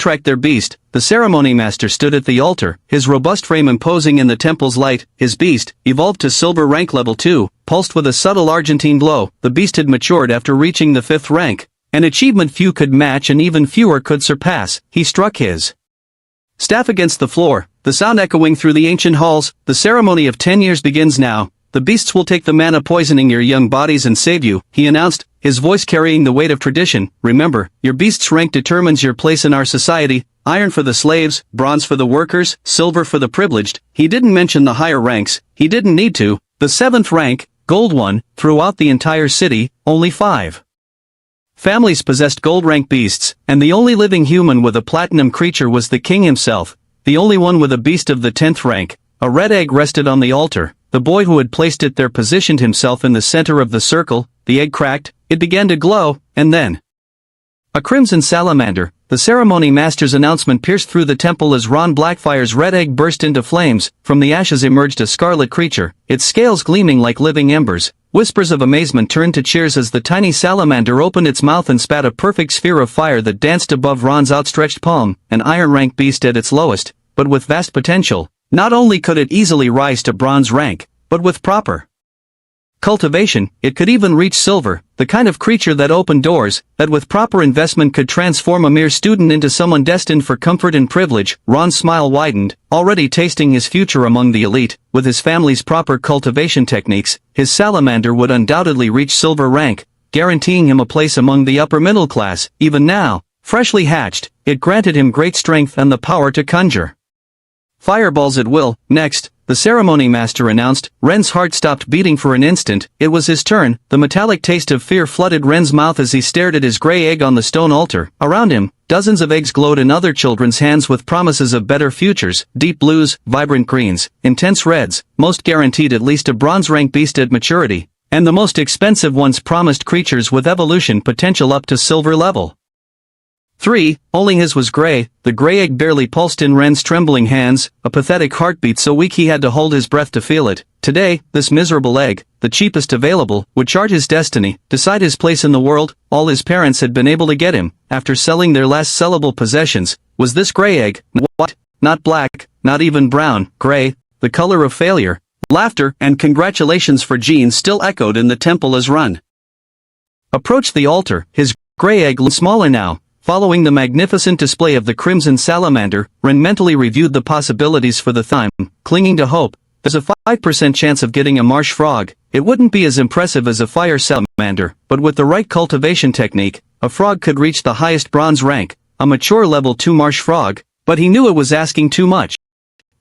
attract their beast, the ceremony master stood at the altar, his robust frame imposing in the temple's light. His beast, evolved to silver rank level 2, pulsed with a subtle Argentine glow. The beast had matured after reaching the 5th rank, an achievement few could match and even fewer could surpass. He struck his staff against the floor, the sound echoing through the ancient halls. The ceremony of 10 years begins now. The beasts will take the mana poisoning your young bodies and save you, he announced, his voice carrying the weight of tradition. Remember, your beast's rank determines your place in our society. Iron for the slaves, bronze for the workers, silver for the privileged. He didn't mention the higher ranks, he didn't need to. The 7th rank, gold one, throughout the entire city, only 5 families possessed gold-rank beasts, and the only living human with a platinum creature was the king himself, the only one with a beast of the 10th rank. A red egg rested on the altar. The boy who had placed it there positioned himself in the center of the circle. The egg cracked, it began to glow, and then a crimson salamander. The ceremony master's announcement pierced through the temple as Ron Blackfire's red egg burst into flames. From the ashes emerged a scarlet creature, its scales gleaming like living embers. Whispers of amazement turned to cheers as the tiny salamander opened its mouth and spat a perfect sphere of fire that danced above Ron's outstretched palm, an iron-rank beast at its lowest, but with vast potential. Not only could it easily rise to bronze rank, but with proper cultivation, it could even reach silver, the kind of creature that opened doors, that with proper investment could transform a mere student into someone destined for comfort and privilege. Ron's smile widened, already tasting his future among the elite. With his family's proper cultivation techniques, his salamander would undoubtedly reach silver rank, guaranteeing him a place among the upper middle class. Even now, freshly hatched, it granted him great strength and the power to conjure fireballs at will. Next, the ceremony master announced. Ren's heart stopped beating for an instant. It was his turn. The metallic taste of fear flooded Ren's mouth as he stared at his gray egg on the stone altar. Around him, dozens of eggs glowed in other children's hands with promises of better futures. Deep blues, vibrant greens, intense reds, most guaranteed at least a bronze-rank beast at maturity, and the most expensive ones promised creatures with evolution potential up to silver level 3, only his was gray. The gray egg barely pulsed in Ren's trembling hands, a pathetic heartbeat so weak he had to hold his breath to feel it. Today, this miserable egg, the cheapest available, would chart his destiny, decide his place in the world. All his parents had been able to get him, after selling their last sellable possessions, was this gray egg. What? Not black, not even brown, gray, the color of failure. Laughter and congratulations for Jean still echoed in the temple as Ron approached the altar. His gray egg looked smaller now. Following the magnificent display of the crimson salamander, Ren mentally reviewed the possibilities for the time, clinging to hope. There's a 5% chance of getting a marsh frog. It wouldn't be as impressive as a fire salamander, but with the right cultivation technique, a frog could reach the highest bronze rank, a mature level 2 marsh frog, but he knew it was asking too much.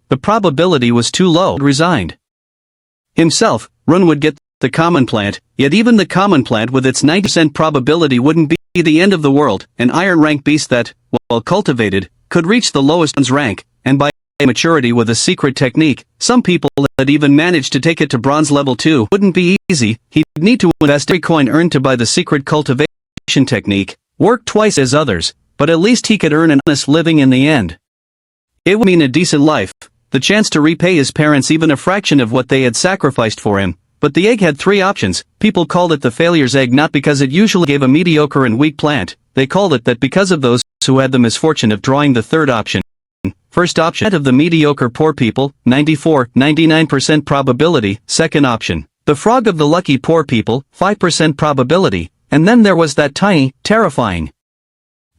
The probability was too low. Resigned himself, Ren would get the common plant, yet even the common plant with its 90% probability wouldn't be the end of the world. An iron-rank beast that, while cultivated, could reach the lowest rank, and by maturity with a secret technique, some people had even managed to take it to bronze level 2. Wouldn't be easy. He'd need to invest every coin earned to buy the secret cultivation technique, work twice as others, but at least he could earn an honest living in the end. It would mean a decent life, the chance to repay his parents even a fraction of what they had sacrificed for him. But the egg had 3 options. People called it the failure's egg not because it usually gave a mediocre and weak plant. They called it that because of those who had the misfortune of drawing the 3rd option. First option of the mediocre poor people, 99% probability. Second option, the frog of the lucky poor people, 5% probability. And then there was that tiny, terrifying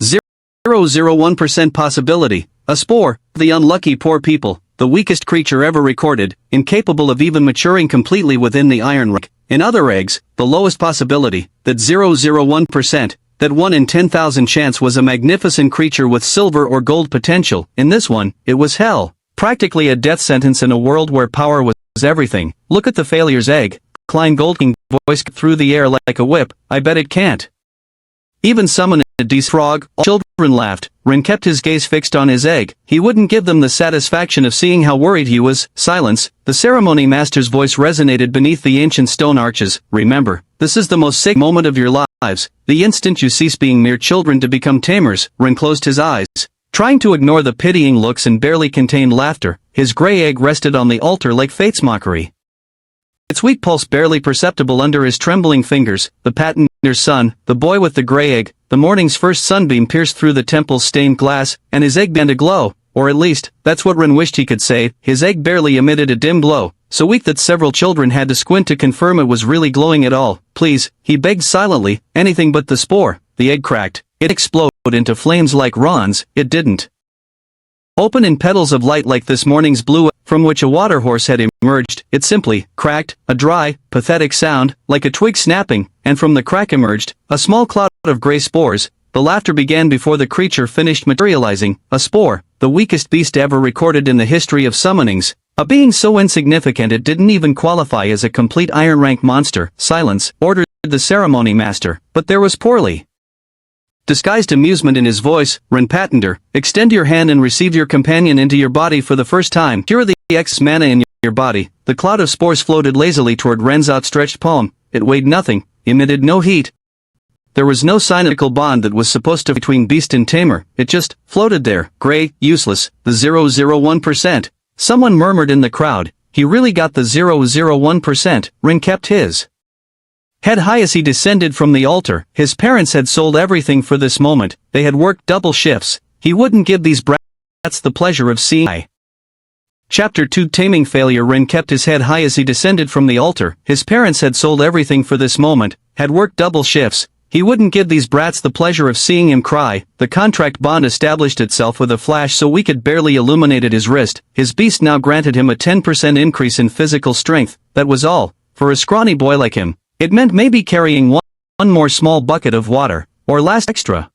0.001% possibility, a spore, the unlucky poor people. The weakest creature ever recorded, incapable of even maturing completely within the iron rank. In other eggs, the lowest possibility, that 0.001%, that 1 in 10,000 chance was a magnificent creature with silver or gold potential. In this one, it was hell. Practically a death sentence in a world where power was everything. Look at the failure's egg. Klein Goldking voice through the air like a whip. I bet it can't even summon a decent frog. All children laughed. Ren kept his gaze fixed on his egg. He wouldn't give them the satisfaction of seeing how worried he was. Silence. The ceremony master's voice resonated beneath the ancient stone arches. Remember, this is the most sacred moment of your lives. The instant you cease being mere children to become tamers. Ren closed his eyes, trying to ignore the pitying looks and barely contained laughter. His gray egg rested on the altar like fate's mockery, its weak pulse barely perceptible under his trembling fingers. The patenter's son, the boy with the gray egg, the morning's first sunbeam pierced through the temple's stained glass, and his egg began to glow, or at least, that's what Ren wished he could say. His egg barely emitted a dim glow, so weak that several children had to squint to confirm it was really glowing at all. Please, he begged silently, anything but the spore. The egg cracked. It exploded into flames like Ron's. It didn't open in petals of light like this morning's blue, from which a water horse had emerged. It simply cracked, a dry, pathetic sound, like a twig snapping, and from the crack emerged a small cloud of gray spores. The laughter began before the creature finished materializing. A spore, the weakest beast ever recorded in the history of summonings. A being so insignificant it didn't even qualify as a complete iron rank monster. Silence, ordered the ceremony master, but there was poorly disguised amusement in his voice. Ren Patender, extend your hand and receive your companion into your body for the first time. Cure the excess mana in your body. The cloud of spores floated lazily toward Ren's outstretched palm. It weighed nothing, emitted no heat. There was no cynical bond that was supposed to be between beast and tamer. It just floated there, gray, useless, the 001%. Someone murmured in the crowd, he really got the 001%. Ren kept his head high as he descended from the altar. His parents had sold everything for this moment. They had worked double shifts. He wouldn't give these brats the pleasure of seeing. Chapter 2 Taming Failure. Ren kept his head high as he descended from the altar. His parents had sold everything for this moment, had worked double shifts. He wouldn't give these brats the pleasure of seeing him cry. The contract bond established itself with a flash so we could barely illuminated his wrist. His beast now granted him a 10% increase in physical strength. That was all. For a scrawny boy like him, it meant maybe carrying one more small bucket of water, or last extra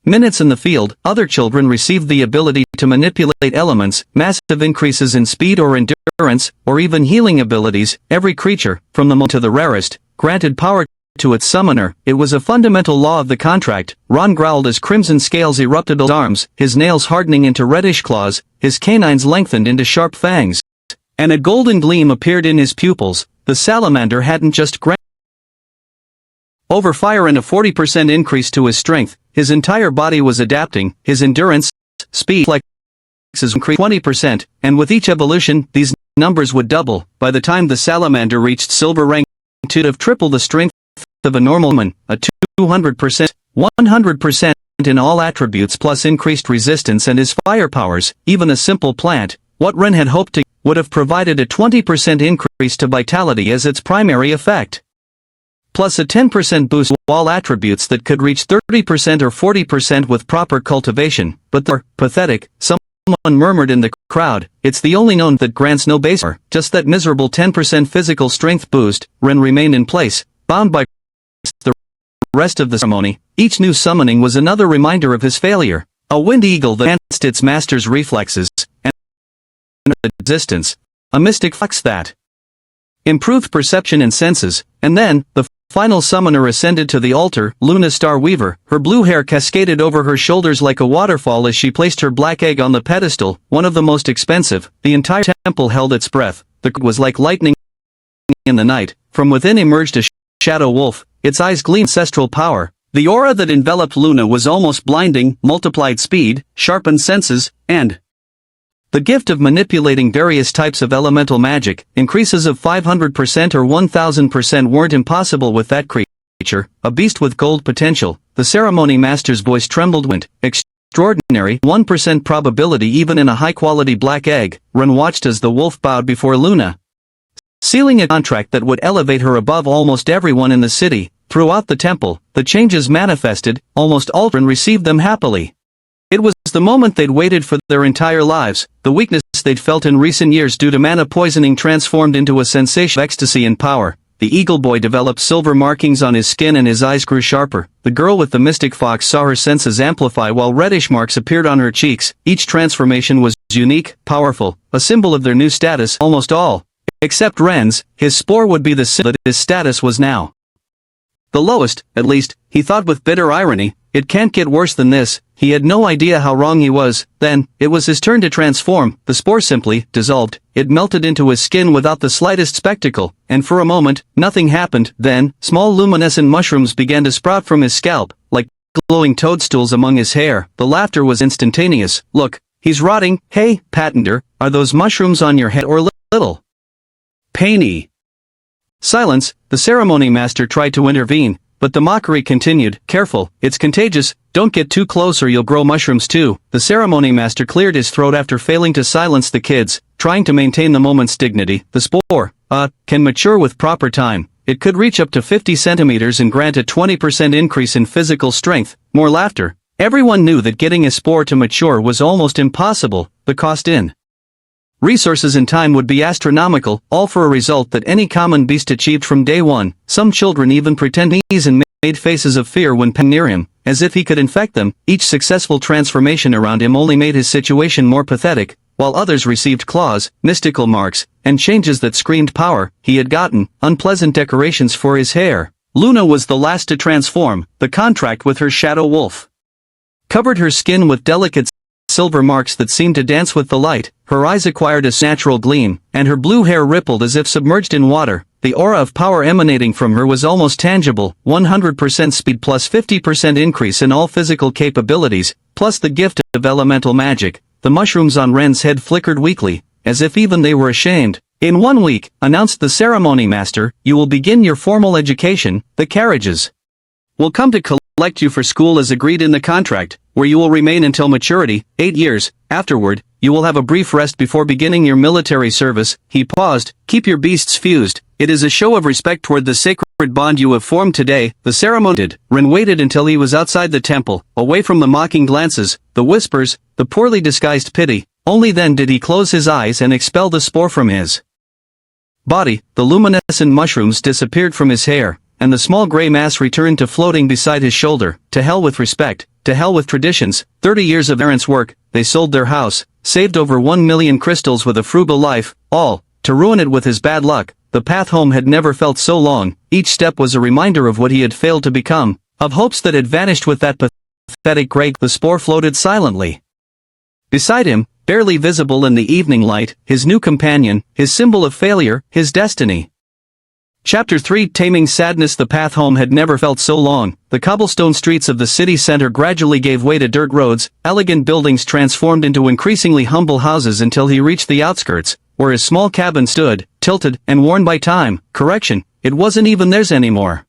minutes in the field. Other children received the ability to manipulate elements, massive increases in speed or endurance, or even healing abilities. Every creature, from the most to the rarest, granted power to its summoner. It was a fundamental law of the contract. Ron growled as crimson scales erupted his arms, his nails hardening into reddish claws, his canines lengthened into sharp fangs, and a golden gleam appeared in his pupils. The salamander hadn't just granted over fire and a 40% increase to his strength. His entire body was adapting. His endurance, speed, flexes increased 20%, and with each evolution, these numbers would double. By the time the salamander reached silver rank, it would have triple the strength of a normal human, a 200%, 100% in all attributes plus increased resistance and his fire powers. Even a simple plant, what Ren had hoped to, would have provided a 20% increase to vitality as its primary effect, plus a 10% boost to all attributes that could reach 30% or 40% with proper cultivation. But they're pathetic. Someone murmured in the crowd, it's the only known that grants no base power. Just that miserable 10% physical strength boost. Ren remained in place, bound by the rest of the ceremony. Each new summoning was another reminder of his failure. A wind eagle that enhanced its master's reflexes and resistance. A mystic flex that improved perception and senses. And then, the final summoner ascended to the altar. Luna Star Weaver. Her blue hair cascaded over her shoulders like a waterfall as she placed her black egg on the pedestal, one of the most expensive. The entire temple held its breath. The was like lightning in the night. From within emerged a shadow wolf. Its eyes gleamed ancestral power. The aura that enveloped Luna was almost blinding, multiplied speed, sharpened senses, and the gift of manipulating various types of elemental magic. Increases of 500% or 1000% weren't impossible with that creature, a beast with gold potential. The ceremony master's voice trembled. Went extraordinary, 1% probability even in a high-quality black egg. Ren watched as the wolf bowed before Luna, sealing a contract that would elevate her above almost everyone in the city. Throughout the temple, the changes manifested. Almost all children received them happily. It was the moment they'd waited for their entire lives. The weakness they'd felt in recent years due to mana poisoning transformed into a sensation of ecstasy and power. The eagle boy developed silver markings on his skin and his eyes grew sharper. The girl with the mystic fox saw her senses amplify while reddish marks appeared on her cheeks. Each transformation was unique, powerful, a symbol of their new status. Almost all, except Ren's, his spore would be the symbol that his status was now the lowest. At least, he thought with bitter irony, it can't get worse than this. He had no idea how wrong he was. Then, it was his turn to transform. The spore simply dissolved. It melted into his skin without the slightest spectacle, and for a moment, nothing happened. Then, small luminescent mushrooms began to sprout from his scalp, like glowing toadstools among his hair. The laughter was instantaneous. Look, he's rotting. Hey, Patender, are those mushrooms on your head or little Painy? Silence. The ceremony master tried to intervene, but the mockery continued. "Careful, it's contagious, don't get too close or you'll grow mushrooms too." The ceremony master cleared his throat after failing to silence the kids, trying to maintain the moment's dignity. "The spore, can mature with proper time. It could reach up to 50 centimeters and grant a 20% increase in physical strength." More laughter. Everyone knew that getting a spore to mature was almost impossible. The cost in resources and time would be astronomical, all for a result that any common beast achieved from day one. Some children even pretended and made faces of fear when near him, as if he could infect them. Each successful transformation around him only made his situation more pathetic, while others received claws, mystical marks, and changes that screamed power. He had gotten unpleasant decorations for his hair. Luna was the last to transform. The contract with her shadow wolf covered her skin with delicate silver marks that seemed to dance with the light. Her eyes acquired a natural gleam, and her blue hair rippled as if submerged in water. The aura of power emanating from her was almost tangible. 100% speed plus 50% increase in all physical capabilities, plus the gift of elemental magic. The mushrooms on Ren's head flickered weakly, as if even they were ashamed. "In 1 week," announced the ceremony master, "you will begin your formal education. The carriages will come to collect you for school as agreed in the contract, where you will remain until maturity, 8 years. Afterward, you will have a brief rest before beginning your military service." He paused. "Keep your beasts fused. It is a show of respect toward the sacred bond you have formed today." The ceremony ended. Ren waited until he was outside the temple, away from the mocking glances, the whispers, the poorly disguised pity. Only then did he close his eyes and expel the spore from his body. The luminescent mushrooms disappeared from his hair, and the small gray mass returned to floating beside his shoulder. To hell with respect, to hell with traditions. 30 years of errant's work, they sold their house, saved over 1 million crystals with a frugal life, all to ruin it with his bad luck. The path home had never felt so long. Each step was a reminder of what he had failed to become, of hopes that had vanished with that pathetic gray. The spore floated silently beside him, barely visible in the evening light, his new companion, his symbol of failure, his destiny. Chapter 3 Taming Sadness. The path home had never felt so long. The cobblestone streets of the city center gradually gave way to dirt roads, elegant buildings transformed into increasingly humble houses until he reached the outskirts, where his small cabin stood, tilted and worn by time. Correction, it wasn't even theirs anymore.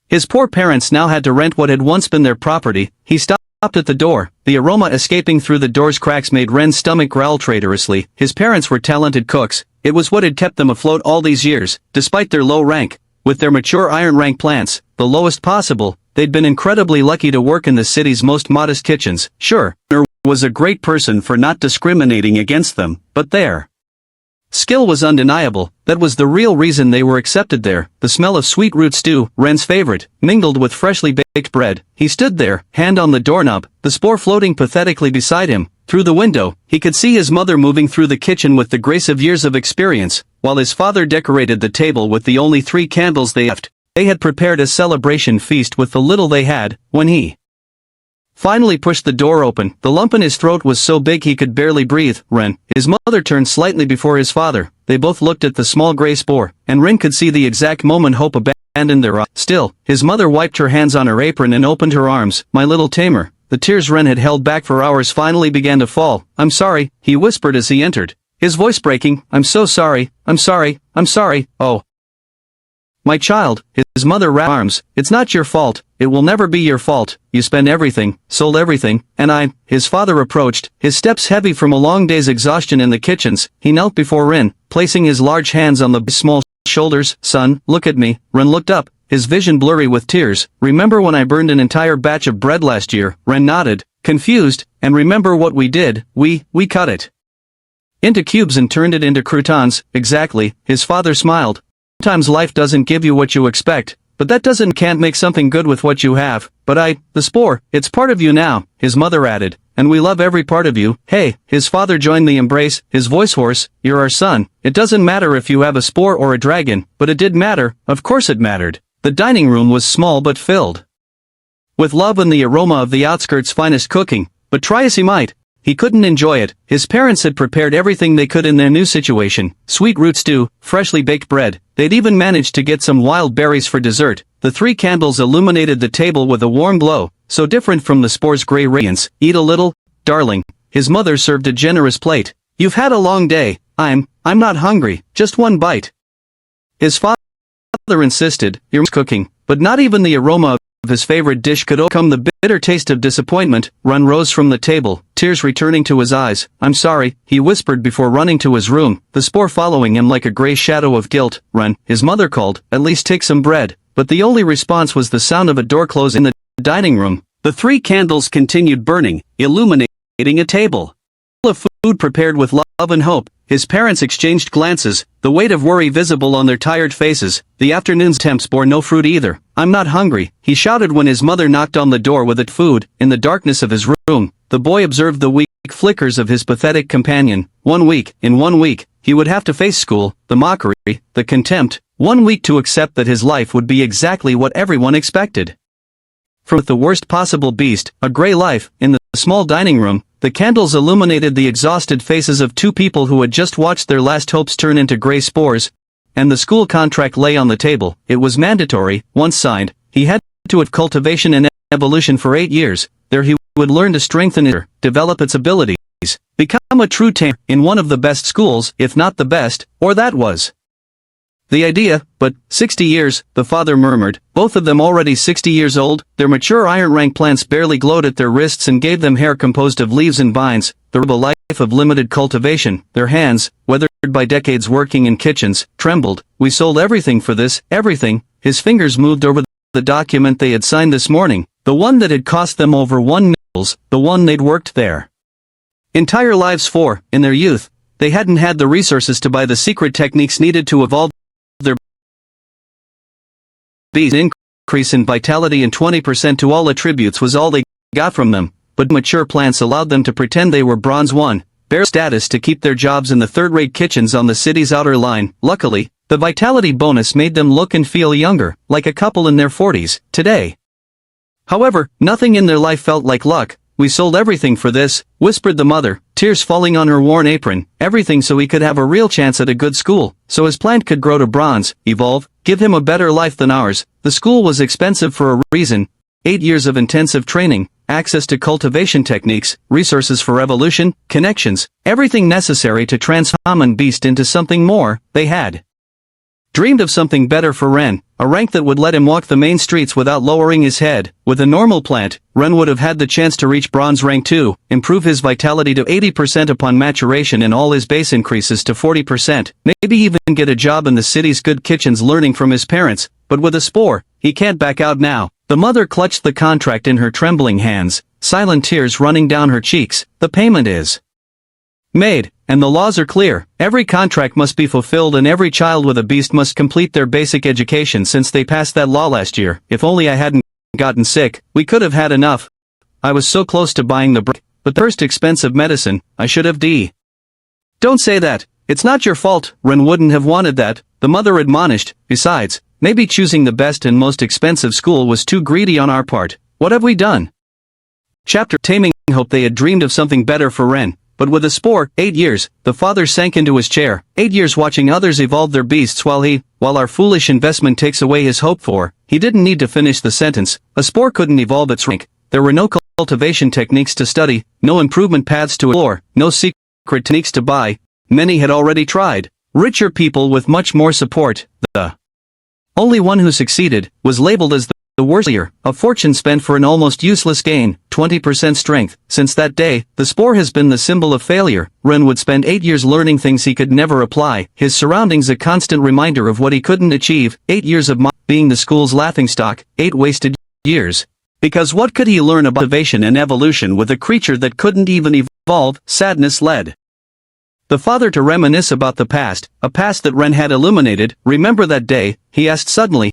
His poor parents now had to rent what had once been their property. He stopped at the door. The aroma escaping through the door's cracks made Ren's stomach growl traitorously. His parents were talented cooks. It was what had kept them afloat all these years, despite their low rank. With their mature iron rank plants, the lowest possible, they'd been incredibly lucky to work in the city's most modest kitchens. Sure, Tamer was a great person for not discriminating against them, but their skill was undeniable. That was the real reason they were accepted there. The smell of sweet root stew, Ren's favorite, mingled with freshly baked bread. He stood there, hand on the doorknob, the spore floating pathetically beside him. Through the window, he could see his mother moving through the kitchen with the grace of years of experience, while his father decorated the table with the only 3 candles they left. They had prepared a celebration feast with the little they had. When he finally pushed the door open, the lump in his throat was so big he could barely breathe. Ren, his mother turned slightly before his father. They both looked at the small gray spore, and Ren could see the exact moment hope abandoned their eyes. Still, his mother wiped her hands on her apron and opened her arms. "My little Tamer." The tears Ren had held back for hours finally began to fall. "I'm sorry," he whispered as he entered, his voice breaking. "I'm so sorry, I'm sorry, I'm sorry, oh. My child," his mother wrapped arms, "it's not your fault, it will never be your fault. You spent everything, sold everything, and his father approached, his steps heavy from a long day's exhaustion in the kitchens. He knelt before Ren, placing his large hands on the small shoulders. "Son, look at me." Ren looked up, his vision blurry with tears. "Remember when I burned an entire batch of bread last year?" Ren nodded, confused. "And remember what we did? We cut it into cubes and turned it into croutons." "Exactly," his father smiled. "Sometimes life doesn't give you what you expect, but that can't make something good with what you have. But the spore, it's part of you now," his mother added, "and we love every part of you." "Hey," his father joined the embrace, his voice hoarse, "you're our son. It doesn't matter if you have a spore or a dragon." But it did matter, of course it mattered. The dining room was small but filled with love and the aroma of the outskirts' finest cooking, but try as he might, he couldn't enjoy it. His parents had prepared everything they could in their new situation. Sweet root stew, freshly baked bread. They'd even managed to get some wild berries for dessert. The 3 candles illuminated the table with a warm glow, so different from the spore's gray radiance. "Eat a little, darling." His mother served a generous plate. "You've had a long day. I'm not hungry, just one bite." His father father insisted, he was cooking, but not even the aroma of his favorite dish could overcome the bitter taste of disappointment. Ren rose from the table, tears returning to his eyes. "I'm sorry," he whispered before running to his room, the spore following him like a gray shadow of guilt. "Ren," his mother called, "at least take some bread." But the only response was the sound of a door closing in the dining room. The 3 candles continued burning, illuminating a table full of food prepared with love and hope. His parents exchanged glances, the weight of worry visible on their tired faces. The afternoon's attempts bore no fruit either. "I'm not hungry," he shouted when his mother knocked on the door with food. In the darkness of his room, the boy observed the weak flickers of his pathetic companion. In 1 week, he would have to face school, the mockery, the contempt. 1 week to accept that his life would be exactly what everyone expected. From the worst possible beast, a gray life. In the small dining room, the candles illuminated the exhausted faces of 2 people who had just watched their last hopes turn into gray spores. And the school contract lay on the table. It was mandatory, once signed. He had to have cultivation and evolution for 8 years. There he would learn to strengthen it, develop its abilities, become a true Tamer in one of the best schools, if not the best, or that was the idea. But 60 years, the father murmured, both of them already 60 years old. Their mature iron-rank plants barely glowed at their wrists and gave them hair composed of leaves and vines, the life of limited cultivation. Their hands, weathered by decades working in kitchens, trembled. "We sold everything for this, everything." His fingers moved over the document they had signed this morning, the one that had cost them over $1 million, the one they'd worked their entire lives for. In their youth, they hadn't had the resources to buy the secret techniques needed to evolve their bees. Increase in vitality and 20% to all attributes was all they got from them, but mature plants allowed them to pretend they were bronze 1, bare status to keep their jobs in the third-rate kitchens on the city's outer line. Luckily, the vitality bonus made them look and feel younger, like a couple in their 40s, today. However, nothing in their life felt like luck. "We sold everything for this," whispered the mother, tears falling on her worn apron. "Everything so he could have a real chance at a good school, so his plant could grow to bronze, evolve, give him a better life than ours." The school was expensive for a reason. 8 years of intensive training, access to cultivation techniques, resources for evolution, connections, everything necessary to transform a beast into something more. They had dreamed of something better for Ren, a rank that would let him walk the main streets without lowering his head. With a normal plant, Ren would have had the chance to reach bronze rank 2, improve his vitality to 80% upon maturation and all his base increases to 40%, maybe even get a job in the city's good kitchens learning from his parents. But with a spore, he can't back out now. The mother clutched the contract in her trembling hands, silent tears running down her cheeks. "The payment is made, and the laws are clear. Every contract must be fulfilled and every child with a beast must complete their basic education since they passed that law last year. If only I hadn't gotten sick, we could have had enough. I was so close to buying the brick, but the first expensive medicine, I should have Don't say that. It's not your fault." Ren wouldn't have wanted that, the mother admonished. "Besides, maybe choosing the best and most expensive school was too greedy on our part. What have we done?" Chapter Taming hoped they had dreamed of something better for Ren. But with a spore, 8 years, the father sank into his chair. 8 years watching others evolve their beasts while our foolish investment takes away his hope for. He didn't need to finish the sentence. A spore couldn't evolve its rank. There were no cultivation techniques to study, no improvement paths to explore, no secret techniques to buy. Many had already tried. Richer people with much more support. The only one who succeeded was labeled as the worst year, a fortune spent for an almost useless gain, 20% strength. Since that day, the spore has been the symbol of failure. Ren would spend 8 years learning things he could never apply, his surroundings a constant reminder of what he couldn't achieve. 8 years of being the school's laughingstock, 8 wasted years. Because what could he learn about cultivation and evolution with a creature that couldn't even evolve? Sadness led the father to reminisce about the past, a past that Ren had illuminated. "Remember that day?" he asked suddenly,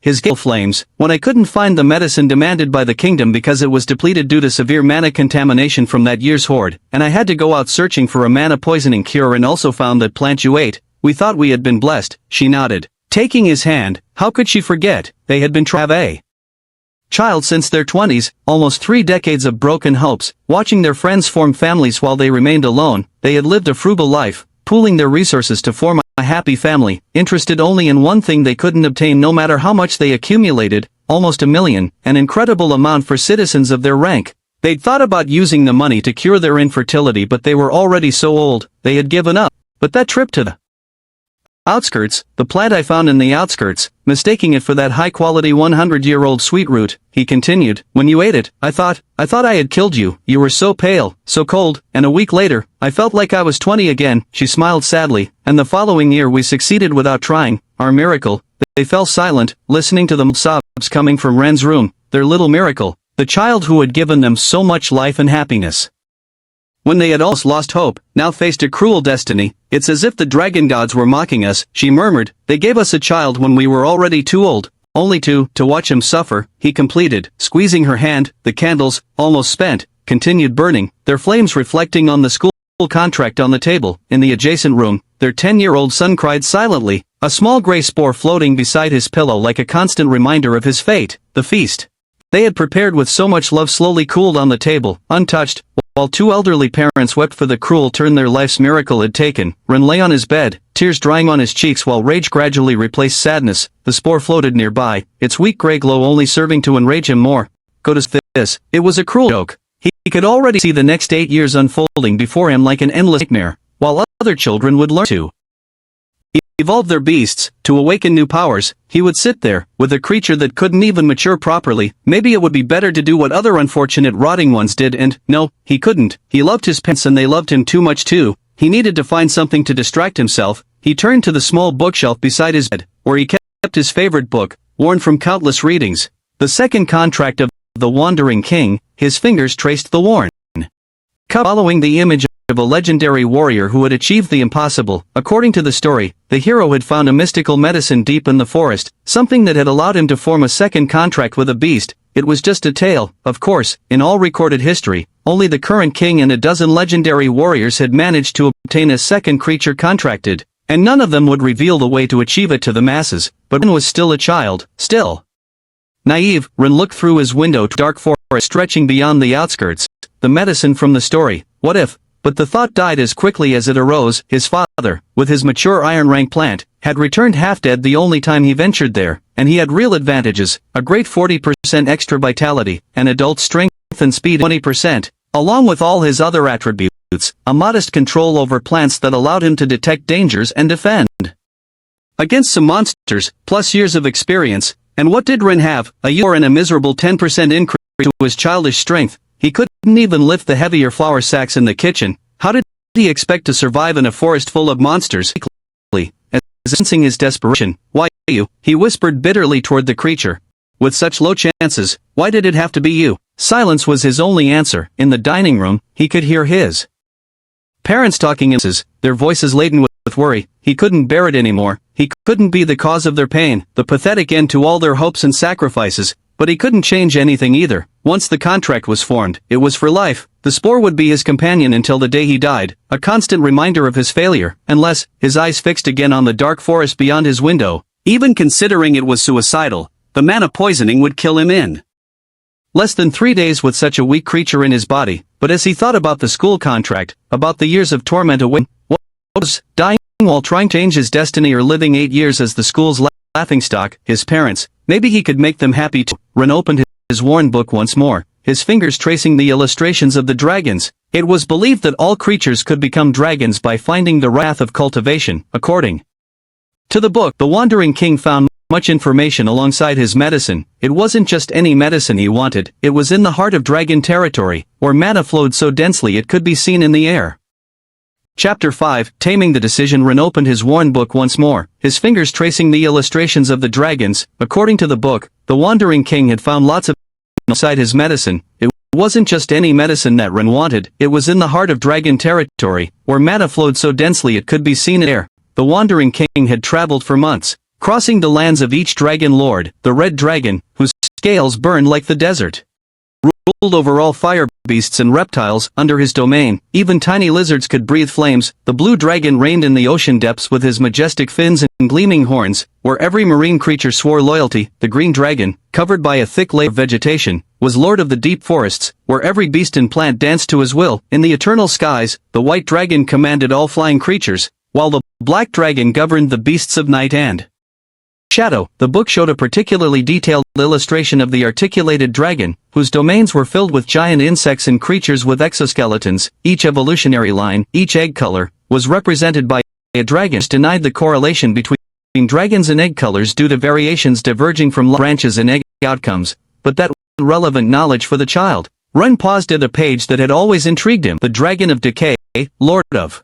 his gaze flames, "when I couldn't find the medicine demanded by the kingdom because it was depleted due to severe mana contamination from that year's horde, and I had to go out searching for a mana poisoning cure and also found that plant you ate. We thought we had been blessed." She nodded, taking his hand. How could she forget? They had been a child since their 20s, almost 3 decades of broken hopes, watching their friends form families while they remained alone. They had lived a frugal life, pooling their resources to form a happy family, interested only in one thing they couldn't obtain no matter how much they accumulated, almost $1 million, an incredible amount for citizens of their rank. They'd thought about using the money to cure their infertility but they were already so old, they had given up. But that trip to the Outskirts, the plant I found in the outskirts, mistaking it for that high-quality 100-year-old sweet root, he continued. When you ate it, I thought I had killed you. You were so pale, so cold, and a week later, I felt like I was 20 again. She smiled sadly, and the following year we succeeded without trying, our miracle. They fell silent, listening to the sobs coming from Ren's room, their little miracle, the child who had given them so much life and happiness. When they had almost lost hope, now faced a cruel destiny, it's as if the dragon gods were mocking us, she murmured. They gave us a child when we were already too old, only to watch him suffer, he completed, squeezing her hand. The candles, almost spent, continued burning, their flames reflecting on the school contract on the table. In the adjacent room, their 10-year-old son cried silently, a small gray spore floating beside his pillow like a constant reminder of his fate. The feast they had prepared with so much love slowly cooled on the table, untouched, while two elderly parents wept for the cruel turn their life's miracle had taken. Ren lay on his bed, tears drying on his cheeks while rage gradually replaced sadness. The spore floated nearby, its weak gray glow only serving to enrage him more. Go to this. It was a cruel joke. He could already see the next 8 years unfolding before him like an endless nightmare, while other children would learn to evolve their beasts, to awaken new powers. He would sit there, with a creature that couldn't even mature properly. Maybe it would be better to do what other unfortunate rotting ones did, and, no, he couldn't. He loved his parents and they loved him too much too. He needed to find something to distract himself. He turned to the small bookshelf beside his bed, where he kept his favorite book, worn from countless readings. The second contract of the Wandering King. His fingers traced the worn cup following the image of a legendary warrior who had achieved the impossible. According to the story, the hero had found a mystical medicine deep in the forest, something that had allowed him to form a second contract with a beast. It was just a tale, of course. In all recorded history, only the current king and a dozen legendary warriors had managed to obtain a second creature contracted, and none of them would reveal the way to achieve it to the masses. But Ren was still a child, still naive. Ren looked through his window to dark forest stretching beyond the outskirts. The medicine from the story. What if? But the thought died as quickly as it arose. His father, with his mature iron rank plant, had returned half-dead the only time he ventured there, and he had real advantages, a great 40% extra vitality, and adult strength and speed 20%, along with all his other attributes, a modest control over plants that allowed him to detect dangers and defend against some monsters, plus years of experience. And what did Ren have? A year and a miserable 10% increase to his childish strength. He couldn't even lift the heavier flour sacks in the kitchen. How did he expect to survive in a forest full of monsters? As sensing his desperation, "Why you?" he whispered bitterly toward the creature. "With such low chances, why did it have to be you?" Silence was his only answer. In the dining room, he could hear his parents talking in their voices laden with worry. He couldn't bear it anymore. He couldn't be the cause of their pain, the pathetic end to all their hopes and sacrifices. But he couldn't change anything either. Once the contract was formed, it was for life. The spore would be his companion until the day he died, a constant reminder of his failure, unless, his eyes fixed again on the dark forest beyond his window. Even considering it was suicidal, the mana poisoning would kill him in less than 3 days with such a weak creature in his body. But as he thought about the school contract, about the years of torment awaiting, what was dying while trying to change his destiny or living 8 years as the school's laughingstock, his parents, maybe he could make them happy too. Ren opened his worn book once more, his fingers tracing the illustrations of the dragons. It was believed that all creatures could become dragons by finding the wrath of cultivation. According to the book, the Wandering King found much information alongside his medicine. It wasn't just any medicine he wanted, it was in the heart of dragon territory, where mana flowed so densely it could be seen in the air. Chapter 5, Taming the Decision. Ren opened his worn book once more, his fingers tracing the illustrations of the dragons. According to the book, the Wandering King had found lots of inside his medicine. It wasn't just any medicine that Ren wanted, it was in the heart of dragon territory, where mana flowed so densely it could be seen in the air. The Wandering King had traveled for months, crossing the lands of each dragon lord. The red dragon, whose scales burned like the desert, ruled over all fire beasts and reptiles under his domain. Even tiny lizards could breathe flames. The blue dragon reigned in the ocean depths with his majestic fins and gleaming horns, where every marine creature swore loyalty. The green dragon, covered by a thick layer of vegetation, was lord of the deep forests, where every beast and plant danced to his will. In the eternal skies, the white dragon commanded all flying creatures, while the black dragon governed the beasts of night and shadow. The book showed a particularly detailed illustration of the articulated dragon, whose domains were filled with giant insects and creatures with exoskeletons. Each evolutionary line, each egg color, was represented by a dragon denied the correlation between dragons and egg colors due to variations diverging from branches in egg outcomes, but that was relevant knowledge for the child. Ren paused at a page that had always intrigued him. The dragon of decay, lord of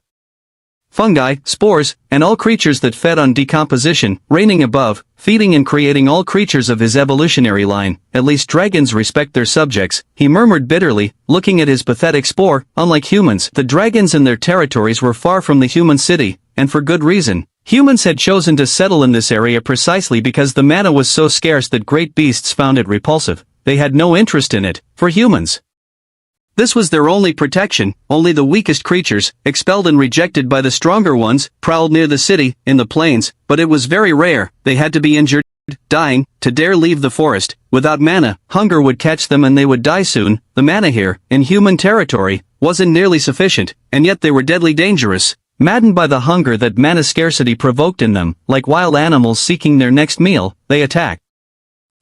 fungi, spores, and all creatures that fed on decomposition, reigning above, feeding and creating all creatures of his evolutionary line. At least dragons respect their subjects, he murmured bitterly, looking at his pathetic spore. Unlike humans, the dragons and their territories were far from the human city, and for good reason. Humans had chosen to settle in this area precisely because the mana was so scarce that great beasts found it repulsive. They had no interest in it. For humans, this was their only protection. Only the weakest creatures, expelled and rejected by the stronger ones, prowled near the city, in the plains, but it was very rare. They had to be injured, dying, to dare leave the forest. Without mana, hunger would catch them and they would die soon. The mana here, in human territory, wasn't nearly sufficient, and yet they were deadly dangerous. Maddened by the hunger that mana scarcity provoked in them, like wild animals seeking their next meal, they attacked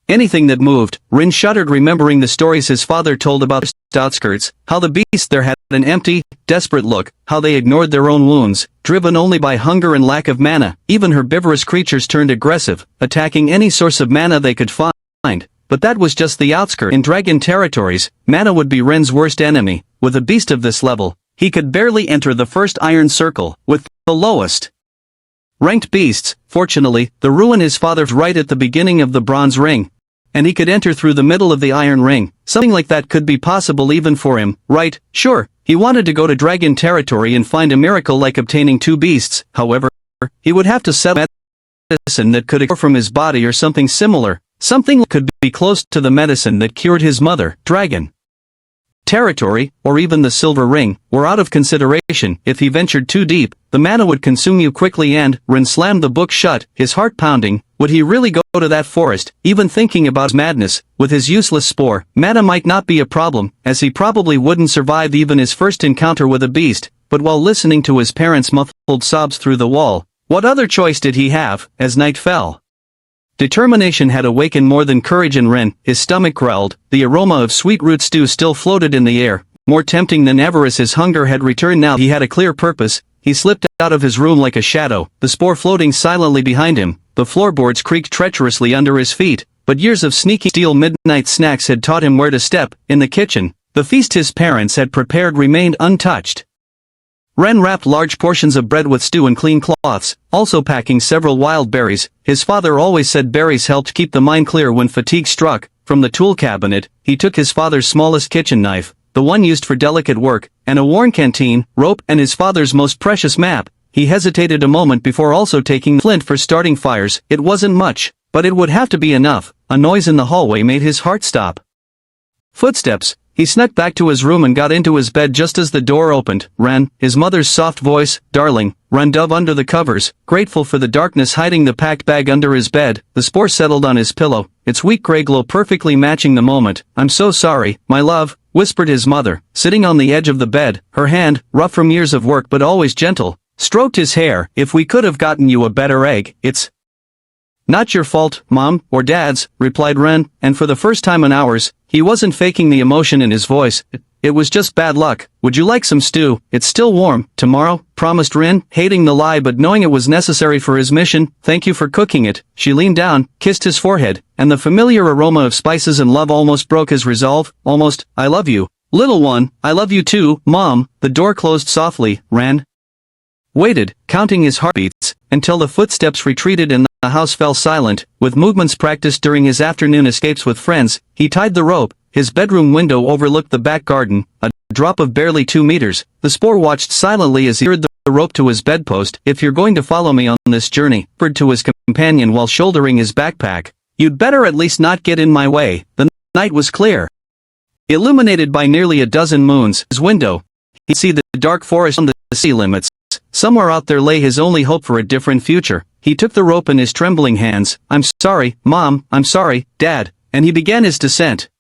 anything that moved. Rin shuddered, remembering the stories his father told about the outskirts, how the beasts there had an empty, desperate look, how they ignored their own wounds, driven only by hunger and lack of mana. Even herbivorous creatures turned aggressive, attacking any source of mana they could find. But that was just the outskirts. In dragon territories, mana would be Ren's worst enemy. With a beast of this level, he could barely enter the first iron circle, with the lowest ranked beasts. Fortunately, the ruin his father's right at the beginning of the bronze ring, and he could enter through the middle of the iron ring. Something like that could be possible even for him, right? Sure, he wanted to go to dragon territory and find a miracle like obtaining 2 beasts. However, he would have to settle medicine that could cure from his body or something similar. Something that could be close to the medicine that cured his mother. Dragon territory, or even the silver ring, were out of consideration. If he ventured too deep, the mana would consume you quickly and, Ren slammed the book shut, his heart pounding. Would he really go to that forest? Even thinking about madness, with his useless spore, mana might not be a problem, as he probably wouldn't survive even his first encounter with a beast. But while listening to his parents' muffled sobs through the wall, what other choice did he have? As night fell, determination had awakened more than courage in Ren. His stomach growled, the aroma of sweet root stew still floated in the air, more tempting than ever as his hunger had returned. Now he had a clear purpose. He slipped out of his room like a shadow, the spore floating silently behind him. The floorboards creaked treacherously under his feet, but years of sneaky steal midnight snacks had taught him where to step. In the kitchen, the feast his parents had prepared remained untouched. Ren wrapped large portions of bread with stew in clean cloths, also packing several wild berries. His father always said berries helped keep the mind clear when fatigue struck. From the tool cabinet, he took his father's smallest kitchen knife, the one used for delicate work, and a worn canteen, rope, and his father's most precious map. He hesitated a moment before also taking flint for starting fires. It wasn't much, but it would have to be enough. A noise in the hallway made his heart stop. Footsteps. He snuck back to his room and got into his bed just as the door opened. Ren, his mother's soft voice, darling, Ren dove under the covers, grateful for the darkness hiding the packed bag under his bed. The spore settled on his pillow, its weak gray glow perfectly matching the moment. I'm so sorry, my love, whispered his mother, sitting on the edge of the bed. Her hand, rough from years of work but always gentle, stroked his hair. If we could have gotten you a better egg, it's not your fault, Mom, or Dad's, replied Ren, and for the first time in hours, he wasn't faking the emotion in his voice. It was just bad luck. Would you like some stew? It's still warm. Tomorrow, promised Ren, hating the lie but knowing it was necessary for his mission. Thank you for cooking it. She leaned down, kissed his forehead, and the familiar aroma of spices and love almost broke his resolve. Almost. I love you. Little one, I love you too, Mom. The door closed softly. Ren waited, counting his heartbeats, until the footsteps retreated and the house fell silent. With movements practiced during his afternoon escapes with friends, he tied the rope. His bedroom window overlooked the back garden, a drop of barely 2 meters. The spore watched silently as he tied the rope to his bedpost. If you're going to follow me on this journey, whispered to his companion while shouldering his backpack, you'd better at least not get in my way. The night was clear, illuminated by nearly a dozen moons. His window, he'd see the dark forest on the sea limits. Somewhere out there lay his only hope for a different future. He took the rope in his trembling hands. I'm sorry, Mom, I'm sorry, Dad, and he began his descent.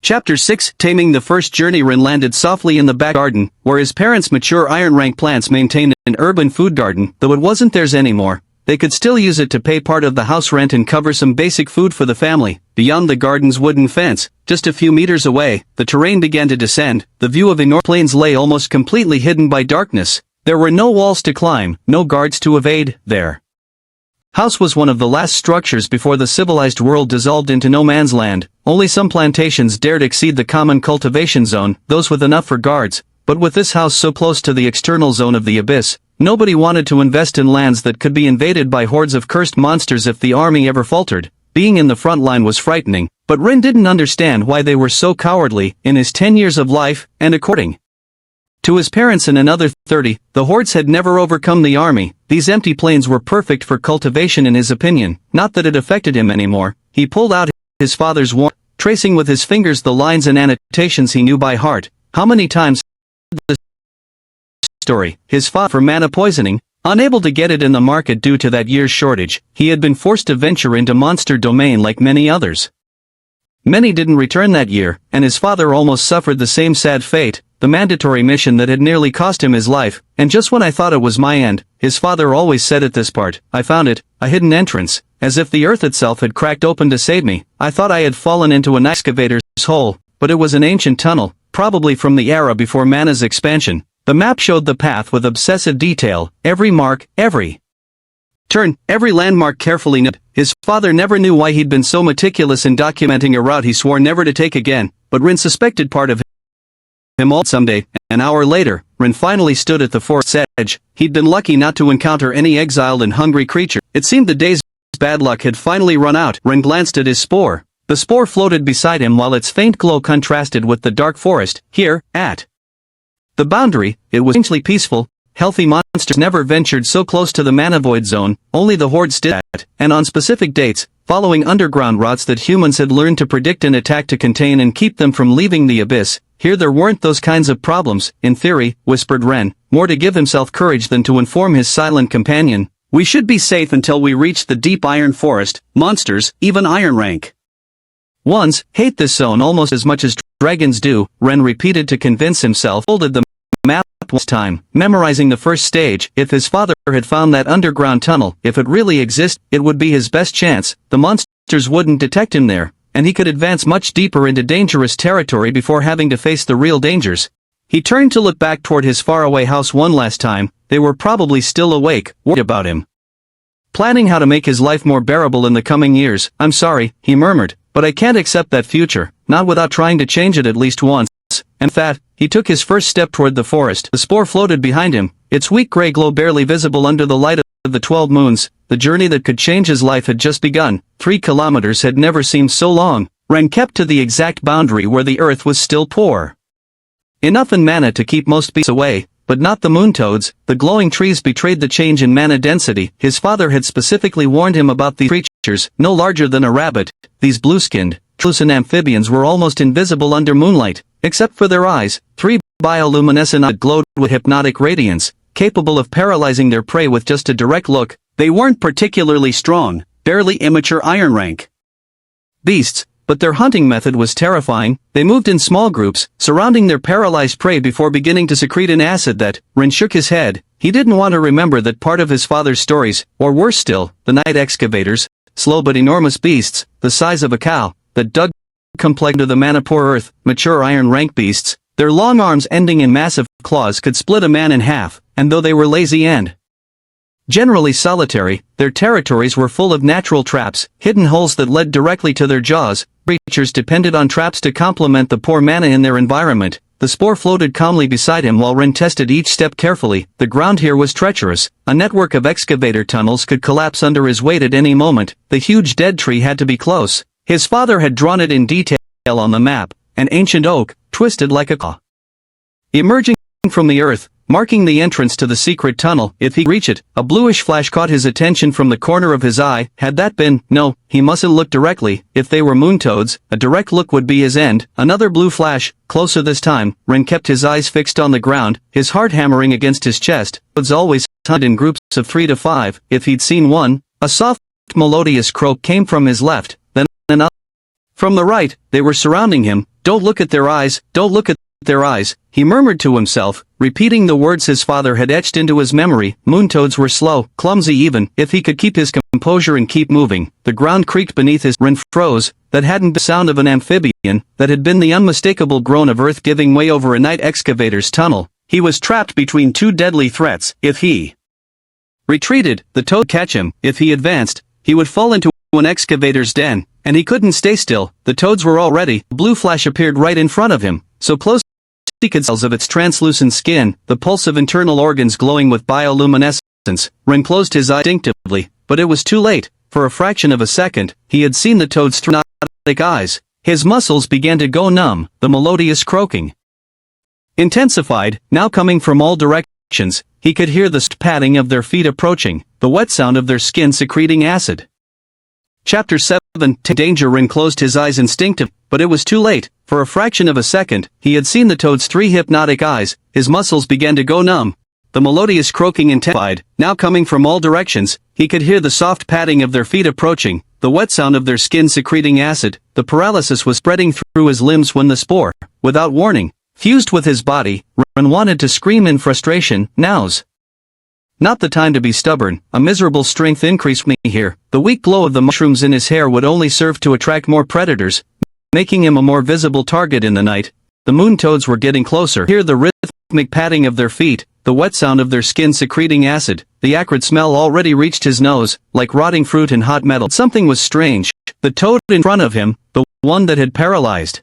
Chapter 6 Taming the first journey. Ren landed softly in the back garden, where his parents' mature iron-rank plants maintained an urban food garden. Though it wasn't theirs anymore, they could still use it to pay part of the house rent and cover some basic food for the family. Beyond the garden's wooden fence, just a few meters away, the terrain began to descend. The view of enormous plains lay almost completely hidden by darkness. There were no walls to climb, no guards to evade. Their house was one of the last structures before the civilized world dissolved into no man's land. Only some plantations dared exceed the common cultivation zone, those with enough for guards, but with this house so close to the external zone of the abyss, nobody wanted to invest in lands that could be invaded by hordes of cursed monsters if the army ever faltered. Being in the front line was frightening, but Rin didn't understand why they were so cowardly. In his 10 years of life, and according to his parents and another 30, the hordes had never overcome the army. These empty plains were perfect for cultivation in his opinion, not that it affected him anymore. He pulled out his father's warning, tracing with his fingers the lines and annotations he knew by heart. How many times the story, his father for mana poisoning, unable to get it in the market due to that year's shortage, he had been forced to venture into monster domain like many others. Many didn't return that year, and his father almost suffered the same sad fate, the mandatory mission that had nearly cost him his life. And just when I thought it was my end, his father always said at this part, I found it, a hidden entrance, as if the earth itself had cracked open to save me. I thought I had fallen into an excavator's hole, but it was an ancient tunnel, probably from the era before mana's expansion. The map showed the path with obsessive detail, every mark, every turn, every landmark carefully noted. His father never knew why he'd been so meticulous in documenting a route he swore never to take again, but Rin suspected part of him all. Someday, an hour later, Rin finally stood at the forest's edge. He'd been lucky not to encounter any exiled and hungry creature. It seemed the day's bad luck had finally run out. Rin glanced at his spore. The spore floated beside him while its faint glow contrasted with the dark forest. Here, at the boundary, it was strangely peaceful. Healthy monsters never ventured so close to the Manavoid zone, only the hordes did that, and on specific dates, following underground routes that humans had learned to predict and attack to contain and keep them from leaving the abyss. Here there weren't those kinds of problems, in theory, whispered Ren, more to give himself courage than to inform his silent companion. We should be safe until we reach the deep iron forest. Monsters, even iron rank ones, hate this zone almost as much as dragons do, Ren repeated to convince himself. Folded the map once time, memorizing the first stage. If his father had found that underground tunnel, if it really existed, it would be his best chance. The monsters wouldn't detect him there, and he could advance much deeper into dangerous territory before having to face the real dangers. He turned to look back toward his faraway house one last time. They were probably still awake, worried about him, planning how to make his life more bearable in the coming years. I'm sorry, he murmured, but I can't accept that future, not without trying to change it at least once. And that, he took his first step toward the forest. The spore floated behind him, its weak gray glow barely visible under the light of the 12 moons. The journey that could change his life had just begun. 3 kilometers had never seemed so long. Ren kept to the exact boundary where the earth was still poor enough in mana to keep most beasts away, but not the moon toads. The glowing trees betrayed the change in mana density. His father had specifically warned him about these creatures, no larger than a rabbit. These blue-skinned, translucent amphibians were almost invisible under moonlight, except for their eyes, 3 bioluminescent eyes that glowed with hypnotic radiance, capable of paralyzing their prey with just a direct look. They weren't particularly strong, barely immature iron rank beasts, but their hunting method was terrifying. They moved in small groups, surrounding their paralyzed prey before beginning to secrete an acid that, Ren shook his head. He didn't want to remember that part of his father's stories, or worse still, the night excavators, slow but enormous beasts, the size of a cow, that dug complex into the mana-poor earth, mature iron rank beasts. Their long arms ending in massive claws could split a man in half, and though they were lazy and generally solitary, their territories were full of natural traps, hidden holes that led directly to their jaws. Creatures depended on traps to complement the poor mana in their environment. The spore floated calmly beside him while Ren tested each step carefully. The ground here was treacherous. A network of excavator tunnels could collapse under his weight at any moment. The huge dead tree had to be close. His father had drawn it in detail on the map, an ancient oak, twisted like a claw, emerging from the earth, marking the entrance to the secret tunnel. If he reached it, a bluish flash caught his attention from the corner of his eye. Had that been, no, he mustn't look directly. If they were moon toads, a direct look would be his end. Another blue flash, closer this time. Ren kept his eyes fixed on the ground, his heart hammering against his chest. Toads always hunted in groups of 3 to 5. If he'd seen one, a soft, melodious croak came from his left, then another from the right. They were surrounding him. Don't look at their eyes, don't look at their eyes, he murmured to himself, repeating the words his father had etched into his memory. Moon toads were slow, clumsy even. If he could keep his composure and keep moving, the ground creaked beneath his. Ren froze. That hadn't been the sound of an amphibian, that had been the unmistakable groan of earth giving way over a night excavator's tunnel. He was trapped between two deadly threats. If he retreated, the toad would catch him. If he advanced, he would fall into an excavator's den, and he couldn't stay still. The toads were all ready. A blue flash appeared right in front of him, so close he could see of its translucent skin, the pulse of internal organs glowing with bioluminescence. Ren closed his eyes instinctively, but it was too late. For a fraction of a second, he had seen the toad's three hypnotic eyes. His muscles began to go numb. The melodious croaking intensified, now coming from all directions. He could hear the padding of their feet approaching, the wet sound of their skin secreting acid. Chapter 7. Danger. Ren closed his eyes instinctively, but it was too late. For a fraction of a second, he had seen the toad's three hypnotic eyes. His muscles began to go numb. The melodious croaking intensified, now coming from all directions. He could hear the soft padding of their feet approaching, the wet sound of their skin secreting acid. The paralysis was spreading through his limbs when the spore, without warning, fused with his body. Ren wanted to scream in frustration. Now's not the time to be stubborn. A miserable strength increased me here. The weak glow of the mushrooms in his hair would only serve to attract more predators, making him a more visible target in the night. The moon toads were getting closer. Hear the rhythmic padding of their feet, the wet sound of their skin secreting acid. The acrid smell already reached his nose, like rotting fruit and hot metal. Something was strange. The toad in front of him, the one that had paralyzed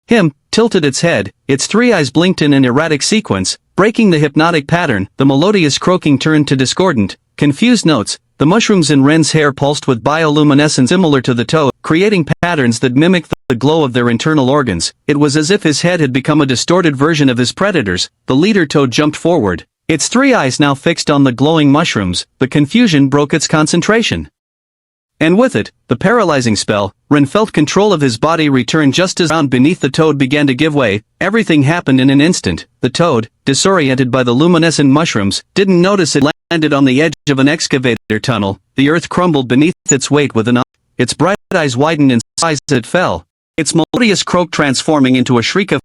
him, tilted its head. Its three eyes blinked in an erratic sequence, breaking the hypnotic pattern. The melodious croaking turned to discordant, confused notes. The mushrooms in Ren's hair pulsed with bioluminescence similar to the toad, creating patterns that mimicked the glow of their internal organs. It was as if his head had become a distorted version of his predators. The leader toad jumped forward, its three eyes now fixed on the glowing mushrooms. The confusion broke its concentration, and with it, the paralyzing spell. Ren felt control of his body return just as the ground beneath the toad began to give way. Everything happened in an instant. The toad, disoriented by the luminescent mushrooms, didn't notice it landed on the edge of an excavator tunnel. The earth crumbled beneath its weight with an its bright eyes widened in size as it fell, its melodious croak transforming into a shriek of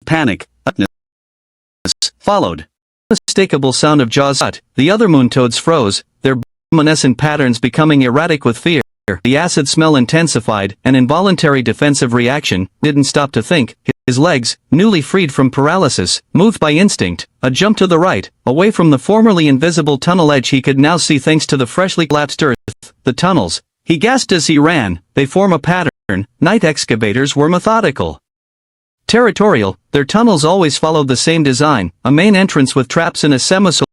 panic. Followed the unmistakable sound of jaws shut. The other moon toads froze, their luminescent patterns becoming erratic with fear. The acid smell intensified. An involuntary defensive reaction. Didn't stop to think. His legs, newly freed from paralysis, moved by instinct. A jump to the right, away from the formerly invisible tunnel edge he could now see thanks to the freshly collapsed earth. The tunnels. He gasped as he ran. They form a pattern. Night excavators were methodical, territorial. Their tunnels always followed the same design, a main entrance with traps in a semicircle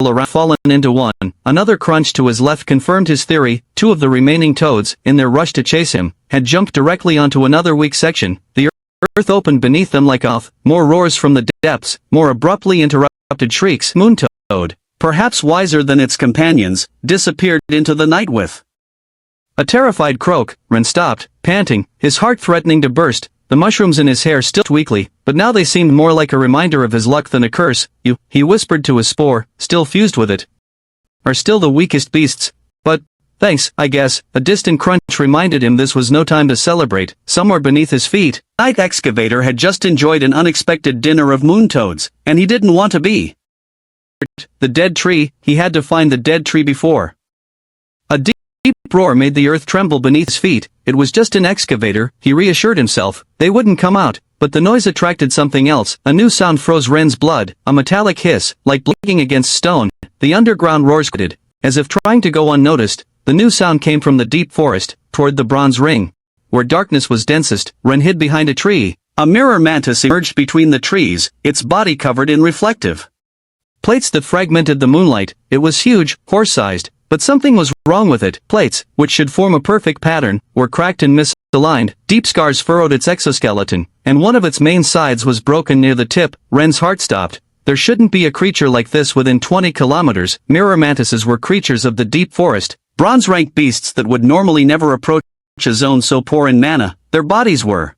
around fallen into one. Another crunch to his left confirmed his theory. Two of the remaining toads, in their rush to chase him, had jumped directly onto another weak section. The earth opened beneath them like off. More roars from the depths, more abruptly interrupted shrieks. Moon toad, perhaps wiser than its companions, disappeared into the night with a terrified croak. Ren stopped, panting, his heart threatening to burst. The mushrooms in his hair still weakly, but now they seemed more like a reminder of his luck than a curse. You, he whispered to his spore, still fused with it, are still the weakest beasts. But, thanks, I guess. A distant crunch reminded him this was no time to celebrate. Somewhere beneath his feet, Night Excavator had just enjoyed an unexpected dinner of moon toads, and he didn't want to be the dead tree. He had to find the dead tree before. A deep roar made the earth tremble beneath his feet. It was just an excavator, he reassured himself. They wouldn't come out. But the noise attracted something else. A new sound froze Ren's blood, a metallic hiss, like blinking against stone. The underground roars quitted, as if trying to go unnoticed. The new sound came from the deep forest, toward the bronze ring, where darkness was densest. Ren hid behind a tree. A mirror mantis emerged between the trees, its body covered in reflective plates that fragmented the moonlight. It was huge, horse-sized, but something was wrong with it. Plates, which should form a perfect pattern, were cracked and misaligned. Deep scars furrowed its exoskeleton, and one of its main sides was broken near the tip. Ren's heart stopped. There shouldn't be a creature like this within 20 kilometers. Mirror mantises were creatures of the deep forest, bronze-ranked beasts that would normally never approach a zone so poor in mana. Their bodies were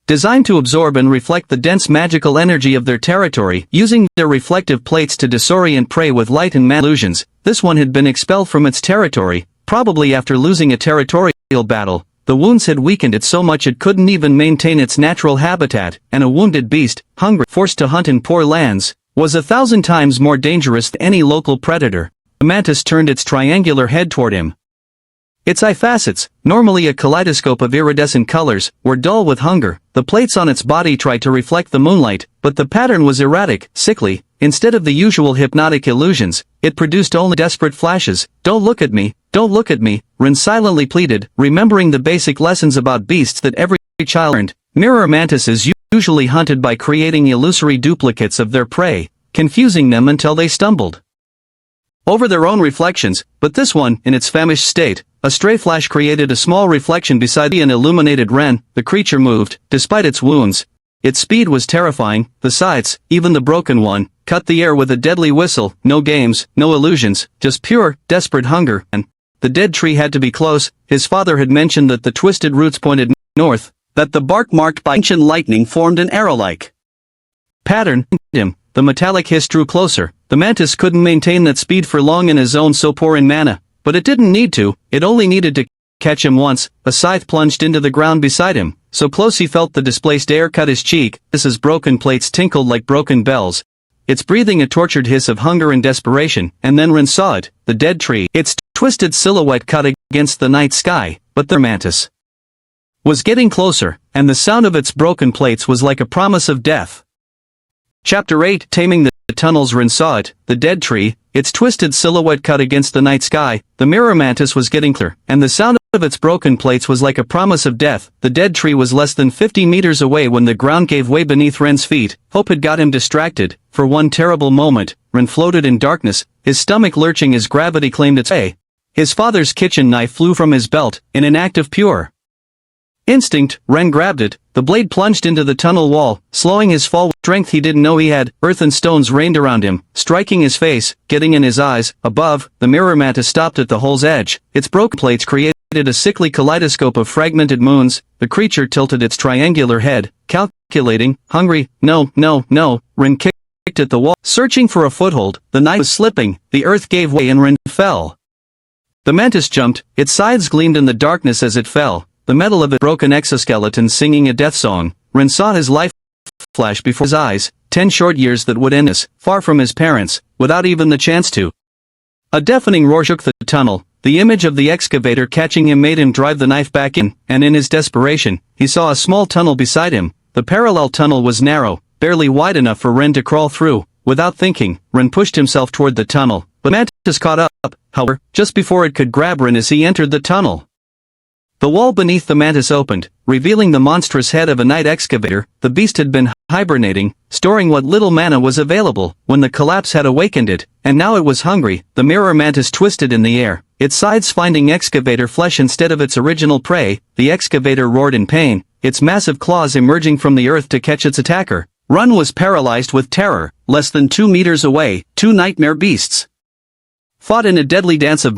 designed to absorb and reflect the dense magical energy of their territory, using their reflective plates to disorient prey with light and mana illusions. This one had been expelled from its territory, probably after losing a territorial battle. The wounds had weakened it so much it couldn't even maintain its natural habitat, and a wounded beast, hungry, forced to hunt in poor lands, was 1,000 times more dangerous than any local predator. The mantis turned its triangular head toward him. Its eye facets, normally a kaleidoscope of iridescent colors, were dull with hunger. The plates on its body tried to reflect the moonlight, but the pattern was erratic, sickly. Instead of the usual hypnotic illusions, it produced only desperate flashes. "Don't look at me, don't look at me," Ren silently pleaded, remembering the basic lessons about beasts that every child learned. Mirror mantises usually hunted by creating illusory duplicates of their prey, confusing them until they stumbled over their own reflections, but this one, in its famished state, a stray flash created a small reflection beside an illuminated Ren. The creature moved, despite its wounds. Its speed was terrifying. The sides, even the broken one, cut the air with a deadly whistle. No games, no illusions, just pure, desperate hunger. And the dead tree had to be close. His father had mentioned that the twisted roots pointed north, that the bark marked by ancient lightning formed an arrow-like pattern. The metallic hiss drew closer. The mantis couldn't maintain that speed for long in a zone so poor in mana, but it didn't need to. It only needed to catch him once. A scythe plunged into the ground beside him, so close he felt the displaced air cut his cheek. His broken plates tinkled like broken bells. Its breathing a tortured hiss of hunger and desperation, and then Ren saw it, the dead tree, its twisted silhouette cut against the night sky, but the mantis was getting closer, and the sound of its broken plates was like a promise of death. Chapter 8, Taming the Tunnels. Ren saw it, the dead tree, its twisted silhouette cut against the night sky. The mirror mantis was getting clear, and the sound of its broken plates was like a promise of death. The dead tree was less than 50 meters away when the ground gave way beneath Ren's feet. Hope had got him distracted. For one terrible moment, Ren floated in darkness, his stomach lurching as gravity claimed its way. His father's kitchen knife flew from his belt. In an act of pure instinct, Ren grabbed it. The blade plunged into the tunnel wall, slowing his fall with strength he didn't know he had. Earth and stones rained around him, striking his face, getting in his eyes. Above, the mirror mantis stopped at the hole's edge. Its broken plates created a sickly kaleidoscope of fragmented moons. The creature tilted its triangular head, calculating, hungry. No. Ren kicked at the wall, searching for a foothold. The knife was slipping, the earth gave way and Ren fell. The mantis jumped, its sides gleamed in the darkness as it fell, the metal of its broken exoskeleton singing a death song. Ren saw his life flash before his eyes, 10 short years that would end us, far from his parents, without even the chance to. A deafening roar shook the tunnel. The image of the excavator catching him made him drive the knife back in, and in his desperation, he saw a small tunnel beside him. The parallel tunnel was narrow, barely wide enough for Ren to crawl through. Without thinking, Ren pushed himself toward the tunnel, but mantis caught up, however, just before it could grab Ren as he entered the tunnel. The wall beneath the mantis opened, revealing the monstrous head of a night excavator. The beast had been hibernating, storing what little mana was available when the collapse had awakened it, and now it was hungry. The mirror mantis twisted in the air, its sides finding excavator flesh instead of its original prey. The excavator roared in pain, its massive claws emerging from the earth to catch its attacker. Ren was paralyzed with terror. Less than 2 meters away, two nightmare beasts fought in a deadly dance of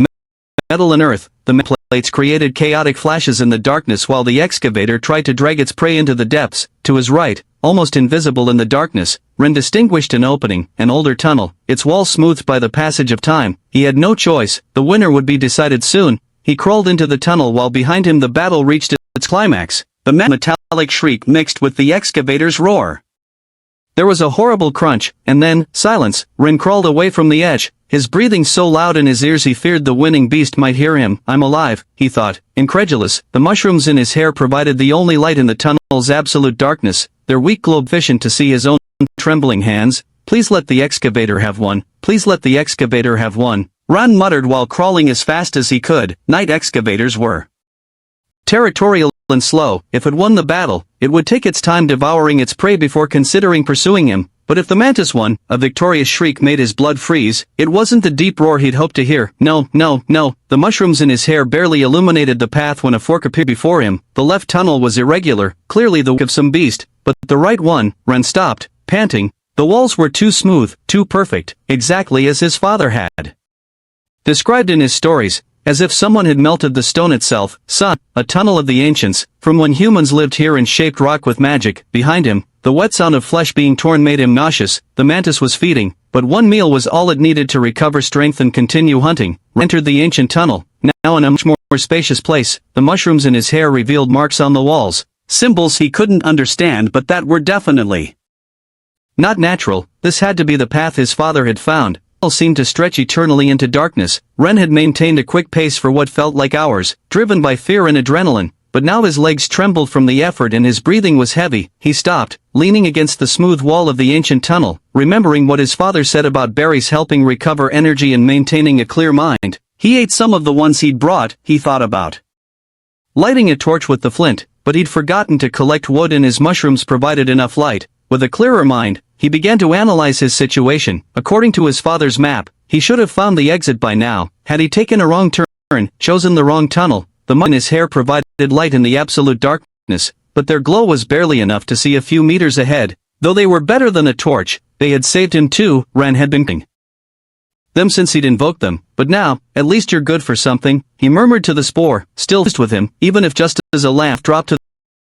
metal and earth. The plates created chaotic flashes in the darkness while the excavator tried to drag its prey into the depths. To his right, almost invisible in the darkness, Ren distinguished an opening, an older tunnel, its walls smoothed by the passage of time. He had no choice, the winner would be decided soon. He crawled into the tunnel while behind him the battle reached its climax. The metallic shriek mixed with the excavator's roar. There was a horrible crunch, and then, silence. Ren crawled away from the edge, his breathing so loud in his ears he feared the winning beast might hear him. I'm alive, he thought, incredulous. The mushrooms in his hair provided the only light in the tunnel's absolute darkness, their weak glow sufficient to see his own trembling hands. Please let the excavator have one, please let the excavator have one. Ren muttered while crawling as fast as he could. Night excavators were territorial and slow. If it won the battle, it would take its time devouring its prey before considering pursuing him. But if the mantis won, a victorious shriek made his blood freeze. It wasn't the deep roar he'd hoped to hear. No. The mushrooms in his hair barely illuminated the path when a fork appeared before him. The left tunnel was irregular, clearly the work of some beast, but the right one. Ren stopped, panting. The walls were too smooth, too perfect, exactly as his father had described in his stories. As if someone had melted the stone itself. Son, a tunnel of the ancients, from when humans lived here and shaped rock with magic. Behind him, the wet sound of flesh being torn made him nauseous. The mantis was feeding, but one meal was all it needed to recover strength and continue hunting. Entered the ancient tunnel, now in a much more spacious place. The mushrooms in his hair revealed marks on the walls, symbols he couldn't understand but that were definitely not natural. This had to be the path his father had found. seemed to stretch eternally into darkness. Ren had maintained a quick pace for what felt like hours, driven by fear and adrenaline, but now his legs trembled from the effort and his breathing was heavy. He stopped, leaning against the smooth wall of the ancient tunnel, remembering what his father said about berries helping recover energy and maintaining a clear mind. He ate some of the ones he'd brought. He thought about lighting a torch with the flint, but he'd forgotten to collect wood and his mushrooms provided enough light. With a clearer mind, he began to analyze his situation. According to his father's map, he should have found the exit by now. Had he taken a wrong turn, chosen the wrong tunnel, the mud in his hair provided light in the absolute darkness, but their glow was barely enough to see a few meters ahead. Though they were better than a torch, they had saved him too. Ren had been ping them since he'd invoked them, but now, at least you're good for something, he murmured to the spore, still with him, even if just as a lamp dropped to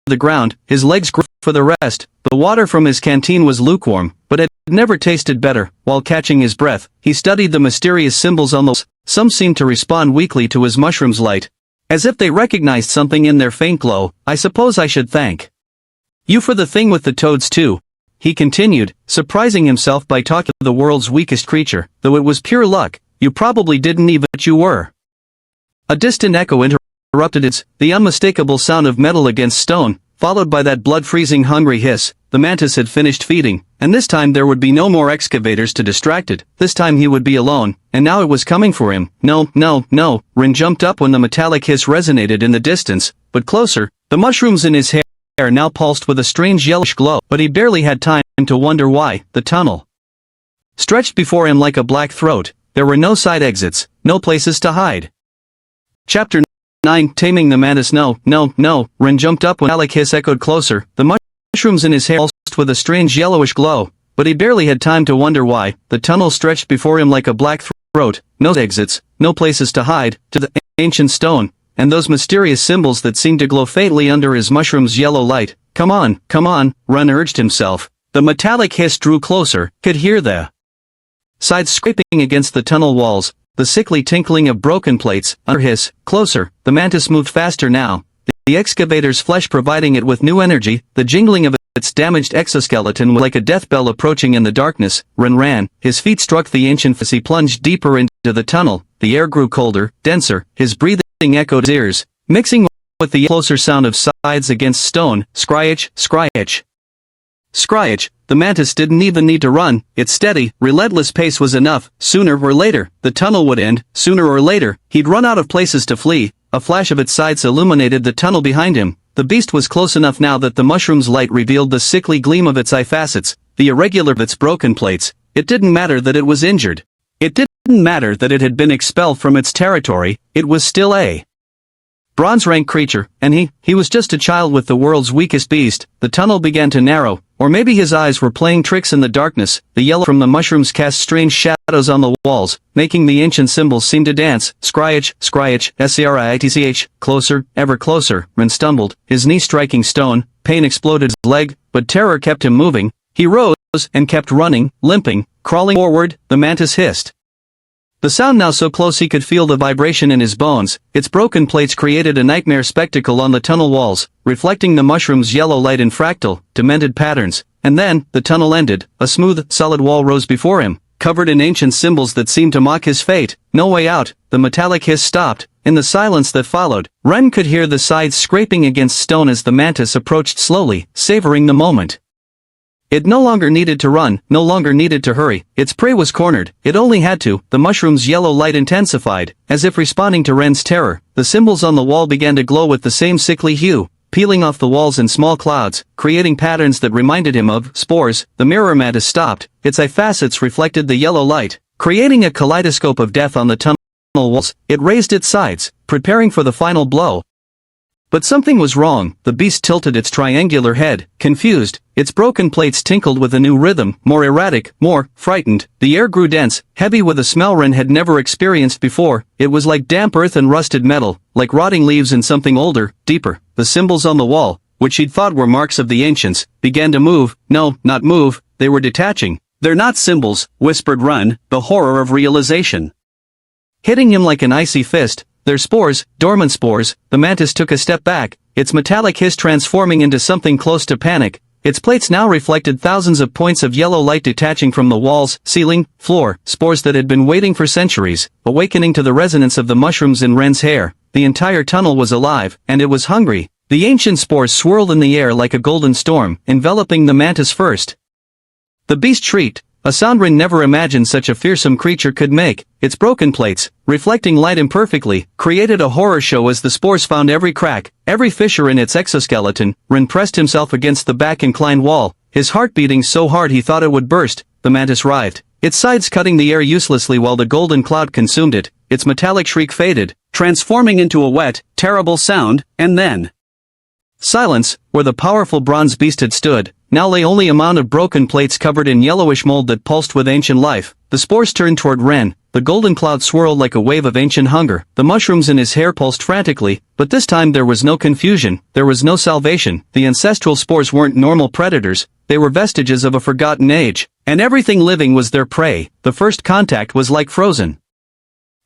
the ground, his legs grew for the rest. The water from his canteen was lukewarm, but it never tasted better. While catching his breath, he studied the mysterious symbols on the walls. Some seemed to respond weakly to his mushroom's light, as if they recognized something in their faint glow. I suppose I should thank you for the thing with the toads too, he continued, surprising himself by talking to the world's weakest creature. Though it was pure luck, you probably didn't even know what you were. A distant echo interrupted it, the unmistakable sound of metal against stone, followed by that blood-freezing hungry hiss. The mantis had finished feeding, and this time there would be no more excavators to distract it. This time he would be alone, and now it was coming for him. No, no, no. Rin jumped up when the metallic hiss resonated in the distance, but closer. The mushrooms in his hair now pulsed with a strange yellowish glow, but he barely had time to wonder why. The tunnel stretched before him like a black throat. There were no side exits, no places to hide. Chapter 9. Taming the Mantis. No, no, no. Ren jumped up when the metallic hiss echoed closer. The mushrooms in his hair pulsed with a strange yellowish glow, but he barely had time to wonder why. The tunnel stretched before him like a black throat, no exits, no places to hide, to the ancient stone, and those mysterious symbols that seemed to glow faintly under his mushroom's yellow light. Come on, Ren urged himself. The metallic hiss drew closer, could hear the sides scraping against the tunnel walls, the sickly tinkling of broken plates. Under hiss, closer. The mantis moved faster now, the excavator's flesh providing it with new energy. The jingling of its damaged exoskeleton was like a death bell approaching in the darkness. Ren ran, his feet struck the ancient as he plunged deeper into the tunnel. The air grew colder, denser, his breathing echoed his ears, mixing with the closer sound of sides against stone. Scryage, scryage. Scryage. The mantis didn't even need to run. Its steady, relentless pace was enough. Sooner or later, the tunnel would end. Sooner or later, he'd run out of places to flee. A flash of its sides illuminated the tunnel behind him. The beast was close enough now that the mushroom's light revealed the sickly gleam of its eye facets, the irregular of its broken plates. It didn't matter that it was injured. It didn't matter that it had been expelled from its territory. It was still a bronze-rank creature, and he was just a child with the world's weakest beast. The tunnel began to narrow, or maybe his eyes were playing tricks in the darkness. The yellow from the mushrooms cast strange shadows on the walls, making the ancient symbols seem to dance. Scryage, scryage, scritch, closer, ever closer. Ren stumbled, his knee striking stone. Pain exploded his leg, but terror kept him moving. He rose and kept running, limping, crawling forward. The mantis hissed. The sound now so close he could feel the vibration in his bones. Its broken plates created a nightmare spectacle on the tunnel walls, reflecting the mushroom's yellow light in fractal, demented patterns. And then, the tunnel ended. A smooth, solid wall rose before him, covered in ancient symbols that seemed to mock his fate. No way out. The metallic hiss stopped. In the silence that followed, Ren could hear the sides scraping against stone as the mantis approached slowly, savoring the moment. It no longer needed to run, no longer needed to hurry. Its prey was cornered. It only had to. The mushroom's yellow light intensified, as if responding to Ren's terror. The symbols on the wall began to glow with the same sickly hue, peeling off the walls in small clouds, creating patterns that reminded him of spores. The mirror mantis stopped. Its eye facets reflected the yellow light, creating a kaleidoscope of death on the tunnel walls. It raised its sides, preparing for the final blow. But something was wrong. The beast tilted its triangular head, confused. Its broken plates tinkled with a new rhythm, more erratic, more frightened. The air grew dense, heavy with a smell Ren had never experienced before. It was like damp earth and rusted metal, like rotting leaves in something older, deeper. The symbols on the wall, which he'd thought were marks of the ancients, began to move. No, not move, they were detaching. They're not symbols, whispered Ren, the horror of realization hitting him like an icy fist. They're spores, dormant spores. The mantis took a step back, its metallic hiss transforming into something close to panic. Its plates now reflected thousands of points of yellow light detaching from the walls, ceiling, floor, spores that had been waiting for centuries, awakening to the resonance of the mushrooms in Ren's hair. The entire tunnel was alive, and it was hungry. The ancient spores swirled in the air like a golden storm, enveloping the mantis first. The beast shrieked, a sound Ren never imagined such a fearsome creature could make. Its broken plates, reflecting light imperfectly, created a horror show as the spores found every crack, every fissure in its exoskeleton. Ren pressed himself against the back-inclined wall, his heart beating so hard he thought it would burst. The mantis writhed, its sides cutting the air uselessly while the golden cloud consumed it. Its metallic shriek faded, transforming into a wet, terrible sound, and then silence. Where the powerful bronze beast had stood, now lay only a mound of broken plates covered in yellowish mold that pulsed with ancient life. The spores turned toward Ren, the golden cloud swirled like a wave of ancient hunger. The mushrooms in his hair pulsed frantically, but this time there was no confusion, there was no salvation. The ancestral spores weren't normal predators, they were vestiges of a forgotten age, and everything living was their prey. The first contact was like frozen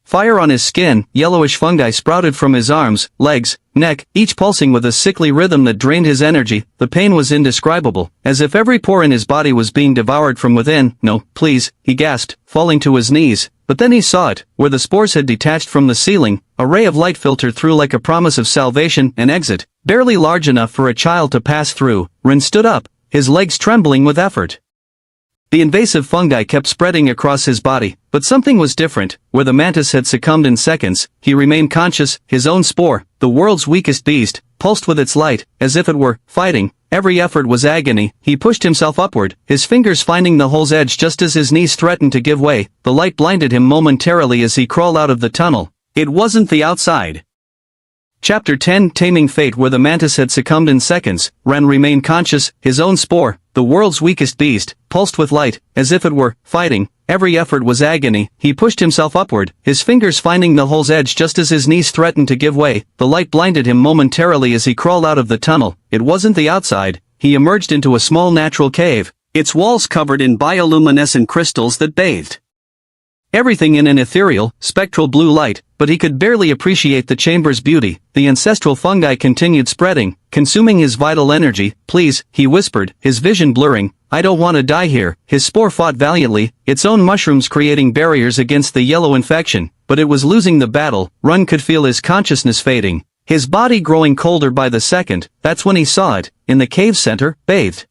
fire on his skin. Yellowish fungi sprouted from his arms, legs, neck, each pulsing with a sickly rhythm that drained his energy. The pain was indescribable, as if every pore in his body was being devoured from within. "No, please," he gasped, falling to his knees. But then he saw it, where the spores had detached from the ceiling, a ray of light filtered through like a promise of salvation, an exit, barely large enough for a child to pass through. Ren stood up, his legs trembling with effort. The invasive fungi kept spreading across his body, but something was different. Where the mantis had succumbed in seconds, he remained conscious. His own spore, the world's weakest beast, pulsed with its light, as if it were fighting. Every effort was agony. He pushed himself upward, his fingers finding the hole's edge just as his knees threatened to give way. The light blinded him momentarily as he crawled out of the tunnel. It wasn't the outside. Chapter 10, Taming Fate. Where the mantis had succumbed in seconds, Ren remained conscious. His own spore, the world's weakest beast, pulsed with light, as if it were fighting. Every effort was agony. He pushed himself upward, his fingers finding the hole's edge just as his knees threatened to give way. The light blinded him momentarily as he crawled out of the tunnel. It wasn't the outside. He emerged into a small natural cave, its walls covered in bioluminescent crystals that bathed everything in an ethereal, spectral blue light, but he could barely appreciate the chamber's beauty. The ancestral fungi continued spreading, consuming his vital energy. "Please," he whispered, his vision blurring, "I don't want to die here." His spore fought valiantly, its own mushrooms creating barriers against the yellow infection, but it was losing the battle. Ren could feel his consciousness fading, his body growing colder by the second. That's when he saw it, in the cave's center, bathed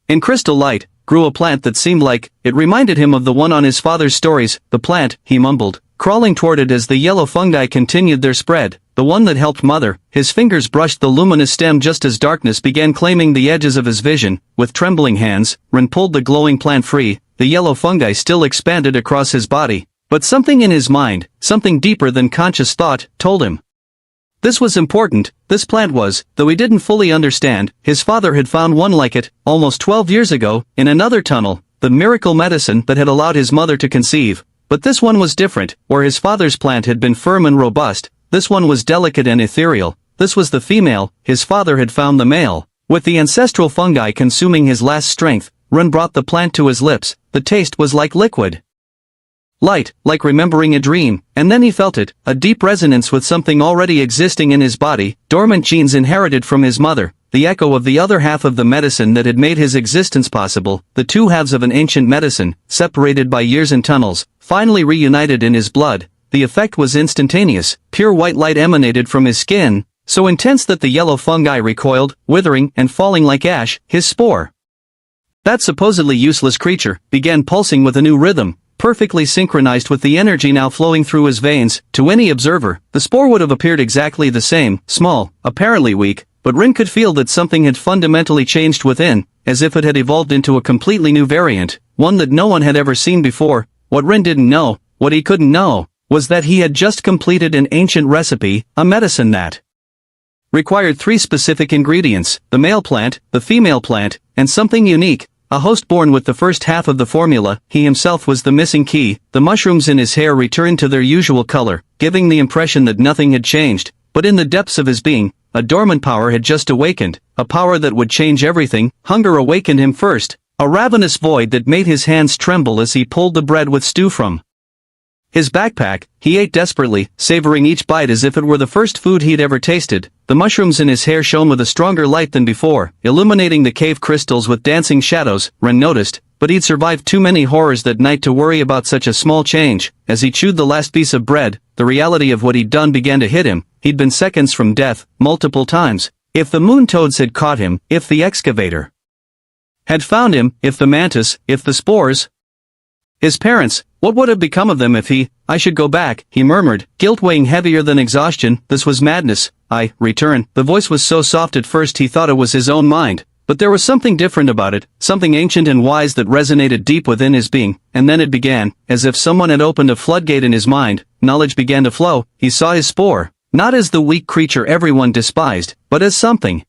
in crystal light, grew a plant that seemed like it reminded him of the one on his father's stories. "The plant," he mumbled, crawling toward it as the yellow fungi continued their spread. "The one that helped Mother." His fingers brushed the luminous stem just as darkness began claiming the edges of his vision. With trembling hands, Ren pulled the glowing plant free. The yellow fungi still expanded across his body, but something in his mind, something deeper than conscious thought, told him this was important. This plant was, though he didn't fully understand, his father had found one like it, almost 12 years ago, in another tunnel, the miracle medicine that had allowed his mother to conceive. But this one was different. Where his father's plant had been firm and robust, this one was delicate and ethereal. This was the female, his father had found the male. With the ancestral fungi consuming his last strength, Ren brought the plant to his lips. The taste was like liquid light, like remembering a dream, and then he felt it, a deep resonance with something already existing in his body, dormant genes inherited from his mother, the echo of the other half of the medicine that had made his existence possible. The two halves of an ancient medicine, separated by years and tunnels, finally reunited in his blood. The effect was instantaneous. Pure white light emanated from his skin, so intense that the yellow fungi recoiled, withering and falling like ash. His spore, that supposedly useless creature, began pulsing with a new rhythm, perfectly synchronized with the energy now flowing through his veins. To any observer, the spore would have appeared exactly the same, small, apparently weak, but Ren could feel that something had fundamentally changed within, as if it had evolved into a completely new variant, one that no one had ever seen before. What Ren didn't know, what he couldn't know, was that he had just completed an ancient recipe, a medicine that required 3 specific ingredients: the male plant, the female plant, and something unique. A host born with the first half of the formula. He himself was the missing key. The mushrooms in his hair returned to their usual color, giving the impression that nothing had changed. But in the depths of his being, a dormant power had just awakened, a power that would change everything. Hunger awakened him first, a ravenous void that made his hands tremble as he pulled the bread with stew from His backpack, he ate desperately, savoring each bite as if it were the first food he'd ever tasted. The mushrooms in his hair shone with a stronger light than before, illuminating the cave crystals with dancing shadows, Ren noticed, but he'd survived too many horrors that night to worry about such a small change. As he chewed the last piece of bread, the reality of what he'd done began to hit him. He'd been seconds from death, multiple times. If the moon toads had caught him, if the excavator had found him, if the mantis, if the spores. His parents, what would have become of them if I should go back, he murmured, guilt weighing heavier than exhaustion. This was madness. Return. The voice was so soft at first he thought it was his own mind, but there was something different about it, something ancient and wise that resonated deep within his being, and then it began, as if someone had opened a floodgate in his mind, knowledge began to flow. He saw his spore, not as the weak creature everyone despised, but as something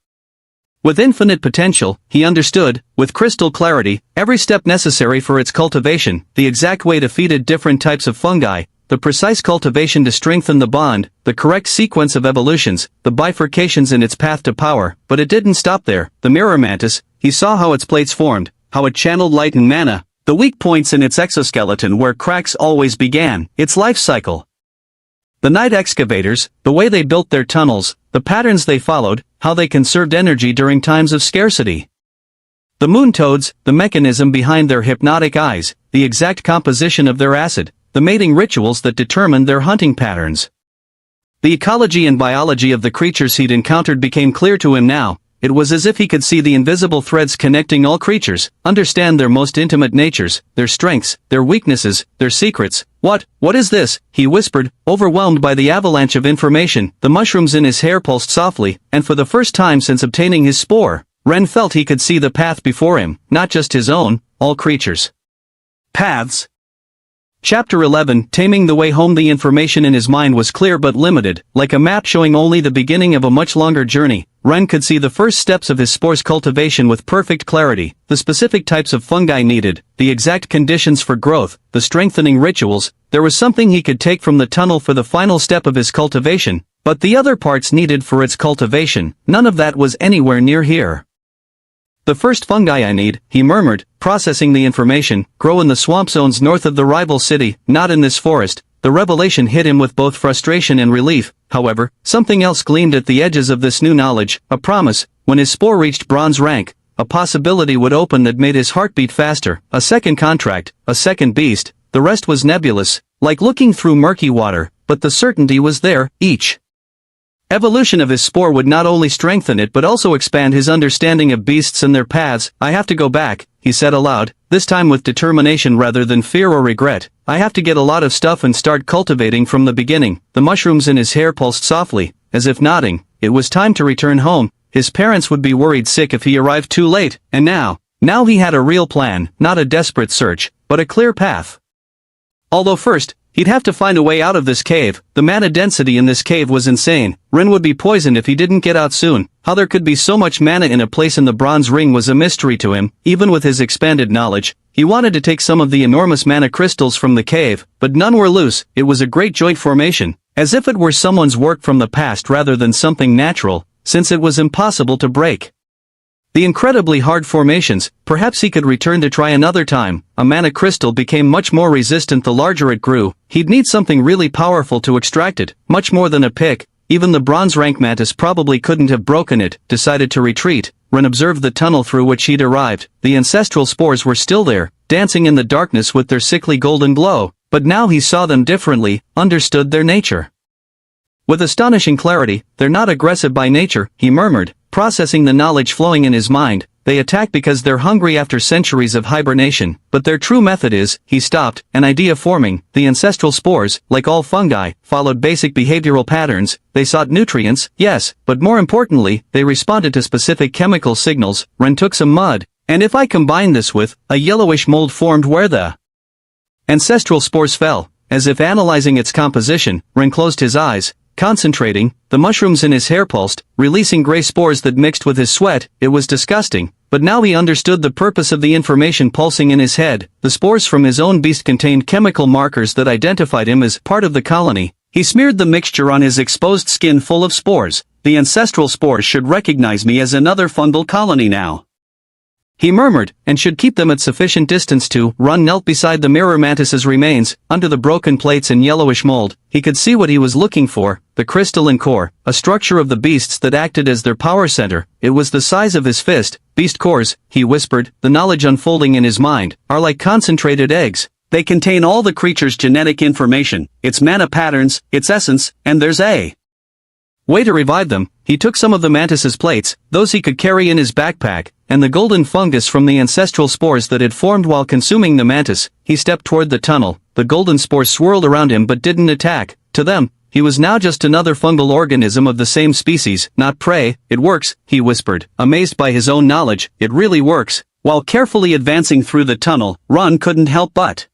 with infinite potential. He understood, with crystal clarity, every step necessary for its cultivation, the exact way to feed different types of fungi, the precise cultivation to strengthen the bond, the correct sequence of evolutions, the bifurcations in its path to power. But it didn't stop there. The mirror mantis, he saw how its plates formed, how it channeled light and mana, the weak points in its exoskeleton where cracks always began, its life cycle. The night excavators, the way they built their tunnels, the patterns they followed, how they conserved energy during times of scarcity. The moon toads, the mechanism behind their hypnotic eyes, the exact composition of their acid, the mating rituals that determined their hunting patterns. The ecology and biology of the creatures he'd encountered became clear to him now. It was as if he could see the invisible threads connecting all creatures, understand their most intimate natures, their strengths, their weaknesses, their secrets. What is this? He whispered, overwhelmed by the avalanche of information. The mushrooms in his hair pulsed softly, and for the first time since obtaining his spore, Ren felt he could see the path before him, not just his own, all creatures' paths. Chapter 11, Taming the Way Home. The information in his mind was clear but limited, like a map showing only the beginning of a much longer journey. Ren could see the first steps of his spore's cultivation with perfect clarity, the specific types of fungi needed, the exact conditions for growth, the strengthening rituals. There was something he could take from the tunnel for the final step of his cultivation, but the other parts needed for its cultivation, none of that was anywhere near here. The first fungi I need, he murmured, processing the information, grow in the swamp zones north of the rival city, not in this forest. The revelation hit him with both frustration and relief. However, something else gleamed at the edges of this new knowledge, a promise. When his spore reached bronze rank, a possibility would open that made his heart beat faster. A second contract, a second beast. The rest was nebulous, like looking through murky water, but the certainty was there. Each evolution of his spore would not only strengthen it but also expand his understanding of beasts and their paths. I have to go back, he said aloud, this time with determination rather than fear or regret. I have to get a lot of stuff and start cultivating from the beginning. The mushrooms in his hair pulsed softly, as if nodding. It was time to return home. His parents would be worried sick if he arrived too late, and now he had a real plan, not a desperate search, but a clear path. Although first, he'd have to find a way out of this cave. The mana density in this cave was insane. Ren would be poisoned if he didn't get out soon. How there could be so much mana in a place in the bronze ring was a mystery to him. Even with his expanded knowledge, he wanted to take some of the enormous mana crystals from the cave, but none were loose. It was a great joint formation, as if it were someone's work from the past rather than something natural, since it was impossible to break. The incredibly hard formations, perhaps he could return to try another time. A mana crystal became much more resistant the larger it grew. He'd need something really powerful to extract it, much more than a pick. Even the bronze rank mantis probably couldn't have broken it. Decided to retreat, Ren observed the tunnel through which he'd arrived. The ancestral spores were still there, dancing in the darkness with their sickly golden glow, but now he saw them differently, understood their nature. With astonishing clarity, they're not aggressive by nature, he murmured, processing the knowledge flowing in his mind. They attack because they're hungry after centuries of hibernation, but their true method is, he stopped, an idea forming. The ancestral spores, like all fungi, followed basic behavioral patterns. They sought nutrients, yes, but more importantly, they responded to specific chemical signals. Ren took some mud, and if I combine this with, a yellowish mold formed where the ancestral spores fell. As if analyzing its composition, Ren closed his eyes, concentrating. The mushrooms in his hair pulsed, releasing gray spores that mixed with his sweat. It was disgusting, but now he understood the purpose of the information pulsing in his head. The spores from his own beast contained chemical markers that identified him as part of the colony. He smeared the mixture on his exposed skin full of spores. The ancestral spores should recognize me as another fungal colony now. he murmured, and should keep them at sufficient distance to. Run knelt beside the mirror mantis's remains, under the broken plates and yellowish mold. He could see what he was looking for, the crystalline core, a structure of the beasts that acted as their power center. It was the size of his fist. Beast cores, he whispered, the knowledge unfolding in his mind, are like concentrated eggs. They contain all the creature's genetic information, its mana patterns, its essence, and there's a way to revive them. He took some of the mantis's plates, those he could carry in his backpack, and the golden fungus from the ancestral spores that had formed while consuming the mantis. He stepped toward the tunnel. The golden spores swirled around him but didn't attack. To them, he was now just another fungal organism of the same species, not prey. It works, he whispered, amazed by his own knowledge. It really works. While carefully advancing through the tunnel, Ron couldn't help but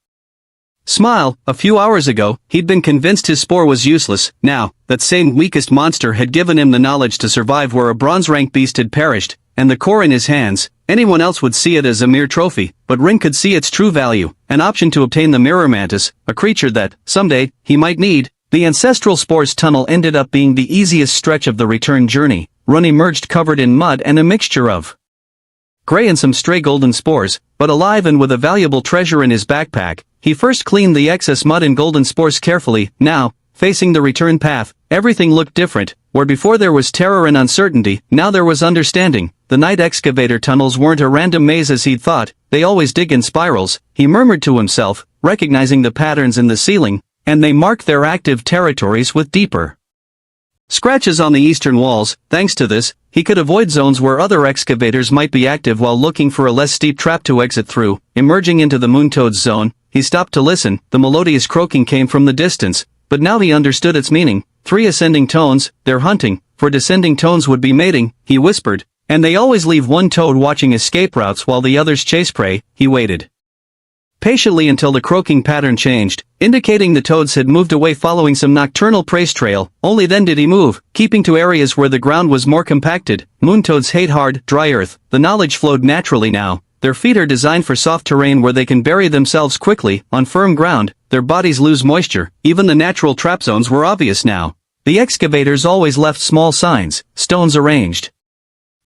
smile. A few hours ago, he'd been convinced his spore was useless. Now, that same weakest monster had given him the knowledge to survive where a bronze-rank beast had perished, and the core in his hands. Anyone else would see it as a mere trophy, but Ring could see its true value, an option to obtain the mirror mantis, a creature that, someday, he might need. The ancestral spores tunnel ended up being the easiest stretch of the return journey. Ron emerged covered in mud and a mixture of gray and some stray golden spores, but alive and with a valuable treasure in his backpack. He first cleaned the excess mud and golden spores carefully. Now, facing the return path, everything looked different. Where before there was terror and uncertainty, now there was understanding. The night excavator tunnels weren't a random maze as he'd thought, they always dig in spirals, he murmured to himself, recognizing the patterns in the ceiling, and they marked their active territories with deeper scratches on the eastern walls. Thanks to this, he could avoid zones where other excavators might be active while looking for a less steep trap to exit through. Emerging into the Moontoad's zone, he stopped to listen. The melodious croaking came from the distance, but now he understood its meaning. 3 ascending tones, they're hunting, for descending tones would be mating, he whispered, and they always leave one toad watching escape routes while the others chase prey. He waited patiently until the croaking pattern changed, indicating the toads had moved away following some nocturnal prey trail. Only then did he move, keeping to areas where the ground was more compacted. Moontoads hate hard, dry earth. The knowledge flowed naturally now. Their feet are designed for soft terrain where they can bury themselves quickly. On firm ground, their bodies lose moisture. Even the natural trap zones were obvious now. The excavators always left small signs, stones arranged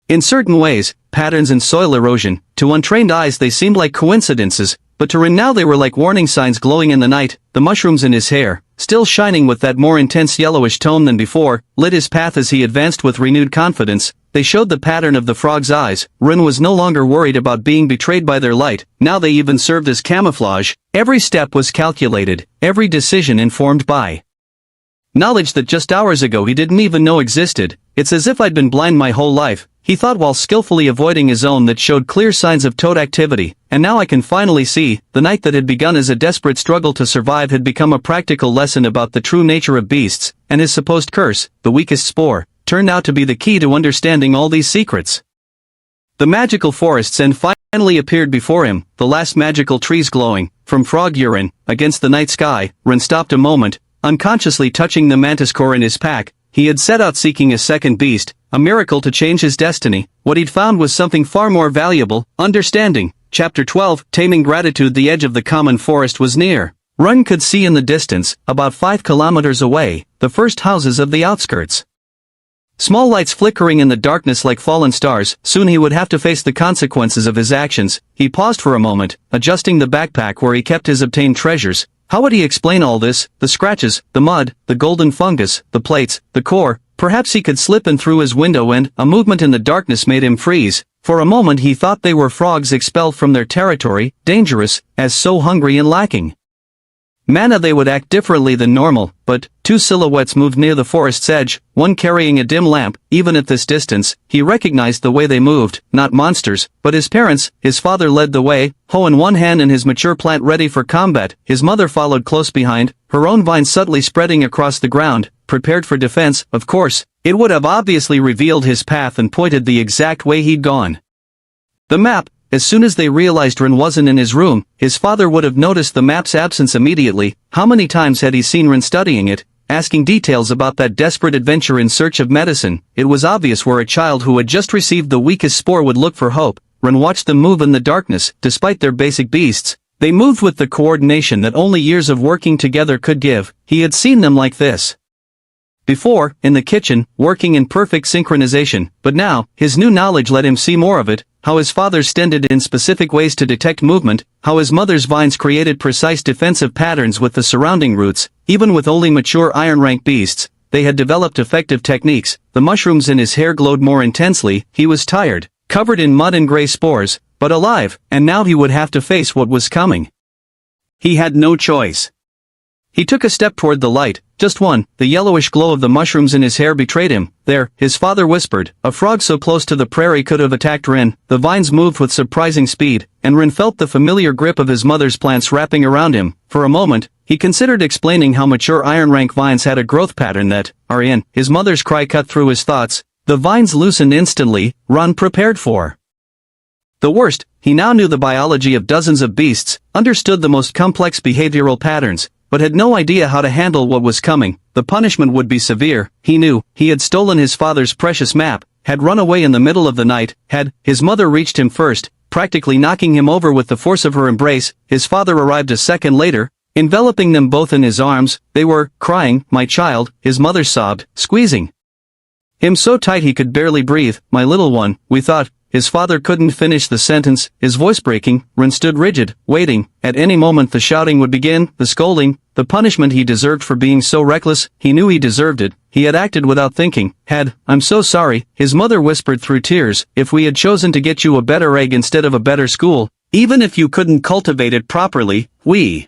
in certain ways, patterns and soil erosion. To untrained eyes they seemed like coincidences, but to Rin now they were like warning signs glowing in the night. The mushrooms in his hair, still shining with that more intense yellowish tone than before, lit his path as he advanced with renewed confidence. They showed the pattern of the frog's eyes. Rin was no longer worried about being betrayed by their light, now they even served as camouflage. Every step was calculated, every decision informed by knowledge that just hours ago he didn't even know existed. It's as if I'd been blind my whole life, he thought while skillfully avoiding a zone that showed clear signs of toad activity, and now I can finally see. The night that had begun as a desperate struggle to survive had become a practical lesson about the true nature of beasts, and his supposed curse, the weakest spore, turned out to be the key to understanding all these secrets. The magical forest's end finally appeared before him, the last magical trees glowing, from frog urine, against the night sky. Ren stopped a moment, unconsciously touching the mantis core in his pack. He had set out seeking a second beast, a miracle to change his destiny. What he'd found was something far more valuable, understanding. Chapter 12, Taming Gratitude. The edge of the common forest was near. Ren could see in the distance, about 5 kilometers away, the first houses of the outskirts. Small lights flickering in the darkness like fallen stars. Soon he would have to face the consequences of his actions. He paused for a moment, adjusting the backpack where he kept his obtained treasures. How would he explain all this? The scratches, the mud, the golden fungus, the plates, the core. Perhaps he could slip in through his window and a movement in the darkness made him freeze. For a moment he thought they were frogs expelled from their territory, dangerous, as so hungry and lacking mana they would act differently than normal. But 2 silhouettes moved near the forest's edge, one carrying a dim lamp. Even at this distance, he recognized the way they moved, not monsters, but his parents. His father led the way, hoe in one hand and his mature plant ready for combat. His mother followed close behind, her own vine subtly spreading across the ground, prepared for defense. Of course, it would have obviously revealed his path and pointed the exact way he'd gone. The map. As soon as they realized Ren wasn't in his room, his father would have noticed the map's absence immediately. How many times had he seen Ren studying it, asking details about that desperate adventure in search of medicine? It was obvious where a child who had just received the weakest spore would look for hope. Ren watched them move in the darkness. Despite their basic beasts, they moved with the coordination that only years of working together could give. He had seen them like this Before, in the kitchen, working in perfect synchronization, but now, his new knowledge let him see more of it, how his father's tended in specific ways to detect movement, how his mother's vines created precise defensive patterns with the surrounding roots, even with only mature iron-rank beasts, they had developed effective techniques. The mushrooms in his hair glowed more intensely. He was tired, covered in mud and gray spores, but alive, and now he would have to face what was coming. He had no choice. He took a step toward the light, just one. The yellowish glow of the mushrooms in his hair betrayed him. There, his father whispered. A frog so close to the prairie could have attacked Ren. The vines moved with surprising speed, and Ren felt the familiar grip of his mother's plants wrapping around him. For a moment, he considered explaining how mature iron-rank vines had a growth pattern that, in. His mother's cry cut through his thoughts. The vines loosened instantly. Ren prepared for the worst. He now knew the biology of dozens of beasts, understood the most complex behavioral patterns, but had no idea how to handle what was coming. The punishment would be severe. He knew. He had stolen his father's precious map, had run away in the middle of the night, had. His mother reached him first, practically knocking him over with the force of her embrace. His father arrived a second later, enveloping them both in his arms. They were crying. My child, his mother sobbed, squeezing him so tight he could barely breathe. My little one, we thought. His father couldn't finish the sentence, his voice breaking. Ren stood rigid, waiting. At any moment the shouting would begin, the scolding, the punishment he deserved for being so reckless. He knew he deserved it. He had acted without thinking. I'm so sorry, his mother whispered through tears. If we had chosen to get you a better egg instead of a better school, even if you couldn't cultivate it properly, we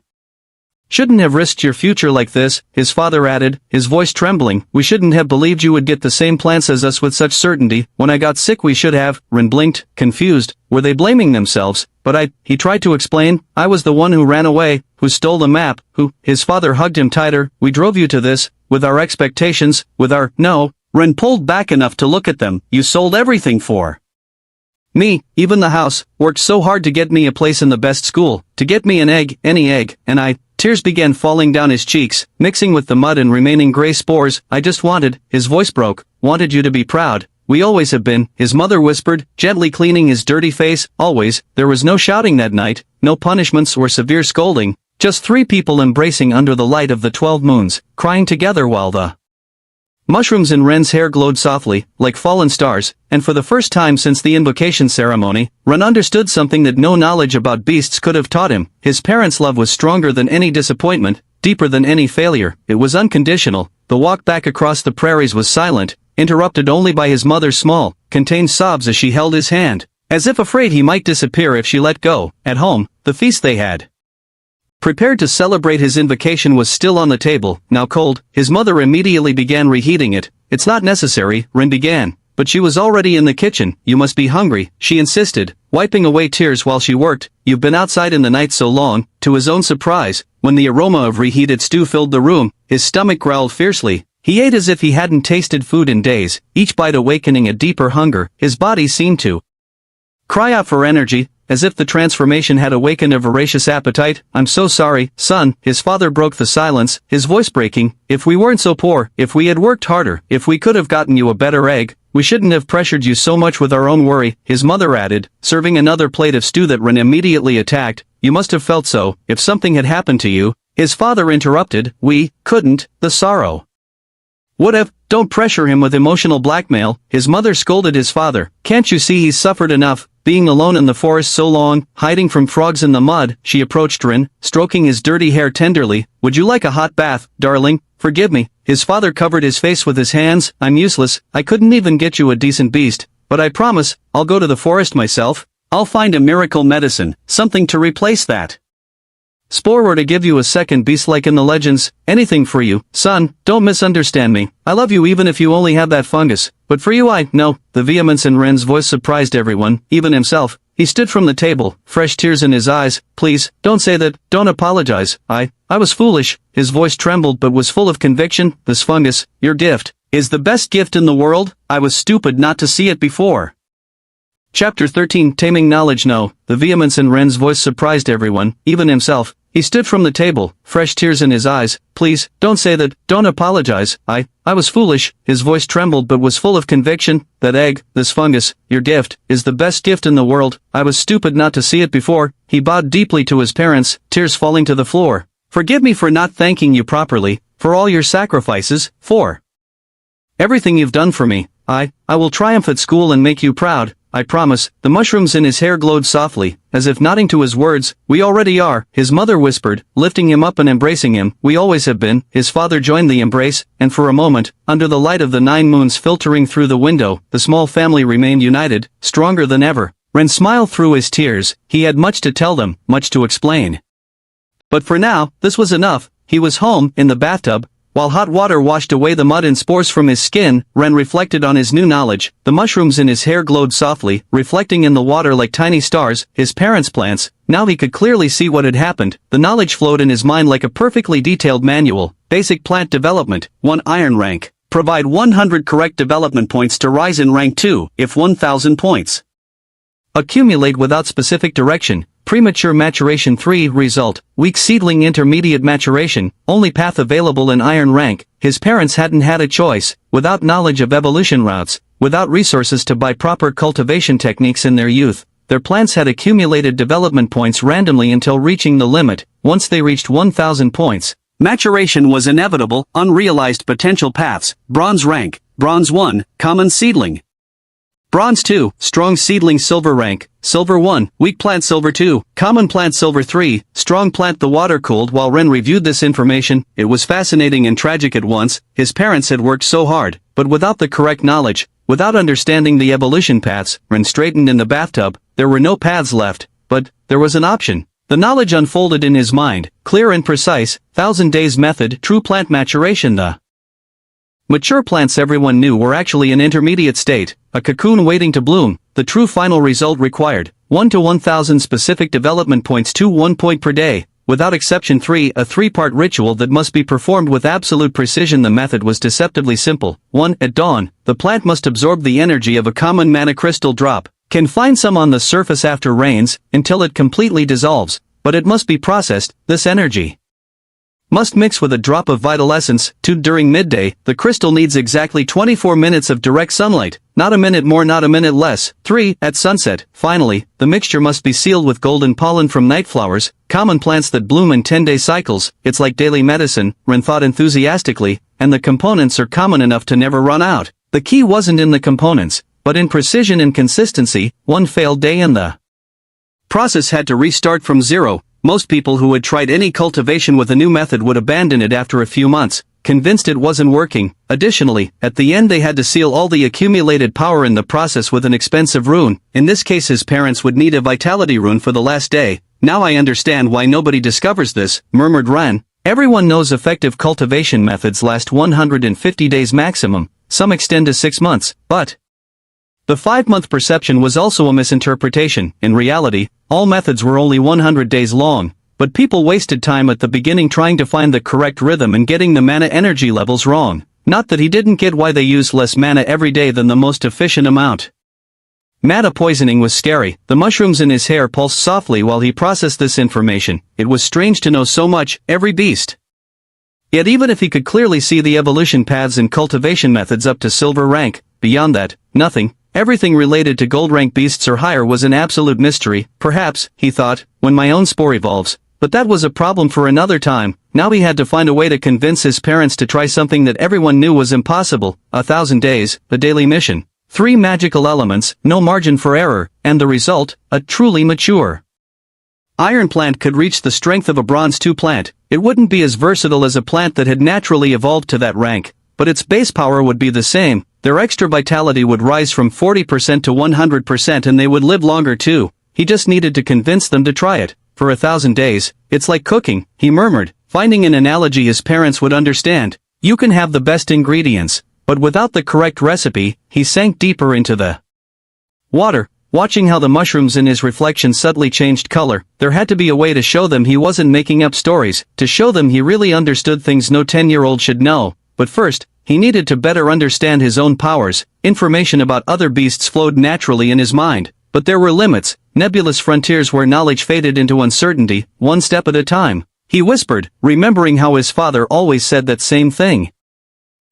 shouldn't have risked your future like this, his father added, his voice trembling. We shouldn't have believed you would get the same plants as us with such certainty. When I got sick we should have. Ren blinked, confused. Were they blaming themselves? But he tried to explain. I was the one who ran away, who stole the map, who. His father hugged him tighter. We drove you to this, with our expectations, with our. No. Ren pulled back enough to look at them. You sold everything for me, even the house, worked so hard to get me a place in the best school, to get me an egg, any egg, and I. Tears began falling down his cheeks, mixing with the mud and remaining gray spores. I just wanted, his voice broke, wanted you to be proud. We always have been, his mother whispered, gently cleaning his dirty face. Always. There was no shouting that night, no punishments or severe scolding, just three people embracing under the light of the 12 moons, crying together while the mushrooms in Ren's hair glowed softly, like fallen stars, and for the first time since the invocation ceremony, Ren understood something that no knowledge about beasts could have taught him. His parents' love was stronger than any disappointment, deeper than any failure. It was unconditional. The walk back across the prairies was silent, interrupted only by his mother's small, contained sobs as she held his hand, as if afraid he might disappear if she let go. At home, the feast they had prepared to celebrate his invocation was still on the table, now cold. His mother immediately began reheating it. It's not necessary, Ren began, but she was already in the kitchen. You must be hungry, she insisted, wiping away tears while she worked. You've been outside in the night so long. To his own surprise, when the aroma of reheated stew filled the room, his stomach growled fiercely. He ate as if he hadn't tasted food in days, each bite awakening a deeper hunger. His body seemed to cry out for energy, as if the transformation had awakened a voracious appetite. I'm so sorry, son, his father broke the silence, his voice breaking. If we weren't so poor, if we had worked harder, if we could have gotten you a better egg, we shouldn't have pressured you so much with our own worry, his mother added, serving another plate of stew that Ren immediately attacked. You must have felt so, if something had happened to you. His father interrupted. We couldn't, the sorrow would have. Don't pressure him with emotional blackmail, his mother scolded his father. Can't you see he's suffered enough, being alone in the forest so long, hiding from frogs in the mud? She approached Ren, stroking his dirty hair tenderly. Would you like a hot bath, darling? Forgive me. His father covered his face with his hands. I'm useless, I couldn't even get you a decent beast, but I promise, I'll go to the forest myself. I'll find a miracle medicine, something to replace that spore or to give you a second beast like in the legends. Anything for you, son, don't misunderstand me. I love you even if you only have that fungus, but for you I. No. The vehemence in Ren's voice surprised everyone, even himself. He stood from the table, fresh tears in his eyes. Please, don't say that, don't apologize. I was foolish. His voice trembled but was full of conviction. This fungus, your gift, is the best gift in the world. I was stupid not to see it before. Chapter 13 Taming Knowledge. No. The vehemence in Ren's voice surprised everyone, even himself. He stood from the table, fresh tears in his eyes. Please, don't say that, don't apologize. I was foolish. His voice trembled but was full of conviction. That egg, this fungus, your gift, is the best gift in the world. I was stupid not to see it before. He bowed deeply to his parents, tears falling to the floor. Forgive me for not thanking you properly, for all your sacrifices, for everything you've done for me. I will triumph at school and make you proud, I promise." The mushrooms in his hair glowed softly, as if nodding to his words. "We already are," his mother whispered, lifting him up and embracing him. "We always have been." His father joined the embrace, and for a moment, under the light of the 9 moons filtering through the window, the small family remained united, stronger than ever. Ren smiled through his tears. He had much to tell them, much to explain. But for now, this was enough. He was home, in the bathtub. While hot water washed away the mud and spores from his skin, Ren reflected on his new knowledge. The mushrooms in his hair glowed softly, reflecting in the water like tiny stars, his parents' plants. Now he could clearly see what had happened. The knowledge flowed in his mind like a perfectly detailed manual. Basic plant development, 1 iron rank. Provide 100 correct development points to rise in rank 2, if 1000 points. Accumulate without specific direction. Premature maturation 3 result, weak seedling intermediate maturation, only path available in iron rank. His parents hadn't had a choice. Without knowledge of evolution routes, without resources to buy proper cultivation techniques in their youth, their plants had accumulated development points randomly until reaching the limit. Once they reached 1000 points, maturation was inevitable. Unrealized potential paths, bronze rank, bronze 1, common seedling. Bronze 2, strong seedling silver rank, silver 1, weak plant silver 2, common plant silver 3, strong plant. The water cooled while Ren reviewed this information. It was fascinating and tragic at once. His parents had worked so hard, but without the correct knowledge, without understanding the evolution paths. Ren straightened in the bathtub. There were no paths left, but there was an option. The knowledge unfolded in his mind, clear and precise. 1000 days method, true plant maturation. The mature plants everyone knew were actually an intermediate state, a cocoon waiting to bloom. The true final result required 1 to 1000 specific development points to 1 point per day, without exception. 3, a 3-part ritual that must be performed with absolute precision. The method was deceptively simple. 1, at dawn, the plant must absorb the energy of a common mana crystal drop. Can find some on the surface after rains, until it completely dissolves, but it must be processed. This energy must mix with a drop of vital essence. 2, during midday, the crystal needs exactly 24 minutes of direct sunlight, not a minute more, not a minute less. 3, at sunset, finally, the mixture must be sealed with golden pollen from night flowers, common plants that bloom in 10-day cycles. It's like daily medicine, Ren thought enthusiastically, and the components are common enough to never run out. The key wasn't in the components, but in precision and consistency. 1 failed day and the process had to restart from zero. Most people who had tried any cultivation with a new method would abandon it after a few months, convinced it wasn't working. Additionally, at the end they had to seal all the accumulated power in the process with an expensive rune. In this case his parents would need a vitality rune for the last day. "Now I understand why nobody discovers this," murmured Ren. "Everyone knows effective cultivation methods last 150 days maximum, some extend to 6 months, but the 5-month perception was also a misinterpretation. In reality, all methods were only 100 days long, but people wasted time at the beginning trying to find the correct rhythm and getting the mana energy levels wrong. Not that he didn't get why they used less mana every day than the most efficient amount. Mana poisoning was scary. The mushrooms in his hair pulsed softly while he processed this information. It was strange to know so much, every beast. Yet even if he could clearly see the evolution paths and cultivation methods up to silver rank, beyond that, nothing. Everything related to gold rank beasts or higher was an absolute mystery. Perhaps, he thought, when my own spore evolves. But that was a problem for another time. Now he had to find a way to convince his parents to try something that everyone knew was impossible. 1000 days, the daily mission. 3 magical elements, no margin for error, and the result, a truly mature iron plant could reach the strength of a bronze 2 plant. It wouldn't be as versatile as a plant that had naturally evolved to that rank, but its base power would be the same. Their extra vitality would rise from 40% to 100% and they would live longer too. He just needed to convince them to try it. For 1000 days, it's like cooking, he murmured, finding an analogy his parents would understand. You can have the best ingredients, but without the correct recipe. He sank deeper into the water, watching how the mushrooms in his reflection subtly changed color. There had to be a way to show them he wasn't making up stories, to show them he really understood things no 10-year-old should know. But first, he needed to better understand his own powers. Information about other beasts flowed naturally in his mind, but there were limits, nebulous frontiers where knowledge faded into uncertainty, 1 step at a time. He whispered, remembering how his father always said that same thing.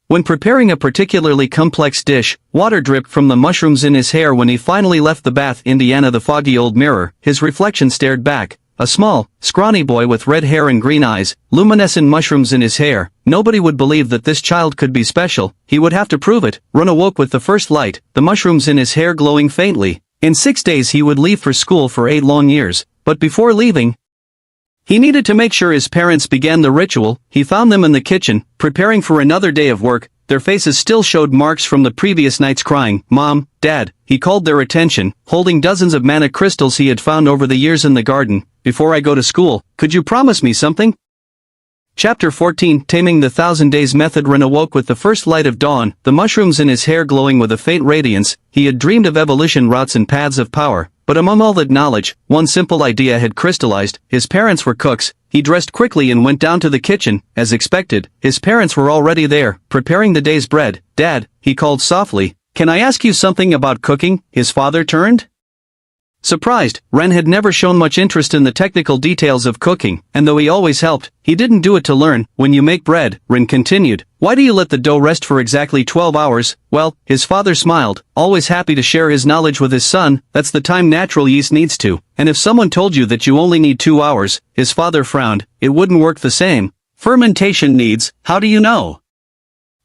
When preparing a particularly complex dish, water dripped from the mushrooms in his hair. When he finally left the bath, the foggy old mirror, his reflection stared back. a small, scrawny boy with red hair and green eyes, luminescent mushrooms in his hair. Nobody would believe that this child could be special. He would have to prove it. Ron awoke with the first light, the mushrooms in his hair glowing faintly. In 6 days he would leave for school for 8 long years. But before leaving, he needed to make sure his parents began the ritual. He found them in the kitchen, preparing for another day of work. Their faces still showed marks from the previous night's crying. "Mom, Dad," he called their attention, holding dozens of mana crystals he had found over the years in the garden. "Before I go to school, could you promise me something?" Chapter 14, Taming the Thousand Days Method. Ren awoke with the first light of dawn, the mushrooms in his hair glowing with a faint radiance. He had dreamed of evolution routes and paths of power, but among all that knowledge, one simple idea had crystallized. His parents were cooks. He dressed quickly and went down to the kitchen. As expected, his parents were already there, preparing the day's bread. "Dad," he called softly, "can I ask you something about cooking?" His father turned. Surprised, Ren had never shown much interest in the technical details of cooking, and though he always helped, he didn't do it to learn. "When you make bread," Ren continued, "why do you let the dough rest for exactly 12 hours? Well," his father smiled, always happy to share his knowledge with his son, "that's the time natural yeast needs to. And if someone told you that you only need 2 hours," his father frowned, "it wouldn't work the same. Fermentation needs, how do you know?"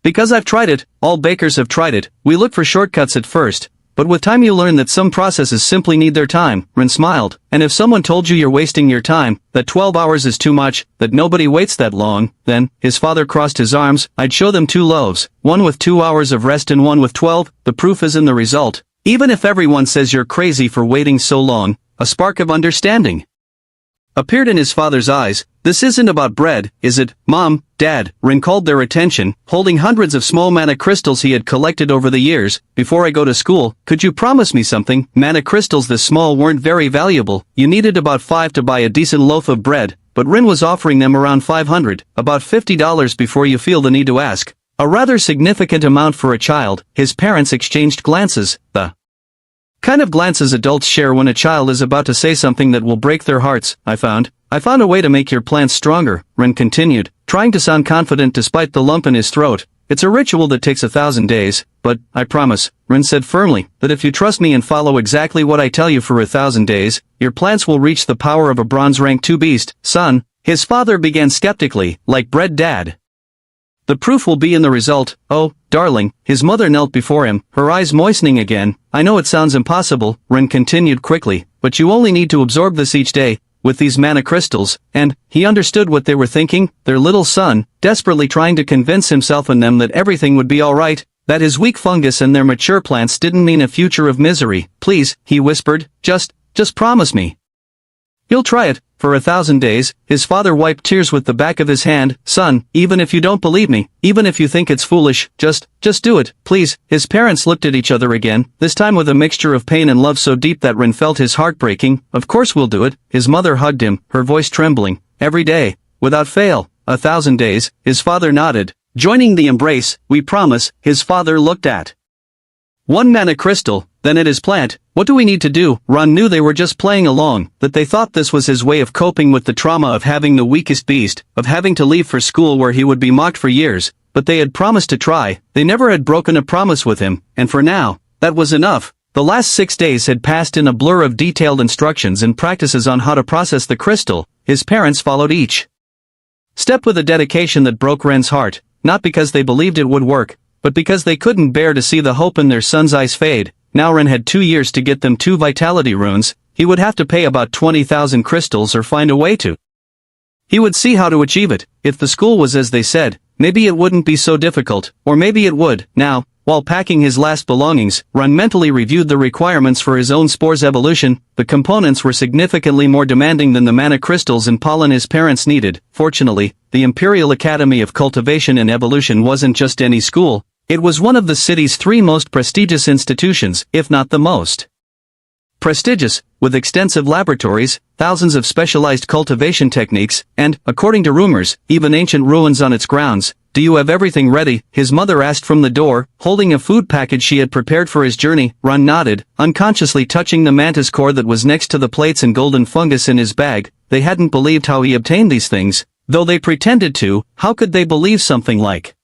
"Because I've tried it, all bakers have tried it. We look for shortcuts at first. But with time you learn that some processes simply need their time." Ren smiled. "And if someone told you you're wasting your time, that 12 hours is too much, that nobody waits that long, then," his father crossed his arms, "I'd show them 2 loaves, one with 2 hours of rest and one with 12, the proof is in the result. Even if everyone says you're crazy for waiting so long." A spark of understanding appeared in his father's eyes. "This isn't about bread, is it, Mom, Dad?" Ren called their attention, holding hundreds of small mana crystals he had collected over the years. "Before I go to school, could you promise me something?" Mana crystals this small weren't very valuable. You needed about 5 to buy a decent loaf of bread, but Ren was offering them around 500, about $50 before you feel the need to ask. A rather significant amount for a child. His parents exchanged glances, the kind of glances adults share when a child is about to say something that will break their hearts. I found a way to make your plants stronger," Ren continued, trying to sound confident despite the lump in his throat. "It's a ritual that takes 1,000 days, but, I promise," Ren said firmly, "that if you trust me and follow exactly what I tell you for 1,000 days, your plants will reach the power of a bronze rank 2 beast." "Son," his father began skeptically, "like bread, Dad. The proof will be in the result." "Oh, darling," his mother knelt before him, her eyes moistening again. "I know it sounds impossible," Ren continued quickly, "but you only need to absorb this each day, with these mana crystals." And he understood what they were thinking, their little son, desperately trying to convince himself and them that everything would be alright, that his weak fungus and their mature plants didn't mean a future of misery. "Please," he whispered, just promise me. "You'll try it, for 1,000 days, his father wiped tears with the back of his hand. "Son, even if you don't believe me, even if you think it's foolish, just do it, please." His parents looked at each other again, this time with a mixture of pain and love so deep that Ren felt his heart breaking. "Of course we'll do it." His mother hugged him, her voice trembling. "Every day, without fail, 1,000 days, his father nodded. Joining the embrace, "We promise," his father looked at 1 mana crystal, then at his plant. "What do we need to do?" Ron knew they were just playing along, that they thought this was his way of coping with the trauma of having the weakest beast, of having to leave for school where he would be mocked for years, but they had promised to try. They never had broken a promise with him, and for now, that was enough. The last 6 days had passed in a blur of detailed instructions and practices on how to process the crystal. His parents followed each step with a dedication that broke Ren's heart, not because they believed it would work, but because they couldn't bear to see the hope in their son's eyes fade. Now Ren had 2 years to get them 2 vitality runes. He would have to pay about 20,000 crystals or find a way to. He would see how to achieve it. If the school was as they said, maybe it wouldn't be so difficult, or maybe it would. Now, while packing his last belongings, Ren mentally reviewed the requirements for his own spore's evolution. The components were significantly more demanding than the mana crystals and pollen his parents needed. Fortunately, the Imperial Academy of Cultivation and Evolution wasn't just any school. It was one of the city's 3 most prestigious institutions, if not the most prestigious, with extensive laboratories, thousands of specialized cultivation techniques, and, according to rumors, even ancient ruins on its grounds. "Do you have everything ready?" his mother asked from the door, holding a food package she had prepared for his journey. Ron nodded, unconsciously touching the mantis core that was next to the plates and golden fungus in his bag. They hadn't believed how he obtained these things. Though they pretended to, how could they believe something like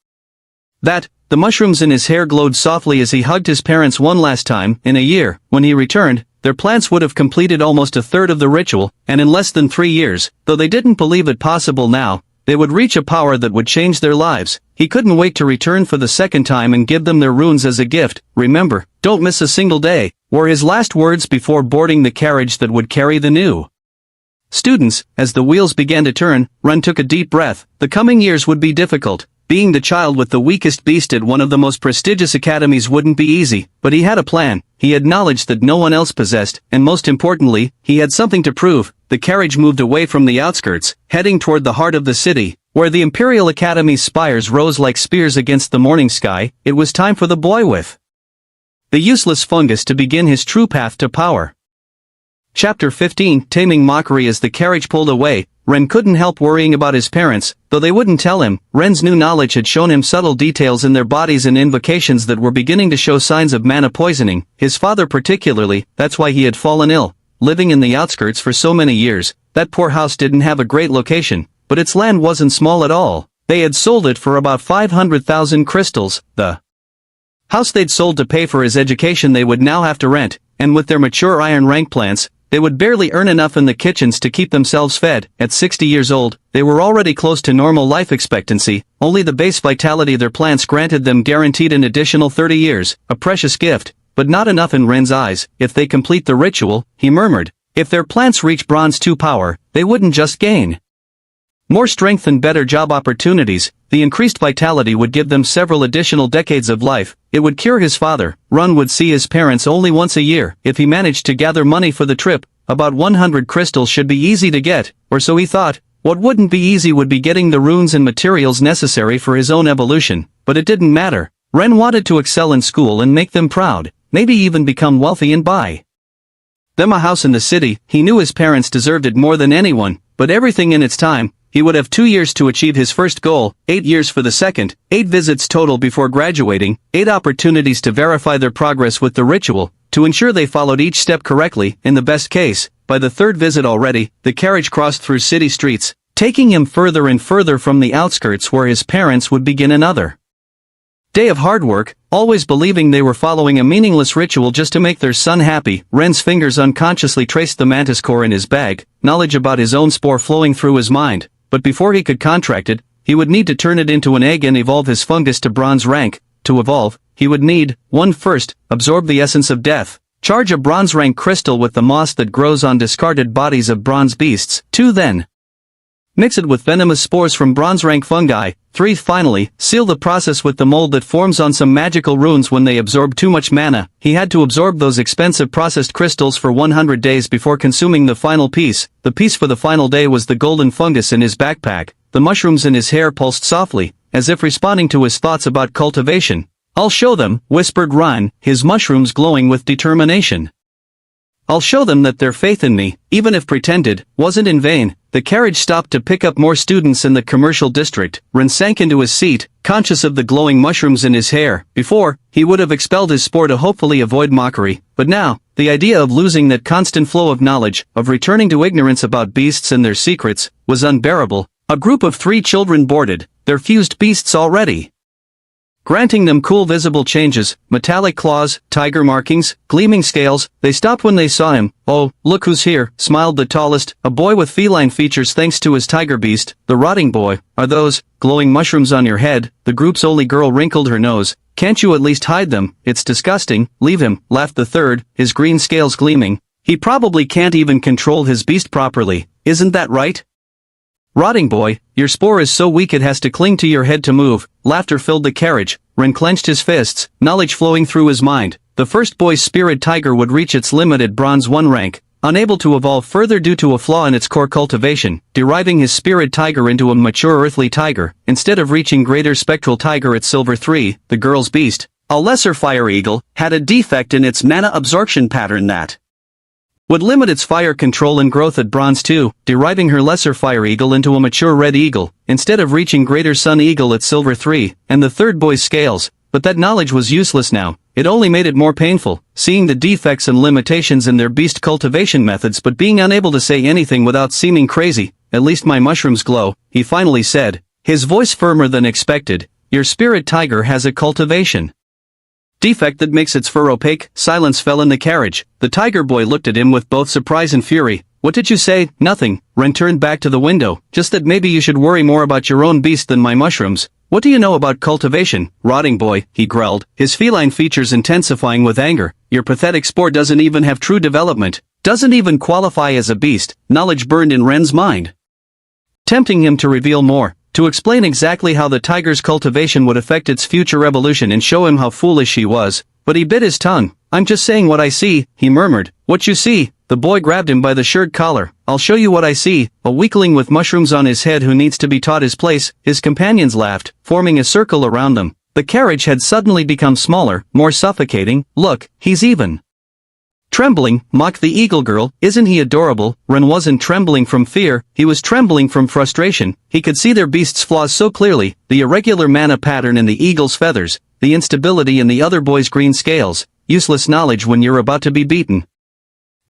that? The mushrooms in his hair glowed softly as he hugged his parents one last time. In a year, when he returned, their plants would have completed almost a third of the ritual, and in less than 3 years, though they didn't believe it possible now, they would reach a power that would change their lives. He couldn't wait to return for the second time and give them their runes as a gift. "Remember, don't miss a single day," were his last words before boarding the carriage that would carry the new students. As the wheels began to turn, Ren took a deep breath. The coming years would be difficult. Being the child with the weakest beast at one of the most prestigious academies wouldn't be easy, but he had a plan. He had knowledge that no one else possessed, and most importantly, he had something to prove. The carriage moved away from the outskirts, heading toward the heart of the city, where the Imperial Academy's spires rose like spears against the morning sky. It was time for the boy with the useless fungus to begin his true path to power. Chapter 15, Taming Mockery. As the carriage pulled away, Ren couldn't help worrying about his parents, though they wouldn't tell him. Ren's new knowledge had shown him subtle details in their bodies and invocations that were beginning to show signs of mana poisoning, his father particularly. That's why he had fallen ill. Living in the outskirts for so many years, that poor house didn't have a great location, but its land wasn't small at all. They had sold it for about 500,000 crystals. The house they'd sold to pay for his education they would now have to rent, and with their mature iron rank plants, they would barely earn enough in the kitchens to keep themselves fed. At 60 years old, they were already close to normal life expectancy. Only the base vitality their plants granted them guaranteed an additional 30 years, a precious gift, but not enough in Ren's eyes. If they complete the ritual, he murmured, if their plants reach Bronze 2 power, they wouldn't just gain more strength and better job opportunities. The increased vitality would give them several additional decades of life. It would cure his father. Ren would see his parents only once a year. If he managed to gather money for the trip, about 100 crystals should be easy to get, or so he thought. What wouldn't be easy would be getting the runes and materials necessary for his own evolution, but it didn't matter. Ren wanted to excel in school and make them proud, maybe even become wealthy and buy them a house in the city. He knew his parents deserved it more than anyone, but everything in its time. He would have 2 years to achieve his first goal, 8 years for the second, 8 visits total before graduating, 8 opportunities to verify their progress with the ritual, to ensure they followed each step correctly. In the best case, by the third visit already, the carriage crossed through city streets, taking him further and further from the outskirts where his parents would begin another day of hard work, always believing they were following a meaningless ritual just to make their son happy. Ren's fingers unconsciously traced the mantis core in his bag, knowledge about his own spore flowing through his mind. But before he could contract it, he would need to turn it into an egg and evolve his fungus to bronze rank. To evolve, he would need, 1. First, absorb the essence of death. Charge a bronze rank crystal with the moss that grows on discarded bodies of bronze beasts. 2. Then mix it with venomous spores from bronze rank fungi. 3. Finally, seal the process with the mold that forms on some magical runes when they absorb too much mana. He had to absorb those expensive processed crystals for 100 days before consuming the final piece. The piece for the final day was the golden fungus in his backpack. The mushrooms in his hair pulsed softly, as if responding to his thoughts about cultivation. "I'll show them," whispered Ren, his mushrooms glowing with determination. "I'll show them that their faith in me, even if pretended, wasn't in vain." The carriage stopped to pick up more students in the commercial district. Ren sank into his seat, conscious of the glowing mushrooms in his hair. Before, he would have expelled his spore to hopefully avoid mockery, but now, the idea of losing that constant flow of knowledge, of returning to ignorance about beasts and their secrets, was unbearable. A group of 3 children boarded, their fused beasts already granting them cool visible changes, metallic claws, tiger markings, gleaming scales. They stopped when they saw him. "Oh, look who's here," smiled the tallest, a boy with feline features thanks to his tiger beast. "The rotting boy, are those glowing mushrooms on your head?" The group's only girl wrinkled her nose. "Can't you at least hide them? It's disgusting." "Leave him," laughed the third, his green scales gleaming. "He probably can't even control his beast properly, isn't that right?" "Rotting boy, your spore is so weak it has to cling to your head to move." Laughter filled the carriage. Ren clenched his fists, knowledge flowing through his mind. The first boy's spirit tiger would reach its limited bronze 1 rank, unable to evolve further due to a flaw in its core cultivation, deriving his spirit tiger into a mature earthly tiger, instead of reaching greater spectral tiger at silver 3. The girl's beast, a lesser fire eagle, had a defect in its mana absorption pattern that would limit its fire control and growth at bronze 2, deriving her lesser fire eagle into a mature red eagle, instead of reaching greater sun eagle at silver 3, and the third boy's scales. But that knowledge was useless now. It only made it more painful, seeing the defects and limitations in their beast cultivation methods but being unable to say anything without seeming crazy. "At least my mushrooms glow," he finally said, his voice firmer than expected. "Your spirit tiger has a cultivation defect that makes its fur opaque. Silence fell in the carriage. The tiger boy looked at him with both surprise and fury. What did you say? Nothing. Ren turned back to the window. Just that maybe you should worry more about your own beast than my mushrooms. What do you know about cultivation? Rotting boy, he growled, his feline features intensifying with anger. Your pathetic spore doesn't even have true development. Doesn't even qualify as a beast. Knowledge burned in Ren's mind, tempting him to reveal more, to explain exactly how the tiger's cultivation would affect its future evolution and show him how foolish he was. But he bit his tongue. I'm just saying what I see, he murmured. What you see? The boy grabbed him by the shirt collar. I'll show you what I see. A weakling with mushrooms on his head who needs to be taught his place. His companions laughed, forming a circle around them. The carriage had suddenly become smaller, more suffocating. Look, he's even trembling, mocked the eagle girl. Isn't he adorable? Ren wasn't trembling from fear, he was trembling from frustration. He could see their beast's flaws so clearly, the irregular mana pattern in the eagle's feathers, the instability in the other boy's green scales. Useless knowledge when you're about to be beaten.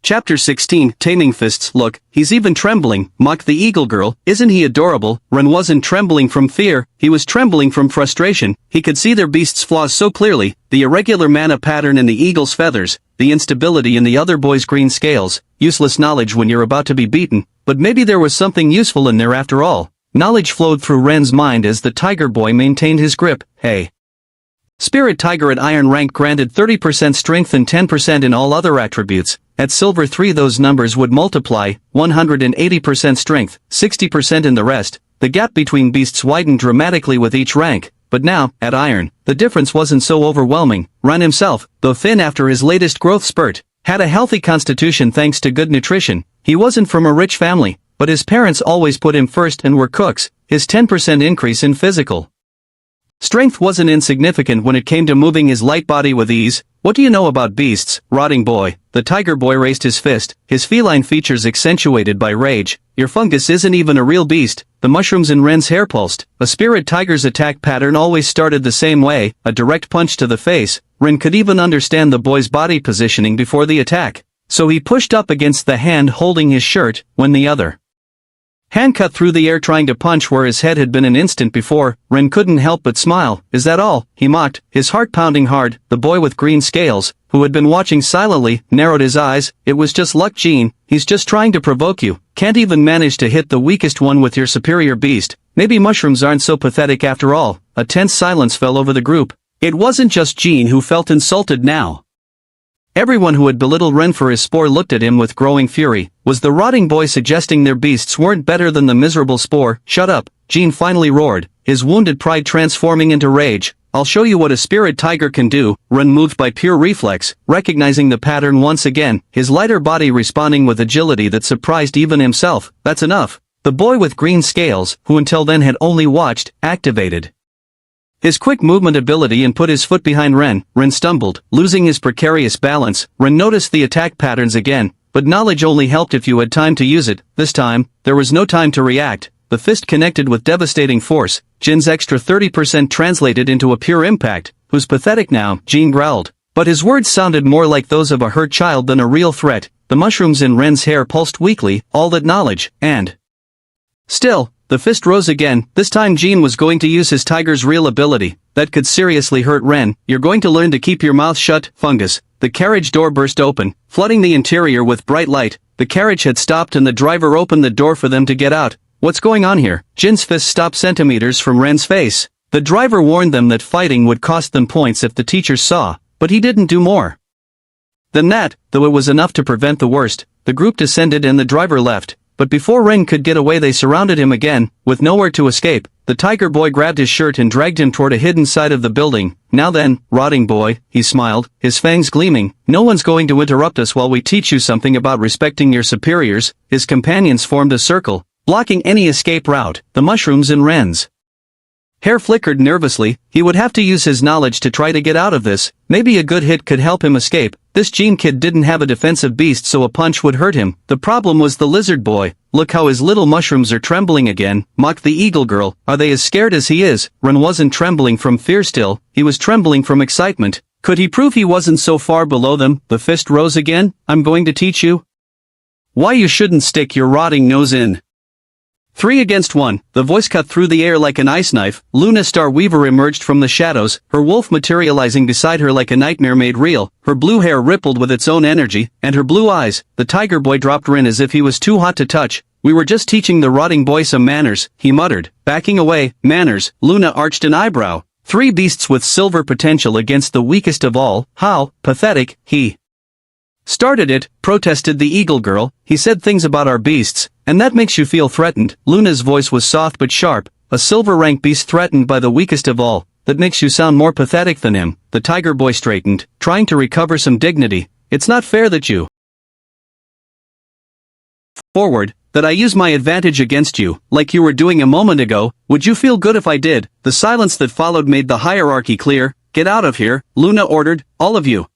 Chapter 16, Taming Fists. Look, he's even trembling, mocked the eagle girl. Isn't he adorable? Ren wasn't trembling from fear, he was trembling from frustration. He could see their beast's flaws so clearly, the irregular mana pattern in the eagle's feathers, the instability in the other boy's green scales. Useless knowledge when you're about to be beaten, but maybe there was something useful in there after all. Knowledge flowed through Ren's mind as the tiger boy maintained his grip. Hey. Spirit Tiger at Iron rank granted 30% strength and 10% in all other attributes. At Silver 3 those numbers would multiply, 180% strength, 60% in the rest. The gap between beasts widened dramatically with each rank, but now, at Iron, the difference wasn't so overwhelming. Ren himself, though thin after his latest growth spurt, had a healthy constitution thanks to good nutrition. He wasn't from a rich family, but his parents always put him first and were cooks. His 10% increase in physical strength wasn't insignificant when it came to moving his light body with ease. What do you know about beasts, rotting boy? The tiger boy raised his fist, his feline features accentuated by rage. Your fungus isn't even a real beast. The mushrooms in Ren's hair pulsed. A spirit tiger's attack pattern always started the same way, a direct punch to the face. Ren could even understand the boy's body positioning before the attack. So he pushed up against the hand holding his shirt, when the other hand cut through the air trying to punch where his head had been an instant before. Ren couldn't help but smile. Is that all? He mocked, his heart pounding hard. The boy with green scales, who had been watching silently, narrowed his eyes. It was just luck, Jean. He's just trying to provoke you. Can't even manage to hit the weakest one with your superior beast. Maybe mushrooms aren't so pathetic after all. A tense silence fell over the group. It wasn't just Jean who felt insulted now. Everyone who had belittled Ren for his spore looked at him with growing fury. Was the rotting boy suggesting their beasts weren't better than the miserable spore? Shut up, Jean finally roared, his wounded pride transforming into rage. I'll show you what a spirit tiger can do. Ren moved by pure reflex, recognizing the pattern once again, his lighter body responding with agility that surprised even himself. That's enough. The boy with green scales, who until then had only watched, activated his quick movement ability and put his foot behind Ren. Ren stumbled, losing his precarious balance. Ren noticed the attack patterns again, but knowledge only helped if you had time to use it. This time, there was no time to react. The fist connected with devastating force. Jin's extra 30% translated into a pure impact. Who's pathetic now? Jin growled. But his words sounded more like those of a hurt child than a real threat. The mushrooms in Ren's hair pulsed weakly, all that knowledge, and still, the fist rose again. This time Jean was going to use his tiger's real ability. That could seriously hurt Ren. You're going to learn to keep your mouth shut, fungus. The carriage door burst open, flooding the interior with bright light. The carriage had stopped and the driver opened the door for them to get out. What's going on here? Jin's fist stopped centimeters from Ren's face. The driver warned them that fighting would cost them points if the teachers saw, but he didn't do more than that, though it was enough to prevent the worst. The group descended and the driver left. But before Ren could get away they surrounded him again, with nowhere to escape. The tiger boy grabbed his shirt and dragged him toward a hidden side of the building. Now then, rotting boy, he smiled, his fangs gleaming. No one's going to interrupt us while we teach you something about respecting your superiors. His companions formed a circle, blocking any escape route. The mushrooms in Ren's hair flickered nervously. He would have to use his knowledge to try to get out of this. Maybe a good hit could help him escape. This Jean kid didn't have a defensive beast so a punch would hurt him. The problem was the lizard boy. Look how his little mushrooms are trembling again, mocked the eagle girl. Are they as scared as he is? Ren wasn't trembling from fear still, he was trembling from excitement. Could he prove he wasn't so far below them? The fist rose again. I'm going to teach you why you shouldn't stick your rotting nose in 3 against 1, the voice cut through the air like an ice knife. Luna Star Weaver emerged from the shadows, her wolf materializing beside her like a nightmare made real. Her blue hair rippled with its own energy, and her blue eyes. The tiger boy dropped Rin as if he was too hot to touch. "We were just teaching the rotting boy some manners," he muttered, backing away. "Manners?" Luna arched an eyebrow. 3 beasts with silver potential against the weakest of all. How pathetic. He started it, protested the eagle girl. "He said things about our beasts, and that makes you feel threatened." Luna's voice was soft but sharp. "A silver rank beast threatened by the weakest of all. That makes you sound more pathetic than him." The tiger boy straightened, trying to recover some dignity. "It's not fair that you forward, that I use my advantage against you, like you were doing a moment ago. Would you feel good if I did?" The silence that followed made the hierarchy clear. "Get out of here," Luna ordered, "all of you."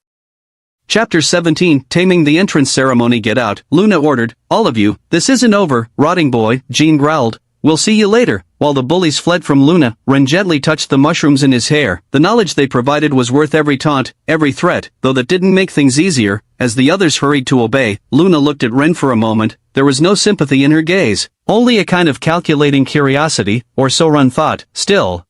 Chapter 17, Taming the Entrance Ceremony. "Get out," Luna ordered, "all of you. This isn't over." "Rotting boy," Jean growled. "We'll see you later." While the bullies fled from Luna, Ren gently touched the mushrooms in his hair. The knowledge they provided was worth every taunt, every threat, though that didn't make things easier. As the others hurried to obey, Luna looked at Ren for a moment. There was no sympathy in her gaze, only a kind of calculating curiosity, or so Ren thought. "Still.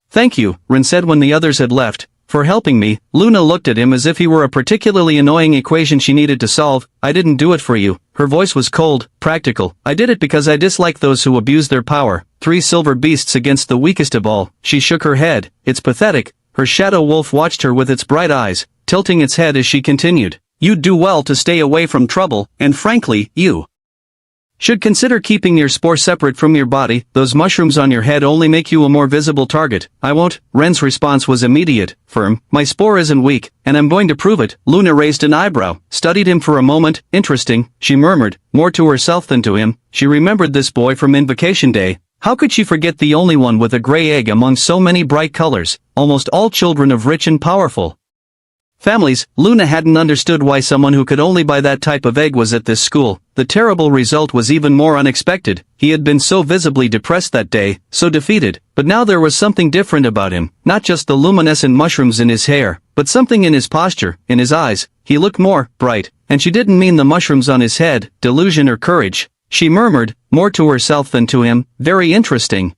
Thank you," Ren said when the others had left, "for helping me." Luna looked at him as if he were a particularly annoying equation she needed to solve. "I didn't do it for you." Her voice was cold, practical. "I did it because I dislike those who abuse their power." 3 silver beasts against the weakest of all. She shook her head. "It's pathetic." Her shadow wolf watched her with its bright eyes, tilting its head as she continued. "You'd do well to stay away from trouble, and frankly, you should consider keeping your spore separate from your body. Those mushrooms on your head only make you a more visible target." "I won't." Ren's response was immediate, firm. "My spore isn't weak, and I'm going to prove it." Luna raised an eyebrow, studied him for a moment. "Interesting," she murmured, more to herself than to him. She remembered this boy from Invocation Day. How could she forget the only one with a gray egg among so many bright colors, almost all children of rich and powerful families? Luna hadn't understood why someone who could only buy that type of egg was at this school. The terrible result was even more unexpected. He had been so visibly depressed that day, so defeated, but now there was something different about him, not just the luminescent mushrooms in his hair, but something in his posture, in his eyes. He looked more bright, and she didn't mean the mushrooms on his head, delusion or courage. She murmured, more to herself than to him, "Very interesting."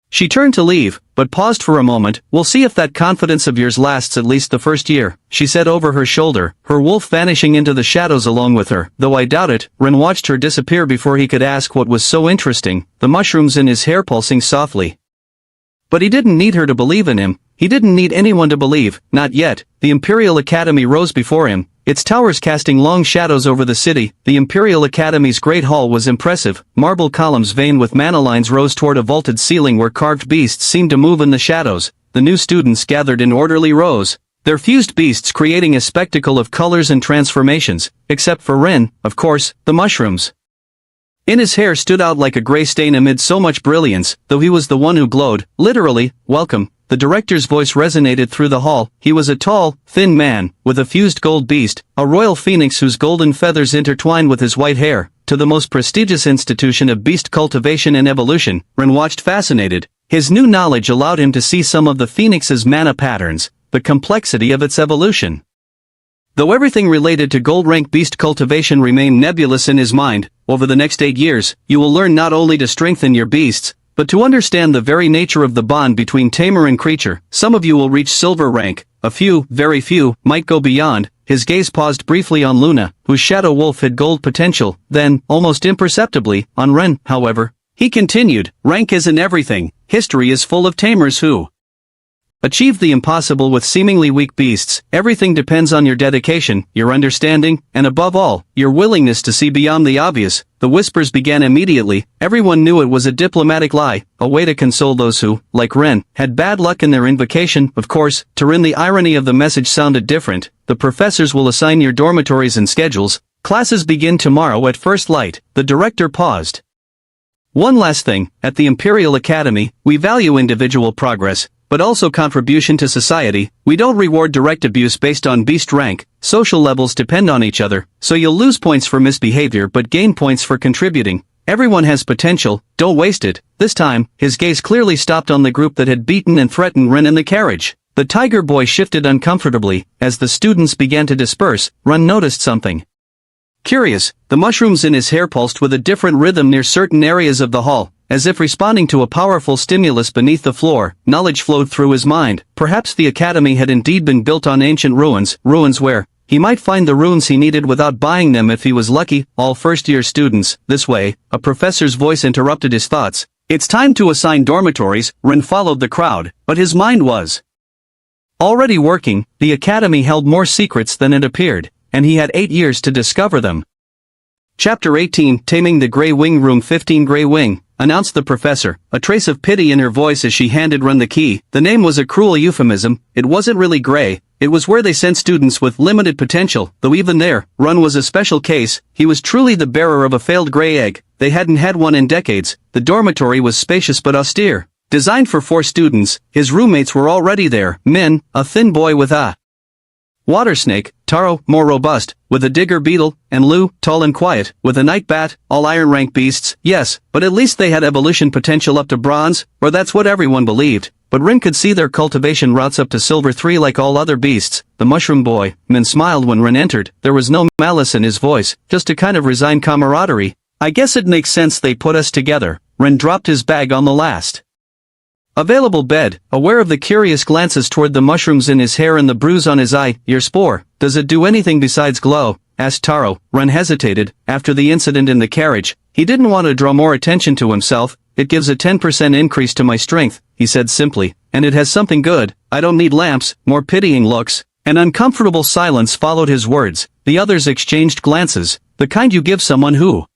She turned to leave, but paused for a moment. "We'll see if that confidence of yours lasts at least the first year," she said over her shoulder, her wolf vanishing into the shadows along with her. "Though I doubt it." Ren watched her disappear before he could ask what was so interesting, the mushrooms in his hair pulsing softly. But he didn't need her to believe in him. He didn't need anyone to believe, not yet. The Imperial Academy rose before him, its towers casting long shadows over the city. The Imperial Academy's great hall was impressive. Marble columns veined with mana lines rose toward a vaulted ceiling where carved beasts seemed to move in the shadows. The new students gathered in orderly rows, their fused beasts creating a spectacle of colors and transformations, except for Ren, of course, the mushrooms in his hair stood out like a gray stain amid so much brilliance, though he was the one who glowed. Literally, welcome. The director's voice resonated through the hall. He was a tall, thin man, with a fused gold beast, a royal phoenix whose golden feathers intertwined with his white hair. To the most prestigious institution of beast cultivation and evolution, Ren watched fascinated. His new knowledge allowed him to see some of the phoenix's mana patterns, the complexity of its evolution. Though everything related to gold-rank beast cultivation remained nebulous in his mind, over the next 8 years, you will learn not only to strengthen your beasts, but to understand the very nature of the bond between tamer and creature. Some of you will reach silver rank, a few, very few, might go beyond. His gaze paused briefly on Luna, whose shadow wolf had gold potential, then, almost imperceptibly, on Ren. However, he continued, rank isn't everything. History is full of tamers who achieved the impossible with seemingly weak beasts. Everything depends on your dedication, your understanding, and above all, your willingness to see beyond the obvious. The whispers began immediately. Everyone knew it was a diplomatic lie, a way to console those who, like Ren, had bad luck in their invocation. Of course, to Ren the irony of the message sounded different. The professors will assign your dormitories and schedules. Classes begin tomorrow at first light. The director paused. One last thing, at the Imperial Academy, we value individual progress, but also contribution to society. We don't reward direct abuse based on beast rank. Social levels depend on each other, so you'll lose points for misbehavior but gain points for contributing. Everyone has potential, don't waste it. This time, his gaze clearly stopped on the group that had beaten and threatened Ren in the carriage. The tiger boy shifted uncomfortably. As the students began to disperse, Ren noticed something Curious, the mushrooms in his hair pulsed with a different rhythm near certain areas of the hall, as if responding to a powerful stimulus beneath the floor. Knowledge flowed through his mind. Perhaps the academy had indeed been built on ancient ruins where he might find the runes he needed without buying them if he was lucky. All first-year students, this way, a professor's voice interrupted his thoughts. It's time to assign dormitories. Ren followed the crowd, but his mind was already working. The academy held more secrets than it appeared, and he had 8 years to discover them. Chapter 18, Taming the Grey Wing. Room 15. Grey Wing, announced the professor, a trace of pity in her voice as she handed Ren the key. The name was a cruel euphemism. It wasn't really grey. It was where they sent students with limited potential, though even there, Ren was a special case. He was truly the bearer of a failed grey egg. They hadn't had one in decades. The dormitory was spacious but austere. Designed for 4 students, his roommates were already there. Min, a thin boy with a water snake; Taro, more robust, with a digger beetle; and Lu, tall and quiet, with a night bat. All iron rank beasts, yes, but at least they had evolution potential up to bronze, or that's what everyone believed. But Rin could see their cultivation routes up to silver 3 like all other beasts. The mushroom boy, Min smiled when Rin entered. There was no malice in his voice, just a kind of resigned camaraderie. I guess it makes sense they put us together. Rin dropped his bag on the last available bed, aware of the curious glances toward the mushrooms in his hair and the bruise on his eye. Your spore, does it do anything besides glow? Asked Taro. Ren hesitated. After the incident in the carriage, he didn't want to draw more attention to himself. It gives a 10% increase to my strength, he said simply, and it has something good. I don't need lamps. More pitying looks. An uncomfortable silence followed his words. The others exchanged glances, the kind you give someone who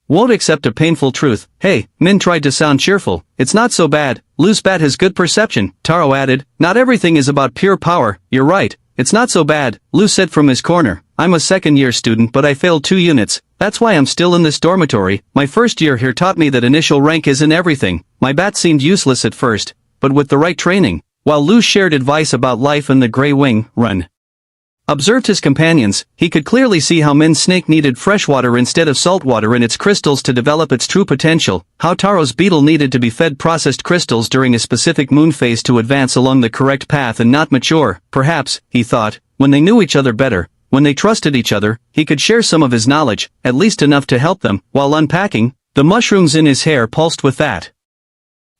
won't accept a painful truth. Hey, Min tried to sound cheerful. It's not so bad. Lu's bat has good perception, Taro added. Not everything is about pure power. You're right. It's not so bad, Lu said from his corner. I'm a second-year student but I failed 2 units. That's why I'm still in this dormitory. My first year here taught me that initial rank isn't everything. My bat seemed useless at first, but with the right training. While Lu shared advice about life in the Grey Wing, Ren observed his companions. He could clearly see how Min's snake needed fresh water instead of salt water in its crystals to develop its true potential, how Taro's beetle needed to be fed processed crystals during a specific moon phase to advance along the correct path and not mature. Perhaps, he thought, when they knew each other better, when they trusted each other, he could share some of his knowledge, at least enough to help them. While unpacking, the mushrooms in his hair pulsed with that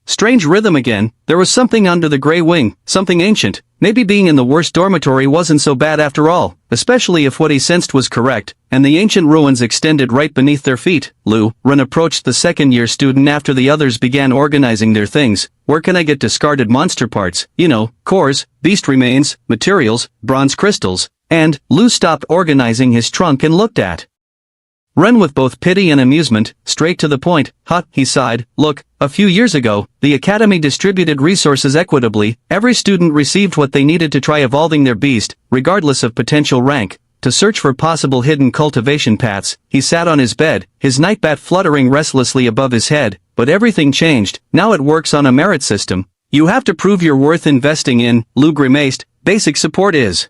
strange rhythm again. There was something under the Grey Wing, something ancient. Maybe being in the worst dormitory wasn't so bad after all, especially if what he sensed was correct, and the ancient ruins extended right beneath their feet. Ren approached the second-year student after the others began organizing their things. Where can I get discarded monster parts? You know, cores, beast remains, materials, bronze crystals. And, Lu stopped organizing his trunk and looked at Ren with both pity and amusement. Straight to the point. Huh, he sighed. Look, a few years ago, the academy distributed resources equitably. Every student received what they needed to try evolving their beast, regardless of potential rank. To search for possible hidden cultivation paths, he sat on his bed, his night bat fluttering restlessly above his head. But everything changed. Now it works on a merit system. You have to prove you're worth investing in. Lu grimaced. Basic support is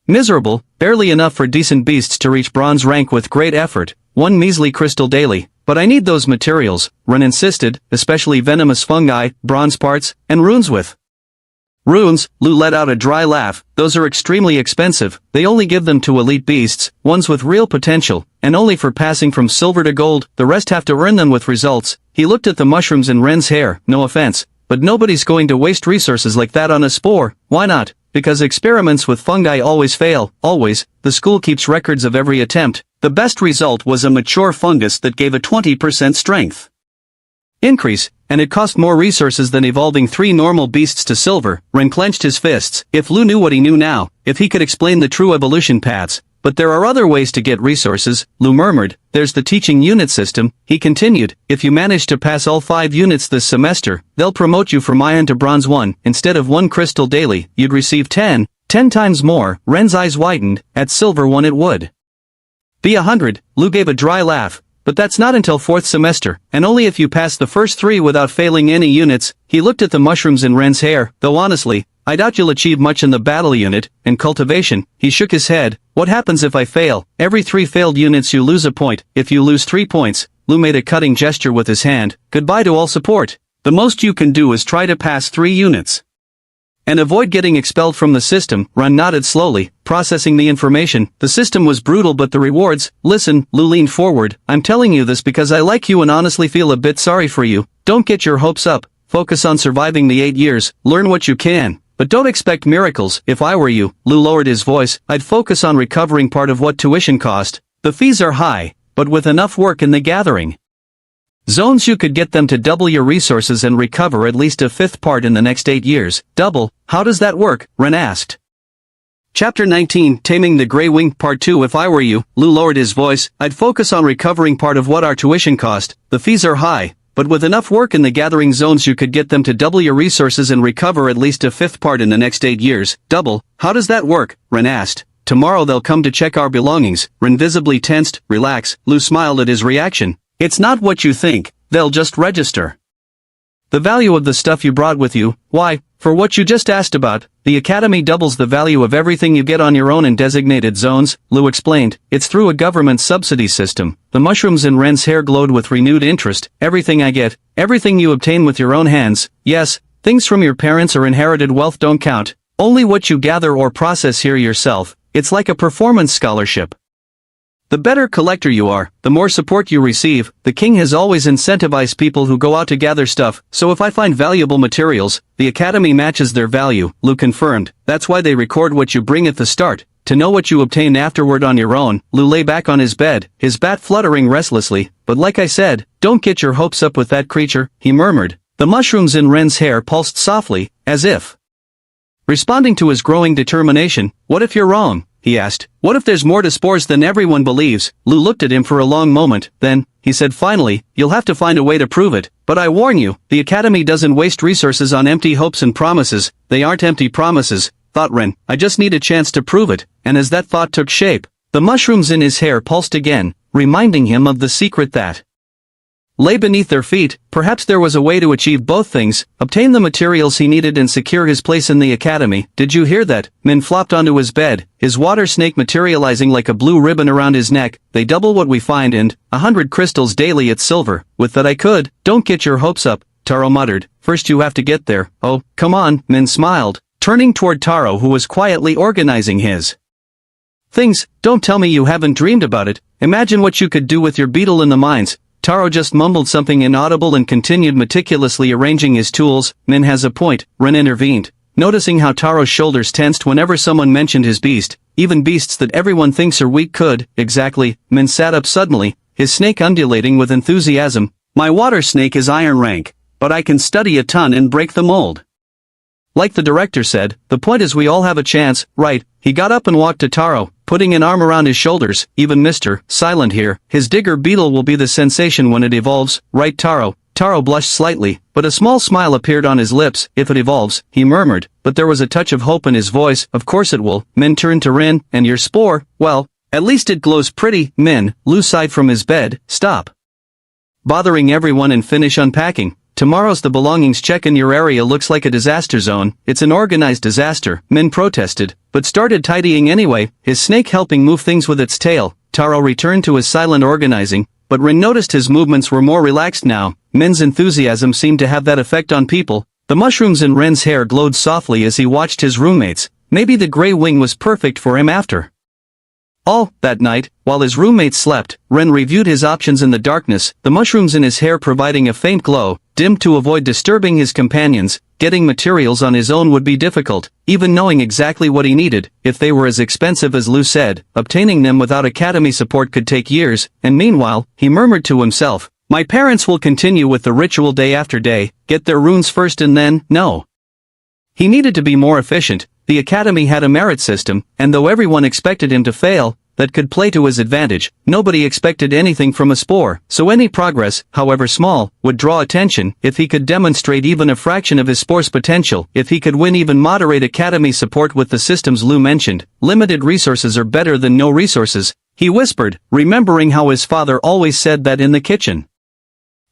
miserable, barely enough for decent beasts to reach bronze rank with great effort. 1 measly crystal daily. But I need those materials, Ren insisted, especially venomous fungi, bronze parts, and runes with runes. Lu let out a dry laugh. Those are extremely expensive. They only give them to elite beasts, ones with real potential, and only for passing from silver to gold. The rest have to earn them with results. He looked at the mushrooms in Ren's hair. No offense, but nobody's going to waste resources like that on a spore. Why not? Because experiments with fungi always fail, always. The school keeps records of every attempt. The best result was a mature fungus that gave a 20% strength increase, and it cost more resources than evolving 3 normal beasts to silver. Ren clenched his fists. If Lu knew what he knew now, if he could explain the true evolution paths. But there are other ways to get resources, Lu murmured. There's the teaching unit system, he continued. If you manage to pass all 5 units this semester, they'll promote you from iron to bronze 1. Instead of 1 crystal daily, you'd receive 10 times more. Ren's eyes widened. At silver 1 it would be 100. Lu gave a dry laugh. But that's not until 4th semester, and only if you pass the first 3 without failing any units. He looked at the mushrooms in Ren's hair. Though honestly, I doubt you'll achieve much in the battle unit. In cultivation, he shook his head. What happens if I fail? Every 3 failed units you lose a point. If you lose 3 points, Lu made a cutting gesture with his hand. Goodbye to all support. The most you can do is try to pass 3 units. And avoid getting expelled from the system. Ren nodded slowly, processing the information. The system was brutal but the rewards. Listen, Lu leaned forward. I'm telling you this because I like you and honestly feel a bit sorry for you. Don't get your hopes up. Focus on surviving the 8 years. Learn what you can. But don't expect miracles. If I were you, Lu lowered his voice, I'd focus on recovering part of what tuition cost. The fees are high, but with enough work in the gathering zones you could get them to double your resources and recover at least a fifth part in the next 8 years. Double? How does that work? Ren asked. Chapter 19, Taming the Grey Wing Part 2. If I were you, Lu lowered his voice, I'd focus on recovering part of what our tuition cost. The fees are high, but with enough work in the gathering zones you could get them to double your resources and recover at least a fifth part in the next 8 years. Double? How does that work? Ren asked. Tomorrow they'll come to check our belongings. Ren visibly tensed. Relax. Lu smiled at his reaction. It's not what you think. They'll just register the value of the stuff you brought with you. Why? For what you just asked about, the Academy doubles the value of everything you get on your own in designated zones, Lu explained. It's through a government subsidy system. The mushrooms in Ren's hair glowed with renewed interest. Everything I get, everything you obtain with your own hands. Yes, things from your parents or inherited wealth don't count. Only what you gather or process here yourself. It's like a performance scholarship. The better collector you are, the more support you receive. The king has always incentivized people who go out to gather stuff, so if I find valuable materials, the Academy matches their value, Lu confirmed. That's why they record what you bring at the start, to know what you obtain afterward on your own. Lu lay back on his bed, his bat fluttering restlessly. But like I said, don't get your hopes up with that creature, he murmured. The mushrooms in Ren's hair pulsed softly, as if responding to his growing determination. What if you're wrong? He asked. What if there's more to spores than everyone believes? Lu looked at him for a long moment. Then, he said finally, you'll have to find a way to prove it. But I warn you, the Academy doesn't waste resources on empty hopes and promises. They aren't empty promises, thought Ren. I just need a chance to prove it. And as that thought took shape, the mushrooms in his hair pulsed again, reminding him of the secret that lay beneath their feet. Perhaps there was a way to achieve both things, obtain the materials he needed and secure his place in the Academy. Did you hear that? Min flopped onto his bed, his water snake materializing like a blue ribbon around his neck. They double what we find and 100 crystals daily at silver. With that I could. Don't get your hopes up, Taro muttered. First you have to get there. Oh, come on, Min smiled, turning toward Taro who was quietly organizing his things. Don't tell me you haven't dreamed about it. Imagine what you could do with your beetle in the mines. Taro just mumbled something inaudible and continued meticulously arranging his tools. Min has a point, Ren intervened. Noticing how Taro's shoulders tensed whenever someone mentioned his beast, even beasts that everyone thinks are weak could. Exactly. Min sat up suddenly, his snake undulating with enthusiasm. My water snake is iron rank, but I can study a ton and break the mold. Like the director said, the point is we all have a chance, right? He got up and walked to Taro, putting an arm around his shoulders. Even Mr. Silent here, his digger beetle will be the sensation when it evolves, right Taro? Taro blushed slightly, but a small smile appeared on his lips. If it evolves, he murmured, but there was a touch of hope in his voice. Of course it will. Min turned to Rin. And your spore, well, at least it glows pretty. Min, Lu sighed from his bed. Stop bothering everyone and finish unpacking. Tomorrow's the belongings check and your area looks like a disaster zone. It's an organized disaster, Min protested, but started tidying anyway, his snake helping move things with its tail. Taro returned to his silent organizing, but Rin noticed his movements were more relaxed now. Min's enthusiasm seemed to have that effect on people. The mushrooms in Ren's hair glowed softly as he watched his roommates. Maybe the Grey Wing was perfect for him after all. That night, while his roommates slept, Ren reviewed his options in the darkness, the mushrooms in his hair providing a faint glow, dimmed to avoid disturbing his companions. Getting materials on his own would be difficult, even knowing exactly what he needed. If they were as expensive as Lu said, obtaining them without Academy support could take years, and meanwhile, he murmured to himself, my parents will continue with the ritual day after day, get their runes first and then, no. He needed to be more efficient. The Academy had a merit system, and though everyone expected him to fail, that could play to his advantage. Nobody expected anything from a spore, so any progress, however small, would draw attention. If he could demonstrate even a fraction of his spore's potential, if he could win even moderate Academy support with the systems Lu mentioned, limited resources are better than no resources, he whispered, remembering how his father always said that in the kitchen.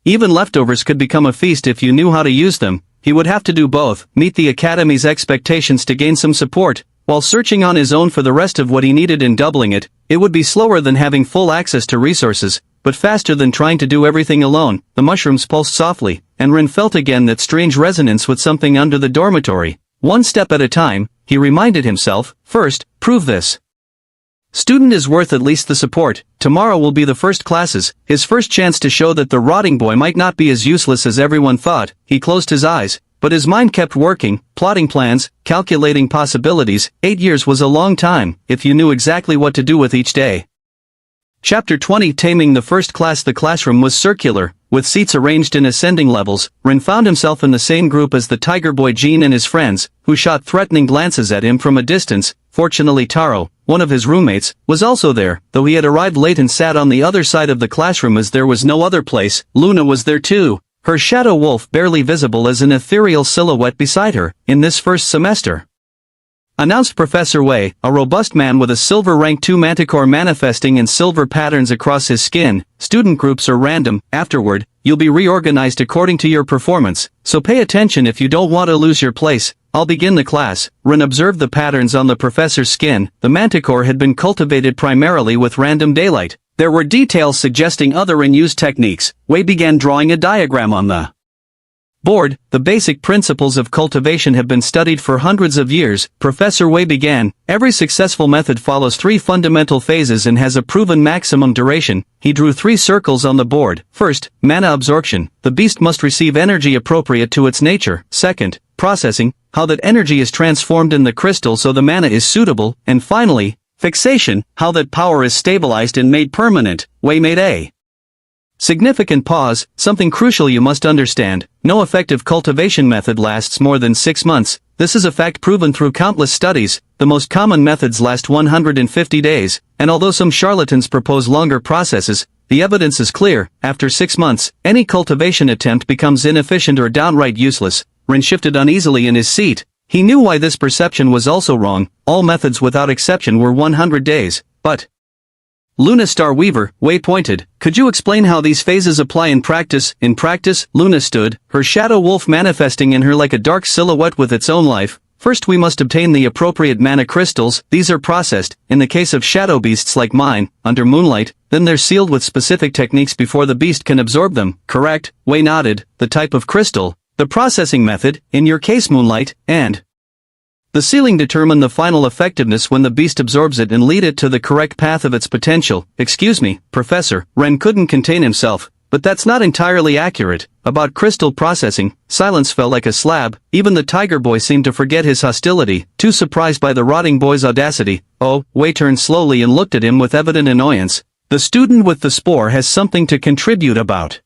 Even leftovers could become a feast if you knew how to use them. He would have to do both, meet the Academy's expectations to gain some support, while searching on his own for the rest of what he needed and doubling it. It would be slower than having full access to resources, but faster than trying to do everything alone. The mushrooms pulsed softly, and Rin felt again that strange resonance with something under the dormitory. One step at a time, he reminded himself. First, prove this. Student is worth at least the support. Tomorrow will be the first classes, his first chance to show that the rotting boy might not be as useless as everyone thought. He closed his eyes, but his mind kept working, plotting plans, calculating possibilities. 8 years was a long time, if you knew exactly what to do with each day. Chapter 20. Taming the first class. The classroom was circular, with seats arranged in ascending levels. Ren found himself in the same group as the tiger boy Jean and his friends, who shot threatening glances at him from a distance. Fortunately Taro, one of his roommates, was also there, though he had arrived late and sat on the other side of the classroom as there was no other place. Luna was there too, her shadow wolf barely visible as an ethereal silhouette beside her. In this first semester, announced Professor Wei, a robust man with a silver rank 2 manticore manifesting in silver patterns across his skin. Student groups are random. Afterward, you'll be reorganized according to your performance, so pay attention if you don't want to lose your place. I'll begin the class. Ren observed the patterns on the professor's skin. The manticore had been cultivated primarily with random daylight. There were details suggesting other unused techniques. Wei began drawing a diagram on the board. The basic principles of cultivation have been studied for hundreds of years. Professor Wei began. Every successful method follows 3 fundamental phases and has a proven maximum duration. He drew 3 circles on the board. First, mana absorption. The beast must receive energy appropriate to its nature. Second, processing, how that energy is transformed in the crystal so the mana is suitable. And finally, fixation, how that power is stabilized and made permanent. Wei made a significant pause. Something crucial you must understand: no effective cultivation method lasts more than 6 months. This is a fact proven through countless studies. The most common methods last 150 days, and although some charlatans propose longer processes, the evidence is clear. After 6 months, any cultivation attempt becomes inefficient or downright useless. Ren shifted uneasily in his seat. He knew why this perception was also wrong. All methods without exception were 100 days. But Luna Star Weaver, Wei pointed, could you explain how these phases apply in practice? In practice, Luna stood, her shadow wolf manifesting in her like a dark silhouette with its own life. First we must obtain the appropriate mana crystals. These are processed, in the case of shadow beasts like mine, under moonlight. Then they're sealed with specific techniques before the beast can absorb them. Correct? Wei nodded. The type of crystal, the processing method, in your case moonlight, and the sealing determine the final effectiveness when the beast absorbs it and lead it to the correct path of its potential. Excuse me, Professor. Ren couldn't contain himself. But that's not entirely accurate. About crystal processing, silence fell like a slab. Even the tiger boy seemed to forget his hostility, too surprised by the rotting boy's audacity. Oh, Wei turned slowly and looked at him with evident annoyance. The student with the spore has something to contribute about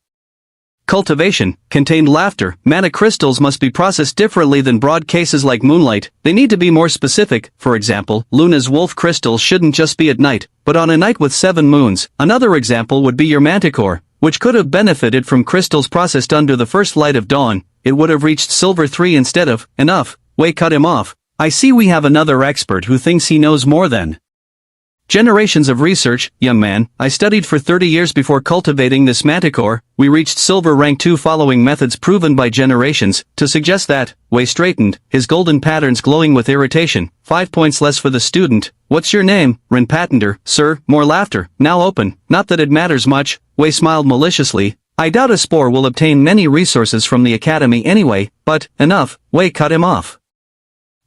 cultivation. Contained laughter. Mana crystals must be processed differently than broad cases like moonlight. They need to be more specific. For example, Luna's wolf crystal shouldn't just be at night, but on a night with 7 moons. Another example would be your manticore, which could have benefited from crystals processed under the first light of dawn. It would have reached silver 3 instead of enough. Wei cut him off. I see we have another expert who thinks he knows more than generations of research. Young man, I studied for 30 years before cultivating this manticore. We reached silver rank 2 following methods proven by generations. To suggest that, Wei straightened, his golden patterns glowing with irritation. 5 points less for the student. What's your name? Ren Patenter. Sir. More laughter. Now open. Not that it matters much. Wei smiled maliciously. I doubt a spore will obtain many resources from the academy anyway, but, enough. Wei cut him off.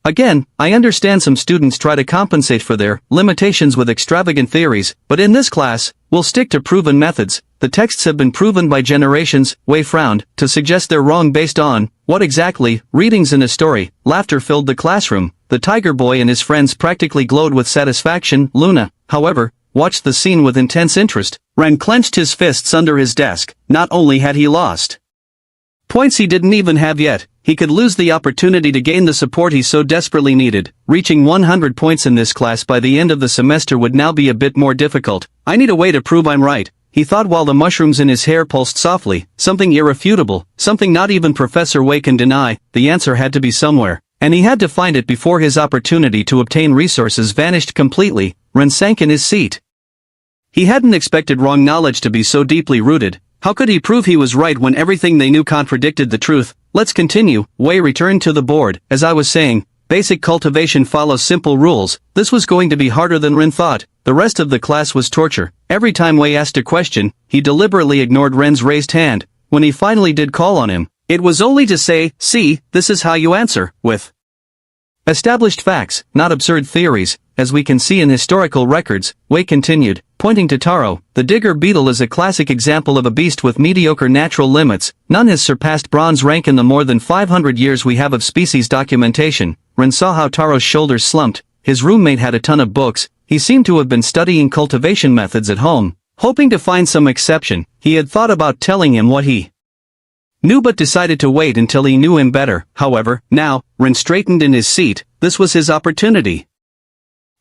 Again, I understand some students try to compensate for their limitations with extravagant theories, but in this class, we'll stick to proven methods. The texts have been proven by generations. Wei frowned, to suggest they're wrong based on what exactly? Readings in a story. Laughter filled the classroom. The tiger boy and his friends practically glowed with satisfaction. Luna, however, watched the scene with intense interest. Ren clenched his fists under his desk. Not only had he lost points he didn't even have yet, he could lose the opportunity to gain the support he so desperately needed. Reaching 100 points in this class by the end of the semester would now be a bit more difficult. I need a way to prove I'm right, he thought while the mushrooms in his hair pulsed softly. Something irrefutable, something not even Professor Wei can deny. The answer had to be somewhere, and he had to find it before his opportunity to obtain resources vanished completely. Ren sank in his seat. He hadn't expected wrong knowledge to be so deeply rooted. How could he prove he was right when everything they knew contradicted the truth? Let's continue. Wei returned to the board. As I was saying, basic cultivation follows simple rules. This was going to be harder than Ren thought. The rest of the class was torture. Every time Wei asked a question, he deliberately ignored Ren's raised hand. When he finally did call on him, it was only to say, see, this is how you answer, with Established facts, not absurd theories, as we can see in historical records, Wei continued, pointing to Taro. The digger beetle is a classic example of a beast with mediocre natural limits. None has surpassed bronze rank in the more than 500 years we have of species documentation. Ren saw how Taro's shoulders slumped. His roommate had a ton of books. He seemed to have been studying cultivation methods at home. Hoping to find some exception, he had thought about telling him what he knew but decided to wait until he knew him better. However, now, Ren straightened in his seat. This was his opportunity.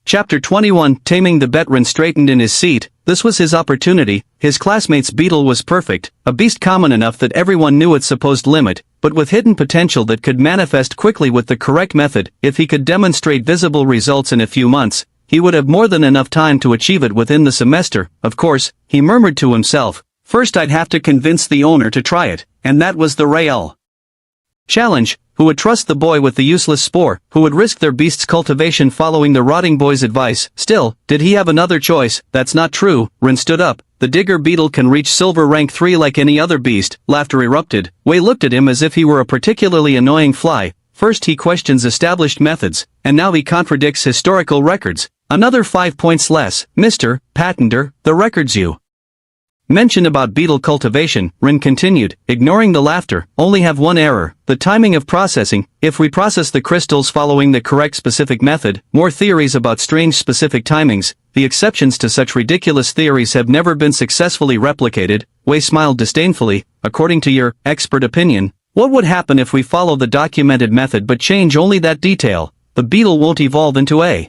Chapter 21, Taming the Bet. Ren straightened in his seat. This was his opportunity. His classmate's beetle was perfect, a beast common enough that everyone knew its supposed limit, but with hidden potential that could manifest quickly with the correct method. If he could demonstrate visible results in a few months, he would have more than enough time to achieve it within the semester. Of course, he murmured to himself, first I'd have to convince the owner to try it, and that was the real challenge. Who would trust the boy with the useless spore? Who would risk their beast's cultivation following the rotting boy's advice? Still, did he have another choice? That's not true. Ren stood up. The digger beetle can reach silver rank 3 like any other beast. Laughter erupted. Wei looked at him as if he were a particularly annoying fly. First he questions established methods, and now he contradicts historical records. Another 5 points less. Mr. Patenter, the records you mention about beetle cultivation, Ren continued, ignoring the laughter, only have one error, the timing of processing. If we process the crystals following the correct specific method, more theories about strange specific timings, the exceptions to such ridiculous theories have never been successfully replicated. Wei smiled disdainfully. According to your expert opinion, what would happen if we follow the documented method but change only that detail? The beetle won't evolve into a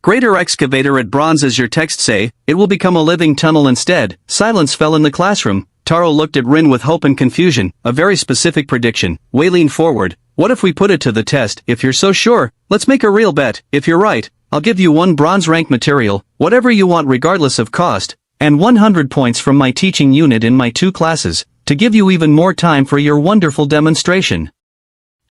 greater excavator at bronze as your texts say, it will become a living tunnel instead. Silence fell in the classroom. Taro looked at Rin with hope and confusion. A very specific prediction. Wei leaned forward. What if we put it to the test? If you're so sure, let's make a real bet. If you're right, I'll give you 1 bronze rank material, whatever you want regardless of cost, and 100 points from my teaching unit in my 2 classes, to give you even more time for your wonderful demonstration.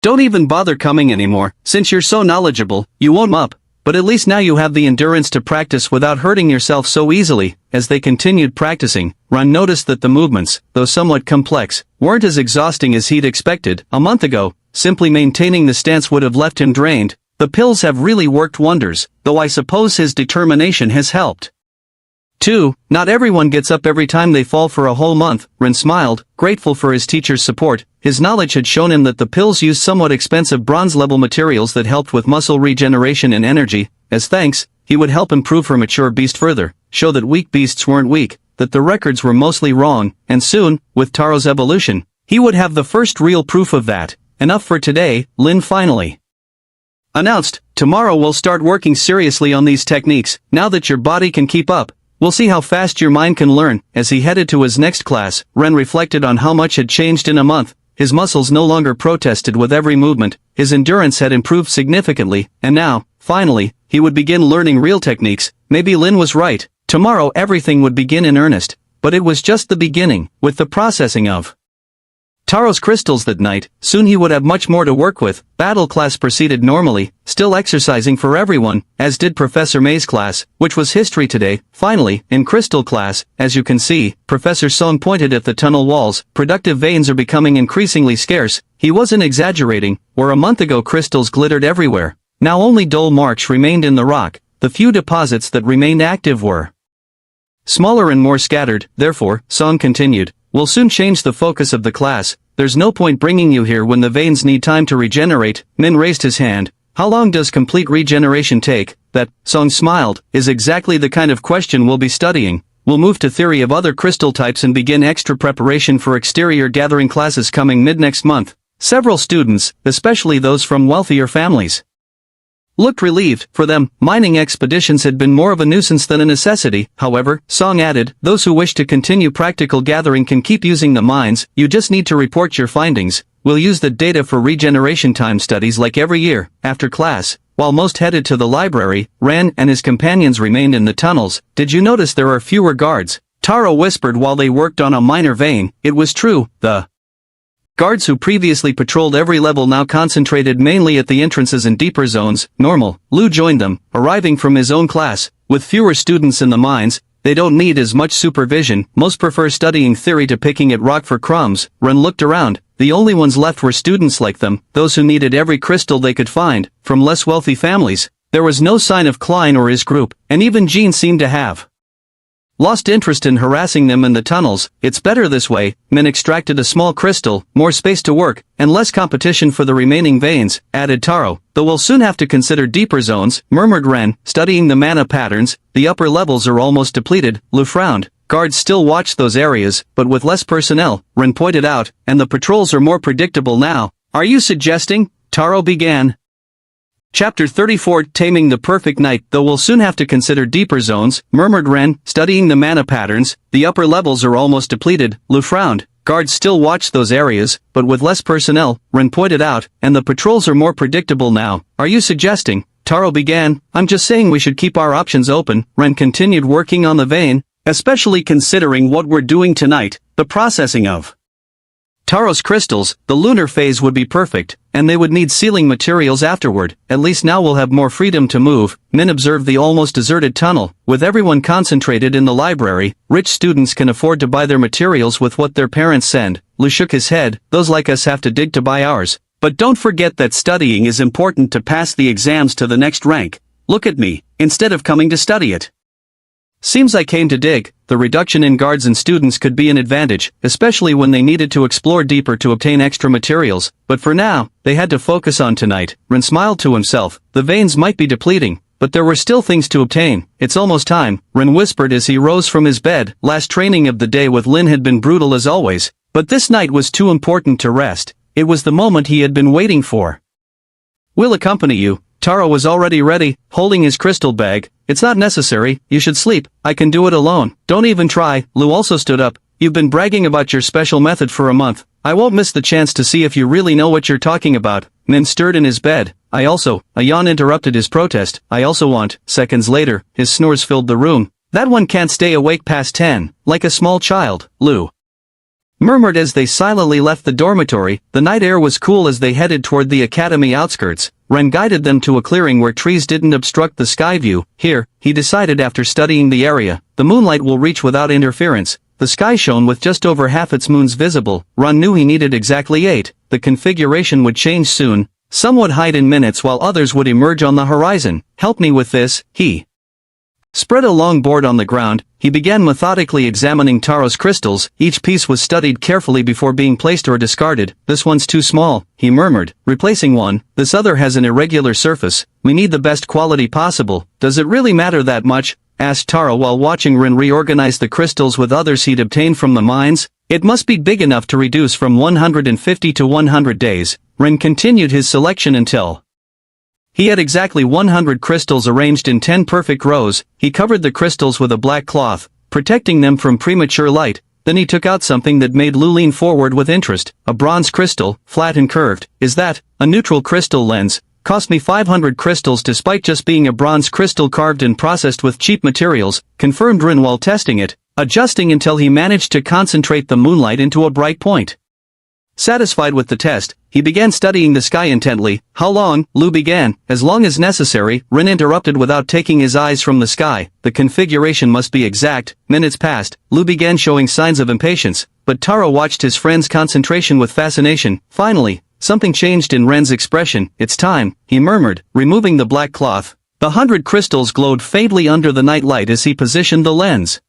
Don't even bother coming anymore, since you're so knowledgeable, you won't up. But at least now you have the endurance to practice without hurting yourself so easily. As they continued practicing, Ron noticed that the movements, though somewhat complex, weren't as exhausting as he'd expected. A month ago, simply maintaining the stance would have left him drained. The pills have really worked wonders, though I suppose his determination has helped. 2. Not everyone gets up every time they fall for a whole month. Ren smiled, grateful for his teacher's support. His knowledge had shown him that the pills used somewhat expensive bronze-level materials that helped with muscle regeneration and energy. As thanks, he would help improve her mature beast further, show that weak beasts weren't weak, that the records were mostly wrong, and soon, with Taro's evolution, he would have the first real proof of that. Enough for today, Lin finally announced. Tomorrow we'll start working seriously on these techniques. Now that your body can keep up, we'll see how fast your mind can learn. As he headed to his next class, Ren reflected on how much had changed in a month. His muscles no longer protested with every movement, his endurance had improved significantly, and now, finally, he would begin learning real techniques. Maybe Lin was right. Tomorrow everything would begin in earnest. But it was just the beginning, with the processing of Taro's crystals that night. Soon he would have much more to work with. Battle class proceeded normally, still exercising for everyone, as did Professor May's class, which was history today. Finally, in crystal class, as you can see, Professor Song pointed at the tunnel walls. Productive veins are becoming increasingly scarce. He wasn't exaggerating. Where a month ago crystals glittered everywhere, now only dull marks remained in the rock. The few deposits that remained active were smaller and more scattered. Therefore, Song continued, we'll soon change the focus of the class. There's no point bringing you here when the veins need time to regenerate. Min raised his hand. How long does complete regeneration take? That, Song smiled, is exactly the kind of question we'll be studying. We'll move to theory of other crystal types and begin extra preparation for exterior gathering classes coming mid-next month. Several students, especially those from wealthier families, looked relieved. For them, mining expeditions had been more of a nuisance than a necessity. However, Song added, those who wish to continue practical gathering can keep using the mines. You just need to report your findings. We'll use the data for regeneration time studies like every year. After class, while most headed to the library, Ran and his companions remained in the tunnels. Did you notice there are fewer guards? Taro whispered while they worked on a minor vein. It was true. The guards who previously patrolled every level now concentrated mainly at the entrances and deeper zones. Normal. Lu joined them, arriving from his own class. With fewer students in the mines, they don't need as much supervision. Most prefer studying theory to picking at rock for crumbs. Ren looked around. the only ones left were students like them, those who needed every crystal they could find, from less wealthy families. There was no sign of Klein or his group, and even Jean seemed to have lost interest in harassing them in the tunnels. It's better this way. Men extracted a small crystal, more space to work, and less competition for the remaining veins, added Taro. Though we'll soon have to consider deeper zones, murmured Ren, studying the mana patterns. The upper levels are almost depleted. Lu frowned. Guards still watch those areas, but with less personnel, Ren pointed out, and the patrols are more predictable now. Are you suggesting? Taro began. Chapter 34 Taming the Perfect Night. Though we'll soon have to consider deeper zones, murmured Ren, studying the mana patterns. The upper levels are almost depleted. Lu frowned. Guards still watch those areas, but with less personnel, Ren pointed out, and the patrols are more predictable now. Are you suggesting? Taro began. I'm just saying we should keep our options open. Ren continued working on the vein, especially considering what we're doing tonight, the processing of Taro's crystals. The lunar phase would be perfect, and they would need sealing materials afterward. At least now we'll have more freedom to move. Min observed the almost deserted tunnel. With everyone concentrated in the library, rich students can afford to buy their materials with what their parents send. Lu shook his head. Those like us have to dig to buy ours. But don't forget that studying is important to pass the exams to the next rank. Look at me, instead of coming to study it. Seems I came to dig. The reduction in guards and students could be an advantage, especially when they needed to explore deeper to obtain extra materials, but for now, they had to focus on tonight. Ren smiled to himself. The veins might be depleting, but there were still things to obtain. It's almost time, Ren whispered as he rose from his bed. Last training of the day with Lin had been brutal as always, but this night was too important to rest. It was the moment he had been waiting for. We'll accompany you. Taro was already ready, holding his crystal bag. It's not necessary, you should sleep, I can do it alone. Don't even try. Lu also stood up. You've been bragging about your special method for a month. I won't miss the chance to see if you really know what you're talking about. Min stirred in his bed. A yawn interrupted his protest. I also want. Seconds later, his snores filled the room. That one can't stay awake past 10, like a small child, Lu murmured as they silently left the dormitory. The night air was cool as they headed toward the academy outskirts. Ren guided them to a clearing where trees didn't obstruct the sky view. Here, he decided after studying the area, the moonlight will reach without interference. The sky shone with just over half its moons visible. Ron knew he needed exactly 8. The configuration would change soon. Some would hide in minutes while others would emerge on the horizon. Help me with this, he spread a long board on the ground. He began methodically examining Taro's crystals. Each piece was studied carefully before being placed or discarded. This one's too small, he murmured, replacing one. This other has an irregular surface. We need the best quality possible. Does it really matter that much? Asked Taro while watching Rin reorganize the crystals with others he'd obtained from the mines. It must be big enough to reduce from 150 to 100 days. Rin continued his selection until he had exactly 100 crystals arranged in 10 perfect rows. He covered the crystals with a black cloth, protecting them from premature light. Then he took out something that made Lu lean forward with interest. A bronze crystal, flat and curved. Is that a neutral crystal lens? Cost me 500 crystals despite just being a bronze crystal carved and processed with cheap materials, confirmed Rin while testing it, adjusting until he managed to concentrate the moonlight into a bright point. Satisfied with the test, he began studying the sky intently. How long? Lu began. As long as necessary, Rin interrupted without taking his eyes from the sky. The configuration must be exact. Minutes passed. Lu began showing signs of impatience, but Taro watched his friend's concentration with fascination. Finally, something changed in Ren's expression. It's time, he murmured, removing the black cloth. The 100 crystals glowed faintly under the night light as he positioned the lens.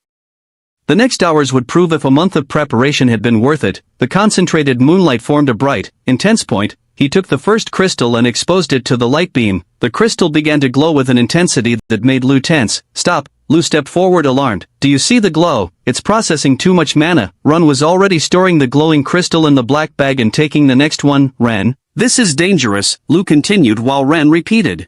The next hours would prove if a month of preparation had been worth it. The concentrated moonlight formed a bright, intense point. He took the first crystal and exposed it to the light beam. The crystal began to glow with an intensity that made Lu tense. Stop. Lu stepped forward alarmed. Do you see the glow? It's processing too much mana. Ren was already storing the glowing crystal in the black bag and taking the next one. Ren, this is dangerous, Lu continued while Ren repeated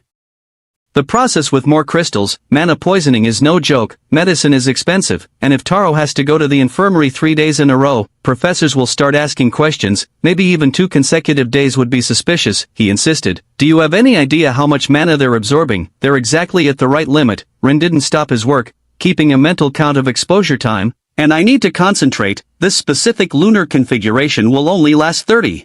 the process with more crystals. Mana poisoning is no joke. Medicine is expensive, and if Taro has to go to the infirmary 3 days in a row, professors will start asking questions. Maybe even 2 consecutive days would be suspicious, he insisted. Do you have any idea how much mana they're absorbing? They're exactly at the right limit. Ren didn't stop his work, keeping a mental count of exposure time. And I need to concentrate. This specific lunar configuration will only last 30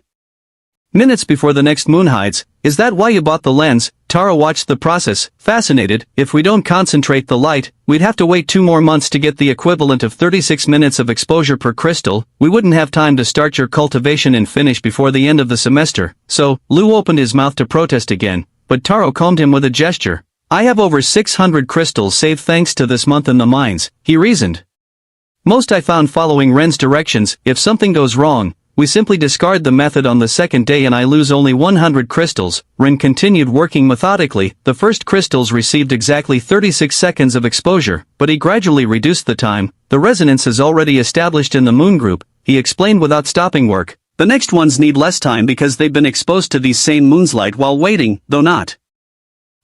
Minutes before the next moon hides. Is that why you bought the lens? Taro watched the process, fascinated. If we don't concentrate the light, we'd have to wait 2 more months to get the equivalent of 36 minutes of exposure per crystal. We wouldn't have time to start your cultivation and finish before the end of the semester. So, Lou opened his mouth to protest again, but Taro calmed him with a gesture. I have over 600 crystals saved thanks to this month in the mines, he reasoned. Most I found following Ren's directions. If something goes wrong, we simply discard the method on the second day and I lose only 100 crystals. Ren continued working methodically. The first crystals received exactly 36 seconds of exposure, but he gradually reduced the time. The resonance is already established in the moon group, he explained without stopping work. The next ones need less time because they've been exposed to these same moon's light while waiting, though not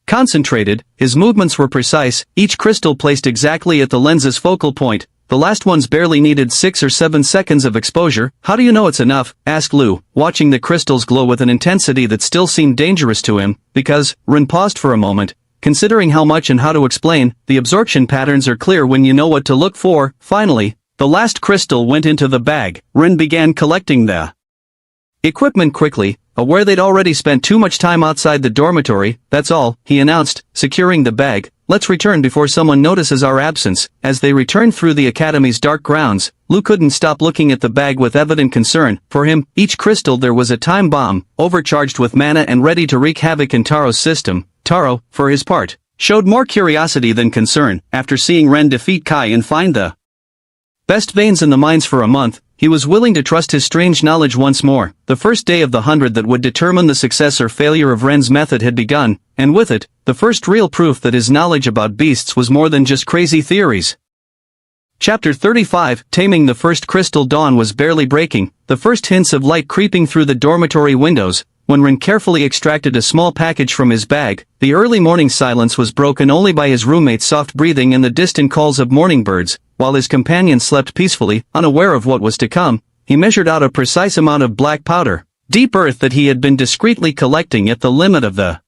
concentrated. His movements were precise, each crystal placed exactly at the lens's focal point. The last ones barely needed 6 or 7 seconds of exposure. How do you know it's enough? Asked Lou, watching the crystals glow with an intensity that still seemed dangerous to him. Because, Ren paused for a moment, considering how much and how to explain. The absorption patterns are clear when you know what to look for. Finally, the last crystal went into the bag. Ren began collecting the equipment quickly, aware they'd already spent too much time outside the dormitory. That's all, he announced, securing the bag. Let's return before someone notices our absence. As they returned through the academy's dark grounds, Lou couldn't stop looking at the bag with evident concern. For him, each crystal there was a time bomb, overcharged with mana and ready to wreak havoc in Taro's system. Taro, for his part, showed more curiosity than concern. After seeing Ren defeat Kai and find the best veins in the mines for a month, he was willing to trust his strange knowledge once more. The first day of the 100 that would determine the success or failure of Ren's method had begun, and with it, the first real proof that his knowledge about beasts was more than just crazy theories. Chapter 35, Taming. The first crystal dawn was barely breaking, the first hints of light creeping through the dormitory windows, when Ren carefully extracted a small package from his bag. The early morning silence was broken only by his roommate's soft breathing and the distant calls of morning birds. While his companion slept peacefully, unaware of what was to come, he measured out a precise amount of black powder, deep earth that he had been discreetly collecting at the limit of the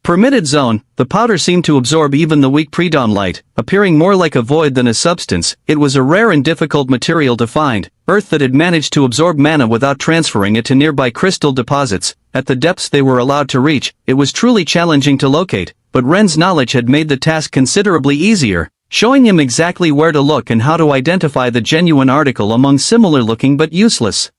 permitted zone. The powder seemed to absorb even the weak pre-dawn light, appearing more like a void than a substance. It was a rare and difficult material to find, earth that had managed to absorb mana without transferring it to nearby crystal deposits. At the depths they were allowed to reach, it was truly challenging to locate, but Ren's knowledge had made the task considerably easier, showing him exactly where to look and how to identify the genuine article among similar-looking but useless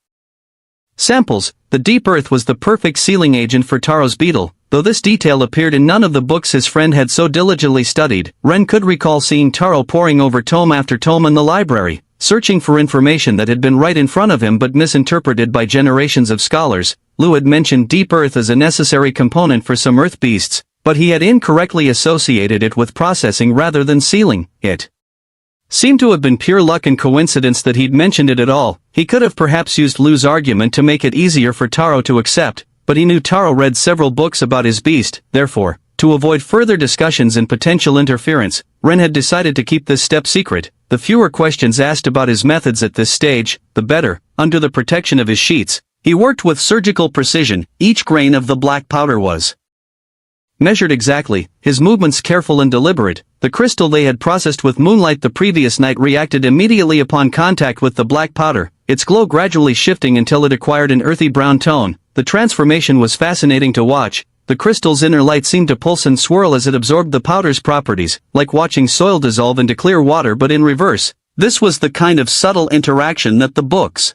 samples. The deep earth was the perfect sealing agent for Taro's beetle. Though this detail appeared in none of the books his friend had so diligently studied, Ren could recall seeing Taro poring over tome after tome in the library, searching for information that had been right in front of him but misinterpreted by generations of scholars. Lou had mentioned deep earth as a necessary component for some earth beasts, but he had incorrectly associated it with processing rather than sealing. It seemed to have been pure luck and coincidence that he'd mentioned it at all. He could have perhaps used Lou's argument to make it easier for Taro to accept, but he knew Taro read several books about his beast. Therefore, to avoid further discussions and potential interference, Ren had decided to keep this step secret. The fewer questions asked about his methods at this stage, the better. Under the protection of his sheets, he worked with surgical precision. Each grain of the black powder was measured exactly, his movements careful and deliberate. The crystal they had processed with moonlight the previous night reacted immediately upon contact with the black powder, its glow gradually shifting until it acquired an earthy brown tone. The transformation was fascinating to watch. The crystal's inner light seemed to pulse and swirl as it absorbed the powder's properties, like watching soil dissolve into clear water but in reverse. This was the kind of subtle interaction that the books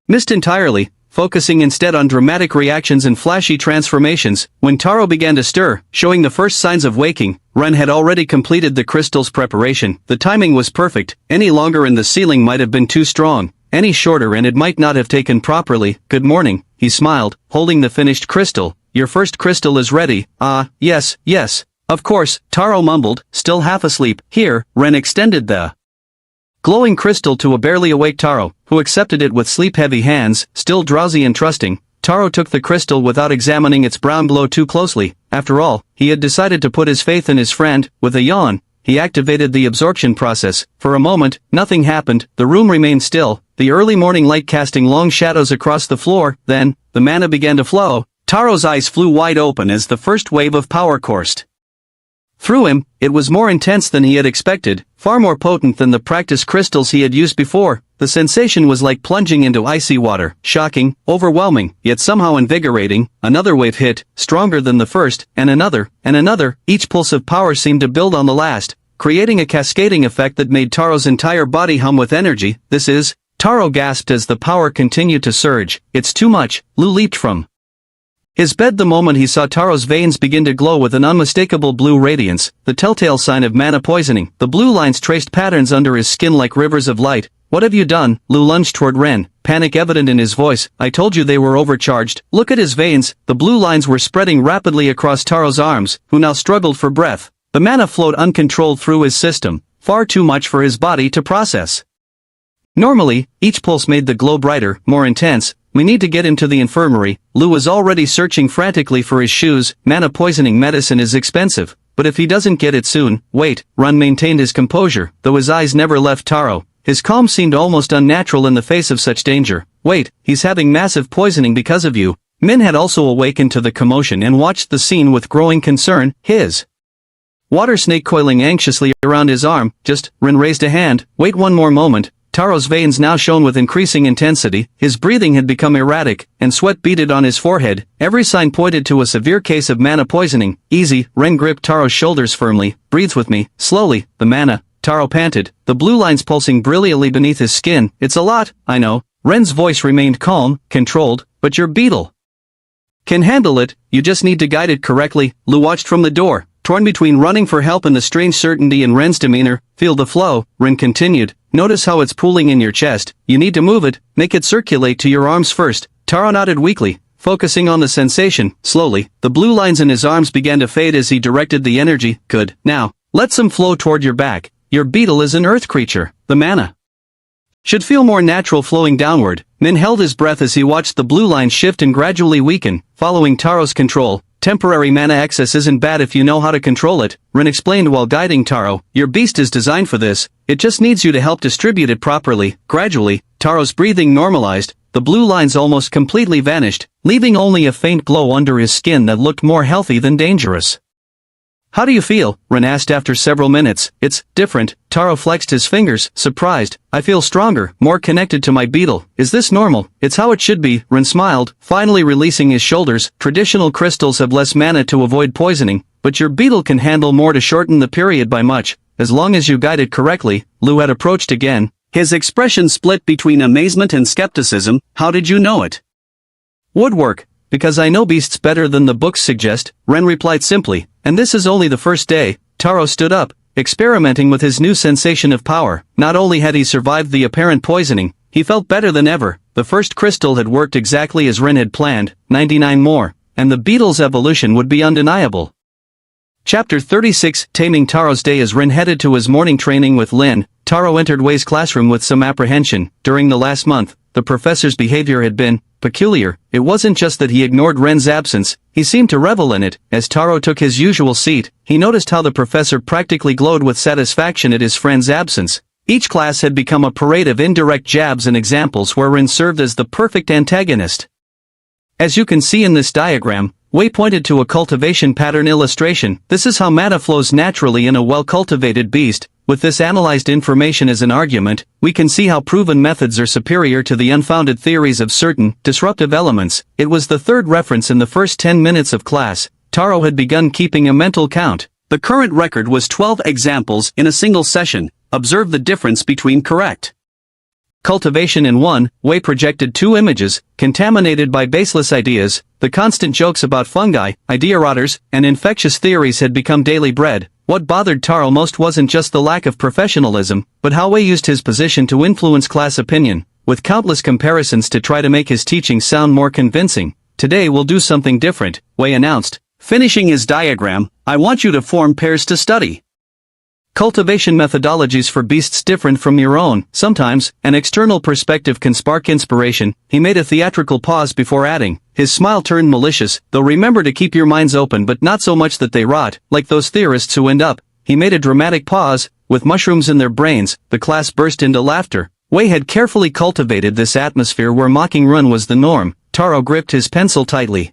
missed entirely, focusing instead on dramatic reactions and flashy transformations. When Taro began to stir, showing the first signs of waking, Ren had already completed the crystal's preparation. The timing was perfect. Any longer and the sealing might have been too strong. Any shorter and it might not have taken properly. Good morning, he smiled, holding the finished crystal. Your first crystal is ready. Ah, yes, yes. Of course, Taro mumbled, still half asleep. Here, Ren extended the glowing crystal to a barely awake Taro, who accepted it with sleep-heavy hands. Still drowsy and trusting, Taro took the crystal without examining its brown glow too closely. After all, he had decided to put his faith in his friend. With a yawn, he activated the absorption process. For a moment, nothing happened. The room remained still, the early morning light casting long shadows across the floor. Then, the mana began to flow. Taro's eyes flew wide open as the first wave of power coursed through him. It was more intense than he had expected, far more potent than the practice crystals he had used before. The sensation was like plunging into icy water, shocking, overwhelming, yet somehow invigorating. Another wave hit, stronger than the first, and another, each pulse of power seemed to build on the last, creating a cascading effect that made Taro's entire body hum with energy. This is... Taro gasped as the power continued to surge. It's too much. Lou leaped from his bed the moment he saw Taro's veins begin to glow with an unmistakable blue radiance, the telltale sign of mana poisoning. The blue lines traced patterns under his skin like rivers of light. What have you done? Lou lunged toward Ren, panic evident in his voice. I told you they were overcharged. Look at his veins. The blue lines were spreading rapidly across Taro's arms, who now struggled for breath. The mana flowed uncontrolled through his system, far too much for his body to process. Normally, each pulse made the glow brighter, more intense. We need to get him to the infirmary. Lou was already searching frantically for his shoes. Mana poisoning medicine is expensive, but if he doesn't get it soon... Wait, Ren maintained his composure, though his eyes never left Taro. His calm seemed almost unnatural in the face of such danger. Wait, he's having massive poisoning because of you. Min had also awakened to the commotion and watched the scene with growing concern. His water snake coiling anxiously around his arm. Just... Ren raised a hand. Wait one more moment. Taro's veins now shone with increasing intensity, his breathing had become erratic, and sweat beaded on his forehead. Every sign pointed to a severe case of mana poisoning. Easy, Ren gripped Taro's shoulders firmly. Breathe with me, slowly. The mana, Taro panted, the blue lines pulsing brilliantly beneath his skin. It's a lot, I know. Ren's voice remained calm, controlled, but your beetle can handle it, you just need to guide it correctly. Lou watched from the door, torn between running for help and the strange certainty in Ren's demeanor. Feel the flow, Ren continued. Notice how it's pooling in your chest. You need to move it, make it circulate to your arms first. Taro nodded weakly, focusing on the sensation. Slowly, the blue lines in his arms began to fade as he directed the energy. Good. Now, let some flow toward your back. Your beetle is an earth creature. The mana should feel more natural flowing downward. Min held his breath as he watched the blue line shift and gradually weaken, following Taro's control. Temporary mana excess isn't bad if you know how to control it, Ren explained while guiding Taro. Your beast is designed for this, it just needs you to help distribute it properly. Gradually, Taro's breathing normalized, the blue lines almost completely vanished, leaving only a faint glow under his skin that looked more healthy than dangerous. How do you feel? Ren asked after several minutes. It's different. Taro flexed his fingers, surprised. I feel stronger, more connected to my beetle. Is this normal? It's how it should be. Ren smiled, finally releasing his shoulders. Traditional crystals have less mana to avoid poisoning, but your beetle can handle more to shorten the period by much, as long as you guide it correctly. Lou had approached again. His expression split between amazement and skepticism. How did you know it? Woodwork. Because I know beasts better than the books suggest, Ren replied simply, and this is only the first day. Taro stood up, experimenting with his new sensation of power. Not only had he survived the apparent poisoning, he felt better than ever. The first crystal had worked exactly as Ren had planned, 99 more, and the beetle's evolution would be undeniable. Chapter 36 Taming Taro's day. As Ren headed to his morning training with Lin, Taro entered Wei's classroom with some apprehension. During the last month, the professor's behavior had been peculiar. It wasn't just that he ignored Ren's absence, he seemed to revel in it. As Taro took his usual seat, he noticed how the professor practically glowed with satisfaction at his friend's absence. Each class had become a parade of indirect jabs and examples where Ren served as the perfect antagonist. As you can see in this diagram, Wei pointed to a cultivation pattern illustration. This is how mana flows naturally in a well-cultivated beast. With this analyzed information as an argument, we can see how proven methods are superior to the unfounded theories of certain disruptive elements. It was the third reference in the first 10 minutes of class. Taro had begun keeping a mental count. The current record was 12 examples in a single session. Observe the difference between correct cultivation in one. Wei projected 2 images, contaminated by baseless ideas. The constant jokes about fungi, idea rotters, and infectious theories had become daily bread. What bothered Taro most wasn't just the lack of professionalism, but how Wei used his position to influence class opinion, with countless comparisons to try to make his teaching sound more convincing. Today we'll do something different, Wei announced. Finishing his diagram, I want you to form pairs to study cultivation methodologies for beasts different from your own. Sometimes, an external perspective can spark inspiration. He made a theatrical pause before adding. His smile turned malicious, though remember to keep your minds open but not so much that they rot, like those theorists who end up. He made a dramatic pause, with mushrooms in their brains. The class burst into laughter. Wei had carefully cultivated this atmosphere where mocking Run was the norm. Taro gripped his pencil tightly.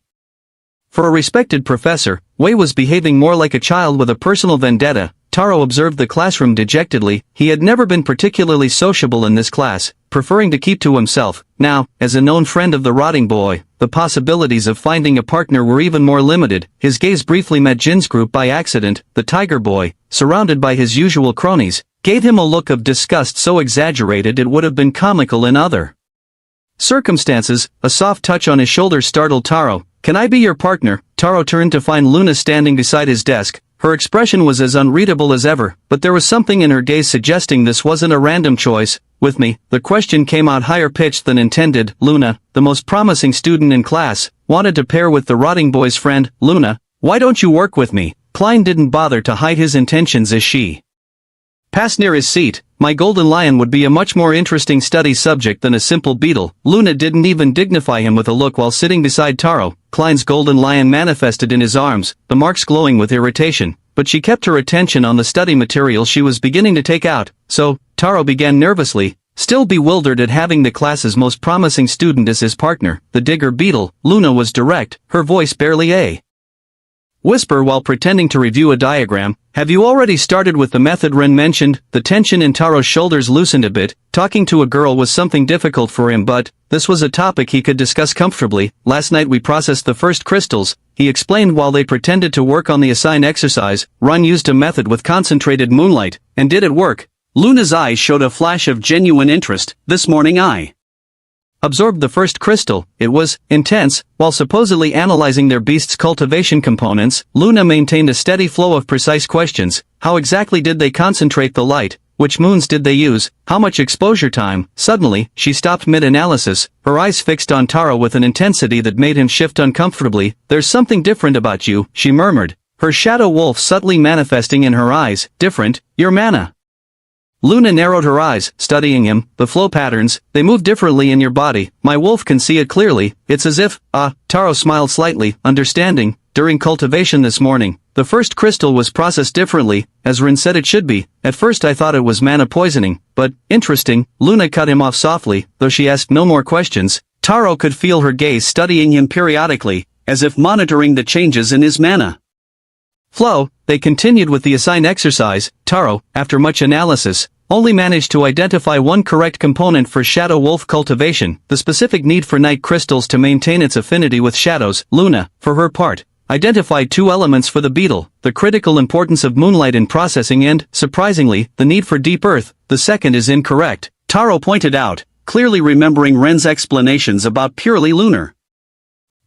For a respected professor, Wei was behaving more like a child with a personal vendetta. Taro observed the classroom dejectedly. He had never been particularly sociable in this class, preferring to keep to himself. Now, as a known friend of the rotting boy, the possibilities of finding a partner were even more limited. His gaze briefly met Jin's group by accident. The tiger boy, surrounded by his usual cronies, gave him a look of disgust so exaggerated it would have been comical in other circumstances. A soft touch on his shoulder startled Taro. "Can I be your partner?" Taro turned to find Luna standing beside his desk. Her expression was as unreadable as ever, but there was something in her gaze suggesting this wasn't a random choice. "With me." The question came out higher pitched than intended. Luna, the most promising student in class, wanted to pair with the rotting boy's friend. "Luna, why don't you work with me?" Klein didn't bother to hide his intentions as she passed near his seat. "My golden lion would be a much more interesting study subject than a simple beetle." Luna didn't even dignify him with a look while sitting beside Taro. Klein's golden lion manifested in his arms, the marks glowing with irritation, but she kept her attention on the study material she was beginning to take out. "So," Taro began nervously, still bewildered at having the class's most promising student as his partner, the digger beetle. Luna was direct, her voice barely a whisper while pretending to review a diagram. "Have you already started with the method Ren mentioned?" The tension in Taro's shoulders loosened a bit. Talking to a girl was something difficult for him, but this was a topic he could discuss comfortably. "Last night we processed the first crystals," he explained while they pretended to work on the assigned exercise. "Ren used a method with concentrated moonlight, and did it work?" Luna's eyes showed a flash of genuine interest. "This morning I absorbed the first crystal." It was intense. While supposedly analyzing their beast's cultivation components, Luna maintained a steady flow of precise questions. How exactly did they concentrate the light? Which moons did they use? How much exposure time? Suddenly, she stopped mid-analysis, her eyes fixed on Taro with an intensity that made him shift uncomfortably. "There's something different about you," she murmured, her shadow wolf subtly manifesting in her eyes. "Different? Your mana." Luna narrowed her eyes, studying him. "The flow patterns, they move differently in your body. My wolf can see it clearly. It's as if..." Taro smiled slightly, understanding. "During cultivation this morning, the first crystal was processed differently, as Rin said it should be. At first I thought it was mana poisoning, but, interesting." Luna cut him off softly, though she asked no more questions. Taro could feel her gaze studying him periodically, as if monitoring the changes in his mana flow. They continued with the assigned exercise. Taro, after much analysis, only managed to identify one correct component for shadow wolf cultivation, the specific need for night crystals to maintain its affinity with shadows. Luna, for her part, identified two elements for the beetle, the critical importance of moonlight in processing and, surprisingly, the need for deep earth. "The second is incorrect," Taro pointed out, clearly remembering Ren's explanations about purely lunar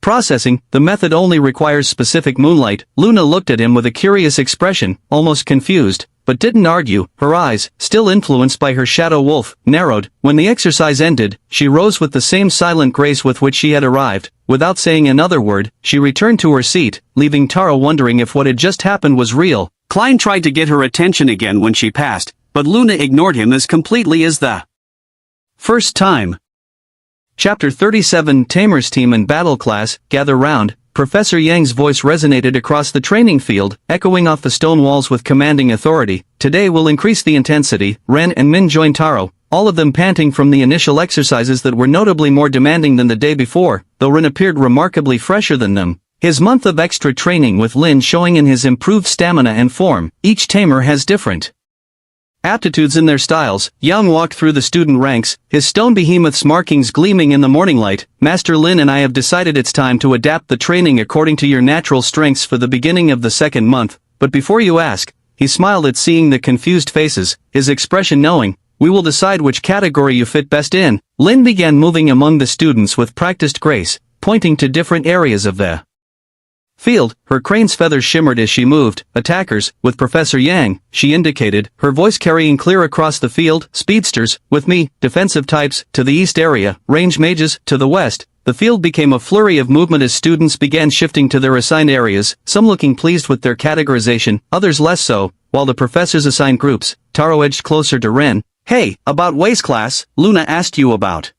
processing. "The method only requires specific moonlight." Luna looked at him with a curious expression, almost confused, but didn't argue. Her eyes, still influenced by her shadow wolf, narrowed. When the exercise ended, she rose with the same silent grace with which she had arrived. Without saying another word, she returned to her seat, leaving Taro wondering if what had just happened was real. Klein tried to get her attention again when she passed, but Luna ignored him as completely as the first time. Chapter 37. Tamer's team and battle class, gather round. Professor Yang's voice resonated across the training field, echoing off the stone walls with commanding authority. "Today we'll increase the intensity." Ren and Min joined Taro, all of them panting from the initial exercises that were notably more demanding than the day before, though Ren appeared remarkably fresher than them. His month of extra training with Lin showing in his improved stamina and form. Each tamer has different aptitudes in their styles. Yang walked through the student ranks, his stone behemoth's markings gleaming in the morning light. "Master Lin and I have decided it's time to adapt the training according to your natural strengths for the beginning of the second month, but before you ask," he smiled at seeing the confused faces, his expression knowing, "we will decide which category you fit best in." Lin began moving among the students with practiced grace, pointing to different areas of the field. Her crane's feathers shimmered as she moved. "Attackers, with Professor Yang," she indicated, her voice carrying clear across the field. "Speedsters, with me." "Defensive types, to the east area." "Range mages, to the west." The field became a flurry of movement as students began shifting to their assigned areas, some looking pleased with their categorization, others less so. While the professors assigned groups, Taro edged closer to Ren. "Hey, about Wei's class, Luna asked you about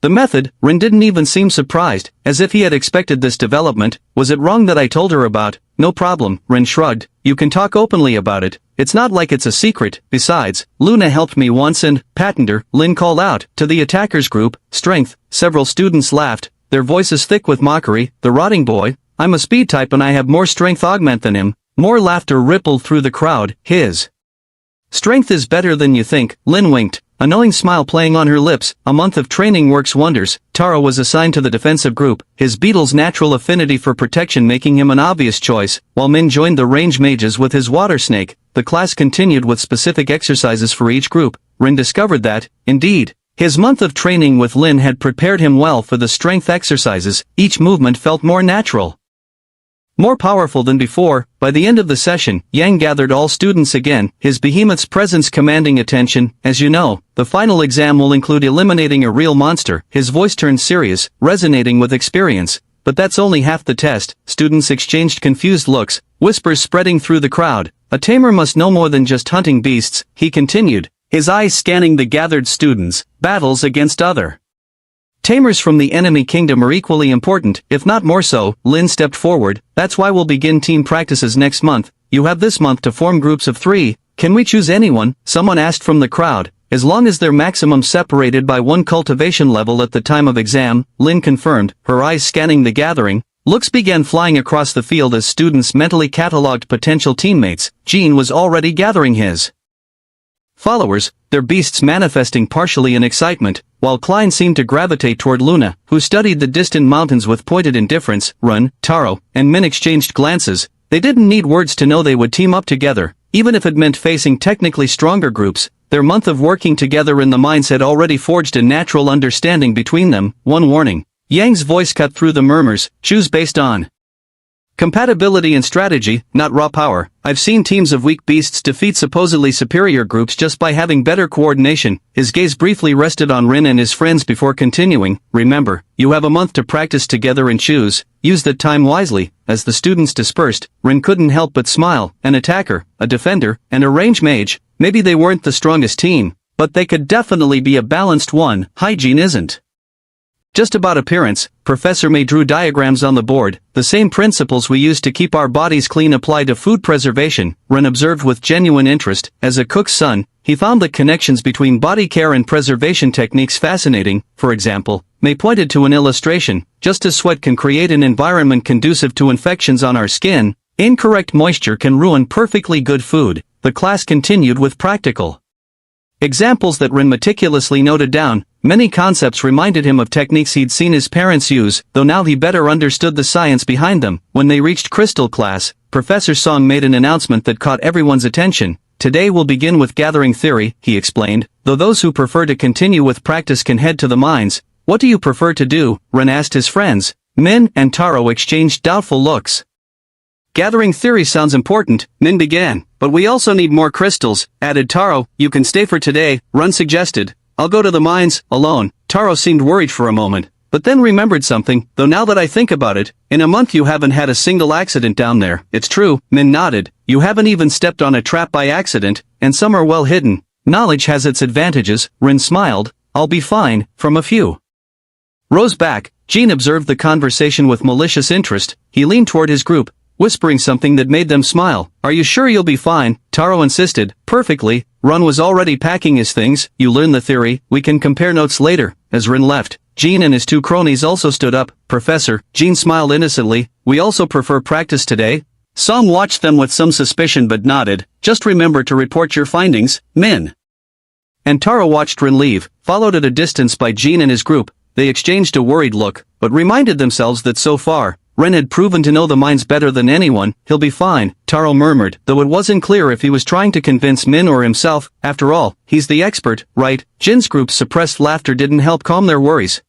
the method." Ren didn't even seem surprised, as if he had expected this development. "Was it wrong that I told her about?" "No problem," Ren shrugged. "You can talk openly about it. It's not like it's a secret. Besides, Luna helped me once and..." "Patenter," Lin called out. To the attackers group, "Strength." Several students laughed, their voices thick with mockery. "The rotting boy? I'm a speed type and I have more strength augment than him." More laughter rippled through the crowd. His strength is better than you think, Lin winked, a knowing smile playing on her lips. A month of training works wonders. Taro was assigned to the defensive group, his beetle's natural affinity for protection making him an obvious choice, while Min joined the range mages with his water snake. The class continued with specific exercises for each group. Rin discovered that, indeed, his month of training with Lin had prepared him well for the strength exercises. Each movement felt more natural, more powerful than before. By the end of the session, Yang gathered all students again, his behemoth's presence commanding attention. As you know, the final exam will include eliminating a real monster. His voice turned serious, resonating with experience. But that's only half the test. Students exchanged confused looks, whispers spreading through the crowd. A tamer must know more than just hunting beasts, he continued, his eyes scanning the gathered students. Battles against other tamers from the enemy kingdom are equally important, if not more so. Lin stepped forward. That's why we'll begin team practices next month. You have this month to form groups of 3. Can we choose anyone? Someone asked from the crowd. As long as they're maximum separated by 1 cultivation level at the time of exam, Lin confirmed, her eyes scanning the gathering. Looks began flying across the field as students mentally catalogued potential teammates. Jean was already gathering his followers, their beasts manifesting partially in excitement, while Klein seemed to gravitate toward Luna, who studied the distant mountains with pointed indifference. Run, Taro, and Min exchanged glances. They didn't need words to know they would team up together, even if it meant facing technically stronger groups. Their month of working together in the mines had already forged a natural understanding between them. One warning. Yang's voice cut through the murmurs. Choose based on compatibility and strategy, not raw power. I've seen teams of weak beasts defeat supposedly superior groups just by having better coordination. His gaze briefly rested on Rin and his friends before continuing. Remember, you have a month to practice together and choose. Use that time wisely. As the students dispersed, Rin couldn't help but smile. An attacker, a defender, and a range mage. Maybe they weren't the strongest team, but they could definitely be a balanced one. Hygiene isn't just about appearance. Professor May drew diagrams on the board. The same principles we use to keep our bodies clean apply to food preservation. Ren observed with genuine interest. As a cook's son, he found the connections between body care and preservation techniques fascinating. For example, May pointed to an illustration. Just as sweat can create an environment conducive to infections on our skin, incorrect moisture can ruin perfectly good food. The class continued with practical examples that Rin meticulously noted down. Many concepts reminded him of techniques he'd seen his parents use, though now he better understood the science behind them. When they reached Crystal class, Professor Song made an announcement that caught everyone's attention. Today we'll begin with gathering theory, he explained, though those who prefer to continue with practice can head to the mines. What do you prefer to do? Ren asked his friends. Min and Taro exchanged doubtful looks. Gathering theory sounds important, Min began, but we also need more crystals, added Taro. You can stay for today, Ren suggested. I'll go to the mines, alone. Taro seemed worried for a moment, but then remembered something. Though now that I think about it, in a month you haven't had a single accident down there. It's true, Min nodded. You haven't even stepped on a trap by accident, and some are well hidden. Knowledge has its advantages. Rin smiled. I'll be fine, from a few rows back. Jean observed the conversation with malicious interest. He leaned toward his group, whispering something that made them smile. Are you sure you'll be fine? Taro insisted. Perfectly. Ron was already packing his things. You learn the theory. We can compare notes later. As Rin left, Jean and his 2 cronies also stood up. Professor, Jean smiled innocently. We also prefer practice today. Song watched them with some suspicion but nodded. Just remember to report your findings, Min. And Taro watched Rin leave, followed at a distance by Jean and his group. They exchanged a worried look, but reminded themselves that so far, Ren had proven to know the mines better than anyone. He'll be fine, Taro murmured, though it wasn't clear if he was trying to convince Min or himself. After all, he's the expert, right? Jin's group's suppressed laughter didn't help calm their worries.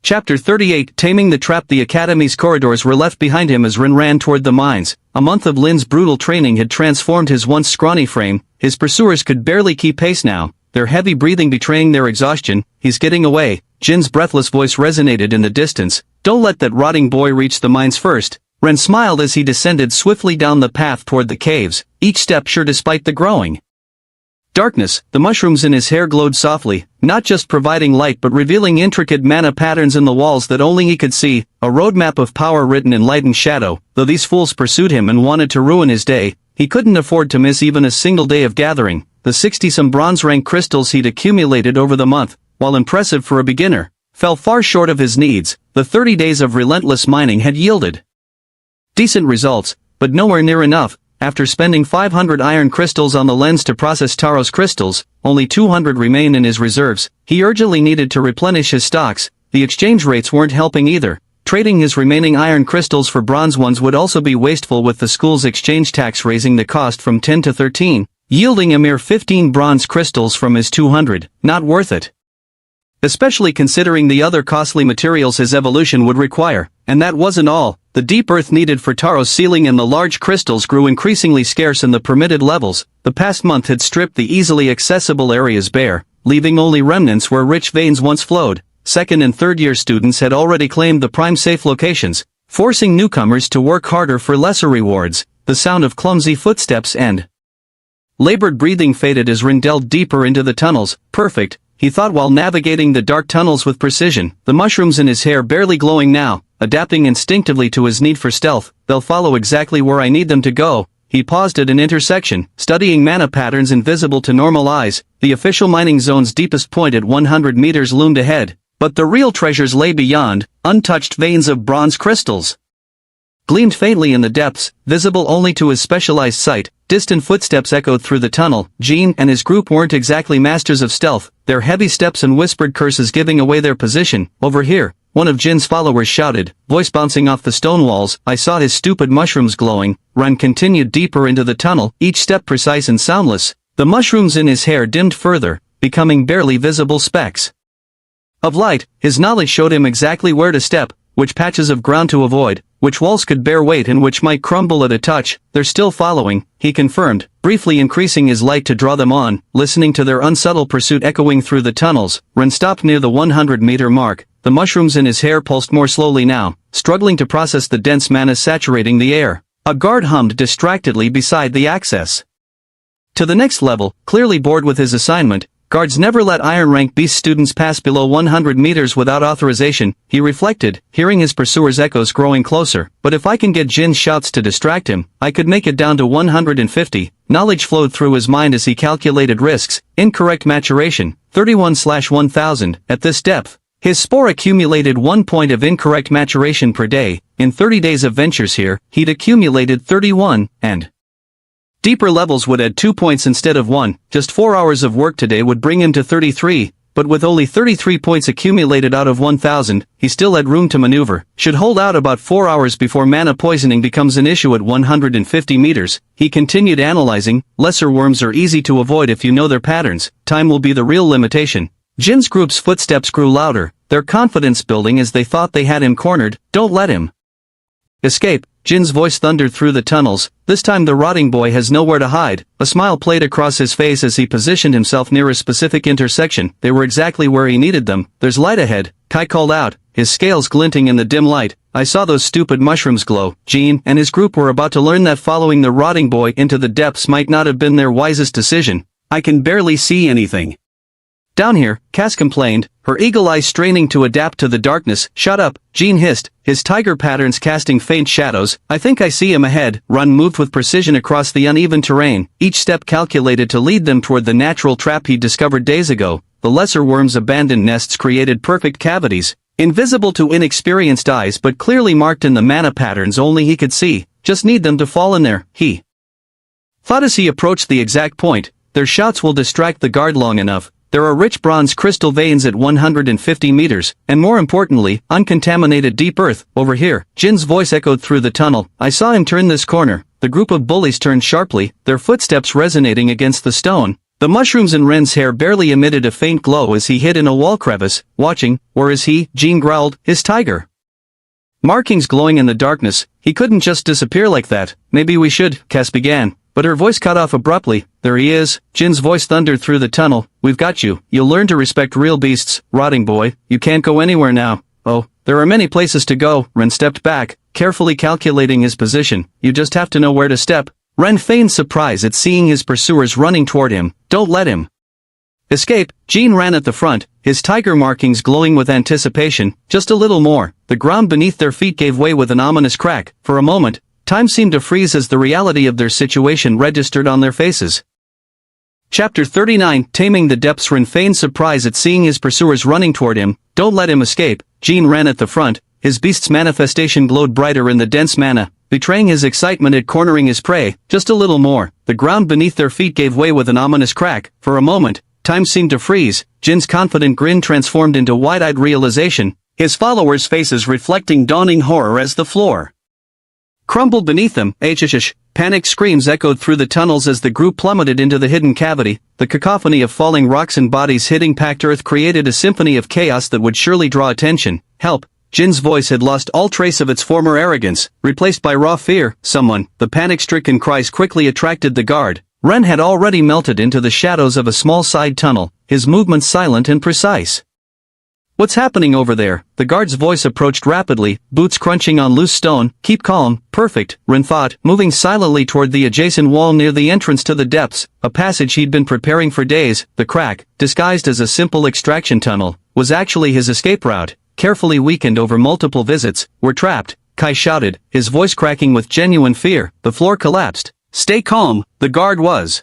Chapter 38 Taming the Trap. The academy's corridors were left behind him as Ren ran toward the mines. A month of Lin's brutal training had transformed his once scrawny frame. His pursuers could barely keep pace now, their heavy breathing betraying their exhaustion. He's getting away. Jin's breathless voice resonated in the distance. Don't let that rotting boy reach the mines first. Ren smiled as he descended swiftly down the path toward the caves, each step sure despite the growing darkness. The mushrooms in his hair glowed softly, not just providing light but revealing intricate mana patterns in the walls that only he could see, a roadmap of power written in light and shadow. Though these fools pursued him and wanted to ruin his day, he couldn't afford to miss even a single day of gathering. The 60-some bronze-rank crystals he'd accumulated over the month, while impressive for a beginner, fell far short of his needs. The 30 days of relentless mining had yielded decent results, but nowhere near enough. After spending 500 iron crystals on the lens to process Taro's crystals, only 200 remain in his reserves. He urgently needed to replenish his stocks. The exchange rates weren't helping either. Trading his remaining iron crystals for bronze ones would also be wasteful, with the school's exchange tax raising the cost from 10 to 13, yielding a mere 15 bronze crystals from his 200. Not worth it. Especially considering the other costly materials his evolution would require. And that wasn't all. The deep earth needed for Taro's ceiling and the large crystals grew increasingly scarce in the permitted levels. The past month had stripped the easily accessible areas bare, leaving only remnants where rich veins once flowed. Second and third year students had already claimed the prime safe locations, forcing newcomers to work harder for lesser rewards. The sound of clumsy footsteps and labored breathing faded as Rin delved deeper into the tunnels. Perfect, he thought while navigating the dark tunnels with precision, the mushrooms in his hair barely glowing now, adapting instinctively to his need for stealth. They'll follow exactly where I need them to go. He paused at an intersection, studying mana patterns invisible to normal eyes. The official mining zone's deepest point at 100 meters loomed ahead, but the real treasures lay beyond. Untouched veins of bronze crystals gleamed faintly in the depths, visible only to his specialized sight. Distant footsteps echoed through the tunnel. Jean and his group weren't exactly masters of stealth, their heavy steps and whispered curses giving away their position. Over here, one of Jin's followers shouted, voice bouncing off the stone walls. I saw his stupid mushrooms glowing. Ren continued deeper into the tunnel, each step precise and soundless. The mushrooms in his hair dimmed further, becoming barely visible specks of light. His knowledge showed him exactly where to step, which patches of ground to avoid, which walls could bear weight and which might crumble at a touch. They're still following, he confirmed, briefly increasing his light to draw them on. Listening to their unsubtle pursuit echoing through the tunnels, Ren stopped near the 100-meter mark. The mushrooms in his hair pulsed more slowly now, struggling to process the dense mana saturating the air. A guard hummed distractedly beside the access to the next level. Clearly bored with his assignment, guards never let iron rank beast students pass below 100 meters without authorization, he reflected, hearing his pursuer's echoes growing closer. But if I can get Jin's shouts to distract him, I could make it down to 150. Knowledge flowed through his mind as he calculated risks. Incorrect maturation, 31/1000. At this depth, his spore accumulated 1 point of incorrect maturation per day. In 30 days of ventures here, he'd accumulated 31, and deeper levels would add 2 points instead of 1. Just 4 hours of work today would bring him to 33, but with only 33 points accumulated out of 1000, he still had room to maneuver. Should hold out about 4 hours before mana poisoning becomes an issue at 150 meters. He continued analyzing. Lesser worms are easy to avoid if you know their patterns. Time will be the real limitation. Jin's group's footsteps grew louder, their confidence building as they thought they had him cornered. Don't let him escape, Jin's voice thundered through the tunnels. This time the rotting boy has nowhere to hide. A smile played across his face as he positioned himself near a specific intersection. They were exactly where he needed them. There's light ahead, Kai called out, his scales glinting in the dim light. I saw those stupid mushrooms glow. Jin and his group were about to learn that following the rotting boy into the depths might not have been their wisest decision. I can barely see anything down here, Cass complained, her eagle eyes straining to adapt to the darkness. Shut up, Jean hissed, his tiger patterns casting faint shadows. I think I see him ahead. Run moved with precision across the uneven terrain, each step calculated to lead them toward the natural trap he'd discovered days ago. The lesser worms' abandoned nests created perfect cavities, invisible to inexperienced eyes but clearly marked in the mana patterns only he could see. Just need them to fall in there, he thought as he approached the exact point. Their shouts will distract the guard long enough. There are rich bronze crystal veins at 150 meters, and more importantly, uncontaminated deep earth. Over here, Jin's voice echoed through the tunnel. I saw him turn this corner. The group of bullies turned sharply, their footsteps resonating against the stone. The mushrooms in Ren's hair barely emitted a faint glow as he hid in a wall crevice, watching. Where is he? Jin growled, his tiger markings glowing in the darkness. He couldn't just disappear like that. Maybe we should, Cass began. But her voice cut off abruptly. There he is, Jin's voice thundered through the tunnel. We've got you. You'll learn to respect real beasts, rotting boy. You can't go anywhere now. Oh, there are many places to go. Ren stepped back, carefully calculating his position. You just have to know where to step. Ren feigned surprise at seeing his pursuers running toward him. Don't let him escape. Jin ran at the front, his tiger markings glowing with anticipation. Just a little more. The ground beneath their feet gave way with an ominous crack. For a moment, time seemed to freeze as the reality of their situation registered on their faces. Chapter 39, Taming the Depths. Ren feigned surprise at seeing his pursuers running toward him. Don't let him escape. Jin ran at the front, his beast's manifestation glowed brighter in the dense mana, betraying his excitement at cornering his prey. Just a little more, the ground beneath their feet gave way with an ominous crack. For a moment, time seemed to freeze. Jin's confident grin transformed into wide-eyed realization, his followers' faces reflecting dawning horror as the floor crumbled beneath them. H-sh-sh. Panicked screams echoed through the tunnels as the group plummeted into the hidden cavity. The cacophony of falling rocks and bodies hitting packed earth created a symphony of chaos that would surely draw attention. Help! Jin's voice had lost all trace of its former arrogance, replaced by raw fear. Someone! The panic-stricken cries quickly attracted the guard. Ren had already melted into the shadows of a small side tunnel, his movements silent and precise. What's happening over there? The guard's voice approached rapidly, boots crunching on loose stone. Keep calm. Perfect, Ren thought, moving silently toward the adjacent wall near the entrance to the depths, a passage he'd been preparing for days. The crack, disguised as a simple extraction tunnel, was actually his escape route. Carefully weakened over multiple visits, we're trapped, Kai shouted, his voice cracking with genuine fear. The floor collapsed. Stay calm, the guard was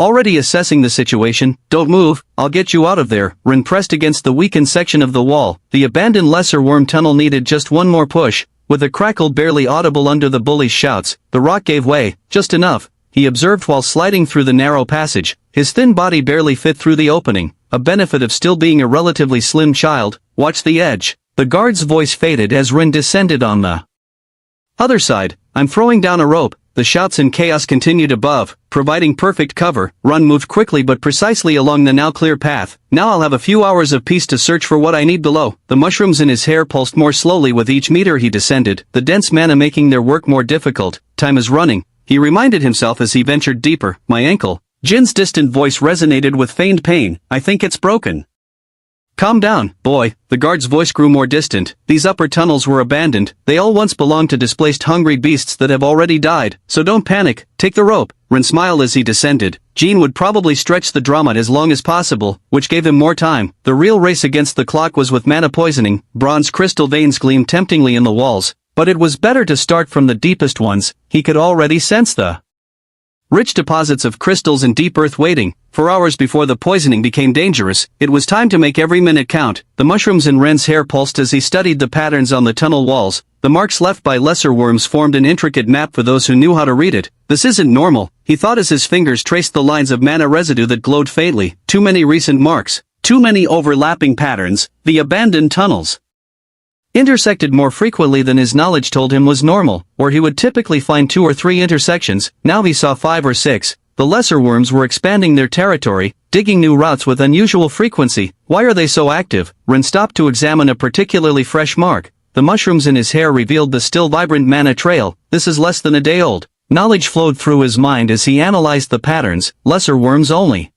already assessing the situation. Don't move, I'll get you out of there. Ren pressed against the weakened section of the wall. The abandoned lesser worm tunnel needed just one more push. With a crackle barely audible under the bully's shouts, the rock gave way, just enough, he observed while sliding through the narrow passage. His thin body barely fit through the opening, a benefit of still being a relatively slim child. Watch the edge. The guard's voice faded as Ren descended on the other side. I'm throwing down a rope. The shouts and chaos continued above, providing perfect cover. Ren moved quickly but precisely along the now clear path. Now I'll have a few hours of peace to search for what I need below. The mushrooms in his hair pulsed more slowly with each meter he descended, the dense mana making their work more difficult. Time is running, he reminded himself as he ventured deeper. My ankle. Jin's distant voice resonated with feigned pain. I think it's broken. Calm down, boy. The guard's voice grew more distant. These upper tunnels were abandoned. They all once belonged to displaced hungry beasts that have already died. So don't panic. Take the rope. Ren smiled as he descended. Jin would probably stretch the drama as long as possible, which gave him more time. The real race against the clock was with mana poisoning. Bronze crystal veins gleamed temptingly in the walls, but it was better to start from the deepest ones. He could already sense the rich deposits of crystals in deep earth waiting. For hours before the poisoning became dangerous, it was time to make every minute count. The mushrooms in Ren's hair pulsed as he studied the patterns on the tunnel walls. The marks left by lesser worms formed an intricate map for those who knew how to read it. This isn't normal, he thought as his fingers traced the lines of mana residue that glowed faintly. Too many recent marks. Too many overlapping patterns. The abandoned tunnels intersected more frequently than his knowledge told him was normal, or he would typically find 2 or 3 intersections. Now he saw 5 or 6. The lesser worms were expanding their territory, digging new routes with unusual frequency. Why are they so active? Ren stopped to examine a particularly fresh mark. The mushrooms in his hair revealed the still vibrant mana trail. This is less than a day old. Knowledge flowed through his mind as he analyzed the patterns. Lesser worms only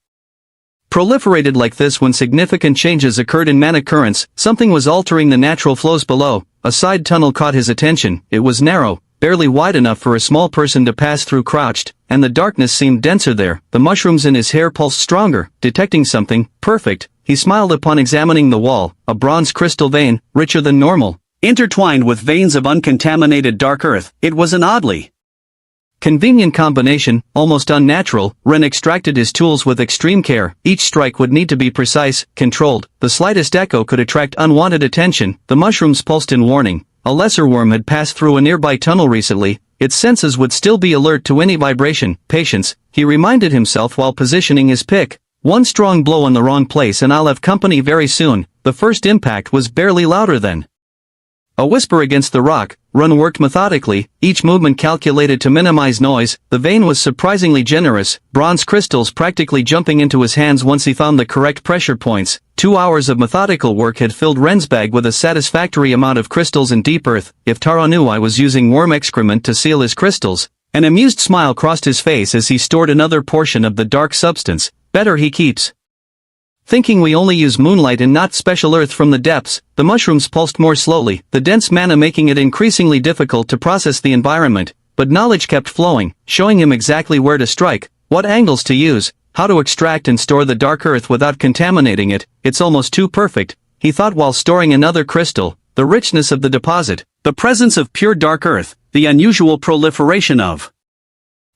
proliferated like this when significant changes occurred in mana currents. Something was altering the natural flows below. A side tunnel caught his attention. It was narrow, barely wide enough for a small person to pass through crouched, and the darkness seemed denser there. The mushrooms in his hair pulsed stronger, detecting something. Perfect. He smiled upon examining the wall. A bronze crystal vein, richer than normal, intertwined with veins of uncontaminated dark earth. It was an oddly convenient combination, almost unnatural. Ren extracted his tools with extreme care. Each strike would need to be precise, controlled. The slightest echo could attract unwanted attention. The mushrooms pulsed in warning. A lesser worm had passed through a nearby tunnel recently. Its senses would still be alert to any vibration. Patience, he reminded himself while positioning his pick. One strong blow in the wrong place and I'll have company very soon. The first impact was barely louder than a whisper against the rock. Ren worked methodically, each movement calculated to minimize noise. The vein was surprisingly generous, bronze crystals practically jumping into his hands once he found the correct pressure points. 2 hours of methodical work had filled Ren's bag with a satisfactory amount of crystals in deep earth. If Taro knew I was using worm excrement to seal his crystals. An amused smile crossed his face as he stored another portion of the dark substance. Better he keeps thinking we only use moonlight and not special earth from the depths. The mushrooms pulsed more slowly, the dense mana making it increasingly difficult to process the environment, but knowledge kept flowing, showing him exactly where to strike, what angles to use, how to extract and store the dark earth without contaminating it. It's almost too perfect, he thought while storing another crystal. The richness of the deposit, the presence of pure dark earth, the unusual proliferation of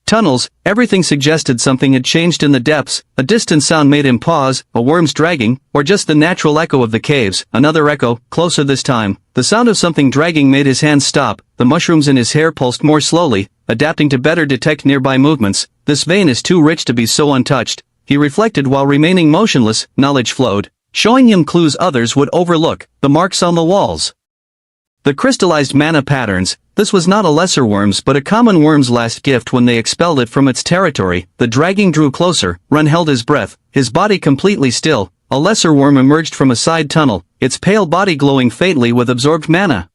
Tunnels, everything suggested something had changed in the depths. A distant sound made him pause, a worm's dragging, or just the natural echo of the caves. Another echo, closer this time. The sound of something dragging made his hands stop. The mushrooms in his hair pulsed more slowly, adapting to better detect nearby movements. This vein is too rich to be so untouched, he reflected while remaining motionless. Knowledge flowed, showing him clues others would overlook, the marks on the walls. The crystallized mana patterns. This was not a lesser worm's but a common worm's last gift when they expelled it from its territory. The dragging drew closer. Ren held his breath, his body completely still. A lesser worm emerged from a side tunnel, its pale body glowing faintly with absorbed mana.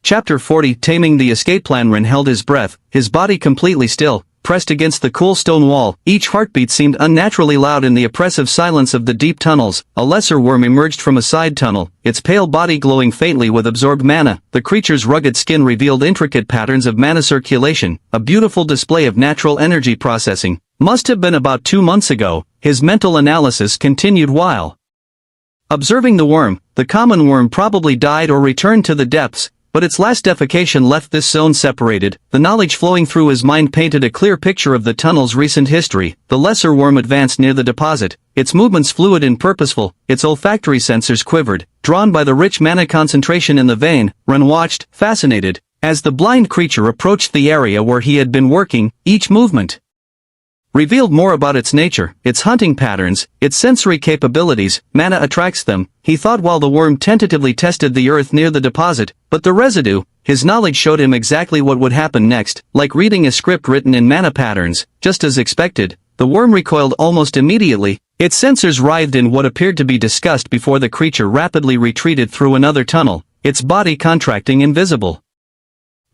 Chapter 40 Taming the Escape Plan. Ren held his breath, his body completely still, pressed against the cool stone wall. Each heartbeat seemed unnaturally loud in the oppressive silence of the deep tunnels. A lesser worm emerged from a side tunnel, its pale body glowing faintly with absorbed mana. The creature's rugged skin revealed intricate patterns of mana circulation, a beautiful display of natural energy processing. Must have been about 2 months ago. His mental analysis continued while observing the worm. The common worm probably died or returned to the depths, but its last defecation left this zone separated. The knowledge flowing through his mind painted a clear picture of the tunnel's recent history. The lesser worm advanced near the deposit, its movements fluid and purposeful, its olfactory sensors quivered, drawn by the rich mana concentration in the vein. Ren watched, fascinated, as the blind creature approached the area where he had been working. Each movement revealed more about its nature, its hunting patterns, its sensory capabilities. Mana attracts them, he thought while the worm tentatively tested the earth near the deposit, but the residue, his knowledge showed him exactly what would happen next. Like reading a script written in mana patterns. Just as expected, the worm recoiled almost immediately. Its sensors writhed in what appeared to be disgust before the creature rapidly retreated through another tunnel, its body contracting invisible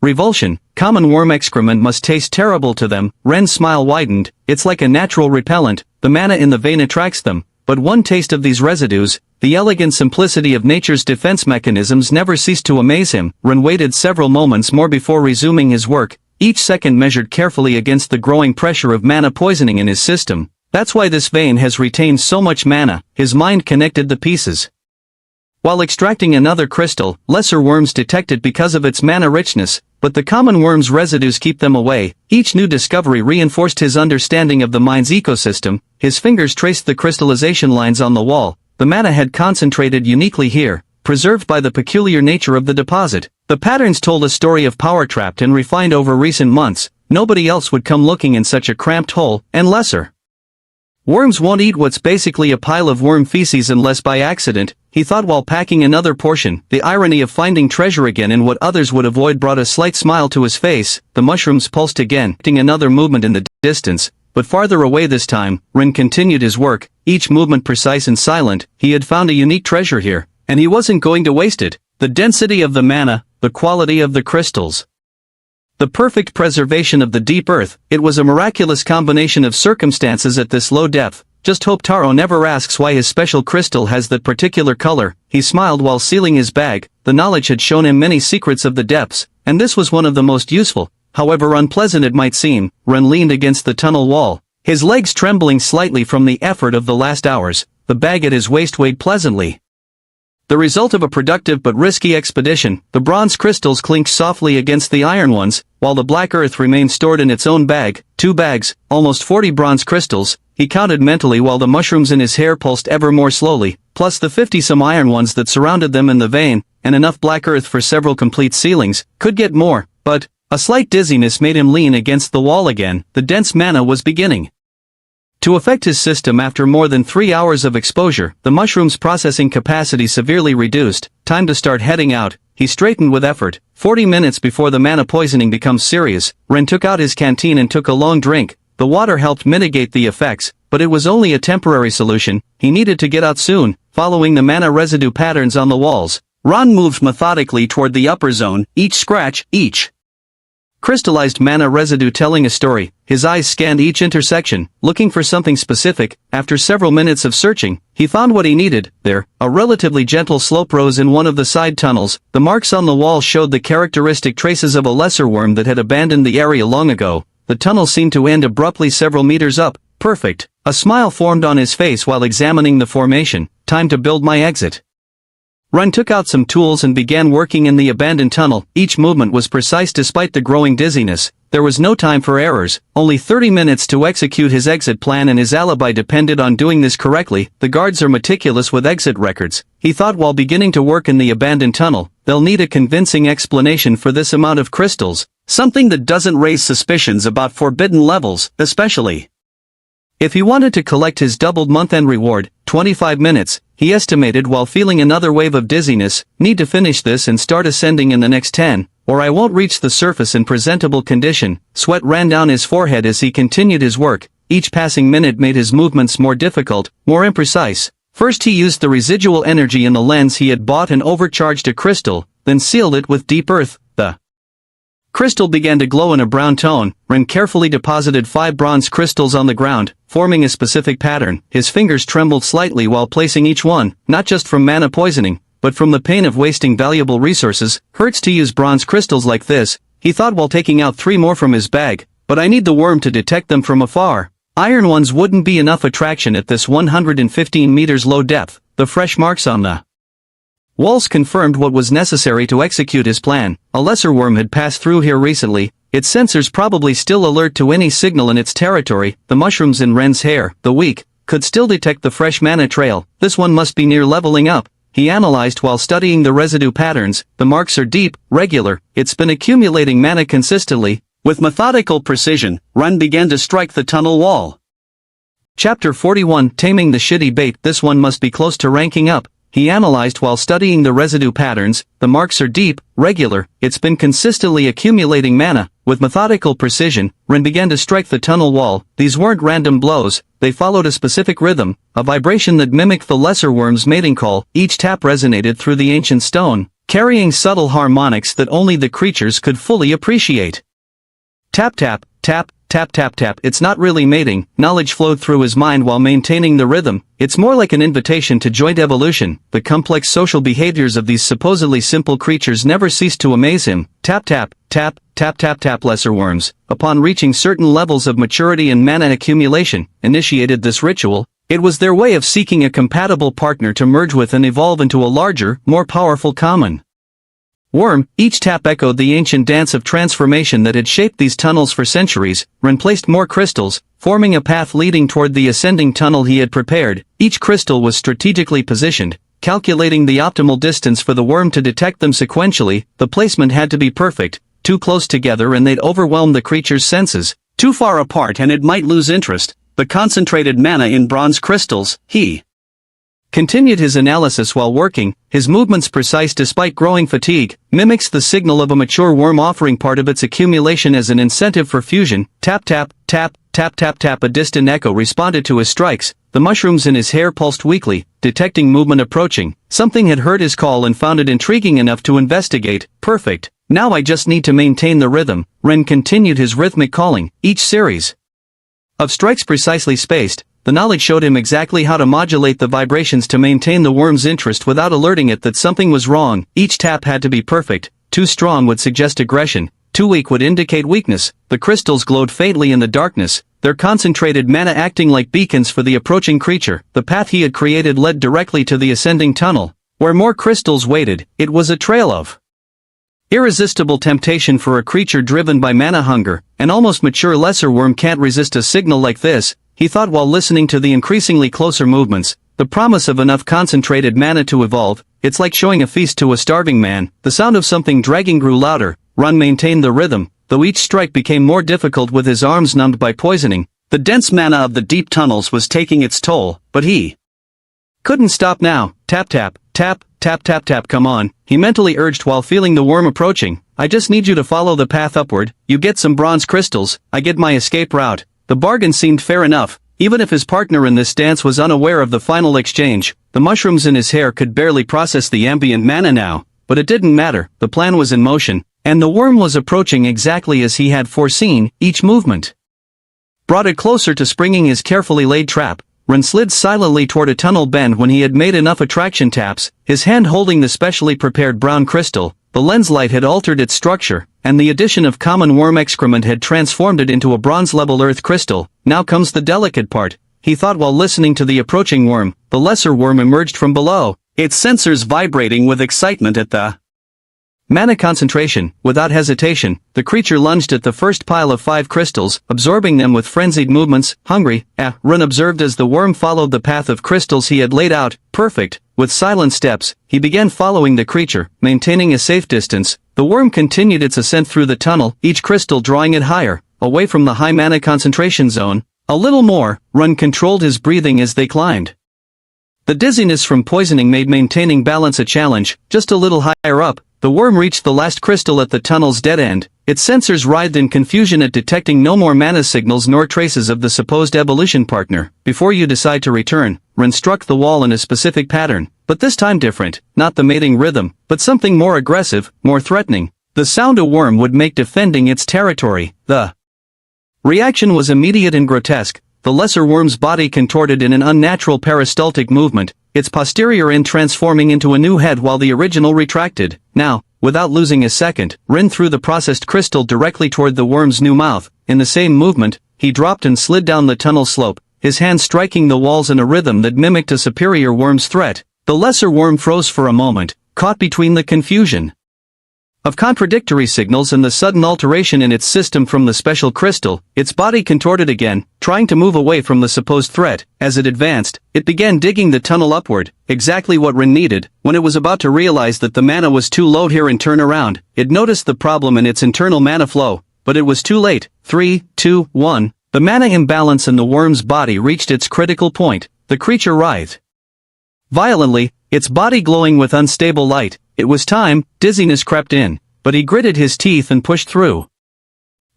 revulsion. Common worm excrement must taste terrible to them. Ren's smile widened. It's like a natural repellent. The mana in the vein attracts them. But one taste of these residues, the elegant simplicity of nature's defense mechanisms, never ceased to amaze him. Ren waited several moments more before resuming his work, each second measured carefully against the growing pressure of mana poisoning in his system. That's why this vein has retained so much mana. His mind connected the pieces. While extracting another crystal, lesser worms detect it because of its mana richness, but the common worm's residues keep them away. Each new discovery reinforced his understanding of the mine's ecosystem. His fingers traced the crystallization lines on the wall. The mana had concentrated uniquely here, preserved by the peculiar nature of the deposit. The patterns told a story of power trapped and refined over recent months. Nobody else would come looking in such a cramped hole, and lesser worms won't eat what's basically a pile of worm feces unless by accident, he thought while packing another portion. The irony of finding treasure again in what others would avoid brought a slight smile to his face. The mushrooms pulsed again, detecting another movement in the distance, but farther away this time. Ren continued his work, each movement precise and silent. He had found a unique treasure here, and he wasn't going to waste it. The density of the mana, the quality of the crystals, the perfect preservation of the deep earth. It was a miraculous combination of circumstances at this low depth. Just hope Taro never asks why his special crystal has that particular color. He smiled while sealing his bag. The knowledge had shown him many secrets of the depths, and this was one of the most useful. However unpleasant it might seem, Ren leaned against the tunnel wall, his legs trembling slightly from the effort of the last hours. The bag at his waist weighed pleasantly. The result of a productive but risky expedition. The bronze crystals clinked softly against the iron ones, while the black earth remained stored in its own bag. 2 bags, almost 40 bronze crystals, he counted mentally while the mushrooms in his hair pulsed ever more slowly, plus the 50-some iron ones that surrounded them in the vein, and enough black earth for several complete ceilings. Could get more, but a slight dizziness made him lean against the wall again. The dense mana was beginning to affect his system. After more than 3 hours of exposure, the mushroom's processing capacity severely reduced. Time to start heading out. He straightened with effort. 40 minutes before the mana poisoning becomes serious. Ren took out his canteen and took a long drink. The water helped mitigate the effects, but it was only a temporary solution. He needed to get out soon. Following the mana residue patterns on the walls, Ron moved methodically toward the upper zone, each scratch, each crystallized mana residue telling a story. His eyes scanned each intersection, looking for something specific. After several minutes of searching, he found what he needed. There, a relatively gentle slope rose in one of the side tunnels. The marks on the wall showed the characteristic traces of a lesser worm that had abandoned the area long ago. The tunnel seemed to end abruptly several meters up. Perfect. A smile formed on his face while examining the formation. Time to build my exit. Ren took out some tools and began working in the abandoned tunnel. Each movement was precise despite the growing dizziness. There was no time for errors, only 30 minutes to execute his exit plan, and his alibi depended on doing this correctly. The guards are meticulous with exit records, he thought while beginning to work in the abandoned tunnel. They'll need a convincing explanation for this amount of crystals, something that doesn't raise suspicions about forbidden levels, especially if he wanted to collect his doubled month-end reward. 25 minutes, he estimated while feeling another wave of dizziness. Need to finish this and start ascending in the next 10, or I won't reach the surface in presentable condition. Sweat ran down his forehead as he continued his work. Each passing minute made his movements more difficult, more imprecise. First he used the residual energy in the lens he had bought and overcharged a crystal, then sealed it with deep earth. The crystal began to glow in a brown tone. Ren carefully deposited 5 bronze crystals on the ground, forming a specific pattern. His fingers trembled slightly while placing each one, not just from mana poisoning, but from the pain of wasting valuable resources. Hurts to use bronze crystals like this, he thought while taking out 3 more from his bag, but I need the worm to detect them from afar. Iron ones wouldn't be enough attraction at this 115 meters low depth. The fresh marks on the walls confirmed what was necessary to execute his plan. A lesser worm had passed through here recently, its sensors probably still alert to any signal in its territory. The mushrooms in Ren's hair, the weak, could still detect the fresh mana trail. This one must be near leveling up, he analyzed while studying the residue patterns. The marks are deep, regular, it's been accumulating mana consistently. With methodical precision, Ren began to strike the tunnel wall. Chapter 41, Taming the Shitty Bait. This one must be close to ranking up, he analyzed while studying the residue patterns. The marks are deep, regular, it's been consistently accumulating mana. With methodical precision, Ren began to strike the tunnel wall. These weren't random blows, they followed a specific rhythm, a vibration that mimicked the lesser worm's mating call. Each tap resonated through the ancient stone, carrying subtle harmonics that only the creatures could fully appreciate. Tap tap, tap, tap tap tap. It's not really mating. Knowledge flowed through his mind while maintaining the rhythm. It's more like an invitation to joint evolution. The complex social behaviors of these supposedly simple creatures never ceased to amaze him. Tap tap, tap, tap tap tap. Lesser worms, upon reaching certain levels of maturity and mana accumulation, initiated this ritual. It was their way of seeking a compatible partner to merge with and evolve into a larger, more powerful common worm. Each tap echoed the ancient dance of transformation that had shaped these tunnels for centuries. Ren placed more crystals, forming a path leading toward the ascending tunnel he had prepared. Each crystal was strategically positioned, calculating the optimal distance for the worm to detect them sequentially. The placement had to be perfect, too close together and they'd overwhelm the creature's senses. Too far apart and it might lose interest. The concentrated mana in bronze crystals, he continued his analysis while working, his movements precise despite growing fatigue, mimics the signal of a mature worm offering part of its accumulation as an incentive for fusion. Tap tap, tap, tap tap tap. A distant echo responded to his strikes. The mushrooms in his hair pulsed weakly, detecting movement approaching. Something had heard his call and found it intriguing enough to investigate. Perfect. Now I just need to maintain the rhythm. Ren continued his rhythmic calling. Each series of strikes precisely spaced, the knowledge showed him exactly how to modulate the vibrations to maintain the worm's interest without alerting it that something was wrong. Each tap had to be perfect. Too strong would suggest aggression, too weak would indicate weakness. The crystals glowed faintly in the darkness, their concentrated mana acting like beacons for the approaching creature. The path he had created led directly to the ascending tunnel. Where more crystals waited, it was a trail of irresistible temptation for a creature driven by mana hunger. An almost mature lesser worm can't resist a signal like this, he thought while listening to the increasingly closer movements. The promise of enough concentrated mana to evolve, it's like showing a feast to a starving man. The sound of something dragging grew louder. Ren maintained the rhythm, though each strike became more difficult with his arms numbed by poisoning. The dense mana of the deep tunnels was taking its toll, but he couldn't stop now. Tap tap, tap, tap tap tap. Come on, he mentally urged while feeling the worm approaching. I just need you to follow the path upward. You get some bronze crystals, I get my escape route. The bargain seemed fair enough, even if his partner in this dance was unaware of the final exchange. The mushrooms in his hair could barely process the ambient mana now, but it didn't matter. The plan was in motion, and the worm was approaching exactly as he had foreseen. Each movement brought it closer to springing his carefully laid trap. Ren slid silently toward a tunnel bend when he had made enough attraction taps, his hand holding the specially prepared brown crystal. The lens light had altered its structure, and the addition of common worm excrement had transformed it into a bronze-level earth crystal. Now comes the delicate part, he thought while listening to the approaching worm. The lesser worm emerged from below, its sensors vibrating with excitement at the Mana concentration. Without hesitation, the creature lunged at the first pile of 5 crystals, absorbing them with frenzied movements. Hungry, Run observed as the worm followed the path of crystals he had laid out. Perfect. With silent steps, he began following the creature, maintaining a safe distance. The worm continued its ascent through the tunnel, each crystal drawing it higher, away from the high mana concentration zone. A little more. Run controlled his breathing as they climbed. The dizziness from poisoning made maintaining balance a challenge. Just a little higher up, the worm reached the last crystal at the tunnel's dead end. Its sensors writhed in confusion at detecting no more mana signals nor traces of the supposed evolution partner. Before you decide to return, Run struck the wall in a specific pattern, but this time different, not the mating rhythm, but something more aggressive, more threatening. The sound a worm would make defending its territory. The reaction was immediate and grotesque. The lesser worm's body contorted in an unnatural peristaltic movement, its posterior end transforming into a new head while the original retracted. Now, without losing a second, Rin threw the processed crystal directly toward the worm's new mouth. In the same movement, he dropped and slid down the tunnel slope, his hand striking the walls in a rhythm that mimicked a superior worm's threat. The lesser worm froze for a moment, caught between the confusion of contradictory signals and the sudden alteration in its system from the special crystal. Its body contorted again, trying to move away from the supposed threat. As it advanced, it began digging the tunnel upward, exactly what Rin needed. When it was about to realize that the mana was too low here and turn around, it noticed the problem in its internal mana flow, but it was too late. 3, 2, 1. The mana imbalance in the worm's body reached its critical point. The creature writhed violently, its body glowing with unstable light. It was time. Dizziness crept in, but he gritted his teeth and pushed through.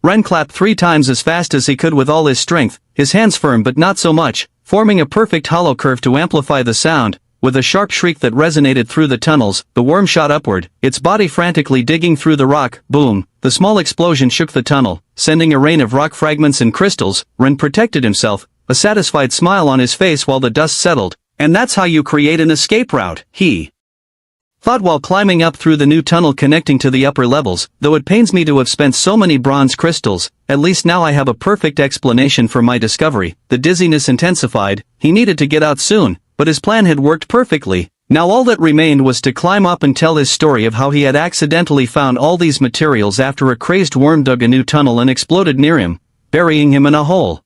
Ren clapped 3 times as fast as he could with all his strength, his hands firm but not so much, forming a perfect hollow curve to amplify the sound. With a sharp shriek that resonated through the tunnels, the worm shot upward, its body frantically digging through the rock. Boom! The small explosion shook the tunnel, sending a rain of rock fragments and crystals. Ren protected himself, a satisfied smile on his face while the dust settled. And that's how you create an escape route, he thought while climbing up through the new tunnel connecting to the upper levels. Though it pains me to have spent so many bronze crystals, at least now I have a perfect explanation for my discovery. The dizziness intensified. He needed to get out soon, but his plan had worked perfectly. Now all that remained was to climb up and tell his story of how he had accidentally found all these materials after a crazed worm dug a new tunnel and exploded near him, burying him in a hole.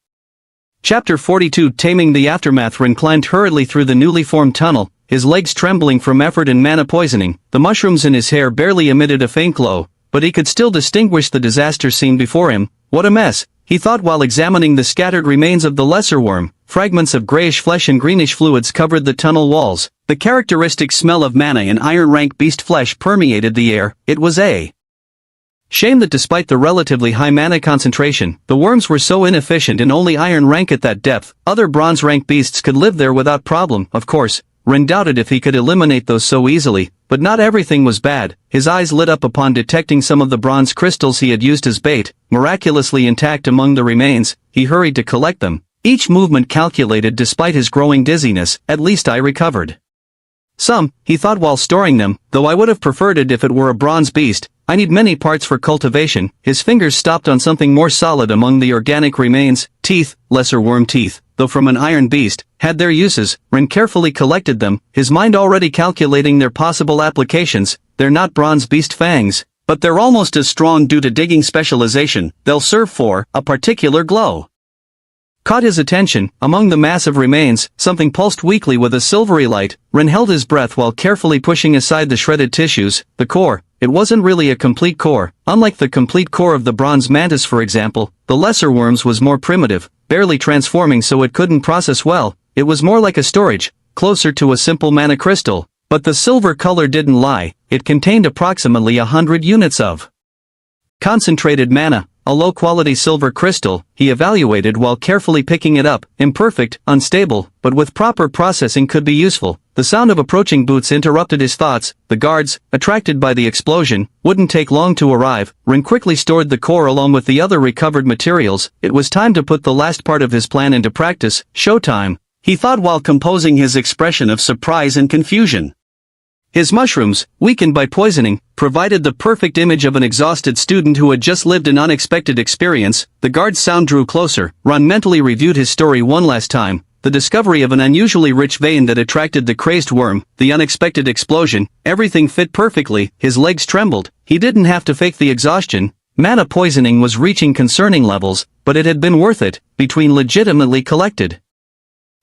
Chapter 42. Taming the Aftermath. Rin climbed hurriedly through the newly formed tunnel, his legs trembling from effort and mana poisoning. The mushrooms in his hair barely emitted a faint glow, but he could still distinguish the disaster scene before him. What a mess, he thought while examining the scattered remains of the lesser worm. Fragments of grayish flesh and greenish fluids covered the tunnel walls. The characteristic smell of mana and iron-rank beast flesh permeated the air. It was a shame that despite the relatively high mana concentration, the worms were so inefficient and only iron rank at that depth. Other bronze rank beasts could live there without problem, of course. Rin doubted if he could eliminate those so easily, but not everything was bad. His eyes lit up upon detecting some of the bronze crystals he had used as bait, miraculously intact among the remains. He hurried to collect them, each movement calculated despite his growing dizziness. At least I recovered some, he thought while storing them, though I would have preferred it if it were a bronze beast. I need many parts for cultivation. His fingers stopped on something more solid among the organic remains. Teeth, lesser worm teeth, though from an iron beast, had their uses. Rin carefully collected them, his mind already calculating their possible applications. They're not bronze beast fangs, but they're almost as strong due to digging specialization. They'll serve for a particular glow. Caught his attention. Among the massive remains, something pulsed weakly with a silvery light. Rin held his breath while carefully pushing aside the shredded tissues. The core. It wasn't really a complete core. Unlike the complete core of the bronze mantis for example, the lesser worm's was more primitive, barely transforming so it couldn't process well. It was more like a storage, closer to a simple mana crystal. But the silver color didn't lie. It contained approximately 100 units of concentrated mana. A low-quality silver crystal, he evaluated while carefully picking it up. Imperfect, unstable, but with proper processing could be useful. The sound of approaching boots interrupted his thoughts. The guards, attracted by the explosion, wouldn't take long to arrive. Rin quickly stored the core along with the other recovered materials. It was time to put the last part of his plan into practice. Showtime, he thought while composing his expression of surprise and confusion. His mushrooms, weakened by poisoning, provided the perfect image of an exhausted student who had just lived an unexpected experience. The guard's sound drew closer. Ron mentally reviewed his story one last time. the discovery of an unusually rich vein that attracted the crazed worm, the unexpected explosion, everything fit perfectly, his legs trembled, he didn't have to fake the exhaustion. Mana poisoning was reaching concerning levels, but it had been worth it, between legitimately collected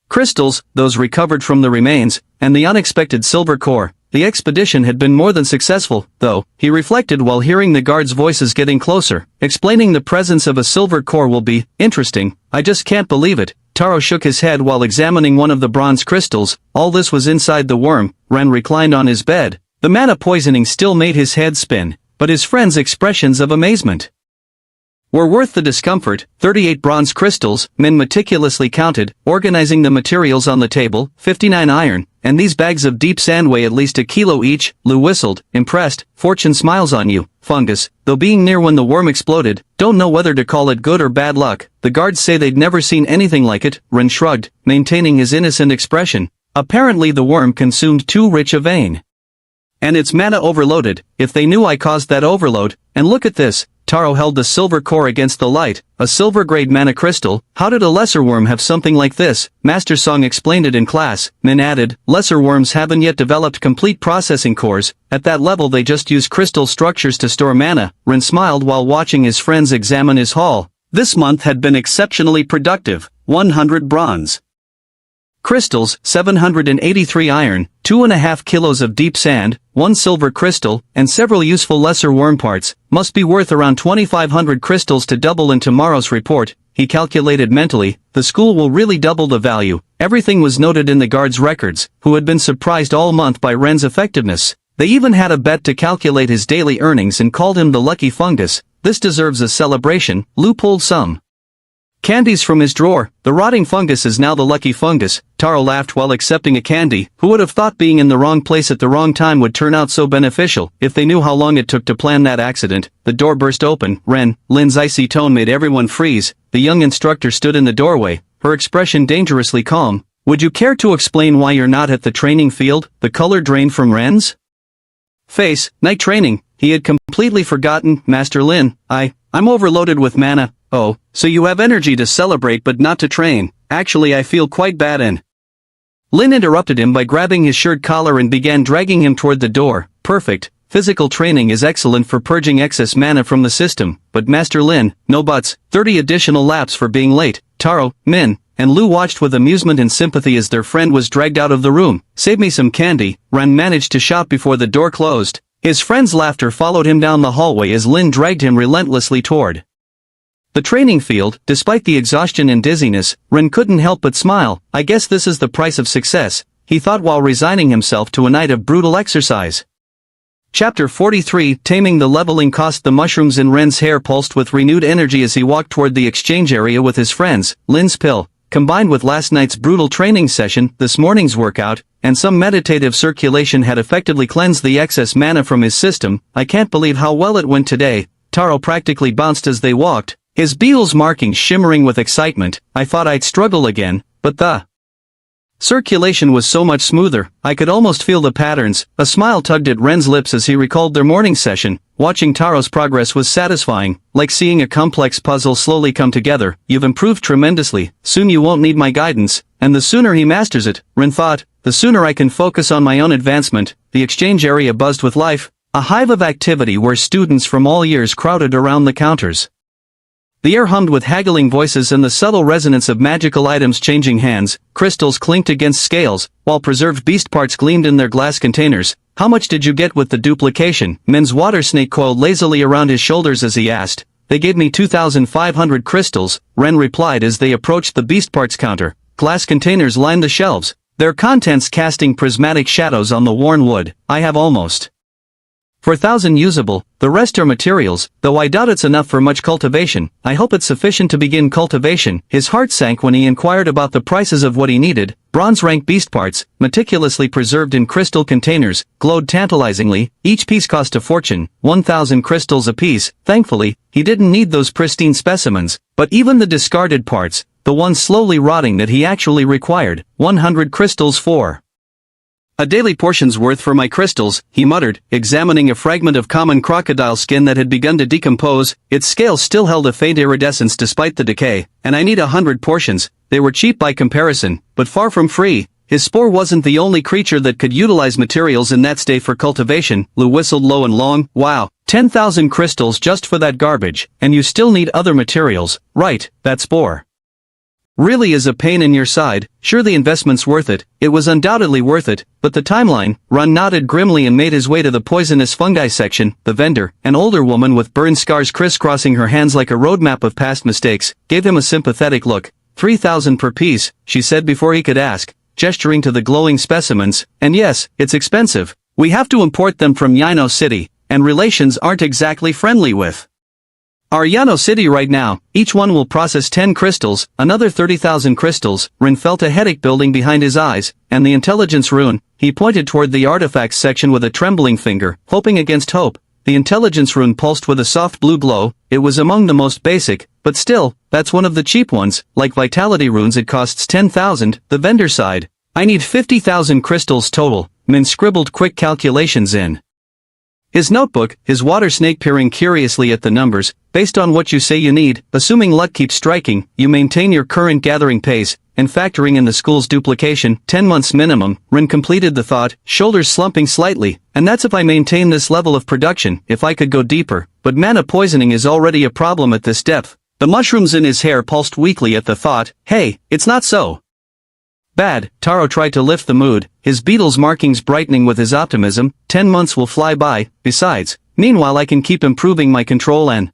crystals, those recovered from the remains, and the unexpected silver core. The expedition had been more than successful, though, he reflected while hearing the guards' voices getting closer. Explaining the presence of a silver core will be interesting. I just can't believe it. Taro shook his head while examining one of the bronze crystals. All this was inside the worm. Ren reclined on his bed. The mana poisoning still made his head spin, but his friend's expressions of amazement were worth the discomfort. 38 bronze crystals, Min meticulously counted, organizing the materials on the table, 59 iron, and these bags of deep sand weigh at least a kilo each. Lu whistled, impressed. Fortune smiles on you, fungus, though being near when the worm exploded, don't know whether to call it good or bad luck. The guards say they'd never seen anything like it. Ren shrugged, maintaining his innocent expression. Apparently the worm consumed too rich a vein, and its mana overloaded. If they knew I caused that overload, and look at this. Taro held the silver core against the light, a silver-grade mana crystal. How did a lesser worm have something like this? Master Song explained it in class. Min added, lesser worms haven't yet developed complete processing cores. At that level they just use crystal structures to store mana. Ren smiled while watching his friends examine his haul. This month had been exceptionally productive. 100 bronze crystals, 783 iron, 2.5 kilos of deep sand, 1 silver crystal, and several useful lesser worm parts, must be worth around 2,500 crystals to double in tomorrow's report. He calculated mentally, the school will really double the value. Everything was noted in the guards' records, who had been surprised all month by Ren's effectiveness. They even had a bet to calculate his daily earnings and called him the lucky fungus. This deserves a celebration. Lu pulled some candies from his drawer. The rotting fungus is now the lucky fungus. Taro laughed while accepting a candy. Who would have thought being in the wrong place at the wrong time would turn out so beneficial? If they knew how long it took to plan that accident. The door burst open. Lin's icy tone made everyone freeze. The young instructor stood in the doorway, her expression dangerously calm. Would you care to explain why you're not at the training field? The color drained from Ren's face. Night training. He had completely forgotten. Master Lin, I'm overloaded with mana. Oh, so you have energy to celebrate but not to train. Actually I feel quite bad and Lin interrupted him by grabbing his shirt collar and began dragging him toward the door. Perfect. Physical training is excellent for purging excess mana from the system, but Master Lin, no buts. 30 additional laps for being late. Taro, Min, and Lu watched with amusement and sympathy as their friend was dragged out of the room. Save me some candy. Ren managed to shout before the door closed. His friend's laughter followed him down the hallway as Lin dragged him relentlessly toward the training field. Despite the exhaustion and dizziness, Ren couldn't help but smile. I guess this is the price of success, he thought while resigning himself to a night of brutal exercise. Chapter 43. Taming the leveling cost. The mushrooms in Ren's hair pulsed with renewed energy as he walked toward the exchange area with his friends. Lin's pill, combined with last night's brutal training session, this morning's workout, and some meditative circulation had effectively cleansed the excess mana from his system. I can't believe how well it went today. Taro practically bounced as they walked, his beals markings shimmering with excitement. I thought I'd struggle again, but the circulation was so much smoother, I could almost feel the patterns. A smile tugged at Ren's lips as he recalled their morning session. Watching Taro's progress was satisfying, like seeing a complex puzzle slowly come together. You've improved tremendously, soon you won't need my guidance, and the sooner he masters it, Ren thought, the sooner I can focus on my own advancement. The exchange area buzzed with life, a hive of activity where students from all years crowded around the counters. The air hummed with haggling voices and the subtle resonance of magical items changing hands. Crystals clinked against scales, while preserved beast parts gleamed in their glass containers. How much did you get with the duplication? Min's water snake coiled lazily around his shoulders as he asked. They gave me 2,500 crystals, Ren replied as they approached the beast parts counter. Glass containers lined the shelves, their contents casting prismatic shadows on the worn wood. I have almost 4,000 usable, the rest are materials, though I doubt it's enough for much cultivation. I hope it's sufficient to begin cultivation. His heart sank when he inquired about the prices of what he needed. Bronze-rank beast parts, meticulously preserved in crystal containers, glowed tantalizingly. Each piece cost a fortune, 1,000 crystals apiece. Thankfully, he didn't need those pristine specimens, but even the discarded parts, the ones slowly rotting that he actually required, 100 crystals for. A daily portion's worth for my crystals, he muttered, examining a fragment of common crocodile skin that had begun to decompose. Its scales still held a faint iridescence despite the decay, and I need 100 portions. They were cheap by comparison, but far from free. His spore wasn't the only creature that could utilize materials in that state for cultivation. Lou whistled low and long. Wow, 10,000 crystals just for that garbage, and you still need other materials. Right, that spore really is a pain in your side. Sure, the investment's worth it. It was undoubtedly worth it, but the timeline. Ron nodded grimly and made his way to the poisonous fungi section. The vendor, an older woman with burn scars crisscrossing her hands like a roadmap of past mistakes, gave him a sympathetic look. 3,000 per piece, she said before he could ask, gesturing to the glowing specimens. And yes, it's expensive. We have to import them from Yino City, and relations aren't exactly friendly with our Yano City right now. Each one will process 10 crystals, another 30,000 crystals. Rin felt a headache building behind his eyes, and the intelligence rune. He pointed toward the artifacts section with a trembling finger, hoping against hope. The intelligence rune pulsed with a soft blue glow. It was among the most basic, but still, that's one of the cheap ones. Like vitality runes, it costs 10,000, the vendor sighed. I need 50,000 crystals total. Min scribbled quick calculations in his notebook, his water snake peering curiously at the numbers. Based on what you say you need, assuming luck keeps striking, you maintain your current gathering pace, and factoring in the school's duplication, 10 months minimum. Rin completed the thought, shoulders slumping slightly. And that's if I maintain this level of production. If I could go deeper, but mana poisoning is already a problem at this depth. The mushrooms in his hair pulsed weakly at the thought. Hey, it's not so bad. Taro tried to lift the mood, his beetle's markings brightening with his optimism. 10 months will fly by. Besides, meanwhile I can keep improving my control and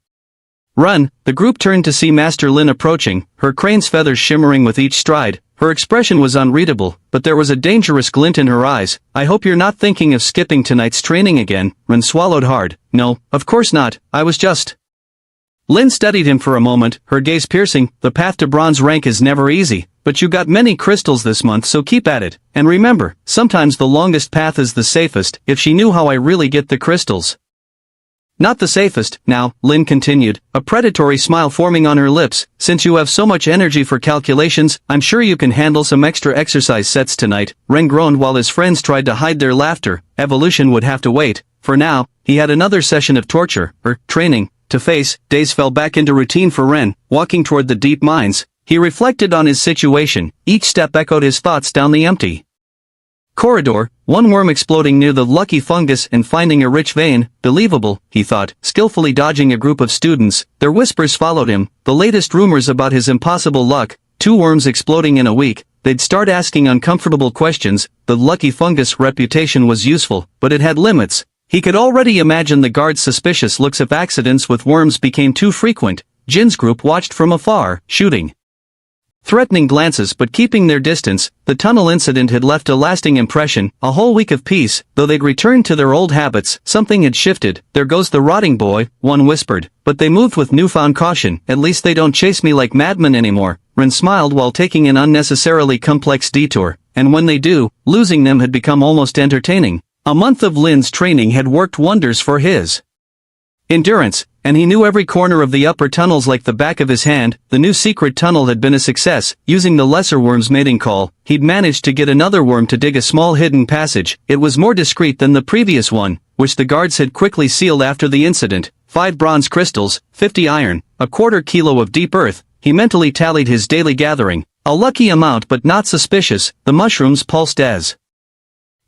run. The group turned to see Master Lin approaching, her crane's feathers shimmering with each stride. Her expression was unreadable, but there was a dangerous glint in her eyes. I hope you're not thinking of skipping tonight's training again. Rin swallowed hard. No, of course not. I was just... Lin studied him for a moment, her gaze piercing. The path to bronze rank is never easy, but you got many crystals this month, so keep at it. And remember, sometimes the longest path is the safest. If she knew how I really get the crystals. Not the safest. Now, Lin continued, a predatory smile forming on her lips. Since you have so much energy for calculations, I'm sure you can handle some extra exercise sets tonight. Ren groaned while his friends tried to hide their laughter. Evolution would have to wait. For now, he had another session of torture, or training, to face. Days fell back into routine for Ren, walking toward the deep mines. He reflected on his situation. Each step echoed his thoughts down the empty corridor, one worm exploding near the lucky fungus and finding a rich vein. Believable, he thought, skillfully dodging a group of students. Their whispers followed him, the latest rumors about his impossible luck. 2 worms exploding in a week. They'd start asking uncomfortable questions. The lucky fungus reputation was useful, but it had limits. He could already imagine the guards' suspicious looks if accidents with worms became too frequent. Jin's group watched from afar, shooting threatening glances but keeping their distance. The tunnel incident had left a lasting impression. A whole week of peace, though they'd returned to their old habits. Something had shifted. There goes the rotting boy, one whispered. But they moved with newfound caution. At least they don't chase me like madmen anymore. Ren smiled while taking an unnecessarily complex detour. And when they do, losing them had become almost entertaining. A month of Lin's training had worked wonders for his endurance, and he knew every corner of the upper tunnels like the back of his hand. The new secret tunnel had been a success. Using the lesser worm's mating call, he'd managed to get another worm to dig a small hidden passage. It was more discreet than the previous one, which the guards had quickly sealed after the incident. 5 bronze crystals, 50 iron, a quarter kilo of deep earth. He mentally tallied his daily gathering. A lucky amount but not suspicious. The mushrooms pulsed as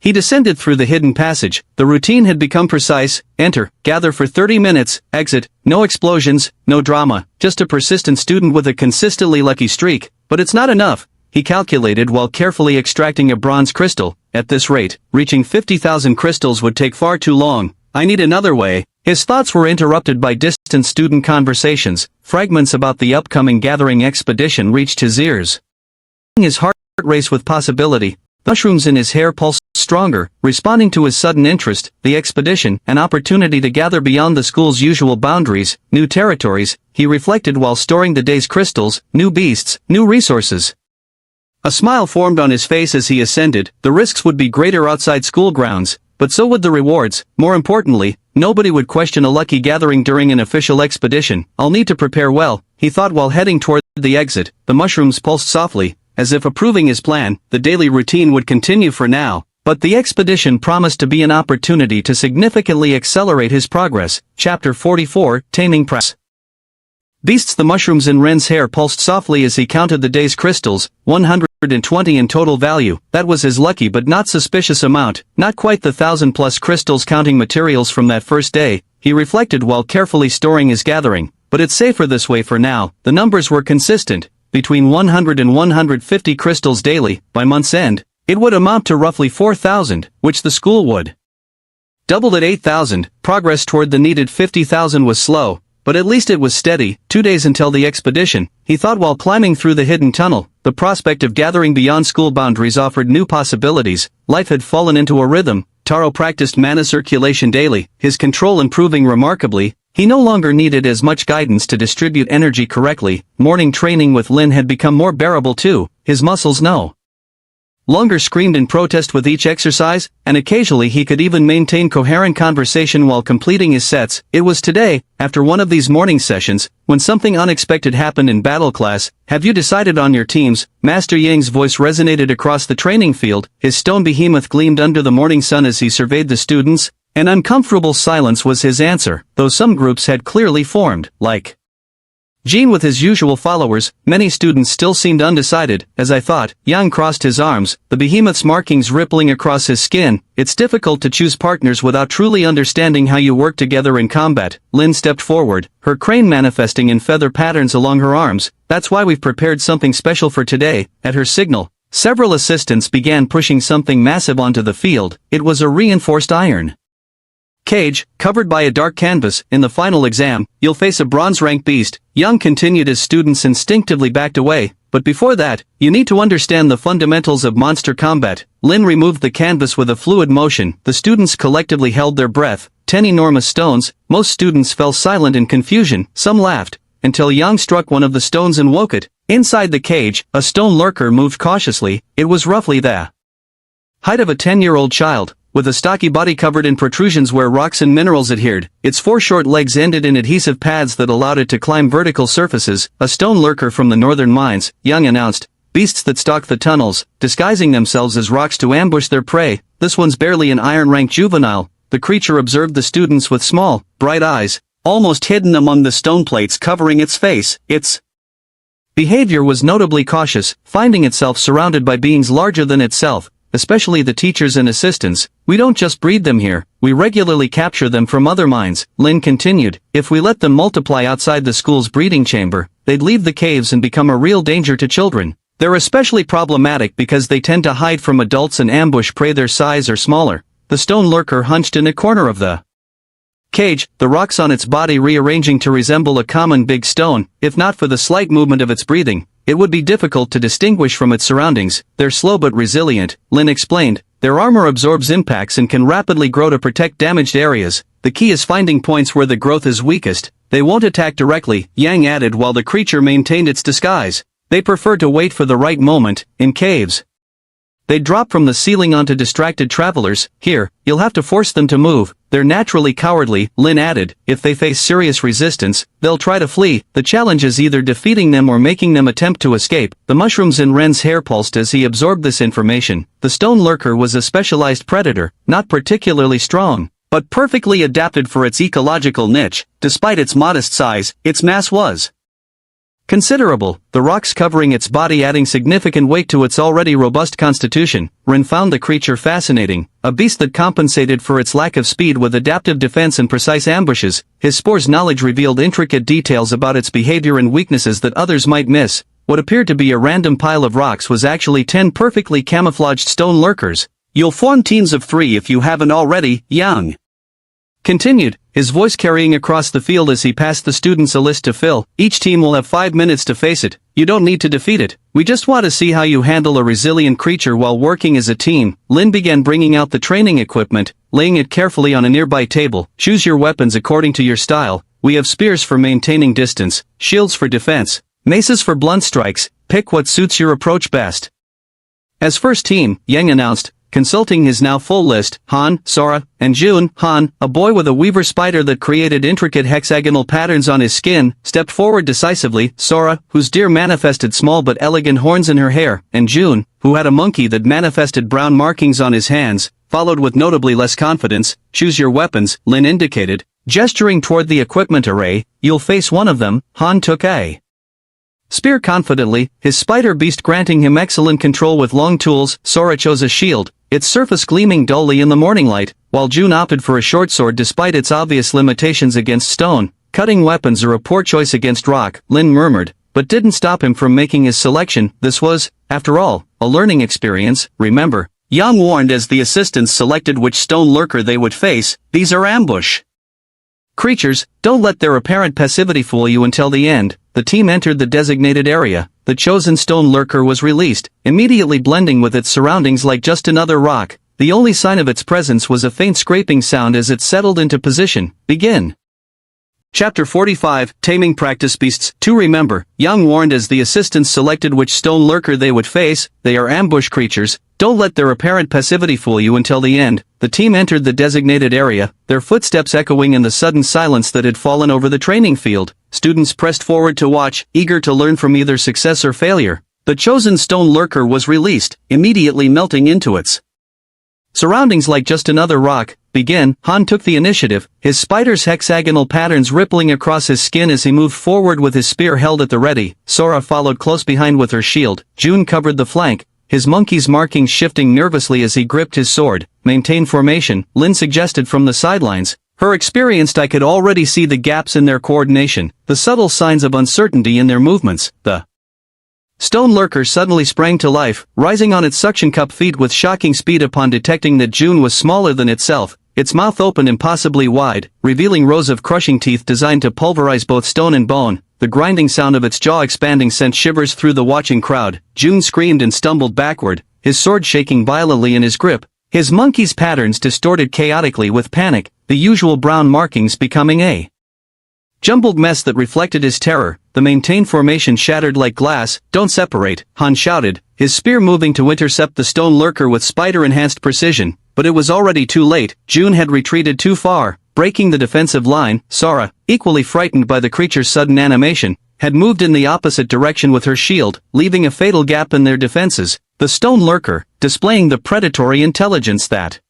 he descended through the hidden passage. The routine had become precise. Enter, gather for 30 minutes, exit. No explosions, no drama, just a persistent student with a consistently lucky streak. But it's not enough, he calculated while carefully extracting a bronze crystal. At this rate, reaching 50,000 crystals would take far too long. I need another way. His thoughts were interrupted by distant student conversations. Fragments about the upcoming gathering expedition reached his ears. His heart raced with possibility. Mushrooms in his hair pulsed stronger, responding to his sudden interest. The expedition, an opportunity to gather beyond the school's usual boundaries, new territories. He reflected while storing the day's crystals. New beasts, new resources. A smile formed on his face as he ascended. The risks would be greater outside school grounds, but so would the rewards. More importantly, nobody would question a lucky gathering during an official expedition. I'll need to prepare well, he thought while heading toward the exit. The mushrooms pulsed softly, as if approving his plan. The daily routine would continue for now. But the expedition promised to be an opportunity to significantly accelerate his progress. Chapter 44, Taming Press. Beasts. The mushrooms in Ren's hair pulsed softly as he counted the day's crystals, 120 in total value. That was his lucky but not suspicious amount, not quite the 1,000+ crystals counting materials from that first day, he reflected while carefully storing his gathering. But it's safer this way for now. The numbers were consistent, between 100 and 150 crystals daily. By month's end, it would amount to roughly 4,000, which the school would double at 8,000. Progress toward the needed 50,000 was slow, but at least it was steady. 2 days until the expedition, he thought while climbing through the hidden tunnel. The prospect of gathering beyond school boundaries offered new possibilities. Life had fallen into a rhythm. Taro practiced mana circulation daily, his control improving remarkably. He no longer needed as much guidance to distribute energy correctly. Morning training with Lin had become more bearable too. His muscles no longer screamed in protest with each exercise, and occasionally he could even maintain coherent conversation while completing his sets. It was today, after one of these morning sessions, when something unexpected happened in battle class. Have you decided on your teams? Master Yang's voice resonated across the training field. His stone behemoth gleamed under the morning sun as he surveyed the students. An uncomfortable silence was his answer, though some groups had clearly formed, like Jean with his usual followers. Many students still seemed undecided. As I thought, Yang crossed his arms, the behemoth's markings rippling across his skin. It's difficult to choose partners without truly understanding how you work together in combat. Lin stepped forward, her crane manifesting in feather patterns along her arms. That's why we've prepared something special for today. At her signal, several assistants began pushing something massive onto the field. It was a reinforced iron cage, covered by a dark canvas. In the final exam, you'll face a bronze-rank beast. Young continued as students instinctively backed away. But before that, you need to understand the fundamentals of monster combat. Lin removed the canvas with a fluid motion. The students collectively held their breath. 10 enormous stones. Most students fell silent in confusion. Some laughed, until Yang struck one of the stones and woke it. Inside the cage, a stone lurker moved cautiously. It was roughly the height of a 10-year-old child, with a stocky body covered in protrusions where rocks and minerals adhered. Its 4 short legs ended in adhesive pads that allowed it to climb vertical surfaces. A stone lurker from the northern mines, Young announced. Beasts that stalk the tunnels, disguising themselves as rocks to ambush their prey. This one's barely an iron-rank juvenile. The creature observed the students with small, bright eyes, almost hidden among the stone plates covering its face. Its behavior was notably cautious, finding itself surrounded by beings larger than itself, especially the teachers and assistants. We don't just breed them here, we regularly capture them from other mines. Lin continued. If we let them multiply outside the school's breeding chamber, they'd leave the caves and become a real danger to children. They're especially problematic because they tend to hide from adults and ambush prey their size or smaller. The stone lurker hunched in a corner of the cage, the rocks on its body rearranging to resemble a common big stone. If not for the slight movement of its breathing, it would be difficult to distinguish from its surroundings. They're slow but resilient, Lin explained. Their armor absorbs impacts and can rapidly grow to protect damaged areas. The key is finding points where the growth is weakest. They won't attack directly, Yang added while the creature maintained its disguise. They prefer to wait for the right moment. In caves, they drop from the ceiling onto distracted travelers. Here, you'll have to force them to move. They're naturally cowardly, Lin added. If they face serious resistance, they'll try to flee. The challenge is either defeating them or making them attempt to escape. The mushrooms in Ren's hair pulsed as he absorbed this information. The stone lurker was a specialized predator, not particularly strong, but perfectly adapted for its ecological niche. Despite its modest size, its mass was considerable, the rocks covering its body adding significant weight to its already robust constitution. Ren found the creature fascinating, a beast that compensated for its lack of speed with adaptive defense and precise ambushes. His spore's knowledge revealed intricate details about its behavior and weaknesses that others might miss. What appeared to be a random pile of rocks was actually 10 perfectly camouflaged stone lurkers. You'll form teams of 3 if you haven't already, Yang continued, his voice carrying across the field as he passed the students a list to fill. Each team will have 5 minutes to face it. You don't need to defeat it. We just want to see how you handle a resilient creature while working as a team. Lin began bringing out the training equipment, laying it carefully on a nearby table. Choose your weapons according to your style. We have spears for maintaining distance, shields for defense, maces for blunt strikes. Pick what suits your approach best. As first team, Yang announced, consulting his now full list, Han, Sora, and June. Han, a boy with a weaver spider that created intricate hexagonal patterns on his skin, stepped forward decisively. Sora, whose deer manifested small but elegant horns in her hair, and June, who had a monkey that manifested brown markings on his hands, followed with notably less confidence. Choose your weapons, Lin indicated, gesturing toward the equipment array. You'll face one of them. Han took a spear confidently, his spider beast granting him excellent control with long tools. Sora chose a shield, its surface gleaming dully in the morning light, while June opted for a short sword despite its obvious limitations against stone. Cutting weapons are a poor choice against rock, Lin murmured, but didn't stop him from making his selection. This was, after all, a learning experience. Remember, Yang warned as the assistants selected which stone lurker they would face. These are ambush creatures. Don't let their apparent passivity fool you until the end. The team entered the designated area. The chosen stone lurker was released, immediately blending with its surroundings like just another rock. The only sign of its presence was a faint scraping sound as it settled into position. Begin. Chapter 45, Taming Practice Beasts. To remember, Yang warned as the assistants selected which stone lurker they would face. They are ambush creatures. Don't let their apparent passivity fool you until the end. The team entered the designated area, their footsteps echoing in the sudden silence that had fallen over the training field. Students pressed forward to watch, eager to learn from either success or failure. The chosen stone lurker was released, immediately melting into its surroundings like just another rock. Begin. Han took the initiative, his spider's hexagonal patterns rippling across his skin as he moved forward with his spear held at the ready. Sora followed close behind with her shield. June covered the flank, his monkey's markings shifting nervously as he gripped his sword. Maintain formation, Lin suggested from the sidelines. Her experienced eye could already see the gaps in their coordination, the subtle signs of uncertainty in their movements. The stone lurker suddenly sprang to life, rising on its suction cup feet with shocking speed upon detecting that June was smaller than itself. Its mouth opened impossibly wide, revealing rows of crushing teeth designed to pulverize both stone and bone. The grinding sound of its jaw expanding sent shivers through the watching crowd. June screamed and stumbled backward, his sword shaking violently in his grip. His monkey's patterns distorted chaotically with panic, the usual brown markings becoming a jumbled mess that reflected his terror. The maintained formation shattered like glass. Don't separate, Han shouted, his spear moving to intercept the stone lurker with spider-enhanced precision. But it was already too late. June had retreated too far, breaking the defensive line. Sora, equally frightened by the creature's sudden animation, had moved in the opposite direction with her shield, leaving a fatal gap in their defenses. The stone lurker, displaying the predatory intelligence that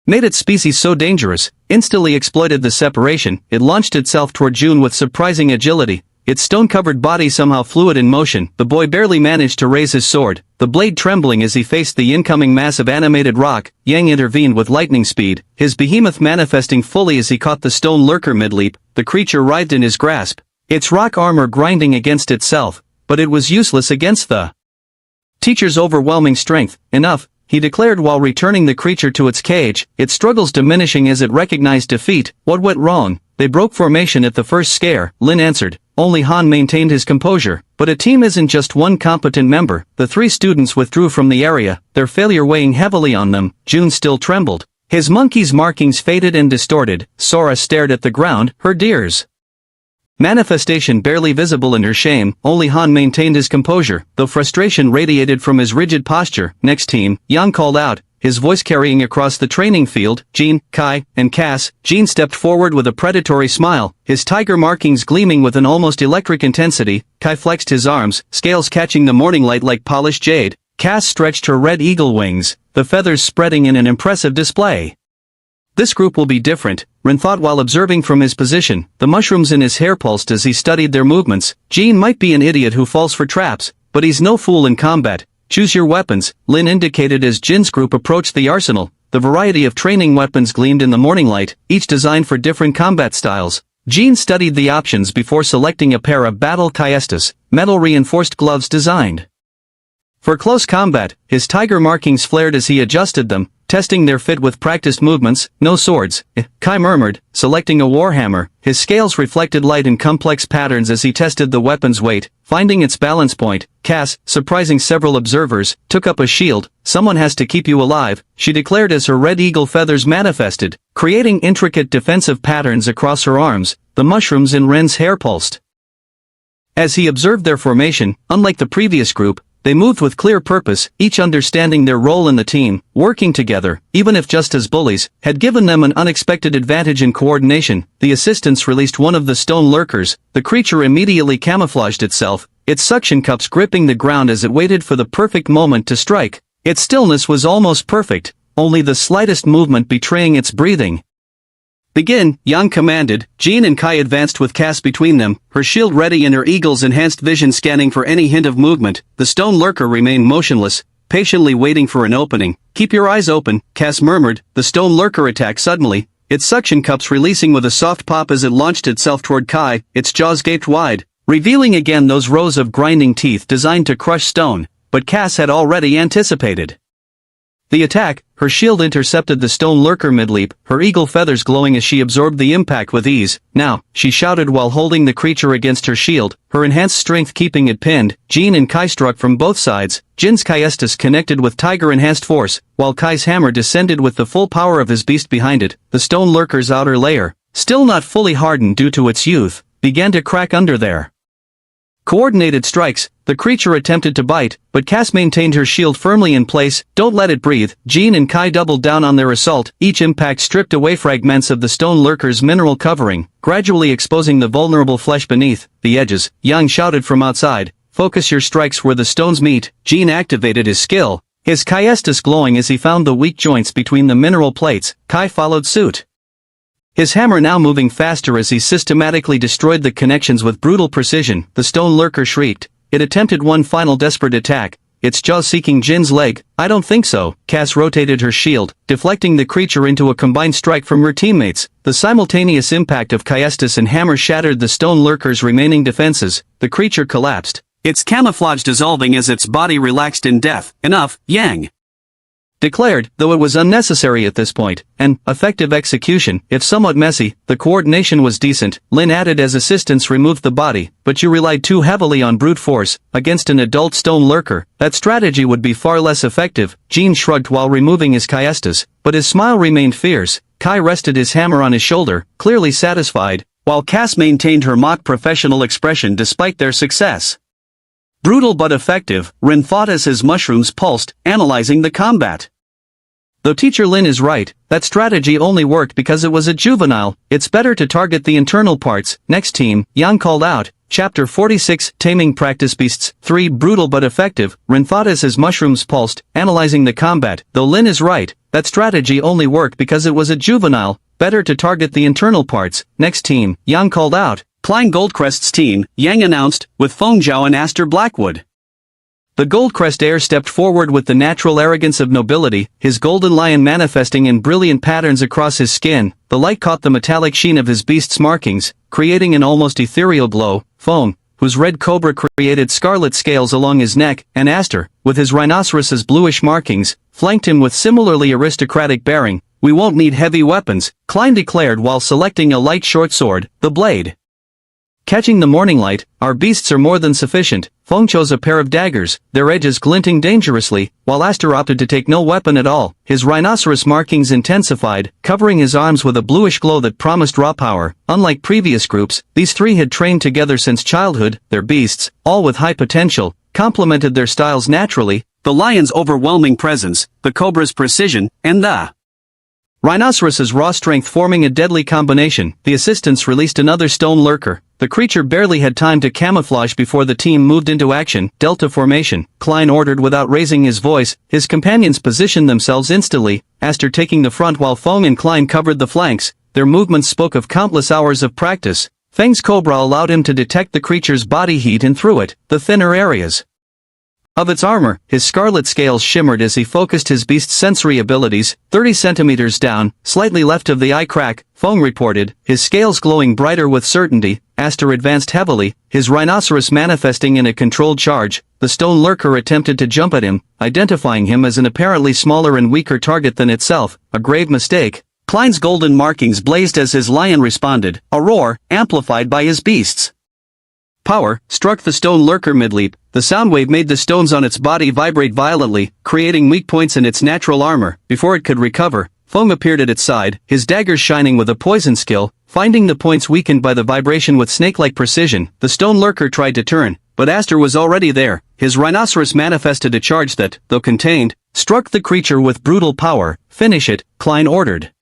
made its species so dangerous, instantly exploited the separation. It launched itself toward June with surprising agility, its stone-covered body somehow fluid in motion. The boy barely managed to raise his sword, the blade trembling as he faced the incoming mass of animated rock. Yang intervened with lightning speed, his behemoth manifesting fully as he caught the stone lurker mid-leap. The creature writhed in his grasp, its rock armor grinding against itself, but it was useless against the teacher's overwhelming strength. Enough, he declared while returning the creature to its cage, its struggles diminishing as it recognized defeat. What went wrong? They broke formation at the first scare, Lin answered. Only Han maintained his composure. But a team isn't just one competent member. The three students withdrew from the area, their failure weighing heavily on them. June still trembled. His monkey's markings faded and distorted. Sora stared at the ground, her deer's manifestation barely visible in her shame. Only Han maintained his composure, though frustration radiated from his rigid posture. Next team, Yang called out, his voice carrying across the training field. Jean, Kai, and Cass. Jean stepped forward with a predatory smile, his tiger markings gleaming with an almost electric intensity. Kai flexed his arms, scales catching the morning light like polished jade. Cass stretched her red eagle wings, the feathers spreading in an impressive display. This group will be different, Ren thought while observing from his position. The mushrooms in his hair pulsed as he studied their movements. Jean might be an idiot who falls for traps, but he's no fool in combat. Choose your weapons, Lin indicated as Jin's group approached the arsenal. The variety of training weapons gleamed in the morning light, each designed for different combat styles. Jean studied the options before selecting a pair of battle caestas, metal-reinforced gloves designed for close combat. His tiger markings flared as he adjusted them, testing their fit with practiced movements. No swords, Kai murmured, selecting a warhammer. His scales reflected light in complex patterns as he tested the weapon's weight, finding its balance point. Cass, surprising several observers, took up a shield. Someone has to keep you alive, she declared as her red eagle feathers manifested, creating intricate defensive patterns across her arms. The mushrooms in Ren's hair pulsed as he observed their formation. Unlike the previous group, They moved with clear purpose, each understanding their role in the team. Working together, even if just as bullies, had given them an unexpected advantage in coordination. The assistants released one of the stone lurkers. The creature immediately camouflaged itself, its suction cups gripping the ground as it waited for the perfect moment to strike. Its stillness was almost perfect, only the slightest movement betraying its breathing. Begin, Yang commanded. Jean and Kai advanced with Cass between them, her shield ready and her eagle's enhanced vision scanning for any hint of movement. The stone lurker remained motionless, patiently waiting for an opening. Keep your eyes open, Cass murmured. The stone lurker attacked suddenly, its suction cups releasing with a soft pop as it launched itself toward Kai, its jaws gaped wide, revealing again those rows of grinding teeth designed to crush stone, but Cass had already anticipated the attack. Her shield intercepted the stone lurker mid-leap, her eagle feathers glowing as she absorbed the impact with ease. Now, she shouted while holding the creature against her shield, her enhanced strength keeping it pinned. Jean and Kai struck from both sides. Jin's Kaiestus connected with tiger-enhanced force, while Kai's hammer descended with the full power of his beast behind it. The stone lurker's outer layer, still not fully hardened due to its youth, began to crack under their coordinated strikes. The creature attempted to bite, but Cass maintained her shield firmly in place. Don't let it breathe. Jean and Kai doubled down on their assault. Each impact stripped away fragments of the stone lurker's mineral covering, gradually exposing the vulnerable flesh beneath the edges. Yang shouted from outside, focus your strikes where the stones meet. Jean activated his skill, his Kaiestus glowing as he found the weak joints between the mineral plates. Kai followed suit, his hammer now moving faster as he systematically destroyed the connections with brutal precision. The stone lurker shrieked. It attempted one final desperate attack, its jaws seeking Jin's leg. I don't think so. Cass rotated her shield, deflecting the creature into a combined strike from her teammates. The simultaneous impact of Kaiestus and hammer shattered the stone lurker's remaining defenses. The creature collapsed, its camouflage dissolving as its body relaxed in death. Enough, Yang declared, though it was unnecessary at this point. An effective execution, if somewhat messy. The coordination was decent. Lin added as assistants removed the body, but you relied too heavily on brute force against an adult stone lurker. That strategy would be far less effective. Jean shrugged while removing his Kaiestus, but his smile remained fierce. Kai rested his hammer on his shoulder, clearly satisfied, while Cass maintained her mock professional expression despite their success. Brutal but effective, Rin fought as his mushrooms pulsed, analyzing the combat. Though Teacher Lin is right, that strategy only worked because it was a juvenile. It's better to target the internal parts. Next team, Yang called out. Chapter 46, Taming Practice Beasts. 3. Brutal but effective, Rin fought as his mushrooms pulsed, analyzing the combat. Though Lin is right, that strategy only worked because it was a juvenile. Better to target the internal parts. Next team, Yang called out. Klein Goldcrest's team, Yang announced, with Feng Zhao and Aster Blackwood. The Goldcrest heir stepped forward with the natural arrogance of nobility, his golden lion manifesting in brilliant patterns across his skin. The light caught the metallic sheen of his beast's markings, creating an almost ethereal glow. Feng, whose red cobra created scarlet scales along his neck, and Aster, with his rhinoceros's bluish markings, flanked him with similarly aristocratic bearing. We won't need heavy weapons, Klein declared while selecting a light short sword, the blade. Catching the morning light, our beasts are more than sufficient. Feng chose a pair of daggers, their edges glinting dangerously, while Aster opted to take no weapon at all. His rhinoceros markings intensified, covering his arms with a bluish glow that promised raw power. Unlike previous groups, these three had trained together since childhood. Their beasts, all with high potential, complemented their styles naturally. The lion's overwhelming presence, the cobra's precision, and the rhinoceros's raw strength forming a deadly combination. The assistants released another stone lurker. The creature barely had time to camouflage before the team moved into action. Delta formation, Klein ordered without raising his voice. His companions positioned themselves instantly, Aster taking the front while Feng and Klein covered the flanks. Their movements spoke of countless hours of practice. Feng's cobra allowed him to detect the creature's body heat and through it, the thinner areas of its armor. His scarlet scales shimmered as he focused his beast's sensory abilities. 30 centimeters down, slightly left of the eye crack, Feng reported, his scales glowing brighter with certainty. Aster advanced heavily, his rhinoceros manifesting in a controlled charge. The stone lurker attempted to jump at him, identifying him as an apparently smaller and weaker target than itself, a grave mistake. Klein's golden markings blazed as his lion responded, a roar, amplified by his beasts' power, struck the stone lurker mid-leap. The sound wave made the stones on its body vibrate violently, creating weak points in its natural armor. Before it could recover, Feng appeared at its side, his daggers shining with a poison skill. Finding the points weakened by the vibration with snake-like precision, the stone lurker tried to turn, but Aster was already there. His rhinoceros manifested a charge that, though contained, struck the creature with brutal power. "Finish it," Klein ordered.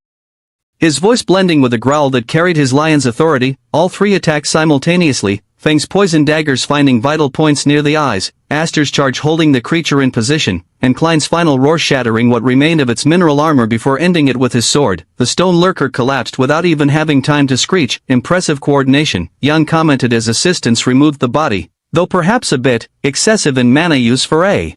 His voice blending with a growl that carried his lion's authority. All three attacked simultaneously, Fang's poison daggers finding vital points near the eyes, Aster's charge holding the creature in position, and Klein's final roar shattering what remained of its mineral armor before ending it with his sword. The stone lurker collapsed without even having time to screech. "Impressive coordination," Yang commented as assistants removed the body, though perhaps a bit excessive in mana use for a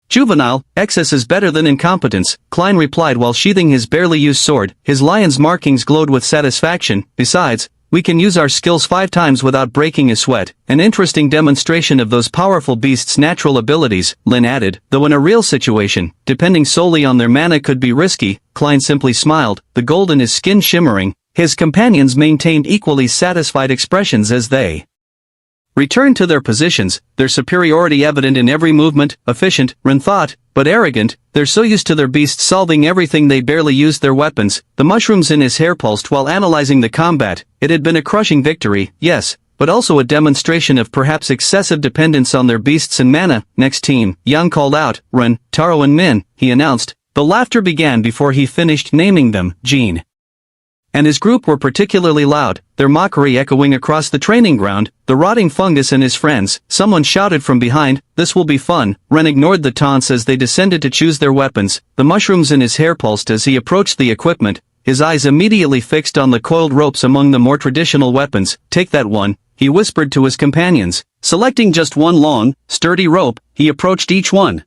juvenile. "Excess is better than incompetence," Klein replied while sheathing his barely used sword. His lion's markings glowed with satisfaction. "Besides, we can use our skills 5 times without breaking a sweat." "An interesting demonstration of those powerful beasts' natural abilities," Lin added, "though in a real situation, depending solely on their mana could be risky." Klein simply smiled, the gold in his skin shimmering. His companions maintained equally satisfied expressions as they returned to their positions, their superiority evident in every movement. "Efficient," Ren thought, "but arrogant. They're so used to their beasts solving everything they barely used their weapons." The mushrooms in his hair pulsed while analyzing the combat. It had been a crushing victory, yes, but also a demonstration of perhaps excessive dependence on their beasts and mana. "Next team," Yang called out. "Ren, Taro and Min," he announced. The laughter began before he finished naming them. Jean and his group were particularly loud, their mockery echoing across the training ground. "The rotting fungus and his friends," someone shouted from behind. "This will be fun." Ren ignored the taunts as they descended to choose their weapons. The mushrooms in his hair pulsed as he approached the equipment, his eyes immediately fixed on the coiled ropes among the more traditional weapons. "Take that one," he whispered to his companions. Selecting just one long, sturdy rope, he approached each one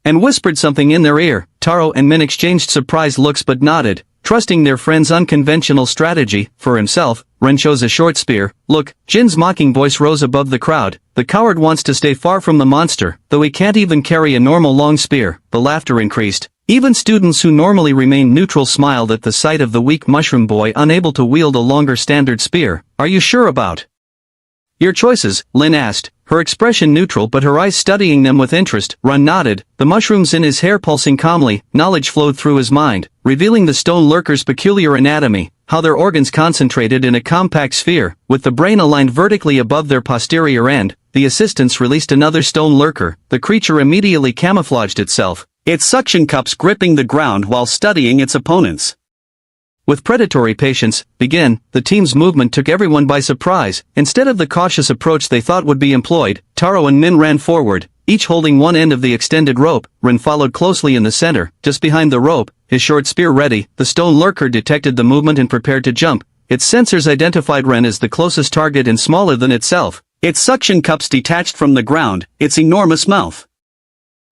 and whispered something in their ear. Taro and Min exchanged surprised looks but nodded, trusting their friend's unconventional strategy. For himself, Ren chose a short spear. "Look," Jin's mocking voice rose above the crowd, "the coward wants to stay far from the monster, though he can't even carry a normal long spear." The laughter increased. Even students who normally remained neutral smiled at the sight of the weak mushroom boy unable to wield a longer standard spear. "Are you sure about your choices?" Lin asked, her expression neutral but her eyes studying them with interest. Ren nodded, the mushrooms in his hair pulsing calmly. Knowledge flowed through his mind, revealing the stone lurker's peculiar anatomy, how their organs concentrated in a compact sphere, with the brain aligned vertically above their posterior end. The assistants released another stone lurker. The creature immediately camouflaged itself, its suction cups gripping the ground while studying its opponents. With predatory patience, the team's movement took everyone by surprise. Instead of the cautious approach they thought would be employed, Taro and Min ran forward, each holding one end of the extended rope. Ren followed closely in the center, just behind the rope, his short spear ready. The stone lurker detected the movement and prepared to jump. Its sensors identified Ren as the closest target and smaller than itself. Its suction cups detached from the ground, its enormous mouth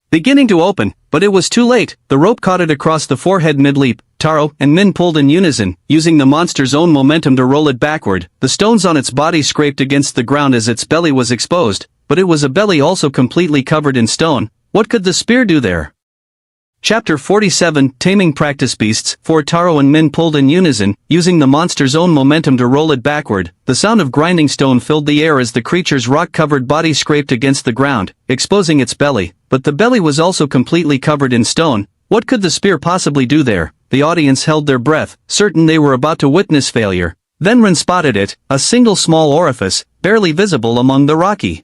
beginning to open, but it was too late. The rope caught it across the forehead mid-leap. Taro and Min pulled in unison, using the monster's own momentum to roll it backward. The stones on its body scraped against the ground as its belly was exposed, but it was a belly also completely covered in stone. What could the spear do there? Chapter 47, Taming Practice Beasts. 4. Taro and Min pulled in unison, using the monster's own momentum to roll it backward. The sound of grinding stone filled the air as the creature's rock-covered body scraped against the ground, exposing its belly. But the belly was also completely covered in stone. What could the spear possibly do there? The audience held their breath, certain they were about to witness failure. Then Ren spotted it, a single small orifice, barely visible among the rocky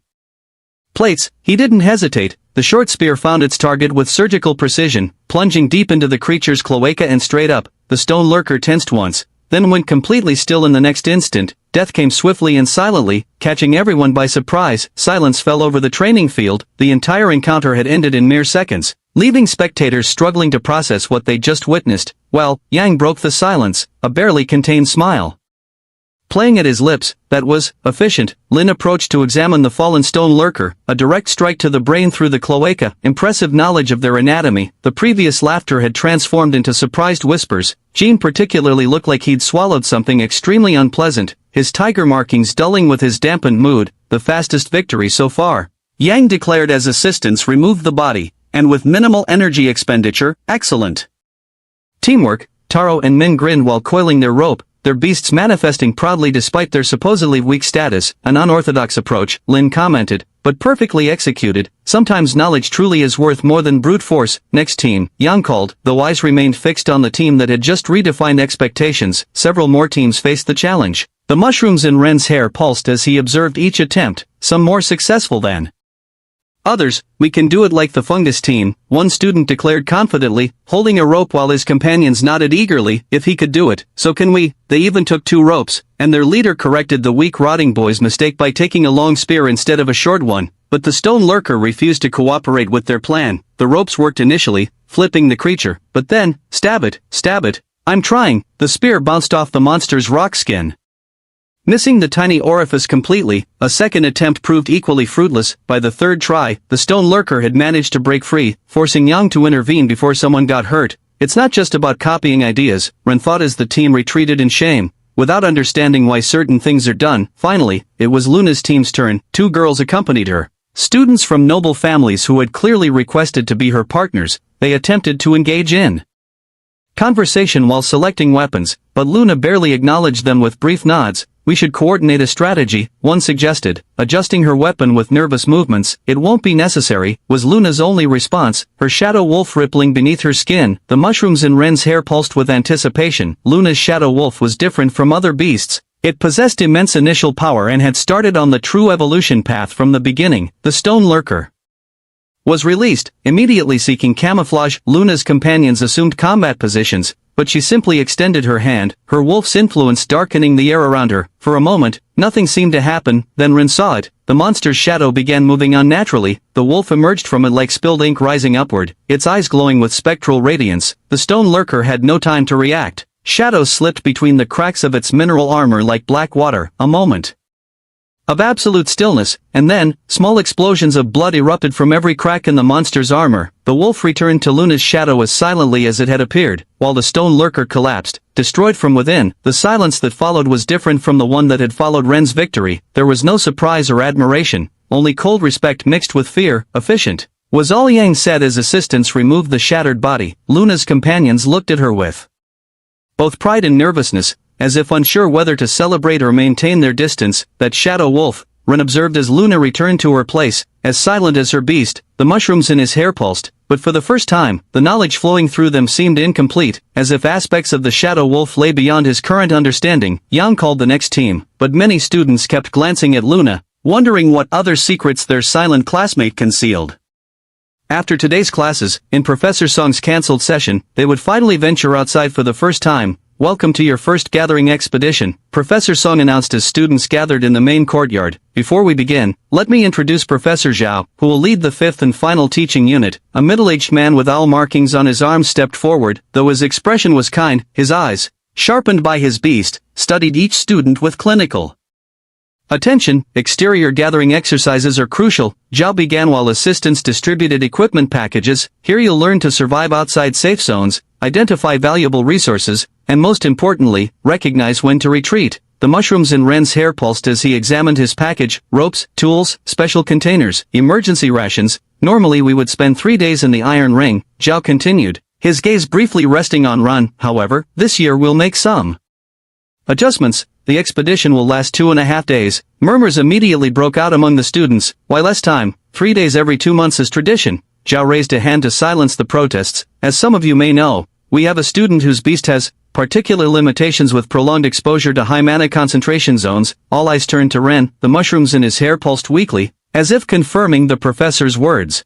plates. He didn't hesitate. The short spear found its target with surgical precision, plunging deep into the creature's cloaca and straight up. The stone lurker tensed once, then went completely still in the next instant. Death came swiftly and silently, catching everyone by surprise. Silence fell over the training field. The entire encounter had ended in mere seconds, leaving spectators struggling to process what they'd just witnessed. Well, Yang broke the silence, a barely contained smile playing at his lips. That was efficient. Lin approached to examine the fallen stone lurker, a direct strike to the brain through the cloaca. Impressive knowledge of their anatomy. The previous laughter had transformed into surprised whispers. Jean particularly looked like he'd swallowed something extremely unpleasant, his tiger markings dulling with his dampened mood. The fastest victory so far, Yang declared as assistants removed the body, and with minimal energy expenditure. Excellent teamwork. Taro and Min grinned while coiling their rope, their beasts manifesting proudly despite their supposedly weak status. An unorthodox approach, Lin commented, but perfectly executed. Sometimes knowledge truly is worth more than brute force. Next team, Yang called. Though eyes remained fixed on the team that had just redefined expectations, several more teams faced the challenge. The mushrooms in Ren's hair pulsed as he observed each attempt, some more successful than others. We can do it like the fungus team, one student declared confidently, holding a rope while his companions nodded eagerly. If he could do it, so can we. They even took 2 ropes, and their leader corrected the weak rotting boy's mistake by taking a long spear instead of a short one. But the stone lurker refused to cooperate with their plan. The ropes worked initially, flipping the creature, but then, stab it, I'm trying. The spear bounced off the monster's rock skin, missing the tiny orifice completely. A second attempt proved equally fruitless. By the third try, the stone lurker had managed to break free, forcing Yang to intervene before someone got hurt. It's not just about copying ideas, Ren thought as the team retreated in shame, without understanding why certain things are done. Finally, it was Luna's team's turn. 2 girls accompanied her. Students from noble families who had clearly requested to be her partners. They attempted to engage in conversation while selecting weapons, but Luna barely acknowledged them with brief nods. We should coordinate a strategy, one suggested, adjusting her weapon with nervous movements. It won't be necessary, was Luna's only response, her shadow wolf rippling beneath her skin. The mushrooms in Ren's hair pulsed with anticipation. Luna's shadow wolf was different from other beasts. It possessed immense initial power and had started on the true evolution path from the beginning. The stone lurker was released, immediately seeking camouflage. Luna's companions assumed combat positions, but she simply extended her hand, her wolf's influence darkening the air around her. For a moment, nothing seemed to happen, then Ren saw it. The monster's shadow began moving unnaturally. The wolf emerged from it like spilled ink rising upward, its eyes glowing with spectral radiance. The stone lurker had no time to react. Shadows slipped between the cracks of its mineral armor like black water. A moment of absolute stillness, and then, small explosions of blood erupted from every crack in the monster's armor. The wolf returned to Luna's shadow as silently as it had appeared, while the stone lurker collapsed, destroyed from within. The silence that followed was different from the one that had followed Ren's victory. There was no surprise or admiration, only cold respect mixed with fear. Efficient, was all Yang said as assistants removed the shattered body. Luna's companions looked at her with both pride and nervousness, as if unsure whether to celebrate or maintain their distance. That shadow wolf, Ren observed as Luna returned to her place, as silent as her beast. The mushrooms in his hair pulsed, but for the first time, the knowledge flowing through them seemed incomplete, as if aspects of the shadow wolf lay beyond his current understanding. Yang called the next team, but many students kept glancing at Luna, wondering what other secrets their silent classmate concealed. After today's classes, in Professor Song's cancelled session, they would finally venture outside for the first time. Welcome to your first gathering expedition, Professor Song announced as students gathered in the main courtyard. Before we begin, let me introduce Professor Zhao, who will lead the 5th and final teaching unit. A middle-aged man with owl markings on his arms stepped forward. Though his expression was kind, his eyes, sharpened by his beast, studied each student with clinical attention. Exterior gathering exercises are crucial, Zhao began while assistants distributed equipment packages. Here you'll learn to survive outside safe zones, identify valuable resources, and most importantly, recognize when to retreat. The mushrooms in Ren's hair pulsed as he examined his package: ropes, tools, special containers, emergency rations. Normally we would spend 3 days in the Iron Ring, Zhao continued, his gaze briefly resting on Ren. However, this year we'll make some adjustments. The expedition will last 2.5 days. Murmurs immediately broke out among the students. Why less time? 3 days every 2 months is tradition. Zhao raised a hand to silence the protests. As some of you may know, we have a student whose beast has particular limitations with prolonged exposure to high mana concentration zones. All eyes turned to Ren. The mushrooms in his hair pulsed weakly, as if confirming the professor's words.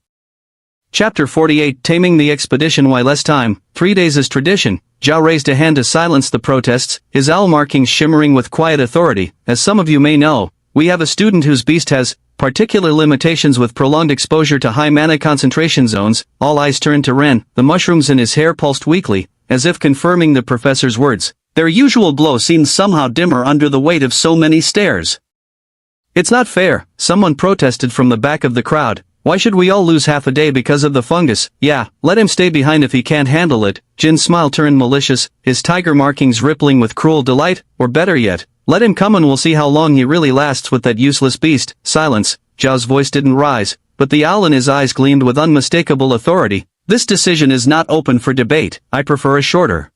Chapter 48, Taming the Expedition. Why less time? 3 days is tradition. Zhao raised a hand to silence the protests, his owl markings shimmering with quiet authority. As some of you may know, we have a student whose beast has particular limitations with prolonged exposure to high mana concentration zones. All eyes turned to Ren. The mushrooms in his hair pulsed weakly, as if confirming the professor's words. Their usual glow seemed somehow dimmer under the weight of so many stares. It's not fair, someone protested from the back of the crowd. Why should we all lose half a day because of the fungus? Yeah, let him stay behind if he can't handle it. Jin's smile turned malicious, his tiger markings rippling with cruel delight. Or better yet, let him come and we'll see how long he really lasts with that useless beast. Silence. Zhao's voice didn't rise, but the owl in his eyes gleamed with unmistakable authority. This decision is not open for debate. I prefer a shorter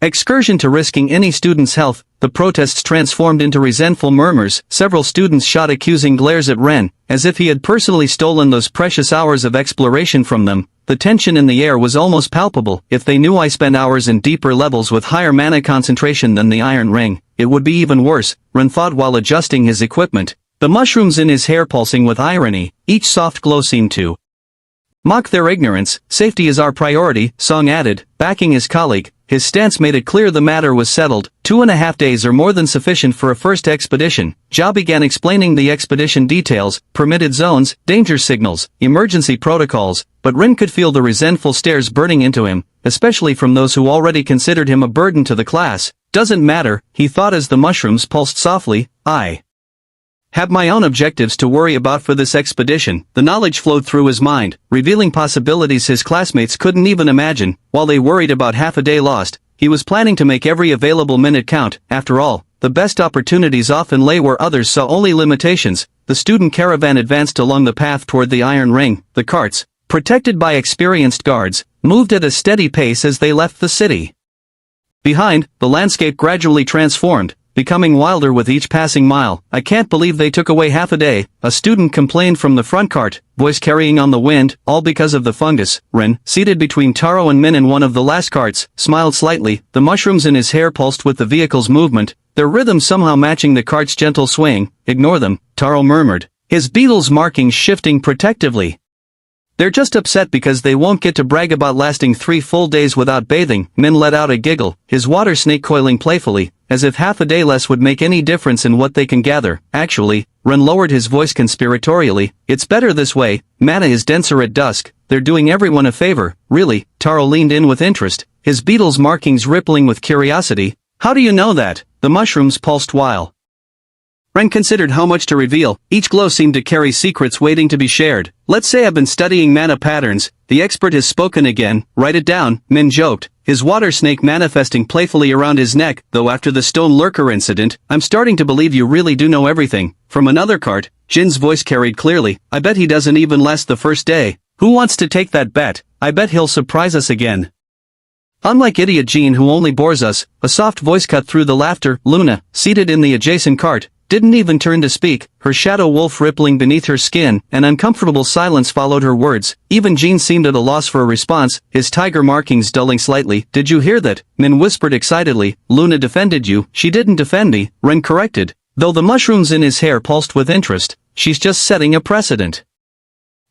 excursion to risking any student's health. The protests transformed into resentful murmurs. Several students shot accusing glares at Ren, as if he had personally stolen those precious hours of exploration from them. The tension in the air was almost palpable. If they knew I spent hours in deeper levels with higher mana concentration than the Iron Ring, it would be even worse, Ren thought while adjusting his equipment. The mushrooms in his hair pulsing with irony, each soft glow seemed to mock their ignorance. Safety is our priority, Song added, backing his colleague. His stance made it clear the matter was settled. 2.5 days are more than sufficient for a first expedition. Zhao began explaining the expedition details, permitted zones, danger signals, emergency protocols, but Ren could feel the resentful stares burning into him, especially from those who already considered him a burden to the class. Doesn't matter, he thought as the mushrooms pulsed softly, I have my own objectives to worry about for this expedition. The knowledge flowed through his mind, revealing possibilities his classmates couldn't even imagine. While they worried about half a day lost, he was planning to make every available minute count. After all, the best opportunities often lay where others saw only limitations. The student caravan advanced along the path toward the Iron Ring. The carts, protected by experienced guards, moved at a steady pace as they left the city. Behind, the landscape gradually transformed, becoming wilder with each passing mile. I can't believe they took away half a day, a student complained from the front cart, voice carrying on the wind, all because of the fungus. Ren, seated between Taro and Min in one of the last carts, smiled slightly. The mushrooms in his hair pulsed with the vehicle's movement, their rhythm somehow matching the cart's gentle swaying. Ignore them, Taro murmured, his beetle's markings shifting protectively. They're just upset because they won't get to brag about lasting 3 full days without bathing. Min let out a giggle, his water snake coiling playfully, as if half a day less would make any difference in what they can gather. Actually, Ren lowered his voice conspiratorially, it's better this way, mana is denser at dusk, they're doing everyone a favor. Really? Taro leaned in with interest, his beetle's markings rippling with curiosity. How do you know that? The mushrooms pulsed while Ren considered how much to reveal. Each glow seemed to carry secrets waiting to be shared. Let's say I've been studying mana patterns. The expert has spoken again. Write it down, Min joked, his water snake manifesting playfully around his neck. Though after the stone lurker incident, I'm starting to believe you really do know everything. From another cart, Jin's voice carried clearly. I bet he doesn't even last the first day. Who wants to take that bet? I bet he'll surprise us again. Unlike idiot Jin who only bores us, a soft voice cut through the laughter. Luna, seated in the adjacent cart, didn't even turn to speak, her shadow wolf rippling beneath her skin. An uncomfortable silence followed her words. Even Jin seemed at a loss for a response, his tiger markings dulling slightly. Did you hear that? Min whispered excitedly. Luna defended you. She didn't defend me, Ren corrected, though the mushrooms in his hair pulsed with interest. She's just setting a precedent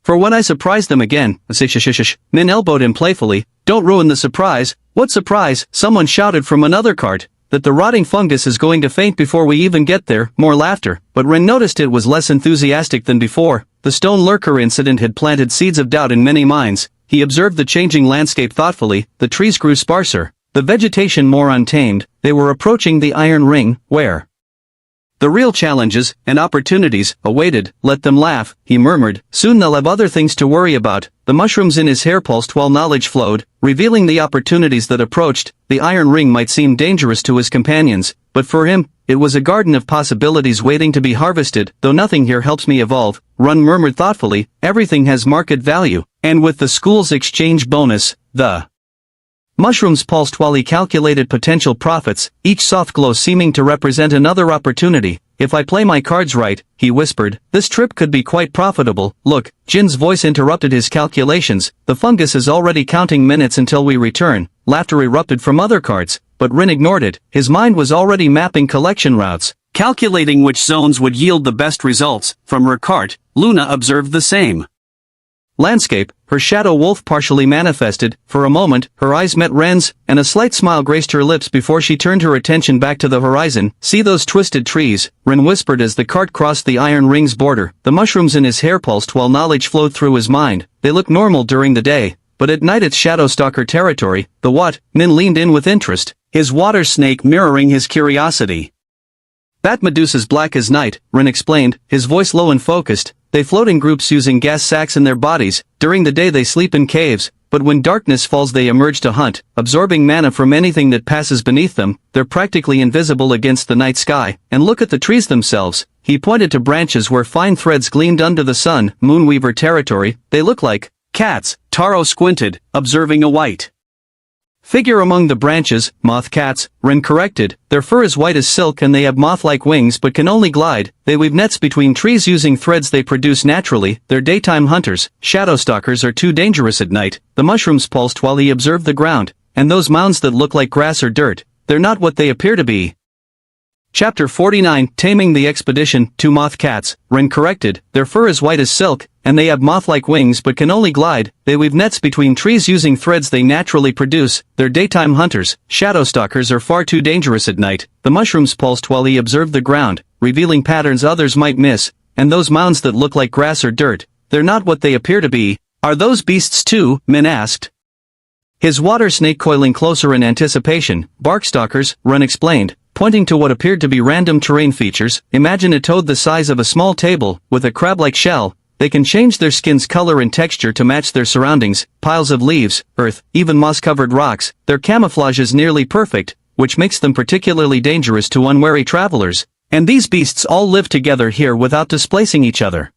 for when I surprise them again. Shh. Min elbowed him playfully. Don't ruin the surprise. What surprise? Someone shouted from another cart. That the rotting fungus is going to faint before we even get there. More laughter, but Ren noticed it was less enthusiastic than before. The stone lurker incident had planted seeds of doubt in many minds. He observed the changing landscape thoughtfully. The trees grew sparser, the vegetation more untamed. They were approaching the Iron Ring, where the real challenges and opportunities awaited. Let them laugh, he murmured. Soon they'll have other things to worry about. The mushrooms in his hair pulsed while knowledge flowed, revealing the opportunities that approached. The Iron Ring might seem dangerous to his companions, but for him, it was a garden of possibilities waiting to be harvested. Though nothing here helps me evolve, Run murmured thoughtfully, everything has market value, and with the school's exchange bonus, the mushrooms pulsed while he calculated potential profits, each soft glow seeming to represent another opportunity. If I play my cards right, he whispered, this trip could be quite profitable. Look, Jin's voice interrupted his calculations, the fungus is already counting minutes until we return. Laughter erupted from other cards, but Rin ignored it. His mind was already mapping collection routes, calculating which zones would yield the best results. From her cart, Luna observed the same landscape, her shadow wolf partially manifested. For a moment, her eyes met Ren's, and a slight smile graced her lips before she turned her attention back to the horizon. See those twisted trees? Ren whispered as the cart crossed the Iron Ring's border. The mushrooms in his hair pulsed while knowledge flowed through his mind. They look normal during the day, but at night it's Shadowstalker territory. The what? Min leaned in with interest, his water snake mirroring his curiosity. Bat Medusa's black as night, Ren explained, his voice low and focused. They float in groups using gas sacs in their bodies. During the day they sleep in caves, but when darkness falls they emerge to hunt, absorbing mana from anything that passes beneath them. They're practically invisible against the night sky. And look at the trees themselves. He pointed to branches where fine threads gleamed under the sun. Moonweaver territory. They look like cats. Taro squinted, observing a white Figure among the branches, moth cats, Ren corrected, their fur is white as silk and they have moth-like wings but can only glide, they weave nets between trees using threads they produce naturally, they're daytime hunters, shadow stalkers are too dangerous at night, the mushrooms pulsed while he observed the ground, and those mounds that look like grass or dirt, they're not what they appear to be. Chapter 49, Taming the Expedition, Two moth cats, Ren corrected, their fur is white as silk, and they have moth-like wings but can only glide, they weave nets between trees using threads they naturally produce, they're daytime hunters, shadow stalkers are far too dangerous at night, the mushrooms pulsed while he observed the ground, revealing patterns others might miss, and those mounds that look like grass or dirt, they're not what they appear to be. Are those beasts too? Min asked. His water snake coiling closer in anticipation, bark stalkers, Ren explained, pointing to what appeared to be random terrain features. Imagine a toad the size of a small table, with a crab-like shell. They can change their skin's color and texture to match their surroundings, piles of leaves, earth, even moss-covered rocks. Their camouflage is nearly perfect, which makes them particularly dangerous to unwary travelers. And these beasts all live together here without displacing each other.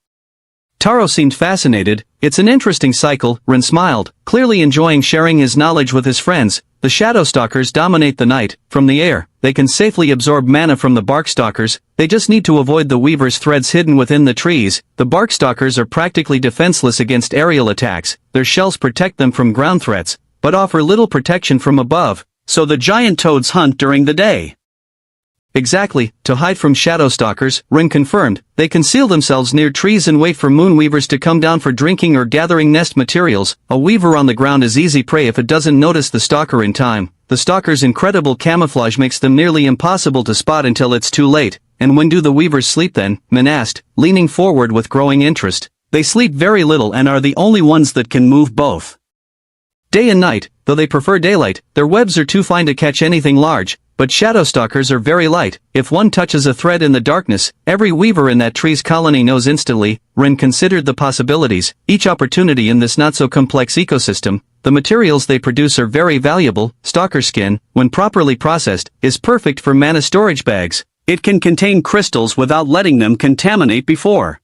Taro seemed fascinated. It's an interesting cycle, Ren smiled, clearly enjoying sharing his knowledge with his friends. The shadow stalkers dominate the night. From the air, they can safely absorb mana from the bark stalkers, they just need to avoid the weaver's threads hidden within the trees. The bark stalkers are practically defenseless against aerial attacks, their shells protect them from ground threats, but offer little protection from above, so the giant toads hunt during the day. Exactly, to hide from shadow stalkers, Ren confirmed, they conceal themselves near trees and wait for moon weavers to come down for drinking or gathering nest materials. A weaver on the ground is easy prey if it doesn't notice the stalker in time. The stalker's incredible camouflage makes them nearly impossible to spot until it's too late. And when do the weavers sleep then? Min asked, leaning forward with growing interest. They sleep very little and are the only ones that can move both day and night, though they prefer daylight. Their webs are too fine to catch anything large. But shadow stalkers are very light. If one touches a thread in the darkness, every weaver in that tree's colony knows instantly. Ren considered the possibilities, each opportunity in this not-so-complex ecosystem. The materials they produce are very valuable. Stalker skin, when properly processed, is perfect for mana storage bags. It can contain crystals without letting them contaminate before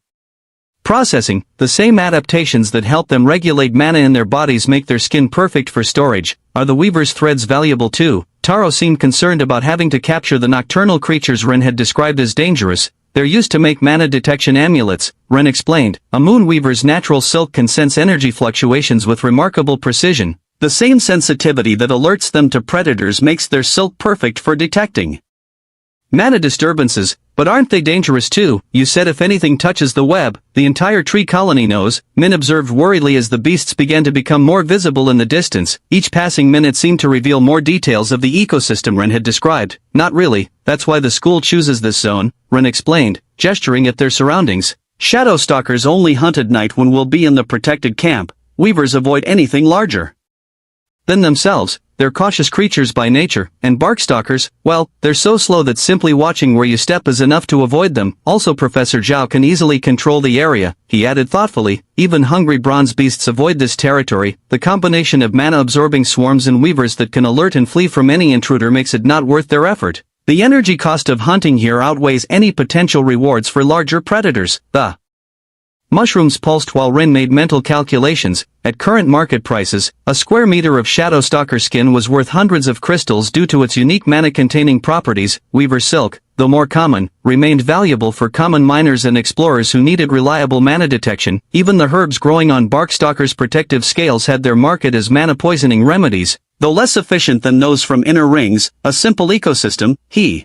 processing. The same adaptations that help them regulate mana in their bodies make their skin perfect for storage. Are the weaver's threads valuable too? Taro seemed concerned about having to capture the nocturnal creatures Ren had described as dangerous. They're used to make mana detection amulets, Ren explained. A moon weaver's natural silk can sense energy fluctuations with remarkable precision. The same sensitivity that alerts them to predators makes their silk perfect for detecting mana disturbances. But aren't they dangerous too? You said if anything touches the web, the entire tree colony knows, Min observed worriedly as the beasts began to become more visible in the distance. Each passing minute seemed to reveal more details of the ecosystem Ren had described. Not really, that's why the school chooses this zone, Ren explained, gesturing at their surroundings. Shadow stalkers only hunt at night when we'll be in the protected camp. Weavers avoid anything larger than themselves. They're cautious creatures by nature, and bark stalkers, well, they're so slow that simply watching where you step is enough to avoid them. Also Professor Zhao can easily control the area, he added thoughtfully. Even hungry bronze beasts avoid this territory. The combination of mana-absorbing swarms and weavers that can alert and flee from any intruder makes it not worth their effort. The energy cost of hunting here outweighs any potential rewards for larger predators. The mushrooms pulsed while Ren made mental calculations. At current market prices, a square meter of shadow stalker skin was worth hundreds of crystals due to its unique mana-containing properties. Weaver silk, though more common, remained valuable for common miners and explorers who needed reliable mana detection. Even the herbs growing on bark stalkers' protective scales had their market as mana-poisoning remedies, though less efficient than those from inner rings. A simple ecosystem, he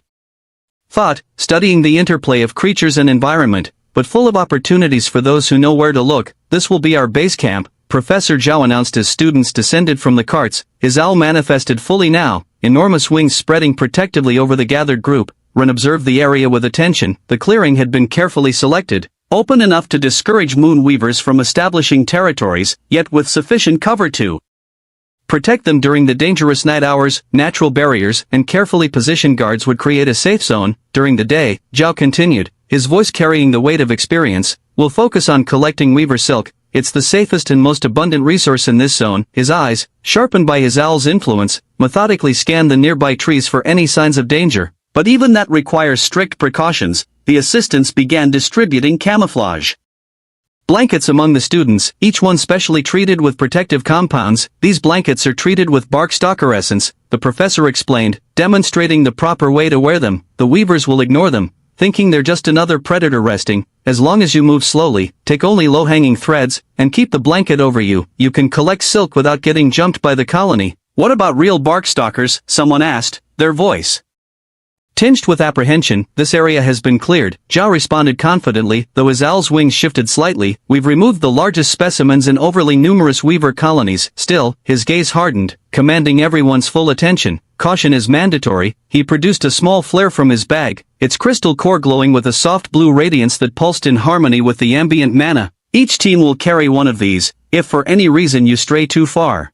thought, studying the interplay of creatures and environment, but full of opportunities for those who know where to look. This will be our base camp, Professor Zhao announced as students descended from the carts. His owl manifested fully now, enormous wings spreading protectively over the gathered group. Ren observed the area with attention. The clearing had been carefully selected, open enough to discourage moon weavers from establishing territories, yet with sufficient cover to protect them during the dangerous night hours. Natural barriers and carefully positioned guards would create a safe zone. During the day, Zhao continued, his voice carrying the weight of experience, we'll focus on collecting weaver silk. It's the safest and most abundant resource in this zone. His eyes, sharpened by his owl's influence, methodically scanned the nearby trees for any signs of danger. But even that requires strict precautions. The assistants began distributing camouflage Blankets among the students, each one specially treated with protective compounds. These blankets are treated with bark stalker essence, the professor explained, demonstrating the proper way to wear them. The weavers will ignore them, thinking they're just another predator resting. As long as you move slowly, take only low-hanging threads, and keep the blanket over you, you can collect silk without getting jumped by the colony. What about real bark stalkers? Someone asked, their voice tinged with apprehension. This area has been cleared, Zhao responded confidently, though his owl's wings shifted slightly. We've removed the largest specimens in overly numerous weaver colonies. Still, his gaze hardened, commanding everyone's full attention. Caution is mandatory. He produced a small flare from his bag, its crystal core glowing with a soft blue radiance that pulsed in harmony with the ambient mana. Each team will carry one of these, if for any reason you stray too far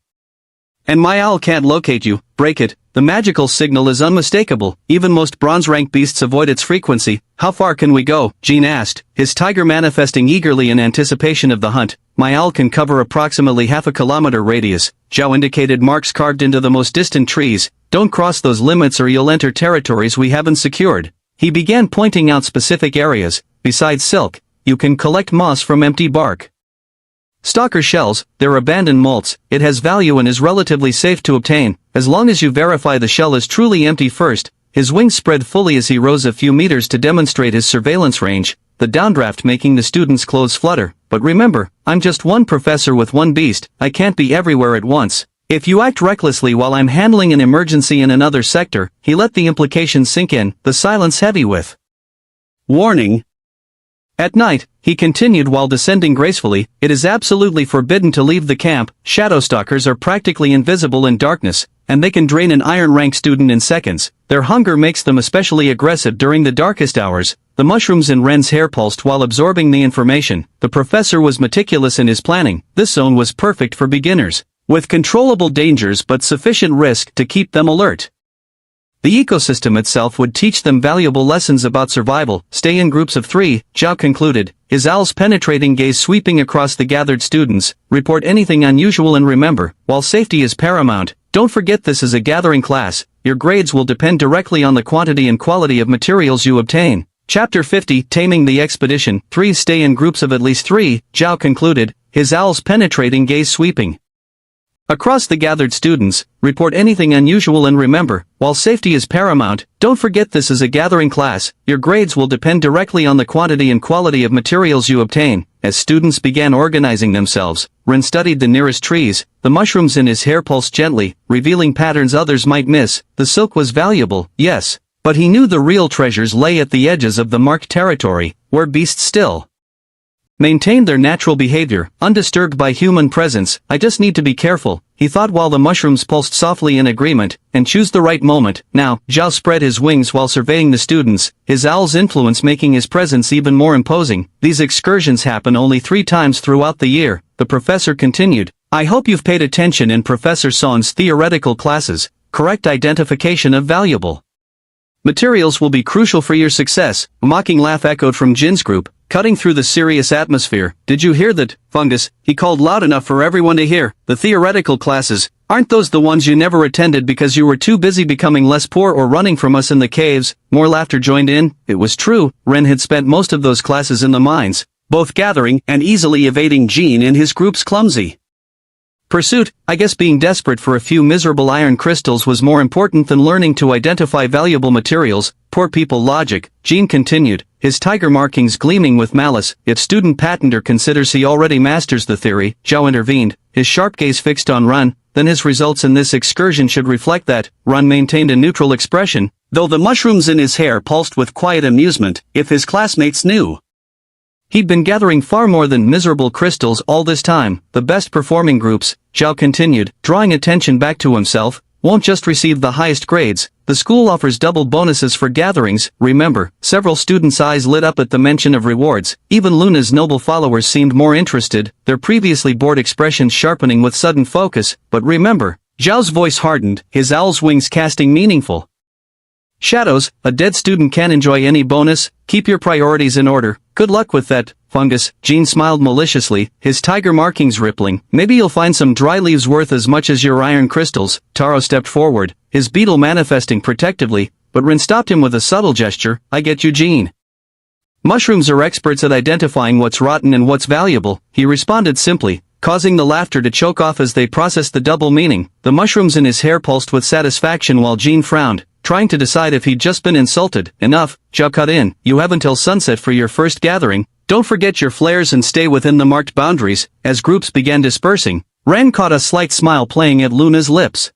and my owl can't locate you, break it. The magical signal is unmistakable. Even most bronze-rank beasts avoid its frequency. How far can we go? Jean asked, his tiger manifesting eagerly in anticipation of the hunt. My owl can cover approximately half a kilometer radius. Zhao indicated marks carved into the most distant trees. Don't cross those limits or you'll enter territories we haven't secured. He began pointing out specific areas. Besides silk, you can collect moss from empty bark. Stalker shells, they're abandoned molts. It has value and is relatively safe to obtain, as long as you verify the shell is truly empty first. His wings spread fully as he rose a few meters to demonstrate his surveillance range, the downdraft making the students' clothes flutter. But remember, I'm just one professor with one beast, I can't be everywhere at once. If you act recklessly while I'm handling an emergency in another sector, he let the implication sink in, the silence heavy with warning. At night, he continued while descending gracefully, it is absolutely forbidden to leave the camp. Shadow stalkers are practically invisible in darkness, and they can drain an iron rank student in seconds. Their hunger makes them especially aggressive during the darkest hours. The mushrooms in Ren's hair pulsed while absorbing the information. The professor was meticulous in his planning. This zone was perfect for beginners, with controllable dangers but sufficient risk to keep them alert. The ecosystem itself would teach them valuable lessons about survival. Stay in groups of 3, Zhao concluded, his owl's penetrating gaze sweeping across the gathered students. Report anything unusual and remember, while safety is paramount, don't forget this is a gathering class. Your grades will depend directly on the quantity and quality of materials you obtain. Chapter 50, Taming the Expedition. 3 Stay in groups of at least 3, Zhao concluded, his owl's penetrating gaze sweeping across the gathered students. Report anything unusual and remember, while safety is paramount, don't forget this is a gathering class. Your grades will depend directly on the quantity and quality of materials you obtain. As students began organizing themselves, Ren studied the nearest trees. The mushrooms in his hair pulsed gently, revealing patterns others might miss. The silk was valuable, yes, but he knew the real treasures lay at the edges of the marked territory, where beasts still maintained their natural behavior, undisturbed by human presence. I just need to be careful, he thought while the mushrooms pulsed softly in agreement, and choose the right moment. Now, Zhao spread his wings while surveying the students, his owl's influence making his presence even more imposing. These excursions happen only 3 times throughout the year, the professor continued. I hope you've paid attention in Professor Son's theoretical classes. Correct identification of valuable materials will be crucial for your success. A mocking laugh echoed from Jin's group, cutting through the serious atmosphere. Did you hear that, Fungus? He called loud enough for everyone to hear. The theoretical classes, aren't those the ones you never attended because you were too busy becoming less poor or running from us in the caves? More laughter joined in. It was true, Ren had spent most of those classes in the mines, both gathering and easily evading Jin in his group's clumsy pursuit. I guess being desperate for a few miserable iron crystals was more important than learning to identify valuable materials. Poor people logic, Jean continued, his tiger markings gleaming with malice. If student Patenter considers he already masters the theory, Zhao intervened, his sharp gaze fixed on Run, then his results in this excursion should reflect that. Run maintained a neutral expression, though the mushrooms in his hair pulsed with quiet amusement. If his classmates knew he'd been gathering far more than miserable crystals all this time, the best performing groups, Zhao continued, drawing attention back to himself, won't just receive the highest grades. The school offers double bonuses for gatherings. Remember, several students' eyes lit up at the mention of rewards. Even Luna's noble followers seemed more interested, their previously bored expressions sharpening with sudden focus. But remember, Zhao's voice hardened, his owl's wings casting meaningful shadows. A dead student can't enjoy any bonus. Keep your priorities in order. Good luck with that, Fungus. Jean smiled maliciously, his tiger markings rippling. Maybe you'll find some dry leaves worth as much as your iron crystals. Taro stepped forward, his beetle manifesting protectively, but Rin stopped him with a subtle gesture. I get you, Jean. Mushrooms are experts at identifying what's rotten and what's valuable, he responded simply, causing the laughter to choke off as they processed the double meaning. The mushrooms in his hair pulsed with satisfaction while Jean frowned, trying to decide if he'd just been insulted. Enough, Joe cut in, you have until sunset for your first gathering. Don't forget your flares and stay within the marked boundaries. As groups began dispersing, Ren caught a slight smile playing at Luna's lips.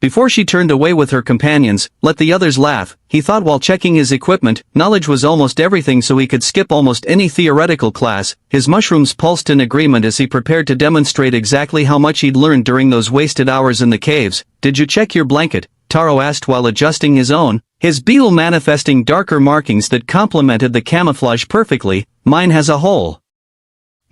Before she turned away with her companions, let the others laugh, he thought while checking his equipment. Knowledge was almost everything, so he could skip almost any theoretical class. His mushrooms pulsed in agreement as he prepared to demonstrate exactly how much he'd learned during those wasted hours in the caves. Did you check your blanket? Taro asked while adjusting his own, his beetle manifesting darker markings that complemented the camouflage perfectly. Mine has a hole.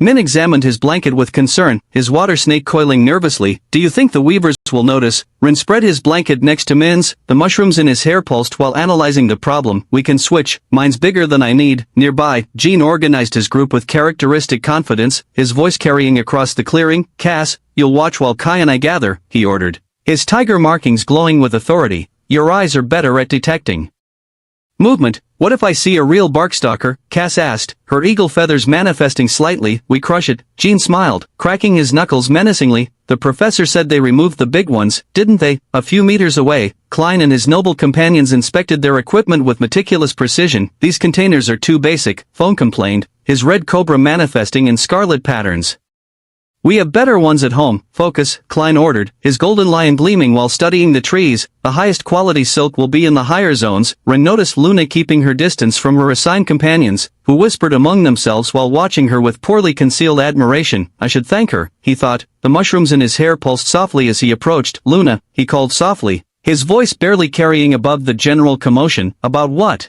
Min examined his blanket with concern, his water snake coiling nervously. Do you think the weavers will notice? Rin spread his blanket next to Min's, the mushrooms in his hair pulsed while analyzing the problem. We can switch, mine's bigger than I need. Nearby, Jean organized his group with characteristic confidence, his voice carrying across the clearing. Cass, you'll watch while Kai and I gather, he ordered, his tiger markings glowing with authority. Your eyes are better at detecting movement. What if I see a real barkstalker? Cass asked, her eagle feathers manifesting slightly. We crush it. Jean smiled, cracking his knuckles menacingly. The professor said they removed the big ones, didn't they? A few meters away, Klein and his noble companions inspected their equipment with meticulous precision. These containers are too basic, Phone complained, his red cobra manifesting in scarlet patterns. We have better ones at home. Focus, Klein ordered, his golden lion gleaming while studying the trees. The highest quality silk will be in the higher zones. Ren noticed Luna keeping her distance from her assigned companions, who whispered among themselves while watching her with poorly concealed admiration. I should thank her, he thought. The mushrooms in his hair pulsed softly as he approached. Luna, he called softly, his voice barely carrying above the general commotion. About what?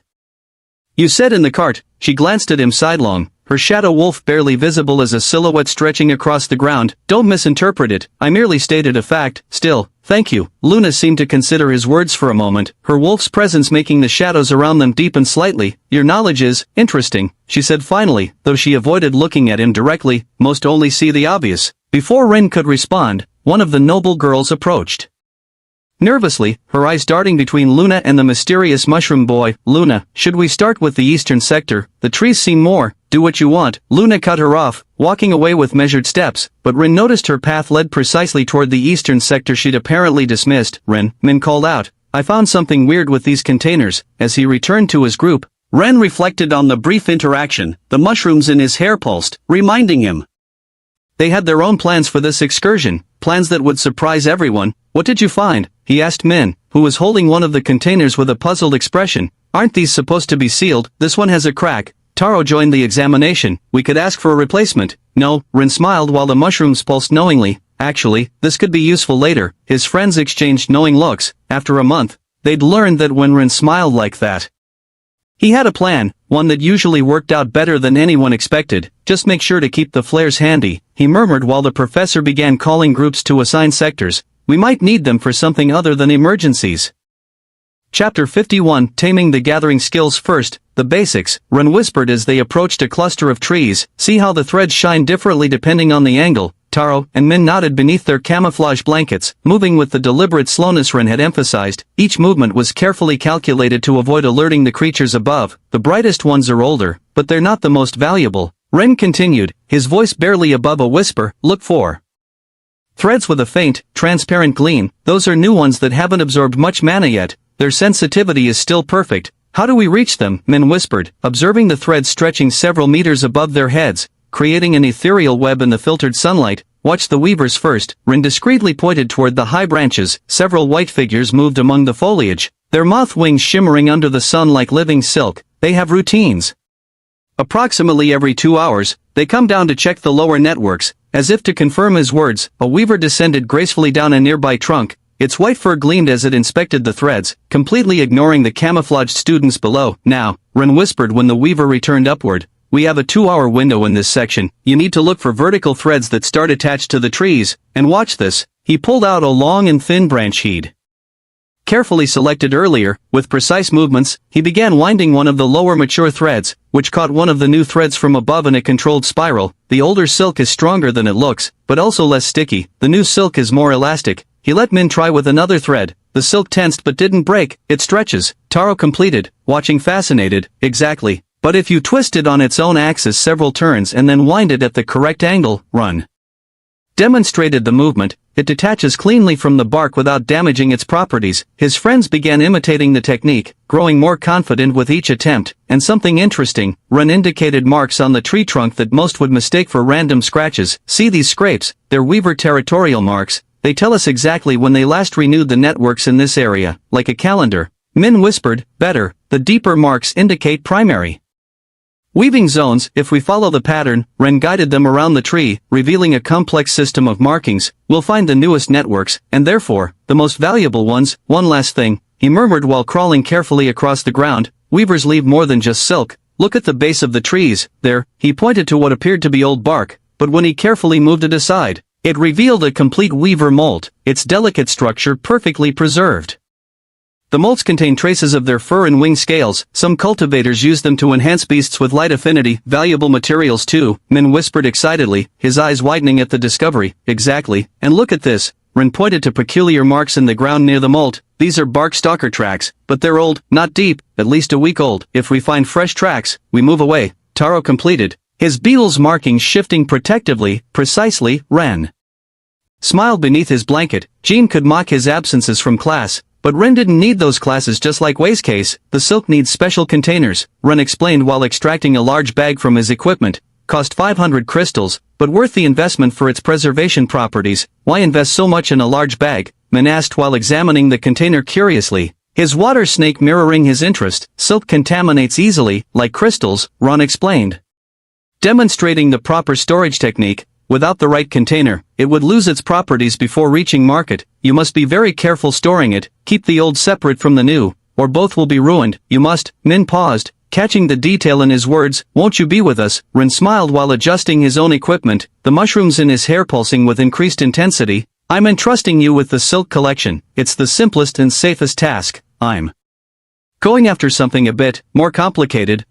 You said in the cart. She glanced at him sidelong, her shadow wolf barely visible as a silhouette stretching across the ground. Don't misinterpret it, I merely stated a fact. Still, thank you. Luna seemed to consider his words for a moment, her wolf's presence making the shadows around them deepen slightly. Your knowledge is interesting, she said finally, though she avoided looking at him directly. Most only see the obvious. Before Ren could respond, one of the noble girls approached. Nervously, her eyes darting between Luna and the mysterious mushroom boy. Luna, should we start with the eastern sector? The trees seem more. Do what you want. Luna cut her off, walking away with measured steps, but Rin noticed her path led precisely toward the eastern sector she'd apparently dismissed. Ren, Min called out, I found something weird with these containers. As he returned to his group, Ren reflected on the brief interaction. The mushrooms in his hair pulsed, reminding him they had their own plans for this excursion, plans that would surprise everyone. What did you find? He asked Min, who was holding one of the containers with a puzzled expression. Aren't these supposed to be sealed? This one has a crack. Taro joined the examination. We could ask for a replacement. No, Rin smiled while the mushrooms pulsed knowingly. Actually, this could be useful later. His friends exchanged knowing looks. After a month, they'd learned that when Rin smiled like that, he had a plan, one that usually worked out better than anyone expected. Just make sure to keep the flares handy, he murmured while the professor began calling groups to assign sectors. We might need them for something other than emergencies. Chapter 51, Taming the Gathering Skills. First, the basics, Ren whispered as they approached a cluster of trees. See how the threads shine differently depending on the angle. Taro and Min nodded beneath their camouflage blankets, moving with the deliberate slowness Ren had emphasized. Each movement was carefully calculated to avoid alerting the creatures above. The brightest ones are older, but they're not the most valuable. Ren continued, his voice barely above a whisper. Look for threads with a faint, transparent gleam. Those are new ones that haven't absorbed much mana yet. Their sensitivity is still perfect. How do we reach them? Min whispered, observing the threads stretching several meters above their heads, creating an ethereal web in the filtered sunlight. Watch the weavers first. Rin discreetly pointed toward the high branches. Several white figures moved among the foliage, their moth wings shimmering under the sun like living silk. They have routines. Approximately every 2 hours, they come down to check the lower networks. As if to confirm his words, a weaver descended gracefully down a nearby trunk. Its white fur gleamed as it inspected the threads, completely ignoring the camouflaged students below. Now, Ren whispered when the weaver returned upward, we have a 2-hour window in this section. You need to look for vertical threads that start attached to the trees, and watch this. He pulled out a long and thin branch he'd carefully selected earlier. With precise movements, he began winding one of the lower mature threads, which caught one of the new threads from above in a controlled spiral. The older silk is stronger than it looks, but also less sticky. The new silk is more elastic. He let Min try with another thread. The silk tensed but didn't break. It stretches. Taro completed, watching fascinated. Exactly. But if you twist it on its own axis several turns and then wind it at the correct angle, run. Demonstrated the movement, it detaches cleanly from the bark without damaging its properties. His friends began imitating the technique, growing more confident with each attempt, and something interesting, Ren indicated marks on the tree trunk that most would mistake for random scratches. See these scrapes, they're weaver territorial marks, they tell us exactly when they last renewed the networks in this area, like a calendar. Min whispered, better, the deeper marks indicate primary weaving zones. If we follow the pattern, Ren guided them around the tree, revealing a complex system of markings. We'll find the newest networks, and therefore, the most valuable ones. One last thing, he murmured while crawling carefully across the ground, weavers leave more than just silk. Look at the base of the trees, there, he pointed to what appeared to be old bark, but when he carefully moved it aside, it revealed a complete weaver molt, its delicate structure perfectly preserved. The molts contain traces of their fur and wing scales. Some cultivators use them to enhance beasts with light affinity. Valuable materials too, Min whispered excitedly, his eyes widening at the discovery. Exactly, and look at this. Ren pointed to peculiar marks in the ground near the molt. These are bark stalker tracks, but they're old, not deep, at least a week old. If we find fresh tracks, we move away. Taro completed, his beetle's markings shifting protectively. Precisely, Ren smiled beneath his blanket. Jean could mock his absences from class, but Ren didn't need those classes. Just like Wei's case, the silk needs special containers, Ren explained while extracting a large bag from his equipment. Cost 500 crystals, but worth the investment for its preservation properties. Why invest so much in a large bag? Min asked while examining the container curiously, his water snake mirroring his interest. Silk contaminates easily, like crystals, Ron explained, demonstrating the proper storage technique. Without the right container, it would lose its properties before reaching market. You must be very careful storing it, keep the old separate from the new, or both will be ruined. You must. Min paused, catching the detail in his words. Won't you be with us? Ren smiled while adjusting his own equipment, the mushrooms in his hair pulsing with increased intensity. I'm entrusting you with the silk collection. It's the simplest and safest task. I'm going after something a bit more complicated.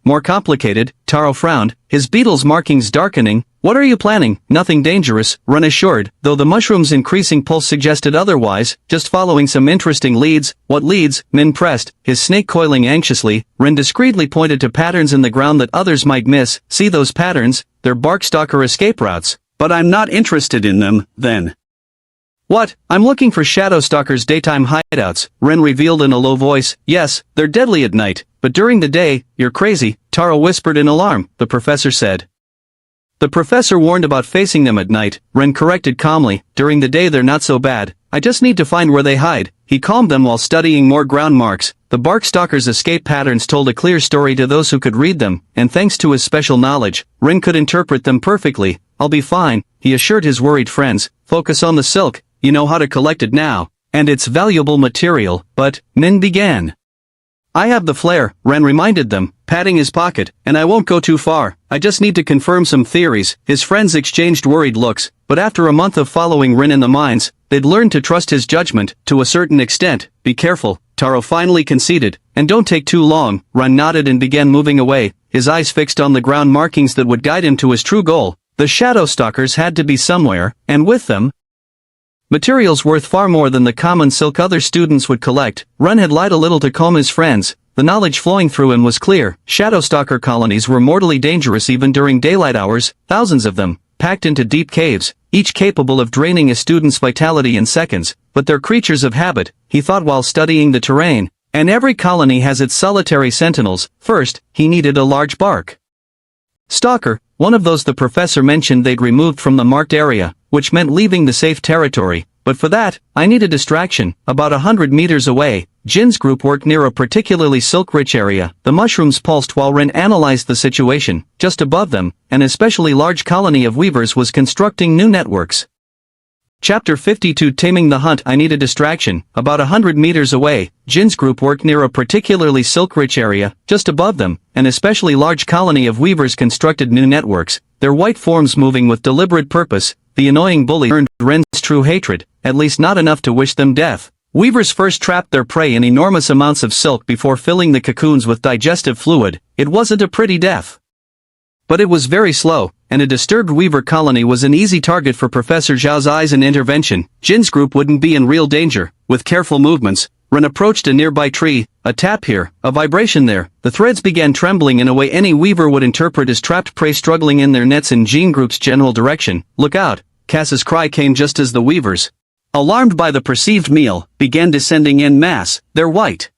Taro frowned, his beetle's markings darkening. What are you planning? Nothing dangerous, Ren assured, though the mushroom's increasing pulse suggested otherwise. Just following some interesting leads. What leads? Min pressed, his snake coiling anxiously. Ren discreetly pointed to patterns in the ground that others might miss. See those patterns? They're barkstalker escape routes. But I'm not interested in them, then. What? I'm looking for Shadowstalker's daytime hideouts, Ren revealed in a low voice. Yes, they're deadly at night, but during the day, you're crazy, Taro whispered in alarm, the professor said. The professor warned about facing them at night, Ren corrected calmly. During the day they're not so bad, I just need to find where they hide. He calmed them while studying more ground marks. The barkstalker's escape patterns told a clear story to those who could read them, and thanks to his special knowledge, Ren could interpret them perfectly. I'll be fine, he assured his worried friends. Focus on the silk. You know how to collect it now, and it's valuable material. But, Min began. I have the flare, Ren reminded them, patting his pocket, and I won't go too far. I just need to confirm some theories. His friends exchanged worried looks, but after a month of following Ren in the mines, they'd learned to trust his judgment, to a certain extent. Be careful, Taro finally conceded, and don't take too long. Ren nodded and began moving away, his eyes fixed on the ground markings that would guide him to his true goal. The Shadowstalkers had to be somewhere, and with them, materials worth far more than the common silk other students would collect. Ren had lied a little to calm his friends. The knowledge flowing through him was clear. Shadowstalker colonies were mortally dangerous even during daylight hours, thousands of them, packed into deep caves, each capable of draining a student's vitality in seconds. But they're creatures of habit, he thought while studying the terrain, and every colony has its solitary sentinels. First, he needed a large bark stalker, one of those the professor mentioned they'd removed from the marked area, which meant leaving the safe territory. But for that, I need a distraction. About 100 meters away, Jin's group worked near a particularly silk-rich area. The mushrooms pulsed while Ren analyzed the situation. Just above them, an especially large colony of weavers was constructing new networks. Chapter 52 Taming the Hunt. I need a distraction. About 100 meters away, Jin's group worked near a particularly silk-rich area. Just above them, an especially large colony of weavers constructed new networks, their white forms moving with deliberate purpose. The annoying bully earned Ren's true hatred, at least not enough to wish them death. Weavers first trapped their prey in enormous amounts of silk before filling the cocoons with digestive fluid. It wasn't a pretty death, but it was very slow, and a disturbed weaver colony was an easy target for Professor Zhao's eyes and intervention. Jin's group wouldn't be in real danger. With careful movements, Ren approached a nearby tree, a tap here, a vibration there. The threads began trembling in a way any weaver would interpret as trapped prey struggling in their nets in Jean Group's general direction. Look out! Cass's cry came just as the weavers, alarmed by the perceived meal, began descending en masse. Their white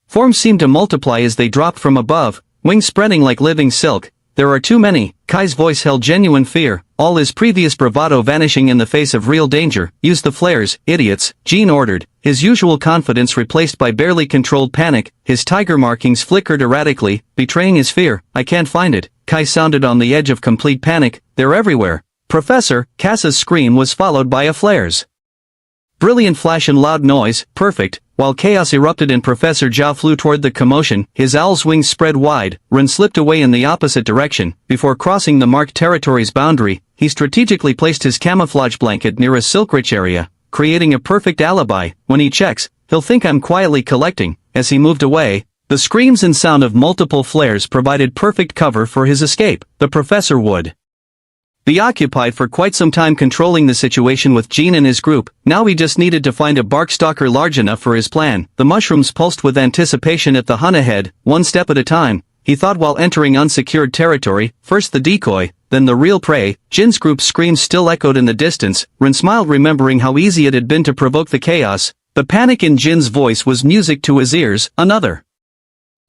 forms seemed to multiply as they dropped from above, wings spreading like living silk. There are too many. Kai's voice held genuine fear, all his previous bravado vanishing in the face of real danger. Use the flares, idiots, Jean ordered, his usual confidence replaced by barely controlled panic. His tiger markings flickered erratically, betraying his fear. I can't find it. Kai sounded on the edge of complete panic. They're everywhere. Professor, Cass's scream was followed by a flare's brilliant flash and loud noise. Perfect. While chaos erupted and Professor Zhao flew toward the commotion, his owl's wings spread wide. Ren slipped away in the opposite direction. Before crossing the marked territory's boundary, he strategically placed his camouflage blanket near a silk-rich area, creating a perfect alibi. When he checks, he'll think I'm quietly collecting. As he moved away, the screams and sound of multiple flares provided perfect cover for his escape. The professor would be occupied for quite some time controlling the situation with Jean and his group. Now he just needed to find a barkstalker large enough for his plan. The mushrooms pulsed with anticipation at the hunt ahead, one step at a time. He thought while entering unsecured territory, first the decoy, then the real prey. Jin's group's screams still echoed in the distance. Ren smiled remembering how easy it had been to provoke the chaos. The panic in Jin's voice was music to his ears. Another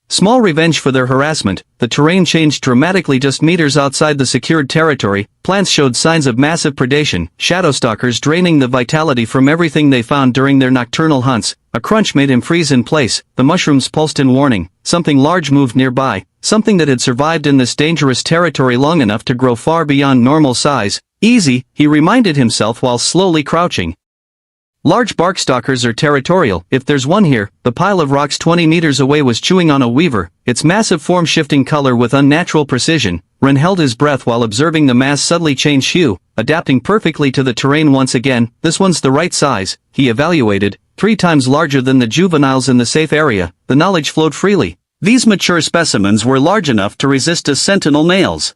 small revenge for their harassment. The terrain changed dramatically just meters outside the secured territory. Plants showed signs of massive predation, shadowstalkers draining the vitality from everything they found during their nocturnal hunts. A crunch made him freeze in place. The mushrooms pulsed in warning. Something large moved nearby, something that had survived in this dangerous territory long enough to grow far beyond normal size. Easy, he reminded himself while slowly crouching. Large barkstalkers are territorial. If there's one here, the pile of rocks 20 meters away was chewing on a weaver, its massive form shifting color with unnatural precision. Ren held his breath while observing the mass subtly change hue, adapting perfectly to the terrain once again. This one's the right size, he evaluated, 3 times larger than the juveniles in the safe area. The knowledge flowed freely. These mature specimens were large enough to resist a sentinel male's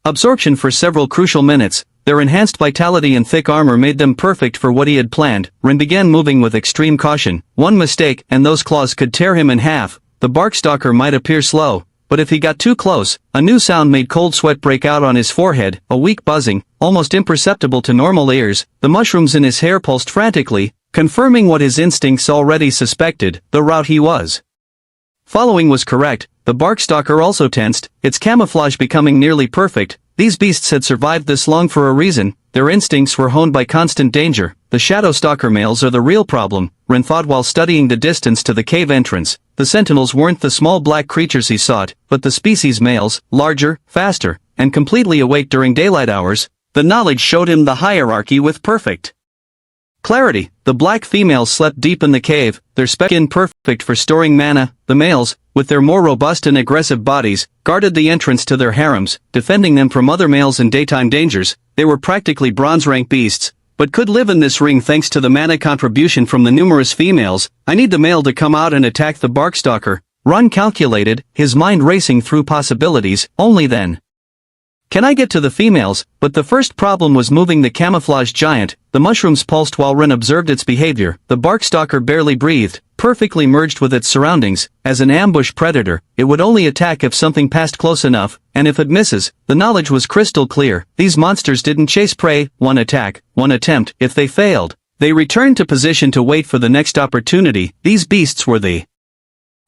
absorption for several crucial minutes. Their enhanced vitality and thick armor made them perfect for what he had planned. Ren began moving with extreme caution. One mistake, and those claws could tear him in half. The barkstalker might appear slow, but if he got too close, a new sound made cold sweat break out on his forehead, a weak buzzing, almost imperceptible to normal ears. The mushrooms in his hair pulsed frantically, confirming what his instincts already suspected. The route he was following was correct. The barkstalker also tensed, its camouflage becoming nearly perfect. These beasts had survived this long for a reason. Their instincts were honed by constant danger. The shadowstalker males are the real problem, Ren thought while studying the distance to the cave entrance. The sentinels weren't the small black creatures he sought, but the species males, larger, faster, and completely awake during daylight hours. The knowledge showed him the hierarchy with perfect clarity. The black females slept deep in the cave, their skin perfect for storing mana. The males, with their more robust and aggressive bodies, guarded the entrance to their harems, defending them from other males and daytime dangers. They were practically bronze-rank beasts, but could live in this ring thanks to the mana contribution from the numerous females. I need the male to come out and attack the barkstalker, Ron calculated, his mind racing through possibilities. Only then can I get to the females. But the first problem was moving the camouflage giant. The mushrooms pulsed while Ren observed its behavior. The barkstalker barely breathed, perfectly merged with its surroundings. As an ambush predator, it would only attack if something passed close enough, and if it misses, the knowledge was crystal clear. These monsters didn't chase prey, one attack, one attempt. If they failed, they returned to position to wait for the next opportunity. These beasts were the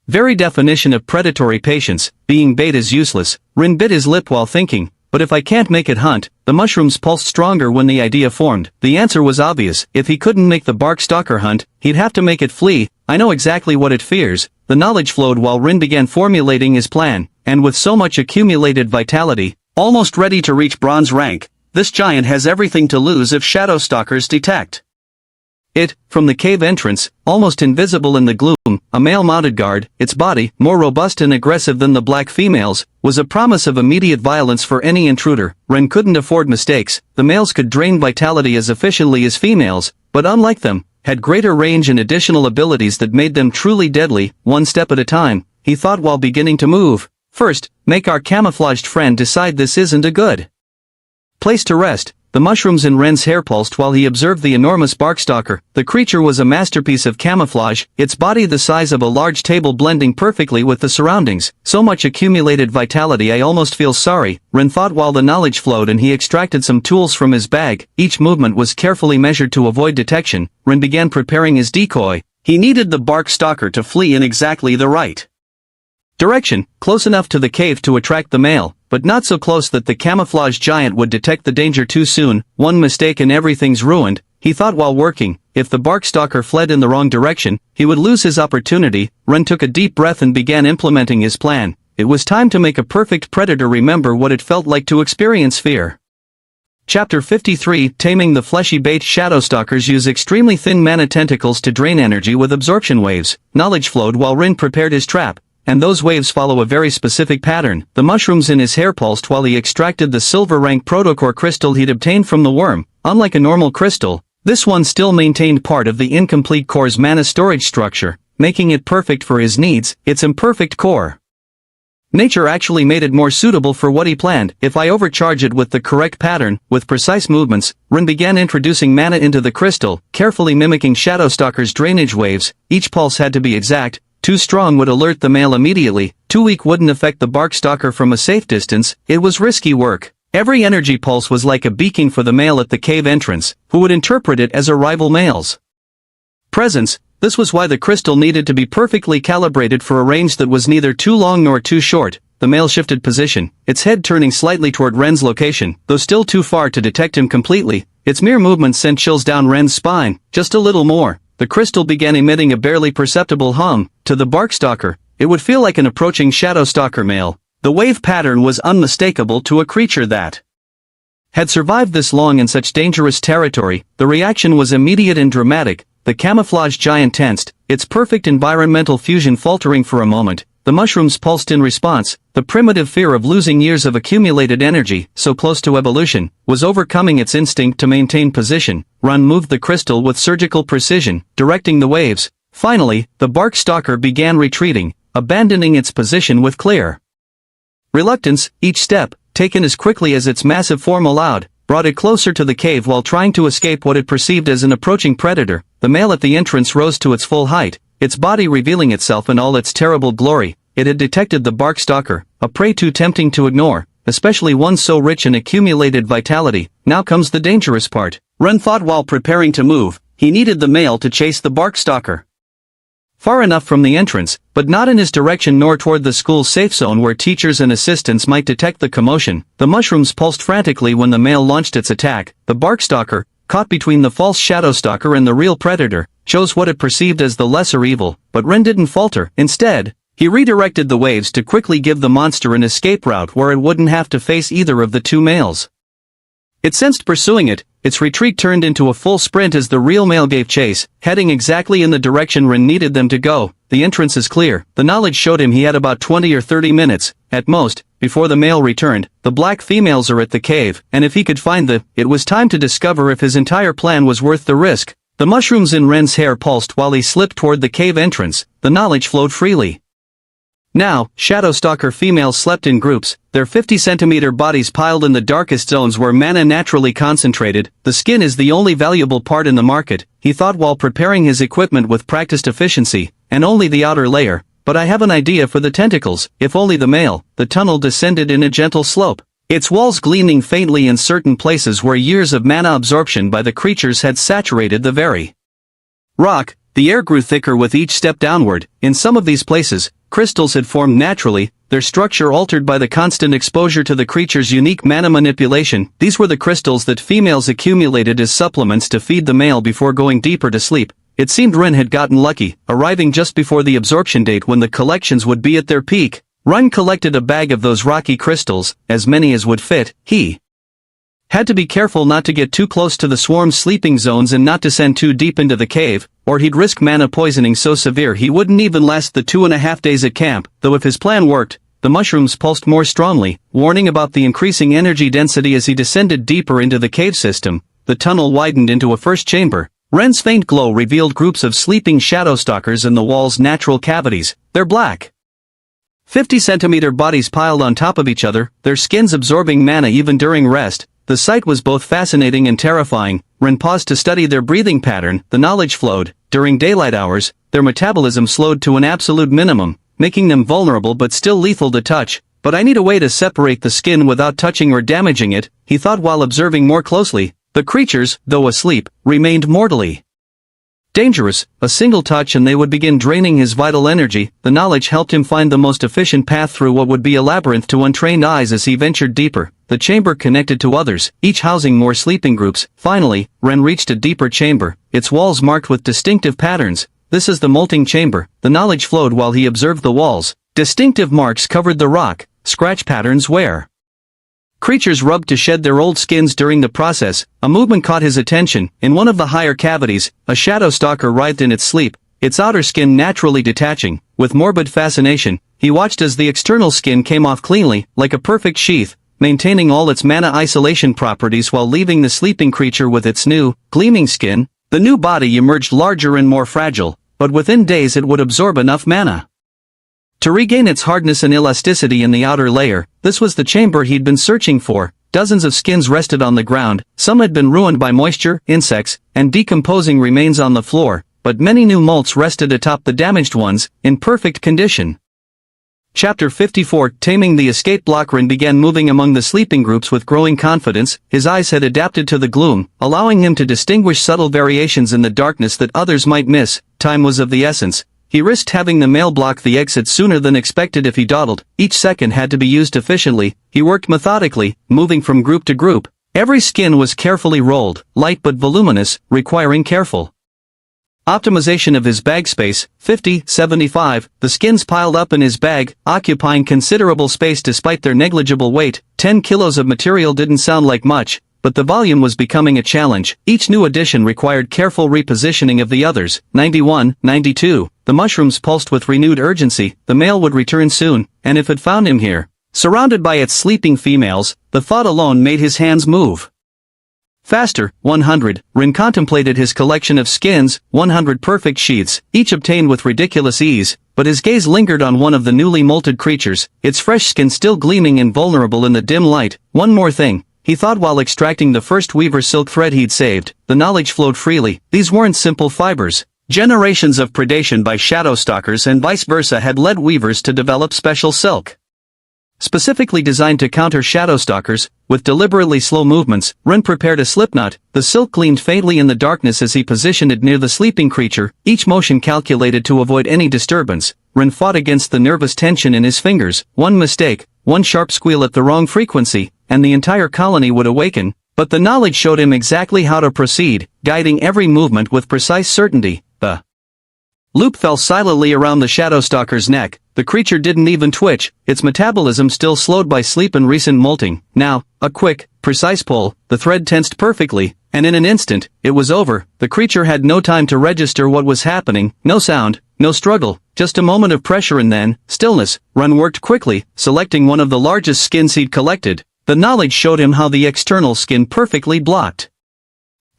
very definition of predatory patience. Being bait is useless. Ren bit his lip while thinking, but if I can't make it hunt, the mushrooms pulsed stronger when the idea formed. The answer was obvious. If he couldn't make the barkstalker hunt, he'd have to make it flee. I know exactly what it fears. The knowledge flowed while Ren began formulating his plan, and with so much accumulated vitality, almost ready to reach bronze rank, this giant has everything to lose if shadowstalkers detect it. From the cave entrance, almost invisible in the gloom, a male mounted guard, its body, more robust and aggressive than the black females, was a promise of immediate violence for any intruder. Ren couldn't afford mistakes. The males could drain vitality as efficiently as females, but unlike them, had greater range and additional abilities that made them truly deadly. One step at a time, he thought while beginning to move. First, make our camouflaged friend decide this isn't a good place to rest. The mushrooms in Ren's hair pulsed while he observed the enormous barkstalker. The creature was a masterpiece of camouflage, its body the size of a large table blending perfectly with the surroundings. So much accumulated vitality, I almost feel sorry, Ren thought while the knowledge flowed and he extracted some tools from his bag. Each movement was carefully measured to avoid detection. Ren began preparing his decoy. He needed the barkstalker to flee in exactly the right direction, close enough to the cave to attract the male, but not so close that the camouflage giant would detect the danger too soon. One mistake and everything's ruined, he thought while working. If the barkstalker fled in the wrong direction, he would lose his opportunity. Ren took a deep breath and began implementing his plan. It was time to make a perfect predator remember what it felt like to experience fear. Chapter 53 Taming the fleshy bait. Shadowstalkers use extremely thin mana tentacles to drain energy with absorption waves. Knowledge flowed while Ren prepared his trap, and those waves follow a very specific pattern. The mushrooms in his hair pulsed while he extracted the silver rank protocore crystal he'd obtained from the worm. Unlike a normal crystal, this one still maintained part of the incomplete core's mana storage structure, making it perfect for his needs. Its imperfect core nature actually made it more suitable for what he planned. If I overcharge it with the correct pattern, with precise movements, Ren began introducing mana into the crystal, carefully mimicking Shadowstalker's drainage waves. Each pulse had to be exact. Too strong would alert the male immediately, too weak wouldn't affect the barkstalker from a safe distance. It was risky work. Every energy pulse was like a beacon for the male at the cave entrance, who would interpret it as a rival male's presence. This was why the crystal needed to be perfectly calibrated for a range that was neither too long nor too short. The male shifted position, its head turning slightly toward Ren's location, though still too far to detect him completely. Its mere movement sent chills down Ren's spine. Just a little more. The crystal began emitting a barely perceptible hum. To the barkstalker, it would feel like an approaching Shadowstalker male. The wave pattern was unmistakable to a creature that had survived this long in such dangerous territory. The reaction was immediate and dramatic. The camouflage giant tensed, its perfect environmental fusion faltering for a moment. The mushrooms pulsed in response. The primitive fear of losing years of accumulated energy, so close to evolution, was overcoming its instinct to maintain position. Ren moved the crystal with surgical precision, directing the waves. Finally, the barkstalker began retreating, abandoning its position with clear reluctance. Each step, taken as quickly as its massive form allowed, brought it closer to the cave while trying to escape what it perceived as an approaching predator. The male at the entrance rose to its full height, its body revealing itself in all its terrible glory. It had detected the barkstalker, a prey too tempting to ignore, especially one so rich in accumulated vitality. Now comes the dangerous part, Ren thought while preparing to move. He needed the male to chase the barkstalker far enough from the entrance, but not in his direction nor toward the school's safe zone where teachers and assistants might detect the commotion. The mushrooms pulsed frantically when the male launched its attack. The barkstalker, caught between the false Shadowstalker and the real predator, chose what it perceived as the lesser evil, but Ren didn't falter. Instead, he redirected the waves to quickly give the monster an escape route where it wouldn't have to face either of the two males. It sensed pursuing it. Its retreat turned into a full sprint as the real male gave chase, heading exactly in the direction Ren needed them to go. The entrance is clear. The knowledge showed him he had about 20 or 30 minutes, at most, before the male returned. The black females are at the cave, and if he could find it was time to discover if his entire plan was worth the risk. The mushrooms in Ren's hair pulsed while he slipped toward the cave entrance. The knowledge flowed freely. Now, Shadowstalker females slept in groups, their 50-centimeter bodies piled in the darkest zones where mana naturally concentrated. The skin is the only valuable part in the market, he thought while preparing his equipment with practiced efficiency, and only the outer layer. But I have an idea for the tentacles, if only the male. The tunnel descended in a gentle slope, its walls gleaming faintly in certain places where years of mana absorption by the creatures had saturated the very rock. The air grew thicker with each step downward. In some of these places, crystals had formed naturally, their structure altered by the constant exposure to the creature's unique mana manipulation. These were the crystals that females accumulated as supplements to feed the male before going deeper to sleep. It seemed Ren had gotten lucky, arriving just before the absorption date when the collections would be at their peak. Ren collected a bag of those rocky crystals, as many as would fit. He had to be careful not to get too close to the swarm's sleeping zones and not descend too deep into the cave, or he'd risk mana poisoning so severe he wouldn't even last the 2.5 days at camp. Though if his plan worked, the mushrooms pulsed more strongly, warning about the increasing energy density as he descended deeper into the cave system. The tunnel widened into a first chamber. Ren's faint glow revealed groups of sleeping Shadowstalkers in the wall's natural cavities. Their black 50-centimeter bodies piled on top of each other, their skins absorbing mana even during rest. The sight was both fascinating and terrifying. Ren paused to study their breathing pattern. The knowledge flowed. During daylight hours, their metabolism slowed to an absolute minimum, making them vulnerable but still lethal to touch. But I need a way to separate the skin without touching or damaging it, he thought while observing more closely. The creatures, though asleep, remained mortally dangerous. A single touch and they would begin draining his vital energy. The knowledge helped him find the most efficient path through what would be a labyrinth to untrained eyes as he ventured deeper. The chamber connected to others, each housing more sleeping groups. Finally, Ren reached a deeper chamber, its walls marked with distinctive patterns. This is the molting chamber. The knowledge flowed while he observed the walls. Distinctive marks covered the rock, scratch patterns where creatures rubbed to shed their old skins during the process. A movement caught his attention. In one of the higher cavities, a shadow stalker writhed in its sleep, its outer skin naturally detaching. With morbid fascination, he watched as the external skin came off cleanly, like a perfect sheath, maintaining all its mana isolation properties while leaving the sleeping creature with its new, gleaming skin. The new body emerged larger and more fragile, but within days it would absorb enough mana to regain its hardness and elasticity in the outer layer. This was the chamber he'd been searching for. Dozens of skins rested on the ground, some had been ruined by moisture, insects, and decomposing remains on the floor, but many new molts rested atop the damaged ones, in perfect condition. Chapter 54 Taming the escape block. Ren began moving among the sleeping groups with growing confidence. His eyes had adapted to the gloom, allowing him to distinguish subtle variations in the darkness that others might miss. Time was of the essence. He risked having the male block the exit sooner than expected if he dawdled. Each second had to be used efficiently. He worked methodically, moving from group to group. Every skin was carefully rolled, light but voluminous, requiring careful optimization of his bag space. 50, 75, the skins piled up in his bag, occupying considerable space despite their negligible weight. 10 kilos of material didn't sound like much, but the volume was becoming a challenge. Each new addition required careful repositioning of the others. 91, 92. The mushrooms pulsed with renewed urgency. The male would return soon, and if it found him here, surrounded by its sleeping females, the thought alone made his hands move faster. 100. Ren contemplated his collection of skins, 100 perfect sheaths, each obtained with ridiculous ease, but his gaze lingered on one of the newly molted creatures, its fresh skin still gleaming and vulnerable in the dim light. One more thing, he thought while extracting the first weaver silk thread he'd saved. The knowledge flowed freely. These weren't simple fibers. Generations of predation by shadow stalkers and vice versa had led weavers to develop special silk specifically designed to counter shadow stalkers. With deliberately slow movements, Ren prepared a slipknot. The silk gleamed faintly in the darkness as he positioned it near the sleeping creature, each motion calculated to avoid any disturbance. Ren fought against the nervous tension in his fingers. One mistake, one sharp squeal at the wrong frequency, and the entire colony would awaken. But the knowledge showed him exactly how to proceed, guiding every movement with precise certainty. The loop fell silently around the shadow stalker's neck. The creature didn't even twitch, its metabolism still slowed by sleep and recent molting. Now, a quick, precise pull, the thread tensed perfectly, and in an instant, it was over. The creature had no time to register what was happening. No sound, no struggle, just a moment of pressure and then, stillness. Ren worked quickly, selecting one of the largest skins he'd collected. The knowledge showed him how the external skin perfectly blocked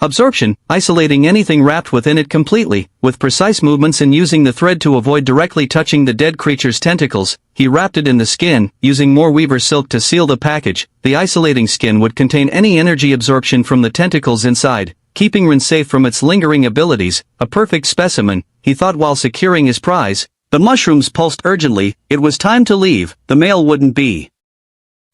absorption, isolating anything wrapped within it completely. With precise movements and using the thread to avoid directly touching the dead creature's tentacles, he wrapped it in the skin, using more weaver silk to seal the package. The isolating skin would contain any energy absorption from the tentacles inside, keeping Ren safe from its lingering abilities. A perfect specimen, he thought while securing his prize. The mushrooms pulsed urgently. It was time to leave. The male wouldn't be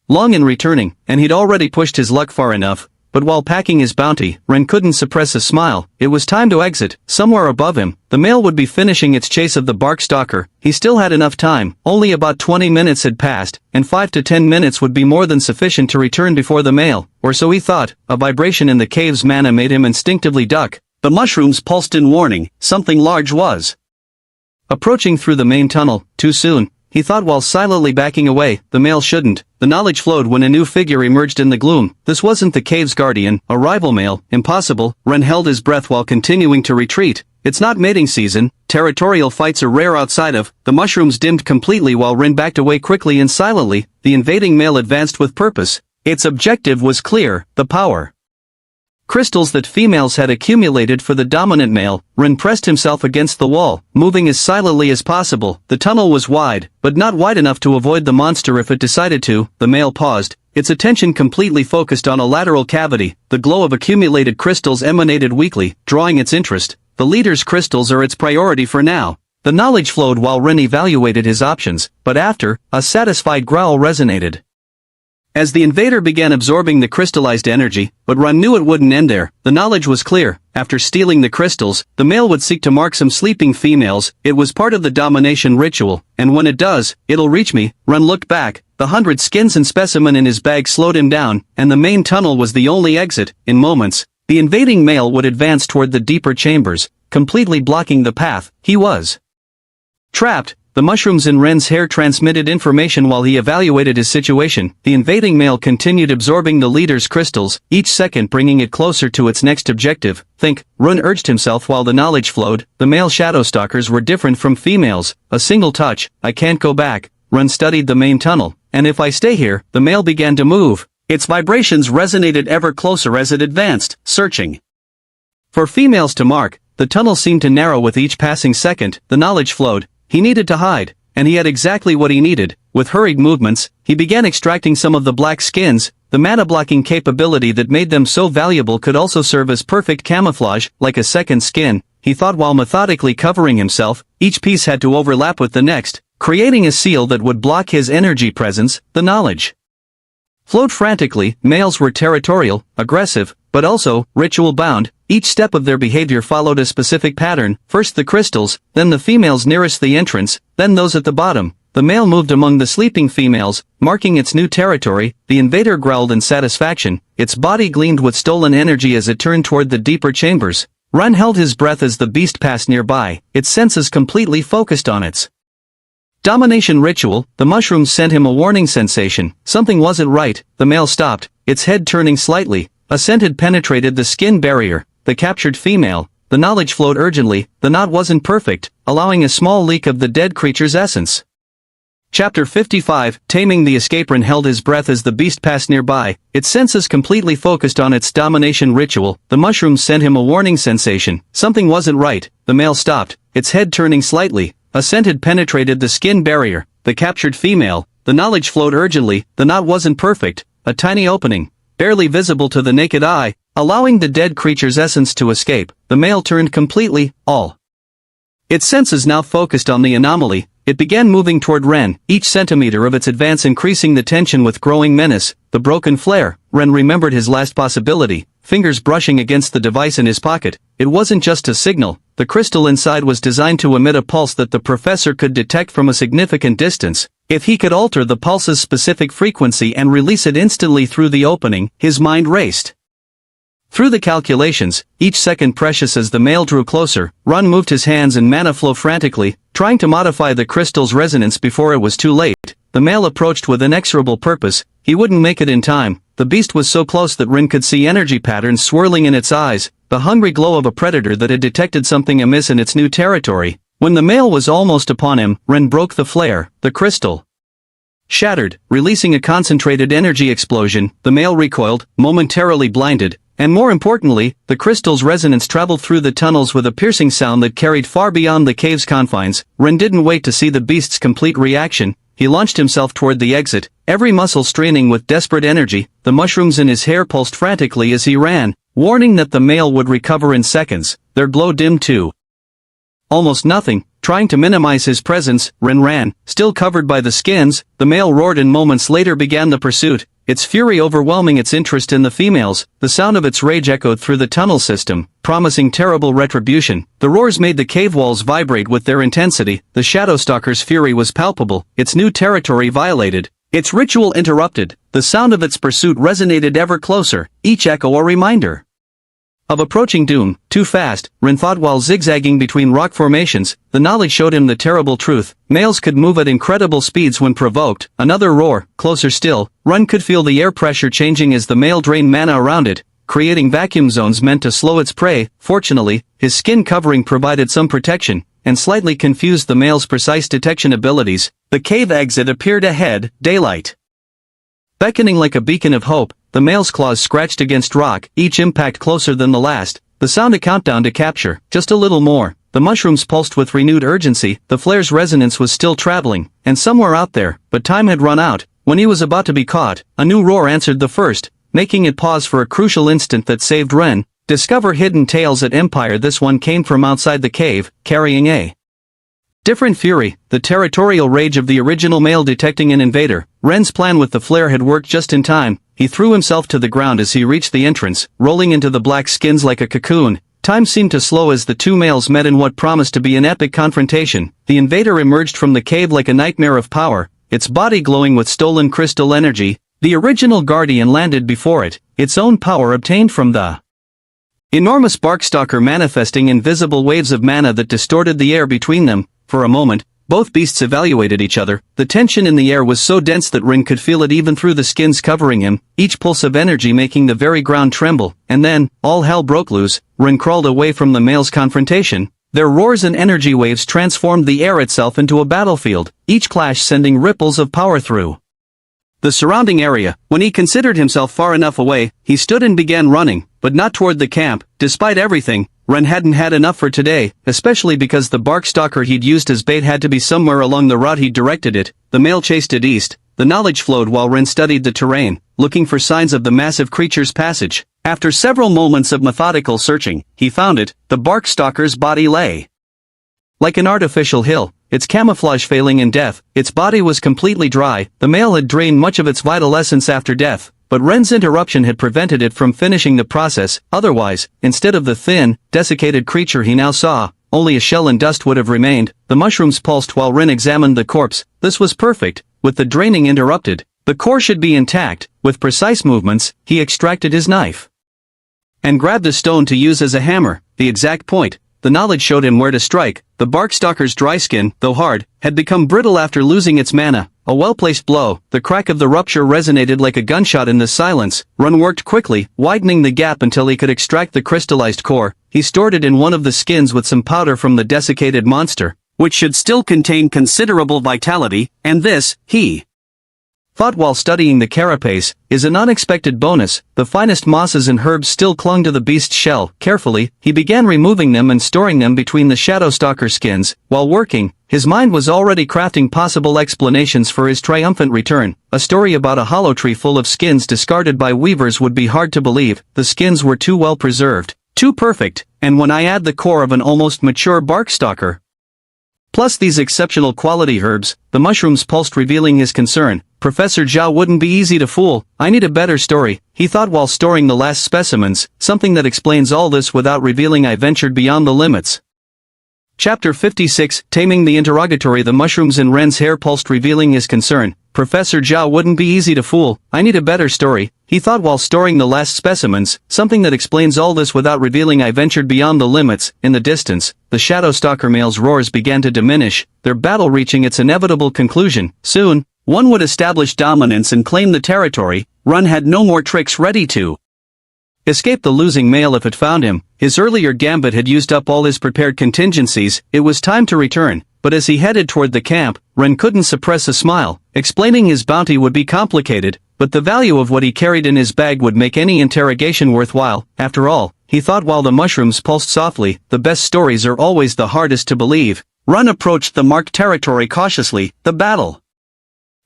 long in returning, and he'd already pushed his luck far enough. But while packing his bounty, Ren couldn't suppress a smile. It was time to exit. Somewhere above him, the male would be finishing its chase of the bark stalker. He still had enough time. Only about 20 minutes had passed, and 5 to 10 minutes would be more than sufficient to return before the male, or so he thought. A vibration in the cave's mana made him instinctively duck. The mushrooms pulsed in warning. Something large was approaching through the main tunnel. Too soon, he thought while silently backing away. The male shouldn't. The knowledge flowed when a new figure emerged in the gloom. This wasn't the cave's guardian, a rival male. Impossible. Ren held his breath while continuing to retreat. It's not mating season. Territorial fights are rare outside of. The mushrooms dimmed completely while Ren backed away quickly and silently. The invading male advanced with purpose. Its objective was clear, the power crystals that females had accumulated for the dominant male. Ren pressed himself against the wall, moving as silently as possible. The tunnel was wide, but not wide enough to avoid the monster if it decided to. The male paused, its attention completely focused on a lateral cavity. The glow of accumulated crystals emanated weakly, drawing its interest. The leader's crystals are its priority for now. The knowledge flowed while Ren evaluated his options, but after, a satisfied growl resonated. As the invader began absorbing the crystallized energy, but Ren knew it wouldn't end there. The knowledge was clear. After stealing the crystals, the male would seek to mark some sleeping females. It was part of the domination ritual, and when it does, it'll reach me. Ren looked back. The 100 skins and specimen in his bag slowed him down, and the main tunnel was the only exit. In moments, the invading male would advance toward the deeper chambers, completely blocking the path. He was trapped. The mushrooms in Ren's hair transmitted information while he evaluated his situation. The invading male continued absorbing the leader's crystals, each second bringing it closer to its next objective. Think, Ren urged himself while the knowledge flowed. The male shadow stalkers were different from females. A single touch, I can't go back. Ren studied the main tunnel, and if I stay here, the male began to move. Its vibrations resonated ever closer as it advanced, searching for females to mark. The tunnel seemed to narrow with each passing second. The knowledge flowed. He needed to hide, and he had exactly what he needed. With hurried movements, he began extracting some of the black skins. The mana-blocking capability that made them so valuable could also serve as perfect camouflage, like a second skin, he thought while methodically covering himself. Each piece had to overlap with the next, creating a seal that would block his energy presence. The knowledge flowed frantically. Males were territorial, aggressive, but also ritual-bound. Each step of their behavior followed a specific pattern, first the crystals, then the females nearest the entrance, then those at the bottom. The male moved among the sleeping females, marking its new territory. The invader growled in satisfaction, its body gleamed with stolen energy as it turned toward the deeper chambers. Ren held his breath as the beast passed nearby, its senses completely focused on its domination ritual. The mushrooms sent him a warning sensation. Something wasn't right. The male stopped, its head turning slightly. A scent had penetrated the skin barrier. The captured female. The knowledge flowed urgently. The knot wasn't perfect, allowing a small leak of the dead creature's essence. Chapter 55, Taming the Escape. Ren held his breath as the beast passed nearby, its senses completely focused on its domination ritual. The mushrooms sent him a warning sensation. Something wasn't right. The male stopped, its head turning slightly. A scent had penetrated the skin barrier. The captured female. The knowledge flowed urgently. The knot wasn't perfect. A tiny opening, barely visible to the naked eye, allowing the dead creature's essence to escape. The male turned completely, all its senses now focused on the anomaly. It began moving toward Ren, each centimeter of its advance increasing the tension with growing menace. The broken flare. Ren remembered his last possibility, fingers brushing against the device in his pocket. It wasn't just a signal. The crystal inside was designed to emit a pulse that the professor could detect from a significant distance. If he could alter the pulse's specific frequency and release it instantly through the opening, his mind raced through the calculations, each second precious. As the male drew closer, Ren moved his hands and mana flow frantically, trying to modify the crystal's resonance before it was too late. The male approached with inexorable purpose. He wouldn't make it in time. The beast was so close that Ren could see energy patterns swirling in its eyes, the hungry glow of a predator that had detected something amiss in its new territory. When the male was almost upon him, Ren broke the flare. The crystal shattered, releasing a concentrated energy explosion. The male recoiled, momentarily blinded, and more importantly, the crystal's resonance traveled through the tunnels with a piercing sound that carried far beyond the cave's confines. Ren didn't wait to see the beast's complete reaction. He launched himself toward the exit, every muscle straining with desperate energy. The mushrooms in his hair pulsed frantically as he ran, warning that the male would recover in seconds. Their glow dimmed to almost nothing. Trying to minimize his presence, Ren ran, still covered by the skins. The male roared and moments later began the pursuit, its fury overwhelming its interest in the females. The sound of its rage echoed through the tunnel system, promising terrible retribution. The roars made the cave walls vibrate with their intensity. The Shadowstalker's fury was palpable, its new territory violated, its ritual interrupted. The sound of its pursuit resonated ever closer, each echo a reminder of approaching doom. Too fast, Ren thought while zigzagging between rock formations. The knowledge showed him the terrible truth. Males could move at incredible speeds when provoked. Another roar, closer still. Ren could feel the air pressure changing as the male drained mana around it, creating vacuum zones meant to slow its prey. Fortunately, his skin covering provided some protection, and slightly confused the male's precise detection abilities. The cave exit appeared ahead, daylight beckoning like a beacon of hope. the male's claws scratched against rock, each impact closer than the last. The sound a countdown to capture, just a little more. The mushrooms pulsed with renewed urgency, the flare's resonance was still traveling, and somewhere out there, but time had run out. When he was about to be caught, a new roar answered the first, making it pause for a crucial instant that saved Ren. Discover hidden tales at Empire. This one came from outside the cave, carrying a different fury, the territorial rage of the original male detecting an invader. Ren's plan with the flare had worked just in time. He threw himself to the ground as he reached the entrance, rolling into the black skins like a cocoon. Time seemed to slow as the two males met in what promised to be an epic confrontation. The invader emerged from the cave like a nightmare of power, its body glowing with stolen crystal energy. The original guardian landed before it, its own power obtained from the enormous barkstalker manifesting invisible waves of mana that distorted the air between them. For a moment, both beasts evaluated each other. The tension in the air was so dense that Rin could feel it even through the skins covering him, each pulse of energy making the very ground tremble. And then, all hell broke loose. Rin crawled away from the male's confrontation. Their roars and energy waves transformed the air itself into a battlefield, each clash sending ripples of power through the surrounding area. When he considered himself far enough away, he stood and began running, but not toward the camp. Despite everything, Ren hadn't had enough for today, especially because the barkstalker he'd used as bait had to be somewhere along the route he'd directed it. The male chased it east. The knowledge flowed while Ren studied the terrain, looking for signs of the massive creature's passage. After several moments of methodical searching, he found it. The barkstalker's body lay like an artificial hill, its camouflage failing in death. Its body was completely dry. The male had drained much of its vital essence after death, but Ren's interruption had prevented it from finishing the process. Otherwise, instead of the thin, desiccated creature he now saw, only a shell and dust would have remained. The mushrooms pulsed while Ren examined the corpse. This was perfect, with the draining interrupted. The core should be intact. With precise movements, he extracted his knife and grabbed a stone to use as a hammer. The exact point. The knowledge showed him where to strike. The barkstalker's dry skin, though hard, had become brittle after losing its mana. A well-placed blow. The crack of the rupture resonated like a gunshot in the silence. Ren worked quickly, widening the gap until he could extract the crystallized core. He stored it in one of the skins with some powder from the desiccated monster, which should still contain considerable vitality, and this, he thought while studying the carapace, is an unexpected bonus. The finest mosses and herbs still clung to the beast's shell. Carefully, he began removing them and storing them between the Shadowstalker skins. While working, his mind was already crafting possible explanations for his triumphant return. A story about a hollow tree full of skins discarded by weavers would be hard to believe. The skins were too well preserved, too perfect, and when I add the core of an almost mature barkstalker, plus these exceptional quality herbs, the mushrooms pulsed, revealing his concern. Professor Zhao wouldn't be easy to fool. I need a better story, he thought while storing the last specimens, something that explains all this without revealing I ventured beyond the limits. Chapter 56, Taming the Interrogatory. The mushrooms in Ren's hair pulsed, revealing his concern. Professor Zhao wouldn't be easy to fool. I need a better story, he thought while storing the last specimens, something that explains all this without revealing I ventured beyond the limits. In the distance, the Shadowstalker male's roars began to diminish, their battle reaching its inevitable conclusion. Soon, one would establish dominance and claim the territory. Ren had no more tricks ready to escape the losing male if it found him. His earlier gambit had used up all his prepared contingencies. It was time to return. But as he headed toward the camp, Ren couldn't suppress a smile. Explaining his bounty would be complicated, but the value of what he carried in his bag would make any interrogation worthwhile. After all, he thought while the mushrooms pulsed softly, the best stories are always the hardest to believe. Ren approached the marked territory cautiously. The battle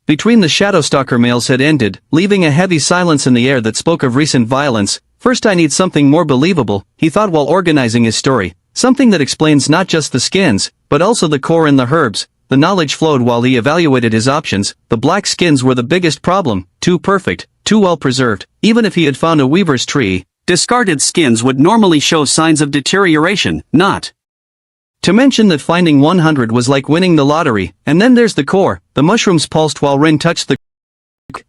between the Shadowstalker males had ended, leaving a heavy silence in the air that spoke of recent violence. First, I need something more believable, he thought while organizing his story. Something that explains not just the skins, but also the core and the herbs. The knowledge flowed while he evaluated his options. The black skins were the biggest problem. Too perfect, too well preserved. Even if he had found a weaver's tree, discarded skins would normally show signs of deterioration, not to mention that finding 100 was like winning the lottery. And then there's the core. The mushrooms pulsed while Ren touched the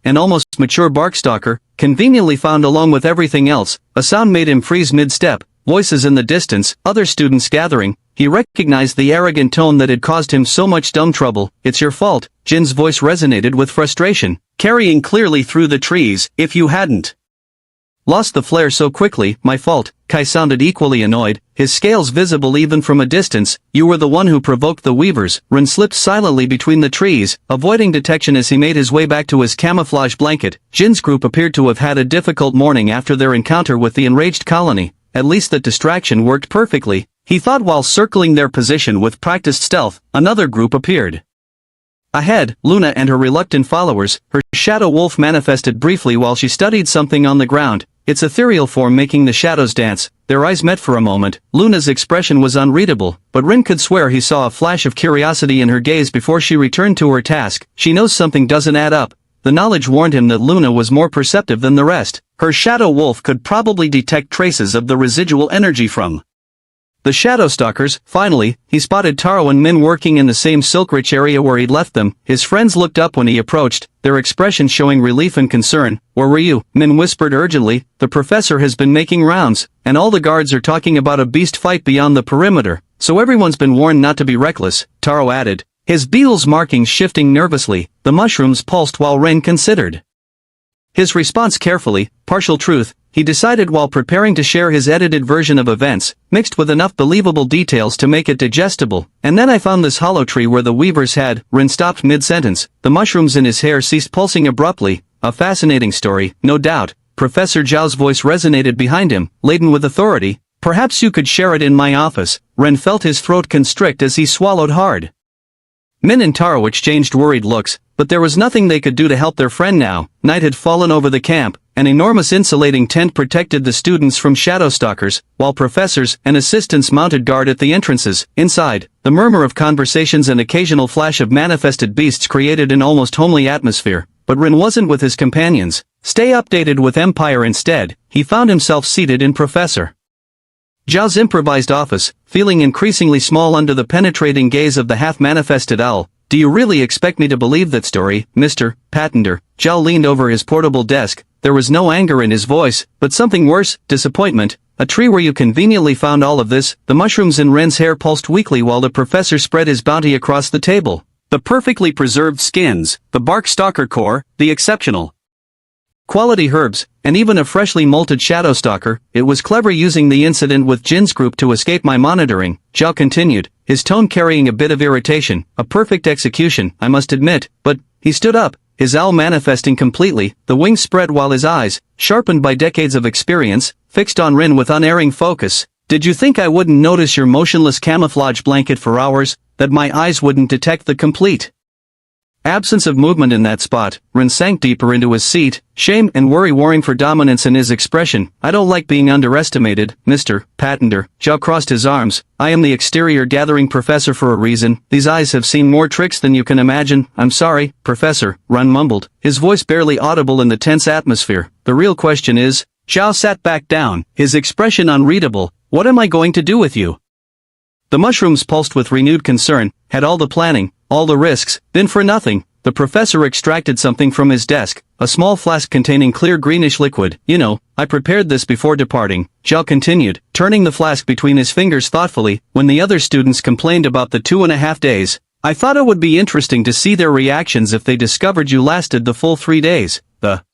an almost mature barkstalker, conveniently found along with everything else. A sound made him freeze mid-step. Voices in the distance, other students gathering. He recognized the arrogant tone that had caused him so much dumb trouble. It's your fault. Jin's voice resonated with frustration, carrying clearly through the trees. If you hadn't Lost the flare so quickly, my fault. Kai sounded equally annoyed, his scales visible even from a distance. You were the one who provoked the weavers. Ren slipped silently between the trees, avoiding detection as he made his way back to his camouflage blanket. Jin's group appeared to have had a difficult morning after their encounter with the enraged colony. At least that distraction worked perfectly, he thought while circling their position with practiced stealth. Another group appeared. Ahead, Luna and her reluctant followers. Her shadow wolf manifested briefly while she studied something on the ground, its ethereal form making the shadows dance. Their eyes met for a moment. Luna's expression was unreadable, but Rin could swear he saw a flash of curiosity in her gaze before she returned to her task. She knows something doesn't add up. The knowledge warned him that Luna was more perceptive than the rest. Her shadow wolf could probably detect traces of the residual energy from the Shadow Stalkers. Finally, he spotted Taro and Min working in the same silk-rich area where he'd left them. His friends looked up when he approached, their expressions showing relief and concern. Where were you? Min whispered urgently. The professor has been making rounds, and all the guards are talking about a beast fight beyond the perimeter, so everyone's been warned not to be reckless, Taro added, his beetle's markings shifting nervously. The mushrooms pulsed while Ren considered his response carefully. Partial truth, he decided while preparing to share his edited version of events, mixed with enough believable details to make it digestible. And then I found this hollow tree where the weavers had. Rin stopped mid-sentence. The mushrooms in his hair ceased pulsing abruptly. A fascinating story, no doubt. Professor Zhao's voice resonated behind him, laden with authority. Perhaps you could share it in my office. Ren felt his throat constrict as he swallowed hard. Min and Taro exchanged worried looks, but there was nothing they could do to help their friend now. Night had fallen over the camp. An enormous insulating tent protected the students from shadow stalkers, while professors and assistants mounted guard at the entrances. Inside, the murmur of conversations and occasional flash of manifested beasts created an almost homely atmosphere. But Rin wasn't with his companions. Stay updated with Empire instead. He found himself seated in Professor Zhao's improvised office, feeling increasingly small under the penetrating gaze of the half-manifested owl. Do you really expect me to believe that story, Mr. Patender? Zhao leaned over his portable desk. There was no anger in his voice, but something worse, disappointment. A tree where you conveniently found all of this. The mushrooms in Ren's hair pulsed weakly while the professor spread his bounty across the table. The perfectly preserved skins, the bark stalker core, the exceptional quality herbs, and even a freshly molted shadow stalker. It was clever using the incident with Jin's group to escape my monitoring, Zhao continued, his tone carrying a bit of irritation. A perfect execution, I must admit, but he stood up, his owl manifesting completely, the wings spread while his eyes, sharpened by decades of experience, fixed on Rin with unerring focus. Did you think I wouldn't notice your motionless camouflage blanket for hours, that my eyes wouldn't detect the complete absence of movement in that spot? Rin sank deeper into his seat, shame and worry warring for dominance in his expression. I don't like being underestimated, Mr. Patender. Zhao crossed his arms. I am the exterior gathering professor for a reason. These eyes have seen more tricks than you can imagine. I'm sorry, Professor, Ren mumbled, his voice barely audible in the tense atmosphere. The real question is, Zhao sat back down, his expression unreadable. What am I going to do with you? The mushrooms pulsed with renewed concern. Had all the planning, all the risks, been for nothing? The professor extracted something from his desk, a small flask containing clear greenish liquid. You know, I prepared this before departing, Zhao continued, turning the flask between his fingers thoughtfully. When the other students complained about the 2.5 days, I thought it would be interesting to see their reactions if they discovered you lasted the full 3 days. The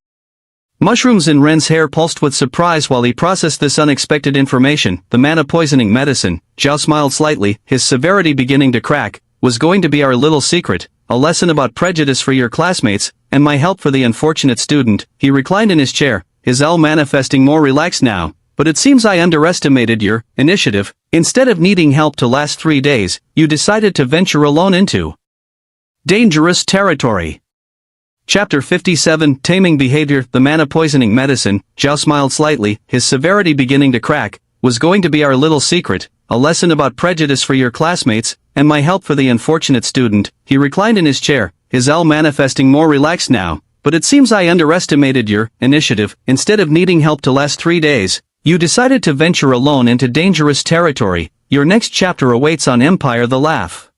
mushrooms in Ren's hair pulsed with surprise while he processed this unexpected information. The mana-poisoning medicine, Zhao smiled slightly, his severity beginning to crack, was going to be our little secret, a lesson about prejudice for your classmates, and my help for the unfortunate student. He reclined in his chair, his owl manifesting more relaxed now. But it seems I underestimated your initiative. Instead of needing help to last 3 days, you decided to venture alone into dangerous territory. Chapter 57, Taming Behavior. The mana-poisoning medicine, Zhao smiled slightly, his severity beginning to crack, was going to be our little secret, a lesson about prejudice for your classmates, and my help for the unfortunate student. He reclined in his chair, his owl manifesting more relaxed now. But it seems I underestimated your initiative. Instead of needing help to last 3 days, you decided to venture alone into dangerous territory. Your next chapter awaits on Empire. The laugh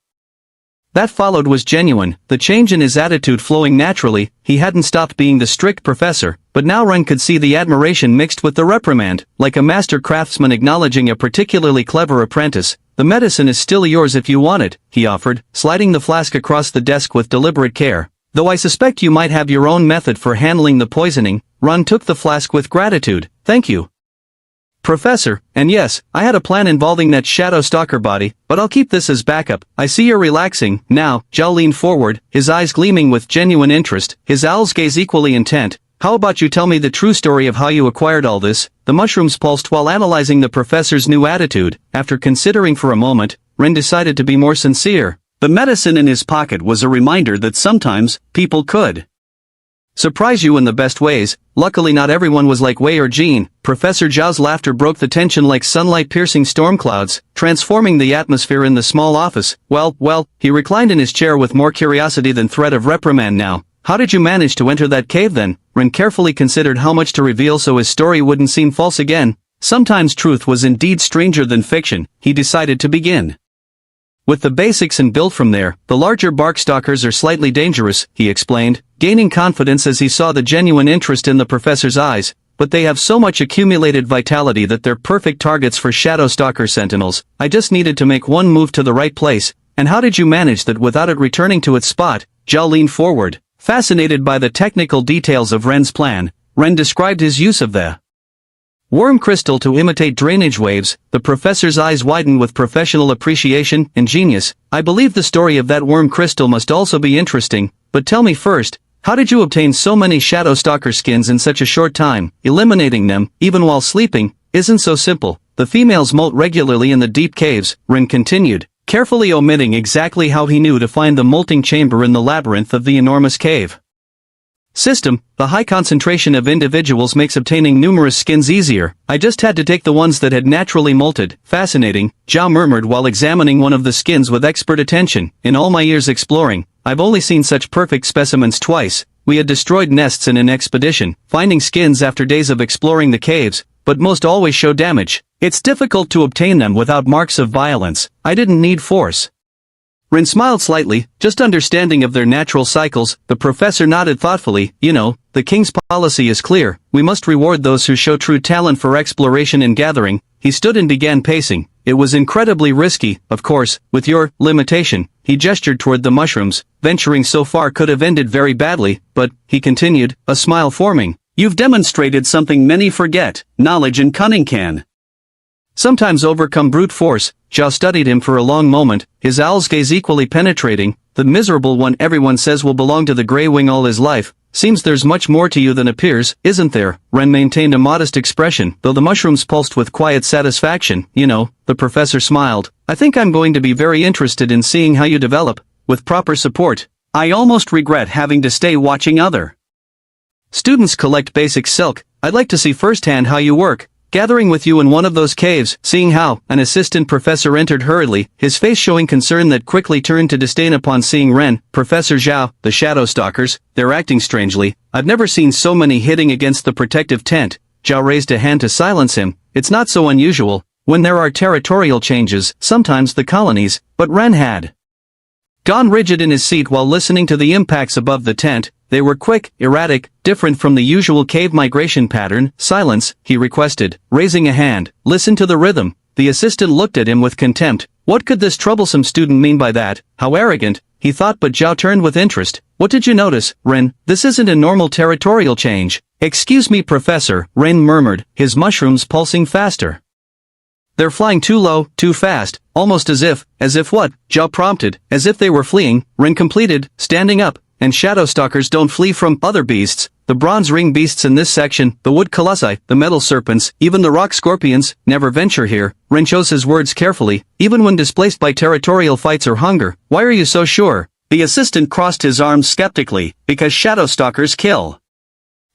that followed was genuine, the change in his attitude flowing naturally. He hadn't stopped being the strict professor, but now Ren could see the admiration mixed with the reprimand, like a master craftsman acknowledging a particularly clever apprentice. The medicine is still yours if you want it, he offered, sliding the flask across the desk with deliberate care. Though I suspect you might have your own method for handling the poisoning. Ron took the flask with gratitude. Thank you, Professor, and yes, I had a plan involving that shadow stalker body, but I'll keep this as backup. I see you're relaxing. Now, Zhao leaned forward, his eyes gleaming with genuine interest, his owl's gaze equally intent. How about you tell me the true story of how you acquired all this? The mushrooms pulsed while analyzing the professor's new attitude. After considering for a moment, Ren decided to be more sincere. The medicine in his pocket was a reminder that sometimes, people could surprise you in the best ways. Luckily not everyone was like Wei or Jean. Professor Zhao's laughter broke the tension like sunlight-piercing storm clouds, transforming the atmosphere in the small office. Well, he reclined in his chair with more curiosity than threat of reprimand now. How did you manage to enter that cave then? Ren carefully considered how much to reveal so his story wouldn't seem false again. Sometimes truth was indeed stranger than fiction. He decided to begin with the basics and build from there. The larger bark stalkers are slightly dangerous, he explained, gaining confidence as he saw the genuine interest in the professor's eyes, but they have so much accumulated vitality that they're perfect targets for shadow stalker sentinels. I just needed to make one move to the right place. And how did you manage that without it returning to its spot? Zhao leaned forward, fascinated by the technical details of Ren's plan. Ren described his use of the worm crystal to imitate drainage waves. The professor's eyes widened with professional appreciation. Ingenious. I believe the story of that worm crystal must also be interesting, but tell me first, how did you obtain so many shadow stalker skins in such a short time? Eliminating them, even while sleeping, isn't so simple. The females molt regularly in the deep caves, Ren continued, carefully omitting exactly how he knew to find the molting chamber in the labyrinth of the enormous cave system. The high concentration of individuals makes obtaining numerous skins easier. I just had to take the ones that had naturally molted. Fascinating, Zhao murmured while examining one of the skins with expert attention. In all my years exploring, I've only seen such perfect specimens twice. We had destroyed nests in an expedition, finding skins after days of exploring the caves, but most always show damage. It's difficult to obtain them without marks of violence. I didn't need force. Ren smiled slightly, just understanding of their natural cycles. The professor nodded thoughtfully. You know, the king's policy is clear. We must reward those who show true talent for exploration and gathering. He stood and began pacing. It was incredibly risky, of course, with your limitation. He gestured toward the mushrooms. Venturing so far could have ended very badly, but, he continued, a smile forming. You've demonstrated something many forget. Knowledge and cunning can sometimes overcome brute force. Zhao studied him for a long moment, his owl's gaze equally penetrating. The miserable one everyone says will belong to the Grey Wing all his life. Seems there's much more to you than appears, isn't there? Ren maintained a modest expression, though the mushrooms pulsed with quiet satisfaction. You know, the professor smiled. I think I'm going to be very interested in seeing how you develop, with proper support. I almost regret having to stay watching other students collect basic silk. I'd like to see firsthand how you work. Gathering with you in one of those caves, seeing how, an assistant professor entered hurriedly, his face showing concern that quickly turned to disdain upon seeing Ren. Professor Zhao, the shadow stalkers, they're acting strangely. I've never seen so many hitting against the protective tent. Zhao raised a hand to silence him. It's not so unusual. When there are territorial changes, sometimes the colonies, but Ren had gone rigid in his seat while listening to the impacts above the tent. They were quick, erratic, different from the usual cave migration pattern. Silence, he requested, raising a hand. Listen to the rhythm. The assistant looked at him with contempt. What could this troublesome student mean by that? How arrogant, he thought, but Zhao turned with interest. What did you notice, Ren? This isn't a normal territorial change. Excuse me, Professor, Ren murmured, his mushrooms pulsing faster. They're flying too low, too fast, almost as if what? Zhao prompted, as if they were fleeing. Ren completed, standing up. And shadow stalkers don't flee from other beasts. The bronze ring beasts in this section, the wood colossi, the metal serpents, even the rock scorpions, never venture here. Ren chose his words carefully, even when displaced by territorial fights or hunger. Why are you so sure? The assistant crossed his arms skeptically. Because shadow stalkers kill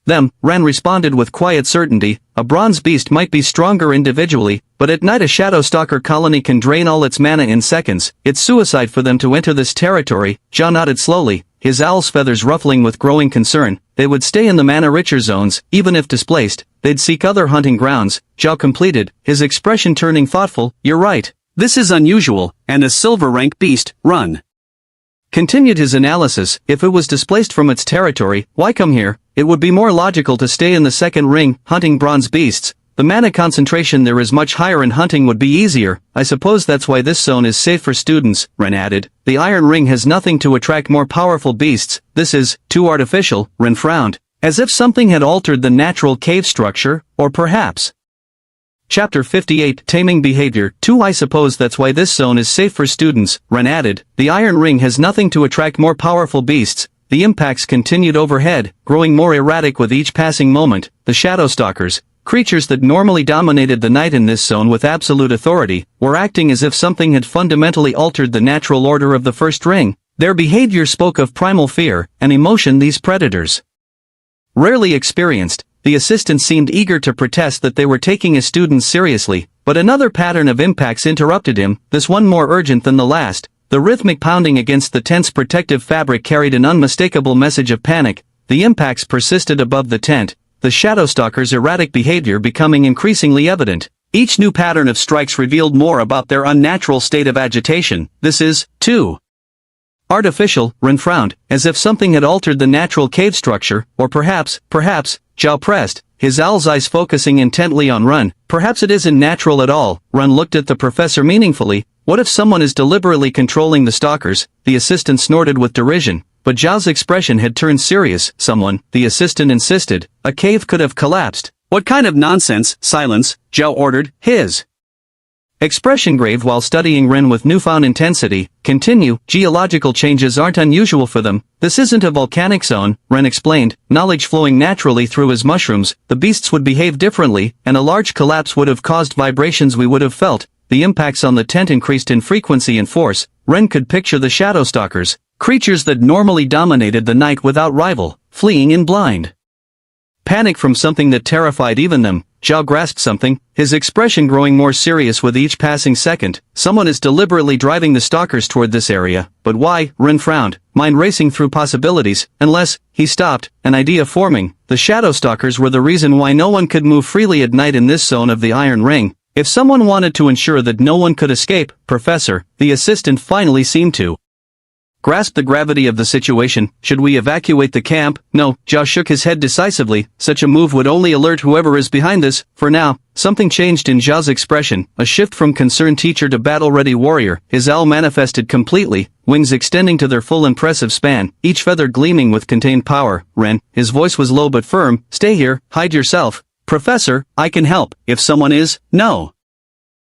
them, Ren responded with quiet certainty. A bronze beast might be stronger individually, but at night a shadow stalker colony can drain all its mana in seconds. It's suicide for them to enter this territory. Zhao nodded slowly, his owl's feathers ruffling with growing concern. They would stay in the mana-richer zones. Even if displaced, they'd seek other hunting grounds. Zhao completed, his expression turning thoughtful. You're right. This is unusual, and a silver rank beast, Run continued his analysis. If it was displaced from its territory, why come here? It would be more logical to stay in the second ring, hunting bronze beasts. The mana concentration there is much higher and hunting would be easier. I suppose that's why this zone is safe for students, Ren added. The iron ring has nothing to attract more powerful beasts. This is too artificial. Ren frowned. As if something had altered the natural cave structure, or perhaps. Chapter 58 Taming Behavior 2 I suppose that's why this zone is safe for students, Ren added. The iron ring has nothing to attract more powerful beasts. The impacts continued overhead, growing more erratic with each passing moment. The shadow stalkers, creatures that normally dominated the night in this zone with absolute authority, were acting as if something had fundamentally altered the natural order of the first ring. Their behavior spoke of primal fear, an emotion these predators rarely experienced. The assistant seemed eager to protest that they were taking his students seriously, but another pattern of impacts interrupted him, this one more urgent than the last. The rhythmic pounding against the tent's protective fabric carried an unmistakable message of panic. The impacts persisted above the tent, the Shadowstalkers' erratic behavior becoming increasingly evident. Each new pattern of strikes revealed more about their unnatural state of agitation. This is, too, artificial. Ren frowned, as if something had altered the natural cave structure, or perhaps, Zhao pressed, his owl's eyes focusing intently on Ren. Perhaps it isn't natural at all. Ren looked at the professor meaningfully. What if someone is deliberately controlling the stalkers? The assistant snorted with derision, but Zhao's expression had turned serious. Someone, the assistant insisted. A cave could have collapsed. What kind of nonsense? Silence, Zhao ordered, his expression grave while studying Ren with newfound intensity. Continue, geological changes aren't unusual for them. This isn't a volcanic zone, Ren explained, knowledge flowing naturally through his mushrooms. The beasts would behave differently, and a large collapse would have caused vibrations we would have felt. The impacts on the tent increased in frequency and force. Ren could picture the Shadowstalkers, creatures that normally dominated the night without rival, fleeing in blind panic from something that terrified even them. Zhao grasped something, his expression growing more serious with each passing second. Someone is deliberately driving the stalkers toward this area. But why? Ren frowned, mind racing through possibilities. Unless, he stopped, an idea forming. The Shadowstalkers were the reason why no one could move freely at night in this zone of the Iron Ring. If someone wanted to ensure that no one could escape, Professor, the assistant finally seemed to grasp the gravity of the situation. Should we evacuate the camp? No, Zhao shook his head decisively. Such a move would only alert whoever is behind this. For now, something changed in Zhao's expression, a shift from concerned teacher to battle-ready warrior. His owl manifested completely, wings extending to their full impressive span, each feather gleaming with contained power. Ren, his voice was low but firm, stay here, hide yourself. Professor, I can help, if someone is, no.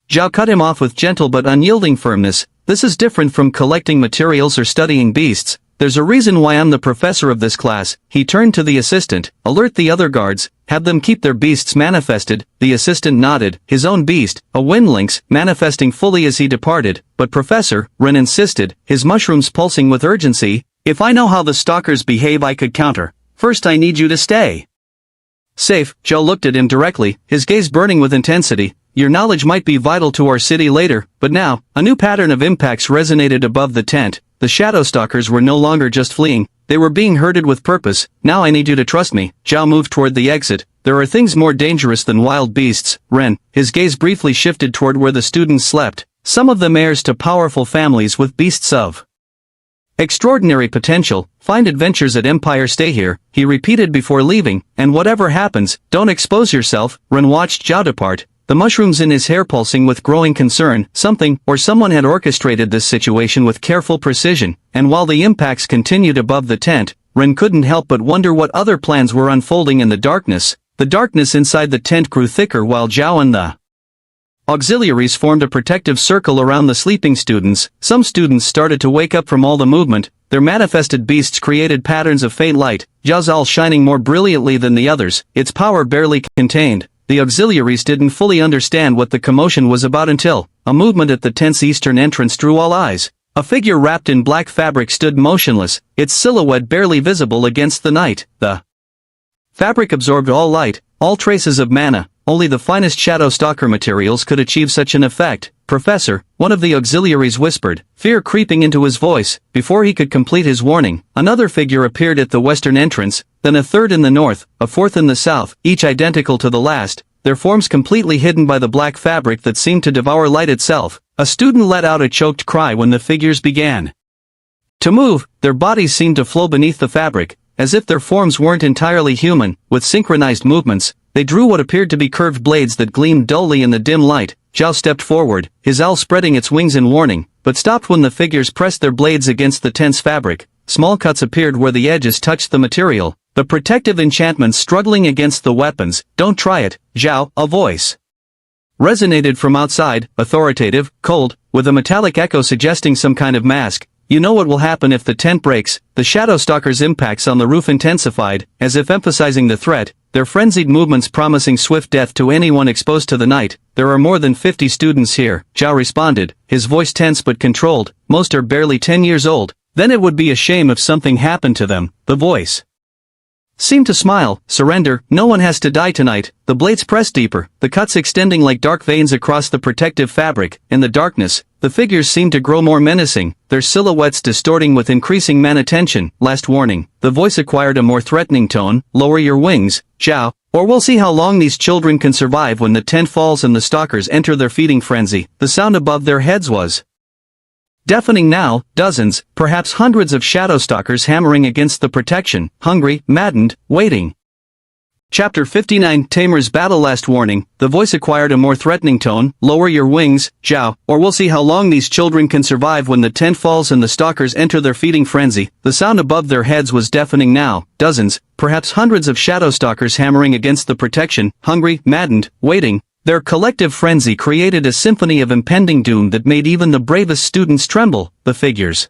Zhao cut him off with gentle but unyielding firmness. This is different from collecting materials or studying beasts. There's a reason why I'm the professor of this class. He turned to the assistant. Alert the other guards, have them keep their beasts manifested. The assistant nodded, his own beast, a wind lynx, manifesting fully as he departed. But Professor, Ren insisted, his mushrooms pulsing with urgency, if I know how the stalkers behave I could counter. First I need you to stay safe. Zhao looked at him directly, his gaze burning with intensity. Your knowledge might be vital to our city later, but now, a new pattern of impacts resonated above the tent. The Shadowstalkers were no longer just fleeing, they were being herded with purpose. Now I need you to trust me. Zhao moved toward the exit. There are things more dangerous than wild beasts. Ren, his gaze briefly shifted toward where the students slept, some of them heirs to powerful families with beasts of extraordinary potential. Find adventures at Empire. Stay here, he repeated before leaving, and whatever happens, don't expose yourself. Ren watched Zhao depart, the mushrooms in his hair pulsing with growing concern. Something, or someone had orchestrated this situation with careful precision, and while the impacts continued above the tent, Ren couldn't help but wonder what other plans were unfolding in the darkness. The darkness inside the tent grew thicker while Zhao and the auxiliaries formed a protective circle around the sleeping students. Some students started to wake up from all the movement. Their manifested beasts created patterns of faint light, Zhao's owl shining more brilliantly than the others, its power barely contained. The auxiliaries didn't fully understand what the commotion was about until a movement at the tent's eastern entrance drew all eyes. A figure wrapped in black fabric stood motionless, its silhouette barely visible against the night. The fabric absorbed all light, all traces of mana. Only the finest Shadow Stalker materials could achieve such an effect. Professor, one of the auxiliaries whispered, fear creeping into his voice. Before he could complete his warning, another figure appeared at the western entrance, then a third in the north, a fourth in the south, each identical to the last, their forms completely hidden by the black fabric that seemed to devour light itself. A student let out a choked cry when the figures began to move. Their bodies seemed to flow beneath the fabric, as if their forms weren't entirely human. With synchronized movements, they drew what appeared to be curved blades that gleamed dully in the dim light. Zhao stepped forward, his owl spreading its wings in warning, but stopped when the figures pressed their blades against the tense fabric. small cuts appeared where the edges touched the material. The protective enchantment struggling against the weapons. Don't try it, Zhao, a voice resonated from outside, authoritative, cold, with a metallic echo suggesting some kind of mask. You know what will happen if the tent breaks. The Shadow Stalker's impacts on the roof intensified, as if emphasizing the threat, their frenzied movements promising swift death to anyone exposed to the night. There are more than 50 students here, Zhao responded, his voice tense but controlled. Most are barely 10 years old. Then it would be a shame if something happened to them. The voice seemed to smile. Surrender, no one has to die tonight. The blades pressed deeper, the cuts extending like dark veins across the protective fabric. In the darkness, the figures seemed to grow more menacing, their silhouettes distorting with increasing man attention. Last warning. The voice acquired a more threatening tone. Lower your wings, Zhao, or we'll see how long these children can survive when the tent falls and the stalkers enter their feeding frenzy. The sound above their heads was deafening now, dozens, perhaps hundreds of shadow stalkers hammering against the protection, hungry, maddened, waiting. Chapter 59 Tamer's Battle. Last warning. The voice acquired a more threatening tone. Lower your wings, Zhao, or we'll see how long these children can survive when the tent falls and the stalkers enter their feeding frenzy. The sound above their heads was deafening now, dozens, perhaps hundreds of shadow stalkers hammering against the protection, hungry, maddened, waiting. Their collective frenzy created a symphony of impending doom that made even the bravest students tremble. The figures,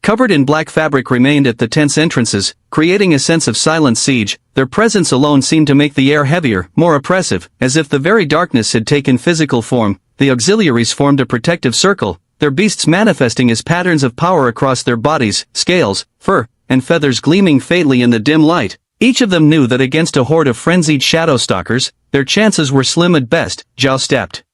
covered in black fabric, remained at the tent's entrances, creating a sense of silent siege. Their presence alone seemed to make the air heavier, more oppressive, as if the very darkness had taken physical form. The auxiliaries formed a protective circle, their beasts manifesting as patterns of power across their bodies, scales, fur, and feathers gleaming faintly in the dim light. Each of them knew that against a horde of frenzied shadow stalkers, their chances were slim at best. Zhao stepped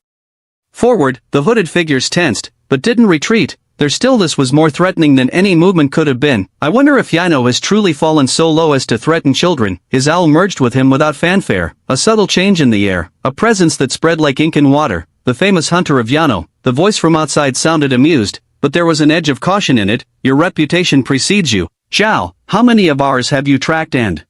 forward, the hooded figures tensed, but didn't retreat. Their stillness was more threatening than any movement could have been. I wonder if Yino has truly fallen so low as to threaten children. His owl merged with him without fanfare, a subtle change in the air, a presence that spread like ink in water. The famous hunter of Yano. The voice from outside sounded amused, but there was an edge of caution in it. Your reputation precedes you. Zhao, how many of ours have you tracked and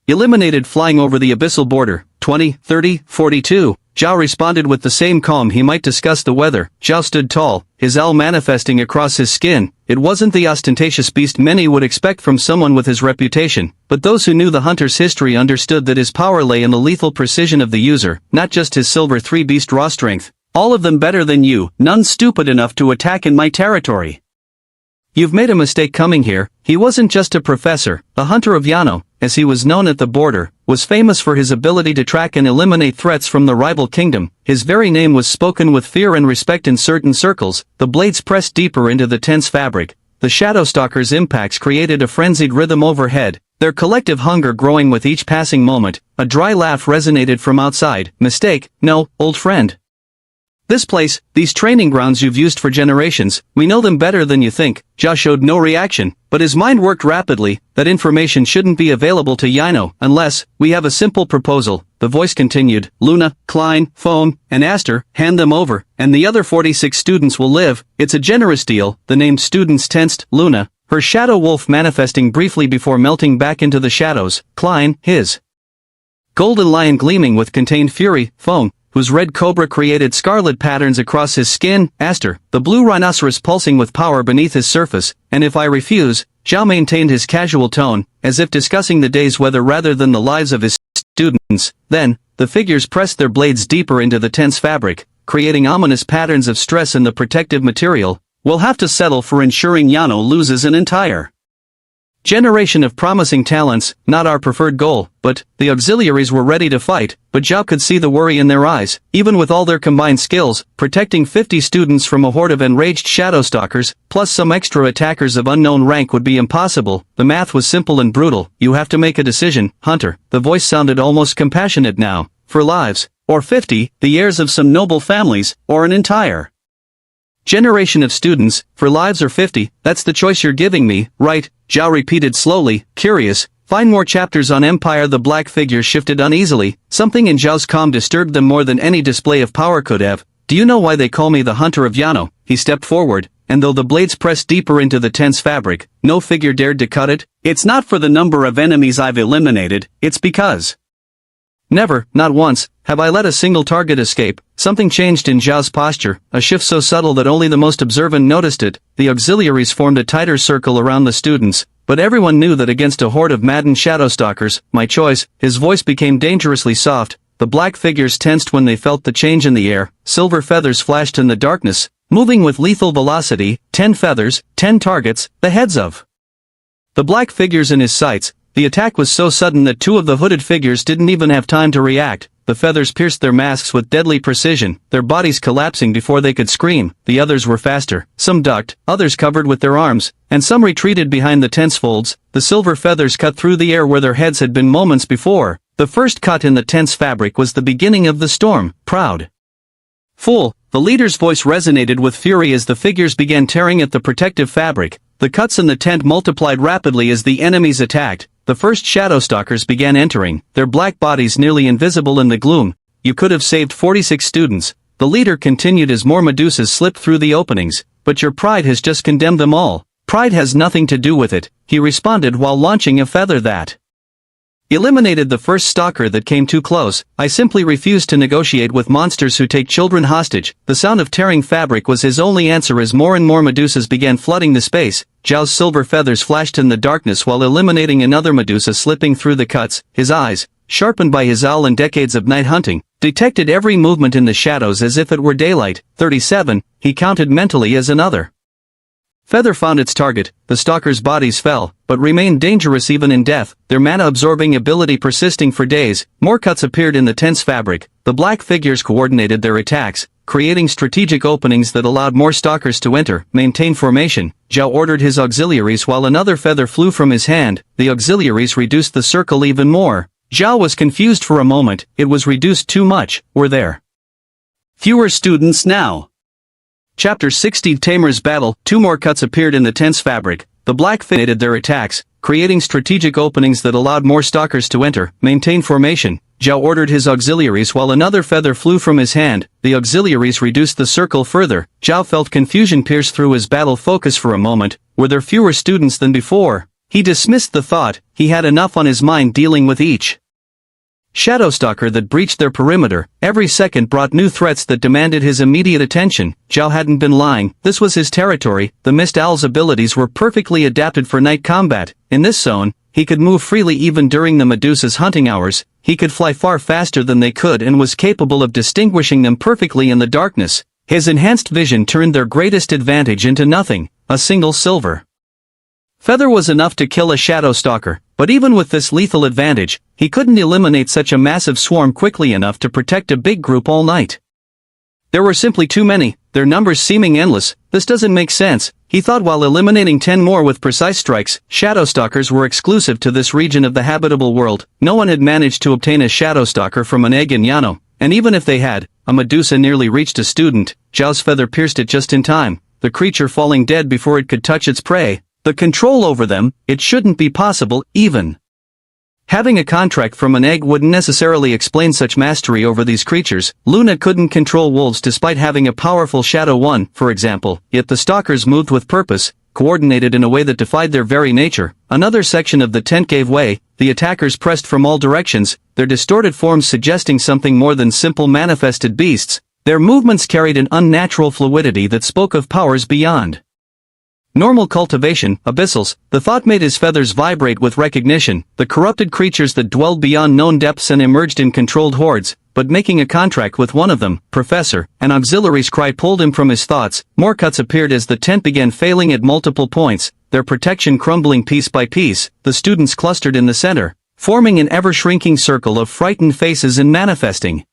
eliminated flying over the abyssal border? 20, 30, 42. Zhao responded with the same calm he might discuss the weather. Zhao stood tall, his owl manifesting across his skin. It wasn't the ostentatious beast many would expect from someone with his reputation, but those who knew the hunter's history understood that his power lay in the lethal precision of the user, not just his silver 3-beast raw strength. All of them better than you, none stupid enough to attack in my territory. You've made a mistake coming here. He wasn't just a professor. The hunter of Yano, as he was known at the border, was famous for his ability to track and eliminate threats from the rival kingdom. His very name was spoken with fear and respect in certain circles. The blades pressed deeper into the tense fabric. The shadow stalker's impacts created a frenzied rhythm overhead, their collective hunger growing with each passing moment. A dry laugh resonated from outside. Mistake? No, old friend. This place, these training grounds you've used for generations, we know them better than you think. Zhao showed no reaction, but his mind worked rapidly. That information shouldn't be available to Yino, unless, we have a simple proposal. The voice continued. Luna, Klein, Foam, and Aster, hand them over, and the other 46 students will live. It's a generous deal. The named students tensed. Luna, her shadow wolf manifesting briefly before melting back into the shadows. Klein, his golden lion gleaming with contained fury. Foam, whose red cobra created scarlet patterns across his skin. Aster, the blue rhinoceros pulsing with power beneath his surface. And if I refuse? Zhao maintained his casual tone, as if discussing the day's weather rather than the lives of his students. Then, the figures pressed their blades deeper into the tense fabric, creating ominous patterns of stress in the protective material. We'll have to settle for ensuring Yano loses an entire generation of promising talents, not our preferred goal. But the auxiliaries were ready to fight, but Zhao could see the worry in their eyes. Even with all their combined skills, protecting 50 students from a horde of enraged shadow stalkers, plus some extra attackers of unknown rank would be impossible. The math was simple and brutal. You have to make a decision, Hunter. The voice sounded almost compassionate now. For lives, or 50, the heirs of some noble families, or an entire generation of students. For lives or 50, that's the choice you're giving me, right? Zhao repeated slowly, curious. Find more chapters on Empire. The black figure shifted uneasily. Something in Zhao's calm disturbed them more than any display of power could have. Do you know why they call me the Hunter of Yano? He stepped forward, and though the blades pressed deeper into the tense fabric, no figure dared to cut it. It's not for the number of enemies I've eliminated, it's because Never, not once, have I let a single target escape. Something changed in Zhao's posture, a shift so subtle that only the most observant noticed it. The auxiliaries formed a tighter circle around the students, but everyone knew that against a horde of maddened shadowstalkers, my choice. His voice became dangerously soft. The black figures tensed when they felt the change in the air. Silver feathers flashed in the darkness, moving with lethal velocity. 10 feathers, 10 targets, the heads of the black figures in his sights. The attack was so sudden that 2 of the hooded figures didn't even have time to react. The feathers pierced their masks with deadly precision, their bodies collapsing before they could scream. The others were faster. Some ducked, others covered with their arms, and some retreated behind the tense folds. The silver feathers cut through the air where their heads had been moments before. The first cut in the tense fabric was the beginning of the storm. Proud fool. The leader's voice resonated with fury as the figures began tearing at the protective fabric. The cuts in the tent multiplied rapidly as the enemies attacked. The first shadowstalkers began entering, their black bodies nearly invisible in the gloom. You could have saved 46 students. The leader continued as more Medusas slipped through the openings. But your pride has just condemned them all. Pride has nothing to do with it, he responded while launching a feather that eliminated the first stalker that came too close. I simply refuse to negotiate with monsters who take children hostage. The sound of tearing fabric was his only answer as more and more Medusas began flooding the space. Zhao's silver feathers flashed in the darkness while eliminating another Medusa slipping through the cuts. His eyes, sharpened by his owl and decades of night hunting, detected every movement in the shadows as if it were daylight. 37, he counted mentally as another feather found its target. The stalkers' bodies fell, but remained dangerous even in death, their mana-absorbing ability persisting for days. More cuts appeared in the tense fabric. The black figures coordinated their attacks, creating strategic openings that allowed more stalkers to enter. Maintain formation. Zhao ordered his auxiliaries while another feather flew from his hand. The auxiliaries reduced the circle even more. Zhao was confused for a moment. It was reduced too much. Were there fewer students now? Chapter 60 Tamer's Battle. 2 more cuts appeared in the tense fabric. The black fitted their attacks, creating strategic openings that allowed more stalkers to enter. Maintain formation. Zhao ordered his auxiliaries while another feather flew from his hand. The auxiliaries reduced the circle further. Zhao felt confusion pierce through his battle focus for a moment. Were there fewer students than before? He dismissed the thought. He had enough on his mind dealing with each shadowstalker that breached their perimeter. Every second brought new threats that demanded his immediate attention. Zhao hadn't been lying. This was his territory. The Mist Owl's abilities were perfectly adapted for night combat. In this zone, he could move freely even during the Medusa's hunting hours. He could fly far faster than they could and was capable of distinguishing them perfectly in the darkness. His enhanced vision turned their greatest advantage into nothing. A single silver feather was enough to kill a shadowstalker, but even with this lethal advantage, he couldn't eliminate such a massive swarm quickly enough to protect a big group all night. There were simply too many, their numbers seeming endless. This doesn't make sense, he thought while eliminating 10 more with precise strikes. Shadowstalkers were exclusive to this region of the habitable world. No one had managed to obtain a shadowstalker from an egg in Yano, and even if they had, a Medusa nearly reached a student. Zhao's feather pierced it just in time, the creature falling dead before it could touch its prey. The control over them, it shouldn't be possible. Even having a contract from an egg wouldn't necessarily explain such mastery over these creatures. Luna couldn't control wolves despite having a powerful Shadow One, for example, yet the stalkers moved with purpose, coordinated in a way that defied their very nature. Another section of the tent gave way, the attackers pressed from all directions, their distorted forms suggesting something more than simple manifested beasts. Their movements carried an unnatural fluidity that spoke of powers beyond normal cultivation. Abyssals. The thought made his feathers vibrate with recognition, the corrupted creatures that dwelled beyond known depths and emerged in controlled hordes. But making a contract with one of them, Professor, an auxiliary's cry pulled him from his thoughts. More cuts appeared as the tent began failing at multiple points, their protection crumbling piece by piece. The students clustered in the center, forming an ever-shrinking circle of frightened faces and manifesting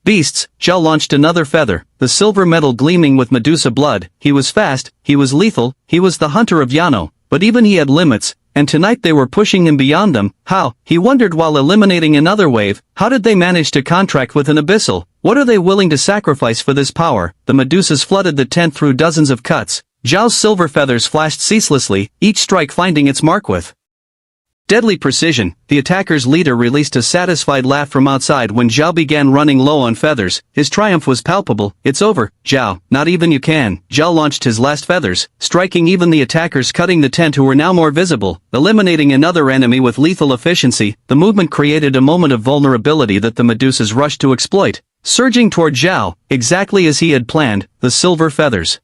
beasts. Zhao launched another feather, the silver metal gleaming with Medusa blood. He was fast, he was lethal, he was the hunter of Yano, but even he had limits, and tonight they were pushing him beyond them. How? He wondered while eliminating another wave. How did they manage to contract with an abyssal? What are they willing to sacrifice for this power? The Medusas flooded the tent through dozens of cuts. Zhao's silver feathers flashed ceaselessly, each strike finding its mark with deadly precision, the attacker's leader released a satisfied laugh from outside when Zhao began running low on feathers. His triumph was palpable. "It's over, Zhao, not even you can." Zhao launched his last feathers, striking even the attackers cutting the tent who were now more visible, eliminating another enemy with lethal efficiency. The movement created a moment of vulnerability that the Medusas rushed to exploit. Surging toward Zhao, exactly as he had planned, the silver feathers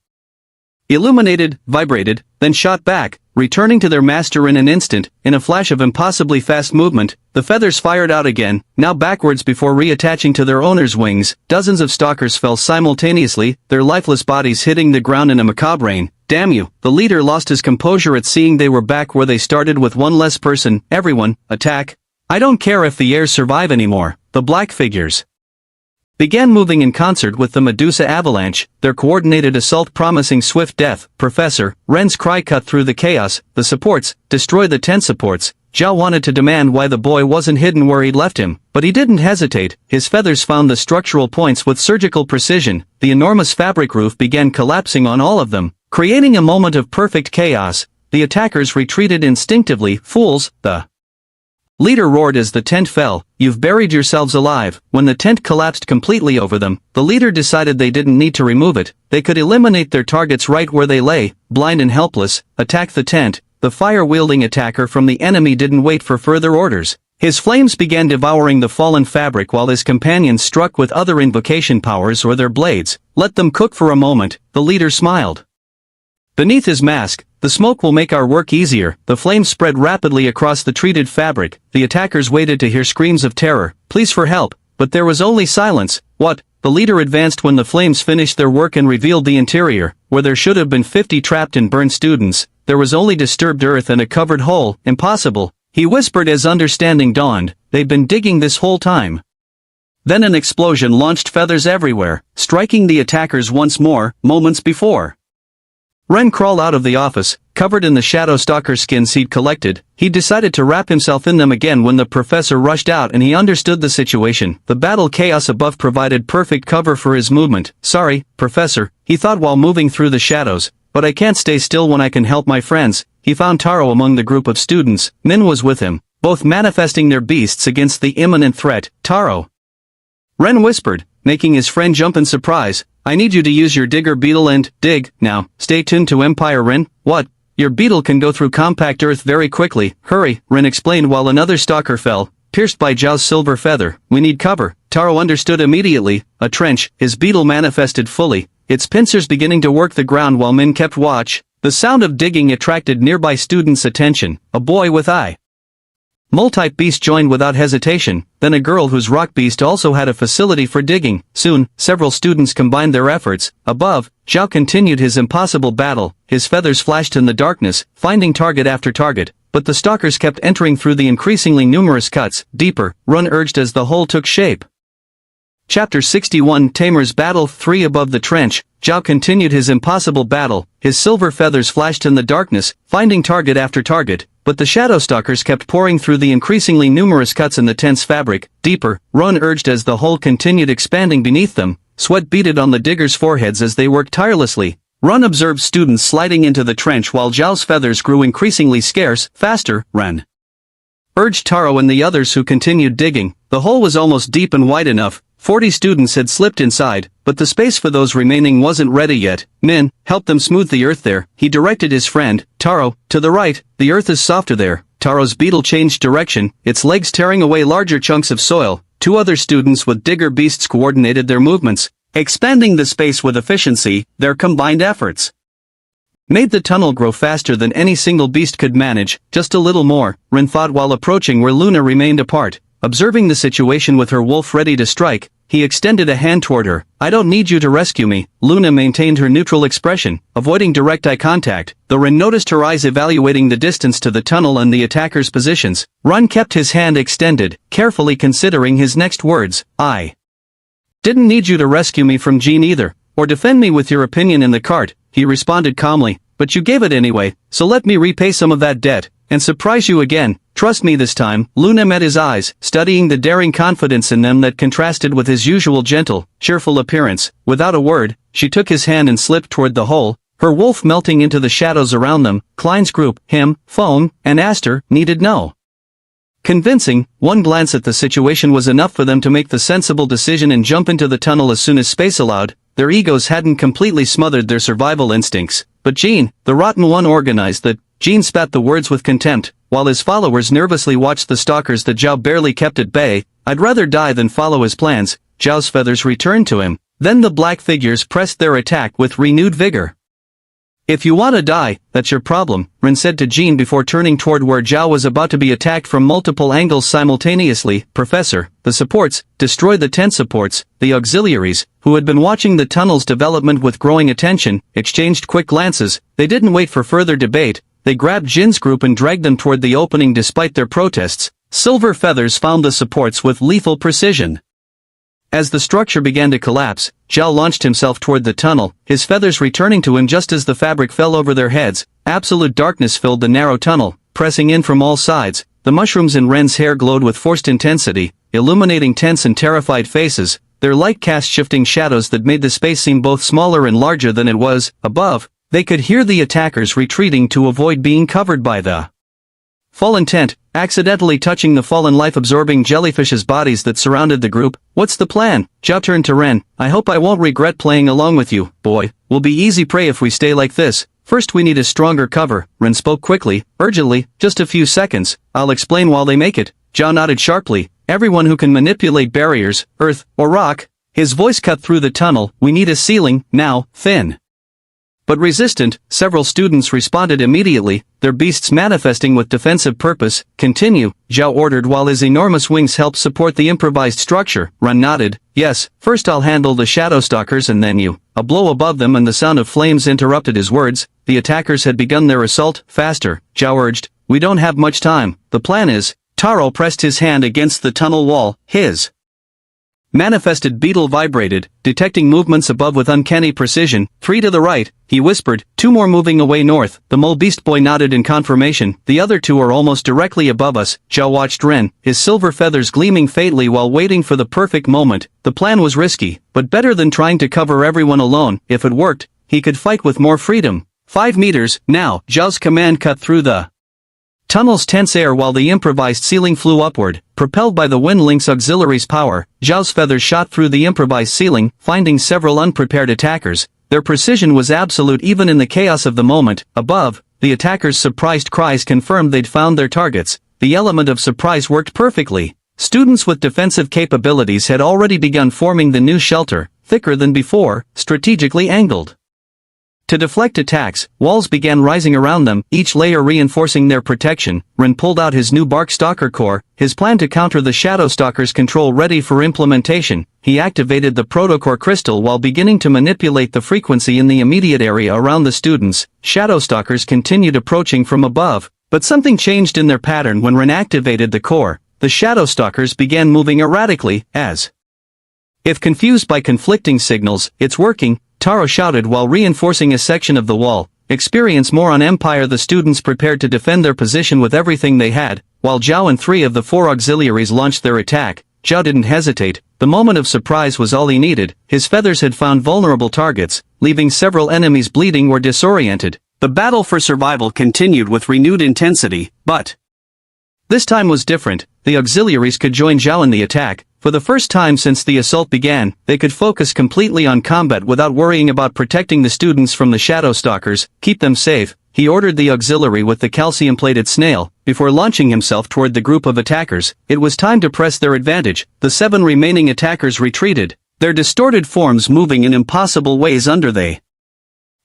illuminated, vibrated, then shot back, returning to their master in an instant. In a flash of impossibly fast movement, the feathers fired out again, now backwards before reattaching to their owner's wings. Dozens of stalkers fell simultaneously, their lifeless bodies hitting the ground in a macabre rain. "Damn you!" The leader lost his composure at seeing they were back where they started with one less person. "Everyone, attack! I don't care if the heirs survive anymore." The black figures began moving in concert with the Medusa avalanche, their coordinated assault promising swift death. "Professor," Ren's cry cut through the chaos. "The supports, destroy the tent supports." Zhao wanted to demand why the boy wasn't hidden where he'd left him, but he didn't hesitate. His feathers found the structural points with surgical precision. The enormous fabric roof began collapsing on all of them, creating a moment of perfect chaos. The attackers retreated instinctively. "Fools!" the leader roared as the tent fell. "You've buried yourselves alive." When the tent collapsed completely over them, the leader decided they didn't need to remove it. They could eliminate their targets right where they lay, blind and helpless. "Attack the tent." The fire-wielding attacker from the enemy didn't wait for further orders. His flames began devouring the fallen fabric while his companions struck with other invocation powers or their blades. "Let them cook for a moment," the leader smiled. Beneath his mask, "The smoke will make our work easier." The flames spread rapidly across the treated fabric. The attackers waited to hear screams of terror, pleas for help, but there was only silence. "What?" The leader advanced when the flames finished their work and revealed the interior. Where there should have been 50 trapped and burned students, there was only disturbed earth and a covered hole. "Impossible," he whispered as understanding dawned. "They've been digging this whole time." Then an explosion launched feathers everywhere, striking the attackers once more. Moments before, Ren crawled out of the office, covered in the shadow stalker skins he'd collected. He decided to wrap himself in them again when the professor rushed out and he understood the situation. The battle chaos above provided perfect cover for his movement. "Sorry, Professor," he thought while moving through the shadows, "but I can't stay still when I can help my friends." He found Taro among the group of students. Min was with him, both manifesting their beasts against the imminent threat. "Taro," Ren whispered, making his friend jump in surprise, "I need you to use your digger beetle and dig." "Now, stay tuned to Empire, Ren." "What?" "Your beetle can go through compact earth very quickly." "Hurry," Ren explained while another stalker fell, pierced by Zhao's silver feather. "We need cover." Taro understood immediately. A trench. His beetle manifested fully, its pincers beginning to work the ground while Min kept watch. The sound of digging attracted nearby students' attention. A boy with eye multi-beast joined without hesitation, then a girl whose rock beast also had a facility for digging. Soon, several students combined their efforts. Above, Zhao continued his impossible battle. His feathers flashed in the darkness, finding target after target, but the stalkers kept entering through the increasingly numerous cuts. "Deeper," Run urged as the hole took shape. Chapter 61 Tamer's Battle 3 Above the trench, Zhao continued his impossible battle. His silver feathers flashed in the darkness, finding target after target, but the shadow stalkers kept pouring through the increasingly numerous cuts in the tent's fabric. "Deeper," Run urged as the hole continued expanding beneath them. Sweat beaded on the diggers' foreheads as they worked tirelessly. Run observed students sliding into the trench while Zhao's feathers grew increasingly scarce. "Faster, Ren," urged Taro and the others who continued digging. The hole was almost deep and wide enough. 40 students had slipped inside, but the space for those remaining wasn't ready yet. "Min, help them smooth the earth there," he directed his friend. "Taro, to the right, the earth is softer there." Taro's beetle changed direction, its legs tearing away larger chunks of soil. Two other students with digger beasts coordinated their movements, expanding the space with efficiency. Their combined efforts made the tunnel grow faster than any single beast could manage. "Just a little more," Ren thought while approaching where Luna remained apart. Observing the situation with her wolf ready to strike, he extended a hand toward her. "I don't need you to rescue me." Luna maintained her neutral expression, avoiding direct eye contact, though Ren noticed her eyes evaluating the distance to the tunnel and the attackers' positions. Ren kept his hand extended, carefully considering his next words. "I didn't need you to rescue me from Jean either, or defend me with your opinion in the cart," he responded calmly, "but you gave it anyway, so let me repay some of that debt, and surprise you again. Trust me this time." Luna met his eyes, studying the daring confidence in them that contrasted with his usual gentle, cheerful appearance. Without a word, she took his hand and slipped toward the hole, her wolf melting into the shadows around them. Klein's group, him, Phone, and Aster, needed no Convincing, one glance at the situation was enough for them to make the sensible decision and jump into the tunnel as soon as space allowed. Their egos hadn't completely smothered their survival instincts, but Gene, the rotten one, organized that. Gene spat the words with contempt, while his followers nervously watched the stalkers that Zhao barely kept at bay. I'd rather die than follow his plans. Zhao's feathers returned to him. Then the black figures pressed their attack with renewed vigor. If you want to die, that's your problem, Ren said to Gene before turning toward where Zhao was about to be attacked from multiple angles simultaneously. Professor, the supports, destroy the tent supports. The auxiliaries, who had been watching the tunnel's development with growing attention, exchanged quick glances. They didn't wait for further debate. They grabbed Jin's group and dragged them toward the opening despite their protests. Silver feathers found the supports with lethal precision. As the structure began to collapse, Zhao launched himself toward the tunnel, his feathers returning to him just as the fabric fell over their heads. Absolute darkness filled the narrow tunnel, pressing in from all sides. The mushrooms in Ren's hair glowed with forced intensity, illuminating tense and terrified faces. Their light cast shifting shadows that made the space seem both smaller and larger than it was. Above, they could hear the attackers retreating to avoid being covered by the fallen tent, accidentally touching the fallen life-absorbing jellyfish's bodies that surrounded the group. What's the plan? Zhao turned to Ren. I hope I won't regret playing along with you, boy. We'll be easy prey if we stay like this. First we need a stronger cover. Ren spoke quickly, urgently. Just a few seconds. I'll explain while they make it. Zhao nodded sharply. Everyone who can manipulate barriers, earth, or rock. His voice cut through the tunnel. We need a ceiling, now, thin but resistant. Several students responded immediately, their beasts manifesting with defensive purpose. Continue, Zhao ordered while his enormous wings helped support the improvised structure. Ren nodded. Yes, first I'll handle the shadow stalkers and then you. A blow above them and the sound of flames interrupted his words. The attackers had begun their assault. Faster, Zhao urged. We don't have much time. The plan is. Taro pressed his hand against the tunnel wall. His manifested beetle vibrated, detecting movements above with uncanny precision. 3 to the right, he whispered, 2 more moving away north. The mole beast boy nodded in confirmation. The other 2 are almost directly above us. Zhao watched Ren, his silver feathers gleaming faintly while waiting for the perfect moment. The plan was risky, but better than trying to cover everyone alone. If it worked, he could fight with more freedom. 5 meters, now. Zhao's command cut through the tunnel's tense air while the improvised ceiling flew upward. Propelled by the Wind Link's auxiliaries' power, Zhao's feathers shot through the improvised ceiling, finding several unprepared attackers. Their precision was absolute even in the chaos of the moment. Above, the attackers' surprised cries confirmed they'd found their targets. The element of surprise worked perfectly. Students with defensive capabilities had already begun forming the new shelter, thicker than before, strategically angled. To deflect attacks, walls began rising around them, each layer reinforcing their protection. Ren pulled out his new Bark Stalker core, his plan to counter the Shadow Stalker's control ready for implementation. He activated the Protocore crystal while beginning to manipulate the frequency in the immediate area around the students. Shadow Stalkers continued approaching from above, but something changed in their pattern when Ren activated the core. The Shadow Stalkers began moving erratically, as if confused by conflicting signals. It's working, Taro shouted while reinforcing a section of the wall. Experience more on Empire. The students prepared to defend their position with everything they had, while Zhao and 3 of the 4 auxiliaries launched their attack. Zhao didn't hesitate. The moment of surprise was all he needed. His feathers had found vulnerable targets, leaving several enemies bleeding or disoriented. The battle for survival continued with renewed intensity, but this time was different. The auxiliaries could join Zhao in the attack. For the first time since the assault began, they could focus completely on combat without worrying about protecting the students from the Shadow Stalkers. Keep them safe, he ordered the auxiliary with the calcium-plated snail, before launching himself toward the group of attackers. It was time to press their advantage. The 7 remaining attackers retreated, their distorted forms moving in impossible ways under the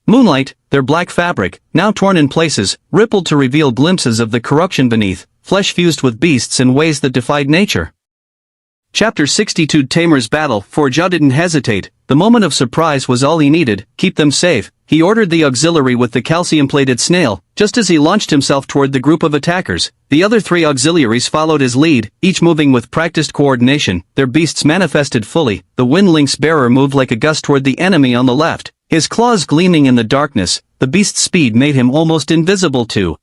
moonlight. Their black fabric, now torn in places, rippled to reveal glimpses of the corruption beneath, flesh fused with beasts in ways that defied nature. Chapter 62 Tamer's battle. For Zhao didn't hesitate. The moment of surprise was all he needed. Keep them safe, he ordered the auxiliary with the calcium-plated snail, just as he launched himself toward the group of attackers. The other 3 auxiliaries followed his lead, each moving with practiced coordination. Their beasts manifested fully. The Wind Link's bearer moved like a gust toward the enemy on the left, his claws gleaming in the darkness. The beast's speed made him almost invisible to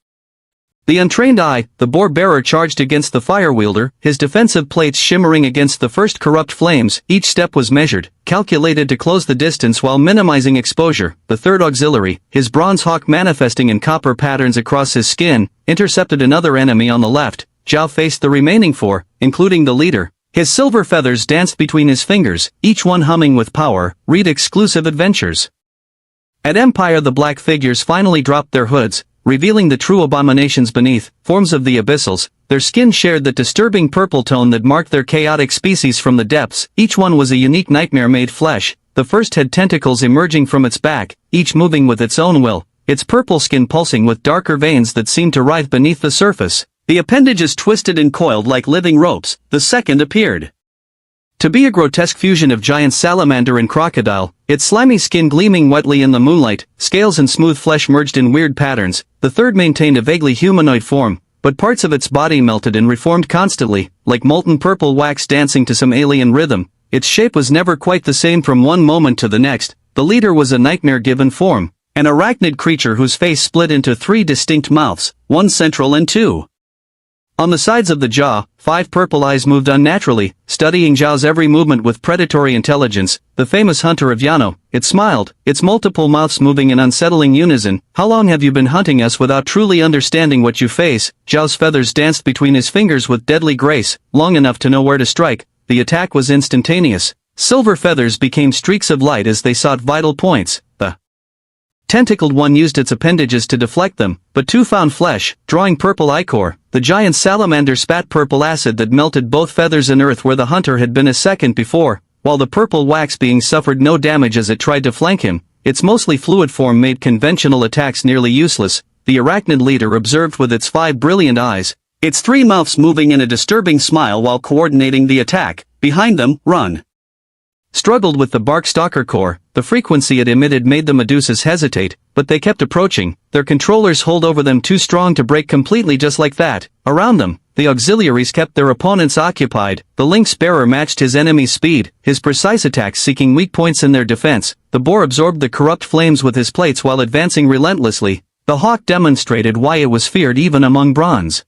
the untrained eye. The boar bearer charged against the fire wielder, his defensive plates shimmering against the first corrupt flames. Each step was measured, calculated to close the distance while minimizing exposure. The 3rd auxiliary, his bronze hawk manifesting in copper patterns across his skin, intercepted another enemy on the left. Zhao faced the remaining 4, including the leader. His silver feathers danced between his fingers, each one humming with power. Read exclusive adventures. At Empire, the black figures finally dropped their hoods, revealing the true abominations beneath, forms of the abyssals. Their skin shared that disturbing purple tone that marked their chaotic species from the depths. Each one was a unique nightmare-made flesh. The first had tentacles emerging from its back, each moving with its own will, its purple skin pulsing with darker veins that seemed to writhe beneath the surface. The appendages twisted and coiled like living ropes. The second appeared to be a grotesque fusion of giant salamander and crocodile, its slimy skin gleaming wetly in the moonlight, scales and smooth flesh merged in weird patterns. The third maintained a vaguely humanoid form, but parts of its body melted and reformed constantly, like molten purple wax dancing to some alien rhythm. Its shape was never quite the same from one moment to the next. The leader was a nightmare-given form, an arachnid creature whose face split into 3 distinct mouths, one central and 2 on the sides of the jaw. 5 purple eyes moved unnaturally, studying Zhao's every movement with predatory intelligence. The famous hunter of Yano, it smiled, its multiple mouths moving in unsettling unison. How long have you been hunting us without truly understanding what you face? Zhao's feathers danced between his fingers with deadly grace, long enough to know where to strike. The attack was instantaneous. Silver feathers became streaks of light as they sought vital points. The tentacled one used its appendages to deflect them, but 2 found flesh, drawing purple ichor. The giant salamander spat purple acid that melted both feathers and earth where the hunter had been a second before, while the purple wax being suffered no damage as it tried to flank him. Its mostly fluid form made conventional attacks nearly useless. The arachnid leader observed with its 5 brilliant eyes, its 3 mouths moving in a disturbing smile while coordinating the attack. Behind them, Run struggled with the bark stalker core. The frequency it emitted made the medusas hesitate, but they kept approaching, their controllers hold over them too strong to break completely. Just like that, around them, the auxiliaries kept their opponents occupied. The lynx bearer matched his enemy's speed, his precise attacks seeking weak points in their defense. The boar absorbed the corrupt flames with his plates while advancing relentlessly. The hawk demonstrated why it was feared even among bronze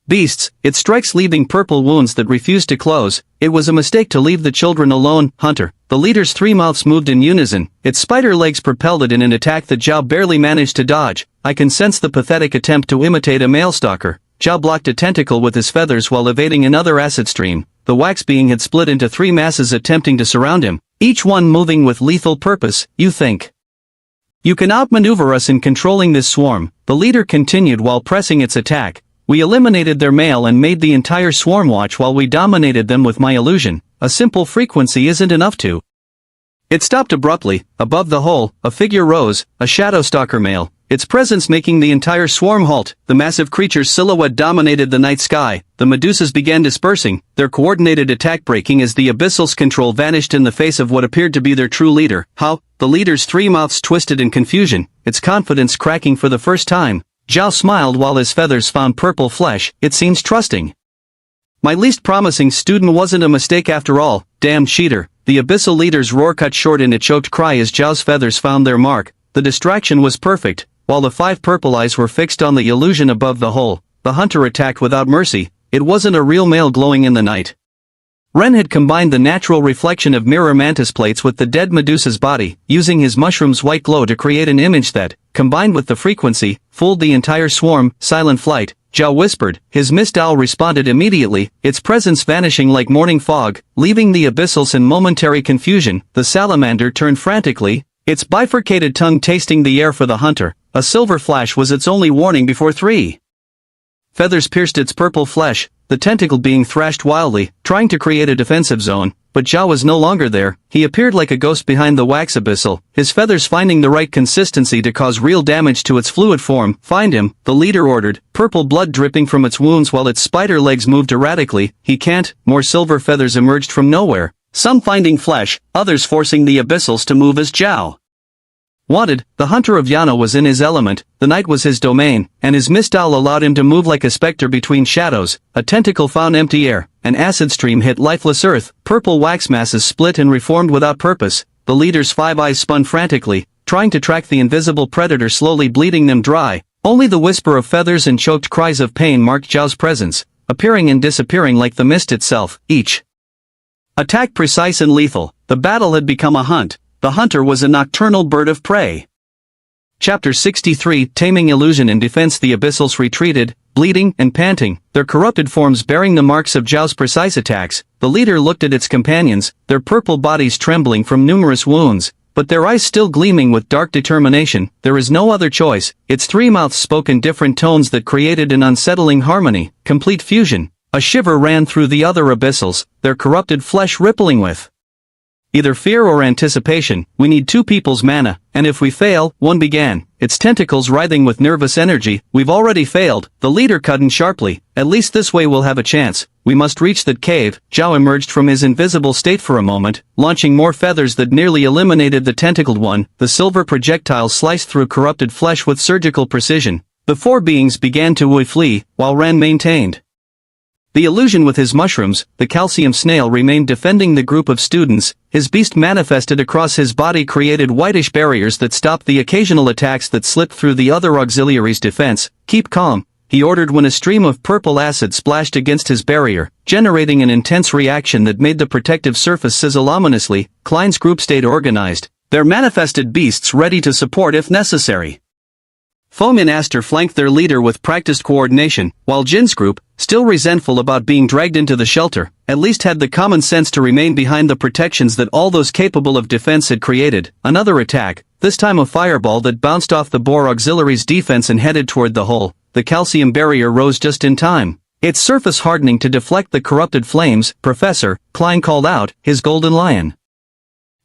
beasts, its strikes leaving purple wounds that refused to close. It was a mistake to leave the children alone. Hunter, the leader's 3 mouths moved in unison, its spider legs propelled it in an attack that Zhao barely managed to dodge. I can sense the pathetic attempt to imitate a male stalker. Zhao blocked a tentacle with his feathers while evading another acid stream. The wax being had split into 3 masses attempting to surround him, each one moving with lethal purpose. You think you can outmaneuver us in controlling this swarm? The leader continued while pressing its attack. We eliminated their male and made the entire swarm watch while we dominated them with my illusion. A simple frequency isn't enough to. It stopped abruptly. Above the hole, a figure rose, a shadow stalker male, its presence making the entire swarm halt. The massive creature's silhouette dominated the night sky. The medusas began dispersing, their coordinated attack breaking as the abyssal's control vanished in the face of what appeared to be their true leader. How? The leader's 3 mouths twisted in confusion, its confidence cracking for the first time. Zhao smiled while his feathers found purple flesh. It seems trusting. My least promising student wasn't a mistake after all. Damn cheater. The abyssal leader's roar cut short in a choked cry as Zhao's feathers found their mark. The distraction was perfect. While the 5 purple eyes were fixed on the illusion above the hole, the hunter attacked without mercy. It wasn't a real male glowing in the night. Ren had combined the natural reflection of mirror mantis plates with the dead Medusa's body, using his mushroom's white glow to create an image that, combined with the frequency, fooled the entire swarm. Silent flight, Zhao whispered. His mist owl responded immediately, its presence vanishing like morning fog, leaving the abyssals in momentary confusion. The salamander turned frantically, its bifurcated tongue tasting the air for the hunter. A silver flash was its only warning before 3 feathers pierced its purple flesh, the tentacle being thrashed wildly, trying to create a defensive zone. But Zhao was no longer there. He appeared like a ghost behind the wax abyssal, his feathers finding the right consistency to cause real damage to its fluid form. Find him, the leader ordered, purple blood dripping from its wounds while its spider legs moved erratically. He can't. More silver feathers emerged from nowhere, some finding flesh, others forcing the abyssals to move as Zhao wanted. The hunter of Yano was in his element, the night was his domain, and his mist owl allowed him to move like a specter between shadows. A tentacle found empty air, an acid stream hit lifeless earth, purple wax masses split and reformed without purpose. The leader's 5 eyes spun frantically, trying to track the invisible predator slowly bleeding them dry. Only the whisper of feathers and choked cries of pain marked Zhao's presence, appearing and disappearing like the mist itself, each attack precise and lethal. The battle had become a hunt. The hunter was a nocturnal bird of prey. Chapter 63 Taming Illusion in Defense. The Abyssals retreated, bleeding and panting, their corrupted forms bearing the marks of Zhao's precise attacks. The leader looked at its companions, their purple bodies trembling from numerous wounds, but their eyes still gleaming with dark determination. There is no other choice. Its three mouths spoke in different tones that created an unsettling harmony, complete fusion. A shiver ran through the other abyssals, their corrupted flesh rippling with either fear or anticipation. We need two people's mana, and if we fail, one began, its tentacles writhing with nervous energy. We've already failed, the leader cut in sharply. At least this way we'll have a chance. We must reach that cave. Zhao emerged from his invisible state for a moment, launching more feathers that nearly eliminated the tentacled one. The silver projectiles sliced through corrupted flesh with surgical precision. The four beings began to flee, while Ren maintained the illusion with his mushrooms. The calcium snail remained defending the group of students. His beast manifested across his body, created whitish barriers that stopped the occasional attacks that slipped through the other auxiliaries' defense. Keep calm, he ordered when a stream of purple acid splashed against his barrier, generating an intense reaction that made the protective surface sizzle ominously. Klein's group stayed organized, their manifested beasts ready to support if necessary. Foam and Aster flanked their leader with practiced coordination, while Jin's group, still resentful about being dragged into the shelter, at least had the common sense to remain behind the protections that all those capable of defense had created. Another attack, this time a fireball that bounced off the Boar auxiliary's defense and headed toward the hole. The calcium barrier rose just in time, its surface hardening to deflect the corrupted flames. Professor, Klein called out, his golden lion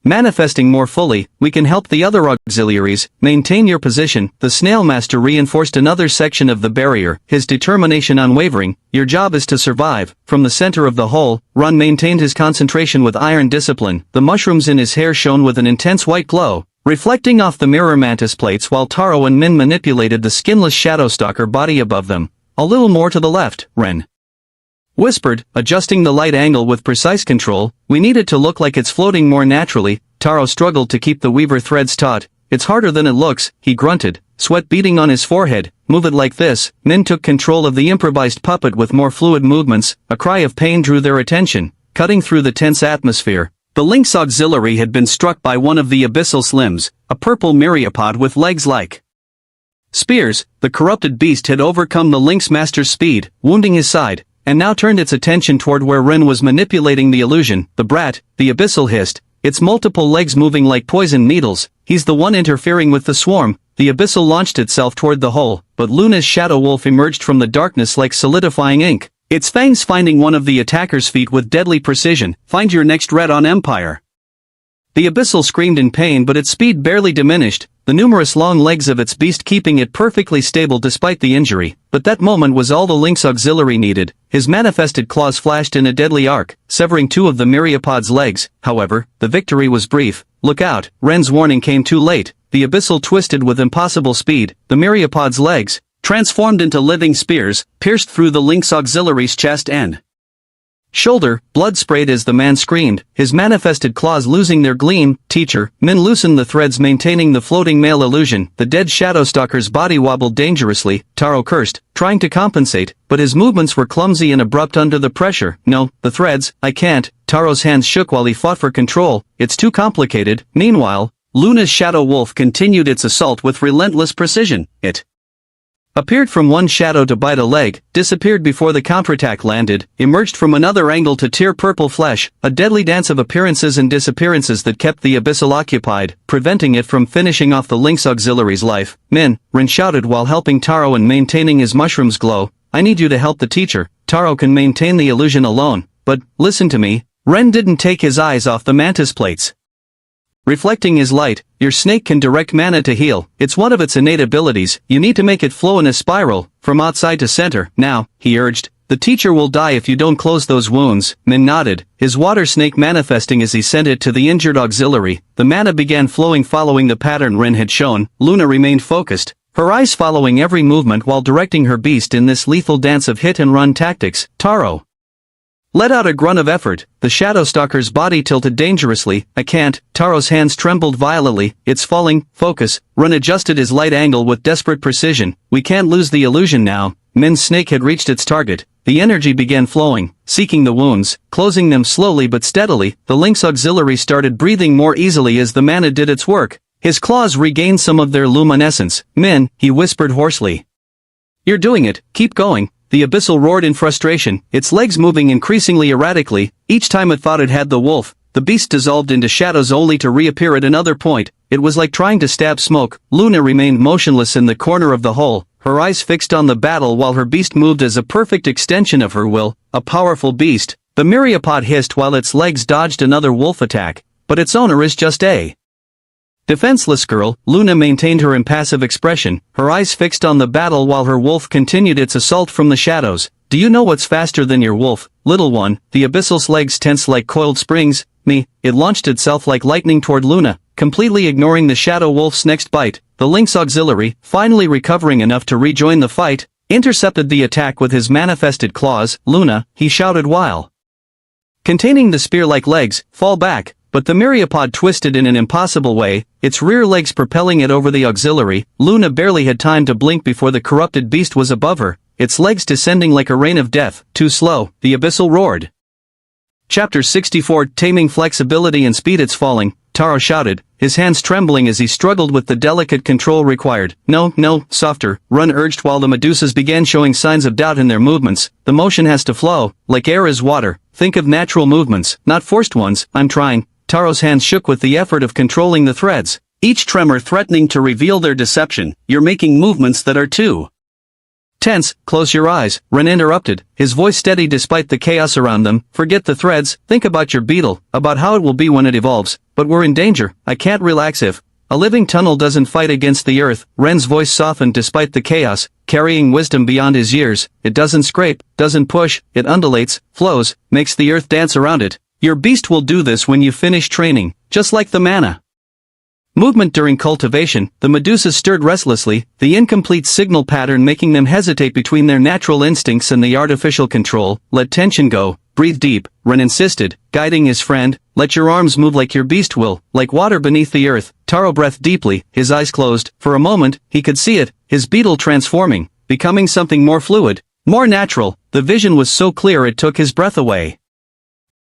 manifesting more fully. We can help the other auxiliaries. Maintain your position. The snail master reinforced another section of the barrier, his determination unwavering. Your job is to survive. From the center of the hole, Ron maintained his concentration with iron discipline. The mushrooms in his hair shone with an intense white glow, reflecting off the mirror mantis plates, while Taro and Min manipulated the skinless shadowstalker body above them. A little more to the left, Ren whispered, adjusting the light angle with precise control. We need it to look like it's floating more naturally. Taro struggled to keep the weaver threads taut. It's harder than it looks, he grunted, sweat beading on his forehead. Move it like this. Min took control of the improvised puppet with more fluid movements. A cry of pain drew their attention, cutting through the tense atmosphere. The Lynx auxiliary had been struck by one of the abyssal slims, a purple myriapod with legs like spears. The corrupted beast had overcome the Lynx master's speed, wounding his side, and now turned its attention toward where Ren was manipulating the illusion. The brat, the abyssal hissed, its multiple legs moving like poison needles. He's the one interfering with the swarm. The abyssal launched itself toward the hole, but Luna's shadow wolf emerged from the darkness like solidifying ink, its fangs finding one of the attacker's feet with deadly precision. Find your next red on Empire. The abyssal screamed in pain, but its speed barely diminished, the numerous long legs of its beast keeping it perfectly stable despite the injury. But that moment was all the Lynx auxiliary needed. His manifested claws flashed in a deadly arc, severing two of the myriapod's legs. However, the victory was brief. Look out, Ren's warning came too late. The abyssal twisted with impossible speed. The myriapod's legs, transformed into living spears, pierced through the Lynx auxiliary's chest and shoulder. Blood sprayed as the man screamed, his manifested claws losing their gleam. Teacher, Min loosened the threads maintaining the floating male illusion. The dead shadowstalker's body wobbled dangerously. Taro cursed, trying to compensate, but his movements were clumsy and abrupt under the pressure. No, the threads, I can't. Taro's hands shook while he fought for control. It's too complicated. Meanwhile, Luna's shadow wolf continued its assault with relentless precision. It appeared from one shadow to bite a leg, disappeared before the counterattack landed, emerged from another angle to tear purple flesh, a deadly dance of appearances and disappearances that kept the abyssal occupied, preventing it from finishing off the Lynx auxiliary's life. Min, Ren shouted while helping Taro and maintaining his mushroom's glow. I need you to help the teacher. Taro can maintain the illusion alone, but, listen to me. Ren didn't take his eyes off the mantis plates. Reflecting his light, your snake can direct mana to heal. It's one of its innate abilities. You need to make it flow in a spiral, from outside to center. Now, he urged, the teacher will die if you don't close those wounds. Min nodded, his water snake manifesting as he sent it to the injured auxiliary. The mana began flowing following the pattern Ren had shown. Luna remained focused, her eyes following every movement while directing her beast in this lethal dance of hit-and-run tactics. Taro let out a grunt of effort. The shadowstalker's body tilted dangerously. I can't. Taro's hands trembled violently. It's falling. Focus. Ren adjusted his light angle with desperate precision. We can't lose the illusion now. Min's snake had reached its target. The energy began flowing, seeking the wounds, closing them slowly but steadily. The Lynx auxiliary started breathing more easily as the mana did its work. His claws regained some of their luminescence. "Min," he whispered hoarsely. "You're doing it, keep going." The abyssal roared in frustration, its legs moving increasingly erratically. Each time it thought it had the wolf, the beast dissolved into shadows only to reappear at another point. It was like trying to stab smoke. Luna remained motionless in the corner of the hole, her eyes fixed on the battle while her beast moved as a perfect extension of her will, a powerful beast. The myriapod hissed while its legs dodged another wolf attack, but its owner is just a defenseless girl. Luna maintained her impassive expression, her eyes fixed on the battle while her wolf continued its assault from the shadows. "Do you know what's faster than your wolf, little one?" The abyssal's legs tensed like coiled springs. "Me." It launched itself like lightning toward Luna, completely ignoring the shadow wolf's next bite. The lynx auxiliary, finally recovering enough to rejoin the fight, intercepted the attack with his manifested claws. "Luna," he shouted while containing the spear-like legs, "fall back." But the myriapod twisted in an impossible way, its rear legs propelling it over the auxiliary. Luna barely had time to blink before the corrupted beast was above her, its legs descending like a rain of death. "Too slow," the abyssal roared. Chapter 64 Taming Flexibility and Speed. "It's falling," Taro shouted, his hands trembling as he struggled with the delicate control required. No, softer," Run urged while the Medusas began showing signs of doubt in their movements. "The motion has to flow, like air is water. Think of natural movements, not forced ones." "I'm trying." Taro's hands shook with the effort of controlling the threads, each tremor threatening to reveal their deception. "You're making movements that are too tense." "Close your eyes," Ren interrupted, his voice steady despite the chaos around them. "Forget the threads, think about your beetle, about how it will be when it evolves." "But we're in danger, I can't relax if a living tunnel doesn't fight against the earth." Ren's voice softened despite the chaos, carrying wisdom beyond his years. "It doesn't scrape, doesn't push, it undulates, flows, makes the earth dance around it. Your beast will do this when you finish training, just like the mana movement during cultivation." The Medusas stirred restlessly, the incomplete signal pattern making them hesitate between their natural instincts and the artificial control. "Let tension go, breathe deep," Ren insisted, guiding his friend. "Let your arms move like your beast will, like water beneath the earth." Taro breathed deeply, his eyes closed. For a moment, he could see it, his beetle transforming, becoming something more fluid, more natural. The vision was so clear it took his breath away.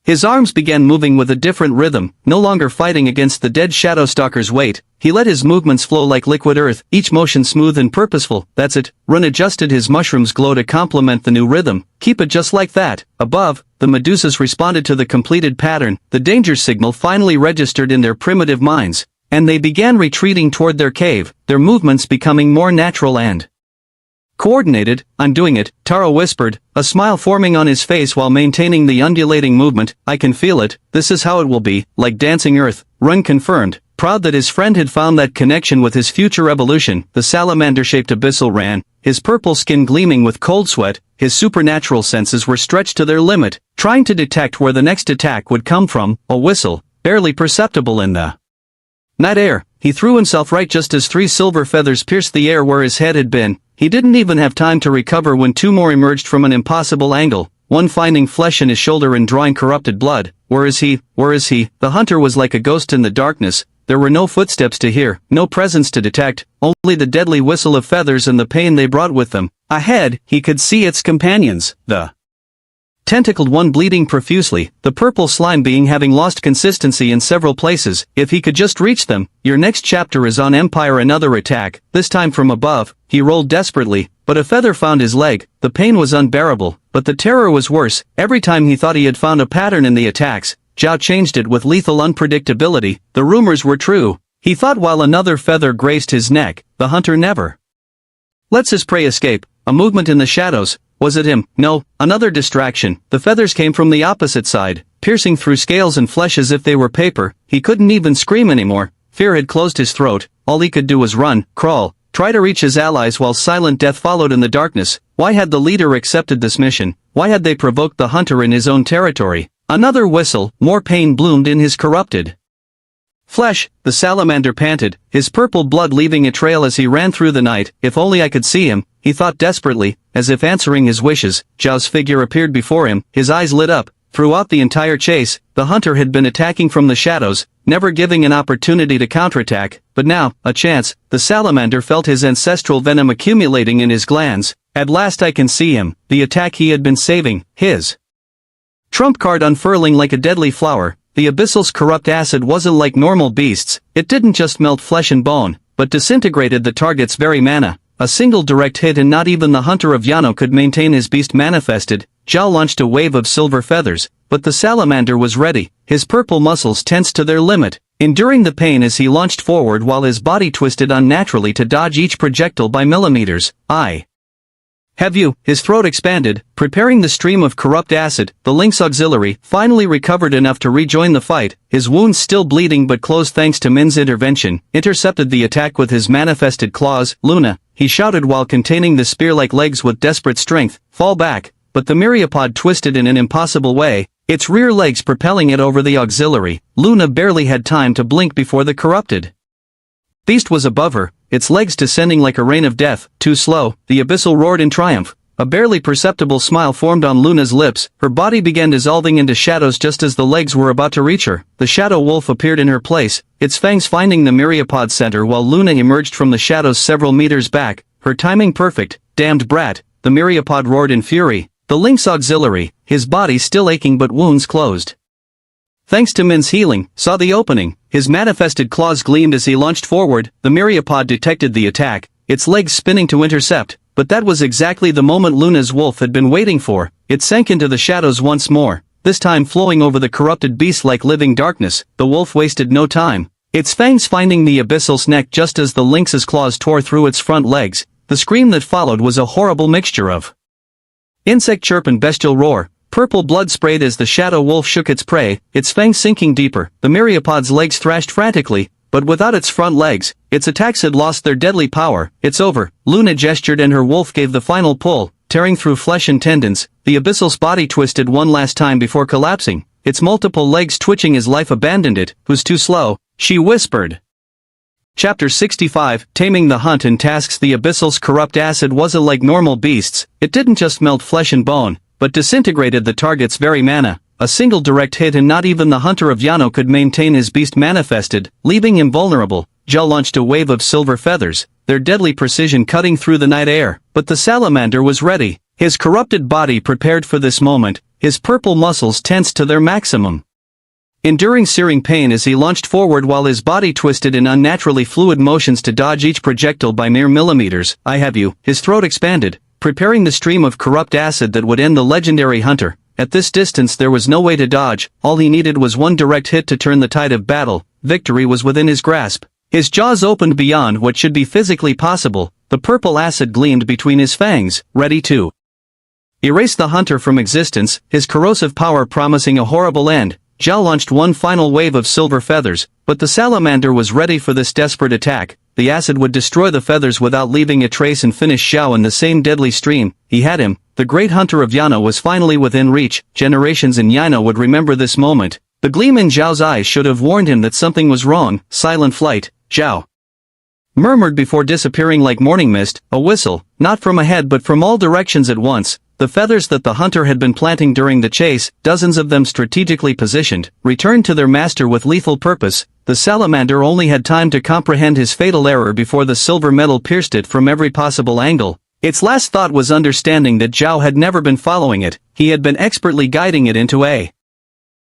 His arms began moving with a different rhythm, no longer fighting against the dead Shadowstalker's weight. He let his movements flow like liquid earth, each motion smooth and purposeful. "That's it." Run adjusted his mushroom's glow to complement the new rhythm. "Keep it just like that." Above, the Medusas responded to the completed pattern. The danger signal finally registered in their primitive minds, and they began retreating toward their cave, their movements becoming more natural and coordinated. "I'm doing it," Taro whispered, a smile forming on his face while maintaining the undulating movement. "I can feel it. This is how it will be, like dancing earth." Run confirmed, proud that his friend had found that connection with his future evolution. The salamander-shaped abyssal ran, his purple skin gleaming with cold sweat. His supernatural senses were stretched to their limit, trying to detect where the next attack would come from. A whistle, barely perceptible in the night air. He threw himself right just as 3 silver feathers pierced the air where his head had been. He didn't even have time to recover when 2 more emerged from an impossible angle, one finding flesh in his shoulder and drawing corrupted blood. "Where is he? Where is he?" The hunter was like a ghost in the darkness. There were no footsteps to hear, no presence to detect, only the deadly whistle of feathers and the pain they brought with them. Ahead, he could see its companions, the tentacled one bleeding profusely, the purple slime being having lost consistency in several places. If he could just reach them. Your next chapter is on Empire. Another attack, this time from above. He rolled desperately, but a feather found his leg. The pain was unbearable, but the terror was worse. Every time he thought he had found a pattern in the attacks, Zhao changed it with lethal unpredictability. The rumors were true, he thought while another feather graced his neck. The hunter never lets his prey escape. A movement in the shadows. Was it him? No, another distraction. The feathers came from the opposite side, piercing through scales and flesh as if they were paper. He couldn't even scream anymore. Fear had closed his throat. All he could do was run, crawl, try to reach his allies while silent death followed in the darkness. Why had the leader accepted this mission? Why had they provoked the hunter in his own territory? Another whistle, more pain bloomed in his corrupted flesh. The salamander panted, his purple blood leaving a trail as he ran through the night. If only I could see him, he thought desperately, as if answering his wishes. Zhao's figure appeared before him, his eyes lit up. Throughout the entire chase, the hunter had been attacking from the shadows, never giving an opportunity to counterattack, but now, a chance. The salamander felt his ancestral venom accumulating in his glands. At last I can see him, the attack he had been saving, his trump card unfurling like a deadly flower. the Abyssal's corrupt acid wasn't like normal beasts, it didn't just melt flesh and bone, but disintegrated the target's very mana. A single direct hit and not even the Hunter of Yano could maintain his beast manifested. Zhao launched a wave of silver feathers, but the salamander was ready, his purple muscles tensed to their limit, enduring the pain as he launched forward while his body twisted unnaturally to dodge each projectile by millimeters. Have you? His throat expanded, preparing the stream of corrupt acid. The Lynx auxiliary finally recovered enough to rejoin the fight, his wounds still bleeding but closed thanks to Min's intervention, intercepted the attack with his manifested claws. Luna, he shouted while containing the spear-like legs with desperate strength, fall back, but the myriapod twisted in an impossible way, its rear legs propelling it over the auxiliary. Luna barely had time to blink before the corrupted beast was above her, its legs descending like a rain of death. Too slow, the Abyssal roared in triumph. A barely perceptible smile formed on Luna's lips, her body began dissolving into shadows just as the legs were about to reach her. The shadow wolf appeared in her place, its fangs finding the myriapod center while Luna emerged from the shadows several meters back, her timing perfect. Damned brat, the myriapod roared in fury. The Lynx auxiliary, his body still aching but wounds closed. Thanks to Min's healing, saw the opening. His manifested claws gleamed as he launched forward. The myriapod detected the attack, its legs spinning to intercept, but that was exactly the moment Luna's wolf had been waiting for. It sank into the shadows once more, this time flowing over the corrupted beast like living darkness. The wolf wasted no time, its fangs finding the Abyssal's neck just as the lynx's claws tore through its front legs. The scream that followed was a horrible mixture of insect chirp and bestial roar. Purple blood sprayed as the shadow wolf shook its prey, its fangs sinking deeper. The myriapod's legs thrashed frantically, but without its front legs, its attacks had lost their deadly power. It's over, Luna gestured and her wolf gave the final pull, tearing through flesh and tendons. The Abyssal's body twisted one last time before collapsing, its multiple legs twitching as life abandoned it. Was too slow, she whispered. Chapter 65, Taming the Hunt and Tasks. The Abyssal's corrupt acid wasn't like normal beasts, it didn't just melt flesh and bone, but disintegrated the target's very mana. A single direct hit and not even the Hunter of Yano could maintain his beast manifested, leaving him vulnerable. Zhao launched a wave of silver feathers, their deadly precision cutting through the night air, but the salamander was ready, his corrupted body prepared for this moment, his purple muscles tensed to their maximum, enduring searing pain as he launched forward while his body twisted in unnaturally fluid motions to dodge each projectile by mere millimeters. I have you. His throat expanded, preparing the stream of corrupt acid that would end the legendary hunter. At this distance there was no way to dodge, all he needed was one direct hit to turn the tide of battle. Victory was within his grasp. His jaws opened beyond what should be physically possible, the purple acid gleamed between his fangs, ready to erase the hunter from existence, his corrosive power promising a horrible end. Zhao launched one final wave of silver feathers, but the salamander was ready for this desperate attack. The acid would destroy the feathers without leaving a trace and finish Zhao in the same deadly stream. He had him. The great hunter of Yano was finally within reach. Generations in Yano would remember this moment. The gleam in Zhao's eyes should have warned him that something was wrong. Silent flight, Zhao murmured before disappearing like morning mist. A whistle, not from ahead but from all directions at once. The feathers that the hunter had been planting during the chase, dozens of them strategically positioned, returned to their master with lethal purpose. The salamander only had time to comprehend his fatal error before the silver metal pierced it from every possible angle. Its last thought was understanding that Zhao had never been following it, he had been expertly guiding it into a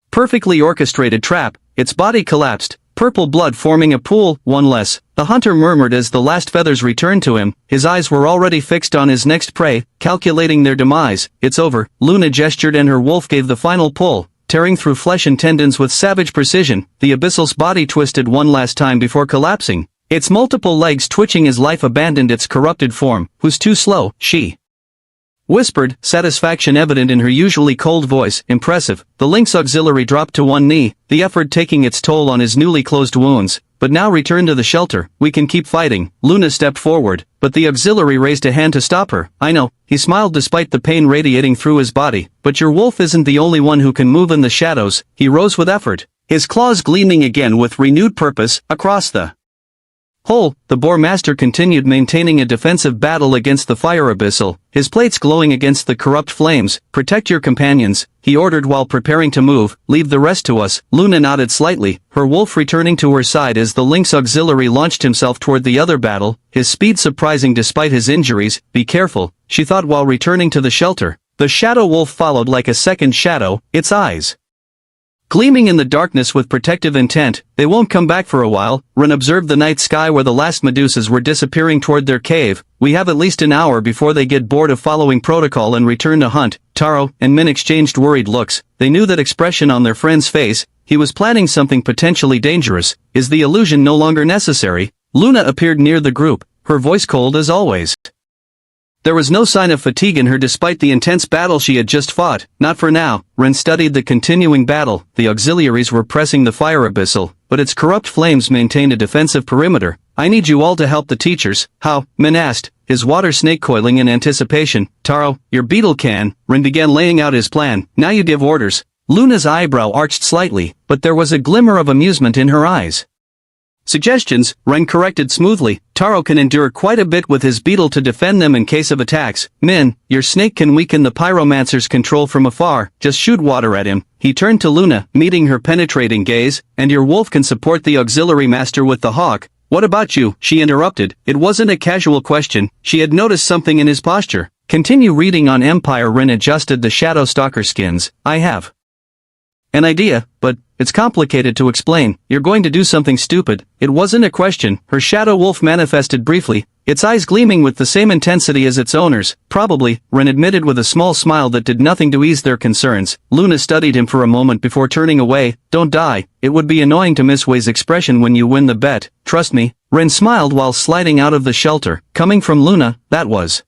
perfectly orchestrated trap. Its body collapsed, purple blood forming a pool. One less, the hunter murmured as the last feathers returned to him. His eyes were already fixed on his next prey, calculating their demise. It's over, Luna gestured and her wolf gave the final pull, tearing through flesh and tendons with savage precision. The Abyssal's body twisted one last time before collapsing, its multiple legs twitching as life abandoned its corrupted form. Was too slow, she whispered, satisfaction evident in her usually cold voice. Impressive. The Lynx auxiliary dropped to one knee, the effort taking its toll on his newly closed wounds. But now return to the shelter, we can keep fighting. Luna stepped forward, but the auxiliary raised a hand to stop her. I know, he smiled despite the pain radiating through his body, but your wolf isn't the only one who can move in the shadows. He rose with effort, his claws gleaming again with renewed purpose. Across the hole, the boar master continued maintaining a defensive battle against the fire abyssal, his plates glowing against the corrupt flames. Protect your companions, he ordered while preparing to move. Leave the rest to us. Luna nodded slightly, her wolf returning to her side as the Lynx auxiliary launched himself toward the other battle, his speed surprising despite his injuries. Be careful, she thought while returning to the shelter. The shadow wolf followed like a second shadow, its eyes Gleaming in the darkness with protective intent, they won't come back for a while. Ren observed the night sky where the last Medusas were disappearing toward their cave. We have at least an hour before they get bored of following protocol and return to hunt. Taro and Min exchanged worried looks. They knew that expression on their friend's face. He was planning something potentially dangerous. Is the illusion no longer necessary? Luna appeared near the group, her voice cold as always. There was no sign of fatigue in her despite the intense battle she had just fought. Not for now. Ren studied the continuing battle. The auxiliaries were pressing the fire abyssal, but its corrupt flames maintained a defensive perimeter. I need you all to help the teachers. How? Min asked, his water snake coiling in anticipation. Taro, your beetle can. Ren began laying out his plan. Now you give orders. Luna's eyebrow arched slightly, but there was a glimmer of amusement in her eyes. Suggestions, Ren corrected smoothly. Taro can endure quite a bit with his beetle to defend them in case of attacks. Min, your snake can weaken the pyromancer's control from afar, just shoot water at him. He turned to Luna, meeting her penetrating gaze, and your wolf can support the auxiliary master with the hawk. What about you? She interrupted. It wasn't a casual question, she had noticed something in his posture. Continue reading on Empire. Ren adjusted the Shadow Stalker skins. I have an idea, but it's complicated to explain. You're going to do something stupid. It wasn't a question. Her shadow wolf manifested briefly, its eyes gleaming with the same intensity as its owners. Probably, Ren admitted with a small smile that did nothing to ease their concerns. Luna studied him for a moment before turning away. Don't die. It would be annoying to miss Wei's expression when you win the bet. Trust me. Ren smiled while sliding out of the shelter. Coming from Luna, that was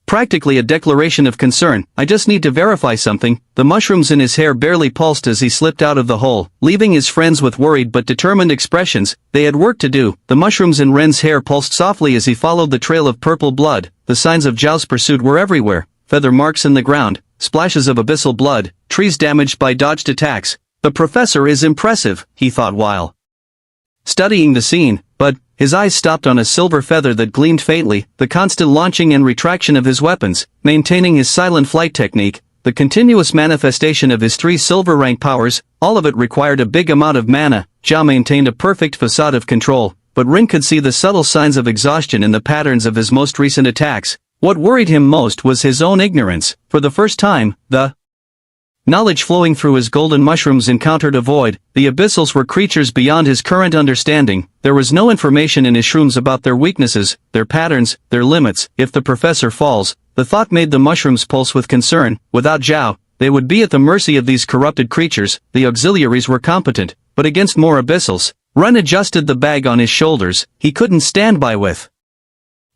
practically a declaration of concern. I just need to verify something. The mushrooms in his hair barely pulsed as he slipped out of the hole, leaving his friends with worried but determined expressions. They had work to do. The mushrooms in Ren's hair pulsed softly as he followed the trail of purple blood. The signs of Zhao's pursuit were everywhere. Feather marks in the ground, splashes of abyssal blood, trees damaged by dodged attacks. The professor is impressive, he thought while studying the scene, but his eyes stopped on a silver feather that gleamed faintly. The constant launching and retraction of his weapons, maintaining his silent flight technique, the continuous manifestation of his 3 silver rank powers, all of it required a big amount of mana. Zhao maintained a perfect facade of control, but Ren could see the subtle signs of exhaustion in the patterns of his most recent attacks. What worried him most was his own ignorance. For the first time, the knowledge flowing through his golden mushrooms encountered a void. The abyssals were creatures beyond his current understanding. There was no information in his shrooms about their weaknesses, their patterns, their limits. If the professor falls, the thought made the mushrooms pulse with concern. Without Zhao, they would be at the mercy of these corrupted creatures. The auxiliaries were competent, but against more abyssals. Ren adjusted the bag on his shoulders. He couldn't stand by with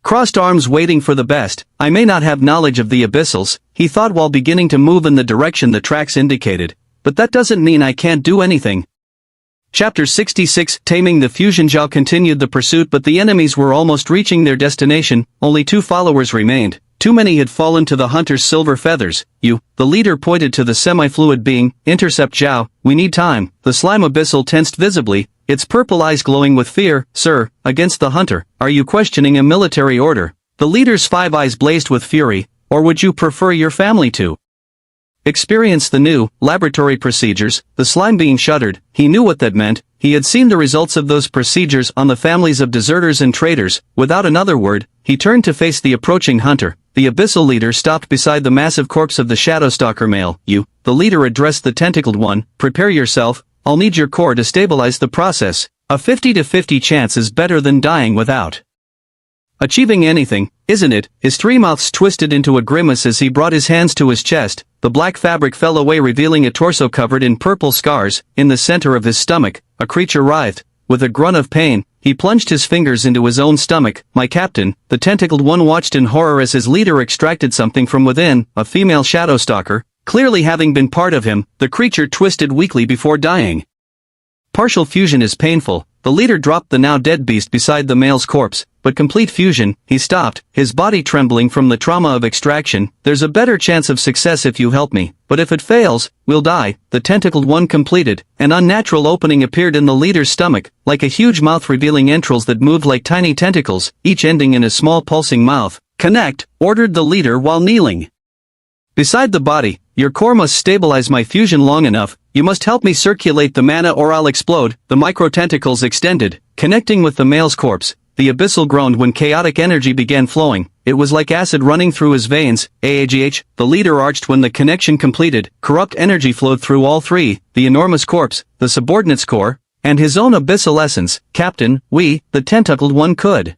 crossed arms waiting for the best. I may not have knowledge of the abyssals, he thought while beginning to move in the direction the tracks indicated, but that doesn't mean I can't do anything. Chapter 66 Taming the Fusion. Zhao continued the pursuit, but the enemies were almost reaching their destination. Only 2 followers remained. Too many had fallen to the hunter's silver feathers. You, the leader pointed to the semi-fluid being, intercept Zhao, we need time. The slime abyssal tensed visibly, its purple eyes glowing with fear. Sir, against the hunter, are you questioning a military order? The leader's 5 eyes blazed with fury. Or would you prefer your family to experience the new laboratory procedures? The slime being shuddered. He knew what that meant. He had seen the results of those procedures on the families of deserters and traitors. Without another word, he turned to face the approaching hunter. The abyssal leader stopped beside the massive corpse of the Shadowstalker male. You, the leader addressed the tentacled one, prepare yourself. I'll need your core to stabilize the process. A 50-50 chance is better than dying without achieving anything, isn't it? His 3 mouths twisted into a grimace as he brought his hands to his chest. The black fabric fell away, revealing a torso covered in purple scars. In the center of his stomach, a creature writhed. With a grunt of pain, he plunged his fingers into his own stomach. My captain, the tentacled one watched in horror as his leader extracted something from within, a female Shadowstalker. Clearly having been part of him, the creature twisted weakly before dying. Partial fusion is painful. The leader dropped the now dead beast beside the male's corpse, but complete fusion, he stopped, his body trembling from the trauma of extraction. There's a better chance of success if you help me, but if it fails, we'll die. The tentacled one completed. An unnatural opening appeared in the leader's stomach, like a huge mouth revealing entrails that moved like tiny tentacles, each ending in a small pulsing mouth. Connect, ordered the leader while kneeling beside the body. Your core must stabilize my fusion long enough. You must help me circulate the mana or I'll explode. The micro-tentacles extended, connecting with the male's corpse. the Abyssal groaned when chaotic energy began flowing. It was like acid running through his veins. AAGH, the leader arched when the connection completed. Corrupt energy flowed through all three, the enormous corpse, the subordinate's core, and his own abyssal essence. Captain, we, the tentacled one could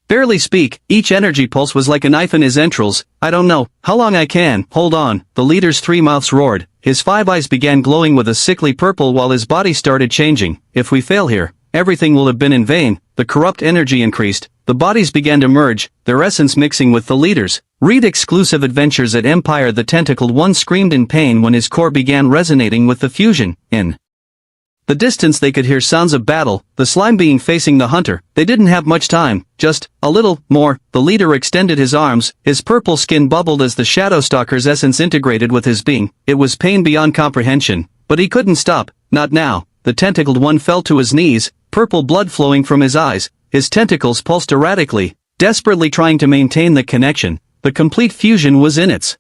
barely speak. Each energy pulse was like a knife in his entrails. I don't know how long I can hold on, the leader's three mouths roared. His five eyes began glowing with a sickly purple while his body started changing. If we fail here, everything will have been in vain. The corrupt energy increased. The bodies began to merge, their essence mixing with the leader's. Read exclusive adventures at Empire. The tentacled one screamed in pain when his core began resonating with the fusion. In the distance they could hear sounds of battle, the slime being facing the hunter. They didn't have much time, just a little more. The leader extended his arms, his purple skin bubbled as the Shadow Stalker's essence integrated with his being. It was pain beyond comprehension, but he couldn't stop, not now. The tentacled one fell to his knees, purple blood flowing from his eyes. His tentacles pulsed erratically, desperately trying to maintain the connection. The complete fusion was in its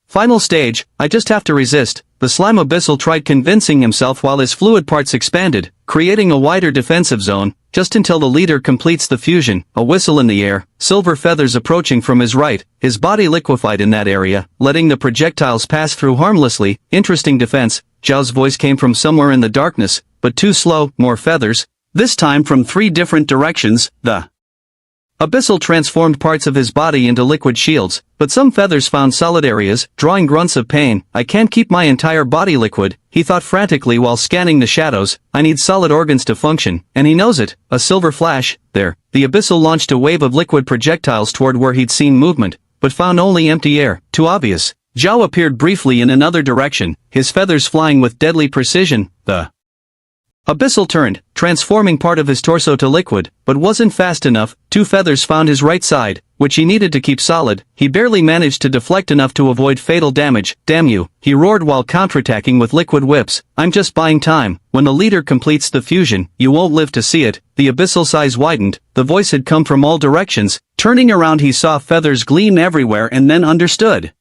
final stage. I just have to resist. The slime abyssal tried convincing himself while his fluid parts expanded, creating a wider defensive zone, just until the leader completes the fusion. A whistle in the air, silver feathers approaching from his right, his body liquefied in that area, letting the projectiles pass through harmlessly. Interesting defense. Zhao's voice came from somewhere in the darkness, but too slow. More feathers, this time from three different directions. The abyssal transformed parts of his body into liquid shields, but some feathers found solid areas, drawing grunts of pain. I can't keep my entire body liquid, he thought frantically while scanning the shadows. I need solid organs to function, and he knows it. A silver flash, there. The abyssal launched a wave of liquid projectiles toward where he'd seen movement, but found only empty air. Too obvious. Zhao appeared briefly in another direction, his feathers flying with deadly precision. The abyssal turned, transforming part of his torso to liquid, but wasn't fast enough. Two feathers found his right side, which he needed to keep solid. He barely managed to deflect enough to avoid fatal damage. Damn you, he roared while counterattacking with liquid whips. I'm just buying time. When the leader completes the fusion, you won't live to see it. The abyssal size widened, the voice had come from all directions. Turning around he saw feathers gleam everywhere and then understood.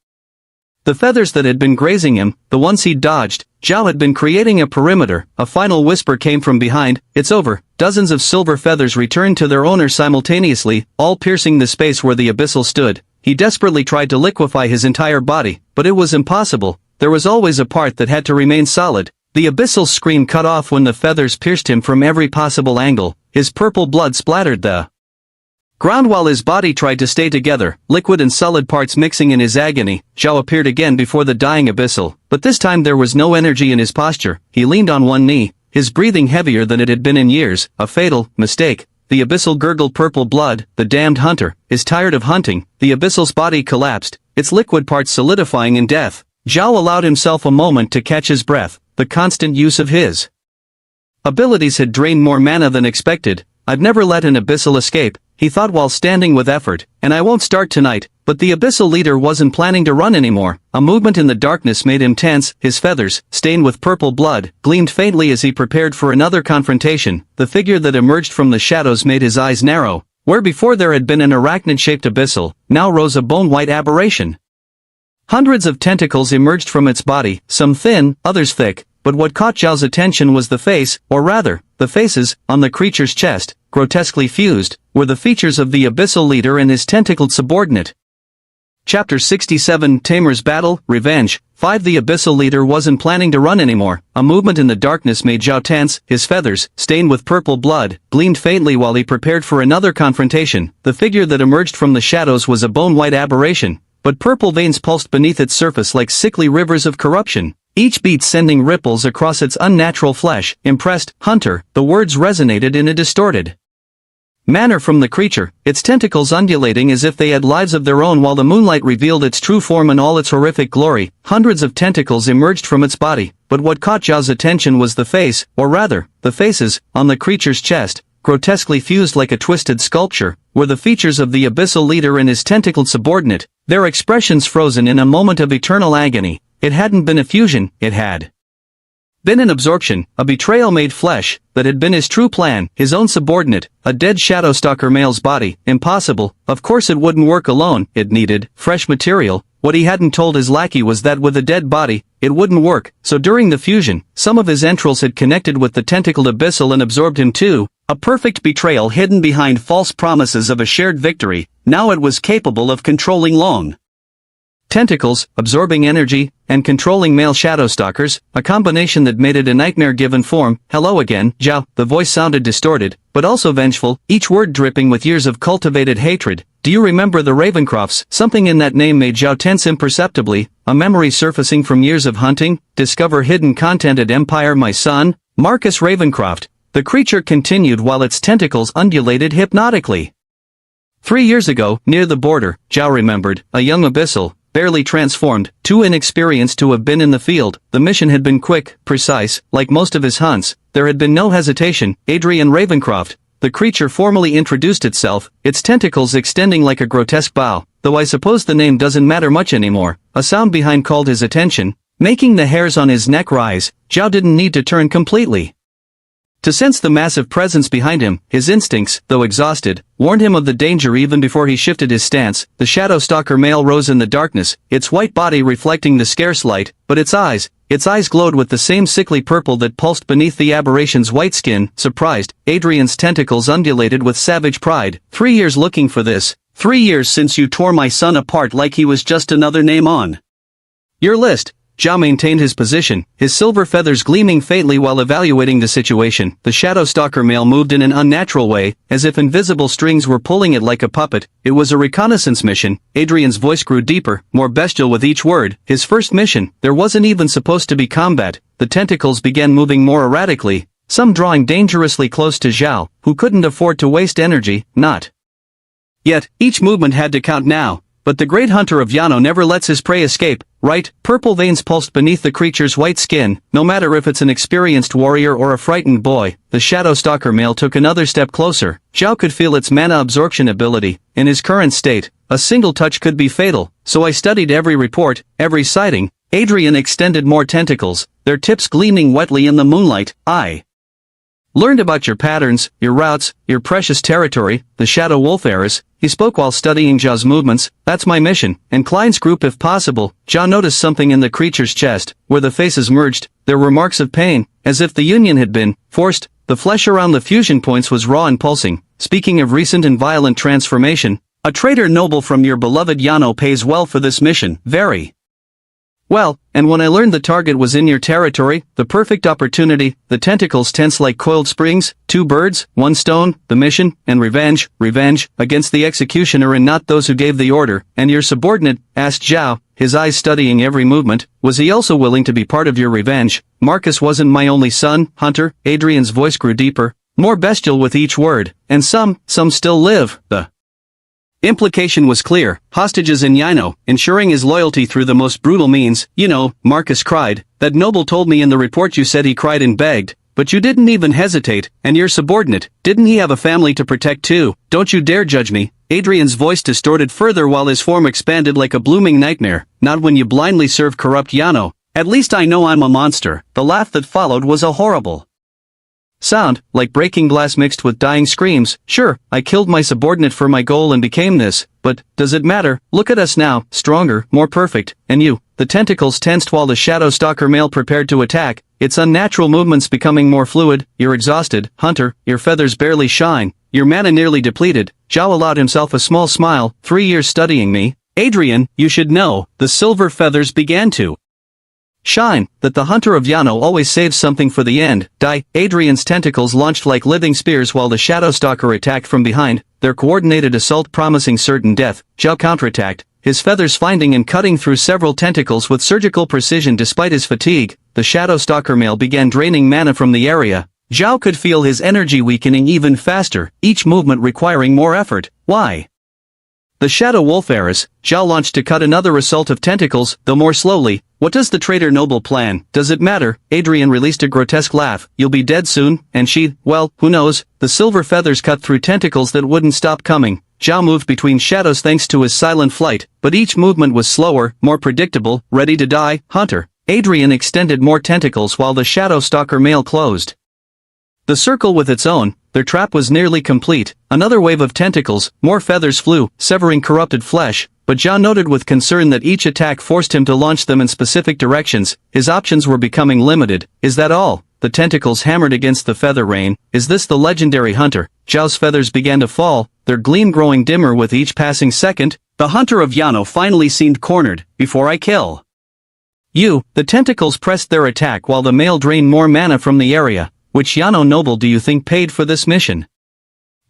The feathers that had been grazing him, the ones he'd dodged, Zhao had been creating a perimeter. A final whisper came from behind. It's over. Dozens of silver feathers returned to their owner simultaneously, all piercing the space where the abyssal stood. He desperately tried to liquefy his entire body, but it was impossible. There was always a part that had to remain solid. The abyssal scream cut off when the feathers pierced him from every possible angle. His purple blood splattered the ground while his body tried to stay together, liquid and solid parts mixing in his agony. Zhao appeared again before the dying abyssal, but this time there was no energy in his posture. He leaned on one knee, his breathing heavier than it had been in years. A fatal mistake. The abyssal gurgled purple blood. The damned hunter is tired of hunting. The abyssal's body collapsed, its liquid parts solidifying in death. Zhao allowed himself a moment to catch his breath. The constant use of his abilities had drained more mana than expected. I've never let an abyssal escape, he thought while standing with effort, and I won't start tonight. But the abyssal leader wasn't planning to run anymore. A movement in the darkness made him tense. His feathers, stained with purple blood, gleamed faintly as he prepared for another confrontation. The figure that emerged from the shadows made his eyes narrow. Where before there had been an arachnid-shaped abyssal, now rose a bone-white aberration. Hundreds of tentacles emerged from its body, some thin, others thick. But what caught Zhao's attention was the face, or rather, the faces, on the creature's chest. Grotesquely fused, were the features of the abyssal leader and his tentacled subordinate. Chapter 67 Tamer's Battle, Revenge. 5 The abyssal leader wasn't planning to run anymore. A movement in the darkness made Zhao tense. His feathers, stained with purple blood, gleamed faintly while he prepared for another confrontation. The figure that emerged from the shadows was a bone-white aberration, but purple veins pulsed beneath its surface like sickly rivers of corruption, each beat sending ripples across its unnatural flesh. Impressed, hunter, the words resonated in a distorted manner from the creature, its tentacles undulating as if they had lives of their own while the moonlight revealed its true form in all its horrific glory. Hundreds of tentacles emerged from its body, but what caught Zhao's attention was the face, or rather, the faces, on the creature's chest. Grotesquely fused like a twisted sculpture, were the features of the abyssal leader and his tentacled subordinate, their expressions frozen in a moment of eternal agony. It hadn't been a fusion, it had been an absorption, a betrayal made flesh. That had been his true plan, his own subordinate, a dead Shadowstalker male's body. Impossible. Of course it wouldn't work alone, it needed fresh material. What he hadn't told his lackey was that with a dead body, it wouldn't work. So during the fusion, some of his entrails had connected with the tentacled abyssal and absorbed him too. A perfect betrayal hidden behind false promises of a shared victory, now it was capable of controlling long tentacles, absorbing energy, and controlling male shadow stalkers, a combination that made it a nightmare given form. Hello again, Zhao. The voice sounded distorted, but also vengeful, each word dripping with years of cultivated hatred. Do you remember the Ravencrofts? Something in that name made Zhao tense imperceptibly, a memory surfacing from years of hunting. Discover hidden content at Empire. My son, Marcus Ravencroft. The creature continued while its tentacles undulated hypnotically. 3 years ago, near the border, Zhao remembered, a young abyssal, barely transformed, too inexperienced to have been in the field. The mission had been quick, precise, like most of his hunts. There had been no hesitation. Adrian Ravencroft. The creature formally introduced itself, its tentacles extending like a grotesque bow, though I suppose the name doesn't matter much anymore. A sound behind called his attention, making the hairs on his neck rise. Zhao didn't need to turn completely to sense the massive presence behind him. His instincts, though exhausted, warned him of the danger even before he shifted his stance. The shadow stalker male rose in the darkness, its white body reflecting the scarce light, but its eyes glowed with the same sickly purple that pulsed beneath the aberration's white skin. Surprised, Adrian's tentacles undulated with savage pride. 3 years looking for this. 3 years since you tore my son apart like he was just another name on your list. Zhao maintained his position, his silver feathers gleaming faintly while evaluating the situation. The shadow stalker male moved in an unnatural way, as if invisible strings were pulling it like a puppet. It was a reconnaissance mission. Adrian's voice grew deeper, more bestial with each word. His first mission. There wasn't even supposed to be combat. The tentacles began moving more erratically, some drawing dangerously close to Zhao, who couldn't afford to waste energy. Not yet. Each movement had to count now. But the great hunter of Yano never lets his prey escape, right? Purple veins pulsed beneath the creature's white skin. No matter if it's an experienced warrior or a frightened boy, the shadow stalker male took another step closer. Zhao could feel its mana absorption ability. In his current state, a single touch could be fatal, so I studied every report, every sighting. Adrian extended more tentacles, their tips gleaming wetly in the moonlight. I learned about your patterns, your routes, your precious territory, the Shadow Wolf Heiress. He spoke while studying Zhao's movements. That's my mission. And Klein's group if possible. Zhao noticed something in the creature's chest, where the faces merged. There were marks of pain, as if the union had been forced. The flesh around the fusion points was raw and pulsing. Speaking of recent and violent transformation, a traitor noble from your beloved Yano pays well for this mission. Very well, and when I learned the target was in your territory, the perfect opportunity, the tentacles tense like coiled springs, 2 birds, 1 stone, the mission, and revenge, against the executioner and not those who gave the order. And your subordinate, asked Zhao, his eyes studying every movement, was he also willing to be part of your revenge? Marcus wasn't my only son, Hunter. Adrian's voice grew deeper, more bestial with each word, and some still live. The implication was clear, hostages in Yano, ensuring his loyalty through the most brutal means. You know, Marcus cried, that noble told me in the report you said he cried and begged, but you didn't even hesitate. And your subordinate, didn't he have a family to protect too? Don't you dare judge me. Adrian's voice distorted further while his form expanded like a blooming nightmare. Not when you blindly serve corrupt Yano. At least I know I'm a monster. The laugh that followed was a horrible sound, like breaking glass mixed with dying screams. Sure, I killed my subordinate for my goal and became this, but does it matter? Look at us now, stronger, more perfect, and you. The tentacles tensed while the shadow stalker male prepared to attack, its unnatural movements becoming more fluid. You're exhausted, Hunter, your feathers barely shine, your mana nearly depleted. Zhao allowed himself a small smile. 3 years studying me, Adrian, you should know. The silver feathers began to shine, that the hunter of Yano always saves something for the end. Adrian's tentacles launched like living spears while the shadow stalker attacked from behind, their coordinated assault promising certain death. Zhao counterattacked, his feathers finding and cutting through several tentacles with surgical precision despite his fatigue. The shadow stalker male began draining mana from the area. Zhao could feel his energy weakening even faster, each movement requiring more effort. Why? The Shadow Wolf Heiress, Zhao launched to cut another assault of tentacles, though more slowly. What does the traitor noble plan? Does it matter? Adrian released a grotesque laugh. You'll be dead soon, and she, well, who knows? The silver feathers cut through tentacles that wouldn't stop coming. Zhao moved between shadows thanks to his silent flight, but each movement was slower, more predictable. Ready to die, Hunter. Adrian extended more tentacles while the shadow stalker male closed the circle with its own. Their trap was nearly complete. Another wave of tentacles, more feathers flew, severing corrupted flesh, but Zhao noted with concern that each attack forced him to launch them in specific directions. His options were becoming limited. Is that all? the tentacles hammered against the feather rain. Is this the legendary hunter? Zhao's feathers began to fall, their gleam growing dimmer with each passing second. The hunter of Yano finally seemed cornered. Before I kill you, the tentacles pressed their attack while the male drained more mana from the area. Which Yano noble do you think paid for this mission?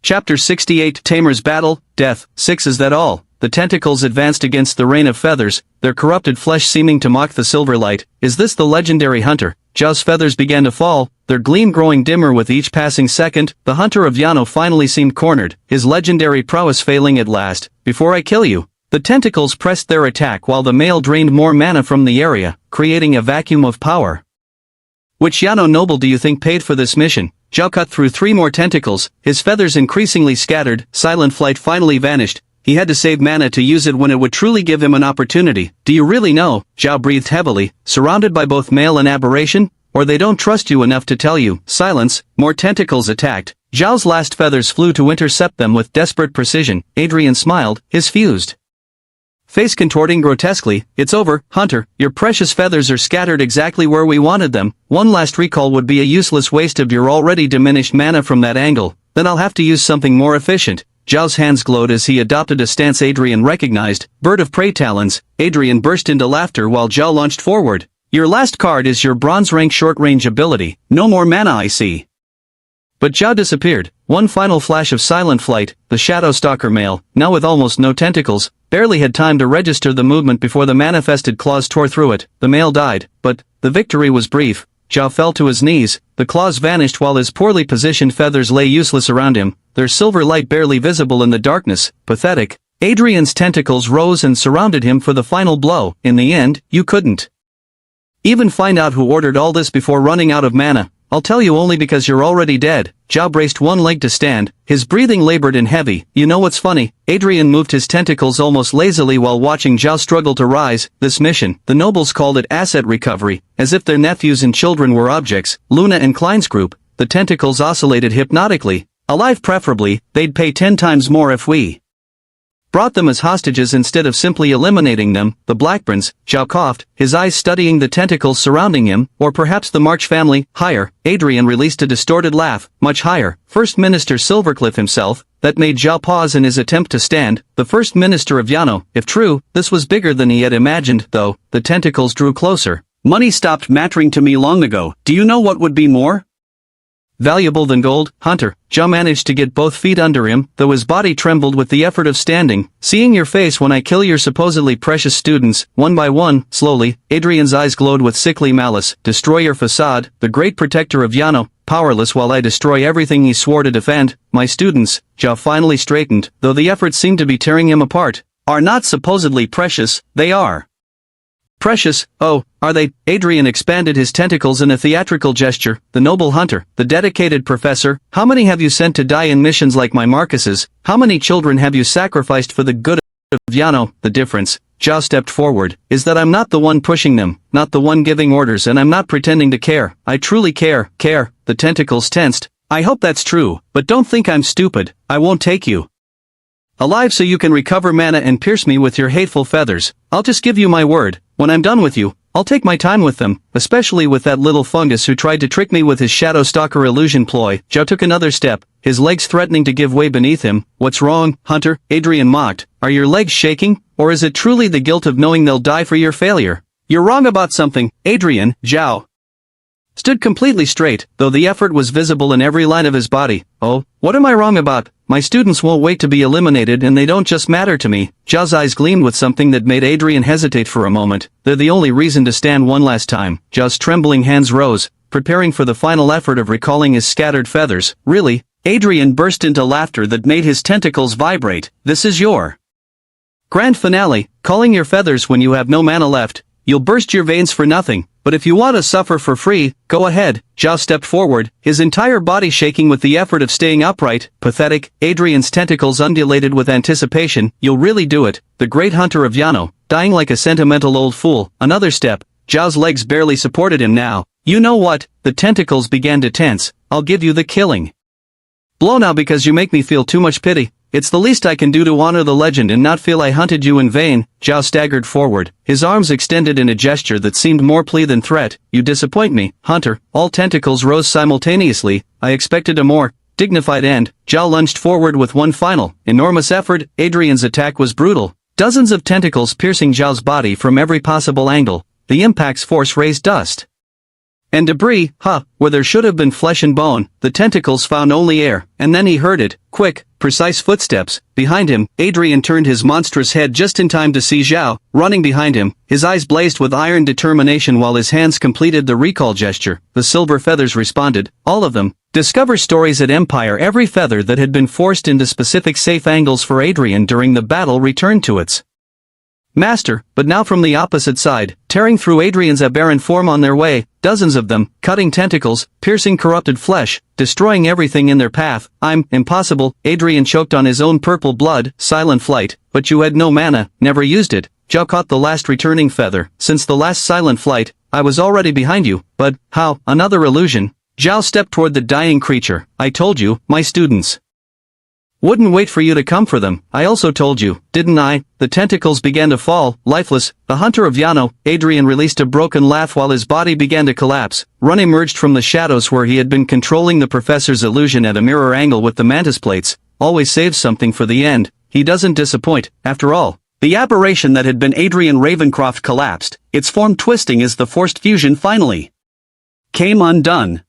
Chapter 68 Tamer's Battle, Death. 6 Is that all? The tentacles advanced against the rain of feathers, their corrupted flesh seeming to mock the silver light. Is this the legendary hunter? Zhao's feathers began to fall, their gleam growing dimmer with each passing second. The hunter of Yano finally seemed cornered, his legendary prowess failing at last. Before I kill you. The tentacles pressed their attack while the male drained more mana from the area, creating a vacuum of power. Which Yano noble do you think paid for this mission? Zhao cut through 3 more tentacles, his feathers increasingly scattered. Silent flight finally vanished. He had to save mana to use it when it would truly give him an opportunity. Do you really know? Zhao breathed heavily, surrounded by both male and aberration? Or they don't trust you enough to tell you. Silence. More tentacles attacked. Zhao's last feathers flew to intercept them with desperate precision. Adrian smiled, his fused face contorting grotesquely. It's over, Hunter, your precious feathers are scattered exactly where we wanted them. One last recall would be a useless waste of your already diminished mana from that angle. Then I'll have to use something more efficient. Zhao's hands glowed as he adopted a stance Adrian recognized. Bird of prey talons. Adrian burst into laughter while Zhao launched forward. Your last card is your bronze rank short-range ability. No more mana I see. But Zhao disappeared. One final flash of silent flight, the Shadow Stalker male, now with almost no tentacles, barely had time to register the movement before the manifested claws tore through it. The male died, but the victory was brief. Zhao fell to his knees, the claws vanished while his poorly positioned feathers lay useless around him, their silver light barely visible in the darkness. Pathetic. Adrian's tentacles rose and surrounded him for the final blow. In the end, you couldn't even find out who ordered all this before running out of mana. I'll tell you only because you're already dead. Zhao braced one leg to stand, his breathing labored and heavy. You know what's funny? Adrian moved his tentacles almost lazily while watching Zhao struggle to rise. This mission, the nobles called it asset recovery, as if their nephews and children were objects. Luna and Klein's group, the tentacles oscillated hypnotically. Alive preferably, they'd pay 10 times more if we brought them as hostages instead of simply eliminating them. The Blackburns, Zhao coughed, his eyes studying the tentacles surrounding him, or perhaps the March family. Higher. Adrian released a distorted laugh. Much higher. First Minister Silvercliff himself. That made Zhao pause in his attempt to stand. The First Minister of Yano. If true, this was bigger than he had imagined, though. The tentacles drew closer. Money stopped mattering to me long ago. Do you know what would be more valuable than gold? Hunter. Zhao managed to get both feet under him, though his body trembled with the effort of standing. Seeing your face when I kill your supposedly precious students, one by one. Slowly, Adrian's eyes glowed with sickly malice. Destroy your facade, the great protector of Yano, powerless while I destroy everything he swore to defend. My students, Zhao finally straightened, though the effort seemed to be tearing him apart, are not supposedly precious, they are precious. Oh, are they? Adrian expanded his tentacles in a theatrical gesture. The noble hunter, the dedicated professor. How many have you sent to die in missions like my Marcus's? How many children have you sacrificed for the good of Yano? The difference, Zhao stepped forward, is that I'm not the one pushing them, not the one giving orders, and I'm not pretending to care. I truly care. The tentacles tensed. I hope that's true, but don't think I'm stupid. I won't take you alive so you can recover mana and pierce me with your hateful feathers. I'll just give you my word. When I'm done with you, I'll take my time with them, especially with that little fungus who tried to trick me with his Shadow Stalker illusion ploy. Zhao took another step, his legs threatening to give way beneath him. What's wrong, Hunter? Adrian mocked. Are your legs shaking, or is it truly the guilt of knowing they'll die for your failure? You're wrong about something, Adrian. Zhao stood completely straight, though the effort was visible in every line of his body. Oh, what am I wrong about? My students won't wait to be eliminated and they don't just matter to me. Zhao's eyes gleamed with something that made Adrian hesitate for a moment. They're the only reason to stand one last time. Zhao's trembling hands rose, preparing for the final effort of recalling his scattered feathers. Really? Adrian burst into laughter that made his tentacles vibrate. This is your grand finale, calling your feathers when you have no mana left. You'll burst your veins for nothing, but if you want to suffer for free, go ahead. Zhao stepped forward, his entire body shaking with the effort of staying upright. Pathetic. Adrian's tentacles undulated with anticipation. You'll really do it. The great hunter of Yano, dying like a sentimental old fool. Another step. Zhao's legs barely supported him now. You know what? The tentacles began to tense. I'll give you the killing blow now because you make me feel too much pity. It's the least I can do to honor the legend and not feel I hunted you in vain." Zhao staggered forward, his arms extended in a gesture that seemed more plea than threat. "You disappoint me, Hunter." All tentacles rose simultaneously. "I expected a more dignified end." Zhao lunged forward with one final, enormous effort. Adrian's attack was brutal. Dozens of tentacles piercing Zhao's body from every possible angle. The impact's force raised dust and debris, where there should have been flesh and bone. The tentacles found only air, and then he heard it, quick, precise footsteps. Behind him, Adrian turned his monstrous head just in time to see Zhao, running behind him. His eyes blazed with iron determination while his hands completed the recall gesture. The silver feathers responded, all of them. Discover stories at Empire. Every feather that had been forced into specific safe angles for Adrian during the battle returned to its master, but now from the opposite side, tearing through Adrian's aberrant form on their way, dozens of them, cutting tentacles, piercing corrupted flesh, destroying everything in their path. Impossible." Adrian choked on his own purple blood. "Silent flight, but you had no mana, never used it." Zhao caught the last returning feather. "Since the last silent flight, I was already behind you, but, how?" Another illusion. Zhao stepped toward the dying creature. "I told you, my students wouldn't wait for you to come for them. I also told you, didn't I?" The tentacles began to fall, lifeless. The Hunter of Yano. Adrian released a broken laugh while his body began to collapse. Run emerged from the shadows where he had been controlling the professor's illusion at a mirror angle with the mantis plates. Always saves something for the end. He doesn't disappoint, after all. The aberration that had been Adrian Ravencroft collapsed, its form twisting as the forced fusion finally came undone.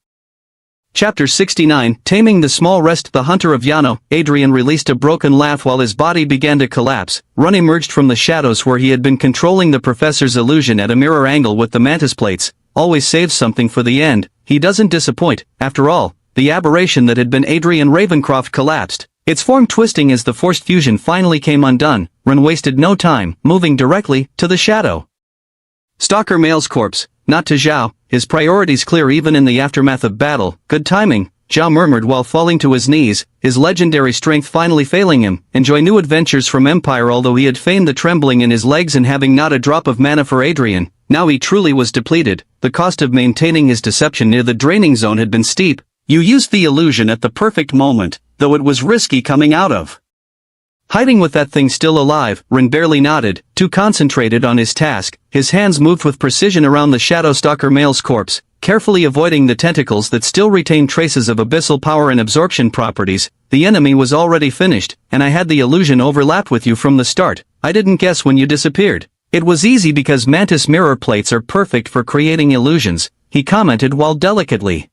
Chapter 69, Taming the Small Rest. The Hunter of Yano. Adrian released a broken laugh while his body began to collapse. Run emerged from the shadows where he had been controlling the professor's illusion at a mirror angle with the mantis plates. Always saves something for the end. He doesn't disappoint, after all. The aberration that had been Adrian Ravencroft collapsed, its form twisting as the forced fusion finally came undone. Run wasted no time, moving directly to the shadow stalker male's corpse, not to Zhao. His priorities clear even in the aftermath of battle. "Good timing," Zhao murmured while falling to his knees, his legendary strength finally failing him. Enjoy new adventures from Empire. Although he had feigned the trembling in his legs and having not a drop of mana for Adrian, now he truly was depleted. The cost of maintaining his deception near the draining zone had been steep. "You used the illusion at the perfect moment, though it was risky coming out of hiding with that thing still alive." Ren barely nodded, too concentrated on his task. His hands moved with precision around the Shadow Stalker male's corpse, carefully avoiding the tentacles that still retained traces of abyssal power and absorption properties. "The enemy was already finished, and I had the illusion overlapped with you from the start. I didn't guess when you disappeared." "It was easy because mantis mirror plates are perfect for creating illusions," he commented while delicately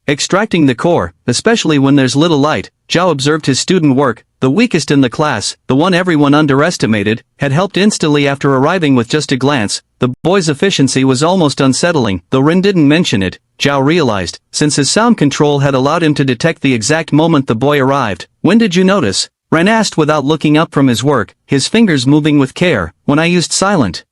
extracting the core, especially when there's little light. Zhao observed his student work. The weakest in the class, the one everyone underestimated, had helped instantly after arriving with just a glance. The boy's efficiency was almost unsettling. Though Ren didn't mention it, Zhao realized, since his sound control had allowed him to detect the exact moment the boy arrived. "When did you notice?" Ren asked without looking up from his work, his fingers moving with care. "When I used silent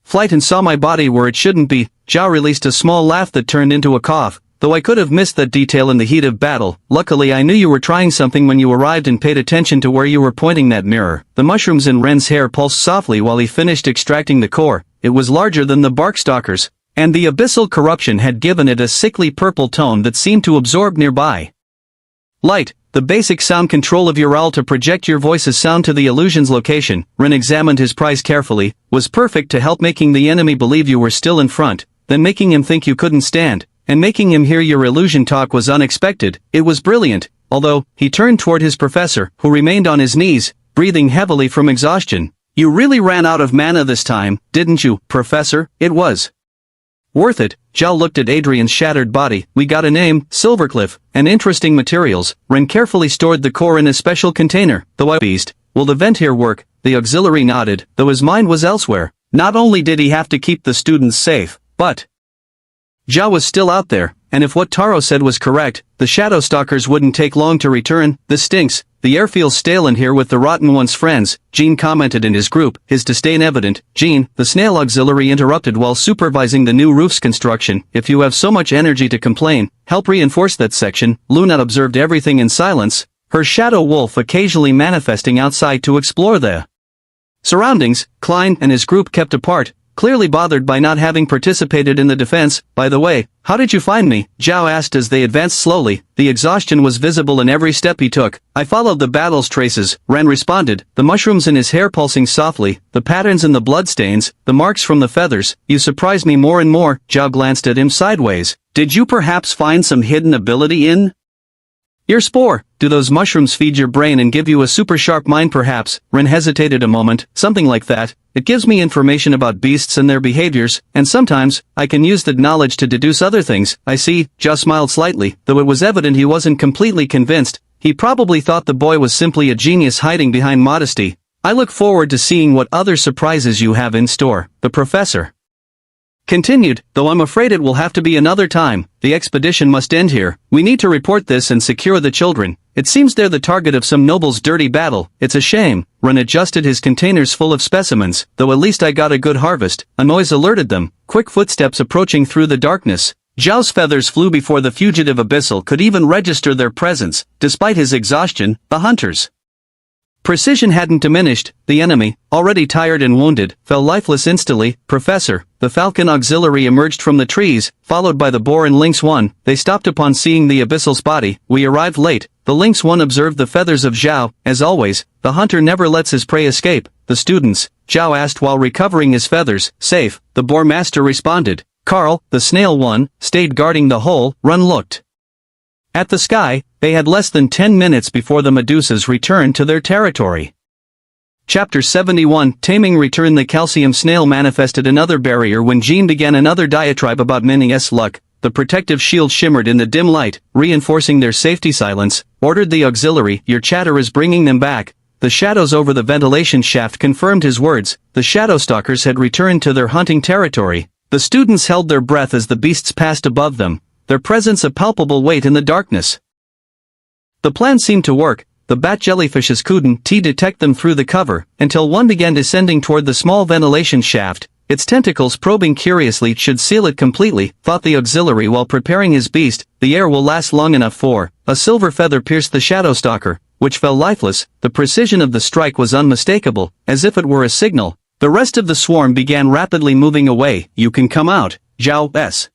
flight and saw my body where it shouldn't be." Zhao released a small laugh that turned into a cough. "Though I could have missed that detail in the heat of battle, luckily I knew you were trying something when you arrived and paid attention to where you were pointing that mirror." The mushrooms in Ren's hair pulsed softly while he finished extracting the core. It was larger than the barkstalkers, and the abyssal corruption had given it a sickly purple tone that seemed to absorb nearby light. "The basic sound control of your owl to project your voice's sound to the illusion's location," Ren examined his prize carefully, "was perfect to help making the enemy believe you were still in front, then making him think you couldn't stand, and making him hear your illusion talk was unexpected. It was brilliant." Although, he turned toward his professor, who remained on his knees, breathing heavily from exhaustion. "You really ran out of mana this time, didn't you, Professor?" "It was worth it." Zhao looked at Adrian's shattered body. "We got a name, Silvercliff, and interesting materials." Ren carefully stored the core in a special container. "The beast. Will the vent here work?" The auxiliary nodded, though his mind was elsewhere. Not only did he have to keep the students safe, but Zhao was still out there, and if what Taro said was correct, the Shadow Stalkers wouldn't take long to return. "This stinks. The air feels stale in here with the Rotten One's friends," Jean commented in his group, his disdain evident. "Jean," the snail auxiliary interrupted while supervising the new roof's construction, "if you have so much energy to complain, help reinforce that section." Luna observed everything in silence, her shadow wolf occasionally manifesting outside to explore the surroundings. Klein and his group kept apart, clearly bothered by not having participated in the defense. By the way, how did you find me? Zhao asked as they advanced slowly. The exhaustion was visible in every step he took. I followed the battle's traces, Ren responded, the mushrooms in his hair pulsing softly, the patterns in the bloodstains, the marks from the feathers. You surprise me more and more. Zhao glanced at him sideways. Did you perhaps find some hidden ability in your spore? Do those mushrooms feed your brain and give you a super sharp mind perhaps? Ren hesitated a moment. Something like that. It gives me information about beasts and their behaviors, and sometimes, I can use that knowledge to deduce other things. I see. Zhao smiled slightly, though it was evident he wasn't completely convinced. He probably thought the boy was simply a genius hiding behind modesty. I look forward to seeing what other surprises you have in store. The professor continued, though I'm afraid it will have to be another time. The expedition must end here. We need to report this and secure the children. It seems they're the target of some noble's dirty battle. It's a shame. Ren adjusted his containers full of specimens, though at least I got a good harvest. A noise alerted them. Quick footsteps approaching through the darkness. Zhao's feathers flew before the fugitive Abyssal could even register their presence. Despite his exhaustion, the hunters' precision hadn't diminished. The enemy, already tired and wounded, fell lifeless instantly. Professor, the Falcon Auxiliary emerged from the trees, followed by the Boar and Lynx 1. They stopped upon seeing the Abyssal's body. We arrived late. The Lynx 1 observed the feathers of Zhao. As always, the hunter never lets his prey escape. The students, Zhao asked while recovering his feathers. Safe, the Boar Master responded. Carl, the Snail 1, stayed guarding the hole. Ren looked at the sky. They had less than 10 minutes before the Medusas returned to their territory. Chapter 71 Taming Return. The calcium snail manifested another barrier when Jean began another diatribe about Minnie's luck. The protective shield shimmered in the dim light, reinforcing their safety. Silence, ordered the auxiliary. Your chatter is bringing them back. The shadows over the ventilation shaft confirmed his words. The Shadowstalkers had returned to their hunting territory. The students held their breath as the beasts passed above them, their presence a palpable weight in the darkness. The plan seemed to work. The bat jellyfishes couldn't detect them through the cover, until one began descending toward the small ventilation shaft, its tentacles probing curiously. Should seal it completely, thought the auxiliary while preparing his beast. The air will last long enough for. A silver feather pierced the Shadowstalker, which fell lifeless. The precision of the strike was unmistakable, as if it were a signal. The rest of the swarm began rapidly moving away. You can come out. Zhao's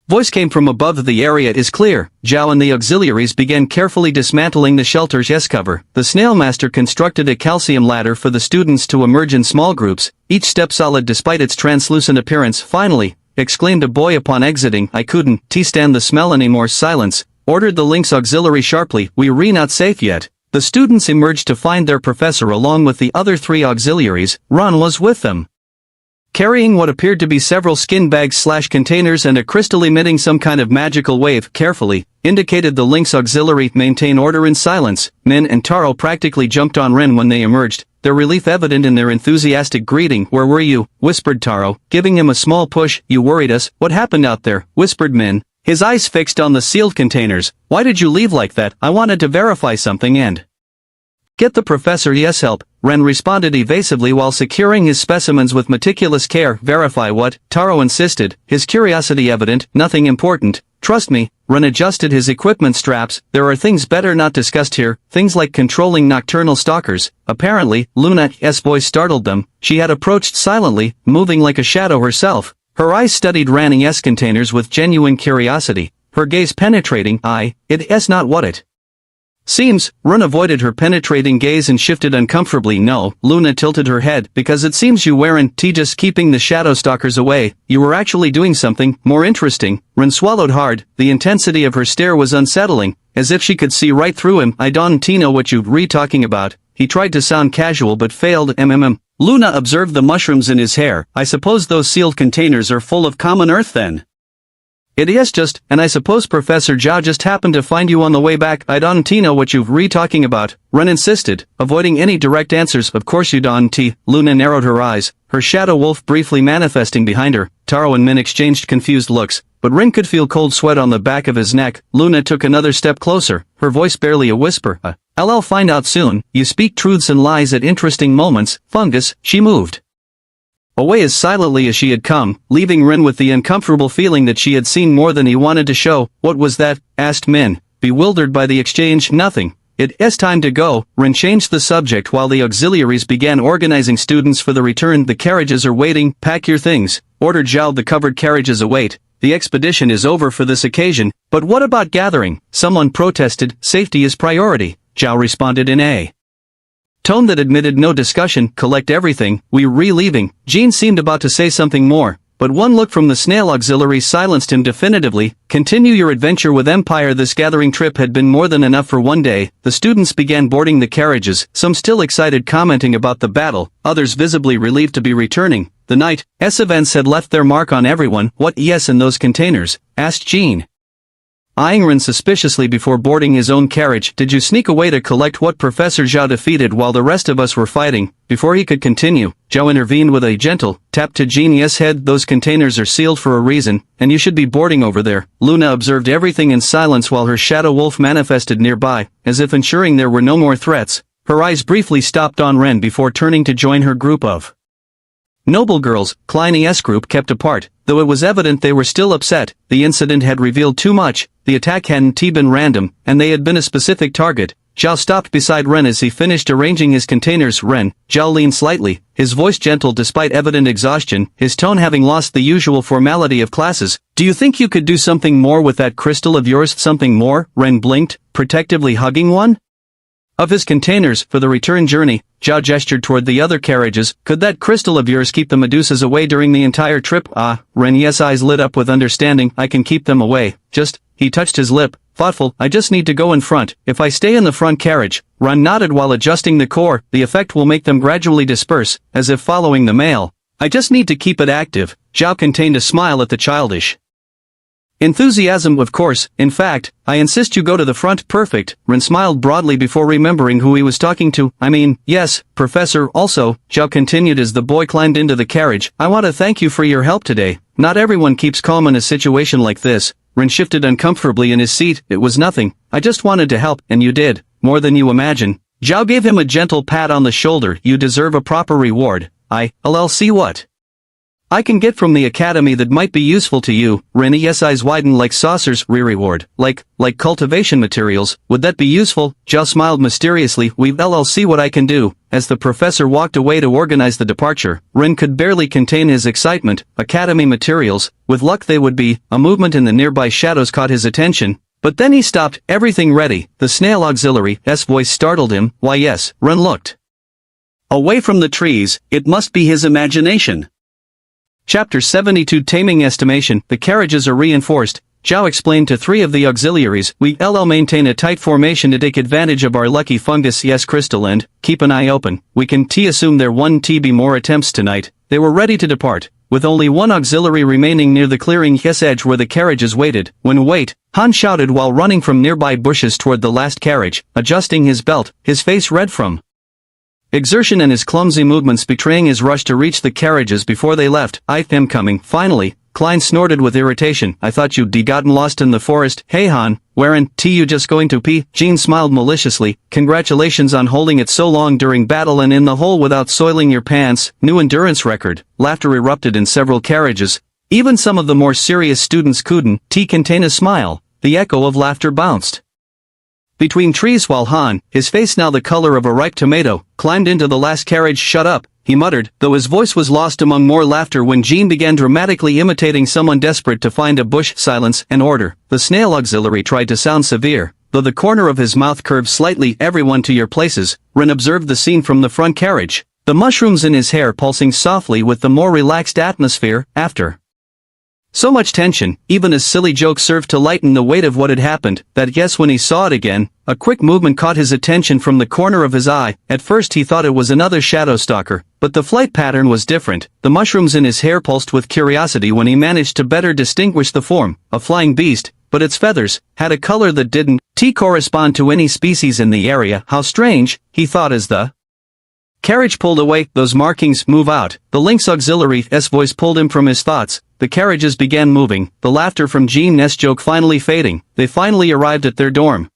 voice came from above. The area is clear. Zhao and the auxiliaries began carefully dismantling the shelter's cover. The Snail Master constructed a calcium ladder for the students to emerge in small groups, each step solid despite its translucent appearance. Finally, exclaimed a boy upon exiting. I couldn't stand the smell anymore. Silence, ordered the Lynx auxiliary sharply. We're not safe yet. The students emerged to find their professor along with the other 3 auxiliaries. Ron was with them, carrying what appeared to be several skin bags/containers and a crystal emitting some kind of magical wave. Carefully, indicated the Lynx auxiliary. Maintain order in silence. Min and Taro practically jumped on Ren when they emerged, their relief evident in their enthusiastic greeting. Where were you? Whispered Taro, giving him a small push. You worried us. What happened out there? Whispered Min, his eyes fixed on the sealed containers. Why did you leave like that? I wanted to verify something and get the professor. Yes, help, Ren responded evasively while securing his specimens with meticulous care. Verify what? Taro insisted, his curiosity evident. Nothing important. Trust me. Ren adjusted his equipment straps. There are things better not discussed here, things like controlling nocturnal stalkers. Apparently, Luna's voice startled them. She had approached silently, moving like a shadow herself. Her eyes studied Ranny's containers with genuine curiosity, her gaze penetrating. It's not what it seems. Ren avoided her penetrating gaze and shifted uncomfortably. No, Luna tilted her head. Because it seems you weren't just keeping the Shadowstalkers away, you were actually doing something more interesting. Ren swallowed hard. The intensity of her stare was unsettling, as if she could see right through him. I don't know what you're talking about. He tried to sound casual but failed. Luna observed the mushrooms in his hair. I suppose those sealed containers are full of common earth then. It is just, and I suppose Professor Zhao just happened to find you on the way back. I don't know what you're talking about, Ren insisted, avoiding any direct answers. Of course you don't. Luna narrowed her eyes, her shadow wolf briefly manifesting behind her. Taro and Min exchanged confused looks, but Ren could feel cold sweat on the back of his neck. Luna took another step closer, her voice barely a whisper. I'll find out soon. You speak truths and lies at interesting moments. Fungus. She moved away as silently as she had come, leaving Ren with the uncomfortable feeling that she had seen more than he wanted to show. What was that? Asked Min, bewildered by the exchange. Nothing. It's time to go. Ren changed the subject while the auxiliaries began organizing students for the return. The carriages are waiting. Pack your things, ordered Zhao. The covered carriages await. The expedition is over for this occasion, but what about gathering? Someone protested. Safety is priority, Zhao responded in a tone that admitted no discussion. Collect everything, we're leaving. Jean seemed about to say something more, but one look from the snail auxiliary silenced him definitively. Continue your adventure with Empire. This gathering trip had been more than enough for one day. The students began boarding the carriages, some still excited, commenting about the battle, others visibly relieved to be returning. The night's events had left their mark on everyone. What is in those containers? Asked Jean, eyeing Ren suspiciously before boarding his own carriage. Did you sneak away to collect what Professor Zhao defeated while the rest of us were fighting? Before he could continue, Zhao intervened with a gentle tap to Jean's head. Those containers are sealed for a reason, and you should be boarding over there. Luna observed everything in silence while her shadow wolf manifested nearby, as if ensuring there were no more threats. Her eyes briefly stopped on Ren before turning to join her group of noble girls. Kleine's group kept apart, though it was evident they were still upset. The incident had revealed too much. The attack hadn't been random, and they had been a specific target. Zhao stopped beside Ren as he finished arranging his containers. Ren, Zhao leaned slightly, his voice gentle despite evident exhaustion, his tone having lost the usual formality of classes. Do you think you could do something more with that crystal of yours? Something more? Ren blinked, protectively hugging one of his containers. For the return journey, Zhao gestured toward the other carriages. Could that crystal of yours keep the Medusas away during the entire trip? Ren's eyes lit up with understanding. I can keep them away. He touched his lip, thoughtful. I just need to go in front. If I stay in the front carriage, Ren nodded while adjusting the core. The effect will make them gradually disperse, as if following the male. I just need to keep it active. Zhao contained a smile at the childish enthusiasm. Of course, in fact, I insist you go to the front. Perfect. Ren smiled broadly before remembering who he was talking to. I mean, yes, Professor. Also, Zhao continued as the boy climbed into the carriage, I want to thank you for your help today. Not everyone keeps calm in a situation like this. Ren shifted uncomfortably in his seat. It was nothing. I just wanted to help, and you did, more than you imagine. Zhao gave him a gentle pat on the shoulder. You deserve a proper reward. I'll see what I can get from the academy that might be useful to you. Ren's eyes widened like saucers. Reward? Like cultivation materials, would that be useful? Zhao smiled mysteriously. I'll see what I can do. As the professor walked away to organize the departure, Ren could barely contain his excitement. Academy materials, with luck they would be. A movement in the nearby shadows caught his attention, but then he stopped. Everything ready? The snail auxiliary's voice startled him. Why yes. Ren looked away from the trees. It must be his imagination. Chapter 72 Taming Estimation. The carriages are reinforced, Zhao explained to three of the auxiliaries. We'll maintain a tight formation to take advantage of our lucky fungus crystal and keep an eye open. We can assume there won't be more attempts tonight. They were ready to depart, with only one auxiliary remaining near the clearing's edge where the carriages waited. Han shouted while running from nearby bushes toward the last carriage, adjusting his belt, his face red from exertion and his clumsy movements betraying his rush to reach the carriages before they left. I'm coming. Finally, Klein snorted with irritation. I thought you'd gotten lost in the forest. Hey Han, weren't you just going to pee? Jean smiled maliciously. Congratulations on holding it so long during battle and in the hole without soiling your pants. New endurance record. Laughter erupted in several carriages. Even some of the more serious students couldn't contain a smile. The echo of laughter bounced between trees while Han, his face now the color of a ripe tomato, climbed into the last carriage. Shut up, he muttered, though his voice was lost among more laughter when Jean began dramatically imitating someone desperate to find a bush. Silence and order. The snail auxiliary tried to sound severe, though the corner of his mouth curved slightly. Everyone to your places. Ren observed the scene from the front carriage, the mushrooms in his hair pulsing softly with the more relaxed atmosphere. After so much tension, even a silly joke served to lighten the weight of what had happened. When he saw it again, a quick movement caught his attention from the corner of his eye. At first he thought it was another shadow stalker, but the flight pattern was different. The mushrooms in his hair pulsed with curiosity when he managed to better distinguish the form. A flying beast, but its feathers had a color that didn't correspond to any species in the area. How strange, he thought as the carriage pulled away. Those markings. Move out. The Lynx auxiliary's voice pulled him from his thoughts. The carriages began moving, the laughter from Jean's joke finally fading. They finally arrived at their dorm.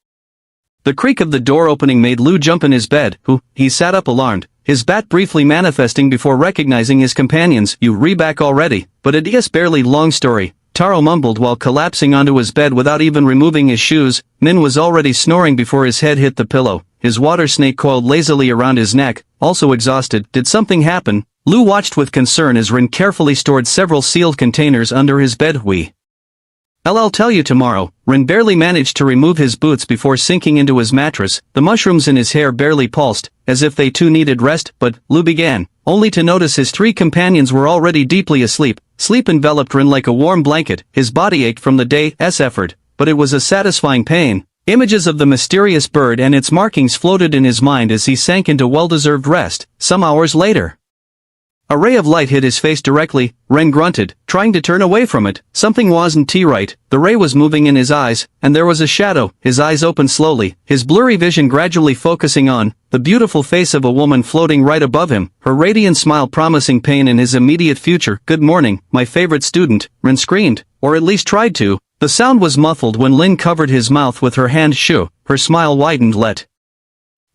The creak of the door opening made Lu jump in his bed. He sat up alarmed, his bat briefly manifesting before recognizing his companions. You back already? But it's barely. Long story. Taro mumbled while collapsing onto his bed without even removing his shoes. Min was already snoring before his head hit the pillow. His water snake coiled lazily around his neck, also exhausted. Did something happen? Lu watched with concern as Rin carefully stored several sealed containers under his bed. I'll tell you tomorrow. Rin barely managed to remove his boots before sinking into his mattress. The mushrooms in his hair barely pulsed, as if they too needed rest, but Lu began, only to notice his three companions were already deeply asleep. Sleep enveloped Rin like a warm blanket. His body ached from the day's effort, but it was a satisfying pain. Images of the mysterious bird and its markings floated in his mind as he sank into well-deserved rest. Some hours later, a ray of light hit his face directly. Ren grunted, trying to turn away from it. Something wasn't right. The ray was moving in his eyes, and there was a shadow. His eyes opened slowly, his blurry vision gradually focusing on the beautiful face of a woman floating right above him, her radiant smile promising pain in his immediate future. "Good morning, my favorite student," Ren screamed, or at least tried to. The sound was muffled when Lin covered his mouth with her hand. Shoo. Her smile widened. Let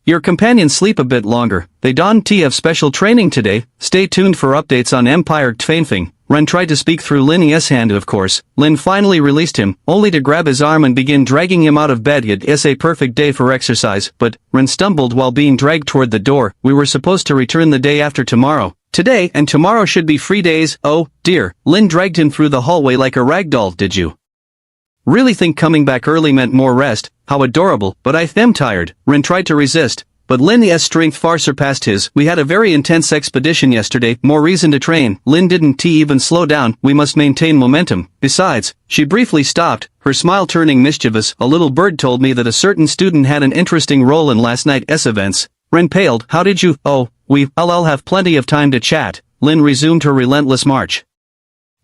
your companions sleep a bit longer. They don't have special training today. Stay tuned for updates on Empire Tfanfing. Ren tried to speak through Lin's hand, of course. Lin finally released him, only to grab his arm and begin dragging him out of bed. It's a perfect day for exercise, but Ren stumbled while being dragged toward the door. We were supposed to return the day after tomorrow. Today and tomorrow should be free days. Oh, dear. Lin dragged him through the hallway like a rag doll. Did you really think coming back early meant more rest? How adorable, but I'm tired. Ren tried to resist, but Lin's strength far surpassed his. We had a very intense expedition yesterday, more reason to train. Lin didn't even slow down. We must maintain momentum. Besides, she briefly stopped, her smile turning mischievous. A little bird told me that a certain student had an interesting role in last night's events. Ren paled. How did you? Oh, I'll have plenty of time to chat. Lin resumed her relentless march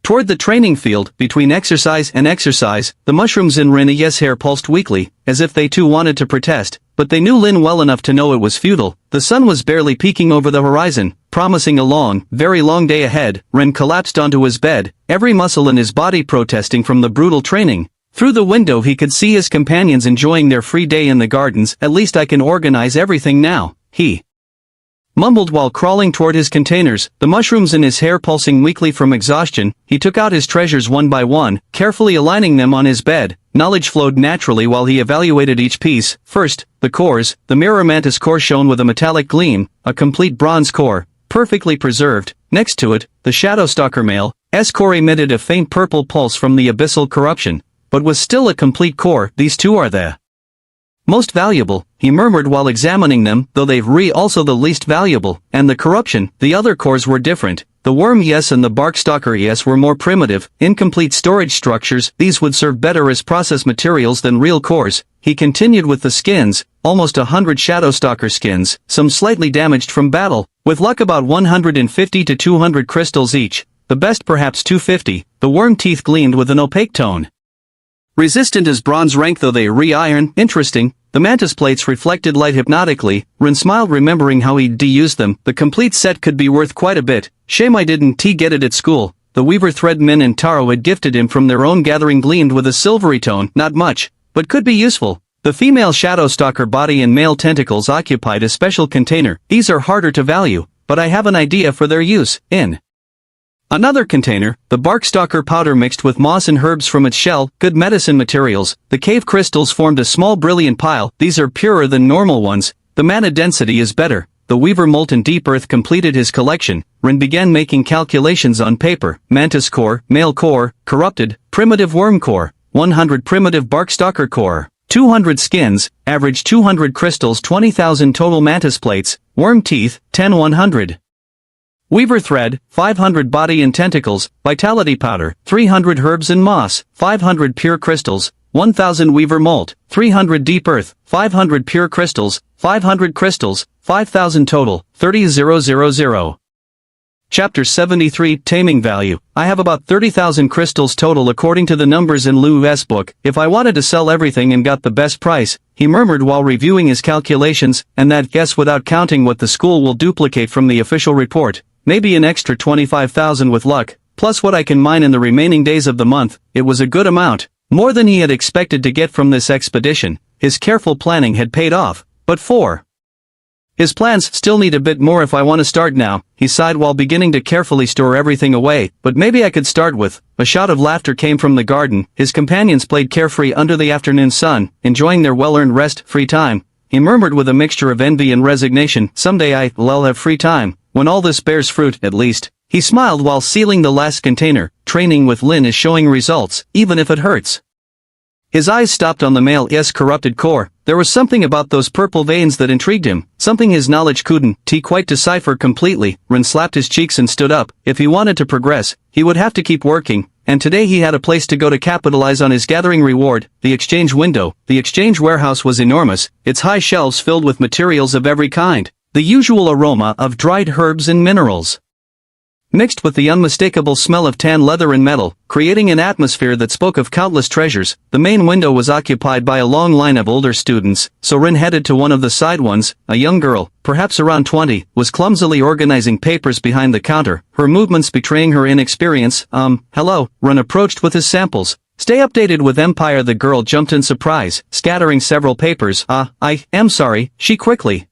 toward the training field. Between exercise and exercise, the mushrooms in Ren's hair pulsed weakly, as if they too wanted to protest, but they knew Lin well enough to know it was futile. The sun was barely peeking over the horizon, promising a long, very long day ahead. Ren collapsed onto his bed, every muscle in his body protesting from the brutal training. Through the window he could see his companions enjoying their free day in the gardens. At least I can organize everything now, he mumbled while crawling toward his containers, the mushrooms in his hair pulsing weakly from exhaustion. He took out his treasures one by one, carefully aligning them on his bed. Knowledge flowed naturally while he evaluated each piece. First, the cores. The mirror mantis core shone with a metallic gleam, a complete bronze core, perfectly preserved. Next to it, the shadowstalker male's core emitted a faint purple pulse from the abyssal corruption, but was still a complete core. These two are the most valuable, he murmured while examining them, though they're also the least valuable. And the corruption, the other cores were different. The worm and the barkstalker were more primitive, incomplete storage structures. These would serve better as process materials than real cores. He continued with the skins, almost 100 shadowstalker skins, some slightly damaged from battle. With luck about 150 to 200 crystals each, the best perhaps 250. The worm teeth gleamed with an opaque tone. Resistant as bronze rank though they iron. Interesting. The mantis plates reflected light hypnotically. Ren smiled remembering how he'd used them. The complete set could be worth quite a bit. Shame I didn't get it at school. The weaver thread Min and Taro had gifted him from their own gathering gleamed with a silvery tone. Not much, but could be useful. The female shadowstalker body and male tentacles occupied a special container. These are harder to value, but I have an idea for their use. In another container, the barkstalker powder mixed with moss and herbs from its shell, good medicine materials. The cave crystals formed a small brilliant pile. These are purer than normal ones. The mana density is better. The weaver molten deep earth completed his collection. Ren began making calculations on paper. Mantis core, male core, corrupted, primitive worm core, 100 primitive barkstalker core, 200 skins, average 200 crystals, 20,000 total mantis plates, worm teeth, 100. Weaver thread, 500 body and tentacles, vitality powder, 300 herbs and moss, 500 pure crystals, 1000 weaver molt, 300 deep earth, 500 pure crystals, 500 crystals, 5000 total, 30,000. Chapter 73 Taming Value. I have about 30,000 crystals total according to the numbers in Lu's book. If I wanted to sell everything and got the best price, he murmured while reviewing his calculations, and that guess without counting what the school will duplicate from the official report. Maybe an extra 25,000 with luck, plus what I can mine in the remaining days of the month. It was a good amount, more than he had expected to get from this expedition. His careful planning had paid off, but for His plans still need a bit more if I want to start now, he sighed while beginning to carefully store everything away, but maybe I could start with. A shout of laughter came from the garden. His companions played carefree under the afternoon sun, enjoying their well-earned rest-free time. He murmured with a mixture of envy and resignation, someday I'll have free time, when all this bears fruit, at least. He smiled while sealing the last container. Training with Lin is showing results, even if it hurts. His eyes stopped on the male's corrupted core. There was something about those purple veins that intrigued him, something his knowledge couldn't quite decipher completely. Ren slapped his cheeks and stood up. If he wanted to progress, he would have to keep working, and today he had a place to go to capitalize on his gathering reward, the exchange window. The exchange warehouse was enormous, its high shelves filled with materials of every kind, the usual aroma of dried herbs and minerals, mixed with the unmistakable smell of tan leather and metal, creating an atmosphere that spoke of countless treasures. The main window was occupied by a long line of older students, so Ren headed to one of the side ones. A young girl, perhaps around 20, was clumsily organizing papers behind the counter, her movements betraying her inexperience. Hello, Ren approached with his samples. Stay updated with Empire. The girl jumped in surprise, scattering several papers. I am sorry, she quickly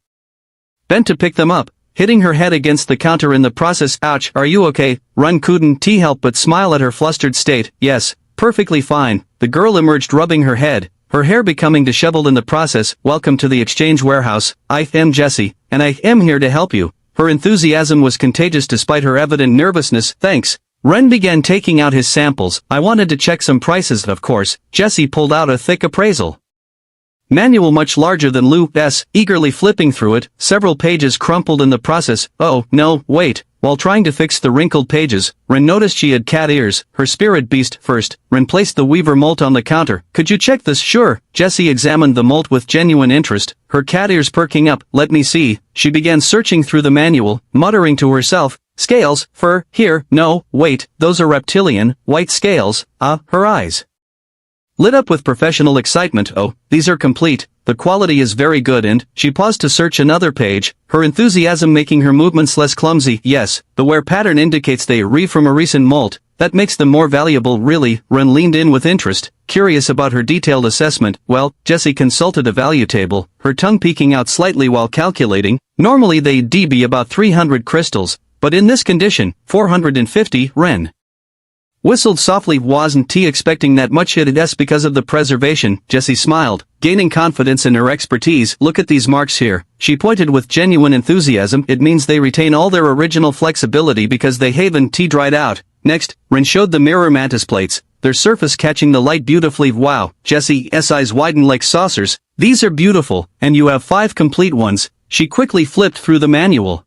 bent to pick them up, hitting her head against the counter in the process. Ouch, are you okay? Ren couldn't help but smile at her flustered state. Yes, perfectly fine. The girl emerged rubbing her head, her hair becoming disheveled in the process. Welcome to the exchange warehouse. I am Jessie, and I am here to help you. Her enthusiasm was contagious despite her evident nervousness. Thanks. Ren began taking out his samples. I wanted to check some prices, of course. Jessie pulled out a thick appraisal manual much larger than Lu's, eagerly flipping through it. Several pages crumpled in the process. Oh, no, wait. While trying to fix the wrinkled pages, Ren noticed she had cat ears, her spirit beast. First, Ren placed the weaver molt on the counter. Could you check this? Sure. Jessie examined the molt with genuine interest, her cat ears perking up. Let me see. She began searching through the manual, muttering to herself. Scales, fur, here, no, wait, those are reptilian, white scales. Her eyes lit up with professional excitement. Oh, these are complete, the quality is very good. And she paused to search another page, her enthusiasm making her movements less clumsy. Yes, the wear pattern indicates they are from a recent molt, that makes them more valuable. Really? Ren leaned in with interest, curious about her detailed assessment. Well, Jessie consulted a value table, her tongue peeking out slightly while calculating. Normally they'd be about 300 crystals, but in this condition, 450. Ren whistled softly. Wasn't expecting that much. It's because of the preservation. Jessie smiled, gaining confidence in her expertise. Look at these marks here. She pointed with genuine enthusiasm. It means they retain all their original flexibility because they haven't dried out. Next, Ren showed the mirror mantis plates, their surface catching the light beautifully. Wow. Jessie's eyes widened like saucers. These are beautiful, and you have 5 complete ones. She quickly flipped through the manual,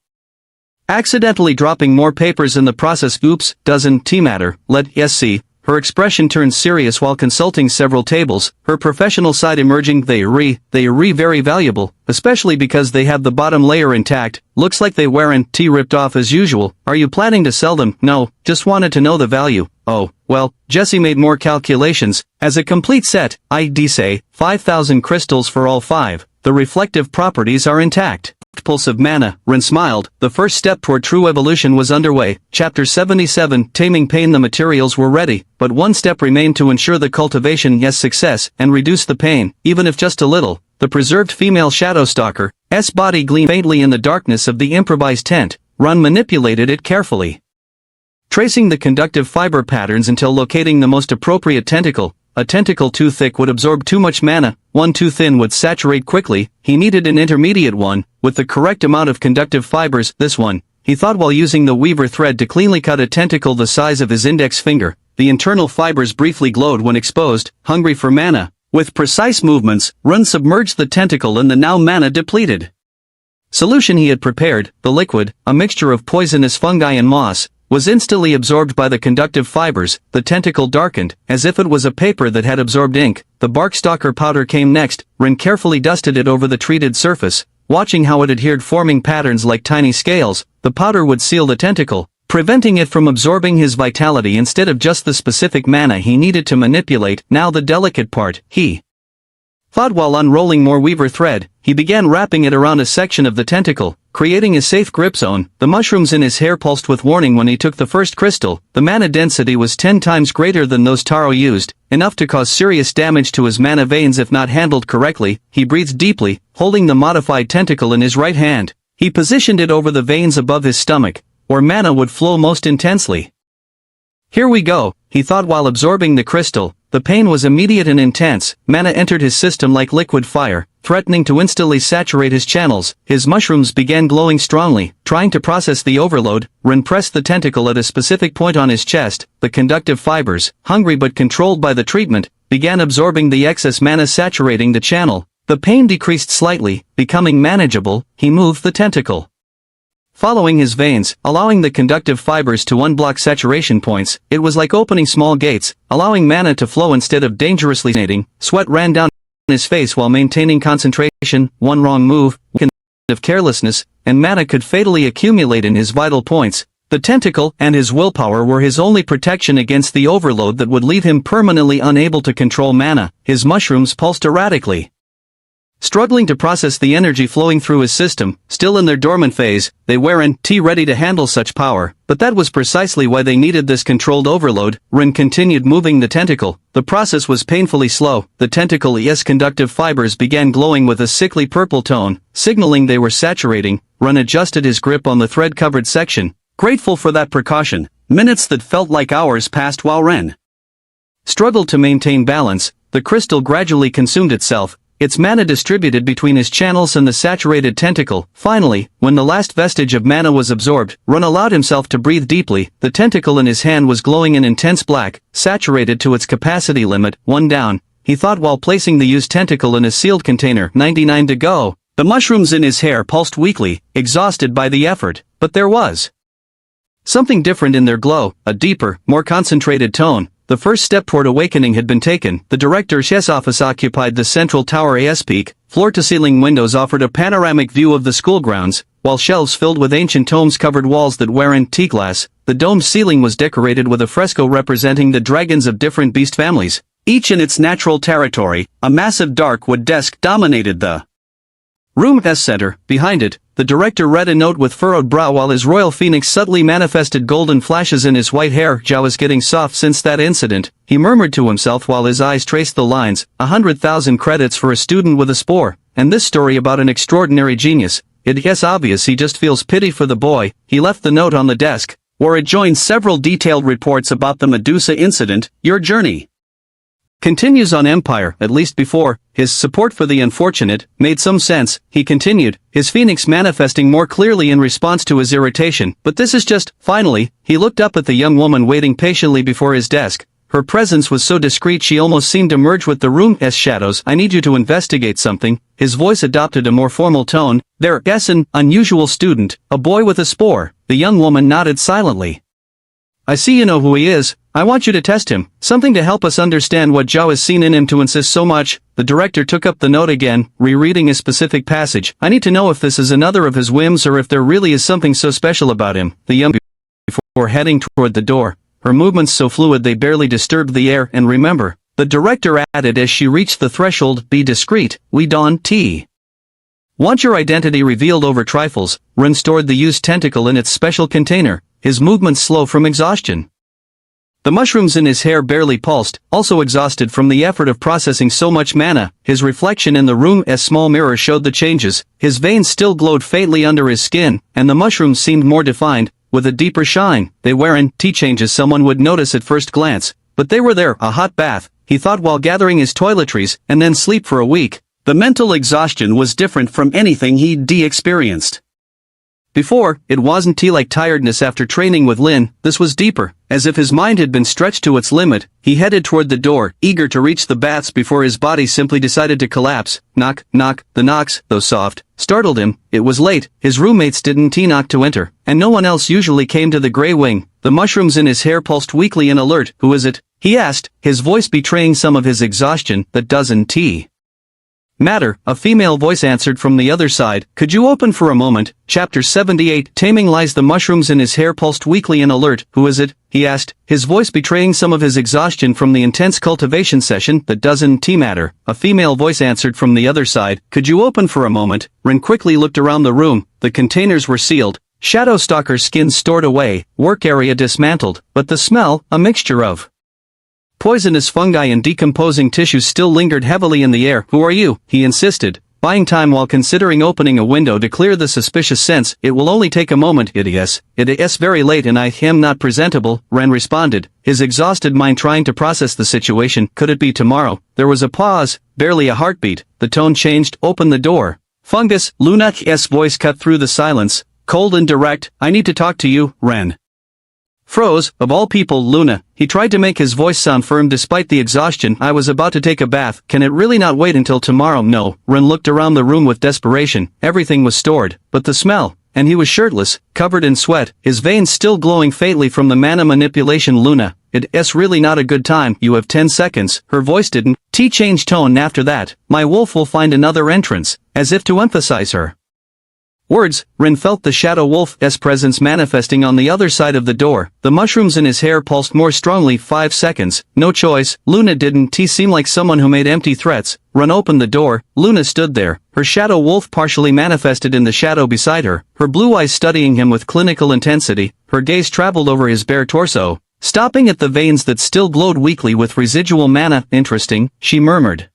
accidentally dropping more papers in the process. Oops, doesn't matter. Let's see. Her expression turned serious while consulting several tables, her professional side emerging. They are very valuable, especially because they have the bottom layer intact. Looks like they weren't ripped off as usual. Are you planning to sell them? No, just wanted to know the value. Oh, well, Jessie made more calculations. As a complete set, I'd say 5,000 crystals for all 5. The reflective properties are intact. Pulse of mana. Ren smiled. The first step toward true evolution was underway. Chapter 77, Taming Pain. The materials were ready, but one step remained to ensure the cultivation's success and reduce the pain, even if just a little. The preserved female Shadowstalker's body gleamed faintly in the darkness of the improvised tent. Ren manipulated it carefully, tracing the conductive fiber patterns until locating the most appropriate tentacle. A tentacle too thick would absorb too much mana, one too thin would saturate quickly. He needed an intermediate one, with the correct amount of conductive fibers. This one, he thought while using the weaver thread to cleanly cut a tentacle the size of his index finger. The internal fibers briefly glowed when exposed, hungry for mana. With precise movements, Ren submerged the tentacle in the now mana-depleted solution he had prepared. The liquid, a mixture of poisonous fungi and moss, was instantly absorbed by the conductive fibers. The tentacle darkened, as if it was a paper that had absorbed ink. The barkstalker powder came next. Ren carefully dusted it over the treated surface, watching how it adhered, forming patterns like tiny scales. The powder would seal the tentacle, preventing it from absorbing his vitality instead of just the specific mana he needed to manipulate. Now the delicate part. He thought while unrolling more weaver thread, he began wrapping it around a section of the tentacle, creating a safe grip zone. The mushrooms in his hair pulsed with warning when he took the first crystal. The mana density was 10 times greater than those Taro used, enough to cause serious damage to his mana veins if not handled correctly. He breathed deeply, holding the modified tentacle in his right hand. He positioned it over the veins above his stomach, where mana would flow most intensely. Here we go, he thought while absorbing the crystal. The pain was immediate and intense. Mana entered his system like liquid fire, threatening to instantly saturate his channels. His mushrooms began glowing strongly, trying to process the overload. Ren pressed the tentacle at a specific point on his chest. The conductive fibers, hungry but controlled by the treatment, began absorbing the excess mana, saturating the channel. The pain decreased slightly, becoming manageable. He moved the tentacle, following his veins, allowing the conductive fibers to unblock saturation points. It was like opening small gates, allowing mana to flow instead of dangerously stagnating. Sweat ran down his face while maintaining concentration. One wrong move, of carelessness, and mana could fatally accumulate in his vital points. The tentacle and his willpower were his only protection against the overload that would leave him permanently unable to control mana. His mushrooms pulsed erratically, struggling to process the energy flowing through his system. Still in their dormant phase, they weren't ready to handle such power, but that was precisely why they needed this controlled overload. Ren continued moving the tentacle. The process was painfully slow. The tentacle's conductive fibers began glowing with a sickly purple tone, signaling they were saturating. Ren adjusted his grip on the thread-covered section, grateful for that precaution. Minutes that felt like hours passed while Ren struggled to maintain balance. The crystal gradually consumed itself, its mana distributed between his channels and the saturated tentacle. Finally, when the last vestige of mana was absorbed, Ren allowed himself to breathe deeply. The tentacle in his hand was glowing in intense black, saturated to its capacity limit. One down, he thought while placing the used tentacle in a sealed container. 99 to go. The mushrooms in his hair pulsed weakly, exhausted by the effort, but there was something different in their glow, a deeper, more concentrated tone. The first step toward awakening had been taken. The director's office occupied the central tower's peak. Floor-to-ceiling windows offered a panoramic view of the school grounds, while shelves filled with ancient tomes covered walls that were antique glass. The domed ceiling was decorated with a fresco representing the dragons of different beast families, each in its natural territory. A massive dark wood desk dominated the room's center. Behind it, the director read a note with furrowed brow while his royal phoenix subtly manifested golden flashes in his white hair. Jaw was getting soft since that incident, he murmured to himself while his eyes traced the lines. 100,000 credits for a student with a spore, and this story about an extraordinary genius. It's obvious he just feels pity for the boy. He left the note on the desk, where it joined several detailed reports about the Medusa incident. Your journey continues on Empire. At least before, his support for the unfortunate made some sense. He continued, his phoenix manifesting more clearly in response to his irritation. But this is just... Finally, he looked up at the young woman waiting patiently before his desk. Her presence was so discreet she almost seemed to merge with the room's shadows. I need you to investigate something. His voice adopted a more formal tone. There's an unusual student, a boy with a spore. The young woman nodded silently. I see you know who he is. I want you to test him, something to help us understand what Zhao has seen in him to insist so much. The director took up the note again, rereading a specific passage. I need to know if this is another of his whims or if there really is something so special about him. The young before heading toward the door, her movements so fluid they barely disturbed the air. And remember, the director added as she reached the threshold, be discreet, we don't want your identity revealed over trifles. Ren stored the used tentacle in its special container, his movements slow from exhaustion. The mushrooms in his hair barely pulsed, also exhausted from the effort of processing so much mana. His reflection in the room's small mirror showed the changes. His veins still glowed faintly under his skin, and the mushrooms seemed more defined, with a deeper shine. They weren't changes someone would notice at first glance, but they were there. A hot bath, he thought while gathering his toiletries, and then sleep for a week. The mental exhaustion was different from anything he'd experienced before. It wasn't like tiredness after training with Lin. This was deeper, as if his mind had been stretched to its limit. He headed toward the door, eager to reach the baths before his body simply decided to collapse. Knock, knock. The knocks, though soft, startled him. It was late. His roommates didn't knock to enter, and no one else usually came to the gray wing. The mushrooms in his hair pulsed weakly in alert. Who is it? He asked, his voice betraying some of his exhaustion. That doesn't Matter, a female voice answered from the other side. Could you open for a moment? Chapter 78. Taming lies. The mushrooms in his hair pulsed weakly and alert. Who is it? He asked, his voice betraying some of his exhaustion from the intense cultivation session. That doesn't matter. A female voice answered from the other side. Could you open for a moment? Ren quickly looked around the room. The containers were sealed. Shadow Stalker's skin stored away, work area dismantled, but the smell, a mixture of poisonous fungi and decomposing tissues, still lingered heavily in the air. Who are you? He insisted, buying time while considering opening a window to clear the suspicious scents. It will only take a moment. It is very late and I am not presentable, Ren responded, his exhausted mind trying to process the situation. Could it be tomorrow? There was a pause, barely a heartbeat. The tone changed. Open the door. Fungus, Luna's voice cut through the silence, cold and direct. I need to talk to you. Ren froze. Of all people, Luna. He tried to make his voice sound firm despite the exhaustion. I was about to take a bath. Can it really not wait until tomorrow? No. Ren looked around the room with desperation. Everything was stored, but the smell, and he was shirtless, covered in sweat, his veins still glowing faintly from the mana manipulation. Luna, it's really not a good time. You have 10 seconds. Her voice didn't change tone after that. My wolf will find another entrance, as if to emphasize her words. Ren felt the shadow wolf's presence manifesting on the other side of the door. The mushrooms in his hair pulsed more strongly. 5 seconds. No choice. Luna didn't seem like someone who made empty threats. Ren opened the door. Luna stood there, her shadow wolf partially manifested in the shadow beside her, her blue eyes studying him with clinical intensity. Her gaze traveled over his bare torso, stopping at the veins that still glowed weakly with residual mana. Interesting, she murmured,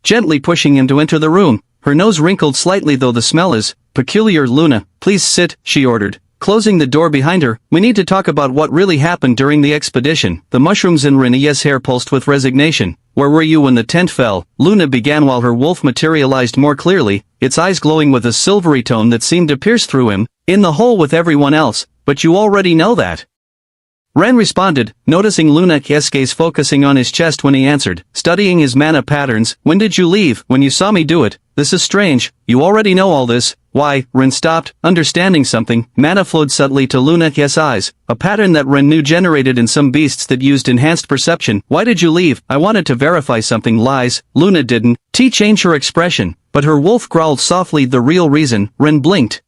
gently pushing him to enter the room. Her nose wrinkled slightly. Though the smell is peculiar. Luna, please sit, she ordered, closing the door behind her. We need to talk about what really happened during the expedition. The mushrooms in Renee's hair pulsed with resignation. Where were you when the tent fell? Luna began while her wolf materialized more clearly, its eyes glowing with a silvery tone that seemed to pierce through him. In the hole with everyone else. But you already know that, Ren responded, noticing Luna's gaze focusing on his chest when he answered, studying his mana patterns. When did you leave? When you saw me do it. This is strange. You already know all this. Why? Ren stopped, understanding something. Mana flowed subtly to Luna's eyes, a pattern that Ren knew generated in some beasts that used enhanced perception. Why did you leave? I wanted to verify something. Lies. Luna didn't change her expression, but her wolf growled softly. The real reason. Ren blinked,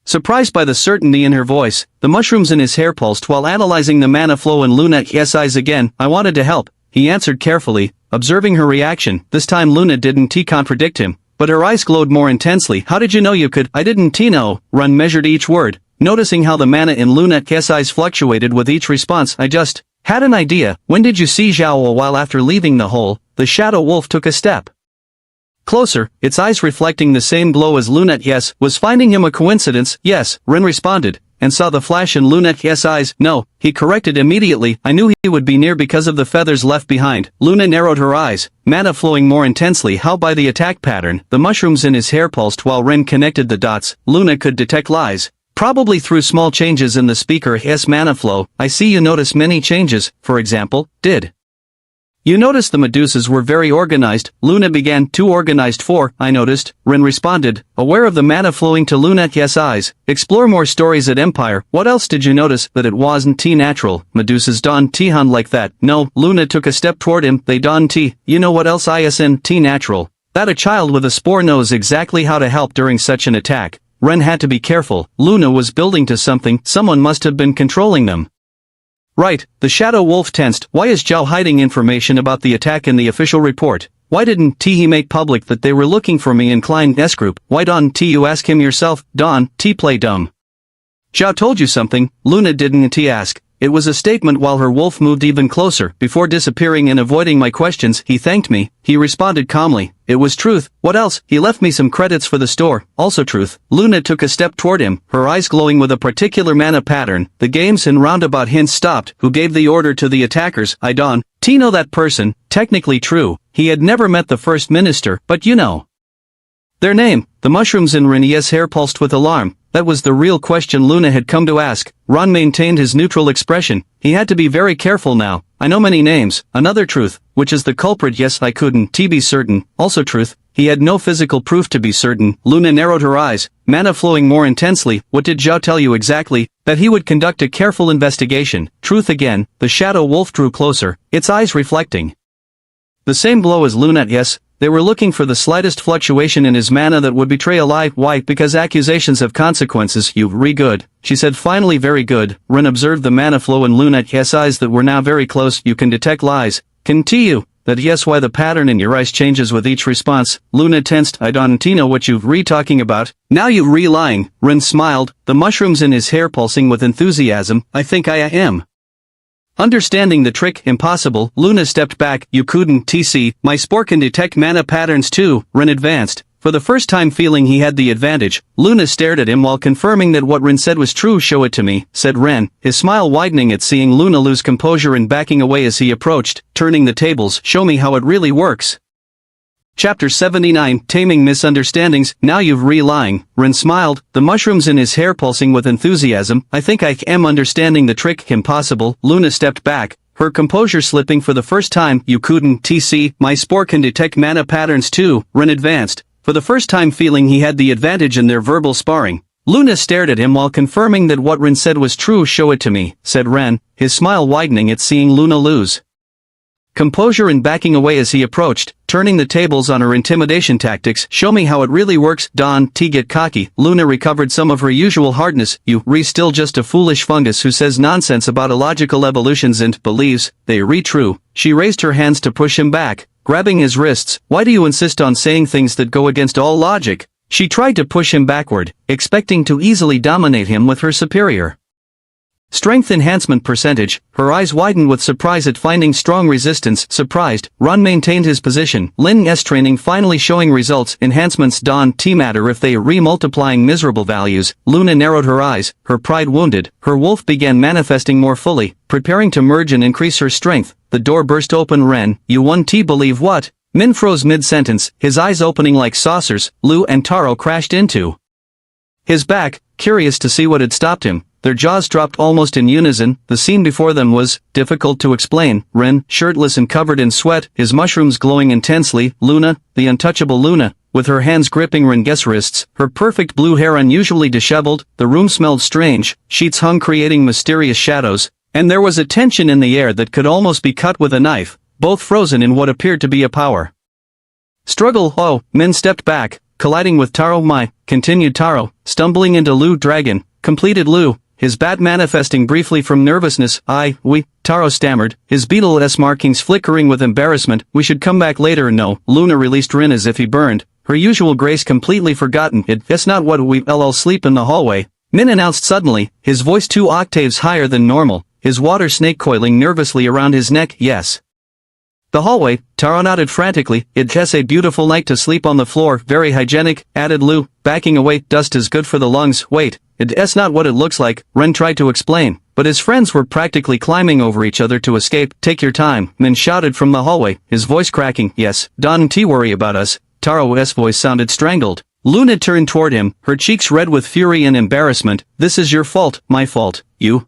surprised by the certainty in her voice. The mushrooms in his hair pulsed while analyzing the mana flow in Luna's eyes again. I wanted to help, he answered carefully, observing her reaction. This time Luna didn't contradict him, but her eyes glowed more intensely. How did you know you could? I didn't know. Ren measured each word, noticing how the mana in Luna's eyes fluctuated with each response. I just had an idea. When did you see Zhao? A while after leaving the hole. The shadow wolf took a step closer, its eyes reflecting the same glow as Luna's. Was finding him a coincidence? Yes, Ren responded, and saw the flash in Luna's eyes. No, he corrected immediately. I knew he would be near because of the feathers left behind. Luna narrowed her eyes, mana flowing more intensely. How? By the attack pattern. The mushrooms in his hair pulsed while Ren connected the dots. Luna could detect lies, probably through small changes in the speaker's mana flow. I see you notice many changes. For example, did you notice the Medusas were very organized? Luna began. Too organized for, I noticed, Ren responded, aware of the mana flowing to Luna's eyes. Explore more stories at Empire. What else did you notice? That it wasn't natural. Medusas don't hunt like that. No. Luna took a step toward him. They don't. You know what else isn't natural? That a child with a spore knows exactly how to help during such an attack. Ren had to be careful. Luna was building to something. Someone must have been controlling them. Right, the shadow wolf tensed. Why is Zhao hiding information about the attack in the official report? Why didn't he make public that they were looking for me in Klein's group? Why don't you ask him yourself? Don't play dumb. Zhao told you something? Luna didn't ask. It was a statement while her wolf moved even closer. Before disappearing and avoiding my questions, he thanked me. He responded calmly. It was truth. What else? He left me some credits for the store. Also truth. Luna took a step toward him, her eyes glowing with a particular mana pattern. The games and roundabout hints stopped. Who gave the order to the attackers? I don't know that person. Technically true. He had never met the first minister, but you know their name. The mushrooms in Renee's hair pulsed with alarm. That was the real question Luna had come to ask. Ron maintained his neutral expression. He had to be very careful now. I know many names. Another truth. Which is the culprit? Yes, I couldn't be certain. Also truth. He had no physical proof to be certain. Luna narrowed her eyes, mana flowing more intensely. What did Zhao tell you exactly? That he would conduct a careful investigation. Truth again. The shadow wolf drew closer, its eyes reflecting the same glow as Luna. Yes, They were looking for the slightest fluctuation in his mana that would betray a lie. Why? Because accusations have consequences. You re good, she said finally. Very good. Ren observed the mana flow in Luna's eyes that were now very close. You can detect lies. Can you? That yes. Why the pattern in your eyes changes with each response. Luna tensed. I don't know what you re talking about. Now you re lying. Ren smiled, the mushrooms in his hair pulsing with enthusiasm. I think I am. Understanding the trick impossible, Luna stepped back. You couldn't TC, my spore can detect mana patterns too. Ren advanced. For the first time feeling he had the advantage, Luna stared at him while confirming that what Ren said was true. Show it to me, said Ren, his smile widening at seeing Luna lose composure and backing away as he approached, turning the tables. Show me how it really works. Chapter 79, Taming Misunderstandings. Now you've re-lying. Ren smiled, the mushrooms in his hair pulsing with enthusiasm. I think I am understanding the trick impossible. Luna stepped back, her composure slipping for the first time. You couldn't TC, my spore can detect mana patterns too. Ren advanced, for the first time feeling he had the advantage in their verbal sparring. Luna stared at him while confirming that what Ren said was true. Show it to me, said Ren, his smile widening at seeing Luna lose composure and backing away as he approached, turning the tables on her intimidation tactics. Show me how it really works. Don T get cocky. Luna recovered some of her usual hardness. You re still just a foolish fungus who says nonsense about illogical evolutions and believes they re true. She raised her hands to push him back, grabbing his wrists. Why do you insist on saying things that go against all logic? She tried to push him backward, expecting to easily dominate him with her superior strength enhancement percentage. Her eyes widened with surprise at finding strong resistance. Surprised, Ron maintained his position. Lin's training finally showing results. Enhancements Don T matter if they re-multiplying miserable values. Luna narrowed her eyes, her pride wounded. Her wolf began manifesting more fully, preparing to merge and increase her strength. The door burst open. Ren, you 1T believe what? Min froze mid-sentence, his eyes opening like saucers. Lu and Taro crashed into his back, curious to see what had stopped him. Their jaws dropped almost in unison. The scene before them was difficult to explain. Ren, shirtless and covered in sweat, his mushrooms glowing intensely. Luna, the untouchable Luna, with her hands gripping Ren's wrists, her perfect blue hair unusually disheveled. The room smelled strange, sheets hung creating mysterious shadows, and there was a tension in the air that could almost be cut with a knife, both frozen in what appeared to be a power struggle. Oh, Min stepped back, colliding with Taro. Continued Taro, stumbling into Lu. Dragon, completed Lu, his bat manifesting briefly from nervousness. Taro stammered, his beetle-s markings flickering with embarrassment. We should come back later. No. Luna released Rin as if he burned, her usual grace completely forgotten. It's not what we'll sleep in the hallway, Min announced suddenly, his voice 2 octaves higher than normal, his water snake coiling nervously around his neck. Yes. The hallway, Taro nodded frantically. It's a beautiful night to sleep on the floor. Very hygienic, added Lu, backing away. Dust is good for the lungs. Wait, it's not what it looks like, Ren tried to explain, but his friends were practically climbing over each other to escape. Take your time, Min shouted from the hallway, his voice cracking. Yes, don't worry about us. Taro's voice sounded strangled. Luna turned toward him, her cheeks red with fury and embarrassment. This is your fault. My fault. You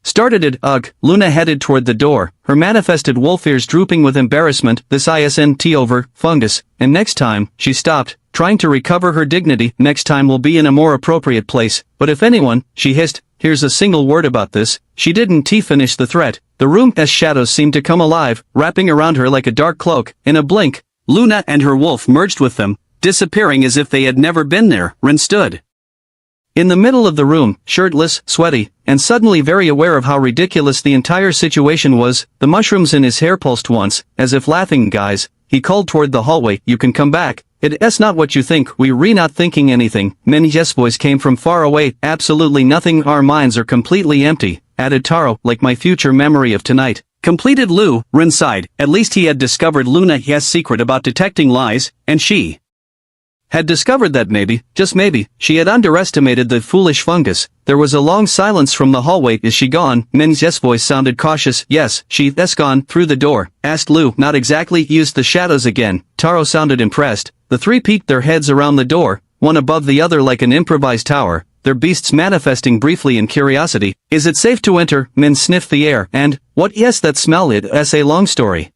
started it. Ugh. Luna headed toward the door, her manifested wolf ears drooping with embarrassment. This isn't over, fungus, and next time, she stopped, trying to recover her dignity. Next time will be in a more appropriate place, but if anyone, she hissed, here's a single word about this. She didn't finish the threat. The room's shadows seemed to come alive, wrapping around her like a dark cloak. In a blink, Luna and her wolf merged with them, disappearing as if they had never been there. Ren stood in the middle of the room, shirtless, sweaty, and suddenly very aware of how ridiculous the entire situation was. The mushrooms in his hair pulsed once, as if laughing. Guys, he called toward the hallway, you can come back. It's not what you think. We re not thinking anything. Min's voice came from far away. Absolutely nothing. Our minds are completely empty, added Taro, like my future memory of tonight. Completed Lu. Ren sighed. At least he had discovered Luna's secret about detecting lies, and she had discovered that maybe, just maybe, she had underestimated the foolish fungus. There was a long silence from the hallway. Is she gone? Min's voice sounded cautious. Yes, she's gone. Through the door, asked Lu. Not exactly. Used the shadows again. Taro sounded impressed. The three peeked their heads around the door, one above the other like an improvised tower, their beasts manifesting briefly in curiosity. Is it safe to enter? Min sniffed the air, and, what? Yes, that smell. It's a long story.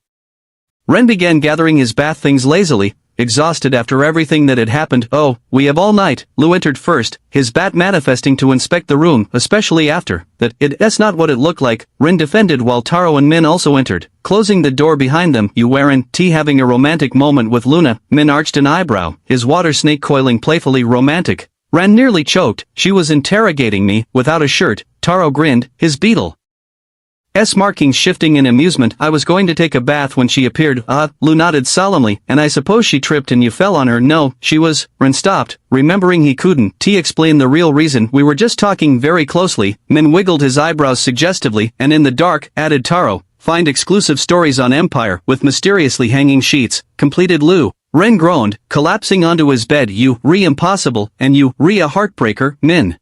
Ren began gathering his bath things lazily, exhausted after everything that had happened. Oh, we have all night. Lou entered first, his bat manifesting to inspect the room, especially after that. That's not what it looked like, Rin defended while Taro and Min also entered, closing the door behind them. You weren't having a romantic moment with Luna? Min arched an eyebrow, his water snake coiling playfully. Romantic? Ran nearly choked. She was interrogating me, without a shirt. Taro grinned, his beetle markings shifting in amusement. I was going to take a bath when she appeared. Lou nodded solemnly, and I suppose she tripped and you fell on her. No, she was. Ren stopped, remembering he couldn't explain the real reason. We were just talking very closely. Min wiggled his eyebrows suggestively, and in the dark, added Taro. Find exclusive stories on Empire, with mysteriously hanging sheets, completed Lou. Ren groaned, collapsing onto his bed. You, impossible, and you, a heartbreaker. Min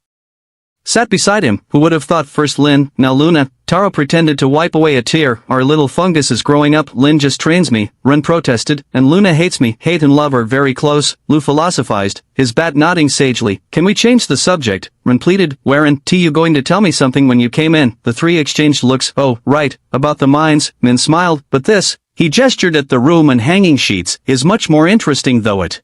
sat beside him. Who would have thought? First Lin, now Luna. Taro pretended to wipe away a tear. Our little fungus is growing up. Lin just trains me, Ren protested, and Luna hates me. Hate and love are very close, Lou philosophized, his bat nodding sagely. Can we change the subject? Ren pleaded. Weren't you going to tell me something when you came in? The three exchanged looks. Oh, right, about the mines. Min smiled, but this, he gestured at the room and hanging sheets, is much more interesting though it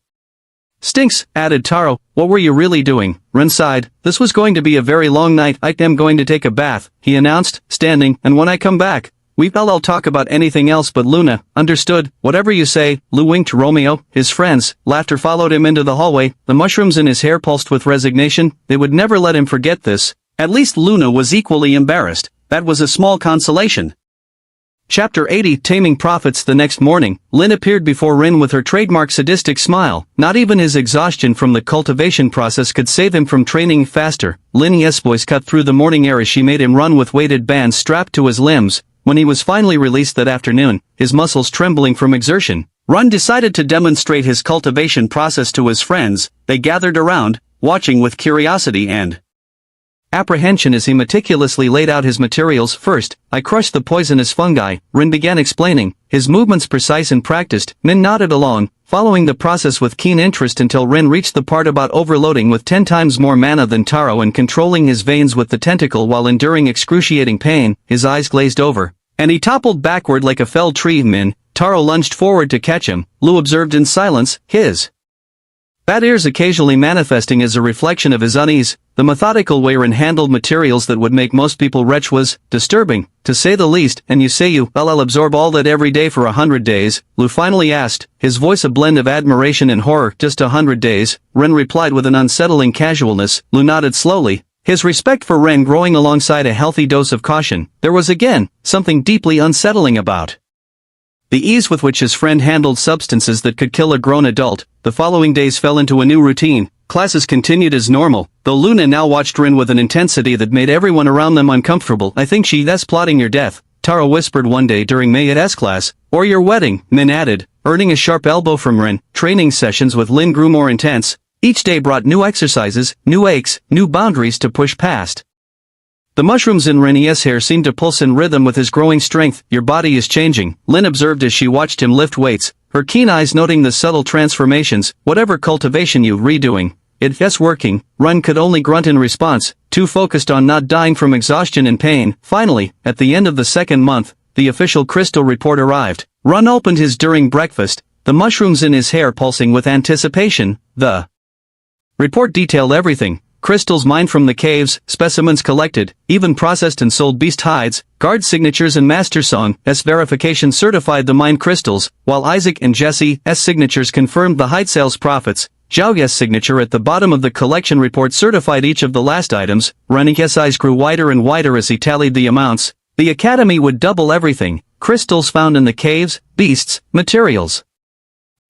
stinks, added Taro. What were you really doing? Ren sighed. This was going to be a very long night. I am going to take a bath, he announced, standing, and when I come back, I'll talk about anything else but Luna. Understood, whatever you say. Lou winked Romeo, his friends. Laughter followed him into the hallway. The mushrooms in his hair pulsed with resignation. They would never let him forget this. At least Luna was equally embarrassed. That was a small consolation. Chapter 80 Taming Prophets. The next morning, Lin appeared before Rin with her trademark sadistic smile. Not even his exhaustion from the cultivation process could save him from training faster. Lin's voice cut through the morning air as she made him run with weighted bands strapped to his limbs. When he was finally released that afternoon, his muscles trembling from exertion, Rin decided to demonstrate his cultivation process to his friends. They gathered around, watching with curiosity and apprehension as he meticulously laid out his materials. First, I crushed the poisonous fungi, Rin began explaining, his movements precise and practiced. Min nodded along, following the process with keen interest until Rin reached the part about overloading with 10 times more mana than Taro and controlling his veins with the tentacle while enduring excruciating pain. His eyes glazed over, and he toppled backward like a felled tree. Taro lunged forward to catch him. Lou observed in silence, his bat ears occasionally manifesting as a reflection of his unease. The methodical way Rin handled materials that would make most people retch was disturbing, to say the least. And you say I'll absorb all that every day for 100 days, Lou finally asked, his voice a blend of admiration and horror. Just 100 days, Rin replied with an unsettling casualness. Lou nodded slowly, his respect for Rin growing alongside a healthy dose of caution. There was again, something deeply unsettling about the ease with which his friend handled substances that could kill a grown adult. The following days fell into a new routine. Classes continued as normal, though Luna now watched Rin with an intensity that made everyone around them uncomfortable. I think that's plotting your death, Taro whispered one day during Mayette's class. Or your wedding, Min added, earning a sharp elbow from Rin. Training sessions with Lin grew more intense. Each day brought new exercises, new aches, new boundaries to push past. The mushrooms in Ren's hair seemed to pulse in rhythm with his growing strength. Your body is changing, Lin observed as she watched him lift weights, her keen eyes noting the subtle transformations. Whatever cultivation you're redoing, it's working. Rin could only grunt in response, too focused on not dying from exhaustion and pain. Finally, at the end of the second month, the official crystal report arrived. Rin opened his during breakfast, the mushrooms in his hair pulsing with anticipation. The report detailed everything. Crystals mined from the caves, specimens collected, even processed and sold beast hides, guard signatures and Master Song's verification certified the mined crystals, while Isaac and Jesse's signatures confirmed the hide sales profits. Zhao's signature at the bottom of the collection report certified each of the last items. Ren's eyes grew wider and wider as he tallied the amounts. The Academy would double everything. Crystals found in the caves, beasts, materials.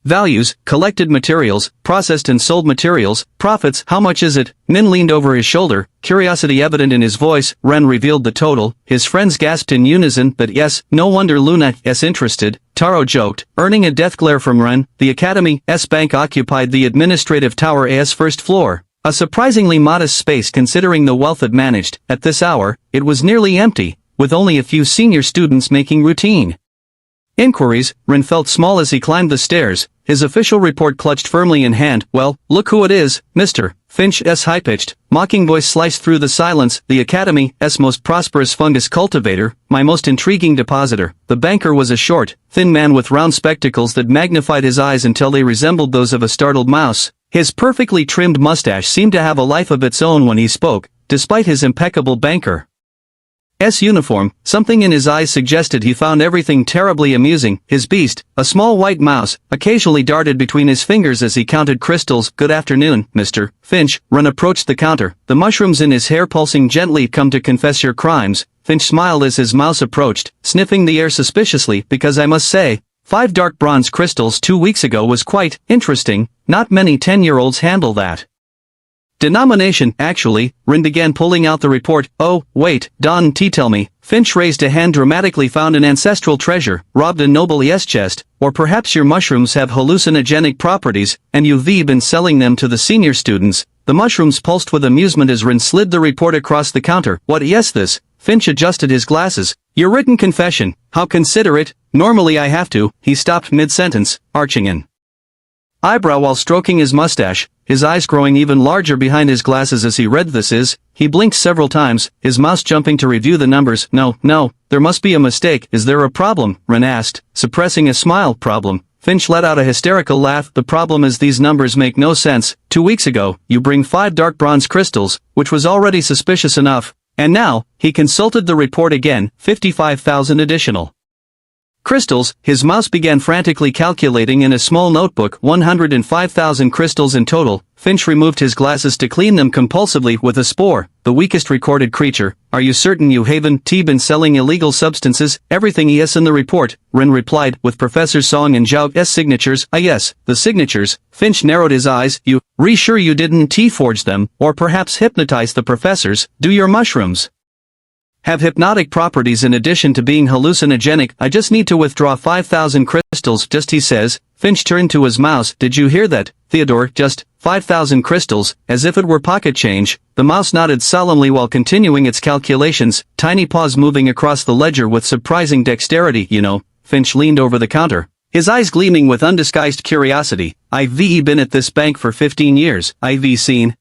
Values, collected materials, processed and sold materials, profits. How much is it? Min leaned over his shoulder, curiosity evident in his voice. Ren revealed the total. His friends gasped in unison. That yes, no wonder Luna's interested, Taro joked, earning a death glare from Ren. The Academy's bank occupied the administrative tower's first floor, a surprisingly modest space considering the wealth it managed. At this hour, it was nearly empty, with only a few senior students making routine Inquiries, Ren felt small as he climbed the stairs, his official report clutched firmly in hand. Well, look who it is, Mr. Finch's high-pitched, mocking voice sliced through the silence. The Academy's most prosperous fungus cultivator, my most intriguing depositor. The banker was a short, thin man with round spectacles that magnified his eyes until they resembled those of a startled mouse. His perfectly trimmed mustache seemed to have a life of its own when he spoke, despite his impeccable banker's uniform. Something in his eyes suggested he found everything terribly amusing. His beast, a small white mouse, occasionally darted between his fingers as he counted crystals. Good afternoon, Mr. Finch. Ren approached the counter, the mushrooms in his hair pulsing gently. Come to confess your crimes. Finch smiled as his mouse approached, sniffing the air suspiciously. Because I must say, 5 dark bronze crystals 2 weeks ago was quite interesting. Not many 10-year-olds handle that denomination. Actually, Ren began pulling out the report. Oh, wait, Don T. Tell me. Finch raised a hand dramatically. Found an ancestral treasure, robbed a noble chest, or perhaps your mushrooms have hallucinogenic properties, and you've been selling them to the senior students. The mushrooms pulsed with amusement as Ren slid the report across the counter. What? Yes, this. Finch adjusted his glasses. Your written confession. How considerate. Normally I have to. He stopped mid-sentence, arching an eyebrow while stroking his mustache, his eyes growing even larger behind his glasses as he read this. He blinked several times, his mouse jumping to review the numbers. No, there must be a mistake. Is there a problem? Ren asked, suppressing a smile. Problem? Finch let out a hysterical laugh. The problem is these numbers make no sense. 2 weeks ago, you bring 5 dark bronze crystals, which was already suspicious enough, and now, he consulted the report again, 55,000 additional crystals. His mouse began frantically calculating in a small notebook. 105,000 crystals in total. Finch removed his glasses to clean them compulsively with a spore, the weakest recorded creature. Are you certain you haven't been selling illegal substances? Everything yes in the report, Ren replied, with Professor Song and Zhao's signatures. Yes, the signatures. Finch narrowed his eyes. You, sure you didn't forge them, or perhaps hypnotize the professors? Do your mushrooms have hypnotic properties in addition to being hallucinogenic? I just need to withdraw 5,000 crystals, just he says. Finch turned to his mouse. Did you hear that, Theodore? Just 5,000 crystals, as if it were pocket change. The mouse nodded solemnly while continuing its calculations, tiny paws moving across the ledger with surprising dexterity. You know, Finch leaned over the counter, his eyes gleaming with undisguised curiosity. I've been at this bank for 15 years. I've seen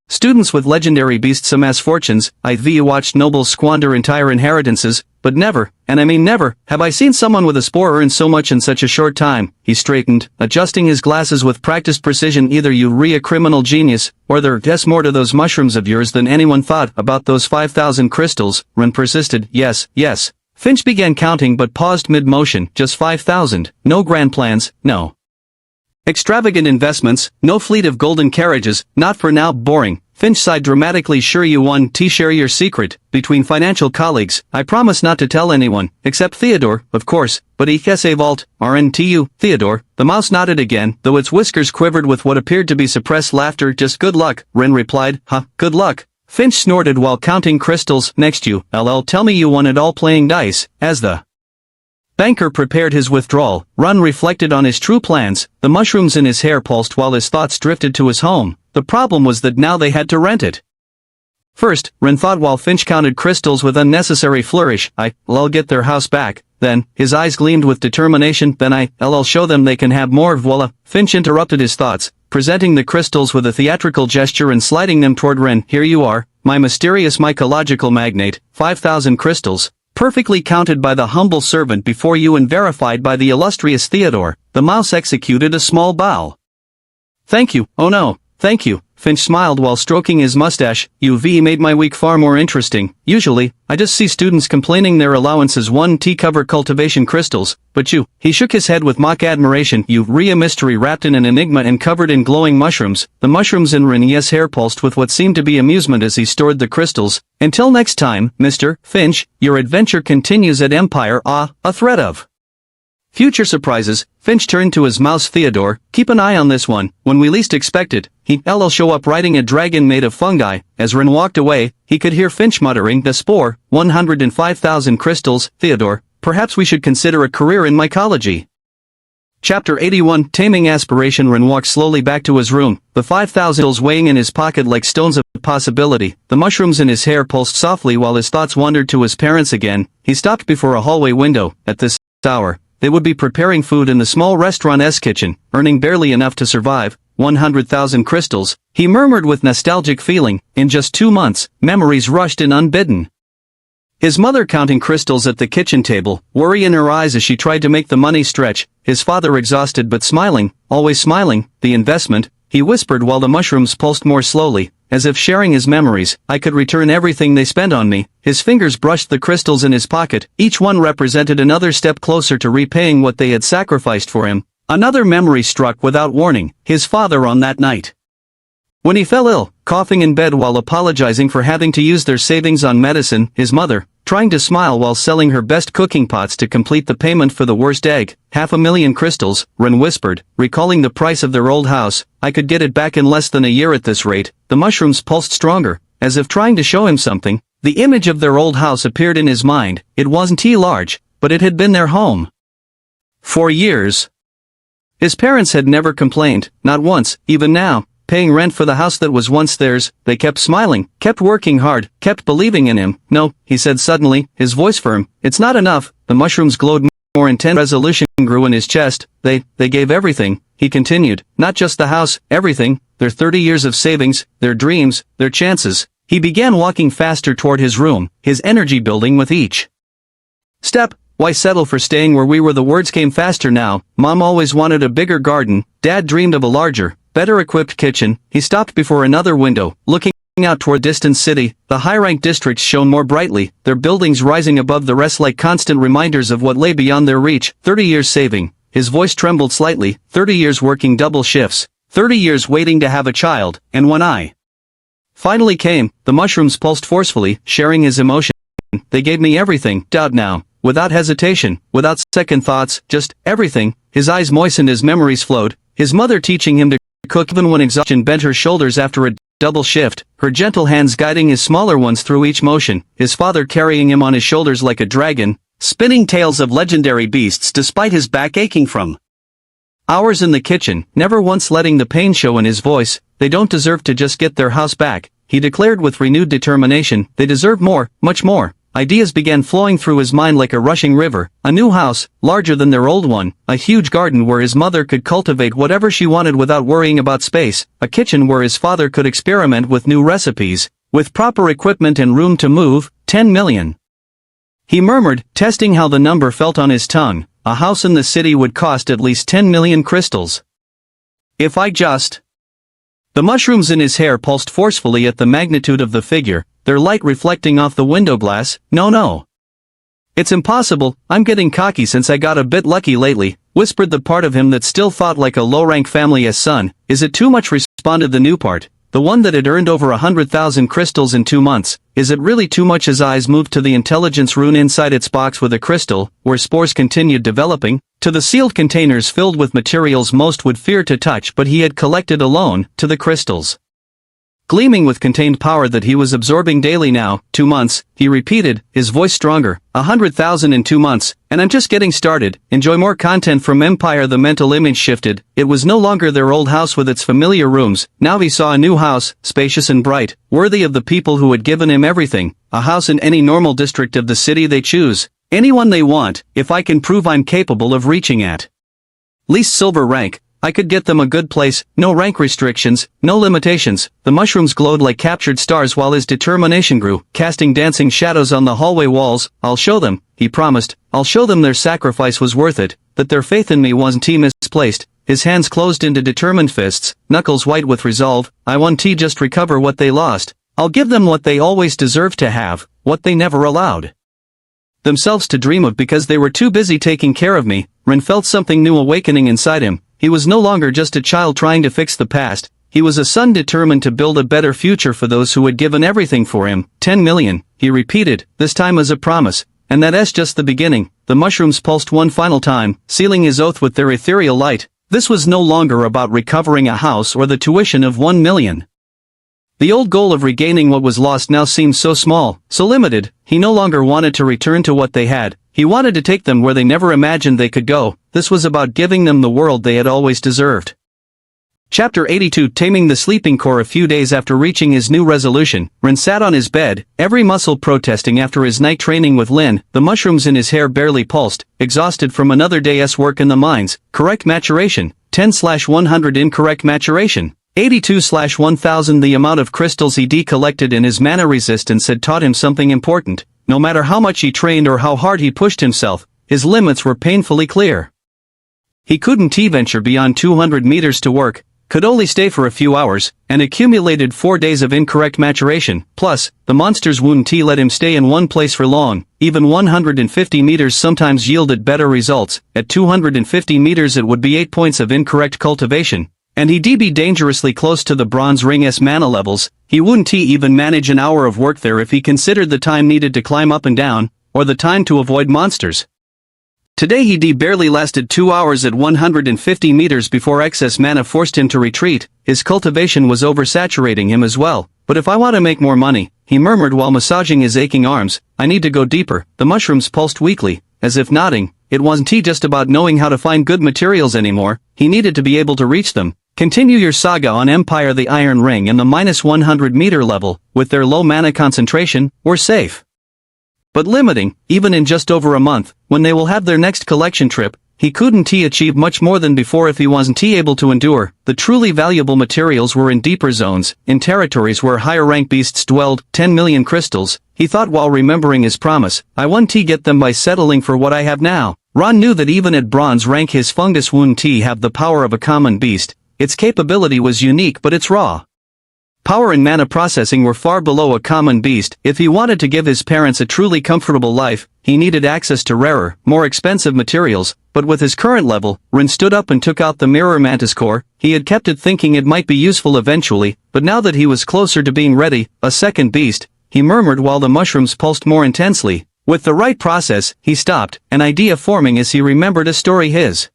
students with legendary beasts amass fortunes. I've watched nobles squander entire inheritances, but never, and I mean never, have I seen someone with a spore earn so much in such a short time. He straightened, adjusting his glasses with practiced precision. Either you're a criminal genius, or there's more to those mushrooms of yours than anyone thought. About those 5,000 crystals, Ren persisted. Yes. Finch began counting but paused mid-motion. Just 5,000, no grand plans, no extravagant investments, no fleet of golden carriages, not for now. Boring. Finch sighed dramatically. Sure you want to share your secret, between financial colleagues. I promise not to tell anyone, except Theodore, of course, but a vault, RNTU, Theodore. The mouse nodded again, though its whiskers quivered with what appeared to be suppressed laughter. Just good luck, Ren replied. Good luck. Finch snorted while counting crystals. Next you, tell me you won it all playing dice. As the banker prepared his withdrawal, Ren reflected on his true plans. The mushrooms in his hair pulsed while his thoughts drifted to his home. The problem was that now they had to rent it. First, Ren thought while Finch counted crystals with unnecessary flourish, I'll get their house back. Then, his eyes gleamed with determination. Then I'll show them they can have more. Voila! Finch interrupted his thoughts, presenting the crystals with a theatrical gesture and sliding them toward Ren. Here you are, my mysterious mycological magnate, 5,000 crystals. Perfectly counted by the humble servant before you and verified by the illustrious Theodore. The mouse executed a small bow. Thank you. Oh no, thank you. Finch smiled while stroking his mustache. You've made my week far more interesting. Usually, I just see students complaining their allowance is 1 T-cover cultivation crystals, but you. He shook his head with mock admiration. You've a mystery wrapped in an enigma and covered in glowing mushrooms. The mushrooms in Renier's hair pulsed with what seemed to be amusement as he stored the crystals. Until next time, Mr. Finch, your adventure continues at Empire. A threat of future surprises. Finch turned to his mouse. Theodore, keep an eye on this one. When we least expect it, he'll show up riding a dragon made of fungi. As Ren walked away, he could hear Finch muttering, the spore, 105,000 crystals. Theodore, perhaps we should consider a career in mycology. Chapter 81, Taming Aspiration. Ren walked slowly back to his room, the 5,000 weighing in his pocket like stones of possibility. The mushrooms in his hair pulsed softly while his thoughts wandered to his parents again. He stopped before a hallway window. At this hour, they would be preparing food in the small restaurant's kitchen, earning barely enough to survive. 100,000 crystals, he murmured with nostalgic feeling. In just 2 months, memories rushed in unbidden. His mother counting crystals at the kitchen table, worry in her eyes as she tried to make the money stretch. His father exhausted but smiling, always smiling. The investment, he whispered while the mushrooms pulsed more slowly, as if sharing his memories. I could return everything they spent on me. His fingers brushed the crystals in his pocket. Each one represented another step closer to repaying what they had sacrificed for him. Another memory struck without warning, his father on that night. When he fell ill, coughing in bed while apologizing for having to use their savings on medicine, his mother, trying to smile while selling her best cooking pots to complete the payment for the worst egg. 500,000 crystals, Ren whispered, recalling the price of their old house. I could get it back in less than a year at this rate. The mushrooms pulsed stronger, as if trying to show him something. The image of their old house appeared in his mind. It wasn't large, but it had been their home. For years. His parents had never complained, not once. Even now, paying rent for the house that was once theirs, they kept smiling, kept working hard, kept believing in him. No, he said suddenly, his voice firm, it's not enough. The mushrooms glowed more intense. Resolution grew in his chest. They gave everything, he continued, not just the house, everything, their 30 years of savings, their dreams, their chances. He began walking faster toward his room, his energy building with each step. Why settle for staying where we were? The words came faster now. Mom always wanted a bigger garden. Dad dreamed of a larger, better-equipped kitchen. He stopped before another window, looking out toward a distant city. The high-ranked districts shone more brightly, their buildings rising above the rest like constant reminders of what lay beyond their reach. 30 years saving. His voice trembled slightly. 30 years working double shifts. 30 years waiting to have a child. And when I finally came, the mushrooms pulsed forcefully, sharing his emotion. They gave me everything. Doubt now. Without hesitation, without second thoughts, just everything. His eyes moistened as memories flowed. His mother teaching him to cook even when exhaustion bent her shoulders after a double shift, her gentle hands guiding his smaller ones through each motion, his father carrying him on his shoulders like a dragon, spinning tales of legendary beasts despite his back aching from hours in the kitchen, never once letting the pain show in his voice. They don't deserve to just get their house back, he declared with renewed determination. They deserve more, much more. Ideas began flowing through his mind like a rushing river. A new house, larger than their old one, a huge garden where his mother could cultivate whatever she wanted without worrying about space, a kitchen where his father could experiment with new recipes, with proper equipment and room to move. 10 million. He murmured, testing how the number felt on his tongue. A house in the city would cost at least 10 million crystals. If I just... The mushrooms in his hair pulsed forcefully at the magnitude of the figure, their light reflecting off the window glass. No. It's impossible. I'm getting cocky since I got a bit lucky lately, whispered the part of him that still thought like a low-rank family-as son. Is it too much? Responded the new part, the one that had earned over 100,000 crystals in 2 months. Is it really too much? His eyes moved to the intelligence rune inside its box with a crystal, where spores continued developing, to the sealed containers filled with materials most would fear to touch but he had collected alone, to the crystals gleaming with contained power that he was absorbing daily now. 2 months, he repeated, his voice stronger. 100,000 in 2 months, and I'm just getting started. Enjoy more content from Empire. The mental image shifted. It was no longer their old house with its familiar rooms. Now he saw a new house, spacious and bright, worthy of the people who had given him everything. A house in any normal district of the city they choose. Anyone they want, if I can prove I'm capable of reaching at least silver rank. I could get them a good place, no rank restrictions, no limitations. The mushrooms glowed like captured stars while his determination grew, casting dancing shadows on the hallway walls. I'll show them, he promised. I'll show them their sacrifice was worth it, that their faith in me wasn't misplaced. His hands closed into determined fists, knuckles white with resolve. I won't just recover what they lost. I'll give them what they always deserved to have, what they never allowed themselves to dream of because they were too busy taking care of me. Ren felt something new awakening inside him. He was no longer just a child trying to fix the past, he was a son determined to build a better future for those who had given everything for him. 10 million, he repeated, this time as a promise, and that's just the beginning. The mushrooms pulsed one final time, sealing his oath with their ethereal light. This was no longer about recovering a house or the tuition of 1 million. The old goal of regaining what was lost now seemed so small, so limited. He no longer wanted to return to what they had. He wanted to take them where they never imagined they could go. This was about giving them the world they had always deserved. Chapter 82 Taming the Sleeping Core. A few days after reaching his new resolution, Ren sat on his bed, every muscle protesting after his night training with Lin. The mushrooms in his hair barely pulsed, exhausted from another day's work in the mines. Correct maturation, 10/100. Incorrect maturation, 82/1000. The amount of crystals he collected in his mana resistance had taught him something important. No matter how much he trained or how hard he pushed himself, his limits were painfully clear. He couldn't venture beyond 200 meters to work, could only stay for a few hours, and accumulated 4 days of incorrect maturation. Plus, the monster's wouldn't let him stay in one place for long. Even 150 meters sometimes yielded better results. At 250 meters it would be 8 points of incorrect cultivation, and he'd be dangerously close to the bronze ring's mana levels. He wouldn't even manage an hour of work there if he considered the time needed to climb up and down, or the time to avoid monsters. Today he barely lasted 2 hours at 150 meters before excess mana forced him to retreat. His cultivation was oversaturating him as well. But if I want to make more money, he murmured while massaging his aching arms, I need to go deeper. The mushrooms pulsed weakly, as if nodding. It wasn't just about knowing how to find good materials anymore, he needed to be able to reach them. Continue your saga on Empire. The Iron Ring and the -100 meter level, with their low mana concentration, were safe, but limiting. Even in just over a month, when they will have their next collection trip, he couldn't achieve much more than before if he wasn't able to endure. The truly valuable materials were in deeper zones, in territories where higher-rank beasts dwelled. 10 million crystals, he thought while remembering his promise. I won't get them by settling for what I have now. Ron knew that even at bronze rank his fungus wouldn't have the power of a common beast. Its capability was unique, but its raw power and mana processing were far below a common beast. If he wanted to give his parents a truly comfortable life, he needed access to rarer, more expensive materials. But with his current level, Rin stood up and took out the mirror mantis core. He had kept it thinking it might be useful eventually, but now that he was closer to being ready, a second beast, he murmured while the mushrooms pulsed more intensely. With the right process, he stopped, an idea forming as he remembered a story his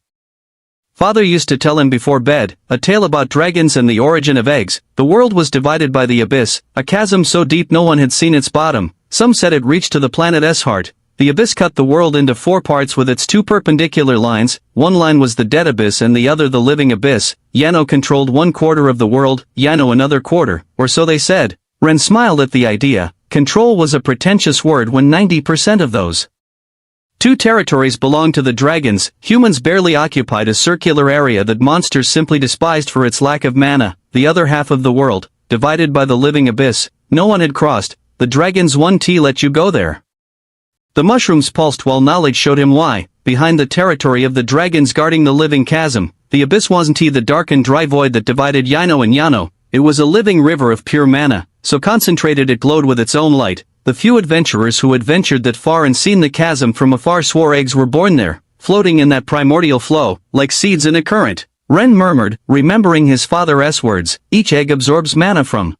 father used to tell him before bed, a tale about dragons and the origin of eggs. The world was divided by the abyss, a chasm so deep no one had seen its bottom. Some said it reached to the planet's heart. The abyss cut the world into 4 parts with its 2 perpendicular lines. One line was the dead abyss and the other the living abyss. Yano controlled 1/4 of the world, Yano another quarter, or so they said. Ren smiled at the idea. Control was a pretentious word when 90% of those 2 territories belonged to the dragons. Humans barely occupied a circular area that monsters simply despised for its lack of mana. The other half of the world, divided by the living abyss, no one had crossed. The dragons wouldn't let you go there. The mushrooms pulsed while knowledge showed him why. Behind the territory of the dragons guarding the living chasm, the abyss wasn't the dark and dry void that divided Yano and Yano. It was a living river of pure mana, so concentrated it glowed with its own light. The few adventurers who had ventured that far and seen the chasm from afar swore eggs were born there, floating in that primordial flow, like seeds in a current. Ren murmured, remembering his father's words, each egg absorbs mana from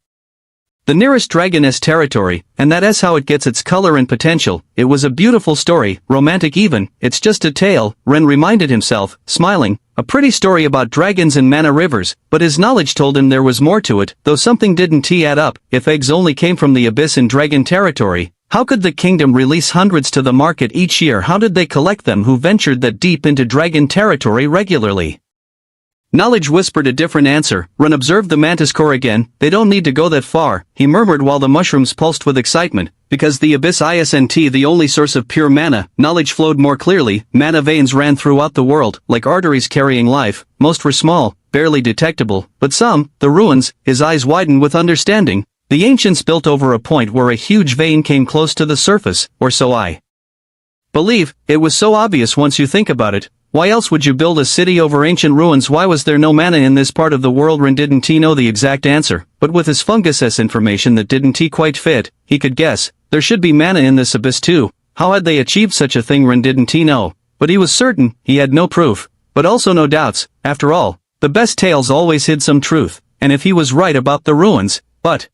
the nearest dragon's territory, and that's how it gets its color and potential. It was a beautiful story, romantic even. It's just a tale, Ren reminded himself, smiling. A pretty story about dragons and mana rivers, but his knowledge told him there was more to it, though something didn't add up. If eggs only came from the abyss in dragon territory, how could the kingdom release hundreds to the market each year? How did they collect them who ventured that deep into dragon territory regularly? Knowledge whispered a different answer. Ren observed the mantis core again. They don't need to go that far, he murmured while the mushrooms pulsed with excitement. Because the abyss isn't the only source of pure mana, knowledge flowed more clearly. Mana veins ran throughout the world, like arteries carrying life. Most were small, barely detectable, but some, the ruins, his eyes widened with understanding. The ancients built over a point where a huge vein came close to the surface, or so I believe. It was so obvious once you think about it. Why else would you build a city over ancient ruins? Why was there no mana in this part of the world? Ren didn't know the exact answer, but with his fungus information that didn't quite fit, he could guess. There should be mana in this abyss too. How had they achieved such a thing? Ren didn't know, but he was certain. He had no proof, but also no doubts. After all, the best tales always hid some truth, and if he was right about the ruins, but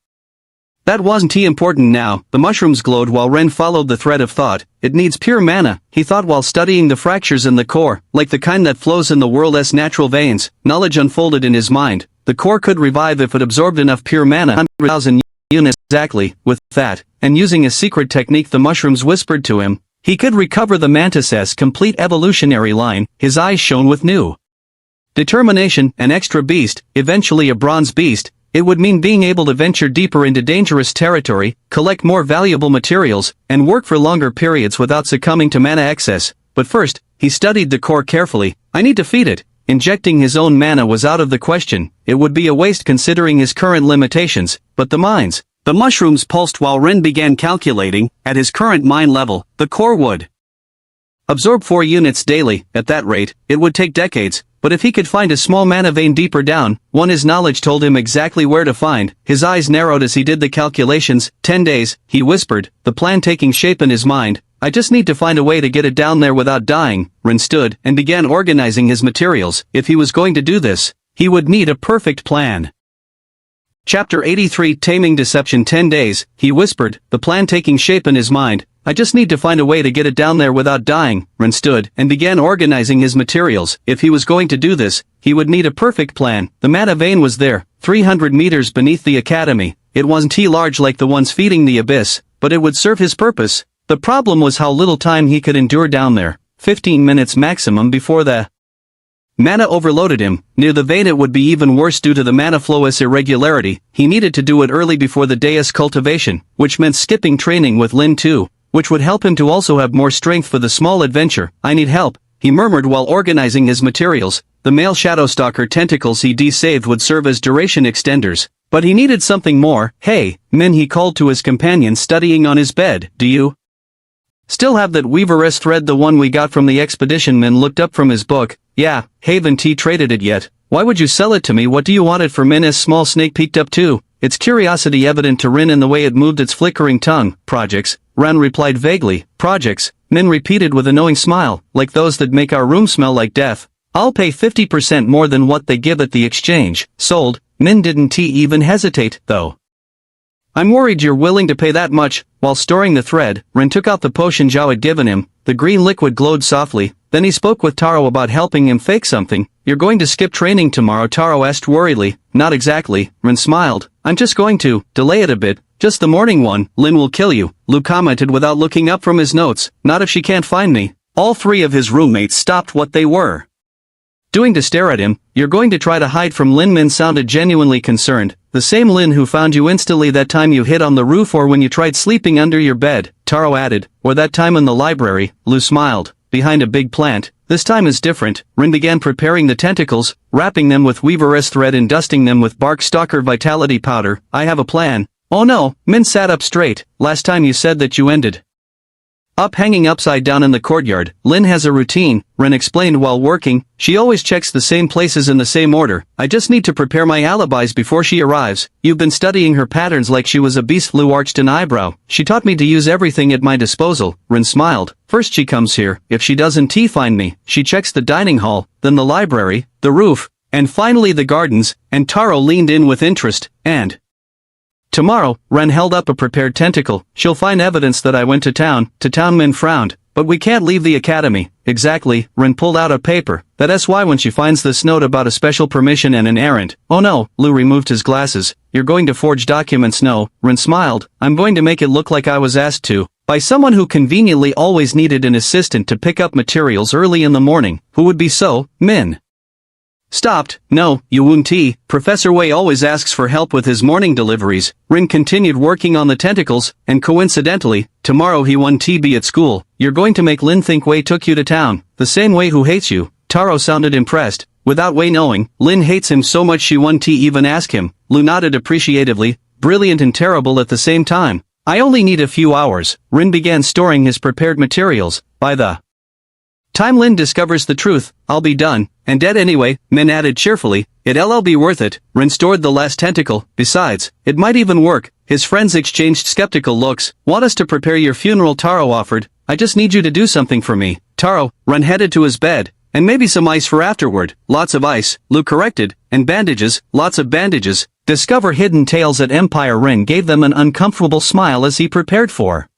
that wasn't important now. The mushrooms glowed while Ren followed the thread of thought. It needs pure mana, he thought while studying the fractures in the core, like the kind that flows in the world's natural veins. Knowledge unfolded in his mind. The core could revive if it absorbed enough pure mana, 100,000 units exactly. With that, and using a secret technique the mushrooms whispered to him, he could recover the mantis's complete evolutionary line. His eyes shone with new determination, an extra beast, eventually a bronze beast. It would mean being able to venture deeper into dangerous territory, collect more valuable materials, and work for longer periods without succumbing to mana excess. But first, he studied the core carefully. I need to feed it. Injecting his own mana was out of the question. It would be a waste considering his current limitations, but the mines. The mushrooms pulsed while Rin began calculating. At his current mine level, the core would absorb 4 units daily. At that rate, it would take decades. But if he could find a small mana vein deeper down, one his knowledge told him exactly where to find. His eyes narrowed as he did the calculations. 10 days, he whispered, the plan taking shape in his mind. I just need to find a way to get it down there without dying. Rin stood and began organizing his materials. If he was going to do this, he would need a perfect plan. Chapter 83 Taming Deception 10 days, he whispered, the plan taking shape in his mind. I just need to find a way to get it down there without dying. Rin stood and began organizing his materials. If he was going to do this, he would need a perfect plan. The mana vein was there, 300 meters beneath the academy. It wasn't too large like the ones feeding the abyss, but it would serve his purpose. The problem was how little time he could endure down there. 15 minutes maximum before the mana overloaded him. Near the vein it would be even worse due to the mana flow's irregularity. He needed to do it early before the day's cultivation, which meant skipping training with Lin too, which would help him to also have more strength for the small adventure. I need help, he murmured while organizing his materials. The male Shadowstalker tentacles he de-saved would serve as duration extenders. But he needed something more. Hey, Min, he called to his companion studying on his bed. Do you still have that Weaveress thread, the one we got from the expedition? Min looked up from his book. Yeah, haven't traded it yet. Why would you sell it to me? What do you want it for? Min's small snake peeked up too, its curiosity evident to Rin in the way it moved its flickering tongue. Projects, Ran replied vaguely. Projects, Min repeated with a knowing smile, like those that make our room smell like death. I'll pay 50% more than what they give at the exchange. Sold. Min didn't even hesitate, though. I'm worried you're willing to pay that much. While storing the thread, Rin took out the potion Zhao had given him. The green liquid glowed softly. Then he spoke with Taro about helping him fake something. You're going to skip training tomorrow? Taro asked worriedly. Not exactly, Rin smiled. I'm just going to delay it a bit. Just the morning one. Lin will kill you, Lu commented without looking up from his notes. Not if she can't find me. All 3 of his roommates stopped what they were doing to stare at him. You're going to try to hide from Lin? Min sounded genuinely concerned. The same Lin who found you instantly that time you hid on the roof, or when you tried sleeping under your bed, Taro added. Or that time in the library, Lu smiled. Behind a big plant. This time is different. Rin began preparing the tentacles, wrapping them with Weaveress thread and dusting them with Bark Stalker vitality powder. I have a plan. Oh no, Min sat up straight. Last time you said that you ended up hanging upside down in the courtyard. Lin has a routine, Rin explained while working. She always checks the same places in the same order. I just need to prepare my alibis before she arrives. You've been studying her patterns like she was a beast. Lu arched an eyebrow. She taught me to use everything at my disposal. Rin smiled. First she comes here. If she doesn't find me, she checks the dining hall, then the library, the roof, and finally the gardens. And Taro leaned in with interest. And tomorrow, Ren held up a prepared tentacle. She'll find evidence that I went to town. Min frowned. But we can't leave the academy. Exactly. Ren pulled out a paper. That's why when she finds this note about a special permission and an errand. Oh no, Lu removed his glasses. You're going to forge documents? No. Ren smiled. I'm going to make it look like I was asked to. By someone who conveniently always needed an assistant to pick up materials early in the morning. Who would be so? Min stopped. No, you won't. Professor Wei always asks for help with his morning deliveries. Rin continued working on the tentacles, and coincidentally, tomorrow he won't be at school. You're going to make Lin think Wei took you to town. The same Wei who hates you. Taro sounded impressed. Without Wei knowing, Lin hates him so much she won't even ask him. Lu nodded appreciatively. Brilliant and terrible at the same time. I only need a few hours. Rin began storing his prepared materials. By the time Lin discovers the truth, I'll be done, and dead anyway, Min added cheerfully. It'll be worth it. Rin stored the last tentacle. Besides, it might even work. His friends exchanged skeptical looks. Want us to prepare your funeral? Taro offered. I just need you to do something for me. Taro, Rin headed to his bed. And maybe some ice for afterward. Lots of ice, Lu corrected. And bandages, lots of bandages. Discover hidden tales at Empire. Rin gave them an uncomfortable smile as he prepared for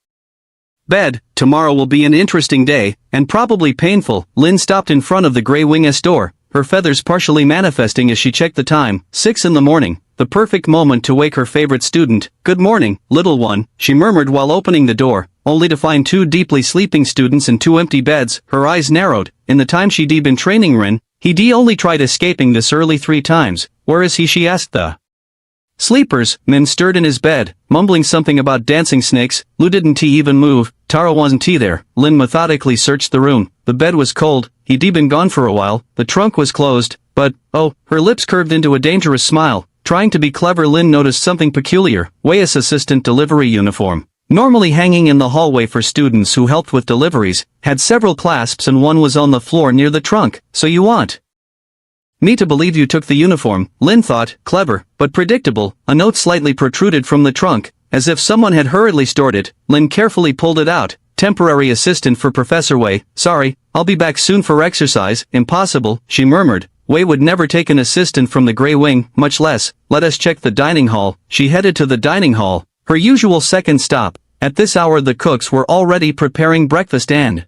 bed. Tomorrow will be an interesting day, and probably painful. Lin stopped in front of the Grey Wing's door, her feathers partially manifesting as she checked the time. 6 in the morning, the perfect moment to wake her favorite student. Good morning, little one, she murmured while opening the door, only to find 2 deeply sleeping students and 2 empty beds. Her eyes narrowed. In the time she'd been training Rin, He'd only tried escaping this early 3 times. Where is he? She asked the sleepers. Min stirred in his bed, mumbling something about dancing snakes. Lou didn't even move. Taro wasn't there. Lin methodically searched the room. The bed was cold. He'd been gone for a while. The trunk was closed. But, oh, her lips curved into a dangerous smile. Trying to be clever, Lin noticed something peculiar. Wei's assistant delivery uniform, normally hanging in the hallway for students who helped with deliveries, had several clasps and one was on the floor near the trunk. So you want me to believe you took the uniform, Lin thought. Clever, but predictable. A note slightly protruded from the trunk, as if someone had hurriedly stored it. Lin carefully pulled it out. Temporary assistant for Professor Wei. Sorry, I'll be back soon for exercise. Impossible, she murmured. Wei would never take an assistant from the Grey Wing, much less, let us check the dining hall. She headed to the dining hall, her usual second stop. At this hour the cooks were already preparing breakfast and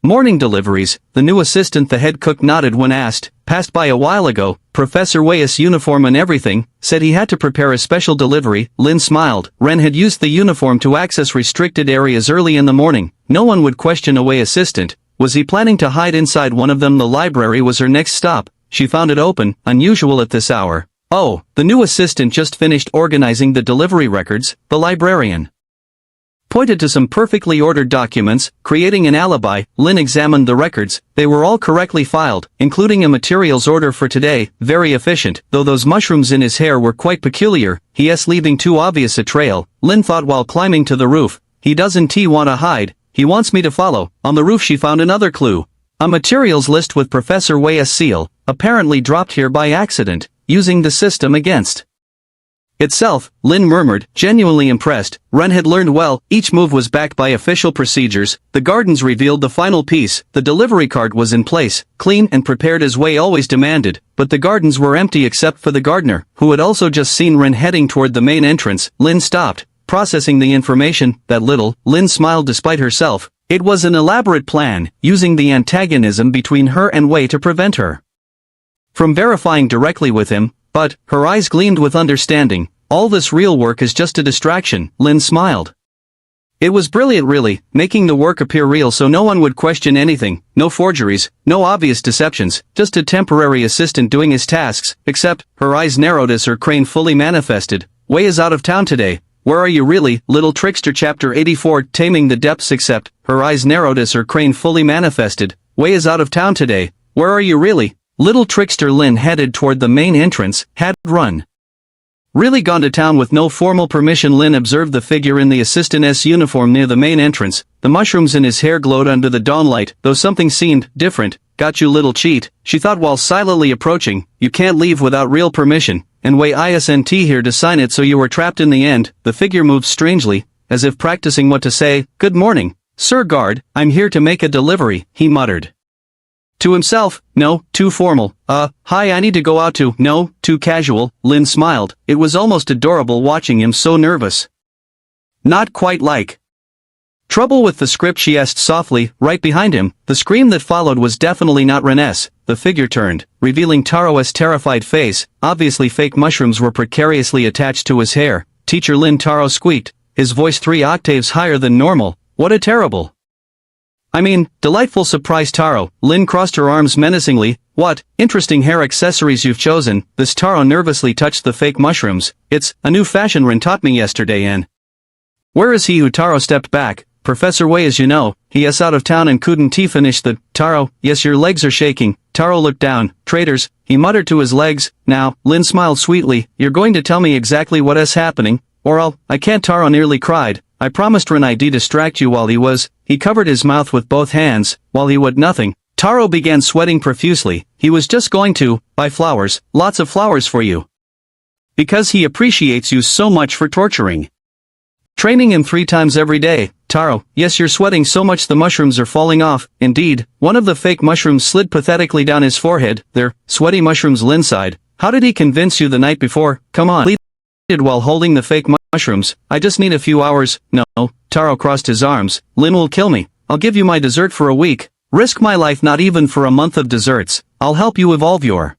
morning deliveries. The new assistant, the head cook, nodded when asked. Passed by a while ago. Professor Wei's uniform and everything. Said he had to prepare a special delivery. Lin smiled. Ren had used the uniform to access restricted areas early in the morning. No one would question a Wei assistant. Was he planning to hide inside one of them? The library was her next stop. She found it open, unusual at this hour. Oh, the new assistant just finished organizing the delivery records. The librarian pointed to some perfectly ordered documents, creating an alibi. Lin examined the records. They were all correctly filed, including a materials order for today. Very efficient, though those mushrooms in his hair were quite peculiar. He's leaving too obvious a trail, Lin thought while climbing to the roof. He doesn't want to hide. He wants me to follow. On the roof she found another clue. A materials list with Professor Wei's seal, apparently dropped here by accident, using the system against itself. Lin murmured, genuinely impressed. Ren had learned well. Each move was backed by official procedures. The gardens revealed the final piece. The delivery cart was in place, clean and prepared as Wei always demanded, but the gardens were empty except for the gardener, who had also just seen Ren heading toward the main entrance. Lin stopped, processing the information. That little. Lin smiled despite herself. It was an elaborate plan, using the antagonism between her and Wei to prevent her from verifying directly with him. But, her eyes gleamed with understanding. All this real work is just a distraction. Lin smiled. It was brilliant really, making the work appear real so no one would question anything. No forgeries, no obvious deceptions, just a temporary assistant doing his tasks. Except, her eyes narrowed as her crane fully manifested. Wei is out of town today. Where are you really, little trickster? Chapter 84, Taming the Depths. Except, her eyes narrowed as her crane fully manifested. Wei is out of town today. Where are you really, little trickster? Lin headed toward the main entrance. Had run really gone to town with no formal permission? Lin observed the figure in the assistant's uniform near the main entrance. The mushrooms in his hair glowed under the dawnlight, though something seemed different. Got you, little cheat, she thought while silently approaching. You can't leave without real permission, and Wei isn't here to sign it, so you were trapped in the end. The figure moved strangely, as if practicing what to say. Good morning, Sir Guard, I'm here to make a delivery, he muttered to himself. No, too formal. Hi, I need to go out to. No, too casual. Lin smiled. It was almost adorable watching him so nervous. Not quite like trouble with the script, she asked softly, right behind him. The scream that followed was definitely not Ren's. The figure turned, revealing Taro's terrified face. Obviously fake mushrooms were precariously attached to his hair. Teacher Lin, Taro squeaked, his voice 3 octaves higher than normal. What a terrible, delightful surprise. Taro. Lin crossed her arms menacingly. What interesting hair accessories you've chosen. This Taro nervously touched the fake mushrooms. It's a new fashion Ren taught me yesterday and where is he? Who? Taro stepped back. Professor Wei, as you know, he is out of town and couldn't finish the. Taro, yes, your legs are shaking. Taro looked down. Traitors, he muttered to his legs. Now, Lin smiled sweetly. You're going to tell me exactly what is happening, or I can't. Taro nearly cried. I promised Ren I'd distract you while he covered his mouth with both hands, while he would nothing. Taro began sweating profusely. He was just going to buy flowers, lots of flowers for you. Because he appreciates you so much for training him 3 times every day. Taro, yes, you're sweating so much the mushrooms are falling off. Indeed, one of the fake mushrooms slid pathetically down his forehead. They're sweaty mushrooms. Lin sighed. How did he convince you the night before? Come on. Pleaded while holding the fake mushrooms. I just need a few hours. No. Taro crossed his arms. Lin will kill me. I'll give you my dessert for a week. Risk my life not even for a month of desserts. I'll help you evolve your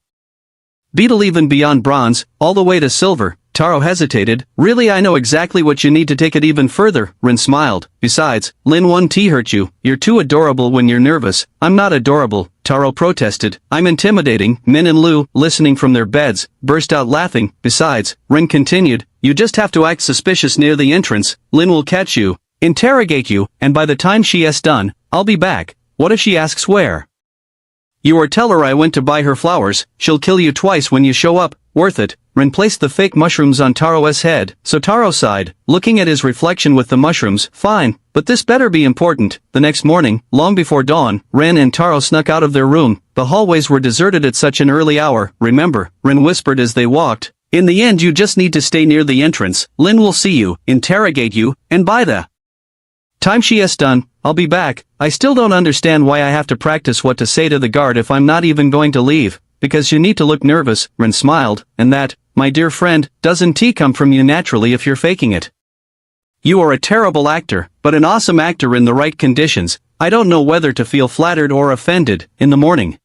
beetle even beyond bronze, all the way to silver. Taro hesitated. Really, I know exactly what you need to take it even further. Ren smiled. Besides, Lin won't hurt you. You're too adorable when you're nervous. I'm not adorable. Taro protested. "I'm intimidating." Min and Lu, listening from their beds, burst out laughing. "Besides," Rin continued, "you just have to act suspicious near the entrance. Lin will catch you, interrogate you, and by the time she's done, I'll be back. What if she asks where you are? Tell her I went to buy her flowers. She'll kill you twice when you show up." "Worth it." Rin placed the fake mushrooms on Taro's head, so Taro sighed, looking at his reflection with the mushrooms. "Fine, but this better be important." The next morning, long before dawn, Rin and Taro snuck out of their room. The hallways were deserted at such an early hour. "Remember," Rin whispered as they walked, "in the end you just need to stay near the entrance. Lin will see you, interrogate you, and by the time she's done, I'll be back." "I still don't understand why I have to practice what to say to the guard if I'm not even going to leave." "Because you need to look nervous," Rin smiled, "and that, my dear friend, doesn't come from you naturally if you're faking it. You are a terrible actor, but an awesome actor in the right conditions. I don't know whether to feel flattered or offended." In the morning,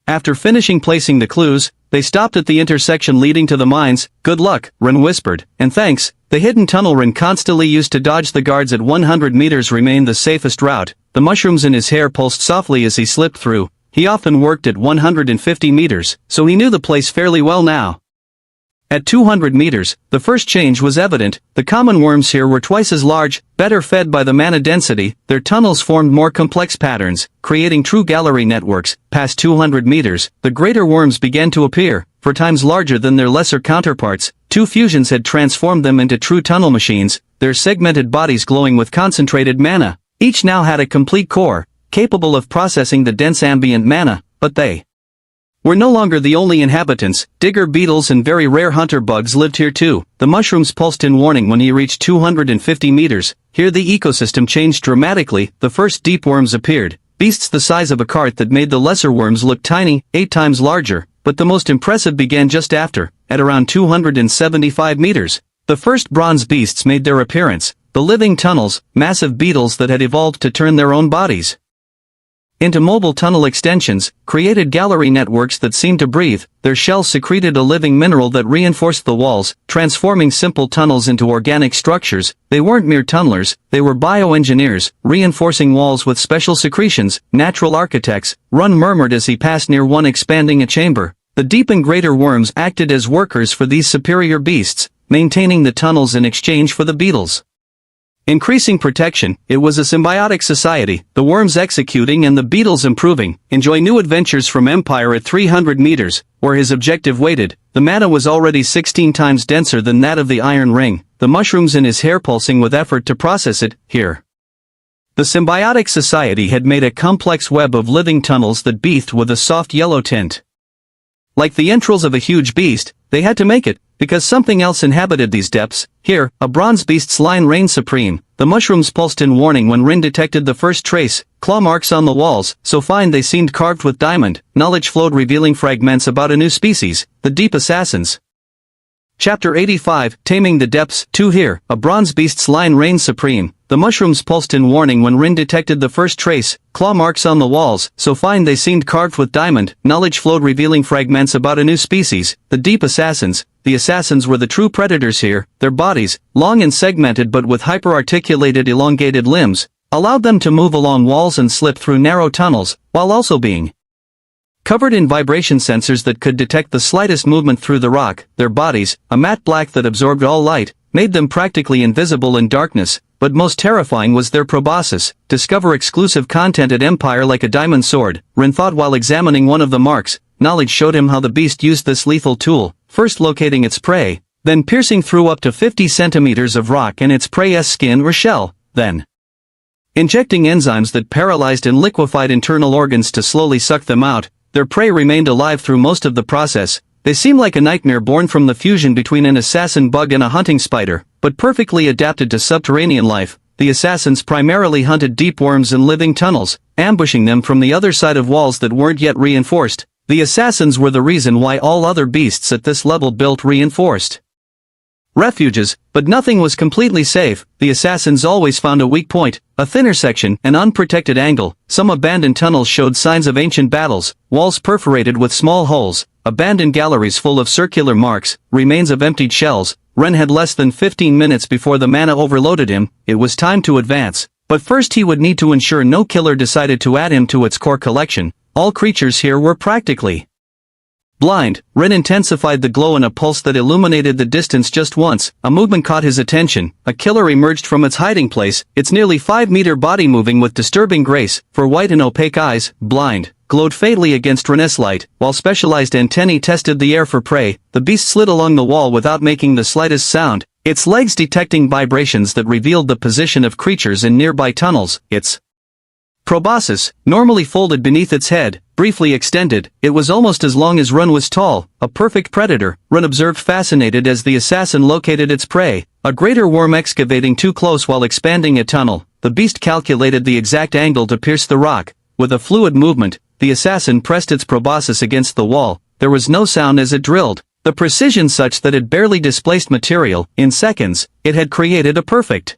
after finishing placing the clues, they stopped at the intersection leading to the mines. "Good luck," Rin whispered, "and thanks." The hidden tunnel Rin constantly used to dodge the guards at 100 meters remained the safest route. The mushrooms in his hair pulsed softly as he slipped through. He often worked at 150 meters, so he knew the place fairly well now. At 200 meters, the first change was evident. The common worms here were twice as large, better fed by the mana density. Their tunnels formed more complex patterns, creating true gallery networks. Past 200 meters, the greater worms began to appear, 4 times larger than their lesser counterparts. 2 fusions had transformed them into true tunnel machines, their segmented bodies glowing with concentrated mana. Each now had a complete core, capable of processing the dense ambient mana, but they were no longer the only inhabitants. Digger beetles and very rare hunter bugs lived here too. The mushrooms pulsed in warning when he reached 250 meters. Here the ecosystem changed dramatically. The first deep worms appeared, beasts the size of a cart that made the lesser worms look tiny, 8 times larger, but the most impressive began just after, at around 275 meters. The first bronze beasts made their appearance, the living tunnels, massive beetles that had evolved to turn their own bodies into mobile tunnel extensions, created gallery networks that seemed to breathe. Their shells secreted a living mineral that reinforced the walls, transforming simple tunnels into organic structures. They weren't mere tunnelers, they were bioengineers, reinforcing walls with special secretions. Natural architects, Run murmured as he passed near one expanding a chamber. The deep and greater worms acted as workers for these superior beasts, maintaining the tunnels in exchange for the beetles. Increasing protection, it was a symbiotic society, the worms executing and the beetles improving. Enjoy new adventures from Empire at 300 meters, where his objective waited. The mana was already 16 times denser than that of the Iron Ring, the mushrooms in his hair pulsing with effort to process it. Here, the symbiotic society had made a complex web of living tunnels that beathed with a soft yellow tint. Like the entrails of a huge beast, they had to make it, because something else inhabited these depths. Here, a bronze beast's line reigned supreme. The mushrooms pulsed in warning when Rin detected the first trace, claw marks on the walls, so fine they seemed carved with diamond. Knowledge flowed revealing fragments about a new species, the Deep Assassins. Chapter 85, Taming the Depths. 2 Here, a bronze beast's line reigned supreme. The mushrooms pulsed in warning when Rin detected the first trace, claw marks on the walls, so fine they seemed carved with diamond. Knowledge flowed revealing fragments about a new species, the Deep Assassins. The assassins were the true predators here. Their bodies, long and segmented but with hyper-articulated elongated limbs, allowed them to move along walls and slip through narrow tunnels, while also being covered in vibration sensors that could detect the slightest movement through the rock. Their bodies, a matte black that absorbed all light, made them practically invisible in darkness, but most terrifying was their proboscis. Discover exclusive content at Empire like a diamond sword, Rin thought while examining one of the marks. Knowledge showed him how the beast used this lethal tool, first locating its prey, then piercing through up to 50 centimeters of rock in its prey's skin or shell, then injecting enzymes that paralyzed and liquefied internal organs to slowly suck them out. Their prey remained alive through most of the process. They seem like a nightmare born from the fusion between an assassin bug and a hunting spider, but perfectly adapted to subterranean life. The assassins primarily hunted deep worms in living tunnels, ambushing them from the other side of walls that weren't yet reinforced. The assassins were the reason why all other beasts at this level built reinforced refuges, but nothing was completely safe. The assassins always found a weak point, a thinner section, an unprotected angle. Some abandoned tunnels showed signs of ancient battles, walls perforated with small holes, abandoned galleries full of circular marks, remains of emptied shells. Ren had less than 15 minutes before the mana overloaded him. It was time to advance, but first he would need to ensure no killer decided to add him to its core collection. All creatures here were practically blind. Ren intensified the glow in a pulse that illuminated the distance just once. A movement caught his attention. A killer emerged from its hiding place, its nearly 5-meter body moving with disturbing grace, for white and opaque eyes, blind, glowed faintly against Ren's light. While specialized antennae tested the air for prey, the beast slid along the wall without making the slightest sound, its legs detecting vibrations that revealed the position of creatures in nearby tunnels. Its proboscis, normally folded beneath its head, briefly extended. It was almost as long as Ren was tall, a perfect predator, Ren observed fascinated as the assassin located its prey, a greater worm excavating too close while expanding a tunnel. The beast calculated the exact angle to pierce the rock. With a fluid movement, the assassin pressed its proboscis against the wall. There was no sound as it drilled, the precision such that it barely displaced material. In seconds, it had created a perfect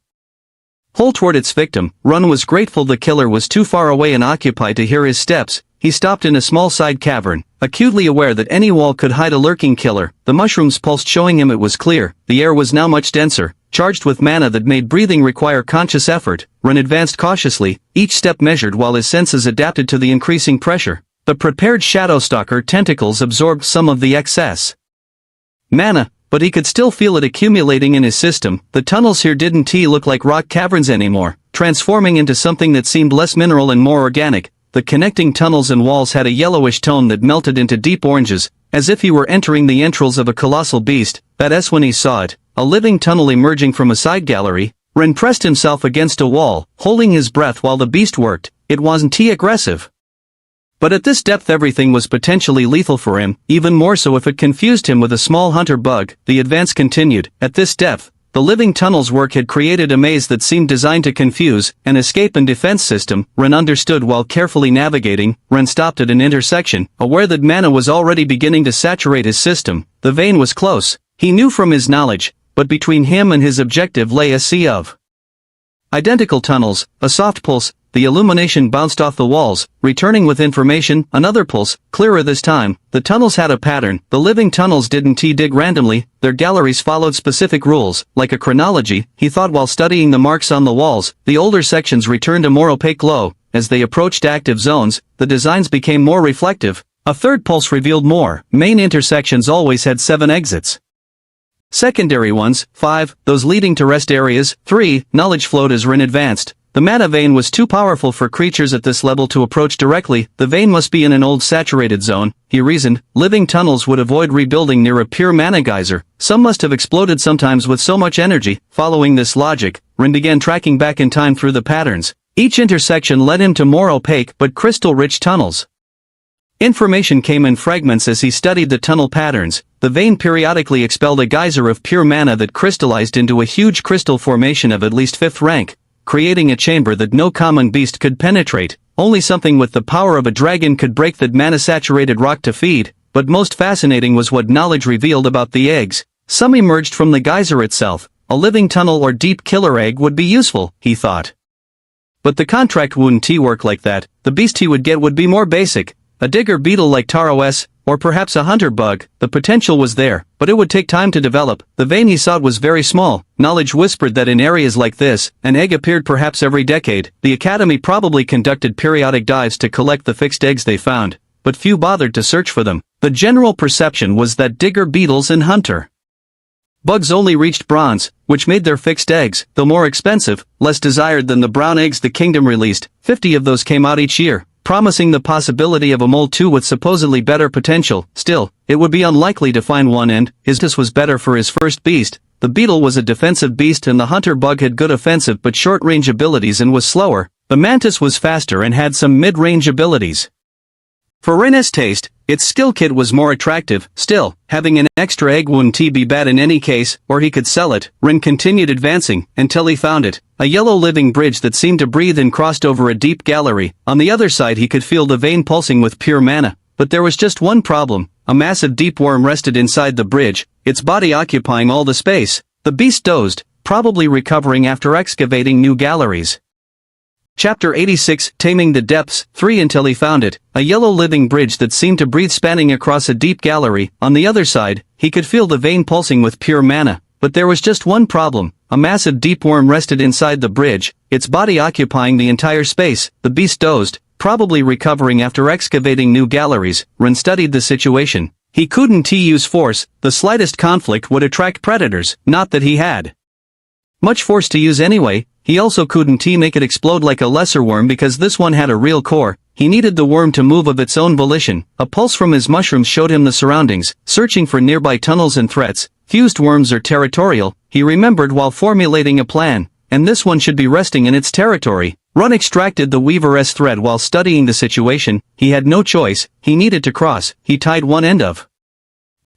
hole toward its victim. Ren was grateful the killer was too far away and occupied to hear his steps. He stopped in a small side cavern, acutely aware that any wall could hide a lurking killer. The mushrooms pulsed, showing him it was clear. The air was now much denser, charged with mana that made breathing require conscious effort. Ren advanced cautiously, each step measured while his senses adapted to the increasing pressure. The prepared Shadowstalker tentacles absorbed some of the excess mana, but he could still feel it accumulating in his system. The tunnels here didn't look like rock caverns anymore, transforming into something that seemed less mineral and more organic. The connecting tunnels and walls had a yellowish tone that melted into deep oranges, as if he were entering the entrails of a colossal beast. That's when he saw it, a living tunnel emerging from a side gallery. Ren pressed himself against a wall, holding his breath while the beast worked. It wasn't aggressive, but at this depth everything was potentially lethal for him, even more so if it confused him with a small hunter bug. The advance continued. At this depth, the living tunnel's work had created a maze that seemed designed to confuse, an escape and defense system. Ren understood while carefully navigating. Ren stopped at an intersection, aware that mana was already beginning to saturate his system. The vein was close, he knew from his knowledge, but between him and his objective lay a sea of identical tunnels. A soft pulse, the illumination bounced off the walls, returning with information. Another pulse, clearer this time. The tunnels had a pattern. The living tunnels didn't dig randomly, their galleries followed specific rules, like a chronology, he thought while studying the marks on the walls. The older sections returned a more opaque glow. As they approached active zones, the designs became more reflective. A third pulse revealed more. Main intersections always had 7 exits. Secondary ones, 5, those leading to rest areas, 3, knowledge flowed as Ren advanced. The mana vein was too powerful for creatures at this level to approach directly. The vein must be in an old saturated zone, he reasoned. Living tunnels would avoid rebuilding near a pure mana geyser. Some must have exploded sometimes with so much energy. Following this logic, Ren began tracking back in time through the patterns. Each intersection led him to more opaque but crystal-rich tunnels. Information came in fragments as he studied the tunnel patterns. The vein periodically expelled a geyser of pure mana that crystallized into a huge crystal formation of at least 5th rank, creating a chamber that no common beast could penetrate. Only something with the power of a dragon could break that mana-saturated rock to feed. But most fascinating was what knowledge revealed about the eggs. Some emerged from the geyser itself. A living tunnel or deep killer egg would be useful, he thought. But the contract wouldn't work like that. The beast he would get would be more basic. A digger beetle like Taro S, or perhaps a hunter bug. The potential was there, but it would take time to develop. The vein he sought was very small. Knowledge whispered that in areas like this, an egg appeared perhaps every decade. The academy probably conducted periodic dives to collect the fixed eggs they found, but few bothered to search for them. The general perception was that digger beetles and hunter bugs only reached bronze, which made their fixed eggs, though more expensive, less desired than the brown eggs the kingdom released. 50 of those came out each year, promising the possibility of a mold too with supposedly better potential. Still, it would be unlikely to find one, and his this was better for his first beast. The beetle was a defensive beast and the hunter bug had good offensive but short-range abilities and was slower. The mantis was faster and had some mid-range abilities. For Ren's taste, its skill kit was more attractive. Still, having an extra egg wouldn't be bad in any case, or he could sell it. Ren continued advancing, until he found it. A yellow living bridge that seemed to breathe and crossed over a deep gallery. On the other side he could feel the vein pulsing with pure mana. But there was just one problem. A massive deep worm rested inside the bridge, its body occupying all the space. The beast dozed, probably recovering after excavating new galleries. Chapter 86, Taming the Depths. 3. Until he found it, a yellow living bridge that seemed to breathe spanning across a deep gallery. On the other side, he could feel the vein pulsing with pure mana. But there was just one problem. A massive deep worm rested inside the bridge, its body occupying the entire space. The beast dozed, probably recovering after excavating new galleries. Ren studied the situation. He couldn't use force, the slightest conflict would attract predators, not that he had much force to use anyway. He also couldn't make it explode like a lesser worm because this one had a real core. He needed the worm to move of its own volition. A pulse from his mushrooms showed him the surroundings, searching for nearby tunnels and threats. Fused worms are territorial, he remembered while formulating a plan, and this one should be resting in its territory. Ron extracted the weaver's thread while studying the situation. He had no choice, he needed to cross. He tied one end of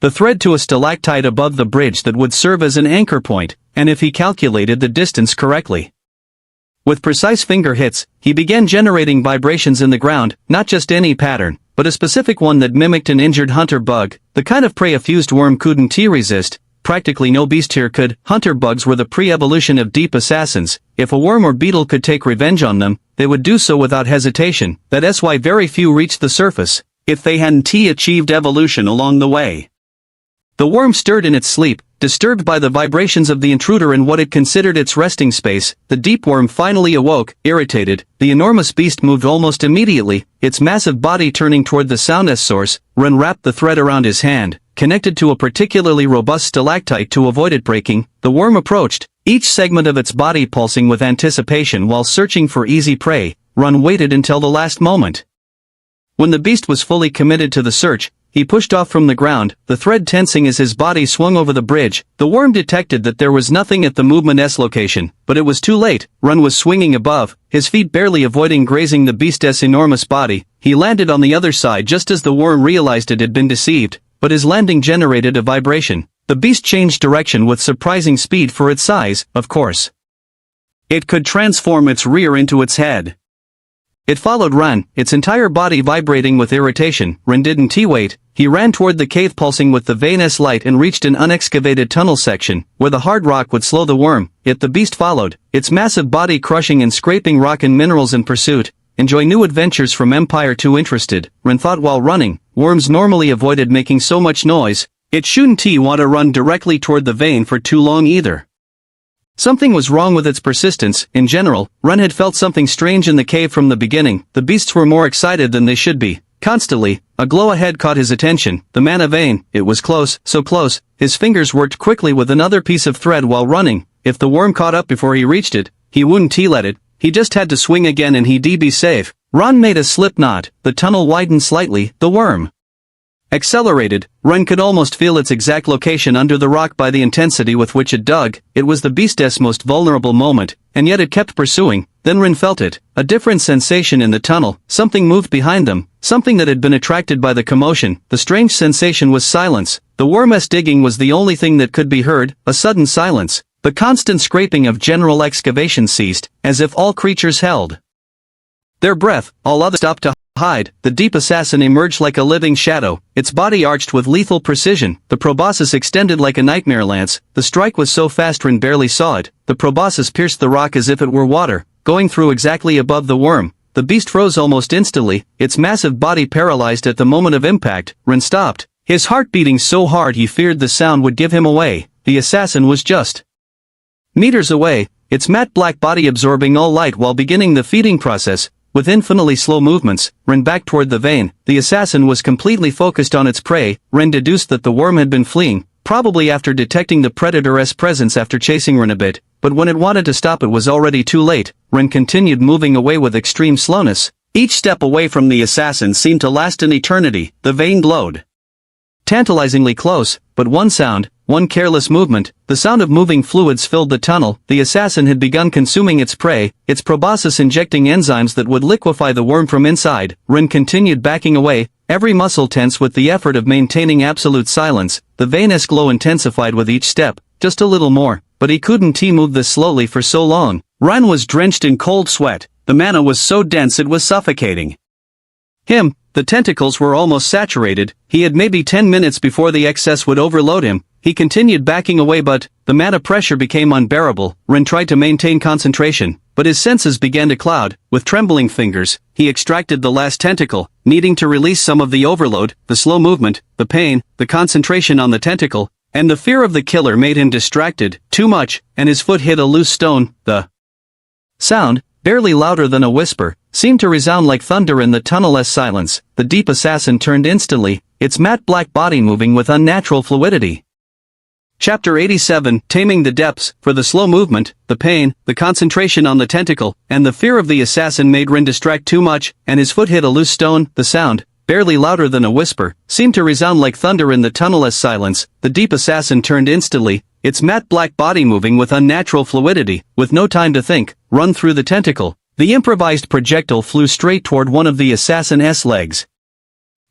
the thread to a stalactite above the bridge that would serve as an anchor point, and if he calculated the distance correctly, with precise finger hits, he began generating vibrations in the ground, not just any pattern, but a specific one that mimicked an injured hunter bug, the kind of prey a fused worm couldn't resist. Practically no beast here could. Hunter bugs were the pre-evolution of deep assassins. If a worm or beetle could take revenge on them, they would do so without hesitation. That's why very few reached the surface, if they hadn't achieved evolution along the way. The worm stirred in its sleep, disturbed by the vibrations of the intruder in what it considered its resting space. The deep worm finally awoke, irritated. The enormous beast moved almost immediately, its massive body turning toward the sound's source. Ren wrapped the thread around his hand, connected to a particularly robust stalactite to avoid it breaking. The worm approached, each segment of its body pulsing with anticipation while searching for easy prey. Ren waited until the last moment. When the beast was fully committed to the search, he pushed off from the ground, the thread tensing as his body swung over the bridge. The worm detected that there was nothing at the movement's location, but it was too late. Ren was swinging above, his feet barely avoiding grazing the beast's enormous body. He landed on the other side just as the worm realized it had been deceived, but his landing generated a vibration. The beast changed direction with surprising speed for its size, of course. It could transform its rear into its head. It followed Ren, its entire body vibrating with irritation. Ren didn't wait. He ran toward the cave pulsing with the veinous light and reached an unexcavated tunnel section, where the hard rock would slow the worm. Yet the beast followed, its massive body crushing and scraping rock and minerals in pursuit. Enjoy new adventures from Empire 2 interested, Ren thought while running. Worms normally avoided making so much noise. It shouldn't want to run directly toward the vein for too long either. Something was wrong with its persistence. In general, Ren had felt something strange in the cave from the beginning. The beasts were more excited than they should be. Constantly, a glow ahead caught his attention. The mana vein. It was close, so close. His fingers worked quickly with another piece of thread while running. If the worm caught up before he reached it, he wouldn't let it. He just had to swing again and he'd be safe. Ren made a slip knot. The tunnel widened slightly. The worm accelerated. Ren could almost feel its exact location under the rock by the intensity with which it dug. It was the beast's most vulnerable moment, and yet it kept pursuing. Then Ren felt it, a different sensation in the tunnel. Something moved behind them, something that had been attracted by the commotion. The strange sensation was silence. The worm's digging was the only thing that could be heard, a sudden silence. The constant scraping of general excavation ceased, as if all creatures held their breath. All others stopped to hide. The deep assassin emerged like a living shadow, its body arched with lethal precision. The proboscis extended like a nightmare lance. The strike was so fast Ren barely saw it. The proboscis pierced the rock as if it were water, going through exactly above the worm. The beast froze almost instantly, its massive body paralyzed at the moment of impact. Ren stopped, his heart beating so hard he feared the sound would give him away. The assassin was just meters away, its matte black body absorbing all light while beginning the feeding process. With infinitely slow movements, Ren backed toward the vein. The assassin was completely focused on its prey. Ren deduced that the worm had been fleeing, probably after detecting the predator's presence after chasing Ren a bit, but when it wanted to stop it was already too late. Ren continued moving away with extreme slowness. Each step away from the assassin seemed to last an eternity. The vein glowed tantalizingly close, but one sound, one careless movement, the sound of moving fluids filled the tunnel. The assassin had begun consuming its prey, its proboscis injecting enzymes that would liquefy the worm from inside. Ren continued backing away, every muscle tense with the effort of maintaining absolute silence. The veinous glow intensified with each step, just a little more, but he couldn't move this slowly for so long. Ren was drenched in cold sweat, the mana was so dense it was suffocating him. The tentacles were almost saturated. He had maybe 10 minutes before the excess would overload him. He continued backing away but the mana pressure became unbearable. Ren tried to maintain concentration, but his senses began to cloud. With trembling fingers, he extracted the last tentacle, needing to release some of the overload. The slow movement, the pain, the concentration on the tentacle, and the fear of the killer made him distracted. Too much, and his foot hit a loose stone. The sound, barely louder than a whisper, seemed to resound like thunder in the tunnel-less silence. The deep assassin turned instantly, its matte black body moving with unnatural fluidity. Chapter 87, Taming the Depths. For the slow movement, the pain, the concentration on the tentacle, and the fear of the assassin made Rin distract too much, and his foot hit a loose stone. The sound, barely louder than a whisper, seemed to resound like thunder in the tunnel-less silence. The deep assassin turned instantly, its matte black body moving with unnatural fluidity. With no time to think, run through the tentacle. The improvised projectile flew straight toward one of the assassin's legs.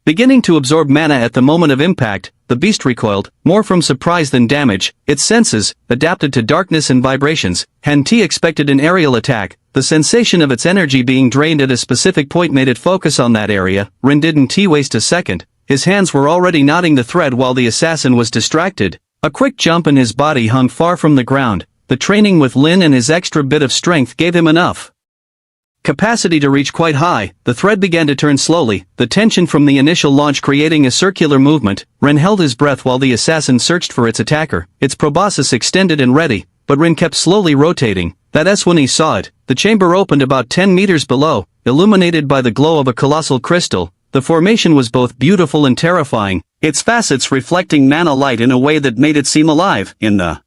Beginning to absorb mana at the moment of impact, the beast recoiled, more from surprise than damage. Its senses, adapted to darkness and vibrations, hadn't expected an aerial attack. The sensation of its energy being drained at a specific point made it focus on that area. Rin didn't waste a second. His hands were already knotting the thread while the assassin was distracted. A quick jump and his body hung far from the ground. The training with Lin and his extra bit of strength gave him enough capacity to reach quite high. The thread began to turn slowly, the tension from the initial launch creating a circular movement. Rin held his breath while the assassin searched for its attacker. Its proboscis extended and ready, but Rin kept slowly rotating. That's when he saw it. The chamber opened about 10 meters below, illuminated by the glow of a colossal crystal. The formation was both beautiful and terrifying, its facets reflecting mana light in a way that made it seem alive. In the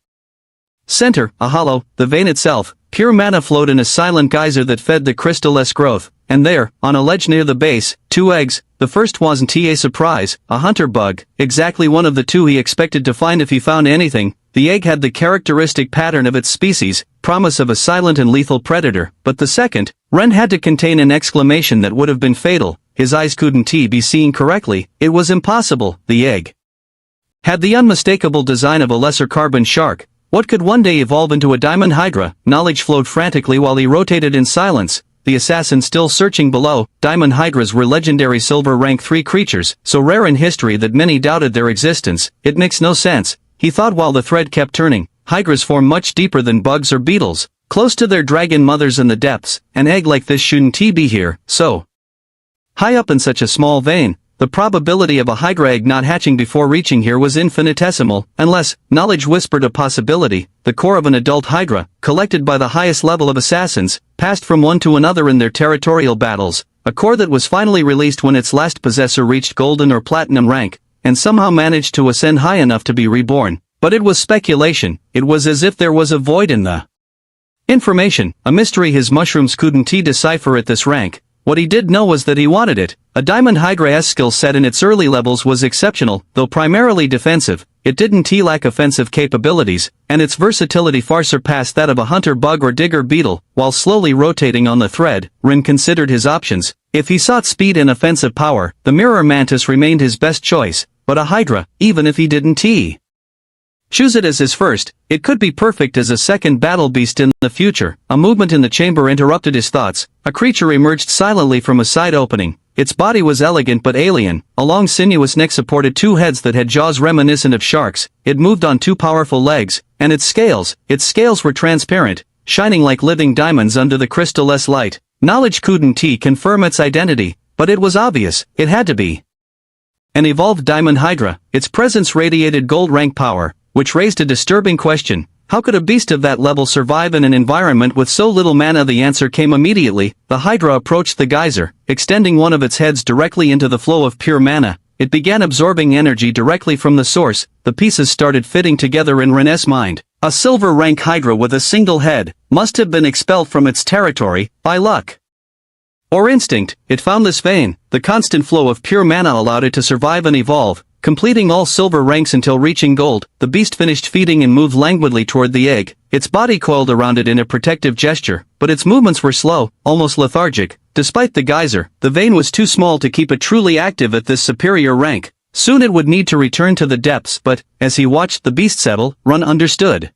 center, a hollow, the vein itself, pure mana flowed in a silent geyser that fed the crystal-less growth. And there, on a ledge near the base, 2 eggs. The first wasn't a surprise, a hunter bug, exactly one of the 2 he expected to find if he found anything. The egg had the characteristic pattern of its species, promise of a silent and lethal predator. But the second, Ren had to contain an exclamation that would have been fatal. His eyes couldn't be seen correctly. It was impossible. The egg had the unmistakable design of a lesser carbon shark. What could one day evolve into a diamond hydra? Knowledge flowed frantically while he rotated in silence. The assassin still searching below. Diamond hydras were legendary silver rank 3 creatures, so rare in history that many doubted their existence. It makes no sense, he thought while the thread kept turning. Hydras form much deeper than bugs or beetles, close to their dragon mothers in the depths. An egg like this shouldn't be here, so high up in such a small vein. The probability of a hydra egg not hatching before reaching here was infinitesimal, unless, knowledge whispered a possibility, the core of an adult hydra, collected by the highest level of assassins, passed from one to another in their territorial battles, a core that was finally released when its last possessor reached golden or platinum rank, and somehow managed to ascend high enough to be reborn. But it was speculation. It was as if there was a void in the information, a mystery his mushrooms couldn't decipher at this rank. What he did know was that he wanted it. A Diamond Hydra's skill set in its early levels was exceptional, though primarily defensive. It didn't lack offensive capabilities, and its versatility far surpassed that of a hunter bug or digger beetle. While slowly rotating on the thread, Rin considered his options. If he sought speed and offensive power, the Mirror Mantis remained his best choice, but a Hydra, even if he didn't choose it as his first, it could be perfect as a second battle beast in the future. A movement in the chamber interrupted his thoughts. A creature emerged silently from a side opening. Its body was elegant but alien. A long sinuous neck supported 2 heads that had jaws reminiscent of sharks. It moved on 2 powerful legs, and its scales were transparent, shining like living diamonds under the crystal-less light. Knowledge couldn't confirm its identity, but it was obvious, it had to be an evolved Diamond Hydra. Its presence radiated gold rank power, which raised a disturbing question. How could a beast of that level survive in an environment with so little mana? The answer came immediately. The Hydra approached the geyser, extending one of its heads directly into the flow of pure mana. It began absorbing energy directly from the source. The pieces started fitting together in Rene's mind. A silver rank Hydra with a single head must have been expelled from its territory by luck or instinct. It found this vein. The constant flow of pure mana allowed it to survive and evolve, completing all silver ranks until reaching gold. The beast finished feeding and moved languidly toward the egg. Its body coiled around it in a protective gesture, but its movements were slow, almost lethargic. Despite the geyser, the vein was too small to keep it truly active at this superior rank. Soon it would need to return to the depths, but, as he watched the beast settle, Run understood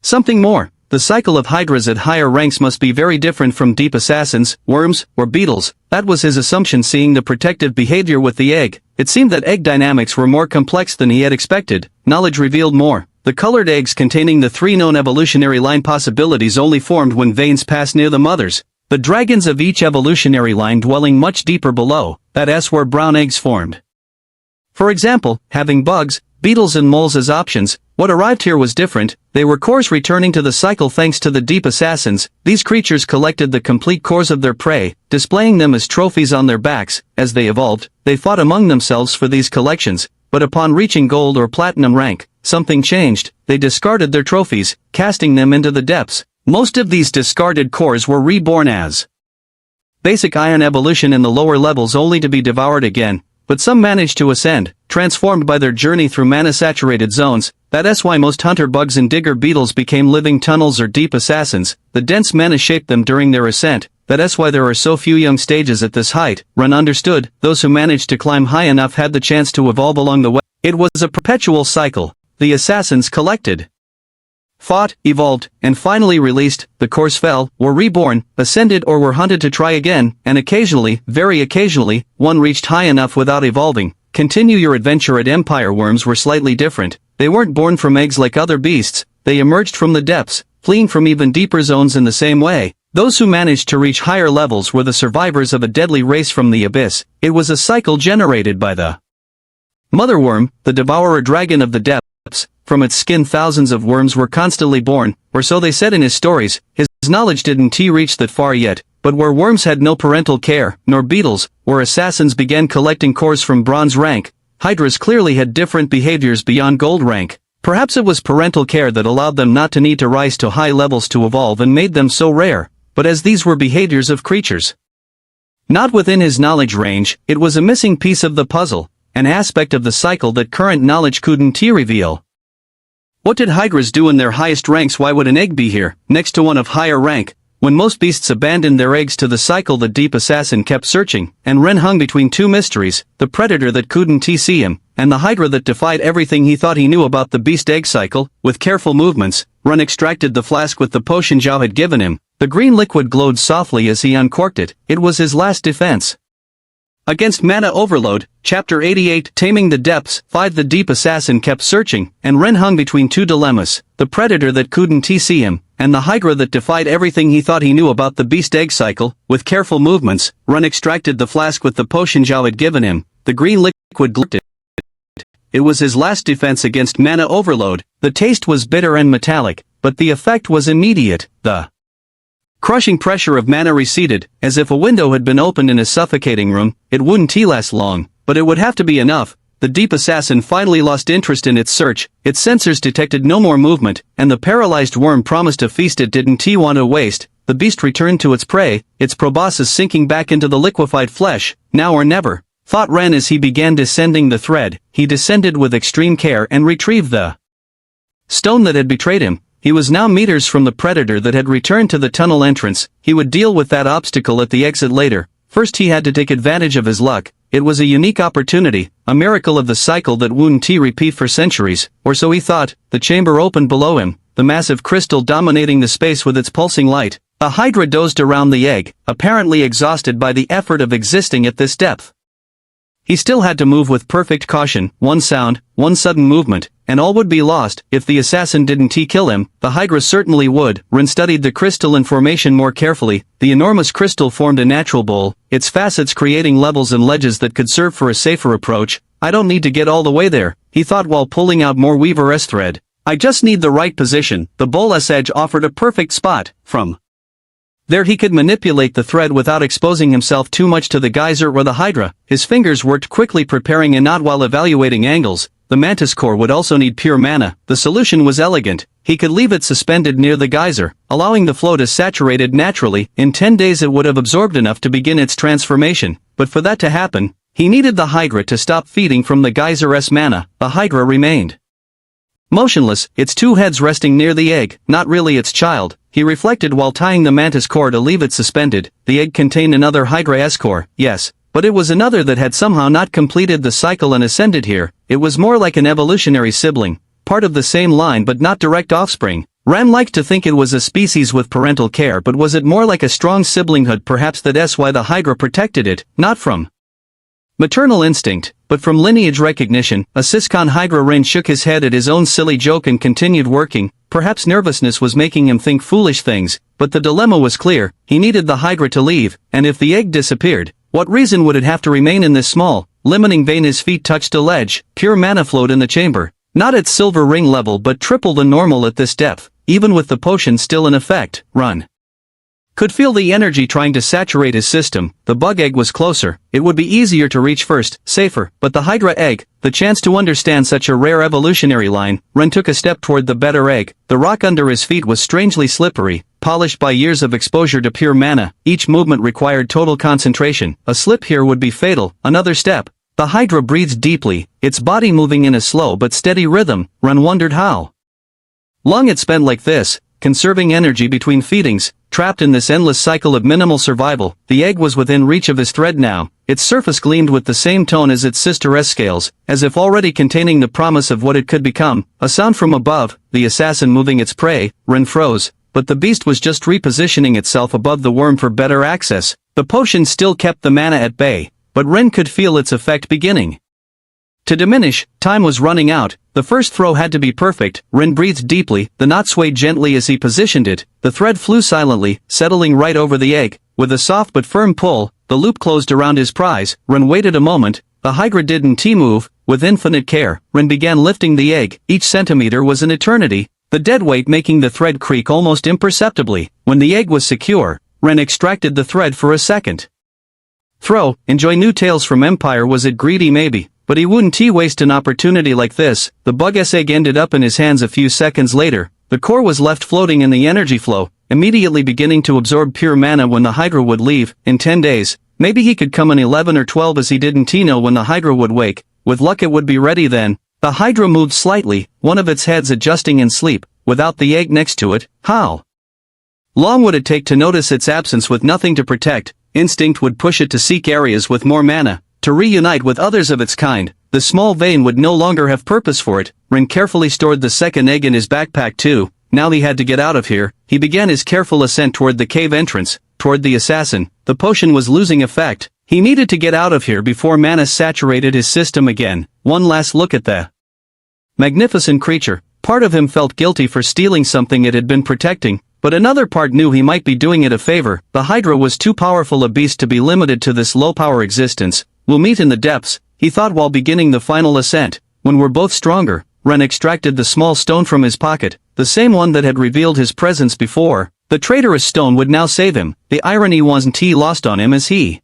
something more. The cycle of hydras at higher ranks must be very different from deep assassins, worms, or beetles. That was his assumption seeing the protective behavior with the egg. It seemed that egg dynamics were more complex than he had expected. Knowledge revealed more. The colored eggs containing the 3 known evolutionary line possibilities only formed when veins passed near the mothers. The dragons of each evolutionary line dwelling much deeper below, that's where brown eggs formed. For example, having bugs, beetles and moles as options, What arrived here was different. They were cores returning to the cycle thanks to the deep assassins. These creatures collected the complete cores of their prey, displaying them as trophies on their backs. As they evolved, they fought among themselves for these collections, but upon reaching gold or platinum rank, something changed. They discarded their trophies, casting them into the depths. Most of these discarded cores were reborn as basic ion evolution in the lower levels, only to be devoured again. But some managed to ascend, transformed by their journey through mana-saturated zones. That's why most hunter bugs and digger beetles became living tunnels or deep assassins. The dense mana shaped them during their ascent. That's why there are so few young stages at this height. Run understood, those who managed to climb high enough had the chance to evolve along the way. It was a perpetual cycle. The assassins collected, fought, evolved, and finally released. The cores fell, were reborn, ascended, or were hunted to try again, and occasionally, very occasionally, one reached high enough without evolving. Continue your adventure at Empire. Worms were slightly different. They weren't born from eggs like other beasts. They emerged from the depths, fleeing from even deeper zones in the same way. Those who managed to reach higher levels were the survivors of a deadly race from the abyss. It was a cycle generated by the mother worm, the devourer dragon of the depths. From its skin thousands of worms were constantly born, or so they said in his stories. His knowledge didn't reach that far yet, but where worms had no parental care, nor beetles, where assassins began collecting cores from bronze rank, hydras clearly had different behaviors beyond gold rank. Perhaps it was parental care that allowed them not to need to rise to high levels to evolve and made them so rare. But as these were behaviors of creatures not within his knowledge range, it was a missing piece of the puzzle, an aspect of the cycle that current knowledge couldn't reveal. What did hydras do in their highest ranks? Why would an egg be here, next to one of higher rank? When most beasts abandoned their eggs to the cycle, the deep assassin kept searching, and Ren hung between two mysteries, the predator that couldn't see him, and the hydra that defied everything he thought he knew about the beast egg cycle. With careful movements, Ren extracted the flask with the potion Zhao had given him. The green liquid glowed softly as he uncorked it. It was his last defense against mana overload. Chapter 88, Taming the Depths. 5. The deep assassin kept searching, and Ren hung between two dilemmas, the predator that couldn't see him, and the hydra that defied everything he thought he knew about the beast egg cycle. With careful movements, Ren extracted the flask with the potion Zhao had given him. The green liquid glowed. It was his last defense against mana overload. The taste was bitter and metallic, but the effect was immediate. The crushing pressure of mana receded, as if a window had been opened in a suffocating room. It wouldn't last long, but it would have to be enough. The deep assassin finally lost interest in its search. Its sensors detected no more movement, and the paralyzed worm promised a feast it didn't want to waste. The beast returned to its prey, its proboscis sinking back into the liquefied flesh. Now or never, thought Ren as he began descending the thread. He descended with extreme care and retrieved the stone that had betrayed him. He was now meters from the predator that had returned to the tunnel entrance. He would deal with that obstacle at the exit later. First he had to take advantage of his luck. It was a unique opportunity, a miracle of the cycle that wouldn't repeat for centuries, or so he thought. The chamber opened below him, the massive crystal dominating the space with its pulsing light. A hydra dozed around the egg, apparently exhausted by the effort of existing at this depth. He still had to move with perfect caution. One sound, one sudden movement, and all would be lost. If the assassin didn't kill him, the hydra certainly would. Ren studied the crystalline formation more carefully. The enormous crystal formed a natural bowl, its facets creating levels and ledges that could serve for a safer approach. I don't need to get all the way there, he thought while pulling out more Weaver-S thread. I just need the right position. The bowl's edge offered a perfect spot. From there he could manipulate the thread without exposing himself too much to the geyser or the hydra. His fingers worked quickly preparing a knot while evaluating angles. The mantis core would also need pure mana. The solution was elegant. He could leave it suspended near the geyser, allowing the flow to saturate it naturally. In 10 days it would have absorbed enough to begin its transformation. But for that to happen, he needed the hydra to stop feeding from the geyser's mana. The hydra remained motionless, its two heads resting near the egg, not really its child. He reflected while tying the mantis core to leave it suspended. The egg contained another hydra-S core, yes, but it was another that had somehow not completed the cycle and ascended here. It was more like an evolutionary sibling, part of the same line but not direct offspring. Ren liked to think it was a species with parental care, but was it more like a strong siblinghood? Perhaps that's why the hydra protected it, not from maternal instinct, but from lineage recognition. A Siscon hydra. Ren shook his head at his own silly joke and continued working. Perhaps nervousness was making him think foolish things, but the dilemma was clear. He needed the hydra to leave, and if the egg disappeared, what reason would it have to remain in this small, limiting vein? His feet touched a ledge. Pure mana flowed in the chamber. Not at silver ring level but triple the normal at this depth, even with the potion still in effect. Run. Could feel the energy trying to saturate his system. The bug egg was closer, it would be easier to reach first, safer, but the Hydra egg, the chance to understand such a rare evolutionary line. Ren took a step toward the better egg. The rock under his feet was strangely slippery, polished by years of exposure to pure mana. Each movement required total concentration. A slip here would be fatal. Another step. The Hydra breathed deeply, its body moving in a slow but steady rhythm. Ren wondered how long it spent like this, conserving energy between feedings, trapped in this endless cycle of minimal survival. The egg was within reach of his thread now. Its surface gleamed with the same tone as its sister S scales, as if already containing the promise of what it could become. A sound from above, the assassin moving its prey. Ren froze, but the beast was just repositioning itself above the worm for better access. The potion still kept the mana at bay, but Ren could feel its effect beginning to diminish. Time was running out. The first throw had to be perfect. Ren breathed deeply, the knot swayed gently as he positioned it. The thread flew silently, settling right over the egg. With a soft but firm pull, the loop closed around his prize. Ren waited a moment. The Hydra didn't move. With infinite care, Ren began lifting the egg. Each centimeter was an eternity, the dead weight making the thread creak almost imperceptibly. When the egg was secure, Ren extracted the thread for a second throw. Enjoy new tales from Empire. Was it greedy? Maybe. But he wouldn't waste an opportunity like this. The bug's egg ended up in his hands a few seconds later. The core was left floating in the energy flow, immediately beginning to absorb pure mana when the Hydra would leave. In 10 days, maybe he could come in 11 or 12 as he didn't know when the Hydra would wake. With luck it would be ready then. The Hydra moved slightly, one of its heads adjusting in sleep, without the egg next to it. How long would it take to notice its absence with nothing to protect? Instinct would push it to seek areas with more mana, to reunite with others of its kind. The small vein would no longer have purpose for it. Ren carefully stored the second egg in his backpack too. Now he had to get out of here. He began his careful ascent toward the cave entrance, toward the assassin. The potion was losing effect. He needed to get out of here before mana saturated his system again. One last look at the magnificent creature. Part of him felt guilty for stealing something it had been protecting, but another part knew he might be doing it a favor. The Hydra was too powerful a beast to be limited to this low-power existence. We'll meet in the depths, he thought while beginning the final ascent. When we're both stronger. Ren extracted the small stone from his pocket, the same one that had revealed his presence before. The traitorous stone would now save him. The irony wasn't lost on him as he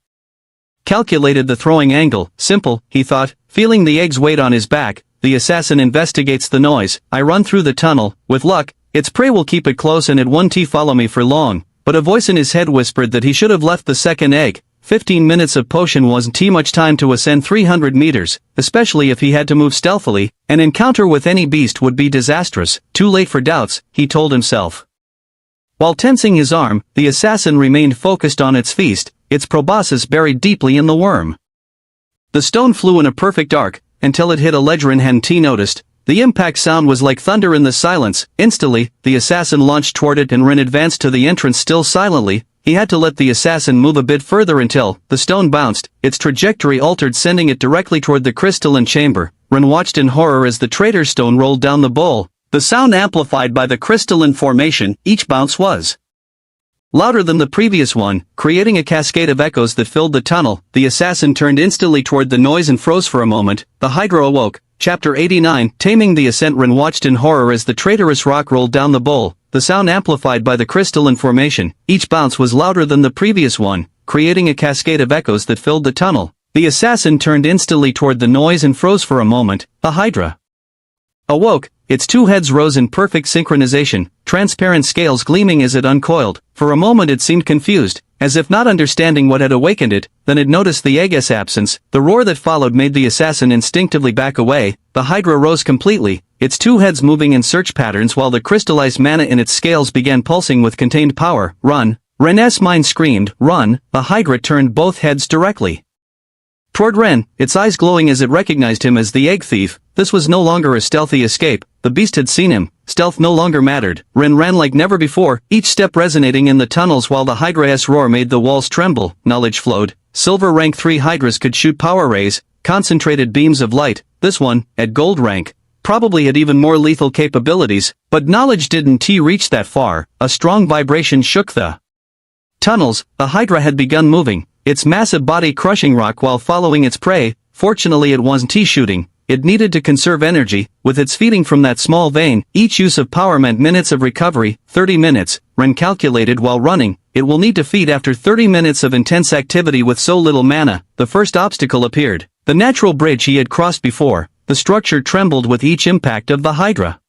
calculated the throwing angle. Simple, he thought, feeling the egg's weight on his back. The assassin investigates the noise. I run through the tunnel. With luck, its prey will keep it close and it won't follow me for long. But a voice in his head whispered that he should have left the second egg. 15 minutes of potion wasn't much time to ascend 300 meters, especially if he had to move stealthily. An encounter with any beast would be disastrous. Too late for doubts, he told himself. While tensing his arm, the assassin remained focused on its feast, its proboscis buried deeply in the worm. The stone flew in a perfect arc, until it hit a ledge Ren hadn't noticed. The impact sound was like thunder in the silence. Instantly, the assassin launched toward it and Ren advanced to the entrance still silently. He had to let the assassin move a bit further until the stone bounced, its trajectory altered sending it directly toward the crystalline chamber. Ren watched in horror as the traitor stone rolled down the bowl. The sound amplified by the crystalline formation. Each bounce was louder than the previous one, creating a cascade of echoes that filled the tunnel. The assassin turned instantly toward the noise and froze for a moment. The Hydra awoke. Chapter 89, Taming the Ascent. Ren watched in horror as the traitorous rock rolled down the bowl, the sound amplified by the crystalline formation. Each bounce was louder than the previous one, creating a cascade of echoes that filled the tunnel. The assassin turned instantly toward the noise and froze for a moment. The Hydra awoke. Its two heads rose in perfect synchronization, transparent scales gleaming as it uncoiled. For a moment it seemed confused, as if not understanding what had awakened it. Then it noticed the egg's absence. The roar that followed made the assassin instinctively back away. The Hydra rose completely, its two heads moving in search patterns while the crystallized mana in its scales began pulsing with contained power. Run! Ren's mind screamed, run! The Hydra turned both heads directly toward Ren, its eyes glowing as it recognized him as the egg thief. This was no longer a stealthy escape. The beast had seen him. Stealth no longer mattered. Ren ran like never before, each step resonating in the tunnels while the Hydra's roar made the walls tremble. Knowledge flowed. Silver rank 3 Hydras could shoot power rays, concentrated beams of light. This one, at gold rank, probably had even more lethal capabilities, but knowledge didn't reach that far. A strong vibration shook the tunnels. The Hydra had begun moving, its massive body crushing rock while following its prey. Fortunately it wasn't shooting. it needed to conserve energy, with its feeding from that small vein. Each use of power meant minutes of recovery, 30 minutes, Ren calculated while running. It will need to feed after 30 minutes of intense activity with so little mana. The first obstacle appeared. The natural bridge he had crossed before. The structure trembled with each impact of the Hydra.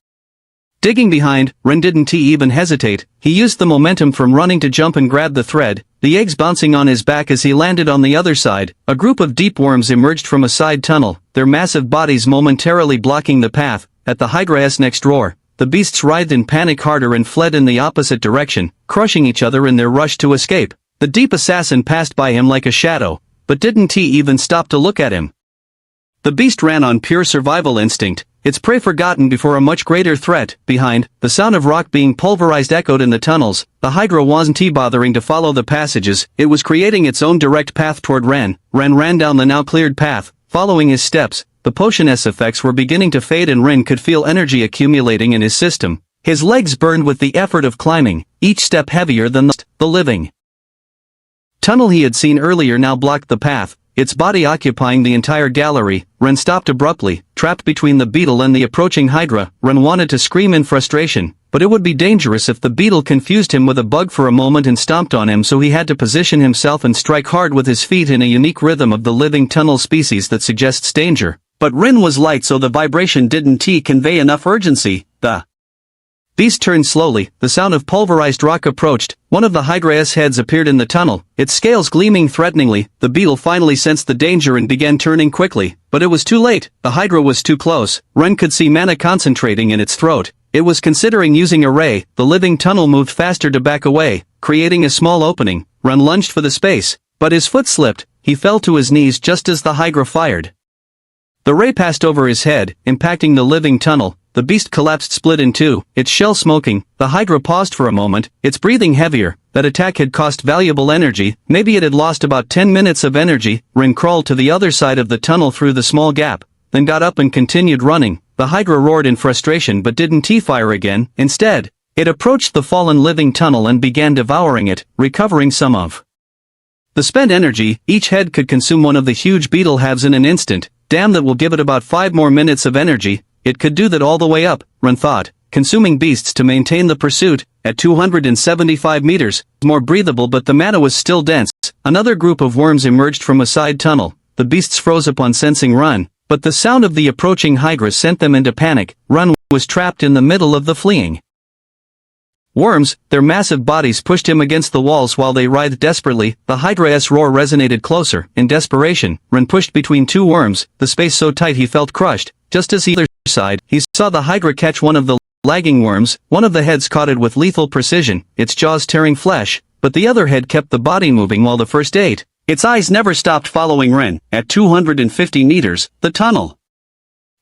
Digging behind, Ren didn't even hesitate. He used the momentum from running to jump and grab the thread, the eggs bouncing on his back as he landed on the other side. A group of deep worms emerged from a side tunnel, their massive bodies momentarily blocking the path. At the Hydra's next roar, the beasts writhed in panic harder and fled in the opposite direction, crushing each other in their rush to escape. The deep assassin passed by him like a shadow, but didn't even stop to look at him. The beast ran on pure survival instinct, its prey forgotten before a much greater threat. Behind, the sound of rock being pulverized echoed in the tunnels. The Hydra wasn't bothering to follow the passages, it was creating its own direct path toward Ren. Ren ran down the now cleared path, following his steps. The potion's effects were beginning to fade and Ren could feel energy accumulating in his system. His legs burned with the effort of climbing, each step heavier than the living tunnel he had seen earlier now blocked the path, its body occupying the entire gallery. Ren stopped abruptly, trapped between the beetle and the approaching Hydra. Ren wanted to scream in frustration, but it would be dangerous if the beetle confused him with a bug for a moment and stomped on him, so he had to position himself and strike hard with his feet in a unique rhythm of the living tunnel species that suggests danger. But Ren was light, so the vibration didn't convey enough urgency. The beast turned slowly, the sound of pulverized rock approached. One of the Hydra's heads appeared in the tunnel, its scales gleaming threateningly. The beetle finally sensed the danger and began turning quickly, but it was too late. The Hydra was too close. Ren could see mana concentrating in its throat. It was considering using a ray. The living tunnel moved faster to back away, creating a small opening. Ren lunged for the space, but his foot slipped. He fell to his knees just as the Hydra fired. The ray passed over his head, impacting the living tunnel. The beast collapsed, split in two, its shell smoking. The Hydra paused for a moment, its breathing heavier. That attack had cost valuable energy. Maybe it had lost about 10 minutes of energy. Ren crawled to the other side of the tunnel through the small gap, then got up and continued running. The Hydra roared in frustration but didn't fire again. Instead, it approached the fallen living tunnel and began devouring it, recovering some of the spent energy. Each head could consume one of the huge beetle halves in an instant. Damn, that will give it about 5 more minutes of energy. It could do that all the way up, Ren thought, consuming beasts to maintain the pursuit. At 275 meters, more breathable, but the mana was still dense. Another group of worms emerged from a side tunnel. The beasts froze upon sensing Ren, but the sound of the approaching Hydra sent them into panic. Ren was trapped in the middle of the fleeing worms. Their massive bodies pushed him against the walls while they writhed desperately. The Hydra's roar resonated closer. In desperation, Ren pushed between two worms, the space so tight he felt crushed. Just as he other side, he saw the Hydra catch one of the lagging worms. One of the heads caught it with lethal precision, its jaws tearing flesh, but the other head kept the body moving while the first ate. Its eyes never stopped following Ren. At 250 meters, the tunnel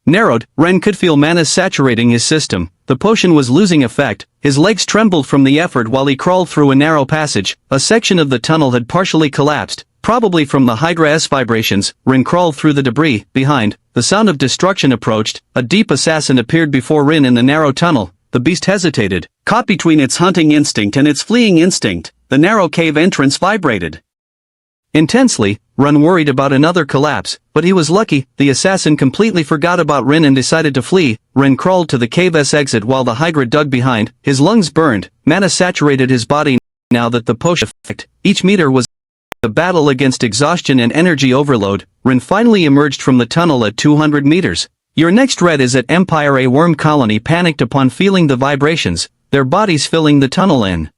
narrowed. Ren could feel mana saturating his system. The potion was losing effect. His legs trembled from the effort while he crawled through a narrow passage. A section of the tunnel had partially collapsed, probably from the Hydra's vibrations. Ren crawled through the debris. Behind, the sound of destruction approached. A deep assassin appeared before Ren in the narrow tunnel. The beast hesitated, caught between its hunting instinct and its fleeing instinct. The narrow cave entrance vibrated intensely. Ren worried about another collapse, but he was lucky. The assassin completely forgot about Ren and decided to flee. Ren crawled to the cave's exit while the Hydra dug behind. His lungs burned, mana saturated his body now that the potion effect. Each meter was a battle against exhaustion and energy overload. Ren finally emerged from the tunnel at 200 meters. Your next red is at Empire. A worm colony panicked upon feeling the vibrations, their bodies filling the tunnel in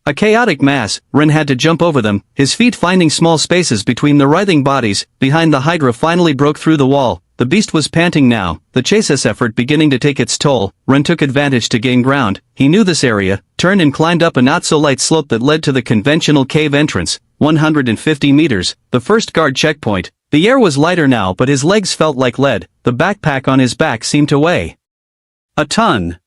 a chaotic mass. Ren had to jump over them, his feet finding small spaces between the writhing bodies. Behind, the Hydra finally broke through the wall. The beast was panting now, the chase effort beginning to take its toll. Ren took advantage to gain ground. He knew this area, turned and climbed up a not-so-light slope that led to the conventional cave entrance. 150 meters, the first guard checkpoint. The air was lighter now, but his legs felt like lead. The backpack on his back seemed to weigh a ton.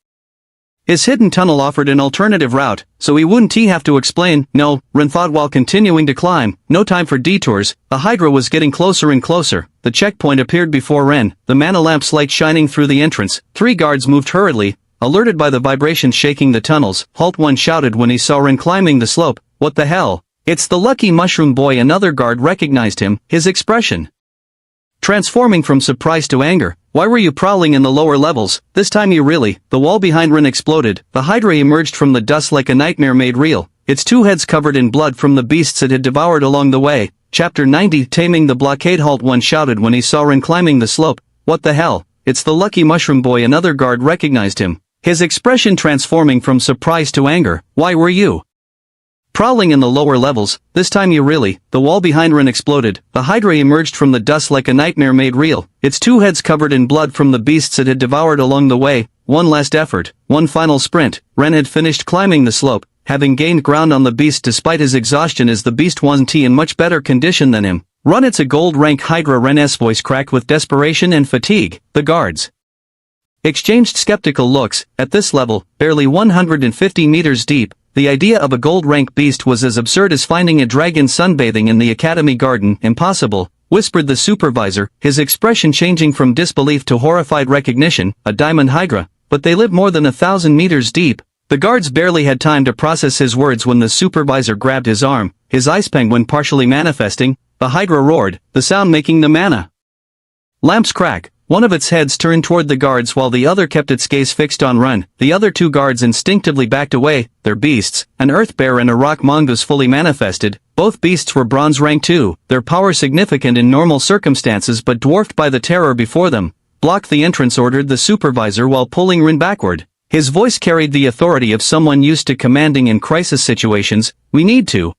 His hidden tunnel offered an alternative route, so he wouldn't have to explain. No, Ren thought while continuing to climb. No time for detours. The Hydra was getting closer and closer. The checkpoint appeared before Ren, the mana lamp's light shining through the entrance. 3 guards moved hurriedly, alerted by the vibrations shaking the tunnels. Halt, one shouted when he saw Ren climbing the slope. What the hell? It's the lucky mushroom boy. Another guard recognized him, his expression Transforming from surprise to anger, why were you prowling in the lower levels? This time you really. The wall behind Ren exploded. The Hydra emerged from the dust like a nightmare made real, its two heads covered in blood from the beasts it had devoured along the way. Chapter 90 Taming the Blockade. Halt, one shouted when he saw Ren climbing the slope. What the hell? It's the lucky mushroom boy. Another guard recognized him, his expression transforming from surprise to anger. Why were you prowling in the lower levels? This time you really. The wall behind Ren exploded. The Hydra emerged from the dust like a nightmare made real, its two heads covered in blood from the beasts it had devoured along the way. One last effort, one final sprint. Ren had finished climbing the slope, having gained ground on the beast despite his exhaustion as the beast wasn't in much better condition than him. Run, it's a gold rank Hydra. Ren's voice cracked with desperation and fatigue. The guards exchanged skeptical looks. At this level, barely 150 meters deep, the idea of a gold rank beast was as absurd as finding a dragon sunbathing in the academy garden. Impossible, whispered the supervisor, his expression changing from disbelief to horrified recognition. A diamond Hydra, but they live more than 1,000 meters deep. The guards barely had time to process his words when the supervisor grabbed his arm, his ice penguin partially manifesting. The Hydra roared, the sound making the mana lamps crack. One of its heads turned toward the guards while the other kept its gaze fixed on Ren. The other two guards instinctively backed away, their beasts, an earth bear and a rock mongoose, fully manifested. Both beasts were bronze rank too, their power significant in normal circumstances but dwarfed by the terror before them. Block the entrance, ordered the supervisor while pulling Ren backward. His voice carried the authority of someone used to commanding in crisis situations. We need to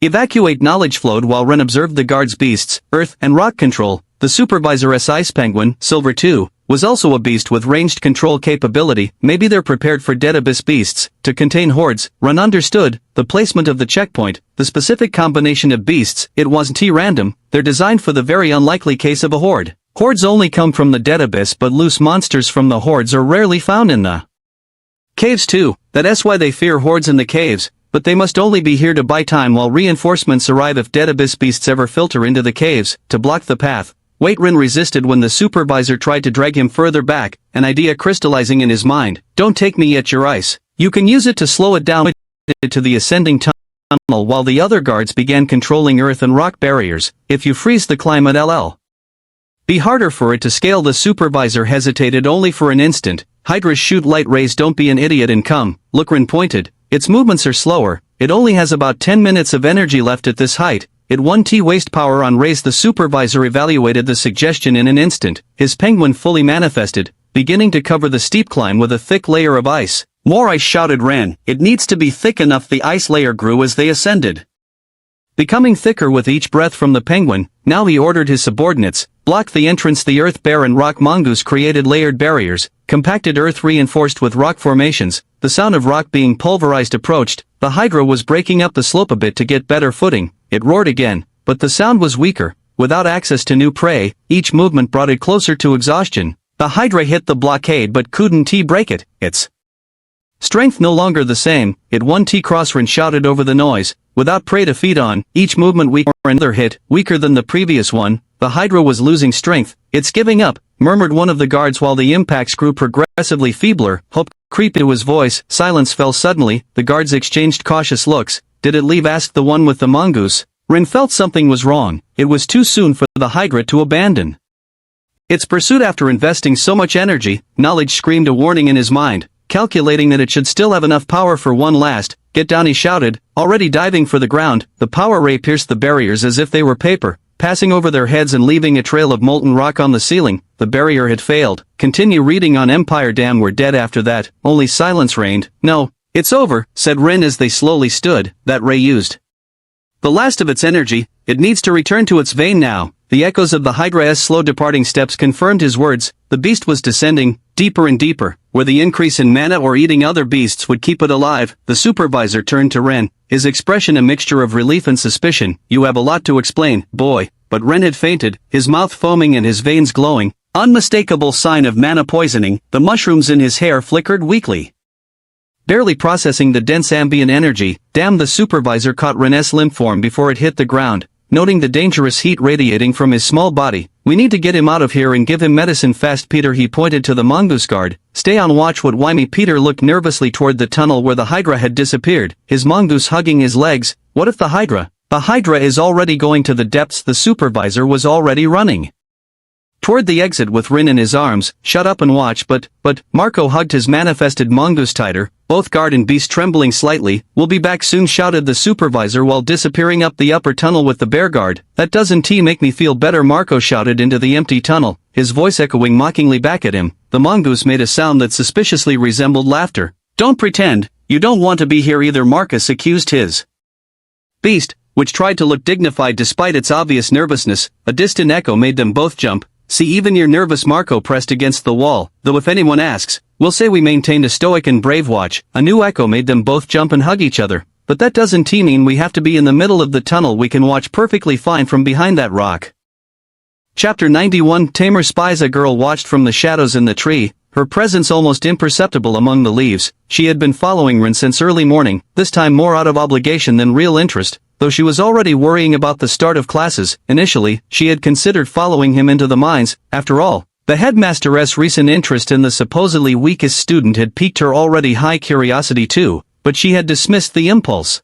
evacuate. Knowledge flowed while Ren observed the guards' beasts, earth and rock control. The supervisor's ice penguin, Silver 2, was also a beast with ranged control capability. Maybe they're prepared for dead abyss beasts, to contain hordes. Ren understood the placement of the checkpoint, the specific combination of beasts. It wasn't random, they're designed for the very unlikely case of a horde. Hordes only come from the dead abyss, but loose monsters from the hordes are rarely found in the caves too. That's why they fear hordes in the caves, but they must only be here to buy time while reinforcements arrive if dead abyss beasts ever filter into the caves. To block the path. Wait, Ren resisted when the supervisor tried to drag him further back, an idea crystallizing in his mind. Don't take me yet, your ice. You can use it to slow it down to the ascending tunnel while the other guards began controlling earth and rock barriers. If you freeze the climb at be harder for it to scale. The supervisor hesitated only for an instant. Hydras shoot light rays. Don't be an idiot and come. Look, Ren pointed. Its movements are slower. It only has about 10 minutes of energy left at this height. It 1T waste power on rays. The supervisor evaluated the suggestion in an instant, his penguin fully manifested, beginning to cover the steep climb with a thick layer of ice. More ice, shouted Ren. It needs to be thick enough. The ice layer grew as they ascended, becoming thicker with each breath from the penguin. Now he ordered his subordinates, block the entrance. The earth bear and rock mongoose created layered barriers, compacted earth reinforced with rock formations. The sound of rock being pulverized approached. The Hydra was breaking up the slope a bit to get better footing. It roared again, but the sound was weaker. Without access to new prey, each movement brought it closer to exhaustion. The Hydra hit the blockade but couldn't break it. Its strength no longer the same. It 1T cross. Ren shouted over the noise. Without prey to feed on, each movement weaker. Another hit, weaker than the previous one. The Hydra was losing strength. It's giving up, murmured one of the guards while the impacts grew progressively feebler. Hope creeped into his voice. Silence fell suddenly. The guards exchanged cautious looks. Did it leave? Asked the one with the mongoose. Ren felt something was wrong. It was too soon for the Hydra to abandon its pursuit after investing so much energy. Knowledge screamed a warning in his mind, calculating that it should still have enough power for one last. Get down, he shouted, already diving for the ground. The power ray pierced the barriers as if they were paper, passing over their heads and leaving a trail of molten rock on the ceiling. The barrier had failed. Continue reading on. Empire Dam were dead after that. Only silence reigned. No, it's over, said Ren as they slowly stood. That ray used the last of its energy. It needs to return to its vein now. The echoes of the Hydra's slow departing steps confirmed his words. The beast was descending, deeper and deeper, where the increase in mana or eating other beasts would keep it alive. The supervisor turned to Ren, his expression a mixture of relief and suspicion. You have a lot to explain, boy. But Ren had fainted, his mouth foaming and his veins glowing. Unmistakable sign of mana poisoning. The mushrooms in his hair flickered weakly, barely processing the dense ambient energy. Damn, the supervisor caught Ren's limp form before it hit the ground, noting the dangerous heat radiating from his small body. We need to get him out of here and give him medicine fast, Peter. He pointed to the mongoose guard. Stay on watch. What whimy? Peter looked nervously toward the tunnel where the Hydra had disappeared, his mongoose hugging his legs. What if the Hydra is already going to the depths? The supervisor was already running. Toward the exit with Rin in his arms, "Shut up and watch," but Marco hugged his manifested mongoose tighter, both guard and beast trembling slightly. "We'll be back soon," shouted the supervisor while disappearing up the upper tunnel with the bear guard. "That doesn't make me feel better," Marco shouted into the empty tunnel, his voice echoing mockingly back at him. The mongoose made a sound that suspiciously resembled laughter. "Don't pretend, you don't want to be here either," Marcus accused his beast, which tried to look dignified despite its obvious nervousness. A distant echo made them both jump. "See, even you're nervous," Marco pressed against the wall, "though if anyone asks, we'll say we maintained a stoic and brave watch." A new echo made them both jump and hug each other. "But that doesn't mean we have to be in the middle of the tunnel. We can watch perfectly fine from behind that rock." Chapter 91. Tamer spies. A girl watched from the shadows in the tree, her presence almost imperceptible among the leaves. She had been following Rin since early morning, this time more out of obligation than real interest. Though she was already worrying about the start of classes, initially, she had considered following him into the mines. After all, the headmaster's recent interest in the supposedly weakest student had piqued her already high curiosity too, but she had dismissed the impulse,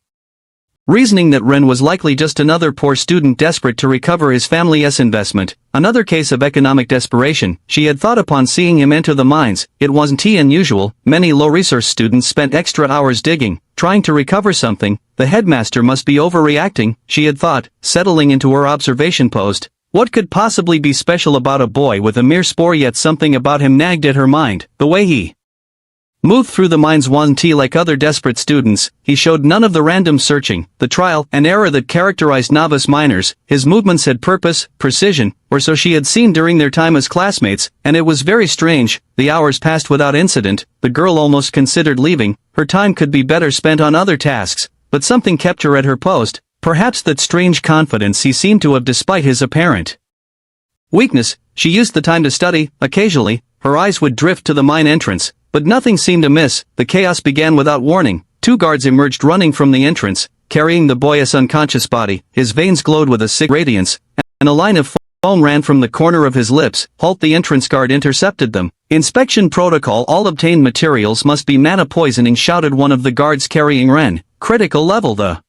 reasoning that Ren was likely just another poor student desperate to recover his family's investment. Another case of economic desperation. She had thought upon seeing him enter the mines. It wasn't unusual. Many low-resource students spent extra hours digging, trying to recover something. The headmaster must be overreacting, she had thought, settling into her observation post. What could possibly be special about a boy with a mere spore? Yet something about him nagged at her mind. The way he moved through the mines wasn't like other desperate students. He showed none of the random searching, the trial and error that characterized novice miners. His movements had purpose, precision, or so she had seen during their time as classmates, and it was very strange. The hours passed without incident. The girl almost considered leaving. Her time could be better spent on other tasks, but something kept her at her post. Perhaps that strange confidence he seemed to have despite his apparent weakness. She used the time to study. Occasionally, her eyes would drift to the mine entrance, but nothing seemed amiss. The chaos began without warning. Two guards emerged running from the entrance, carrying the boy's unconscious body. His veins glowed with a sick radiance, and a line of foam ran from the corner of his lips. "Halt!" The entrance guard intercepted them. "Inspection protocol. All obtained materials must be mana poisoning," shouted one of the guards carrying Ren. "Critical level." The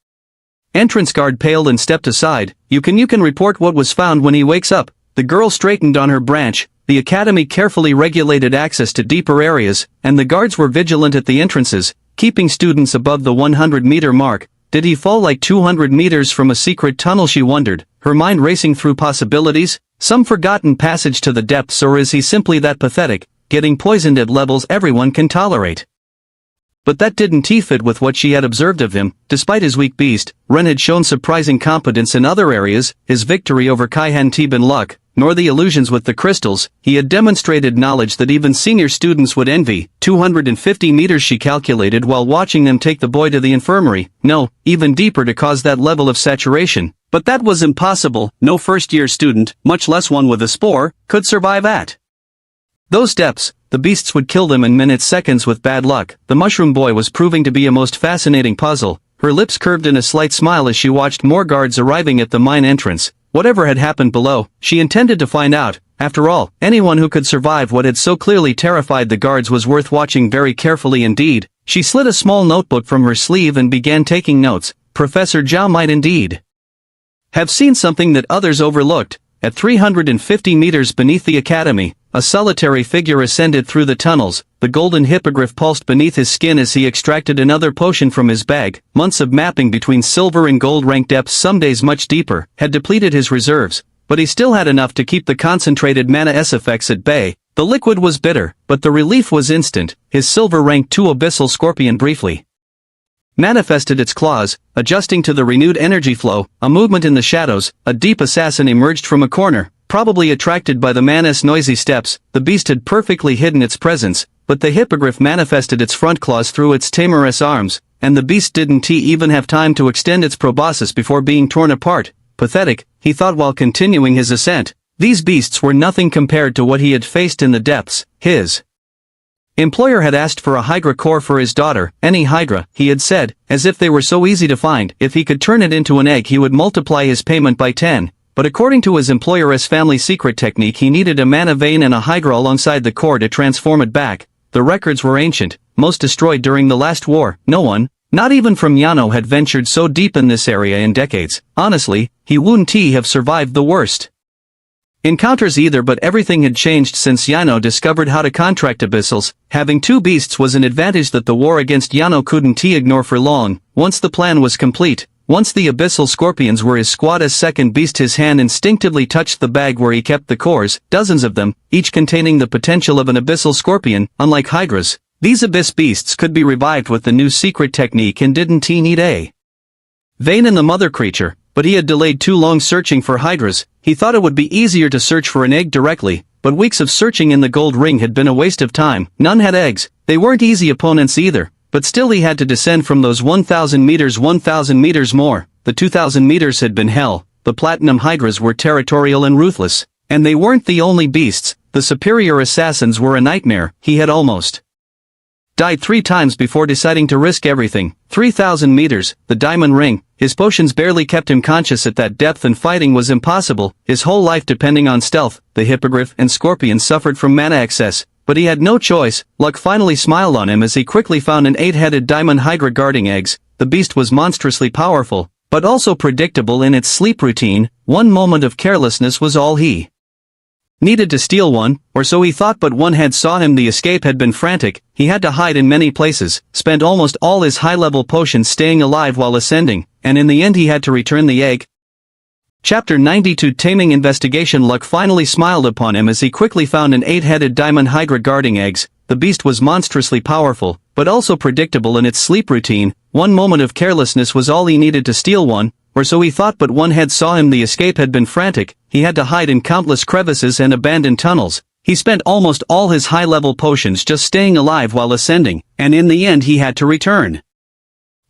entrance guard paled and stepped aside. You can report what was found when he wakes up." The girl straightened on her branch. The academy carefully regulated access to deeper areas, and the guards were vigilant at the entrances, keeping students above the 100-meter mark. Did he fall like 200 meters from a secret tunnel, she wondered, her mind racing through possibilities? Some forgotten passage to the depths, or is he simply that pathetic, getting poisoned at levels everyone can tolerate? But that didn't fit with what she had observed of him. Despite his weak beast, Ren had shown surprising competence in other areas. His victory over Kai hadn't been luck, nor the illusions with the crystals. He had demonstrated knowledge that even senior students would envy. 250 meters, she calculated while watching them take the boy to the infirmary. No, even deeper to cause that level of saturation. But that was impossible. No first-year student, much less one with a spore, could survive at those depths. The beasts would kill them in minutes, seconds with bad luck. The mushroom boy was proving to be a most fascinating puzzle. Her lips curved in a slight smile as she watched more guards arriving at the mine entrance. Whatever had happened below, she intended to find out. After all, anyone who could survive what had so clearly terrified the guards was worth watching very carefully indeed. She slid a small notebook from her sleeve and began taking notes. Professor Zhao might indeed have seen something that others overlooked. At 350 meters beneath the academy, a solitary figure ascended through the tunnels. The golden hippogriff pulsed beneath his skin as he extracted another potion from his bag. Months of mapping between silver and gold rank depths, some days much deeper, had depleted his reserves, but he still had enough to keep the concentrated mana S effects at bay. The liquid was bitter, but the relief was instant. His silver rank 2 abyssal scorpion briefly manifested its claws, adjusting to the renewed energy flow. A movement in the shadows. A deep assassin emerged from a corner, probably attracted by the man's noisy steps. The beast had perfectly hidden its presence, but the hippogriff manifested its front claws through its Tamer's arms, and the beast didn't even have time to extend its proboscis before being torn apart. Pathetic, he thought while continuing his ascent. These beasts were nothing compared to what he had faced in the depths. His employer had asked for a Hydra core for his daughter. Any Hydra, he had said, as if they were so easy to find. If he could turn it into an egg, he would multiply his payment by 10. But according to his employer's family secret technique, he needed a mana vein and a Hydra alongside the core to transform it back. The records were ancient, most destroyed during the last war. No one, not even from Yano, had ventured so deep in this area in decades. Honestly, he wouldn't have survived the worst encounters either, but everything had changed since Yano discovered how to contract abyssals. Having two beasts was an advantage that the war against Yano couldn't ignore for long. Once the plan was complete, once the abyssal scorpions were his squad as second beast, his hand instinctively touched the bag where he kept the cores, dozens of them, each containing the potential of an abyssal scorpion. Unlike hydras, these abyss beasts could be revived with the new secret technique and didn't need a vein in the mother creature. But he had delayed too long searching for hydras. He thought it would be easier to search for an egg directly, but weeks of searching in the gold ring had been a waste of time. None had eggs. They weren't easy opponents either, but still he had to descend from those 1,000 meters more. The 2,000 meters had been hell. The platinum hydras were territorial and ruthless. And they weren't the only beasts. The superior assassins were a nightmare. He had almost died 3 times before deciding to risk everything. 3,000 meters, the diamond ring. His potions barely kept him conscious at that depth, and fighting was impossible, his whole life depending on stealth. The hippogriff and scorpion suffered from mana excess, but he had no choice. Luck finally smiled on him as he quickly found an 8-headed diamond hydra guarding eggs. The beast was monstrously powerful, but also predictable in its sleep routine. One moment of carelessness was all he needed to steal one, or so he thought, but one had saw him. The escape had been frantic. He had to hide in many places, spent almost all his high-level potions staying alive while ascending, and in the end he had to return the egg. Chapter 92 Taming Investigation. Luck finally smiled upon him as he quickly found an 8-headed diamond hydra guarding eggs. The beast was monstrously powerful, but also predictable in its sleep routine. One moment of carelessness was all he needed to steal one, or so he thought, but one had saw him. The escape had been frantic. He had to hide in countless crevices and abandoned tunnels. He spent almost all his high-level potions just staying alive while ascending, and in the end he had to return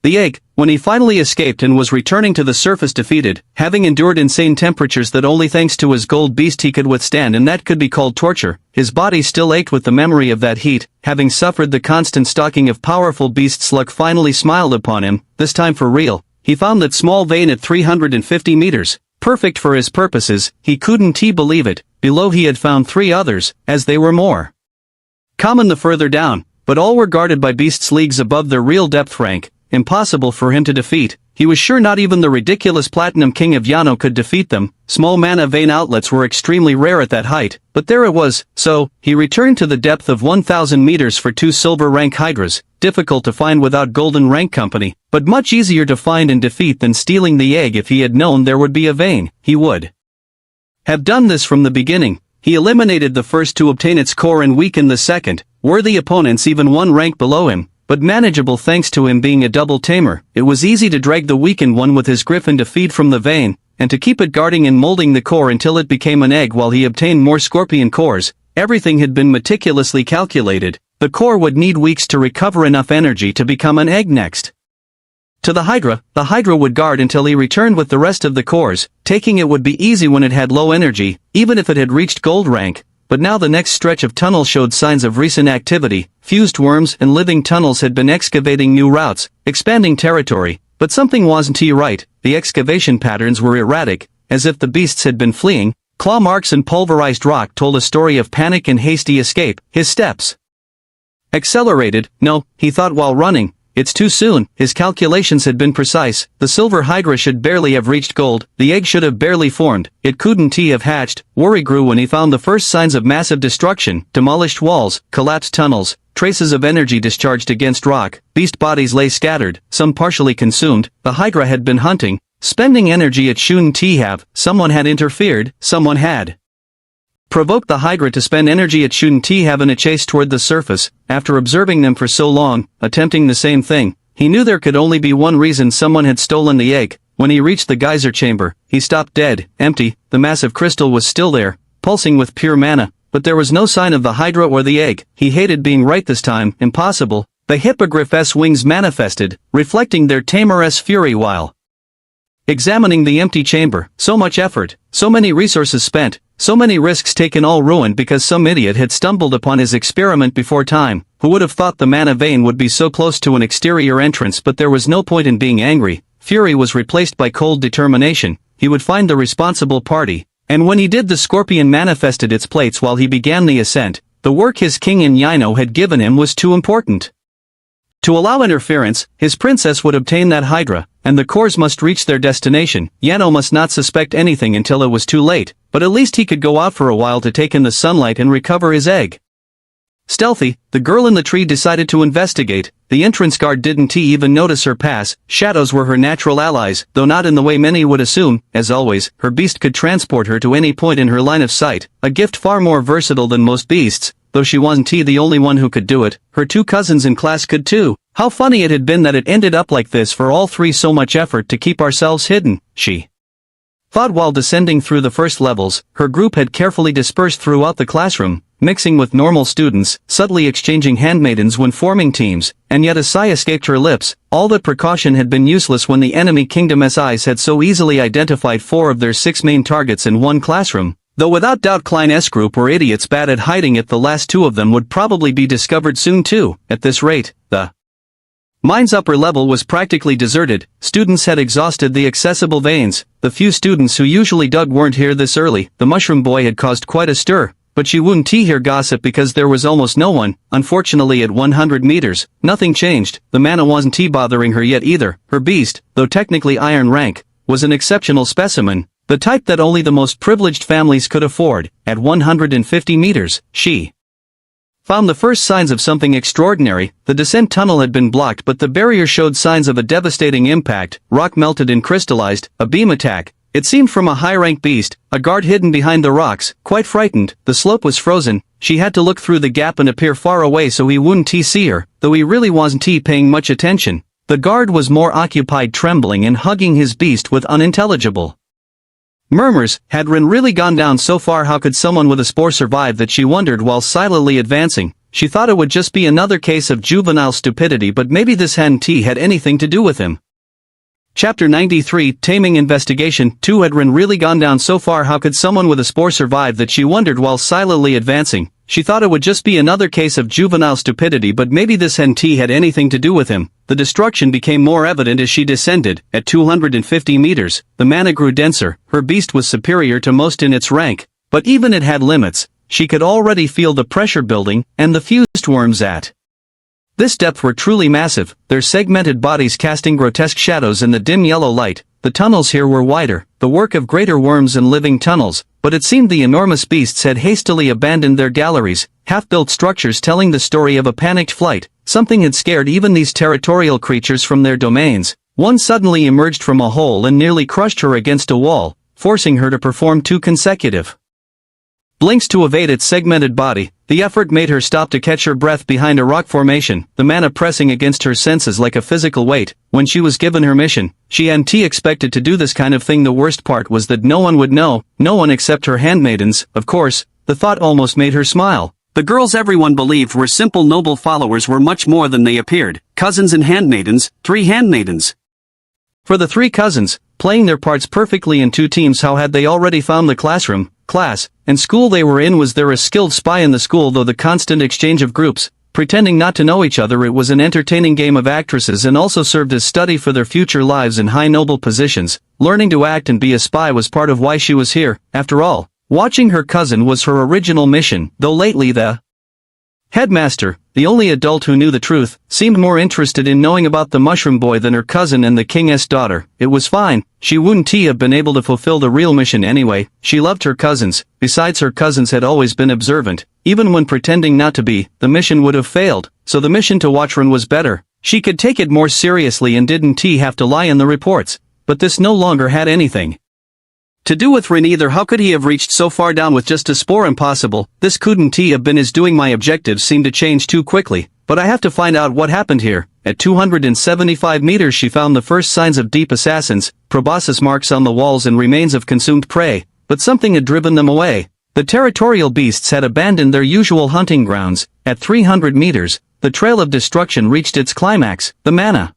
the egg. When he finally escaped and was returning to the surface defeated, having endured insane temperatures that only thanks to his gold beast he could withstand, and that could be called torture, his body still ached with the memory of that heat. Having suffered the constant stalking of powerful beasts, Luck finally smiled upon him, this time for real. He found that small vein at 350 meters, perfect for his purposes. He couldn't believe it. Below he had found 3 others, as they were more common the further down, but all were guarded by beasts leagues above their real depth rank, impossible for him to defeat. He was sure not even the ridiculous Platinum King of Yano could defeat them. Small mana vein outlets were extremely rare at that height, but there it was. So, he returned to the depth of 1,000 meters for 2 silver rank hydras, difficult to find without golden rank company, but much easier to find and defeat than stealing the egg. If he had known there would be a vein, he would have done this from the beginning. He eliminated the first to obtain its core and weakened the second. Worthy opponents even 1 rank below him, but manageable thanks to him being a double tamer. It was easy to drag the weakened one with his griffin to feed from the vein, and to keep it guarding and molding the core until it became an egg while he obtained more scorpion cores. Everything had been meticulously calculated. The core would need weeks to recover enough energy to become an egg next. To the Hydra would guard until he returned with the rest of the cores. Taking it would be easy when it had low energy, even if it had reached gold rank. But now the next stretch of tunnel showed signs of recent activity. Fused worms and living tunnels had been excavating new routes, expanding territory, but something wasn't right. The excavation patterns were erratic, as if the beasts had been fleeing. Claw marks and pulverized rock told a story of panic and hasty escape. His steps accelerated. No, he thought while running. It's too soon. His calculations had been precise. The silver hydra should barely have reached gold. The egg should have barely formed. It couldn't have hatched. Worry grew when he found the first signs of massive destruction. Demolished walls, collapsed tunnels, traces of energy discharged against rock. Beast bodies lay scattered, some partially consumed. The hydra had been hunting, spending energy it shouldn't have. Someone had interfered. Someone had provoked the hydra to spend energy it shouldn't have in a chase toward the surface. After observing them for so long, attempting the same thing, he knew there could only be one reason: someone had stolen the egg. When he reached the geyser chamber, he stopped dead, empty. The massive crystal was still there, pulsing with pure mana, but there was no sign of the hydra or the egg. He hated being right this time. Impossible. The hippogriff's wings manifested, reflecting their Tamer's fury while examining the empty chamber. So much effort, so many resources spent, so many risks taken, all ruined because some idiot had stumbled upon his experiment before time. Who would have thought the mana vein would be so close to an exterior entrance? But there was no point in being angry. Fury was replaced by cold determination. He would find the responsible party. And when he did, the scorpion manifested its plates while he began the ascent. The work his king in Yino had given him was too important To allow interference, his princess would obtain that hydra, and the cores must reach their destination. Yano must not suspect anything until it was too late, but at least he could go out for a while to take in the sunlight and recover his egg. Stealthy, the girl in the tree decided to investigate. The entrance guard didn't even notice her pass. Shadows were her natural allies, though not in the way many would assume. As always, her beast could transport her to any point in her line of sight, a gift far more versatile than most beasts. Though she wasn't the only one who could do it, her two cousins in class could too. How funny it had been that it ended up like this for all three. So much effort to keep ourselves hidden, she thought while descending through the first levels. Her group had carefully dispersed throughout the classroom, mixing with normal students, subtly exchanging handmaidens when forming teams, and yet a sigh escaped her lips. All that precaution had been useless when the enemy kingdom's eyes had so easily identified 4 of their 6 main targets in one classroom. Though without doubt Klein's group were idiots bad at hiding it, the last 2 of them would probably be discovered soon too. At this rate, the mine's upper level was practically deserted. Students had exhausted the accessible veins. The few students who usually dug weren't here this early. The mushroom boy had caused quite a stir, but she wouldn't hear gossip because there was almost no one. Unfortunately, at 100 meters, nothing changed. The mana wasn't bothering her yet either. Her beast, though technically iron rank, was an exceptional specimen. The type that only the most privileged families could afford. At 150 meters, she found the first signs of something extraordinary. The descent tunnel had been blocked, but the barrier showed signs of a devastating impact. Rock melted and crystallized. A beam attack. It seemed from a high-rank beast, a guard hidden behind the rocks. Quite frightened, the slope was frozen. She had to look through the gap and appear far away so he wouldn't see her, though he really wasn't paying much attention. The guard was more occupied trembling and hugging his beast with unintelligible murmurs. Had Rin really gone down so far? How could someone with a spore survive that? She wondered while silently advancing. She thought it would just be another case of juvenile stupidity, but maybe this hadn't had anything to do with him. Chapter 93, Taming Investigation 2. Had Rin really gone down so far? How could someone with a spore survive that? She wondered while silently advancing. She thought it would just be another case of juvenile stupidity, but maybe this hadn't had anything to do with him. The destruction became more evident as she descended. At 250 meters, the mana grew denser. Her beast was superior to most in its rank, but even it had limits. She could already feel the pressure building, and the fused worms at this depth were truly massive, their segmented bodies casting grotesque shadows in the dim yellow light. The tunnels here were wider, the work of greater worms and living tunnels, but it seemed the enormous beasts had hastily abandoned their galleries, half-built structures telling the story of a panicked flight. Something had scared even these territorial creatures from their domains. One suddenly emerged from a hole and nearly crushed her against a wall, forcing her to perform 2 consecutive blinks to evade its segmented body. The effort made her stop to catch her breath behind a rock formation, the mana pressing against her senses like a physical weight. When she was given her mission, she hadn't expected to do this kind of thing. The worst part was that no one would know, no one except her handmaidens. Of course, the thought almost made her smile. The girls everyone believed were simple noble followers were much more than they appeared. Cousins and handmaidens, 3 handmaidens. For the 3 cousins, playing their parts perfectly in 2 teams. How had they already found the classroom, class, and school they were in? Was there a skilled spy in the school? Though the constant exchange of groups, pretending not to know each other, it was an entertaining game of actresses and also served as study for their future lives in high noble positions. Learning to act and be a spy was part of why she was here. After all, watching her cousin was her original mission, though lately the headmaster, the only adult who knew the truth, seemed more interested in knowing about the mushroom boy than her cousin and the king's daughter. It was fine, she wouldn't have been able to fulfill the real mission anyway. She loved her cousins. Besides, her cousins had always been observant. Even when pretending not to be, the mission would have failed, so the mission to watch Rin was better. She could take it more seriously and didn't have to lie in the reports. But this no longer had anything to do with Rin either. How could he have reached so far down with just a spore? Impossible. This couldn't have been his doing. My objectives seemed to change too quickly, but I have to find out what happened here. At 275 meters she found the first signs of deep assassins, proboscis marks on the walls and remains of consumed prey, but something had driven them away. The territorial beasts had abandoned their usual hunting grounds. At 300 meters, the trail of destruction reached its climax. The mana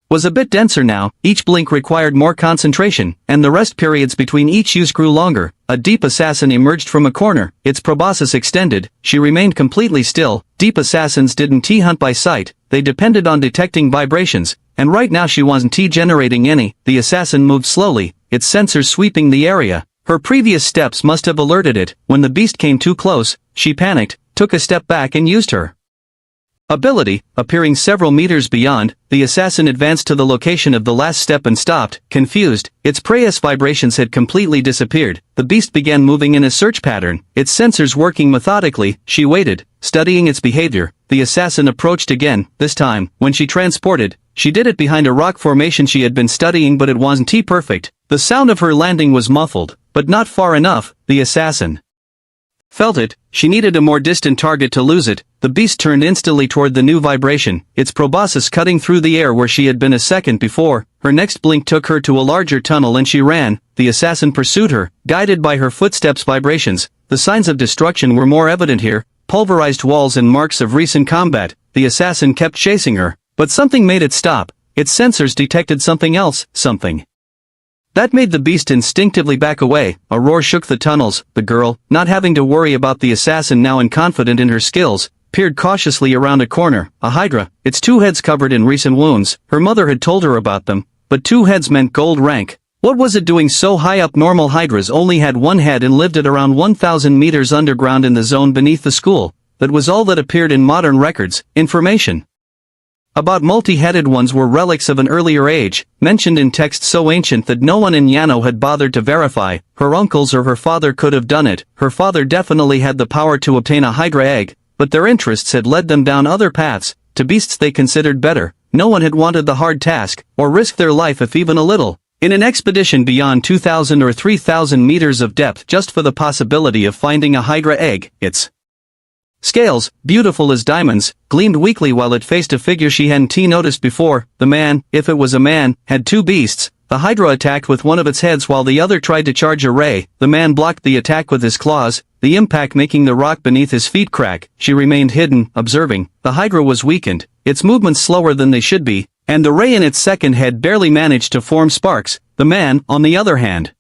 was a bit denser now, each blink required more concentration, and the rest periods between each use grew longer. A deep assassin emerged from a corner, its proboscis extended. She remained completely still. Deep assassins didn't hunt by sight, they depended on detecting vibrations, and right now she wasn't generating any. The assassin moved slowly, its sensors sweeping the area. Her previous steps must have alerted it. When the beast came too close, she panicked, took a step back and used her ability, appearing several meters beyond, the assassin advanced to the location of the last step and stopped, confused. Its prey's vibrations had completely disappeared. The beast began moving in a search pattern, its sensors working methodically. She waited, studying its behavior. The assassin approached again. This time, when she transported, she did it behind a rock formation she had been studying, but it wasn't perfect. The sound of her landing was muffled, but not far enough. The assassin felt it. She needed a more distant target to lose it. The beast turned instantly toward the new vibration, its proboscis cutting through the air where she had been a second before. Her next blink took her to a larger tunnel and she ran. The assassin pursued her, guided by her footsteps' vibrations. The signs of destruction were more evident here, pulverized walls and marks of recent combat. The assassin kept chasing her, but something made it stop. Its sensors detected something else, something that made the beast instinctively back away. A roar shook the tunnels. The girl, not having to worry about the assassin now and confident in her skills, peered cautiously around a corner. A hydra, its two heads covered in recent wounds. Her mother had told her about them, but two heads meant gold rank. What was it doing so high up? Normal hydras only had one head and lived at around 1,000 meters underground in the zone beneath the school. That was all that appeared in modern records. Information about multi-headed ones were relics of an earlier age, mentioned in texts so ancient that no one in Yano had bothered to verify. Her uncles or her father could have done it. Her father definitely had the power to obtain a hydra egg, but their interests had led them down other paths, to beasts they considered better. No one had wanted the hard task, or risked their life if even a little, in an expedition beyond 2,000 or 3,000 meters of depth just for the possibility of finding a hydra egg. Its scales, beautiful as diamonds, gleamed weakly while it faced a figure she hadn't noticed before. The man, if it was a man, had two beasts. The hydra attacked with one of its heads while the other tried to charge a ray. The man blocked the attack with his claws, the impact making the rock beneath his feet crack. She remained hidden, observing. The hydra was weakened, its movements slower than they should be, and the ray in its second head barely managed to form sparks. The man, on the other hand,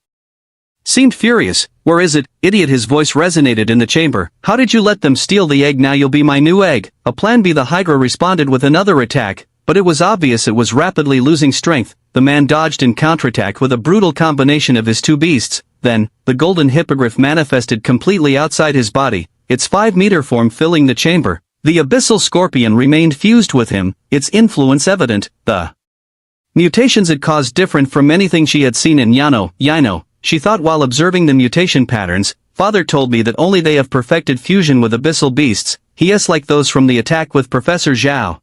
seemed furious. Where is it, idiot? His voice resonated in the chamber. How did you let them steal the egg? Now you'll be my new egg. A plan B. The hydra responded with another attack, but it was obvious it was rapidly losing strength. The man dodged and counterattacked with a brutal combination of his two beasts. Then, the golden hippogriff manifested completely outside his body, its 5-meter form filling the chamber. The abyssal scorpion remained fused with him, its influence evident. The mutations it caused different from anything she had seen in Yano, she thought while observing the mutation patterns. Father told me that only they have perfected fusion with abyssal beasts. Yes, like those from the attack with Professor Zhao.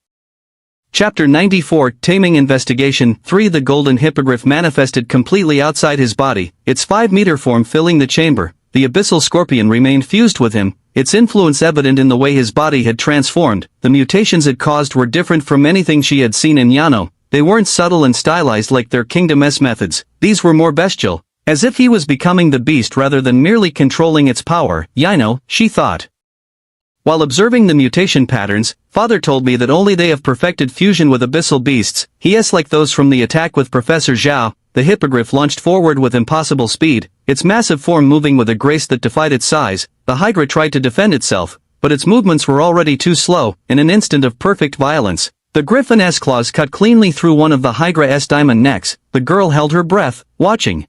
Chapter 94, Taming Investigation 3. The golden hippogriff manifested completely outside his body, its 5-meter form filling the chamber. The abyssal scorpion remained fused with him, its influence evident in the way his body had transformed. The mutations it caused were different from anything she had seen in Yano. They weren't subtle and stylized like their Kingdom S methods. These were more bestial, as if he was becoming the beast rather than merely controlling its power. Yano, she thought. While observing the mutation patterns, Father told me that only they have perfected fusion with abyssal beasts. Yes, like those from the attack with Professor Zhao. The hippogriff launched forward with impossible speed, its massive form moving with a grace that defied its size. The hydra tried to defend itself, but its movements were already too slow. In an instant of perfect violence, the griffin's claws cut cleanly through one of the hydra's diamond necks. The girl held her breath, watching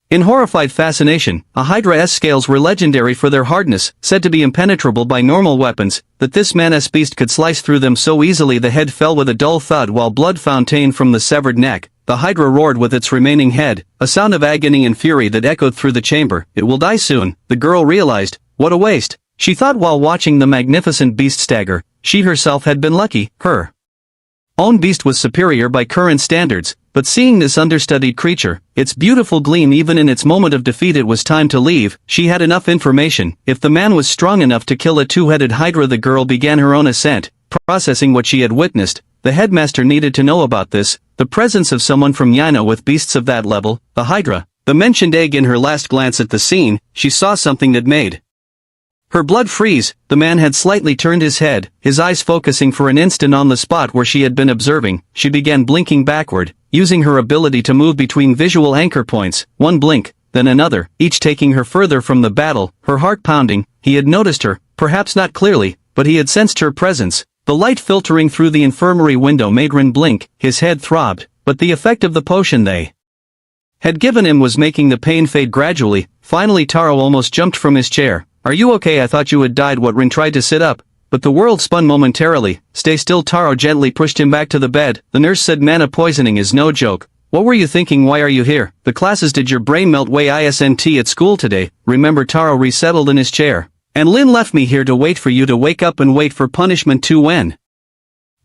in horrified fascination. A hydra's scales were legendary for their hardness, said to be impenetrable by normal weapons. That this man's beast could slice through them so easily. The head fell with a dull thud while blood fountained from the severed neck. The hydra roared with its remaining head, a sound of agony and fury that echoed through the chamber. It will die soon. The girl realized. What a waste, she thought while watching the magnificent beast stagger. She herself had been lucky. Her own beast was superior by current standards, but seeing this understudied creature, its beautiful gleam even in its moment of defeat, it was time to leave. She had enough information. If the man was strong enough to kill a two-headed hydra, the girl began her own ascent, processing what she had witnessed. The headmaster needed to know about this, the presence of someone from Yano with beasts of that level, the hydra. The mentioned egg. In her last glance at the scene, she saw something that made her blood freeze. The man had slightly turned his head, his eyes focusing for an instant on the spot where she had been observing. She began blinking backward, using her ability to move between visual anchor points, one blink, then another, each taking her further from the battle, her heart pounding. He had noticed her, perhaps not clearly, but he had sensed her presence. The light filtering through the infirmary window made Rin blink. His head throbbed, but the effect of the potion they had given him was making the pain fade gradually. Finally Taro almost jumped from his chair. Are you okay? I thought you had died. What? Rin tried to sit up, but the world spun momentarily. Stay still. Taro gently pushed him back to the bed. The nurse said mana poisoning is no joke. What were you thinking? Why are you here? The classes. Did your brain melt? Way isn't at school today, remember? Taro resettled in his chair. And Lin left me here to wait for you to wake up and wait for punishment too. When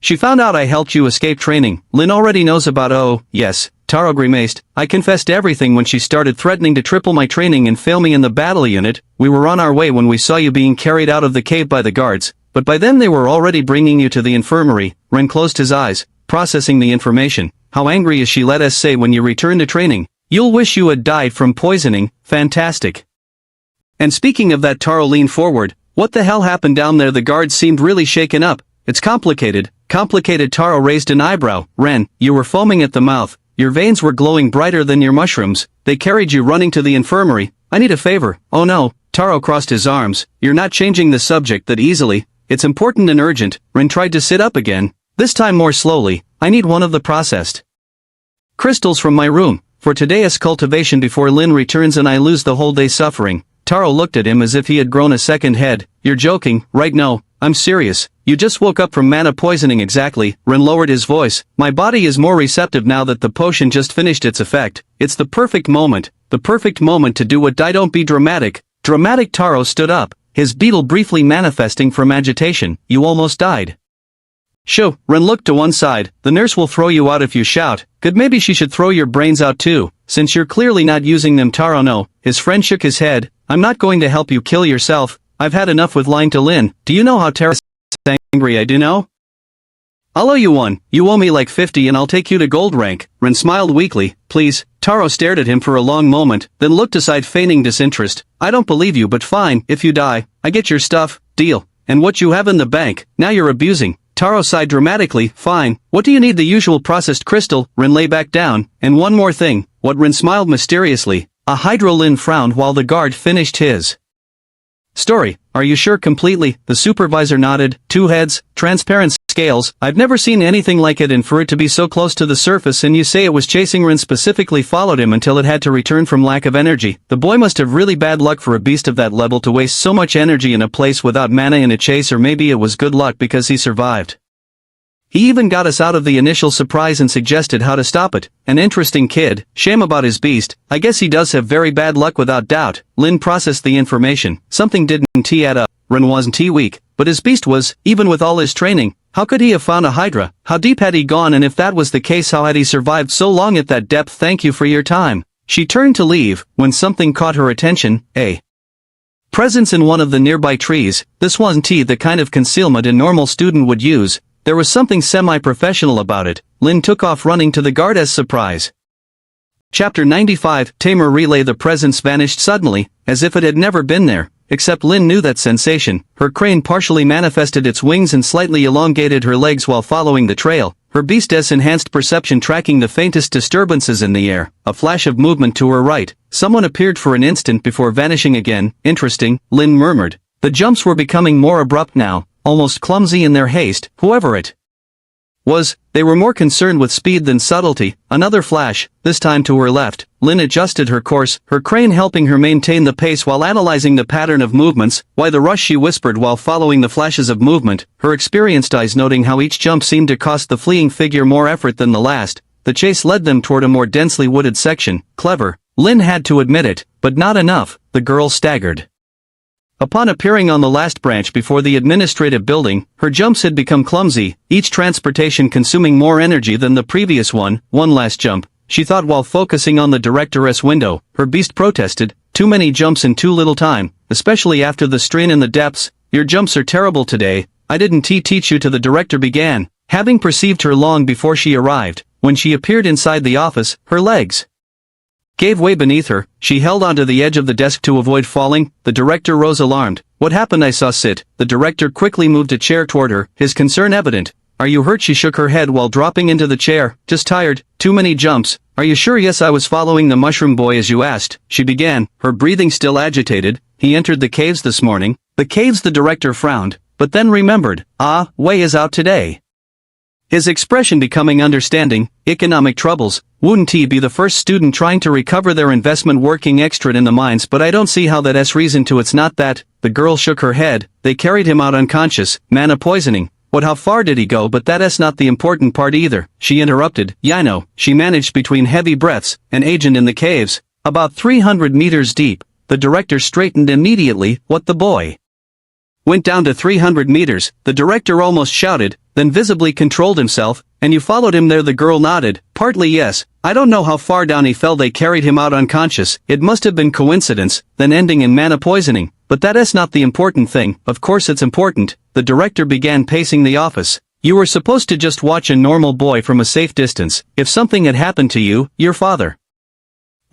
she found out I helped you escape training, Lin already knows about. Oh, yes, Taro grimaced. I confessed everything when she started threatening to triple my training and fail me in the battle unit. We were on our way when we saw you being carried out of the cave by the guards, but by then they were already bringing you to the infirmary. Ren closed his eyes, processing the information. How angry is she? Let us say when you return to training, you'll wish you had died from poisoning. Fantastic. And speaking of that, Taro leaned forward. What the hell happened down there? The guards seemed really shaken up. It's complicated. Complicated. Taro raised an eyebrow. Ren, you were foaming at the mouth. Your veins were glowing brighter than your mushrooms. They carried you running to the infirmary. I need a favor. Oh no. Taro crossed his arms. You're not changing the subject that easily. It's important and urgent. Ren tried to sit up again. This time more slowly. I need one of the processed crystals from my room for today's cultivation before Lin returns and I lose the whole day suffering. Taro looked at him as if he had grown a second head. You're joking, right? No, I'm serious. You just woke up from mana poisoning. Exactly. Ren lowered his voice. My body is more receptive now that the potion just finished its effect. It's the perfect moment to do what. Don't be dramatic. Dramatic. Taro stood up, his beetle briefly manifesting from agitation. You almost died. Shoo. Ren looked to one side. The nurse will throw you out if you shout. Good, maybe she should throw your brains out too, since you're clearly not using them. Taro, no. His friend shook his head. I'm not going to help you kill yourself. I've had enough with lying to Lin. Do you know how angry I do know? I'll owe you one. You owe me like 50 and I'll take you to gold rank. Ren smiled weakly. Please. Taro stared at him for a long moment, then looked aside feigning disinterest. I don't believe you, but fine. If you die, I get your stuff. Deal. And what you have in the bank. Now you're abusing. Taro sighed dramatically. Fine. What do you need? The usual processed crystal. Ren lay back down. And one more thing. What? Ren smiled mysteriously. A hydro. Lin frowned while the guard finished his story. Are you sure? Completely. The supervisor nodded. 2 heads, transparent scales. I've never seen anything like it, and for it to be so close to the surface. And you say it was chasing. Ren specifically followed him until it had to return from lack of energy. The boy must have really bad luck for a beast of that level to waste so much energy in a place without mana in a chase, or maybe it was good luck because he survived. He even got us out of the initial surprise and suggested how to stop it. An interesting kid. Shame about his beast. I guess he does have very bad luck without doubt. Lin processed the information. Something didn't add up. Ren wasn't weak, but his beast was. Even with all his training, how could he have found a hydra? How deep had he gone? And if that was the case, how had he survived so long at that depth? Thank you for your time. She turned to leave, when something caught her attention. A presence in one of the nearby trees. This wasn't the kind of concealment a normal student would use. There was something semi-professional about it. Lin took off running to the guard as surprise. Chapter 95. Tamer relay. The presence vanished suddenly, as if it had never been there. Except Lin knew that sensation. Her crane partially manifested its wings and slightly elongated her legs while following the trail. Her beastess enhanced perception, tracking the faintest disturbances in the air. A flash of movement to her right. Someone appeared for an instant before vanishing again. Interesting, Lin murmured. The jumps were becoming more abrupt now, almost clumsy in their haste. Whoever it was, they were more concerned with speed than subtlety. Another flash, this time to her left. Lin adjusted her course, her crane helping her maintain the pace while analyzing the pattern of movements. Why the rush? She whispered while following the flashes of movement, her experienced eyes noting how each jump seemed to cost the fleeing figure more effort than the last. The chase led them toward a more densely wooded section. Clever. Lin had to admit it, but not enough. The girl staggered. Upon appearing on the last branch before the administrative building, her jumps had become clumsy, each transportation consuming more energy than the previous one. One last jump, she thought while focusing on the director's window. Her beast protested, too many jumps in too little time, especially after the strain in the depths. Your jumps are terrible today. I didn't teach you to. The director began, having perceived her long before she arrived. When she appeared inside the office, her legs gave way beneath her. She held onto the edge of the desk to avoid falling. The director rose alarmed. What happened? I saw. Sit. The director quickly moved a chair toward her, his concern evident. Are you hurt? She shook her head while dropping into the chair. Just tired. Too many jumps. Are you sure? Yes, I was following the mushroom boy as you asked. She began, her breathing still agitated. He entered the caves this morning. The caves? The director frowned, but then remembered. Wei is out today. His expression becoming understanding. Economic troubles. Wouldn't he be the first student trying to recover their investment working extra in the mines? But I don't see how that's reason to. It's not that. The girl shook her head. They carried him out unconscious. Mana poisoning. What, how far did he go? But that's not the important part either, she interrupted. Yeah, I know. She managed between heavy breaths. An agent in the caves. About 300 meters deep. The director straightened immediately. What, the boy went down to 300 meters, the director almost shouted, then visibly controlled himself. And you followed him there? The girl nodded. Partly, yes. I don't know how far down he fell. They carried him out unconscious. It must have been coincidence, then ending in mana poisoning. But that's not the important thing. Of course it's important. The director began pacing the office. You were supposed to just watch a normal boy from a safe distance. If something had happened to you, your father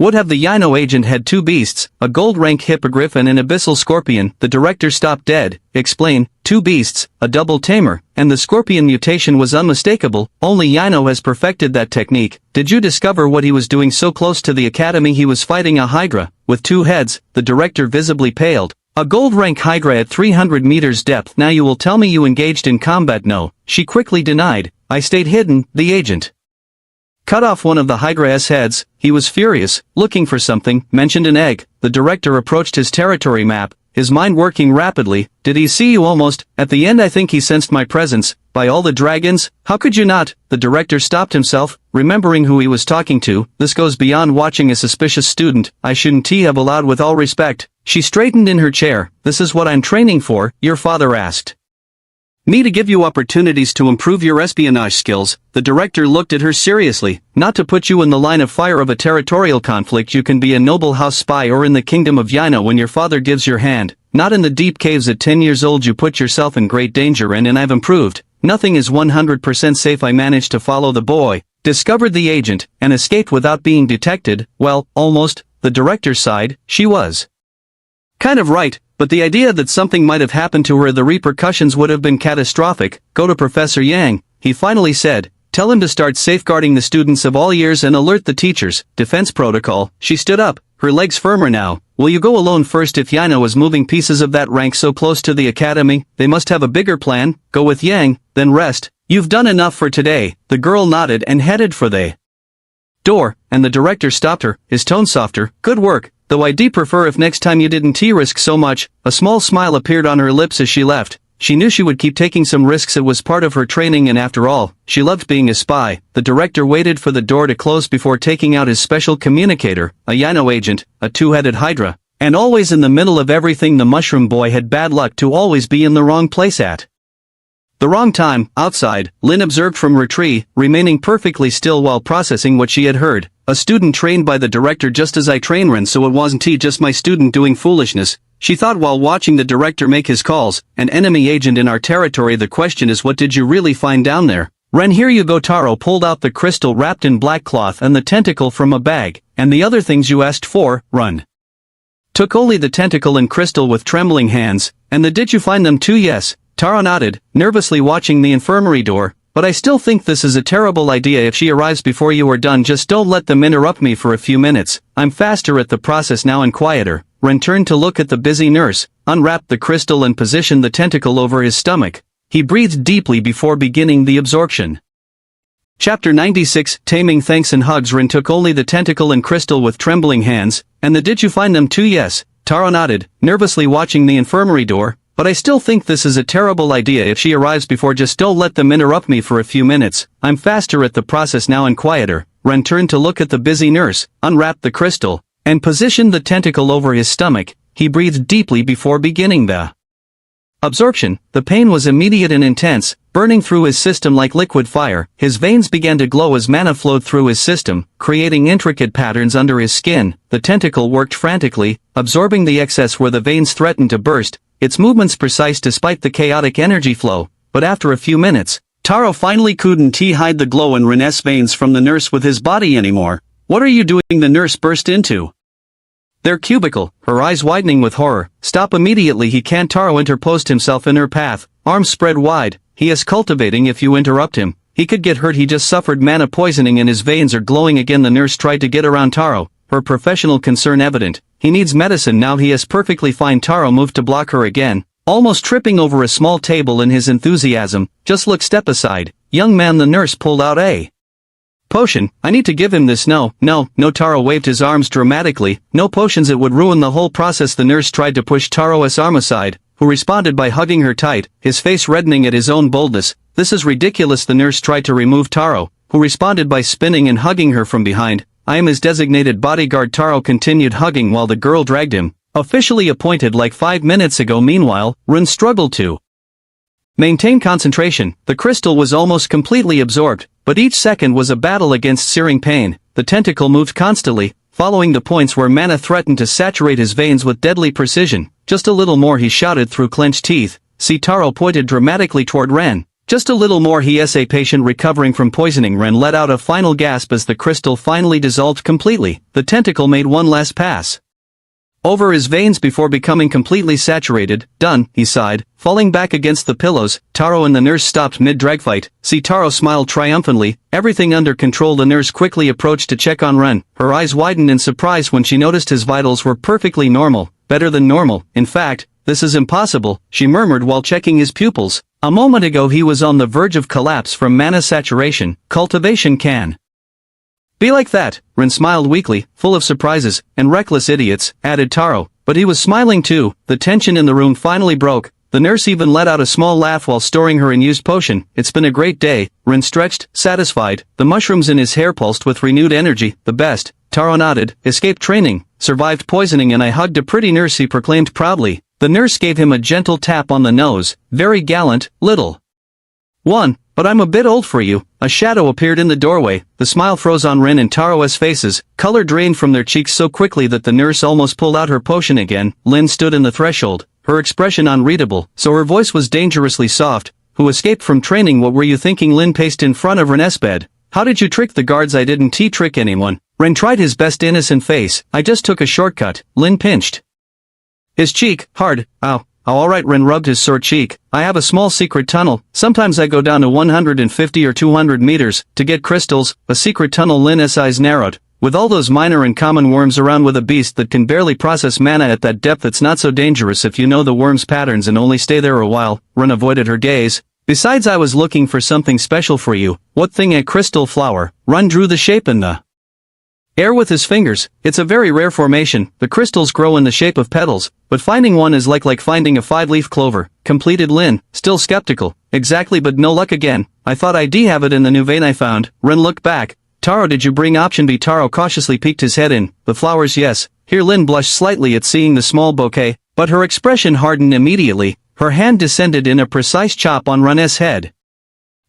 would have. The Yino agent had two beasts, a gold-rank hippogriff and an abyssal scorpion. The director stopped dead. Explain. Two beasts, a double Tamer, and the scorpion mutation was unmistakable. Only Yino has perfected that technique. Did you discover what he was doing so close to the academy? He was fighting a hydra, with two heads. The director visibly paled. A gold-rank hydra at 300 meters depth. Now you will tell me you engaged in combat? No, she quickly denied. I stayed hidden. The agent cut off one of the Hydra's heads. He was furious, looking for something, mentioned an egg. The director approached his territory map, his mind working rapidly. Did he see you? Almost. At the end I think he sensed my presence. By all the dragons, how could you not? The director stopped himself, remembering who he was talking to. This goes beyond watching a suspicious student. I shouldn't have allowed. With all respect. She straightened in her chair. This is what I'm training for. Your father asked me to give you opportunities to improve your espionage skills. The director looked at her seriously. Not to put you in the line of fire of a territorial conflict. You can be a noble house spy or in the kingdom of Yino when your father gives your hand. Not in the deep caves. At 10 years old you put yourself in great danger and I've improved. Nothing is 100% safe. I managed to follow the boy, discovered the agent, and escaped without being detected. Well, almost. The director sighed. She was kind of right. But the idea that something might have happened to her, the repercussions would have been catastrophic. Go to Professor Yang, he finally said. Tell him to start safeguarding the students of all years and alert the teachers. Defense protocol. She stood up, her legs firmer now. Will you go alone first? If Yino is moving pieces of that rank so close to the academy, they must have a bigger plan. Go with Yang, then rest. You've done enough for today. The girl nodded and headed for the door, and the director stopped her, his tone softer. Good work. Though I'd prefer if next time you didn't risk so much. A small smile appeared on her lips as she left. She knew she would keep taking some risks. It was part of her training and after all, she loved being a spy. The director waited for the door to close before taking out his special communicator, a Yino agent, a two-headed hydra, and always in the middle of everything. The mushroom boy had bad luck to always be in the wrong place at the wrong time. Outside, Lin observed from her tree, remaining perfectly still while processing what she had heard. A student trained by the director just as I train Ren, so it wasn't just my student doing foolishness, she thought while watching the director make his calls. An enemy agent in our territory. The question is, what did you really find down there? Ren, here you go. Taro pulled out the crystal wrapped in black cloth and the tentacle from a bag. And the other things you asked for. Run took only the tentacle and crystal with trembling hands. And did you find them too? Yes. Taro nodded, nervously watching the infirmary door. But I still think this is a terrible idea. If she arrives before you are done, just don't let them interrupt me for a few minutes. I'm faster at the process now and quieter. Ren turned to look at the busy nurse, unwrapped the crystal and positioned the tentacle over his stomach. He breathed deeply before beginning the absorption. Chapter 96, Taming. Thanks and hugs. Ren took only the tentacle and crystal with trembling hands. And did you find them too? Yes. Taro nodded, nervously watching the infirmary door. But I still think this is a terrible idea. If she arrives before, just don't let them interrupt me for a few minutes. I'm faster at the process now and quieter. Ren turned to look at the busy nurse, unwrapped the crystal, and positioned the tentacle over his stomach. He breathed deeply before beginning the absorption. The pain was immediate and intense, burning through his system like liquid fire. His veins began to glow as mana flowed through his system, creating intricate patterns under his skin. The tentacle worked frantically, absorbing the excess where the veins threatened to burst, its movements precise despite the chaotic energy flow. But after a few minutes, Taro finally couldn't hide the glow in Rene's veins from the nurse with his body anymore. What are you doing? The nurse burst into their cubicle, her eyes widening with horror. Stop immediately. He can't. Taro interposed himself in her path, arms spread wide. He is cultivating. If you interrupt him, he could get hurt. He just suffered mana poisoning and his veins are glowing again. The nurse tried to get around Taro, her professional concern evident. He needs medicine now. He is perfectly fine. Taro moved to block her again, almost tripping over a small table in his enthusiasm. Just look, step aside. young man, the nurse pulled out a potion. I need to give him this. No, Taro waved his arms dramatically. No potions, it would ruin the whole process. The nurse tried to push Taro's arm aside, who responded by hugging her tight, his face reddening at his own boldness. This is ridiculous. The nurse tried to remove Taro, who responded by spinning and hugging her from behind. I am his designated bodyguard. Taro continued hugging while the girl dragged him, officially appointed like 5 minutes ago. Meanwhile, Rin struggled to maintain concentration. The crystal was almost completely absorbed, but each second was a battle against searing pain. The tentacle moved constantly, following the points where mana threatened to saturate his veins with deadly precision. Just a little more, he shouted through clenched teeth. See, Taro pointed dramatically toward Ren. Just a little more. He is a patient recovering from poisoning. Ren let out a final gasp as the crystal finally dissolved completely. The tentacle made one last pass over his veins before becoming completely saturated. Done, he sighed, falling back against the pillows. Taro and the nurse stopped mid-dragfight. See, Taro smiled triumphantly, everything under control. The nurse quickly approached to check on Ren. Her eyes widened in surprise when she noticed his vitals were perfectly normal, better than normal. In fact, this is impossible, she murmured while checking his pupils. A moment ago he was on the verge of collapse from mana saturation. Cultivation can be like that. Ren smiled weakly, full of surprises, and reckless idiots, added Taro. But he was smiling too. The tension in the room finally broke. The nurse even let out a small laugh while storing her unused potion. It's been a great day. Ren stretched, satisfied. The mushrooms in his hair pulsed with renewed energy. The best. Taro nodded. Escaped training, survived poisoning, and I hugged a pretty nurse, he proclaimed proudly. The nurse gave him a gentle tap on the nose. Very gallant, little one. But I'm a bit old for you. A shadow appeared in the doorway. The smile froze on Rin and Taro's faces. Color drained from their cheeks so quickly that the nurse almost pulled out her potion again. Lin stood in the threshold, her expression unreadable, so her voice was dangerously soft. Who escaped from training? What were you thinking? Lin paced in front of Ren's bed. How did you trick the guards? I didn't trick anyone. Ren tried his best innocent face. I just took a shortcut. Lin pinched his cheek, hard. Ow. Oh, alright. Ren rubbed his sore cheek. I have a small secret tunnel. Sometimes I go down to 150 or 200 meters to get crystals. A secret tunnel. Lin's eyes narrowed. With all those minor and common worms around, with a beast that can barely process mana at that depth, it's not so dangerous if you know the worm's patterns and only stay there a while. Ren avoided her gaze. Besides, I was looking for something special for you. What thing? A crystal flower. Ren drew the shape in the air with his fingers. It's a very rare formation. The crystals grow in the shape of petals, but finding one is like finding a 5-leaf clover, completed Lin, still skeptical. Exactly, but no luck again. I thought I'd have it in the new vein I found. Ren looked back. Taro, did you bring option B? Taro cautiously peeked his head in. The flowers, yes. Here. Lin blushed slightly at seeing the small bouquet, but her expression hardened immediately. Her hand descended in a precise chop on Ren's head.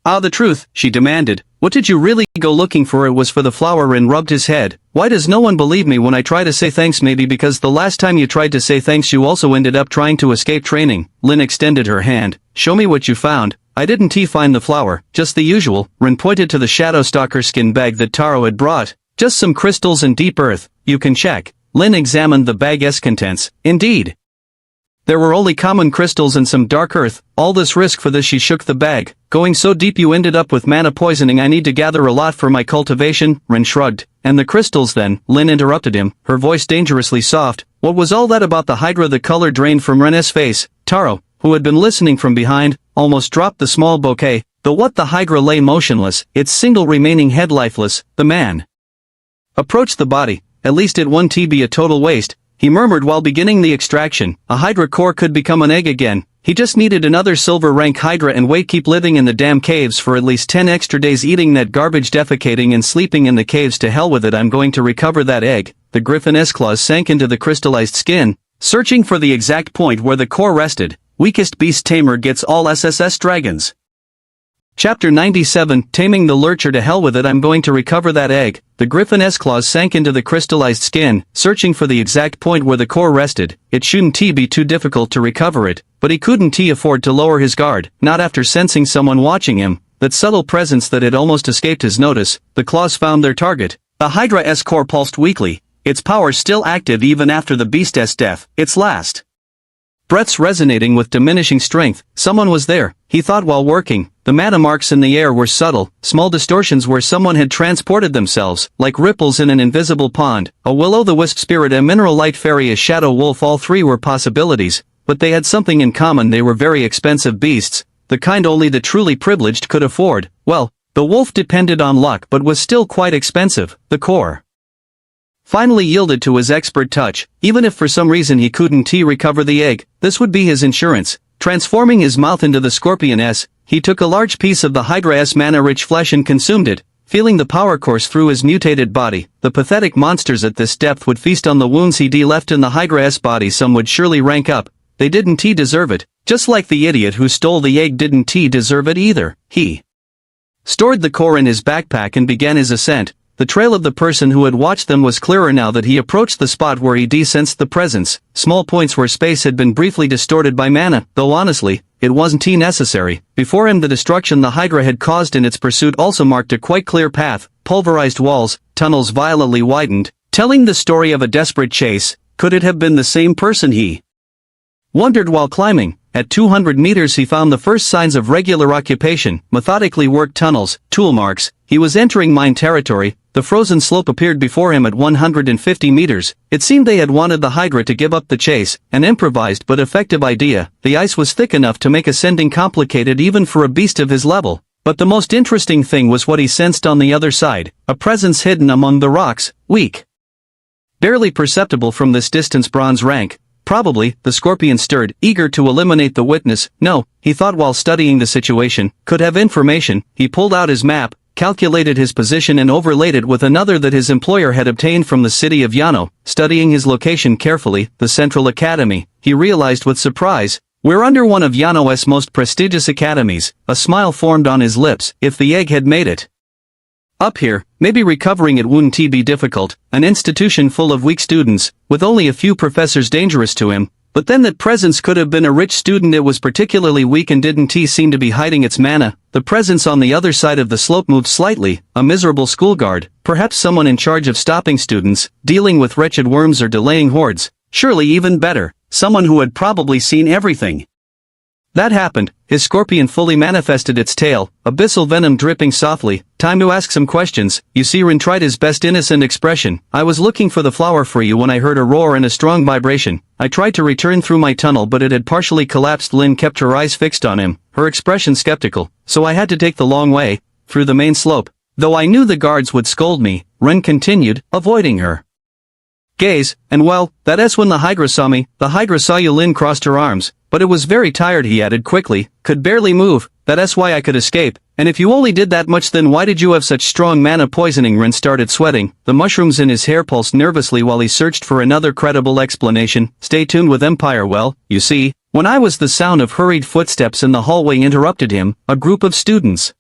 Ah, the truth, she demanded. What did you really go looking for? It was for the flower. Ren rubbed his head. Why does no one believe me when I try to say thanks? Maybe because the last time you tried to say thanks you also ended up trying to escape training. Lin extended her hand. Show me what you found. I didn't find the flower, just the usual. Ren pointed to the Shadowstalker skin bag that Taro had brought. Just some crystals and deep earth. You can check. Lin examined the bag's contents. Indeed, there were only common crystals and some dark earth. All this risk for this? She shook the bag. Going so deep you ended up with mana poisoning. I need to gather a lot for my cultivation. Ren shrugged. And the crystals then? Lin interrupted him, her voice dangerously soft. What was all that about the Hydra? The color drained from Ren's face. Taro, who had been listening from behind, almost dropped the small bouquet. The what? The Hydra lay motionless, its single remaining head lifeless. The man approached the body. At least it won't be a total waste, he murmured while beginning the extraction. A Hydra core could become an egg again. He just needed another silver rank Hydra and wait, keep living in the damn caves for at least 10 extra days, eating that garbage, defecating and sleeping in the caves. To hell with it, I'm going to recover that egg. The griffin's claws sank into the crystallized skin, searching for the exact point where the core rested. Weakest beast. Tamer gets all SSS dragons. Chapter 97, Taming the Lurcher. To hell with it, I'm going to recover that egg. The griffin's claws sank into the crystallized skin, searching for the exact point where the core rested. It shouldn't be too difficult to recover it, but he couldn't afford to lower his guard, not after sensing someone watching him, that subtle presence that had almost escaped his notice. The claws found their target. The Hydra's core pulsed weakly, its power still active even after the beast's death, its last breaths resonating with diminishing strength. Someone was there, he thought while working. The mana marks in the air were subtle, small distortions where someone had transported themselves, like ripples in an invisible pond. A will-o'-the-wisp spirit, a mineral light fairy, a shadow wolf. All three were possibilities, but they had something in common. They were very expensive beasts. the kind only the truly privileged could afford. Well, the wolf depended on luck but was still quite expensive. The core finally yielded to his expert touch. Even if for some reason he couldn't recover the egg, this would be his insurance. Transforming his mouth into the scorpion S, he took a large piece of the Hydra S mana-rich flesh and consumed it, feeling the power course through his mutated body. The pathetic monsters at this depth would feast on the wounds he'd left in the Hydra S body. Some would surely rank up. They didn't deserve it, just like the idiot who stole the egg didn't deserve it either. He stored the core in his backpack and began his ascent. The trail of the person who had watched them was clearer now that he approached the spot where he sensed the presence, small points where space had been briefly distorted by mana, though honestly, it wasn't necessary. Before him the destruction the Hydra had caused in its pursuit also marked a quite clear path, pulverized walls, tunnels violently widened, telling the story of a desperate chase. Could it have been the same person, he wondered while climbing? At 200 meters he found the first signs of regular occupation, methodically worked tunnels, tool marks. He was entering mine territory. The frozen slope appeared before him at 150 meters. It seemed they had wanted the Hydra to give up the chase, an improvised but effective idea. The ice was thick enough to make ascending complicated even for a beast of his level. But the most interesting thing was what he sensed on the other side, a presence hidden among the rocks, weak, barely perceptible from this distance. Bronze rank. Probably, the scorpion stirred, eager to eliminate the witness. No, he thought while studying the situation, could have information. He pulled out his map, calculated his position and overlaid it with another that his employer had obtained from the city of Yano. Studying his location carefully, the Central Academy, he realized with surprise, we're under one of Yano's most prestigious academies. A smile formed on his lips. If the egg had made it up here, maybe recovering it wouldn't be difficult. An institution full of weak students, with only a few professors dangerous to him. But then that presence could have been a rich student. It was particularly weak and didn't seem to be hiding its mana. The presence on the other side of the slope moved slightly, a miserable school guard, perhaps someone in charge of stopping students, dealing with wretched worms or delaying hordes. Surely even better, someone who had probably seen everything that happened. His scorpion fully manifested its tail, abyssal venom dripping softly. Time to ask some questions. You see, Rin tried his best innocent expression. I was looking for the flower for you when I heard a roar and a strong vibration. I tried to return through my tunnel but it had partially collapsed. Lin kept her eyes fixed on him, her expression skeptical. So I had to take the long way, through the main slope. Though I knew the guards would scold me, Ren continued, avoiding her gaze. And well, that's when the Hydra saw me. The Hydra saw you. Lin crossed her arms. But it was very tired, he added quickly, could barely move. That's why I could escape. And if you only did that much, then why did you have such strong mana poisoning? Ren started sweating. The mushrooms in his hair pulsed nervously while he searched for another credible explanation. Stay tuned with Empire. Well, you see, when I was the sound of hurried footsteps in the hallway interrupted him, a group of students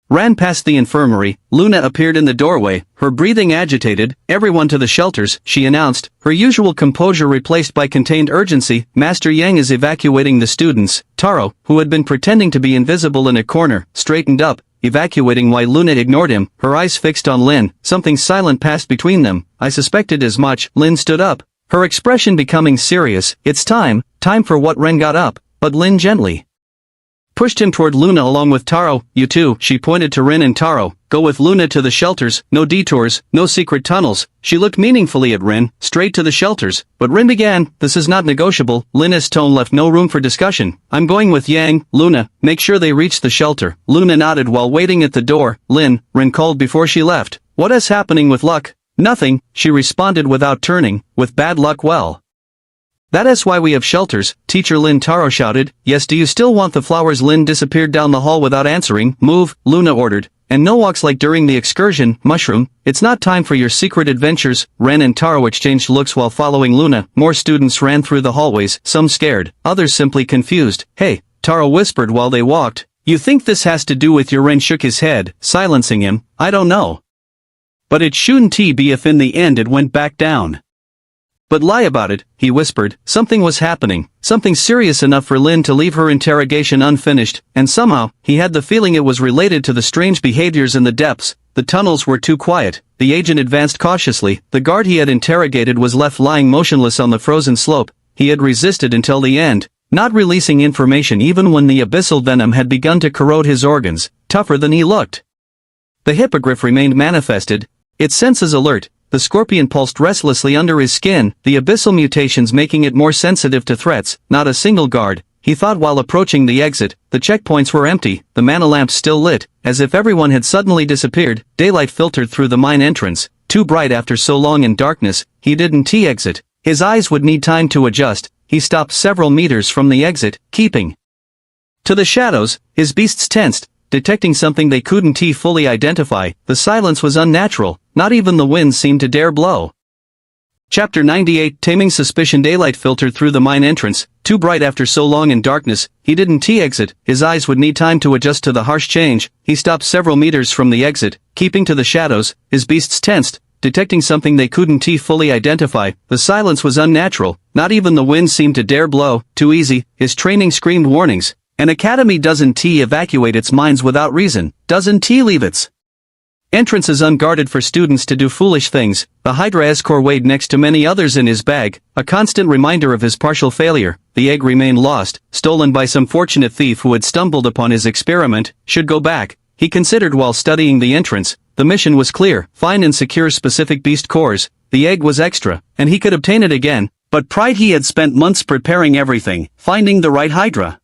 ran past the infirmary. Luna appeared in the doorway, her breathing agitated. Everyone to the shelters, she announced, her usual composure replaced by contained urgency. Master Yang is evacuating the students. Taro, who had been pretending to be invisible in a corner, straightened up, evacuating while Luna ignored him, her eyes fixed on Lin. Something silent passed between them. I suspected as much. Lin stood up, her expression becoming serious. It's time for what? Ren got up, but Lin gently pushed him toward Luna along with Taro. You two, she pointed to Rin and Taro, go with Luna to the shelters, no detours, no secret tunnels. She looked meaningfully at Rin, straight to the shelters. But Rin began, this is not negotiable. Lina's tone left no room for discussion. I'm going with Yang. Luna, make sure they reach the shelter. Luna nodded while waiting at the door. Rin called before she left. What is happening with luck? Nothing, she responded without turning. With bad luck, well, that is why we have shelters. Teacher Lin, Taro shouted. Yes, do you still want the flowers? Lin disappeared down the hall without answering. Move, Luna ordered. And no walks like during the excursion. Mushroom, it's not time for your secret adventures. Ren and Taro exchanged looks while following Luna. More students ran through the hallways, some scared, others simply confused. Hey, Taro whispered while they walked. You think this has to do with your? Ren shook his head, silencing him. I don't know. But it shouldn't be if in the end it went back down. But lie about it, he whispered. Something was happening, something serious enough for Lin to leave her interrogation unfinished, and somehow, he had the feeling it was related to the strange behaviors in the depths. The tunnels were too quiet. The agent advanced cautiously. The guard he had interrogated was left lying motionless on the frozen slope. He had resisted until the end, not releasing information even when the abyssal venom had begun to corrode his organs, tougher than he looked. The hippogriff remained manifested, its senses alert. The scorpion pulsed restlessly under his skin, the abyssal mutations making it more sensitive to threats. Not a single guard, he thought while approaching the exit. The checkpoints were empty, the mana lamps still lit, as if everyone had suddenly disappeared. Daylight filtered through the mine entrance, too bright after so long in darkness. He didn't exit. His eyes would need time to adjust. He stopped several meters from the exit, keeping to the shadows. His beasts tensed, detecting something they couldn't fully identify. The silence was unnatural, not even the wind seemed to dare blow. Chapter 98 Taming Suspicion. Daylight filtered through the mine entrance, too bright after so long in darkness. He didn't exit. His eyes would need time to adjust to the harsh change. He stopped several meters from the exit, keeping to the shadows. His beasts tensed, detecting something they couldn't fully identify. The silence was unnatural, not even the wind seemed to dare blow. Too easy. His training screamed warnings. An academy doesn't evacuate its mines without reason, doesn't leave its entrances unguarded for students to do foolish things. The Hydra Escor weighed next to many others in his bag, a constant reminder of his partial failure. The egg remained lost, stolen by some fortunate thief who had stumbled upon his experiment. Should go back, he considered while studying the entrance. The mission was clear: find and secure specific beast cores. The egg was extra, and he could obtain it again, but pride. He had spent months preparing everything, finding the right Hydra,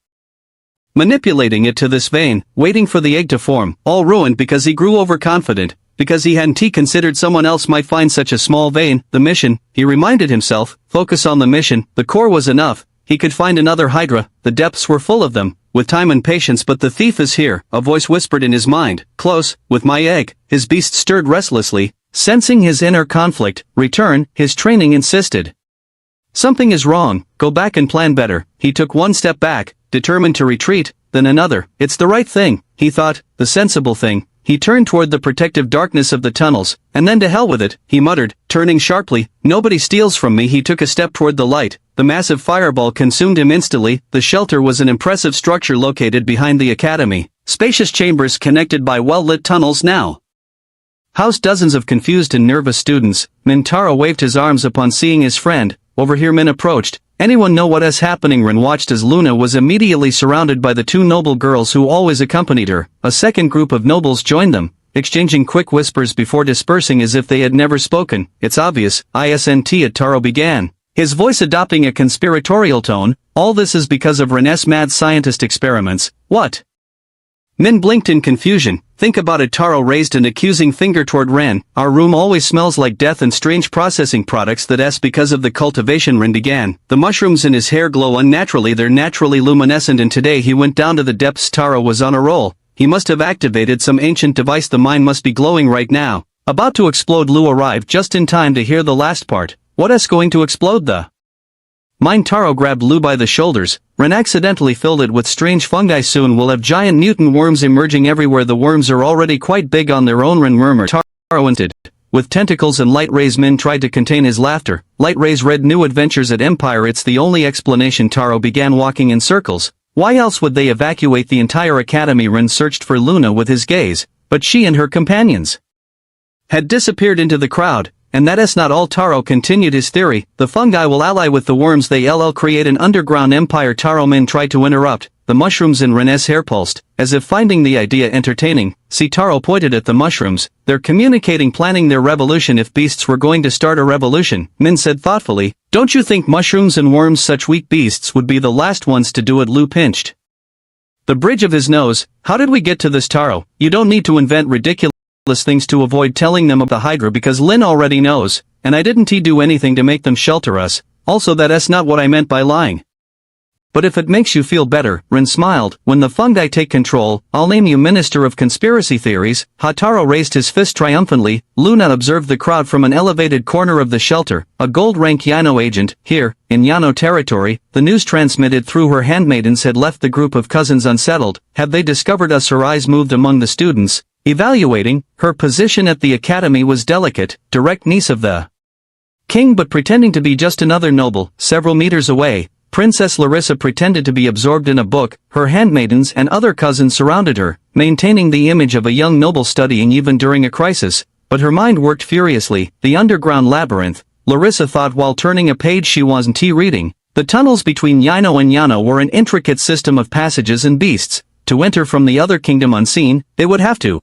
manipulating it to this vein, waiting for the egg to form, all ruined because he grew overconfident, because he hadn't considered someone else might find such a small vein. The mission, he reminded himself, focus on the mission. The core was enough. He could find another Hydra. The depths were full of them, with time and patience. But the thief is here, a voice whispered in his mind. Close, with my egg. His beast stirred restlessly, sensing his inner conflict. Return, his training insisted. Something is wrong, go back and plan better. He took one step back, determined to retreat, then another. It's the right thing, he thought, the sensible thing. He turned toward the protective darkness of the tunnels, and then to hell with it, he muttered, turning sharply. Nobody steals from me. He took a step toward the light. The massive fireball consumed him instantly. The shelter was an impressive structure located behind the academy. Spacious chambers connected by well-lit tunnels now housed dozens of confused and nervous students. Mintaro waved his arms upon seeing his friend. Over here. Min approached. Anyone know what is happening? Rin watched as Luna was immediately surrounded by the two noble girls who always accompanied her. A second group of nobles joined them, exchanging quick whispers before dispersing as if they had never spoken. It's obvious, isn't it? Taro began, his voice adopting a conspiratorial tone. All this is because of Ren's mad scientist experiments. What? Min blinked in confusion. Think about it. Taro raised an accusing finger toward Ren. Our room always smells like death and strange processing products. That's because of the cultivation. Ren began. The mushrooms in his hair glow unnaturally. They're naturally luminescent, and today he went down to the depths. Taro was on a roll. He must have activated some ancient device. The mine must be glowing right now. About to explode. Lu arrived just in time to hear the last part. What is going to explode? The mine. Taro grabbed Lu by the shoulders. Ren accidentally filled it with strange fungi. Soon we'll have giant mutant worms emerging everywhere. The worms are already quite big on their own. Ren murmured. Taro hinted. With tentacles and light rays. Min tried to contain his laughter. Light rays read new adventures at Empire. It's the only explanation. Taro began walking in circles. Why else would they evacuate the entire academy? Ren searched for Luna with his gaze, but she and her companions had disappeared into the crowd. And that is not all. Taro continued his theory. The fungi will ally with the worms. They'll create an underground empire. Taro. Min tried to interrupt. The mushrooms in Ren's hair pulsed, as if finding the idea entertaining. See, Taro pointed at the mushrooms. They're communicating, planning their revolution. If beasts were going to start a revolution, Min said thoughtfully, don't you think mushrooms and worms, such weak beasts, would be the last ones to do it? Lu pinched the bridge of his nose. How did we get to this? Taro, you don't need to invent ridiculous things to avoid telling them of the Hydra, because Lin already knows, and I didn't do anything to make them shelter us. Also, that's not what I meant by lying. But if it makes you feel better, Rin smiled, when the fungi take control, I'll name you Minister of Conspiracy Theories. Hataro raised his fist triumphantly. Luna observed the crowd from an elevated corner of the shelter, a gold-rank Yano agent. Here, in Yano territory, the news transmitted through her handmaidens had left the group of cousins unsettled. Have they discovered us? Her eyes moved among the students, evaluating. Her position at the academy was delicate, direct niece of the king but pretending to be just another noble. Several meters away, Princess Larissa pretended to be absorbed in a book. Her handmaidens and other cousins surrounded her, maintaining the image of a young noble studying even during a crisis. But her mind worked furiously. The underground labyrinth, Larissa thought while turning a page she wasn't reading. The tunnels between Yano and Yano were an intricate system of passages and beasts. To enter from the other kingdom unseen, they would have to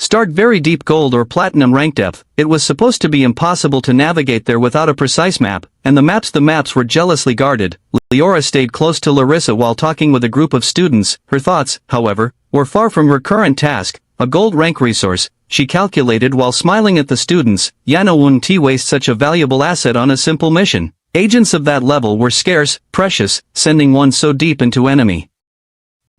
Starred very deep gold or platinum rank depth, it was supposed to be impossible to navigate there without a precise map, and the maps were jealously guarded. Leora stayed close to Larissa while talking with a group of students. Her thoughts, however, were far from her current task, a gold rank resource, she calculated while smiling at the students. Yano wouldn't waste such a valuable asset on a simple mission. Agents of that level were scarce, precious, sending one so deep into enemy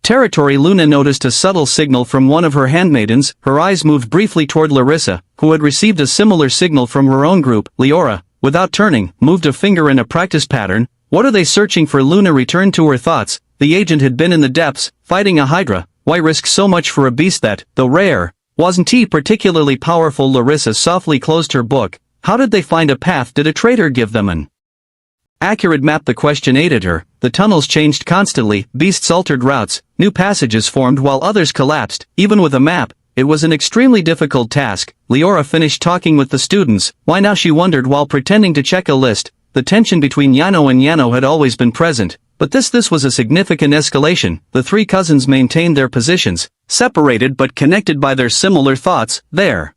territory. Luna noticed a subtle signal from one of her handmaidens. Her eyes moved briefly toward Larissa, who had received a similar signal from her own group. Leora, without turning, moved a finger in a practice pattern. What are they searching for? Luna returned to her thoughts. The agent had been in the depths, fighting a hydra. Why risk so much for a beast that, though rare, wasn't particularly powerful? Larissa softly closed her book. How did they find a path? Did a traitor give them an accurate map? The question aided her. The tunnels changed constantly, beasts altered routes, new passages formed while others collapsed. Even with a map, it was an extremely difficult task. Leora finished talking with the students. Why now? She wondered while pretending to check a list. The tension between Yano and Yano had always been present, but this was a significant escalation. The three cousins maintained their positions, separated but connected by their similar thoughts. Their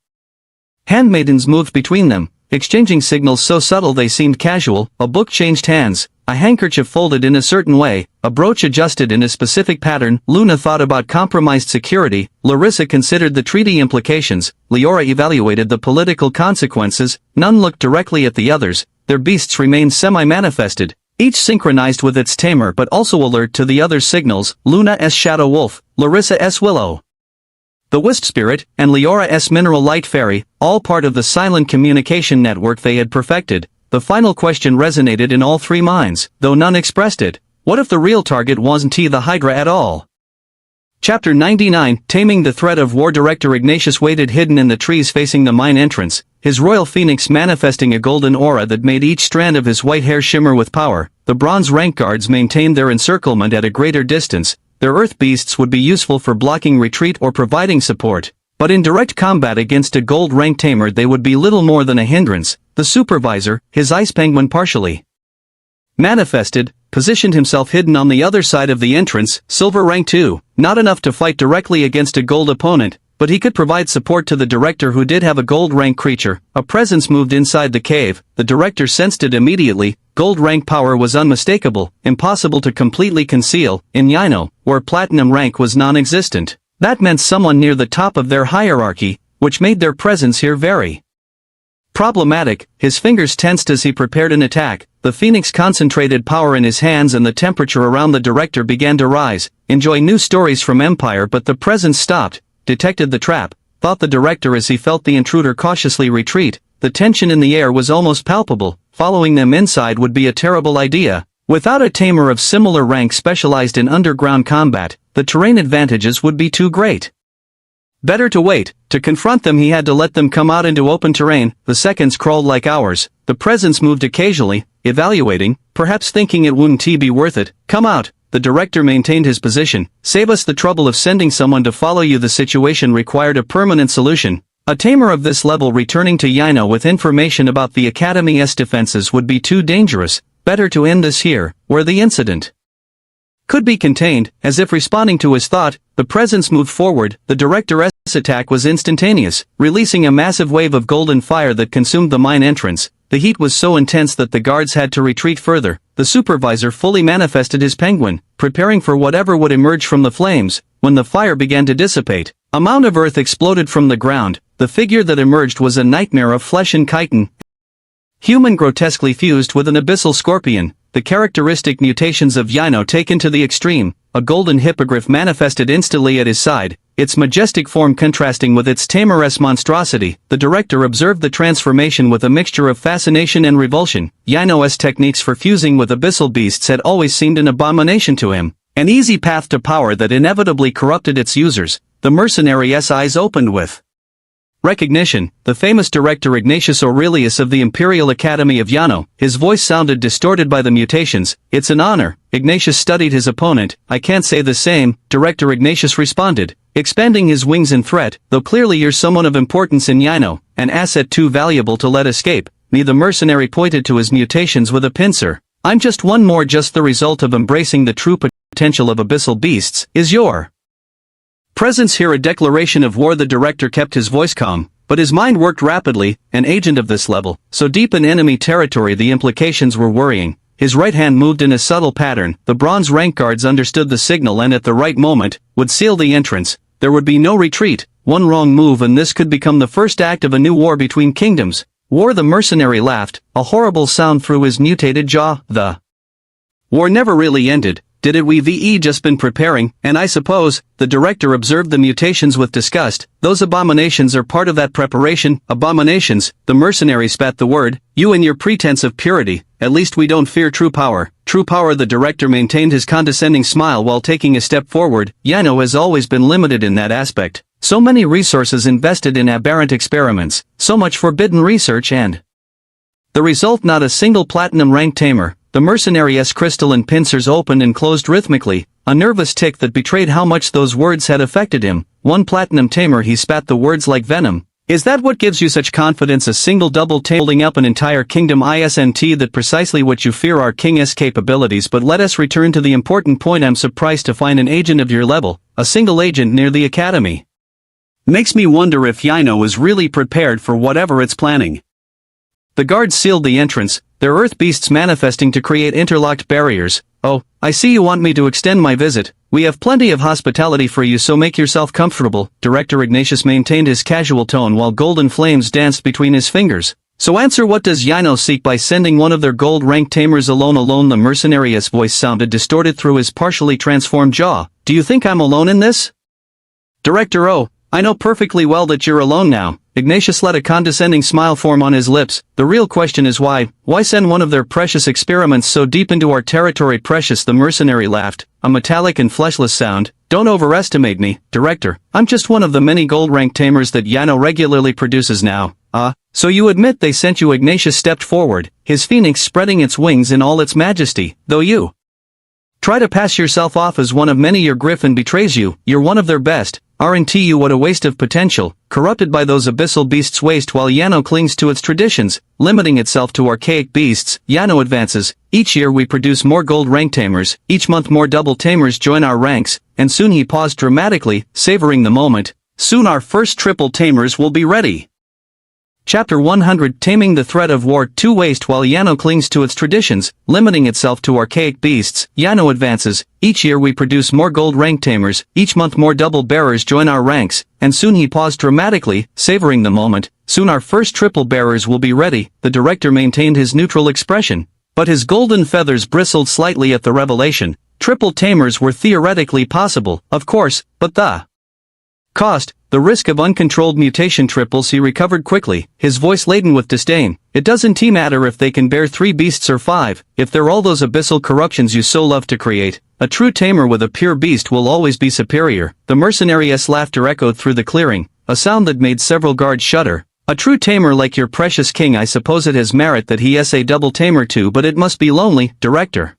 handmaidens moved between them, exchanging signals so subtle they seemed casual. A book changed hands, a handkerchief folded in a certain way, a brooch adjusted in a specific pattern. Luna thought about compromised security. Larissa considered the treaty implications. Leora evaluated the political consequences. None looked directly at the others. Their beasts remained semi-manifested, each synchronized with its tamer but also alert to the other's signals. Luna's Shadow Wolf, Larissa's Willow the Wisp Spirit, and Leora's Mineral Light Fairy, all part of the silent communication network they had perfected. The final question resonated in all three minds, though none expressed it. What if the real target wasn't the Hydra at all? Chapter 99, Taming the Threat of War. Director Ignatius waited hidden in the trees facing the mine entrance, his royal phoenix manifesting a golden aura that made each strand of his white hair shimmer with power. The bronze rank guards maintained their encirclement at a greater distance. Their earth beasts would be useful for blocking retreat or providing support, but in direct combat against a gold rank tamer they would be little more than a hindrance. The supervisor, his ice penguin partially manifested, positioned himself hidden on the other side of the entrance. Silver rank 2, not enough to fight directly against a gold opponent, but he could provide support to the director who did have a gold rank creature. A presence moved inside the cave. The director sensed it immediately. Gold rank power was unmistakable, impossible to completely conceal. In Yano, where platinum rank was non-existent, that meant someone near the top of their hierarchy, which made their presence here very problematic. His fingers tensed as he prepared an attack. The phoenix concentrated power in his hands and the temperature around the director began to rise. Enjoy new stories from Empire, but the presence stopped, detected the trap, thought the director as he felt the intruder cautiously retreat. The tension in the air was almost palpable. Following them inside would be a terrible idea. Without a tamer of similar rank specialized in underground combat, the terrain advantages would be too great. Better to wait. To confront them he had to let them come out into open terrain. The seconds crawled like hours. The presence moved occasionally, evaluating, perhaps thinking it wouldn't be worth it. Come out. The director maintained his position. Save us the trouble of sending someone to follow you. The situation required a permanent solution. A tamer of this level returning to Yano with information about the Academy's defenses would be too dangerous. Better to end this here, where the incident could be contained. As if responding to his thought, the presence moved forward. The director's attack was instantaneous, releasing a massive wave of golden fire that consumed the mine entrance. The heat was so intense that the guards had to retreat further. The supervisor fully manifested his penguin, preparing for whatever would emerge from the flames. When the fire began to dissipate, a mound of earth exploded from the ground. The figure that emerged was a nightmare of flesh and chitin, human grotesquely fused with an abyssal scorpion. The characteristic mutations of Yano taken to the extreme. A golden hippogriff manifested instantly at his side, its majestic form contrasting with its tamer's monstrosity. The director observed the transformation with a mixture of fascination and revulsion. Yano's techniques for fusing with abyssal beasts had always seemed an abomination to him, an easy path to power that inevitably corrupted its users. The mercenary's eyes opened with recognition. The famous director Ignatius Aurelius of the Imperial Academy of Yano. His voice sounded distorted by the mutations. It's an honor. Ignatius studied his opponent. I can't say the same, Director Ignatius responded, expanding his wings in threat. Though clearly you're someone of importance in Yano, an asset too valuable to let escape. The mercenary pointed to his mutations with a pincer. I'm just one more, just the result of embracing the true potential of abyssal beasts. Is your Presence here a declaration of war. The director kept his voice calm, but his mind worked rapidly. An agent of this level, so deep in enemy territory, the implications were worrying. His right hand moved in a subtle pattern. The bronze rank guards understood the signal and at the right moment, would seal the entrance. There would be no retreat. One wrong move and this could become the first act of a new war between kingdoms. War. The mercenary laughed, a horrible sound through his mutated jaw. The war never really ended, did it? We've just been preparing, and I suppose, the director observed the mutations with disgust. Those abominations are part of that preparation. Abominations, the mercenary spat the word. You and your pretense of purity, at least we don't fear true power. True power. The director maintained his condescending smile while taking a step forward. Yano has always been limited in that aspect. So many resources invested in aberrant experiments, so much forbidden research and the result not a single platinum-ranked tamer. The mercenary's crystalline pincers opened and closed rhythmically, a nervous tick that betrayed how much those words had affected him. One platinum tamer. He spat the words like venom. Is that what gives you such confidence? A single double tamer holding up an entire kingdom. Isn't that precisely what you fear? Our king's capabilities. But let us return to the important point. I'm surprised to find an agent of your level, a single agent near the academy. Makes me wonder if Yino is really prepared for whatever it's planning. The guards sealed the entrance, their earth beasts manifesting to create interlocked barriers. Oh, I see you want me to extend my visit. We have plenty of hospitality for you, so make yourself comfortable. Director Ignatius maintained his casual tone while golden flames danced between his fingers. So answer, what does Yino seek by sending one of their gold-ranked tamers alone? The mercenary's voice sounded distorted through his partially transformed jaw. Do you think I'm alone in this? Director, oh, I know perfectly well that you're alone now. Ignatius let a condescending smile form on his lips. The real question is why? Why send one of their precious experiments so deep into our territory? Precious, the mercenary laughed, a metallic and fleshless sound. Don't overestimate me, Director. I'm just one of the many gold-ranked tamers that Yano regularly produces now. So you admit they sent you? Ignatius stepped forward, his phoenix spreading its wings in all its majesty. Though you try to pass yourself off as one of many, your griffin betrays you. You're one of their best. Aren't you? What a waste of potential, corrupted by those abyssal beasts' waste while Yano clings to its traditions, limiting itself to archaic beasts. Yano advances. Each year we produce more gold-ranked tamers, each month more double tamers join our ranks, and soon. He paused dramatically, savoring the moment. Soon our first triple tamers will be ready. Chapter 100. Taming the threat of war. To waste while Yano clings to its traditions, limiting itself to archaic beasts. Yano advances. Each year we produce more gold-ranked tamers, each month more double bearers join our ranks, and soon. He paused dramatically, savoring the moment. Soon our first triple bearers will be ready. The director maintained his neutral expression, but his golden feathers bristled slightly at the revelation. Triple tamers were theoretically possible, of course, but the cost, the risk of uncontrolled mutation. Triples. He recovered quickly, his voice laden with disdain. It doesn't matter if they can bear 3 beasts or 5, if they're all those abyssal corruptions you so love to create. A true tamer with a pure beast will always be superior. The mercenary's laughter echoed through the clearing, a sound that made several guards shudder. A true tamer like your precious king. I suppose it has merit that he is a double tamer too, but it must be lonely, Director.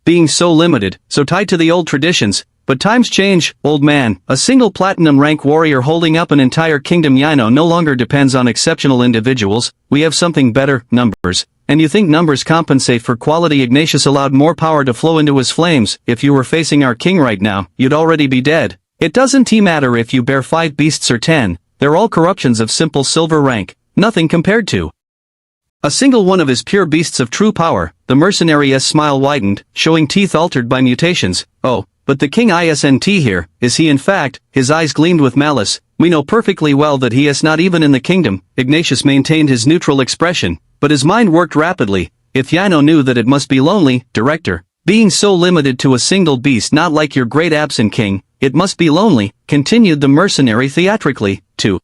Being so limited, so tied to the old traditions. But times change, old man. A single platinum rank warrior holding up an entire kingdom. Yino no longer depends on exceptional individuals. We have something better, numbers. And you think numbers compensate for quality? Ignatius allowed more power to flow into his flames. If you were facing our king right now, you'd already be dead. It doesn't matter if you bear 5 beasts or 10, they're all corruptions of simple silver rank, nothing compared to a single one of his pure beasts of true power. The mercenary's smile widened, showing teeth altered by mutations. Oh, but the king isn't here, is he? In fact, his eyes gleamed with malice. We know perfectly well that he is not even in the kingdom. Ignatius maintained his neutral expression, but his mind worked rapidly. If Yino knew that it must be lonely, Director, being so limited to a single beast, not like your great absent king, it must be lonely, continued the mercenary theatrically, to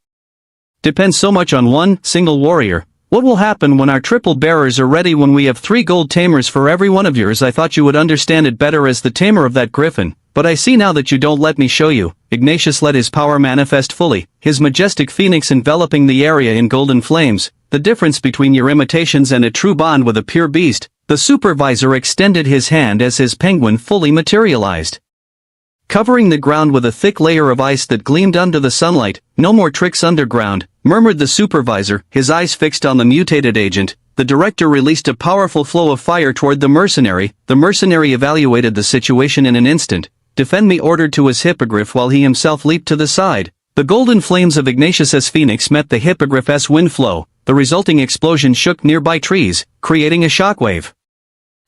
depend so much on one single warrior. What will happen when our triple bearers are ready? When we have 3 gold tamers for every one of yours? I thought you would understand it better as the tamer of that griffin, but I see now that you don't. Let me show you. Ignatius let his power manifest fully, his majestic phoenix enveloping the area in golden flames. The difference between your imitations and a true bond with a pure beast. The supervisor extended his hand as his penguin fully materialized, covering the ground with a thick layer of ice that gleamed under the sunlight. No more tricks underground, murmured the supervisor, his eyes fixed on the mutated agent. The director released a powerful flow of fire toward the mercenary. The mercenary evaluated the situation in an instant. defend me, ordered to his hippogriff while he himself leaped to the side. The golden flames of Ignatius's phoenix met the hippogriff's wind flow. The resulting explosion shook nearby trees, creating a shockwave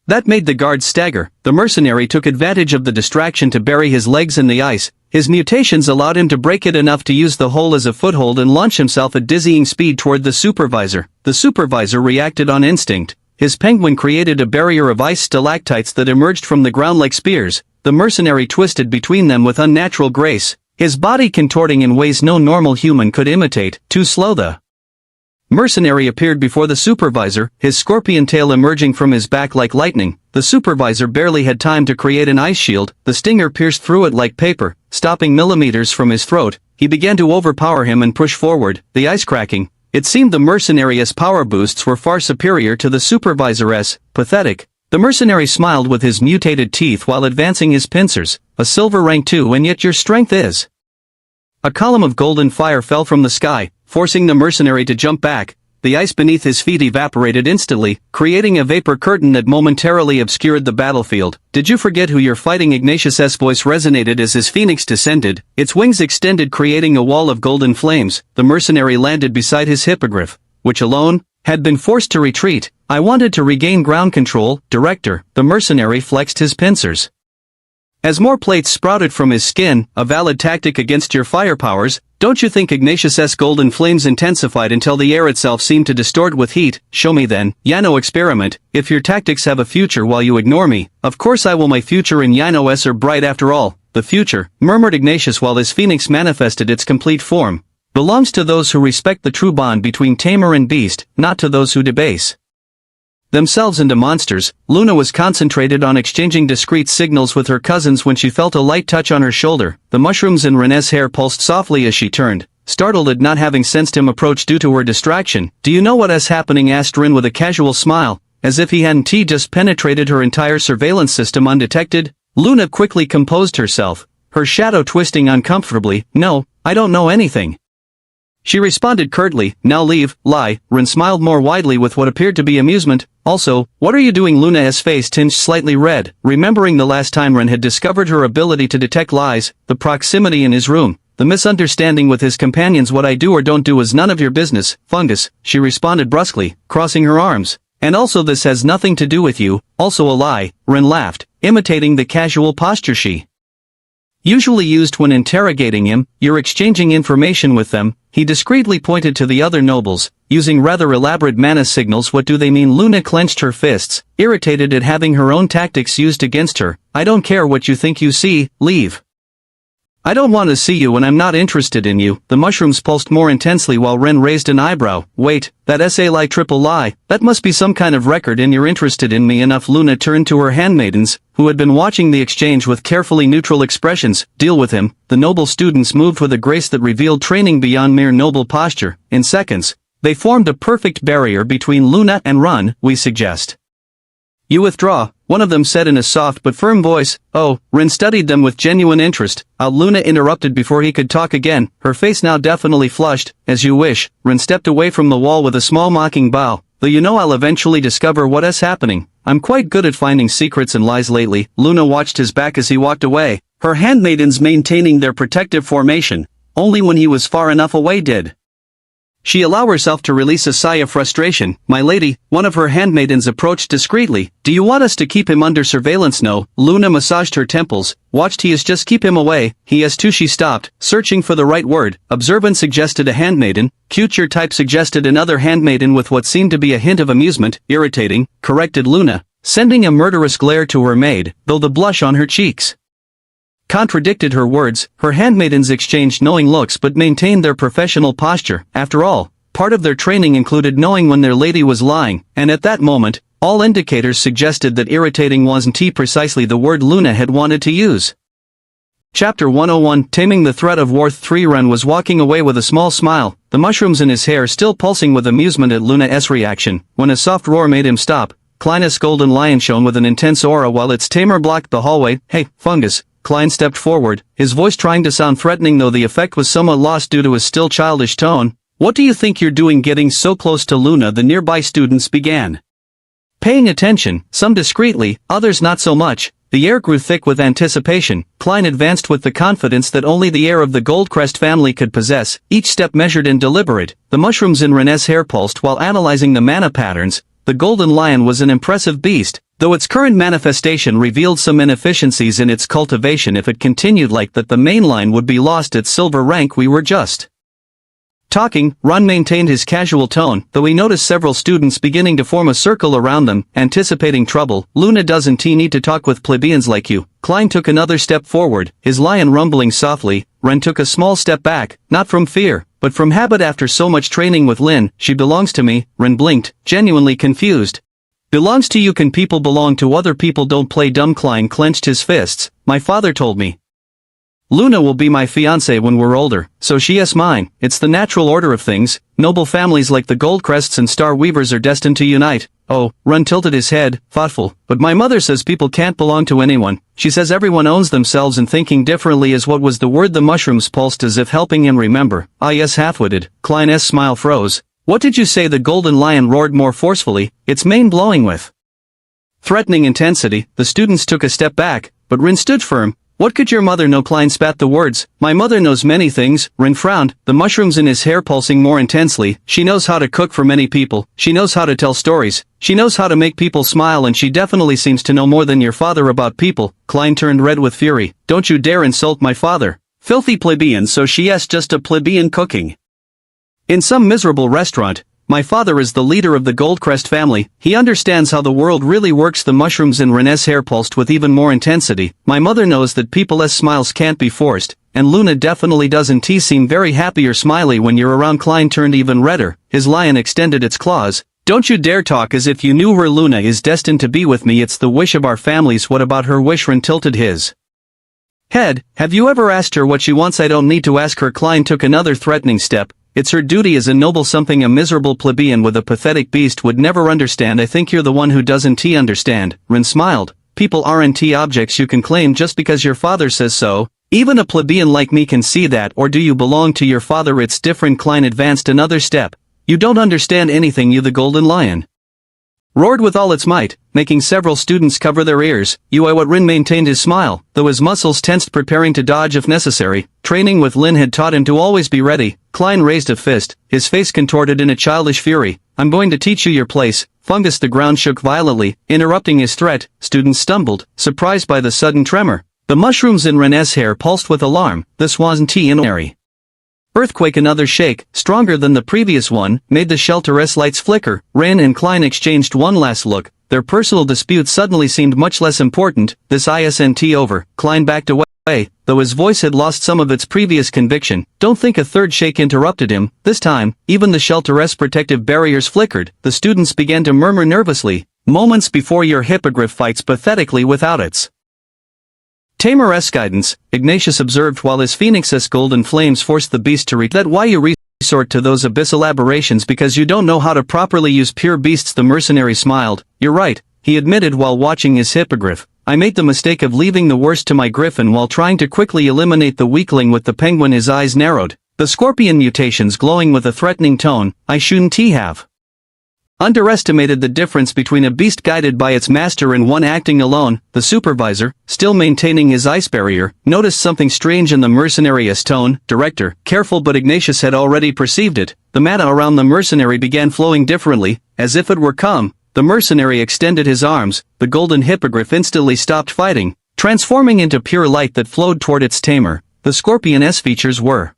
that made the guards stagger. The mercenary took advantage of the distraction to bury his legs in the ice. His mutations allowed him to break it enough to use the hole as a foothold and launch himself at dizzying speed toward the supervisor. The supervisor reacted on instinct. His penguin created a barrier of ice stalactites that emerged from the ground like spears. The mercenary twisted between them with unnatural grace, his body contorting in ways no normal human could imitate. Too slow. The mercenary appeared before the supervisor, his scorpion tail emerging from his back like lightning. The supervisor barely had time to create an ice shield. The stinger pierced through it like paper, stopping millimeters from his throat. He began to overpower him and push forward, the ice cracking. It seemed the mercenary's power boosts were far superior to the supervisor's. Pathetic. The mercenary smiled with his mutated teeth while advancing his pincers. A silver rank too, and yet your strength is. A column of golden fire fell from the sky, forcing the mercenary to jump back. The ice beneath his feet evaporated instantly, creating a vapor curtain that momentarily obscured the battlefield. Did you forget who you're fighting? Ignatius's voice resonated as his phoenix descended, its wings extended creating a wall of golden flames. The mercenary landed beside his hippogriff, which alone had been forced to retreat. I wanted to regain ground control, Director. The mercenary flexed his pincers as more plates sprouted from his skin, a valid tactic against your firepowers. Don't you think? Ignatius's golden flames intensified until the air itself seemed to distort with heat. Show me then, Yano experiment, if your tactics have a future while you ignore me. Of course I will. My future in Yano's are bright after all. The future, murmured Ignatius while his phoenix manifested its complete form, belongs to those who respect the true bond between tamer and beast, not to those who debase themselves into monsters. Luna was concentrated on exchanging discreet signals with her cousins when she felt a light touch on her shoulder. The mushrooms in Rene's hair pulsed softly as she turned, startled at not having sensed him approach due to her distraction. Do you know what is happening? Asked Ren with a casual smile, as if he hadn't just penetrated her entire surveillance system undetected. Luna quickly composed herself, her shadow twisting uncomfortably. No, I don't know anything, she responded curtly. Now leave. Lie. Ren smiled more widely with what appeared to be amusement. Also, what are you doing? Luna's face tinged slightly red, remembering the last time Ren had discovered her ability to detect lies, the proximity in his room, the misunderstanding with his companions. What I do or don't do is none of your business, Fungus, she responded brusquely, crossing her arms. And also this has nothing to do with you. Also a lie. Ren laughed, imitating the casual posture she usually used when interrogating him. You're exchanging information with them. He discreetly pointed to the other nobles, using rather elaborate mana signals. What do they mean? Luna clenched her fists, irritated at having her own tactics used against her. I don't care what you think you see. Leave. I don't want to see you and I'm not interested in you. The mushrooms pulsed more intensely while Ren raised an eyebrow. Wait, that lie triple lie, that must be some kind of record and you're interested in me enough. Luna turned to her handmaidens, who had been watching the exchange with carefully neutral expressions. Deal with him. The noble students moved with a grace that revealed training beyond mere noble posture. In seconds, they formed a perfect barrier between Luna and Ren. We suggest you withdraw, one of them said in a soft but firm voice. Oh, Ren studied them with genuine interest. Luna interrupted before he could talk again, her face now definitely flushed. As you wish. Ren stepped away from the wall with a small mocking bow. Though you know I'll eventually discover what is happening. I'm quite good at finding secrets and lies lately. Luna watched his back as he walked away, her handmaidens maintaining their protective formation. Only when he was far enough away did she allow herself to release a sigh of frustration. My lady, one of her handmaidens approached discreetly. Do you want us to keep him under surveillance? No. Luna massaged her temples. Watched. He is. Just keep him away. He has too. She stopped, searching for the right word. Observant suggested a handmaiden. Cute your type suggested another handmaiden with what seemed to be a hint of amusement. Irritating, corrected Luna, sending a murderous glare to her maid, though the blush on her cheeks contradicted her words. Her handmaidens exchanged knowing looks but maintained their professional posture. After all, part of their training included knowing when their lady was lying, and at that moment, all indicators suggested that irritating wasn't precisely the word Luna had wanted to use. Chapter 101 Taming the Threat of War 3. Ren was walking away with a small smile, the mushrooms in his hair still pulsing with amusement at Luna's reaction, when a soft roar made him stop. Klein's golden lion shone with an intense aura while its tamer blocked the hallway. Hey, Fungus. Klein stepped forward, his voice trying to sound threatening though the effect was somewhat lost due to his still childish tone. What do you think you're doing getting so close to Luna? The nearby students began paying attention, some discreetly, others not so much. The air grew thick with anticipation. Klein advanced with the confidence that only the heir of the Goldcrest family could possess, each step measured and deliberate. The mushrooms in René's hair pulsed while analyzing the mana patterns. The golden lion was an impressive beast, though its current manifestation revealed some inefficiencies in its cultivation. If it continued like that, the main line would be lost at silver rank. We were just talking. Ron maintained his casual tone, though he noticed several students beginning to form a circle around them, anticipating trouble. Luna, doesn't he need to talk with plebeians like you? Klein took another step forward, his lion rumbling softly. Ren took a small step back, not from fear, but from habit. After so much training with Lin, she belongs to me. Ren blinked, genuinely confused. Belongs to you? Can people belong to other people? Don't play dumb. Klein clenched his fists. My father told me Luna will be my fiancée when we're older, so she is mine. It's the natural order of things. Noble families like the Goldcrests and Star Weavers are destined to unite. Oh, Ren tilted his head, thoughtful. But my mother says people can't belong to anyone. She says everyone owns themselves, and thinking differently is what was the word. The mushrooms pulsed as if helping him remember. Ah yes, half-witted. Klein's smile froze. What did you say? The golden lion roared more forcefully, its mane blowing with threatening intensity. The students took a step back, but Ren stood firm. What could your mother know? Klein spat the words. My mother knows many things. Ren frowned, the mushrooms in his hair pulsing more intensely. She knows how to cook for many people. She knows how to tell stories. She knows how to make people smile, and she definitely seems to know more than your father about people. Klein turned red with fury. Don't you dare insult my father. Filthy plebeian. So she is just a plebeian cooking in some miserable restaurant. My father is the leader of the Goldcrest family. He understands how the world really works. The mushrooms in René's hair pulsed with even more intensity. My mother knows that people's smiles can't be forced, and Luna definitely doesn't. He seem very happy or smiley when you're around. Klein turned even redder. His lion extended its claws. Don't you dare talk as if you knew her. Luna is destined to be with me. It's the wish of our families. What about her wish? Ren tilted his head. Have you ever asked her what she wants? I don't need to ask her. Klein took another threatening step. It's her duty as a noble. Something a miserable plebeian with a pathetic beast would never understand. I think you're the one who doesn't understand. Ren smiled. People aren't objects you can claim just because your father says so. Even a plebeian like me can see that. Or do you belong to your father? It's different. Klein advanced another step. You don't understand anything. You, the golden lion, roared with all its might, making several students cover their ears. What? Rin maintained his smile, though his muscles tensed, preparing to dodge if necessary. Training with Lin had taught him to always be ready. Klein raised a fist, his face contorted in a childish fury. I'm going to teach you your place. Fungus. The ground shook violently, interrupting his threat. Students stumbled, surprised by the sudden tremor. The mushrooms in René's hair pulsed with alarm. This wasn't an ordinary earthquake. Another shake, stronger than the previous one, made the shelter's lights flicker. Ren and Klein exchanged one last look. Their personal dispute suddenly seemed much less important. This isn't over. Klein backed away, though his voice had lost some of its previous conviction. Don't think. A third shake interrupted him. This time, even the shelter's protective barriers flickered. The students began to murmur nervously. Moments before your hippogriff fights pathetically without its Tamer's guidance, Ignatius observed while his phoenix's golden flames forced the beast to retreat. That why you resort to those abyssal aberrations? Because you don't know how to properly use pure beasts. The mercenary smiled. You're right, he admitted while watching his hippogriff. I made the mistake of leaving the worst to my griffin while trying to quickly eliminate the weakling with the penguin. His eyes narrowed, the scorpion mutations glowing with a threatening tone. I shouldn't have underestimated the difference between a beast guided by its master and one acting alone. The supervisor, still maintaining his ice barrier, noticed something strange in the mercenary's tone. Director, careful. But Ignatius had already perceived it. The mana around the mercenary began flowing differently, as if it were calm. The mercenary extended his arms. The golden hippogriff instantly stopped fighting, transforming into pure light that flowed toward its tamer. The scorpion's features were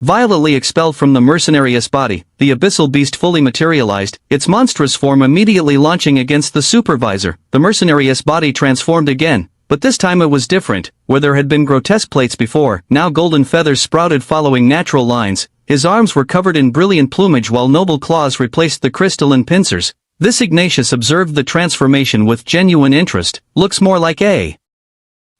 violently expelled from the mercenary's body. The abyssal beast fully materialized, its monstrous form immediately launching against the supervisor. The mercenary's body transformed again, but this time it was different. Where there had been grotesque plates before, now golden feathers sprouted following natural lines. His arms were covered in brilliant plumage while noble claws replaced the crystalline pincers. This Ignatius observed the transformation with genuine interest. Looks more like a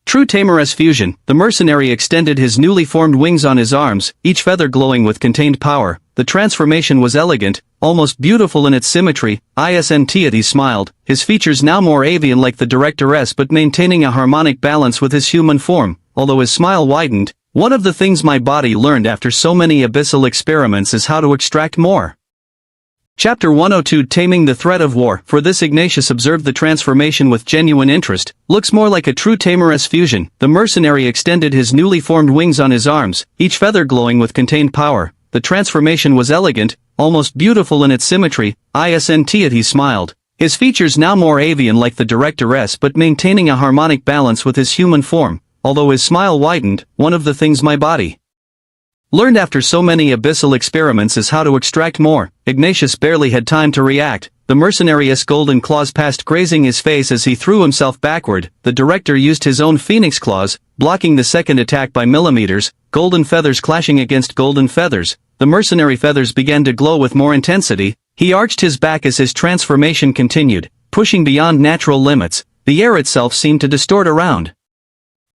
true Tamer's fusion. The mercenary extended his newly formed wings on his arms, each feather glowing with contained power. The transformation was elegant, almost beautiful in its symmetry. He smiled, his features now more avian like the director's but maintaining a harmonic balance with his human form. Although his smile widened, one of the things my body learned after so many abyssal experiments is how to extract more Chapter 102 Taming the Threat of War. For this Ignatius observed the transformation with genuine interest. Looks more like a true Tamer-esque fusion. The mercenary extended his newly formed wings on his arms, each feather glowing with contained power. The transformation was elegant, almost beautiful in its symmetry. Isn't it? He smiled. His features now more avian like the directoress but maintaining a harmonic balance with his human form. Although his smile widened, one of the things my body learned after so many abyssal experiments is how to extract more. Ignatius barely had time to react. The mercenary's golden claws passed grazing his face as he threw himself backward. The director used his own phoenix claws, blocking the second attack by millimeters, golden feathers clashing against golden feathers. The mercenary feathers began to glow with more intensity. He arched his back as his transformation continued, pushing beyond natural limits. The air itself seemed to distort around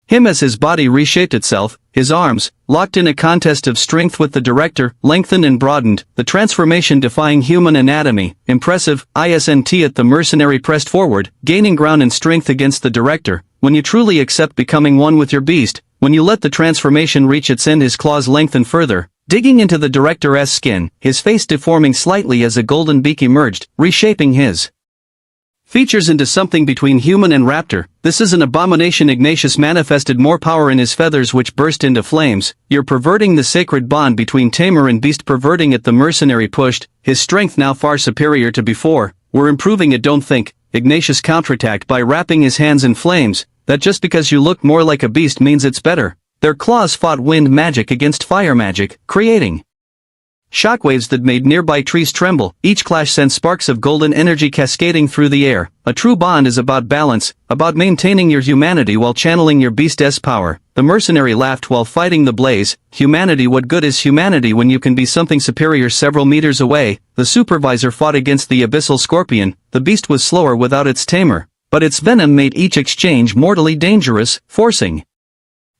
him as his body reshaped itself. His arms, locked in a contest of strength with the director, lengthened and broadened, the transformation defying human anatomy. Impressive. Isn't it? The mercenary pressed forward, gaining ground and strength against the director. When you truly accept becoming one with your beast, when you let the transformation reach its end, his claws lengthened further, digging into the director's skin, his face deforming slightly as a golden beak emerged, reshaping his features into something between human and raptor. This is an abomination. Ignatius manifested more power in his feathers which burst into flames. You're perverting the sacred bond between tamer and beast. Perverting it. The mercenary pushed, his strength now far superior to before. We're improving it, don't think. Ignatius counterattacked by wrapping his hands in flames. That just because you look more like a beast means it's better. Their claws fought wind magic against fire magic, creating shockwaves that made nearby trees tremble. Each clash sent sparks of golden energy cascading through the air. A true bond is about balance, about maintaining your humanity while channeling your beast's power. The mercenary laughed while fighting the blaze. Humanity? What good is humanity when you can be something superior several meters away? The supervisor fought against the abyssal scorpion. The beast was slower without its tamer, but its venom made each exchange mortally dangerous, forcing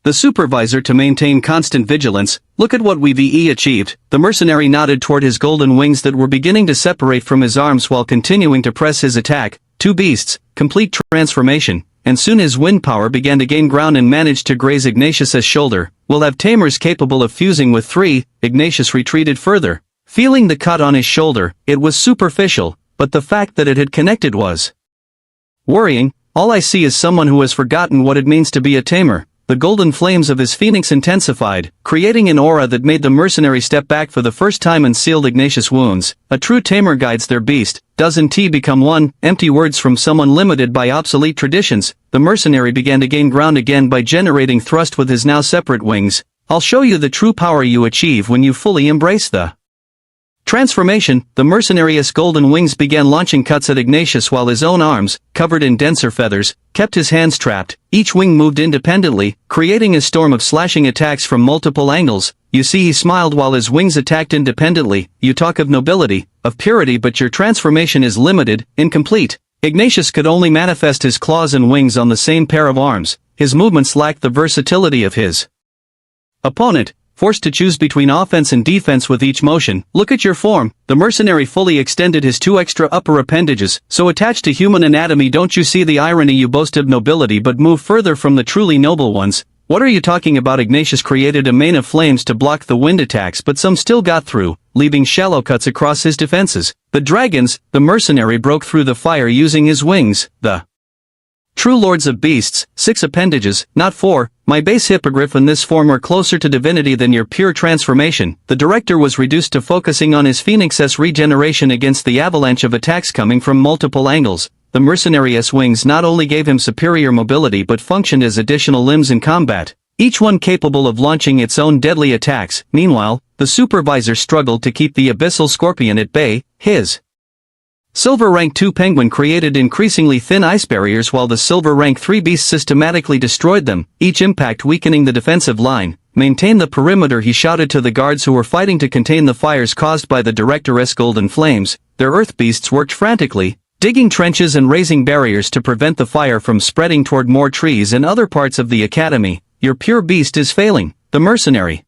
the supervisor to maintain constant vigilance. Look at what we've achieved. The mercenary nodded toward his golden wings that were beginning to separate from his arms while continuing to press his attack. Two beasts, complete transformation, and soon his wind power began to gain ground and managed to graze Ignatius's shoulder. We'll have tamers capable of fusing with three. Ignatius retreated further, feeling the cut on his shoulder. It was superficial, but the fact that it had connected was worrying. All I see is someone who has forgotten what it means to be a tamer. The golden flames of his phoenix intensified, creating an aura that made the mercenary step back for the first time and sealed Ignatius' wounds. A true tamer guides their beast. Doesn't he become one? Empty words from someone limited by obsolete traditions. The mercenary began to gain ground again by generating thrust with his now separate wings. I'll show you the true power you achieve when you fully embrace the transformation. The mercenary's golden wings began launching cuts at Ignatius while his own arms, covered in denser feathers, kept his hands trapped. Each wing moved independently, creating a storm of slashing attacks from multiple angles. You see, he smiled while his wings attacked independently. You talk of nobility, of purity, but your transformation is limited, incomplete. Ignatius could only manifest his claws and wings on the same pair of arms. His movements lacked the versatility of his opponent, forced to choose between offense and defense with each motion. Look at your form. The mercenary fully extended his two extra upper appendages, so attached to human anatomy. Don't you see the irony? You boast of nobility but move further from the truly noble ones. What are you talking about? Ignatius created a mane of flames to block the wind attacks, but some still got through, leaving shallow cuts across his defenses. The dragons. The mercenary broke through the fire using his wings. The true lords of beasts, 6 appendages, not 4. My base hippogriff in this form are closer to divinity than your pure transformation. The director was reduced to focusing on his phoenix's regeneration against the avalanche of attacks coming from multiple angles. The mercenary's wings not only gave him superior mobility but functioned as additional limbs in combat, each one capable of launching its own deadly attacks. Meanwhile, the supervisor struggled to keep the abyssal scorpion at bay. His Silver Rank 2 penguin created increasingly thin ice barriers while the Silver Rank 3 beast systematically destroyed them, each impact weakening the defensive line. Maintain the perimeter, he shouted to the guards who were fighting to contain the fires caused by the director's golden flames. Their earth beasts worked frantically, digging trenches and raising barriers to prevent the fire from spreading toward more trees and other parts of the academy. Your pure beast is failing. The mercenary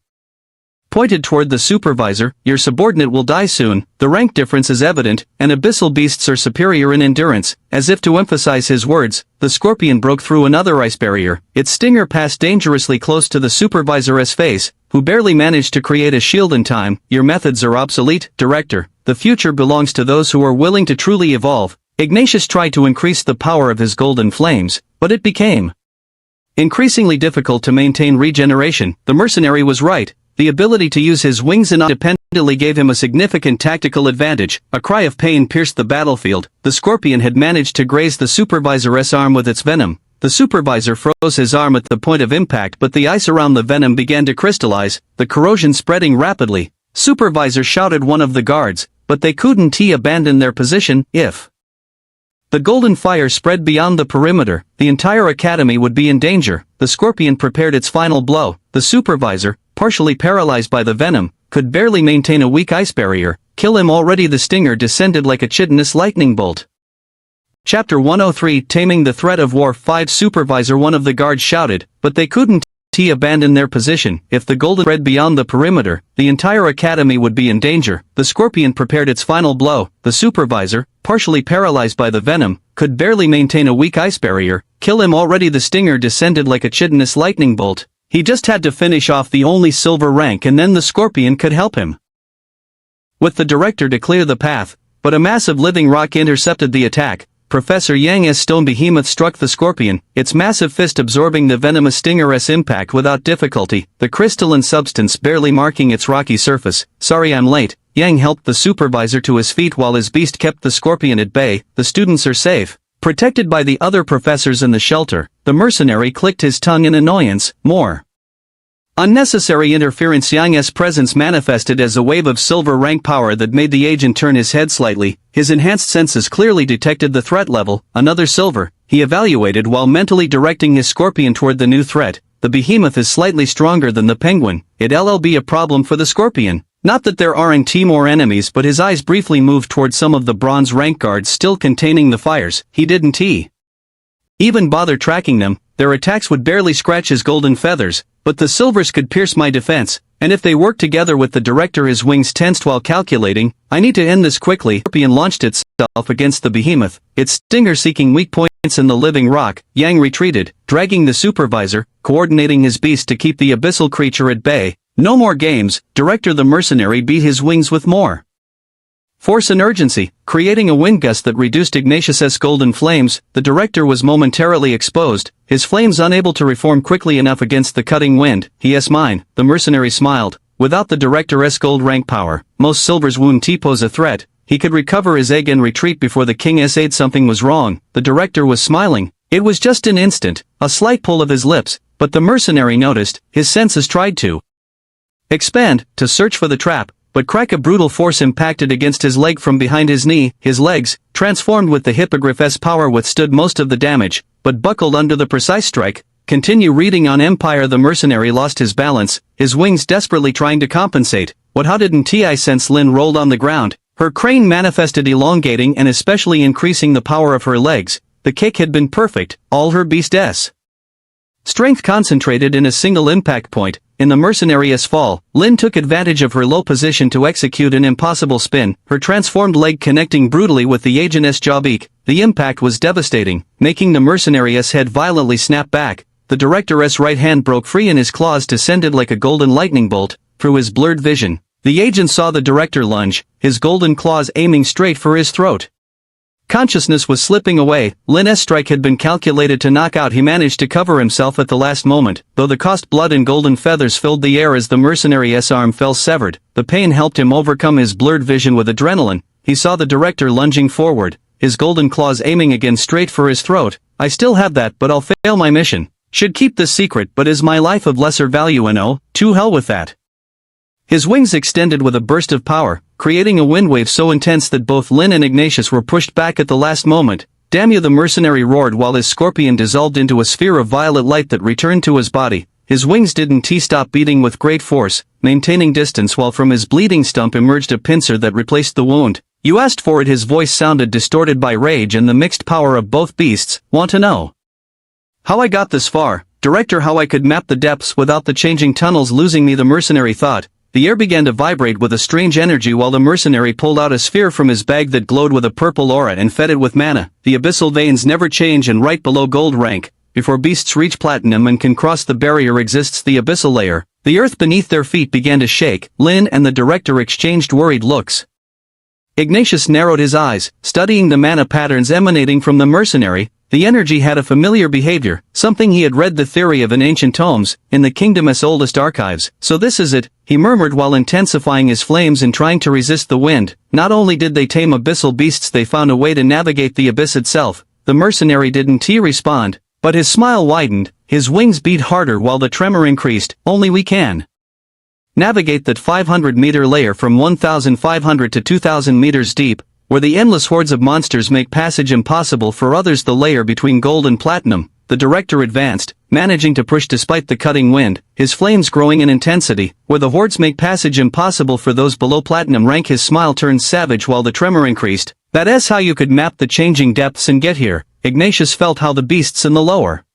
pointed toward the supervisor. "Your subordinate will die soon, the rank difference is evident, and abyssal beasts are superior in endurance." As if to emphasize his words, the scorpion broke through another ice barrier. Its stinger passed dangerously close to the supervisor's face, who barely managed to create a shield in time. "Your methods are obsolete, Director. The future belongs to those who are willing to truly evolve." Ignatius tried to increase the power of his golden flames, but it became increasingly difficult to maintain regeneration. The mercenary was right. The ability to use his wings independently gave him a significant tactical advantage. A cry of pain pierced the battlefield. The scorpion had managed to graze the supervisor's arm with its venom. The supervisor froze his arm at the point of impact, but the ice around the venom began to crystallize, the corrosion spreading rapidly. Supervisor shouted one of the guards, but they couldn't abandon their position. If the golden fire spread beyond the perimeter, the entire academy would be in danger. The scorpion prepared its final blow. The supervisor, partially paralyzed by the venom, could barely maintain a weak ice barrier. "Kill him already." The stinger descended like a chitinous lightning bolt. Chapter 103, Taming the Threat of War. 5 Supervisor, one of the guards shouted, but they couldn't abandon their position. If the golden spread beyond the perimeter, the entire academy would be in danger. The scorpion prepared its final blow. The supervisor, partially paralyzed by the venom, could barely maintain a weak ice barrier. "Kill him already." The stinger descended like a chitinous lightning bolt. He just had to finish off the only silver rank, and then the scorpion could help him with the director to clear the path, but a massive living rock intercepted the attack. Professor Yang's stone behemoth struck the scorpion, its massive fist absorbing the venomous stinger's impact without difficulty, the crystalline substance barely marking its rocky surface. "Sorry I'm late." Yang helped the supervisor to his feet while his beast kept the scorpion at bay. "The students are safe, protected by the other professors in the shelter." The mercenary clicked his tongue in annoyance. More unnecessary interference. Yang's presence manifested as a wave of silver rank power that made the agent turn his head slightly. His enhanced senses clearly detected the threat level. Another silver, he evaluated while mentally directing his scorpion toward the new threat. The behemoth is slightly stronger than the penguin. It'll be a problem for the scorpion. Not that there aren't more enemies, but his eyes briefly moved toward some of the bronze rank guards still containing the fires. He didn't even bother tracking them. Their attacks would barely scratch his golden feathers, but the silvers could pierce my defense, and if they worked together with the director. His wings tensed while calculating. "I need to end this quickly." The scorpion launched itself against the behemoth, its stinger seeking weak points in the living rock. Yang retreated, dragging the supervisor, coordinating his beast to keep the abyssal creature at bay. "No more games, Director." The mercenary beat his wings with more force and urgency, creating a wind gust that reduced Ignatius's golden flames. The director was momentarily exposed, his flames unable to reform quickly enough against the cutting wind. "Yes, mine." The mercenary smiled. Without the director's gold rank power, most silvers wouldn't pose a threat. He could recover his egg and retreat before the king's aid. Something was wrong. The director was smiling. It was just an instant, a slight pull of his lips, but the mercenary noticed. His senses tried to expand, to search for the trap, but crack! A brutal force impacted against his leg from behind his knee. His legs, transformed with the hippogriff's power, withstood most of the damage, but buckled under the precise strike. Continue reading on Empire. The mercenary lost his balance, his wings desperately trying to compensate. "What? How didn't I sense?" Lin rolled on the ground. Her crane manifested, elongating and especially increasing the power of her legs. The kick had been perfect, all her beast's strength concentrated in a single impact point. In the mercenary's fall, Lin took advantage of her low position to execute an impossible spin, her transformed leg connecting brutally with the agent's jawbeak. The impact was devastating, making the mercenary's head violently snap back. The director's right hand broke free and his claws descended like a golden lightning bolt through his blurred vision. The agent saw the director lunge, his golden claws aiming straight for his throat. Consciousness was slipping away. Lin's strike had been calculated to knock out. He managed to cover himself at the last moment, though the cost blood and golden feathers filled the air as the mercenary's arm fell severed. The pain helped him overcome his blurred vision with adrenaline. He saw the director lunging forward, his golden claws aiming again straight for his throat. "I still have that, but I'll fail my mission. Should keep this secret, but is my life of lesser value? And oh, to hell with that." His wings extended with a burst of power, creating a wind wave so intense that both Lin and Ignatius were pushed back at the last moment. "Damn you!" the mercenary roared while his scorpion dissolved into a sphere of violet light that returned to his body. His wings didn't stop beating with great force, maintaining distance while from his bleeding stump emerged a pincer that replaced the wound. "You asked for it." His voice sounded distorted by rage and the mixed power of both beasts. "Want to know how I got this far, Director? How I could map the depths without the changing tunnels losing me?" the mercenary thought. the air began to vibrate with a strange energy while the mercenary pulled out a sphere from his bag that glowed with a purple aura and fed it with mana. The abyssal veins never change, and right below gold rank, before beasts reach platinum and can cross the barrier, exists the abyssal layer. The earth beneath their feet began to shake. Lin and the director exchanged worried looks. Ignatius narrowed his eyes, studying the mana patterns emanating from the mercenary. The energy had a familiar behavior, something he had read the theory of in ancient tomes, in the kingdom's oldest archives. So this is it, he murmured while intensifying his flames and trying to resist the wind. Not only did they tame abyssal beasts, they found a way to navigate the abyss itself. The mercenary didn't respond, but his smile widened, his wings beat harder while the tremor increased. Only we can navigate that 500-meter layer from 1,500 to 2,000 meters deep, where the endless hordes of monsters make passage impossible for others. The layer between gold and platinum, the director advanced, managing to push despite the cutting wind, his flames growing in intensity, where the hordes make passage impossible for those below platinum rank. His smile turned savage while the tremor increased. That's how you could map the changing depths and get here. Ignatius felt how the beasts in the lower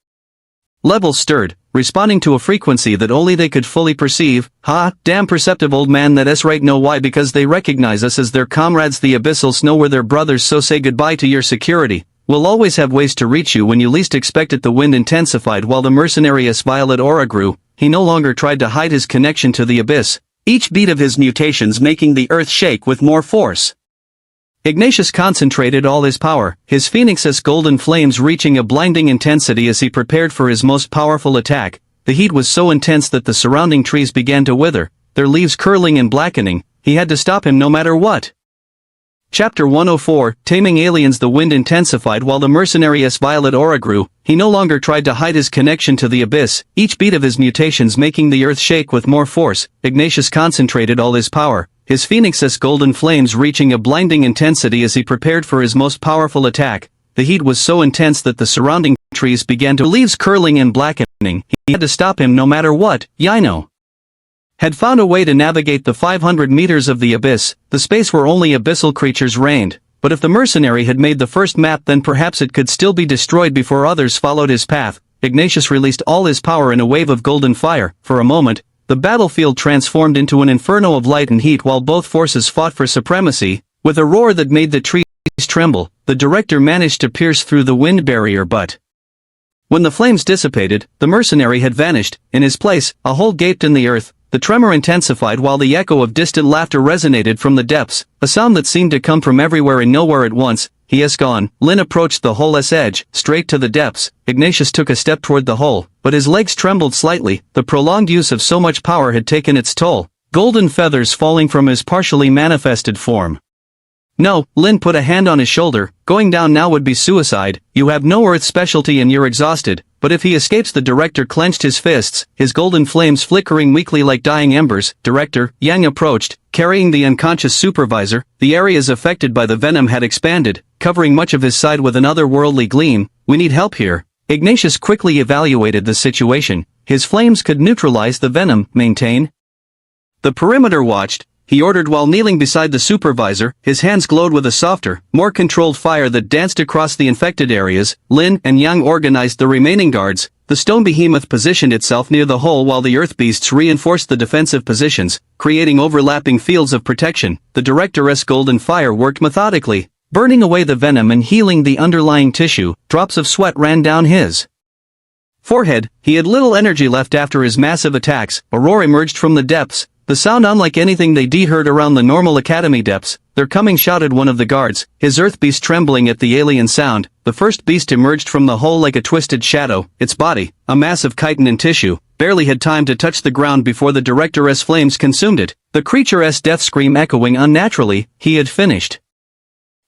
levels stirred, responding to a frequency that only they could fully perceive. Ha, damn perceptive old man, that's right. Know why? Because they recognize us as their comrades. The abyssals know we're their brothers, so say goodbye to your security. We'll always have ways to reach you when you least expect it. The wind intensified while the mercenary's violet aura grew. He no longer tried to hide his connection to the abyss, each beat of his mutations making the earth shake with more force. Ignatius concentrated all his power, his phoenix's golden flames reaching a blinding intensity as he prepared for his most powerful attack. The heat was so intense that the surrounding trees began to wither, their leaves curling and blackening. He had to stop him no matter what. Chapter 104, Taming Aliens. The wind intensified while the mercenary's violet aura grew. He no longer tried to hide his connection to the abyss, each beat of his mutations making the earth shake with more force. Ignatius concentrated all his power, his phoenix's golden flames reaching a blinding intensity as he prepared for his most powerful attack. The heat was so intense that the surrounding trees began to leaves curling and blackening. He had to stop him no matter what. Yino had found a way to navigate the 500 meters of the abyss, the space where only abyssal creatures reigned. But if the mercenary had made the first map, then perhaps it could still be destroyed before others followed his path. Ignatius released all his power in a wave of golden fire. For a moment, the battlefield transformed into an inferno of light and heat while both forces fought for supremacy. With a roar that made the trees tremble, the director managed to pierce through the wind barrier, but when the flames dissipated, the mercenary had vanished. In his place, a hole gaped in the earth. The tremor intensified while the echo of distant laughter resonated from the depths, a sound that seemed to come from everywhere and nowhere at once. He has gone. Lin approached the hole's edge, straight to the depths. Ignatius took a step toward the hole, but his legs trembled slightly. The prolonged use of so much power had taken its toll, golden feathers falling from his partially manifested form. No, Lin put a hand on his shoulder. Going down now would be suicide. You have no earth specialty and you're exhausted. But if he escapes, the director clenched his fists, his golden flames flickering weakly like dying embers. Director, Yang approached, carrying the unconscious supervisor. The areas affected by the venom had expanded, covering much of his side with an otherworldly gleam. We need help here. Ignatius quickly evaluated the situation. His flames could neutralize the venom. Maintain the perimeter. Watched, he ordered while kneeling beside the supervisor. His hands glowed with a softer, more controlled fire that danced across the infected areas. Lin and Yang organized the remaining guards. The stone behemoth positioned itself near the hole while the earth beasts reinforced the defensive positions, creating overlapping fields of protection. The director's golden fire worked methodically, burning away the venom and healing the underlying tissue. Drops of sweat ran down his forehead. He had little energy left after his massive attacks. A roar emerged from the depths, the sound unlike anything they'd heard around the normal academy depths. They're coming, shouted one of the guards, his earth beast trembling at the alien sound. The first beast emerged from the hole like a twisted shadow. Its body, a mass of chitin and tissue, barely had time to touch the ground before the director's flames consumed it. The creature's death scream echoing unnaturally. He had finished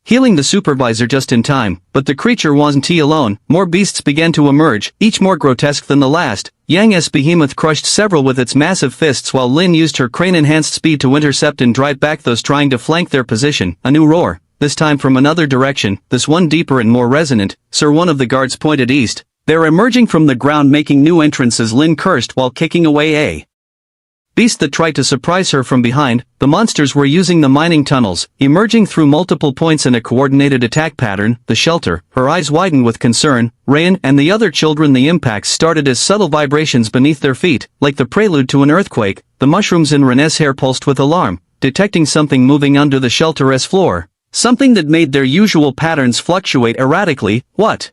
healing the supervisor just in time, but the creature wasn't he alone. More beasts began to emerge, each more grotesque than the last. Yang's behemoth crushed several with its massive fists while Lin used her crane-enhanced speed to intercept and drive back those trying to flank their position. A new roar, this time from another direction, this one deeper and more resonant. Sir, one of the guards pointed east. They're emerging from the ground, making new entrances, Lin cursed while kicking away a beasts that tried to surprise her from behind. The monsters were using the mining tunnels, emerging through multiple points in a coordinated attack pattern. The shelter, her eyes widened with concern. Rayan and the other children. The impacts started as subtle vibrations beneath their feet, like the prelude to an earthquake. The mushrooms in Rene's hair pulsed with alarm, detecting something moving under the shelter's floor. Something that made their usual patterns fluctuate erratically. What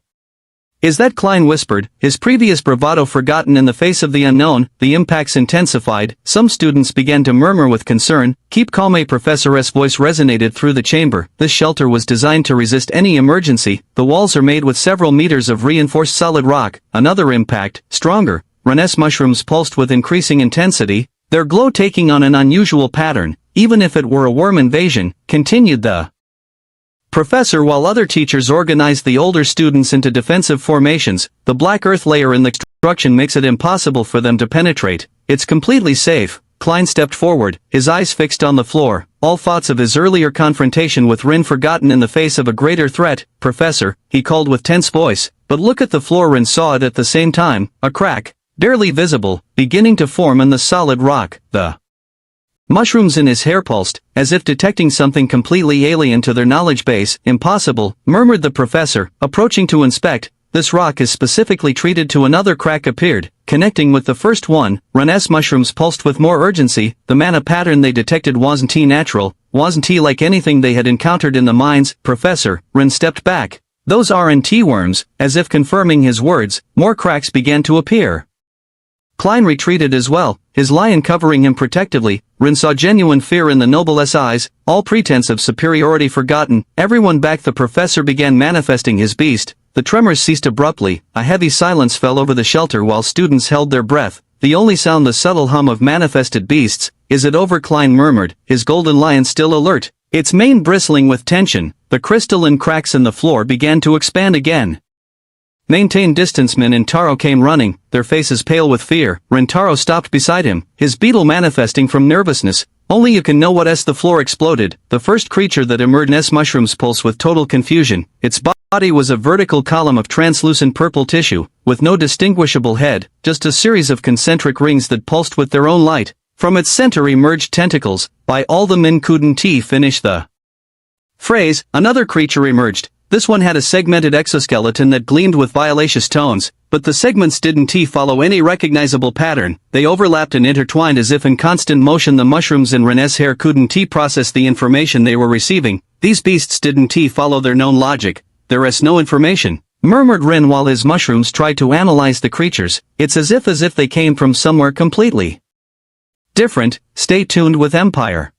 is that? Klein whispered, his previous bravado forgotten in the face of the unknown. The impacts intensified. Some students began to murmur with concern. Keep calm. A professor's voice resonated through the chamber. This shelter was designed to resist any emergency. The walls are made with several meters of reinforced solid rock. Another impact, stronger. Rene's mushrooms pulsed with increasing intensity, their glow taking on an unusual pattern. Even if it were a worm invasion, continued the professor while other teachers organized the older students into defensive formations. The black earth layer in the construction makes it impossible for them to penetrate. It's completely safe. Klein stepped forward, his eyes fixed on the floor, all thoughts of his earlier confrontation with Rin forgotten in the face of a greater threat. Professor, he called with tense voice, but look at the floor. Rin saw it at the same time, a crack, barely visible, beginning to form in the solid rock. The mushrooms in his hair pulsed, as if detecting something completely alien to their knowledge base. Impossible, murmured the professor, approaching to inspect. This rock is specifically treated to. Another crack appeared, connecting with the first one. Rene's mushrooms pulsed with more urgency. The mana pattern they detected wasn't natural, wasn't like anything they had encountered in the mines. Professor, Ren stepped back. Those aren't worms. As if confirming his words, more cracks began to appear. Klein retreated as well, his lion covering him protectively. Rin saw genuine fear in the noble's eyes, all pretense of superiority forgotten. Everyone back. The professor began manifesting his beast. The tremors ceased abruptly. A heavy silence fell over the shelter while students held their breath. The only sound the subtle hum of manifested beasts. Is it over? Klein murmured, his golden lion still alert, its mane bristling with tension. The crystalline cracks in the floor began to expand again. Maintain distance. Min and Taro came running, their faces pale with fear. Rintaro stopped beside him, his beetle manifesting from nervousness. Only you can know what. The floor exploded. The first creature that emerged. Mushrooms pulse with total confusion. Its body was a vertical column of translucent purple tissue, with no distinguishable head, just a series of concentric rings that pulsed with their own light. From its center emerged tentacles. By all the Min couldn't finish the phrase. Another creature emerged. This one had a segmented exoskeleton that gleamed with violacious tones, but the segments didn't follow any recognizable pattern. They overlapped and intertwined as if in constant motion. The mushrooms in Rene's hair couldn't process the information they were receiving. These beasts didn't follow their known logic. There is no information, murmured Ren while his mushrooms tried to analyze the creatures. It's as if they came from somewhere completely different. Stay tuned with Empire.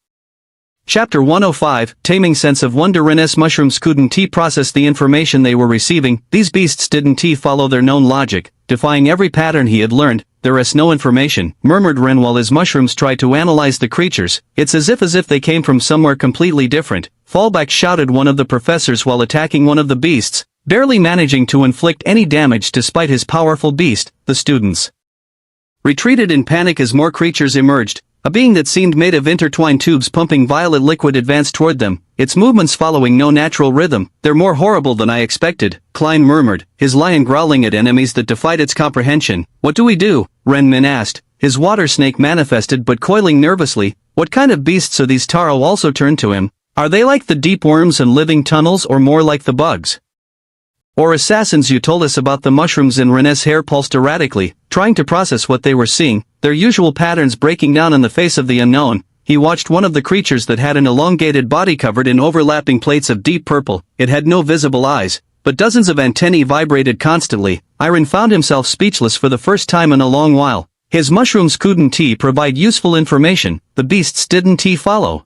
Chapter 105, Taming. Sense of wonder. Rene's mushrooms couldn't process the information they were receiving. These beasts didn't follow their known logic, defying every pattern he had learned. There is no information, murmured Ren while his mushrooms tried to analyze the creatures. It's as if they came from somewhere completely different. Fall back, shouted one of the professors while attacking one of the beasts, barely managing to inflict any damage despite his powerful beast. The students retreated in panic as more creatures emerged. A being that seemed made of intertwined tubes pumping violet liquid advanced toward them, its movements following no natural rhythm. They're more horrible than I expected, Klein murmured, his lion growling at enemies that defied its comprehension. What do we do? Ren Min asked, his water snake manifested but coiling nervously. What kind of beasts are these? Taro also turned to him. Are they like the deep worms and living tunnels, or more like the bugs or assassins you told us about? The mushrooms in Rene's hair pulsed erratically, trying to process what they were seeing, their usual patterns breaking down in the face of the unknown. He watched one of the creatures that had an elongated body covered in overlapping plates of deep purple. It had no visible eyes, but dozens of antennae vibrated constantly. Iron found himself speechless for the first time in a long while. His mushrooms couldn't provide useful information. The beasts didn't follow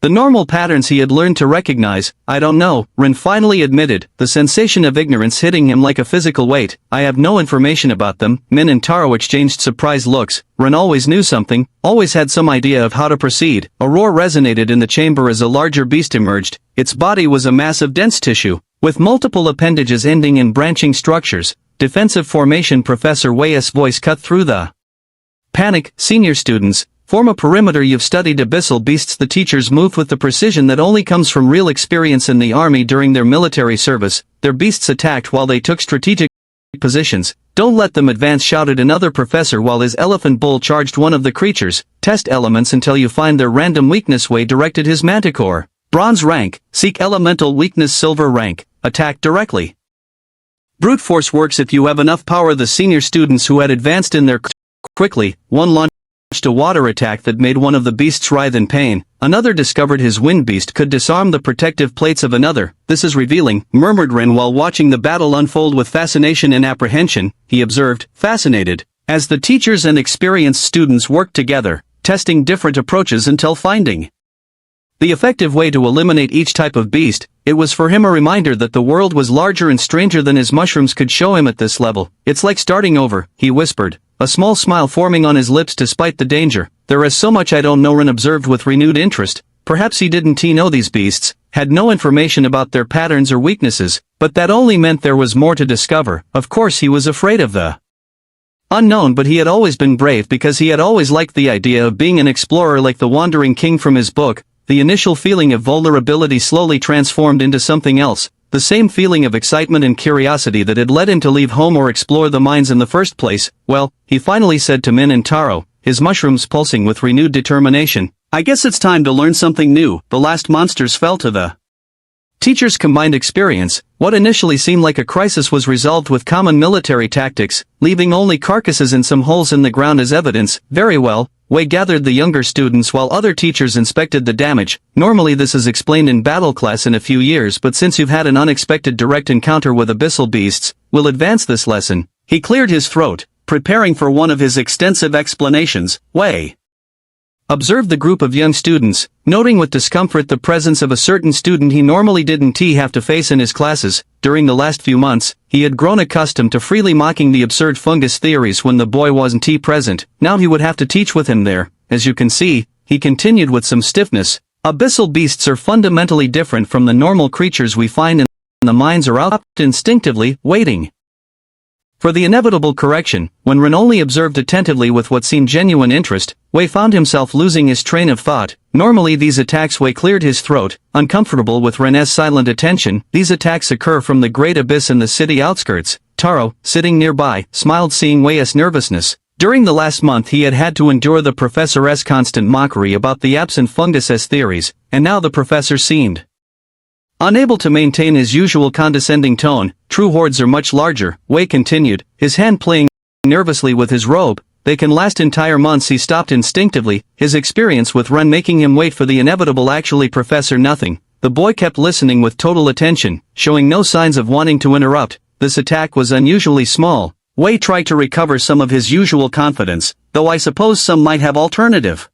the normal patterns he had learned to recognize. I don't know, Ren finally admitted, the sensation of ignorance hitting him like a physical weight. I have no information about them. Min and Taro exchanged surprised looks. Ren always knew something, always had some idea of how to proceed. A roar resonated in the chamber as a larger beast emerged. Its body was a mass of dense tissue, with multiple appendages ending in branching structures. Defensive formation. Professor Wei's voice cut through the panic. Senior students, form a perimeter. You've studied abyssal beasts. The teachers moved with the precision that only comes from real experience in the army during their military service. Their beasts attacked while they took strategic positions. Don't let them advance, shouted another professor while his elephant bull charged one of the creatures. Test elements until you find their random weakness, Wei directed his manticore. Bronze rank, seek elemental weakness. Silver rank, attack directly. Brute force works if you have enough power. The senior students who had advanced in their quickly, one launched a water attack that made one of the beasts writhe in pain. Another discovered his wind beast could disarm the protective plates of another. This is revealing, murmured Ren while watching the battle unfold with fascination and apprehension. He observed, fascinated, as the teachers and experienced students worked together, testing different approaches until finding the effective way to eliminate each type of beast. It was for him a reminder that the world was larger and stranger than his mushrooms could show him at this level. It's like starting over, he whispered, a small smile forming on his lips despite the danger. There is so much I don't know, Ren observed with renewed interest. Perhaps he didn't know these beasts, had no information about their patterns or weaknesses, but that only meant there was more to discover. Of course he was afraid of the unknown, but he had always been brave because he had always liked the idea of being an explorer like the Wandering King from his book. The initial feeling of vulnerability slowly transformed into something else, the same feeling of excitement and curiosity that had led him to leave home or explore the mines in the first place. Well, he finally said to Min and Taro, his mushrooms pulsing with renewed determination, I guess it's time to learn something new. The last monsters fell to the teachers' combined experience. What initially seemed like a crisis was resolved with common military tactics, leaving only carcasses and some holes in the ground as evidence. Very well. Wei gathered the younger students while other teachers inspected the damage. Normally this is explained in battle class in a few years, but since you've had an unexpected direct encounter with abyssal beasts, we'll advance this lesson. He cleared his throat, preparing for one of his extensive explanations. Wei observed the group of young students, noting with discomfort the presence of a certain student he normally didn't have to face in his classes. During the last few months, he had grown accustomed to freely mocking the absurd fungus theories when the boy wasn't present. Now he would have to teach with him there. As you can see, he continued with some stiffness, abyssal beasts are fundamentally different from the normal creatures we find in the mines or out instinctively, waiting for the inevitable correction. When Ren only observed attentively with what seemed genuine interest, Wei found himself losing his train of thought. Normally these attacks. Wei cleared his throat, uncomfortable with Ren's silent attention. These attacks occur from the great abyss in the city outskirts. Taro, sitting nearby, smiled seeing Wei's nervousness. During the last month he had had to endure the professor's constant mockery about the absent fungus theories, and now the professor seemed unable to maintain his usual condescending tone. True hordes are much larger, Wei continued, his hand playing nervously with his robe. They can last entire months. He stopped instinctively, his experience with Ren making him wait for the inevitable. Actually, Professor, nothing. The boy kept listening with total attention, showing no signs of wanting to interrupt. This attack was unusually small. Wei tried to recover some of his usual confidence, though I suppose some might have alternative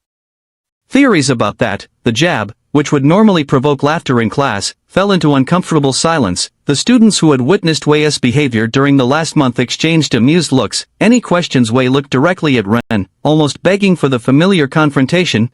theories about that. The jab, which would normally provoke laughter in class, fell into uncomfortable silence. The students who had witnessed Wei's behavior during the last month exchanged amused looks. Any questions? Wei looked directly at Ren, almost begging for the familiar confrontation.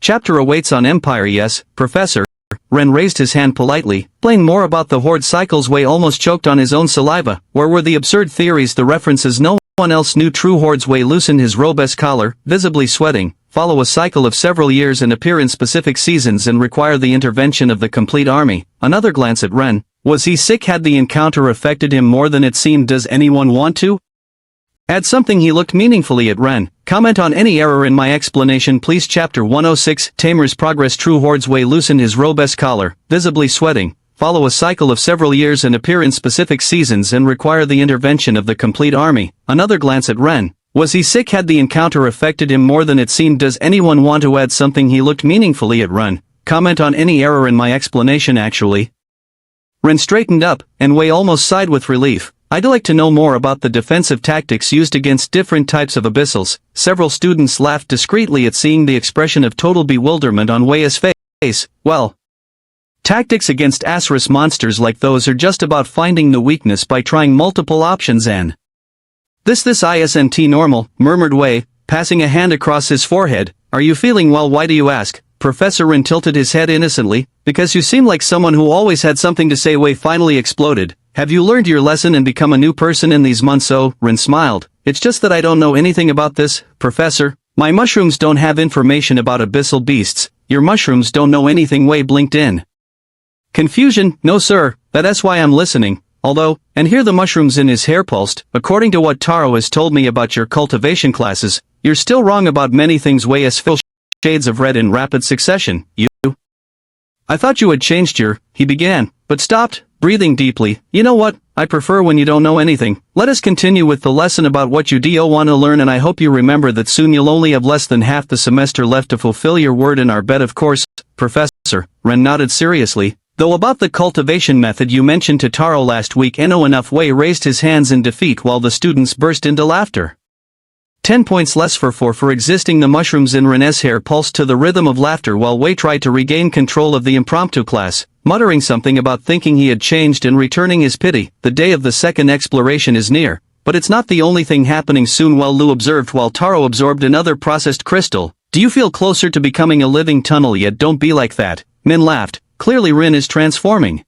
Chapter awaits on Empire. Yes, Professor. Ren raised his hand politely, playing more about the horde cycles. Wei almost choked on his own saliva. Where were the absurd theories, the references no one else knew? True hordes. Wei loosened his robe's collar, visibly sweating. Follow a cycle of several years and appear in specific seasons and require the intervention of the complete army. Another glance at Ren. Was he sick? Had the encounter affected him more than it seemed? Does anyone want to add something? He looked meaningfully at Ren. Comment on any error in my explanation please. Chapter 106 Tamer's Progress. True hordes. Wei loosened his robe's collar, visibly sweating. Follow a cycle of several years and appear in specific seasons and require the intervention of the complete army. Another glance at Ren. Was he sick? Had the encounter affected him more than it seemed? Does anyone want to add something? He looked meaningfully at Ren. Comment on any error in my explanation actually. Ren straightened up, and Wei almost sighed with relief. I'd like to know more about the defensive tactics used against different types of abyssals. Several students laughed discreetly at seeing the expression of total bewilderment on Wei's face. Well, tactics against Asarus monsters like those are just about finding the weakness by trying multiple options and This isn't normal, murmured Wei, passing a hand across his forehead. Are you feeling well? Why do you ask? Professor Ren tilted his head innocently. Because you seem like someone who always had something to say. Wei finally exploded. Have you learned your lesson and become a new person in these months? Oh, Ren smiled. It's just that I don't know anything about this, Professor. My mushrooms don't have information about abyssal beasts. Your mushrooms don't know anything. Wei blinked in confusion. No sir, that's why I'm listening. Although, and here the mushrooms in his hair pulsed, according to what Taro has told me about your cultivation classes, you're still wrong about many things way as fill shades of red in rapid succession, you. I thought you had changed he began, but stopped, breathing deeply. You know what, I prefer when you don't know anything. Let us continue with the lesson about what you do want to learn, and I hope you remember that soon you'll only have less than half the semester left to fulfill your word in our bed, of course, Professor. Ren nodded seriously. Though about the cultivation method you mentioned to Taro last week, Eno enough Wei raised his hands in defeat while the students burst into laughter. 10 points less for existing. The mushrooms in Rene's hair pulsed to the rhythm of laughter while Wei tried to regain control of the impromptu class, muttering something about thinking he had changed and returning his pity. The day of the second exploration is near, but it's not the only thing happening soon. Well, Lu observed while Taro absorbed another processed crystal. Do you feel closer to becoming a living tunnel yet? Don't be like that. Min laughed. Clearly Rin is transforming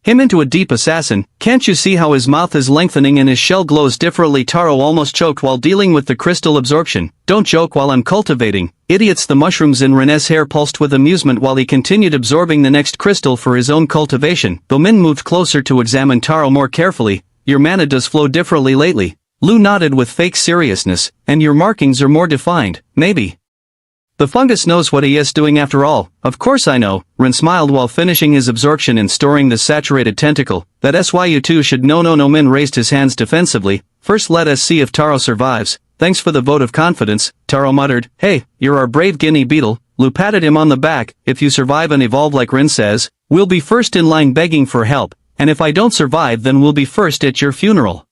him into a deep assassin. Can't you see how his mouth is lengthening and his shell glows differently? Taro almost choked while dealing with the crystal absorption. Don't joke while I'm cultivating. Idiots. The mushrooms in Rene's hair pulsed with amusement while he continued absorbing the next crystal for his own cultivation. Though Min moved closer to examine Taro more carefully. Your mana does flow differently lately. Lu nodded with fake seriousness. And your markings are more defined, maybe. The fungus knows what he is doing after all. Of course I know. Ren smiled while finishing his absorption and storing the saturated tentacle. That SYU too should know. No. Min raised his hands defensively. First let us see if Taro survives. Thanks for the vote of confidence, Taro muttered. Hey, you're our brave guinea beetle. Lu patted him on the back. If you survive and evolve like Ren says, we'll be first in line begging for help. And if I don't survive, then we'll be first at your funeral.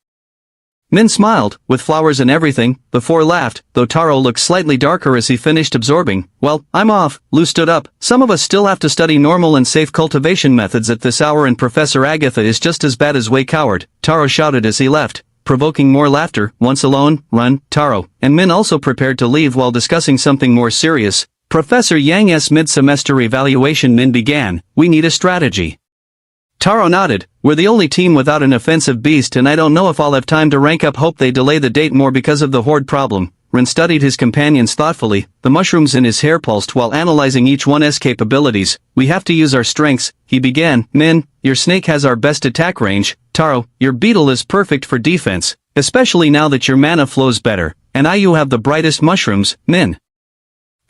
Min smiled, with flowers and everything. The four laughed, though Taro looked slightly darker as he finished absorbing. Well, I'm off. Lu stood up. Some of us still have to study normal and safe cultivation methods at this hour, and Professor Agatha is just as bad as Wei coward, Taro shouted as he left, provoking more laughter. Once alone, Ren, Taro, and Min also prepared to leave while discussing something more serious. Professor Yang's mid-semester evaluation. Min began. We need a strategy. Taro nodded. We're the only team without an offensive beast, and I don't know if I'll have time to rank up. Hope they delay the date more because of the horde problem. Ren studied his companions thoughtfully. The mushrooms in his hair pulsed while analyzing each one's capabilities. We have to use our strengths, he began. Min, your snake has our best attack range. Taro, your beetle is perfect for defense, especially now that your mana flows better. And you have the brightest mushrooms, Min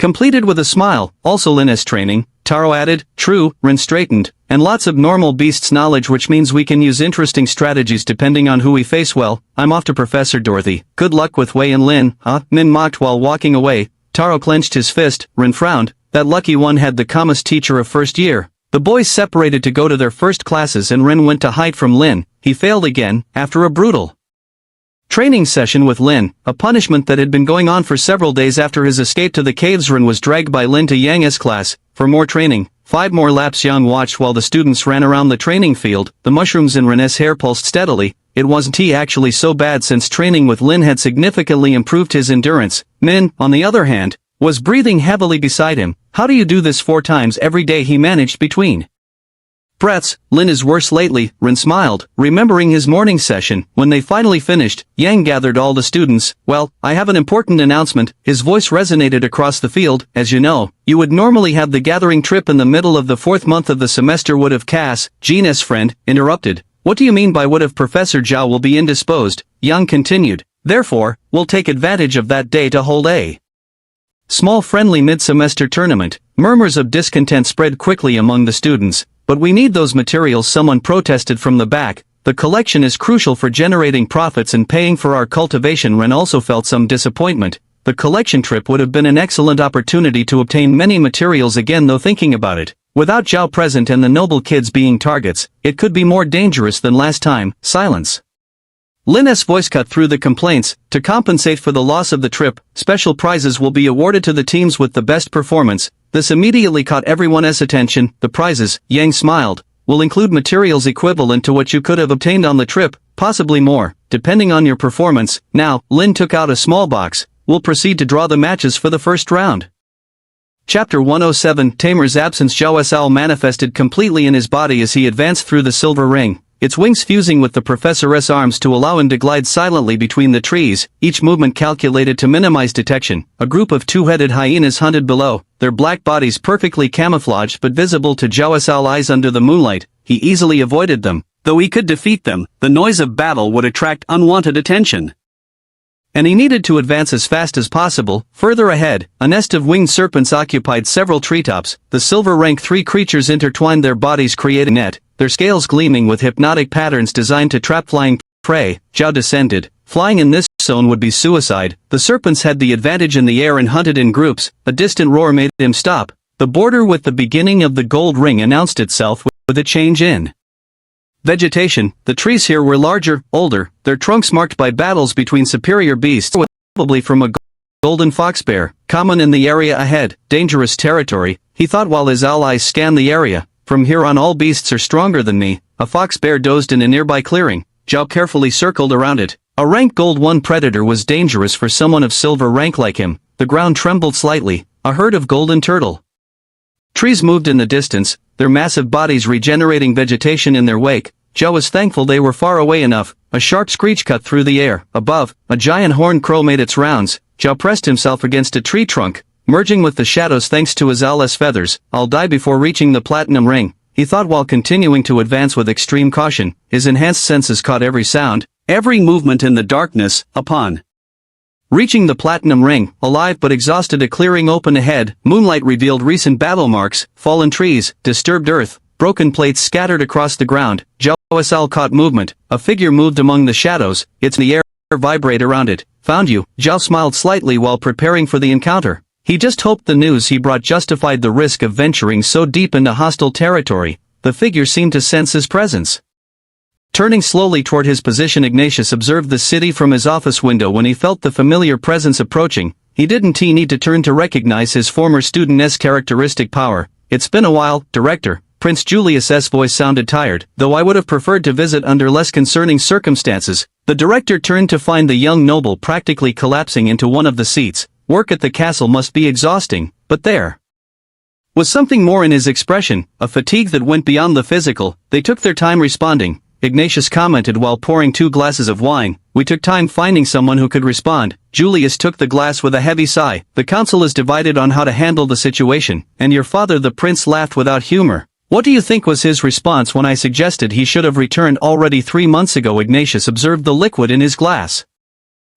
completed with a smile. Also Lin's training, Taro added. True, Ren straightened. And lots of normal beasts knowledge, which means we can use interesting strategies depending on who we face. Well, I'm off to Professor Dorothy. Good luck with Wei and Lin, huh? Min mocked while walking away. Taro clenched his fist. Ren frowned. That lucky one had the calmest teacher of first year. The boys separated to go to their first classes and Ren went to hide from Lin. He failed again, after a brutal training session with Lin, a punishment that had been going on for several days. After his escape to the caves, Ren was dragged by Lin to Yang's class for more training. 5 more laps. Yang watched while the students ran around the training field. The mushrooms in Rene's hair pulsed steadily. It wasn't actually so bad since training with Lin had significantly improved his endurance. Min, on the other hand, was breathing heavily beside him. How do you do this 4 times every day? He managed between breaths. Lin is worse lately, Ren smiled, remembering his morning session. When they finally finished, Yang gathered all the students. Well, I have an important announcement. His voice resonated across the field. As you know, you would normally have the gathering trip in the middle of the 4th month of the semester. Would have Cass, Gina's friend, interrupted. What do you mean by would have? Professor Zhao will be indisposed, Yang continued. Therefore, we'll take advantage of that day to hold a small friendly mid-semester tournament. Murmurs of discontent spread quickly among the students. But we need those materials, someone protested from the back. The collection is crucial for generating profits and paying for our cultivation. Ren also felt some disappointment. The collection trip would have been an excellent opportunity to obtain many materials again, though thinking about it, without Zhao present and the noble kids being targets, it could be more dangerous than last time. Silence. Lin's voice cut through the complaints. To compensate for the loss of the trip, special prizes will be awarded to the teams with the best performance. This immediately caught everyone's attention. The prizes, Yang smiled, will include materials equivalent to what you could have obtained on the trip, possibly more, depending on your performance. Now, Lin took out a small box. We'll proceed to draw the matches for the first round. Chapter 107. Tamer's absence. Zhao Sao manifested completely in his body as he advanced through the silver ring, its wings fusing with the professor's arms to allow him to glide silently between the trees, each movement calculated to minimize detection. A group of 2-headed hyenas hunted below, their black bodies perfectly camouflaged but visible to Zhao Sao's eyes under the moonlight. He easily avoided them. Though he could defeat them, the noise of battle would attract unwanted attention. And he needed to advance as fast as possible. Further ahead, a nest of winged serpents occupied several treetops. The silver rank 3 creatures intertwined their bodies creating a net, their scales gleaming with hypnotic patterns designed to trap flying prey. Zhao descended. Flying in this zone would be suicide. The serpents had the advantage in the air and hunted in groups. A distant roar made him stop. The border with the beginning of the gold ring announced itself with a change in vegetation. The trees here were larger, older, their trunks marked by battles between superior beasts, probably from a golden fox bear, common in the area ahead. Dangerous territory, he thought while his allies scanned the area. From here on all beasts are stronger than me. A fox bear dozed in a nearby clearing. Zhao carefully circled around it. A rank gold 1 predator was dangerous for someone of silver rank like him. The ground trembled slightly. A herd of golden turtle. Trees moved in the distance, their massive bodies regenerating vegetation in their wake. Zhao was thankful they were far away enough. A sharp screech cut through the air. Above, a giant horned crow made its rounds. Zhao pressed himself against a tree trunk, merging with the shadows thanks to his owl's feathers. I'll die before reaching the platinum ring, he thought while continuing to advance with extreme caution. His enhanced senses caught every sound, every movement in the darkness. Upon reaching the platinum ring, alive but exhausted, a clearing open ahead. Moonlight revealed recent battle marks, fallen trees, disturbed earth, broken plates scattered across the ground. Zhao Sal caught movement. A figure moved among the shadows, its the air vibrate around it. Found you. Zhao smiled slightly while preparing for the encounter. He just hoped the news he brought justified the risk of venturing so deep into hostile territory. The figure seemed to sense his presence. Turning slowly toward his position, Ignatius observed the city from his office window. When he felt the familiar presence approaching, he didn't need to turn to recognize his former student's characteristic power. It's been a while, Director. Prince Julius's voice sounded tired, though I would have preferred to visit under less concerning circumstances. The director turned to find the young noble practically collapsing into one of the seats. Work at the castle must be exhausting, but there was something more in his expression, a fatigue that went beyond the physical. They took their time responding, Ignatius commented while pouring 2 glasses of wine. We took time finding someone who could respond. Julius took the glass with a heavy sigh. The council is divided on how to handle the situation, and your father, the prince, laughed without humor. What do you think was his response when I suggested he should have returned already 3 months ago? Ignatius observed the liquid in his glass.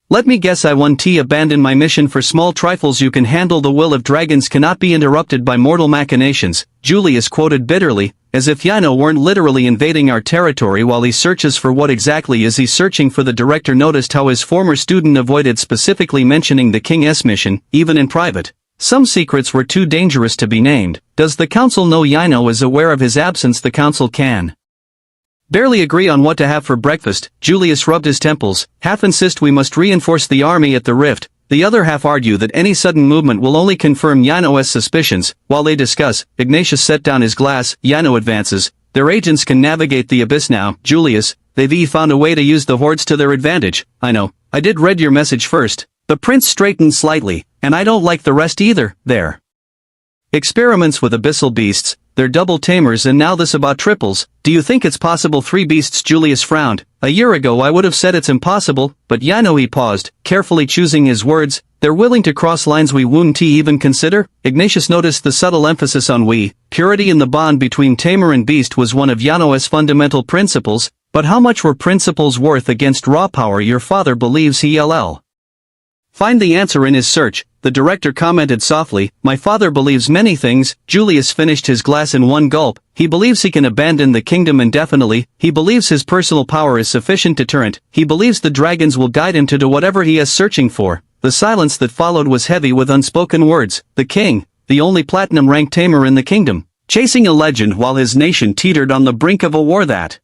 Let me guess, I abandoned my mission for small trifles. You can handle the will of dragons cannot be interrupted by mortal machinations, Julius quoted bitterly, as if Yino weren't literally invading our territory while he searches for what exactly is he searching for. The director noticed how his former student avoided specifically mentioning the king's mission, even in private. Some secrets were too dangerous to be named. Does the council know Yino is aware of his absence? The council can barely agree on what to have for breakfast. Julius rubbed his temples. Half insist we must reinforce the army at the rift. The other half argue that any sudden movement will only confirm Yino's suspicions. While they discuss, Ignatius set down his glass. Yino advances. Their agents can navigate the abyss now. Julius, they've found a way to use the hordes to their advantage. I know. I did read your message first. The prince straightened slightly. And I don't like the rest either. There experiments with abyssal beasts, they're double tamers, and now this about triples. Do you think it's possible 3 beasts? Julius frowned. A year ago I would have said it's impossible, but Yino, he paused, carefully choosing his words. They're willing to cross lines we wouldn't even consider? Ignatius noticed the subtle emphasis on we. Purity in the bond between tamer and beast was one of Yano's fundamental principles, but how much were principles worth against raw power? Your father believes he'll find the answer in his search, the director commented softly. My father believes many things. Julius finished his glass in one gulp. He believes he can abandon the kingdom indefinitely. He believes his personal power is sufficient deterrent. He believes the dragons will guide him to do whatever he is searching for. The silence that followed was heavy with unspoken words. The king, the only platinum-ranked tamer in the kingdom, chasing a legend while his nation teetered on the brink of a war that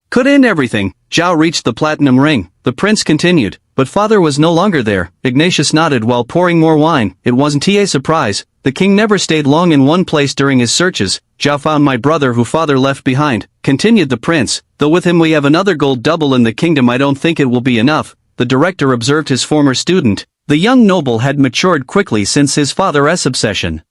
could end everything. Zhao reached the platinum ring. The prince continued. But father was no longer there. Ignatius nodded while pouring more wine. It wasn't a surprise. The king never stayed long in one place during his searches. Zhao found my brother who father left behind, continued the prince. Though with him we have another gold double in the kingdom, I don't think it will be enough. The director observed his former student. The young noble had matured quickly since his father's obsession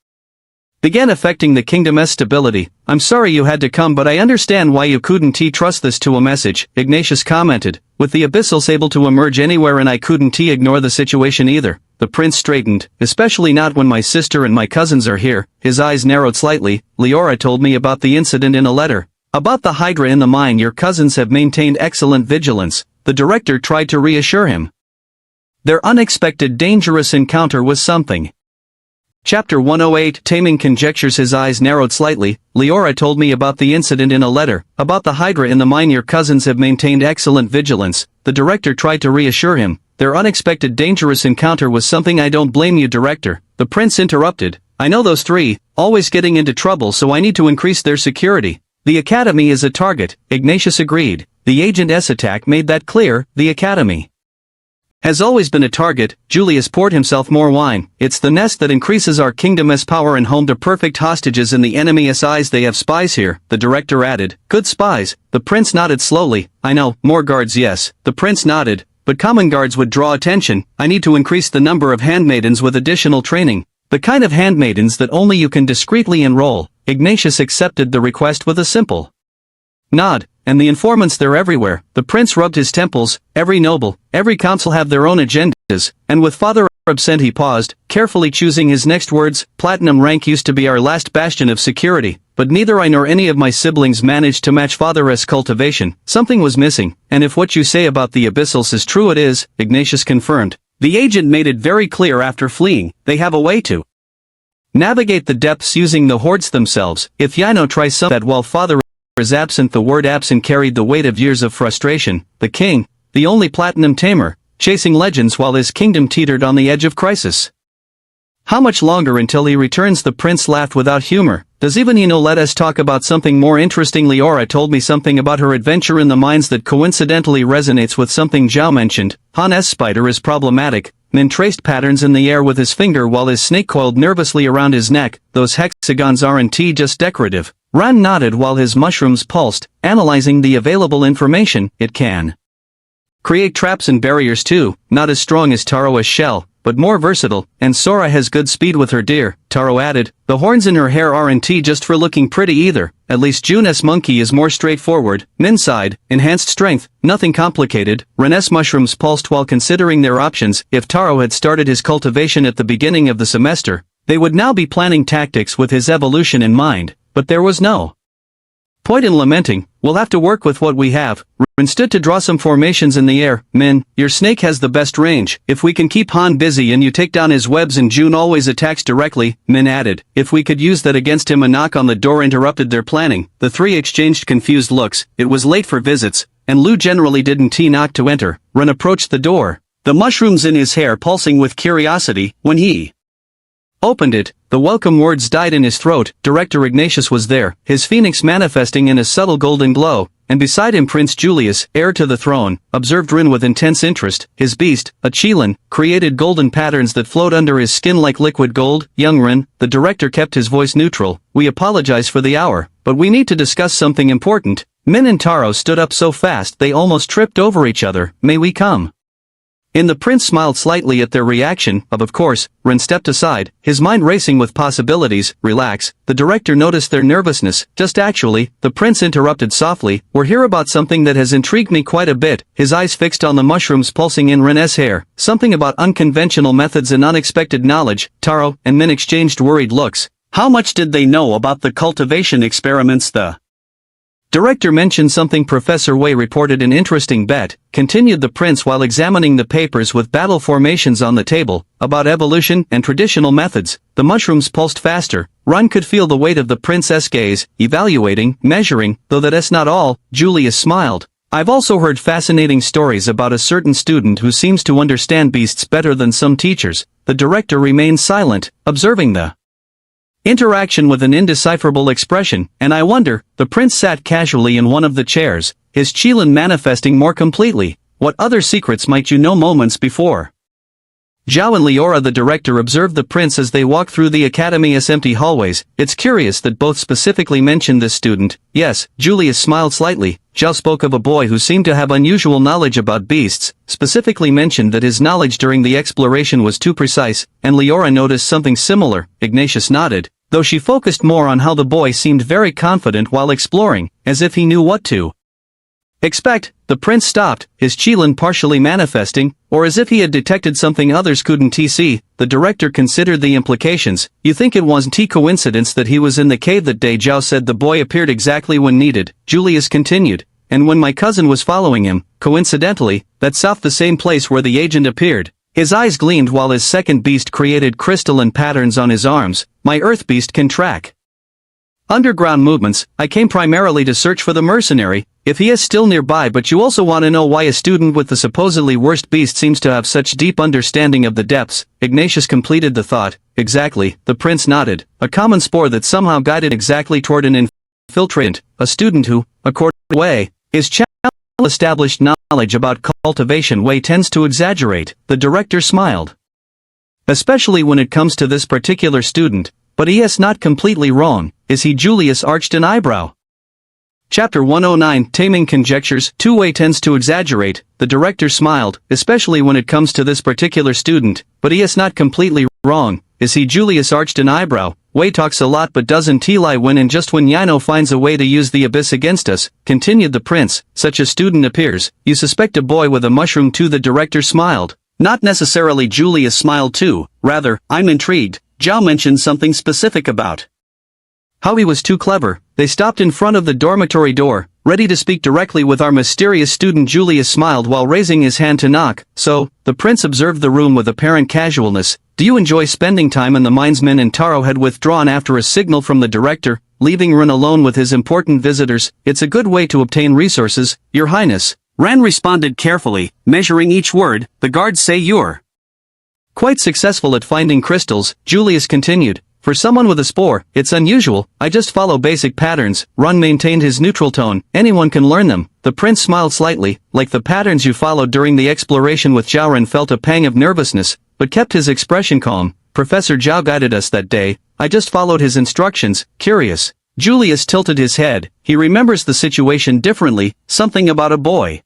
began affecting the kingdom's stability. I'm sorry you had to come, but I understand why you couldn't trust this to a message, Ignatius commented. With the abyssals able to emerge anywhere, and I couldn't ignore the situation either. The prince straightened, especially not when my sister and my cousins are here. His eyes narrowed slightly. Leora told me about the incident in a letter. About the Hydra in the mine, your cousins have maintained excellent vigilance, the director tried to reassure him. Their unexpected dangerous encounter was something. Chapter 108. Taming conjectures. His eyes narrowed slightly. Leora told me about the incident in a letter. About the Hydra in the mine, your cousins have maintained excellent vigilance, the director tried to reassure him. Their unexpected dangerous encounter was something. I don't blame you, director, the prince interrupted. I know those three, always getting into trouble, so I need to increase their security. The academy is a target, Ignatius agreed. The Agent S attack made that clear. The academy has always been a target. Julius poured himself more wine. It's the nest that increases our kingdom's power and home to perfect hostages in the enemy's eyes. They have spies here, the director added. Good spies, the prince nodded slowly. I know, more guards, yes, the prince nodded, but common guards would draw attention. I need to increase the number of handmaidens with additional training. The kind of handmaidens that only you can discreetly enroll. Ignatius accepted the request with a simple nod. And the informants, they're everywhere. The prince rubbed his temples. Every noble, every council have their own agendas, and with Father absent he paused, carefully choosing his next words. Platinum rank used to be our last bastion of security, but neither I nor any of my siblings managed to match Father's cultivation. Something was missing, and if what you say about the abyssals is true, it is, Ignatius confirmed. The agent made it very clear after fleeing, they have a way to navigate the depths using the hordes themselves. If Yano tries some that while Father is absent, the word absent carried the weight of years of frustration. The king, the only platinum tamer, chasing legends while his kingdom teetered on the edge of crisis. How much longer until he returns? The prince laughed without humor. Does even you know? Let us talk about something more interesting. Leora told me something about her adventure in the mines that coincidentally resonates with something Zhao mentioned. Han's spider is problematic. Min traced patterns in the air with his finger while his snake coiled nervously around his neck. Those hexagons aren't just decorative. Ran nodded while his mushrooms pulsed, analyzing the available information. It can create traps and barriers too, not as strong as Taro's shell, but more versatile, and Sora has good speed with her deer, Taro added. The horns in her hair aren't just for looking pretty either, at least June's monkey is more straightforward. Min sighed, enhanced strength, nothing complicated. Ren's mushrooms pulsed while considering their options. If Taro had started his cultivation at the beginning of the semester, they would now be planning tactics with his evolution in mind, but there was no point in lamenting. We'll have to work with what we have. Ren stood to draw some formations in the air. Min, your snake has the best range. If we can keep Han busy and you take down his webs and June always attacks directly, Min added. If we could use that against him. A knock on the door interrupted their planning. The three exchanged confused looks. It was late for visits, and Lu generally didn't knock to enter. Ren approached the door, the mushrooms in his hair pulsing with curiosity. When he opened it, the welcome words died in his throat. Director Ignatius was there, his phoenix manifesting in a subtle golden glow, and beside him Prince Julius, heir to the throne, observed Rin with intense interest. His beast, a Qilin, created golden patterns that flowed under his skin like liquid gold. Young Rin, the director kept his voice neutral. We apologize for the hour, but we need to discuss something important. Min and Taro stood up so fast they almost tripped over each other. May we come in? The prince smiled slightly at their reaction. Of course. Ren stepped aside, his mind racing with possibilities. Relax. The director noticed their nervousness. Just actually, the prince interrupted softly. We're here about something that has intrigued me quite a bit. His eyes fixed on the mushrooms pulsing in Ren's hair. Something about unconventional methods and unexpected knowledge. Taro and Min exchanged worried looks. How much did they know about the cultivation experiments? The director mentioned something. Professor Wei reported an interesting bet, continued the prince while examining the papers with battle formations on the table, about evolution and traditional methods. The mushrooms pulsed faster. Ron could feel the weight of the prince's gaze, evaluating, measuring, though that's not all. Julius smiled. I've also heard fascinating stories about a certain student who seems to understand beasts better than some teachers. The director remained silent, observing the interaction with an indecipherable expression. And I wonder, the prince sat casually in one of the chairs, his Qilin manifesting more completely. What other secrets might you know? Moments before, Zhao and Leora the director observed the prince as they walked through the academy's empty hallways. It's curious that both specifically mentioned this student. Yes, Julius smiled slightly. Zhao spoke of a boy who seemed to have unusual knowledge about beasts, specifically mentioned that his knowledge during the exploration was too precise, and Leora noticed something similar. Ignatius nodded, though she focused more on how the boy seemed very confident while exploring, as if he knew what to Expect, the prince stopped, his Qilin partially manifesting, or as if he had detected something others couldn't see. The director considered the implications. You think it wasn't a coincidence that he was in the cave that day? Zhao said. The boy appeared exactly when needed, Julius continued. And when my cousin was following him, coincidentally, that's off the same place where the agent appeared. His eyes gleamed while his second beast created crystalline patterns on his arms. My earth beast can track underground movements. I came primarily to search for the mercenary, if he is still nearby. But you also want to know why a student with the supposedly worst beast seems to have such deep understanding of the depths. Ignatius completed the thought. Exactly, the prince nodded. A common spore that somehow guided exactly toward an infiltrant, a student who, according to Wei, is established knowledge about cultivation. Wei tends to exaggerate. The director smiled. Especially when it comes to this particular student, but he is not completely wrong, is he? Julius arched an eyebrow. Chapter 109 Taming Conjectures. Wei tends to exaggerate. The director smiled, especially when it comes to this particular student, but he is not completely wrong, is he? Julius arched an eyebrow. Wei talks a lot but doesn't lie when and just when Yino finds a way to use the abyss against us, continued the prince. Such a student appears. You suspect a boy with a mushroom too? The director smiled. Not necessarily. Julius smiled too. Rather, I'm intrigued. Zhao mentioned something specific about how he was too clever. They stopped in front of the dormitory door, ready to speak directly with our mysterious student. Julius smiled while raising his hand to knock. So, the prince observed the room with apparent casualness. Do you enjoy spending time in the mines? Min and Taro had withdrawn after a signal from the director, leaving Ren alone with his important visitors. It's a good way to obtain resources, Your Highness. Ren responded carefully, measuring each word. The guards say you're quite successful at finding crystals, Julius continued. For someone with a spore, it's unusual. I just follow basic patterns. Ren maintained his neutral tone. Anyone can learn them. The prince smiled slightly, like the patterns you followed during the exploration with Zhao. Ren felt a pang of nervousness, but kept his expression calm. Professor Zhao guided us that day. I just followed his instructions. Curious. Julius tilted his head. He remembers the situation differently. Something about a boy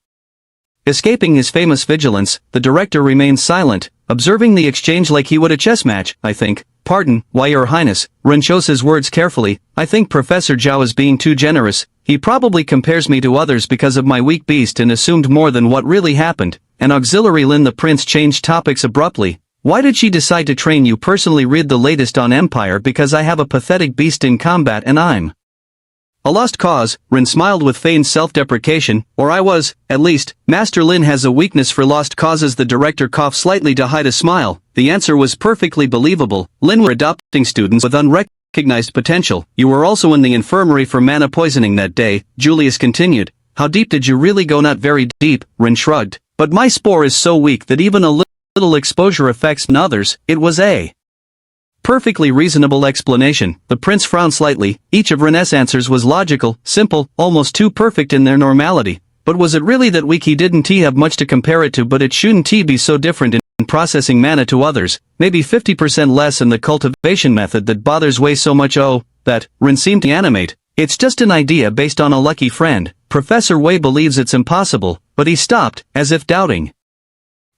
escaping his famous vigilance. The director remained silent, observing the exchange like he would a chess match. I think. Pardon, why, Your Highness. Ren chose his words carefully. I think Professor Zhao is being too generous. He probably compares me to others because of my weak beast and assumed more than what really happened. An auxiliary Lin. The prince changed topics abruptly. Why did she decide to train you personally? Read the latest on Empire. Because I have a pathetic beast in combat and I'm a lost cause. Ren smiled with feigned self-deprecation. Or I was, at least. Master Lin has a weakness for lost causes. The director coughed slightly to hide a smile. The answer was perfectly believable. Lin were adopting students with unrecognized potential. You were also in the infirmary for mana poisoning that day, Julius continued. How deep did you really go? Not very deep, Ren shrugged. But my spore is so weak that even a little exposure affects others. It was a perfectly reasonable explanation. The prince frowned slightly. Each of Ren's answers was logical, simple, almost too perfect in their normality. But was it really that weak? He didn't have much to compare it to, but it shouldn't be so different in processing mana to others. Maybe 50% less in the cultivation method that bothers Wei so much. Oh, that, Ren seemed to animate. It's just an idea based on a lucky friend. Professor Wei believes it's impossible, but he stopped, as if doubting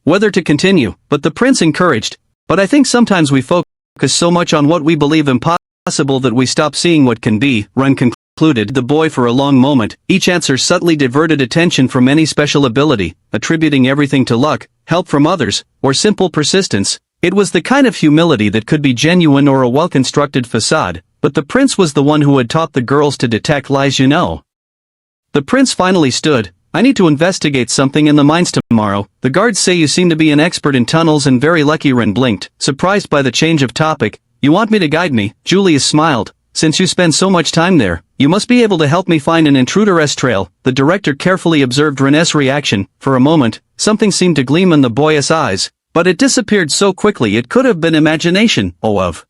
whether to continue. But the prince encouraged. But I think sometimes we focus so much on what we believe impossible that we stop seeing what can be. Ren concluded the boy for a long moment. Each answer subtly diverted attention from any special ability, attributing everything to luck, help from others, or simple persistence. It was the kind of humility that could be genuine or a well-constructed facade, but the prince was the one who had taught the girls to detect lies. The prince finally stood. I need to investigate something in the mines tomorrow. The guards say you seem to be an expert in tunnels and very lucky. Ren blinked, surprised by the change of topic. You want me to guide me? Julius smiled. Since you spend so much time there, you must be able to help me find an intruder's trail. The director carefully observed Ren's reaction. For a moment, something seemed to gleam in the boy's eyes, but it disappeared so quickly it could have been imagination. Oh, of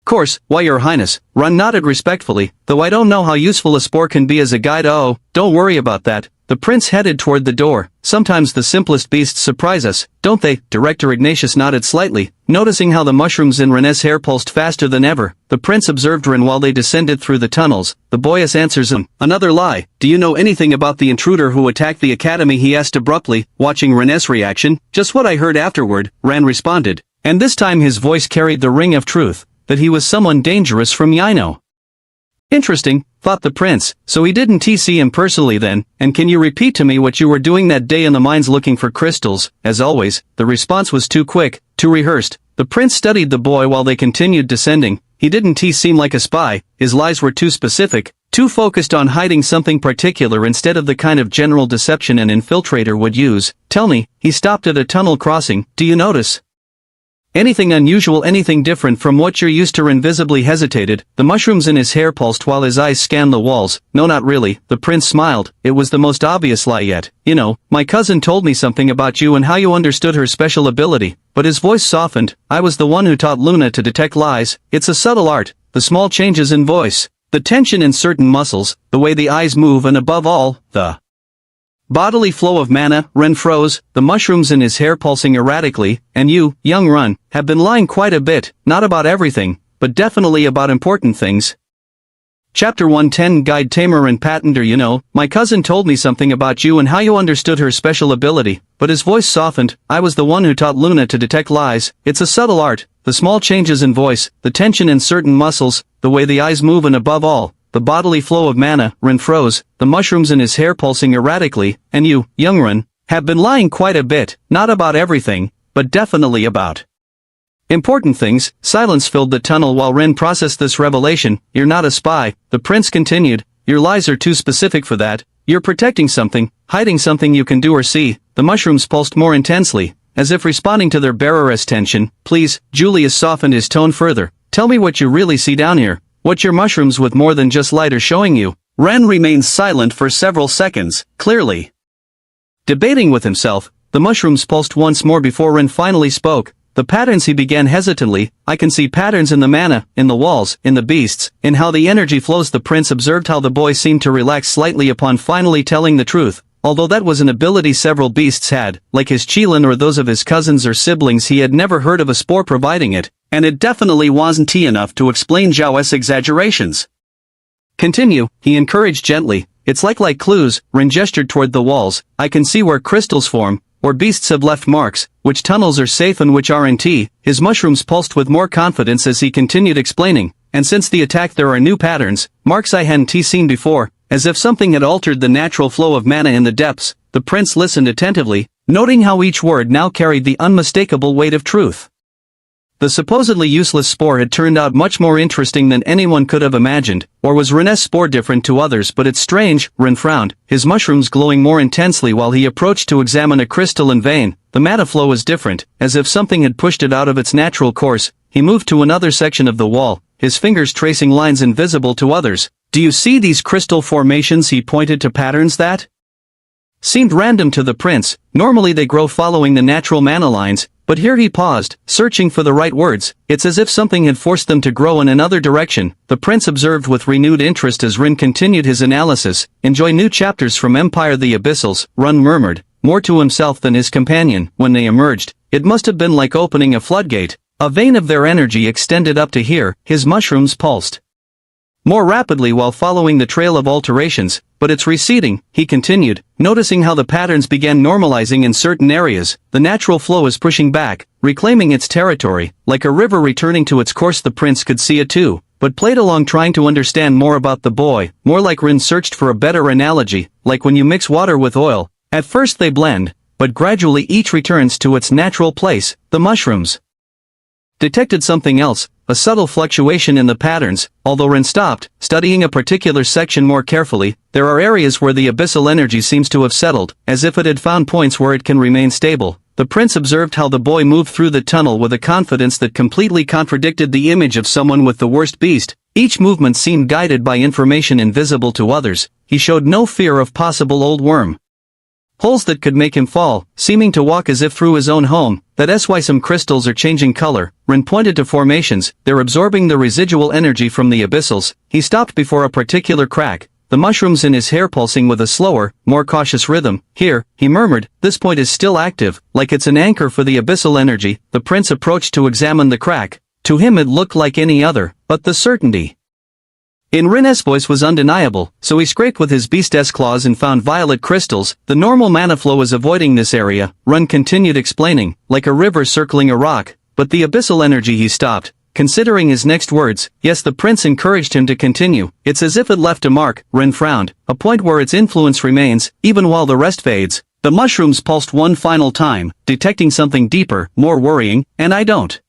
course, why, Your Highness. Ren nodded respectfully, though I don't know how useful a spore can be as a guide. Oh, don't worry about that. The prince headed toward the door. Sometimes the simplest beasts surprise us, don't they? Director Ignatius nodded slightly, noticing how the mushrooms in Ren's hair pulsed faster than ever. The prince observed Ren while they descended through the tunnels. The boy's answers. Another lie. Do you know anything about the intruder who attacked the academy? He asked abruptly, watching Ren's reaction. Just what I heard afterward, Ren responded. And this time his voice carried the ring of truth, that he was someone dangerous from Yino. Interesting. thought the prince, so he didn't see him personally then, and can you repeat to me what you were doing that day in the mines looking for crystals? As always, the response was too quick, too rehearsed. The prince studied the boy while they continued descending. He didn't seem like a spy, his lies were too specific, too focused on hiding something particular instead of the kind of general deception an infiltrator would use. Tell me, he stopped at a tunnel crossing, do you notice anything unusual, anything different from what you're used to? Ren visibly hesitated, the mushrooms in his hair pulsed while his eyes scanned the walls. No, not really, the prince smiled, it was the most obvious lie yet. You know, my cousin told me something about you and how you understood her special ability. But his voice softened, I was the one who taught Luna to detect lies. It's a subtle art, the small changes in voice, the tension in certain muscles, the way the eyes move, and above all, the bodily flow of mana. Ren froze, the mushrooms in his hair pulsing erratically. And you, young Ren, have been lying quite a bit, not about everything, but definitely about important things. Chapter 110 Guide Tamer and Patender. You know, my cousin told me something about you and how you understood her special ability. But his voice softened, I was the one who taught Luna to detect lies. It's a subtle art, the small changes in voice, the tension in certain muscles, the way the eyes move, and above all, the bodily flow of mana. Ren froze, the mushrooms in his hair pulsing erratically. And you, young Ren, have been lying quite a bit, not about everything, but definitely about important things. Silence filled the tunnel while Ren processed this revelation. You're not a spy, the prince continued, your lies are too specific for that. You're protecting something, hiding something you can do or see. The mushrooms pulsed more intensely, as if responding to their bearer's tension. Please, Julius softened his tone further, tell me what you really see down here, what your mushrooms with more than just light are showing you. Ren remained silent for several seconds, clearly debating with himself. The mushrooms pulsed once more before Ren finally spoke. The patterns, he began hesitantly, I can see patterns in the mana, in the walls, in the beasts, in how the energy flows. The prince observed how the boy seemed to relax slightly upon finally telling the truth. Although that was an ability several beasts had, like his Qilin or those of his cousins or siblings, he had never heard of a spore providing it, and it definitely wasn't enough to explain Zhao's exaggerations. Continue, he encouraged gently, it's like clues. Ren gestured toward the walls, I can see where crystals form, or beasts have left marks, which tunnels are safe and which aren't. His mushrooms pulsed with more confidence as he continued explaining, and since the attack there are new patterns, marks I hadn't seen before, as if something had altered the natural flow of mana in the depths. The prince listened attentively, noting how each word now carried the unmistakable weight of truth. The supposedly useless spore had turned out much more interesting than anyone could have imagined. Or was Ren's spore different to others? But it's strange, Ren frowned, his mushrooms glowing more intensely while he approached to examine a crystalline vein. The mana flow was different, as if something had pushed it out of its natural course. He moved to another section of the wall, his fingers tracing lines invisible to others. Do you see these crystal formations? He pointed to patterns that seemed random to the prince. Normally they grow following the natural mana lines, but here he paused, searching for the right words. It's as if something had forced them to grow in another direction. The prince observed with renewed interest as Ren continued his analysis. Enjoy new chapters from Empire the Abyssals, Ren murmured, more to himself than his companion. When they emerged, it must have been like opening a floodgate. A vein of their energy extended up to here. His mushrooms pulsed more rapidly while following the trail of alterations, but it's receding, he continued, noticing how the patterns began normalizing in certain areas. The natural flow is pushing back, reclaiming its territory, like a river returning to its course. The prince could see it too, but played along trying to understand more about the boy, more like Ren searched for a better analogy, like when you mix water with oil. At first they blend, but gradually each returns to its natural place. The mushrooms detected something else, a subtle fluctuation in the patterns. Although Ren stopped, studying a particular section more carefully, there are areas where the abyssal energy seems to have settled, as if it had found points where it can remain stable. The prince observed how the boy moved through the tunnel with a confidence that completely contradicted the image of someone with the worst beast. Each movement seemed guided by information invisible to others. He showed no fear of possible old worm holes that could make him fall, seeming to walk as if through his own home. That's why some crystals are changing color. Ren pointed to formations, they're absorbing the residual energy from the abyssals. He stopped before a particular crack, the mushrooms in his hair pulsing with a slower, more cautious rhythm. Here, he murmured, this point is still active, like it's an anchor for the abyssal energy. The prince approached to examine the crack. To him it looked like any other, but the certainty in Ren's voice was undeniable, so he scraped with his beast's claws and found violet crystals. The normal mana flow is avoiding this area, Ren continued explaining, like a river circling a rock, but the abyssal energy. He stopped, considering his next words. Yes, the prince encouraged him to continue. It's as if it left a mark, Ren frowned, a point where its influence remains, even while the rest fades. The mushrooms pulsed one final time, detecting something deeper, more worrying, and I don't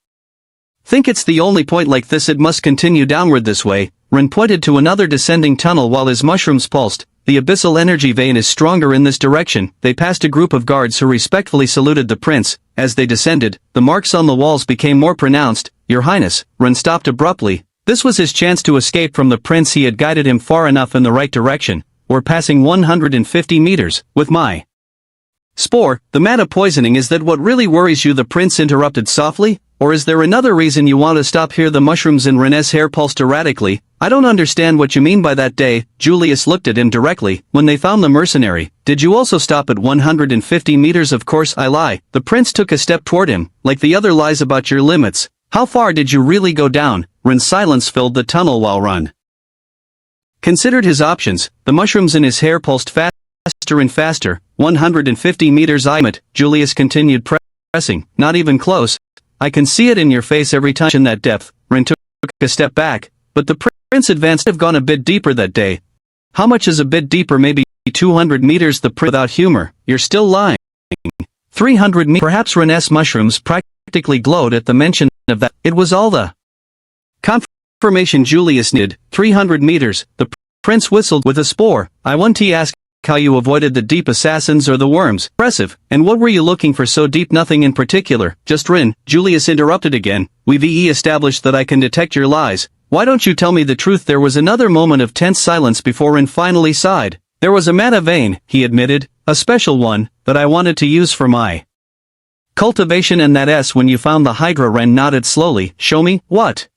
think it's the only point like this. It must continue downward this way. Ren pointed to another descending tunnel while his mushrooms pulsed. The abyssal energy vein is stronger in this direction. They passed a group of guards who respectfully saluted the prince. As they descended, the marks on the walls became more pronounced. Your Highness, Ren stopped abruptly. This was his chance to escape from the prince. He had guided him far enough in the right direction. We're passing 150 meters, with my spore. The matter poisoning, is that what really worries you? The prince interrupted softly. Or is there another reason you want to stop here? The mushrooms in Rene's hair pulsed erratically. I don't understand what you mean by that. Day. Julius looked at him directly. When they found the mercenary, did you also stop at 150 meters? Of course I lie. The prince took a step toward him, like the other lies about your limits. How far did you really go down? Ren's silence filled the tunnel while Ren considered his options. The mushrooms in his hair pulsed faster and faster. 150 meters. I admit, Julius continued pressing. Not even close. I can see it in your face every time. In that depth, Ren took a step back, but the prince advanced. Have gone a bit deeper that day. How much is a bit deeper? Maybe 200 meters. The prince without humor. You're still lying. 300 meters. Perhaps Rene's mushrooms practically glowed at the mention of that. It was all the confirmation Julius needed. 300 meters. The prince whistled with a spore. I want to ask how you avoided the deep assassins or the worms. Impressive. And what were you looking for so deep? Nothing in particular, just Ren. Julius interrupted again. We've established that I can detect your lies. Why don't you tell me the truth? There was another moment of tense silence before Ren finally sighed. There was a matter vein, he admitted, a special one, that I wanted to use for my cultivation, and that when you found the Hydra. Ren nodded slowly. Show me. What?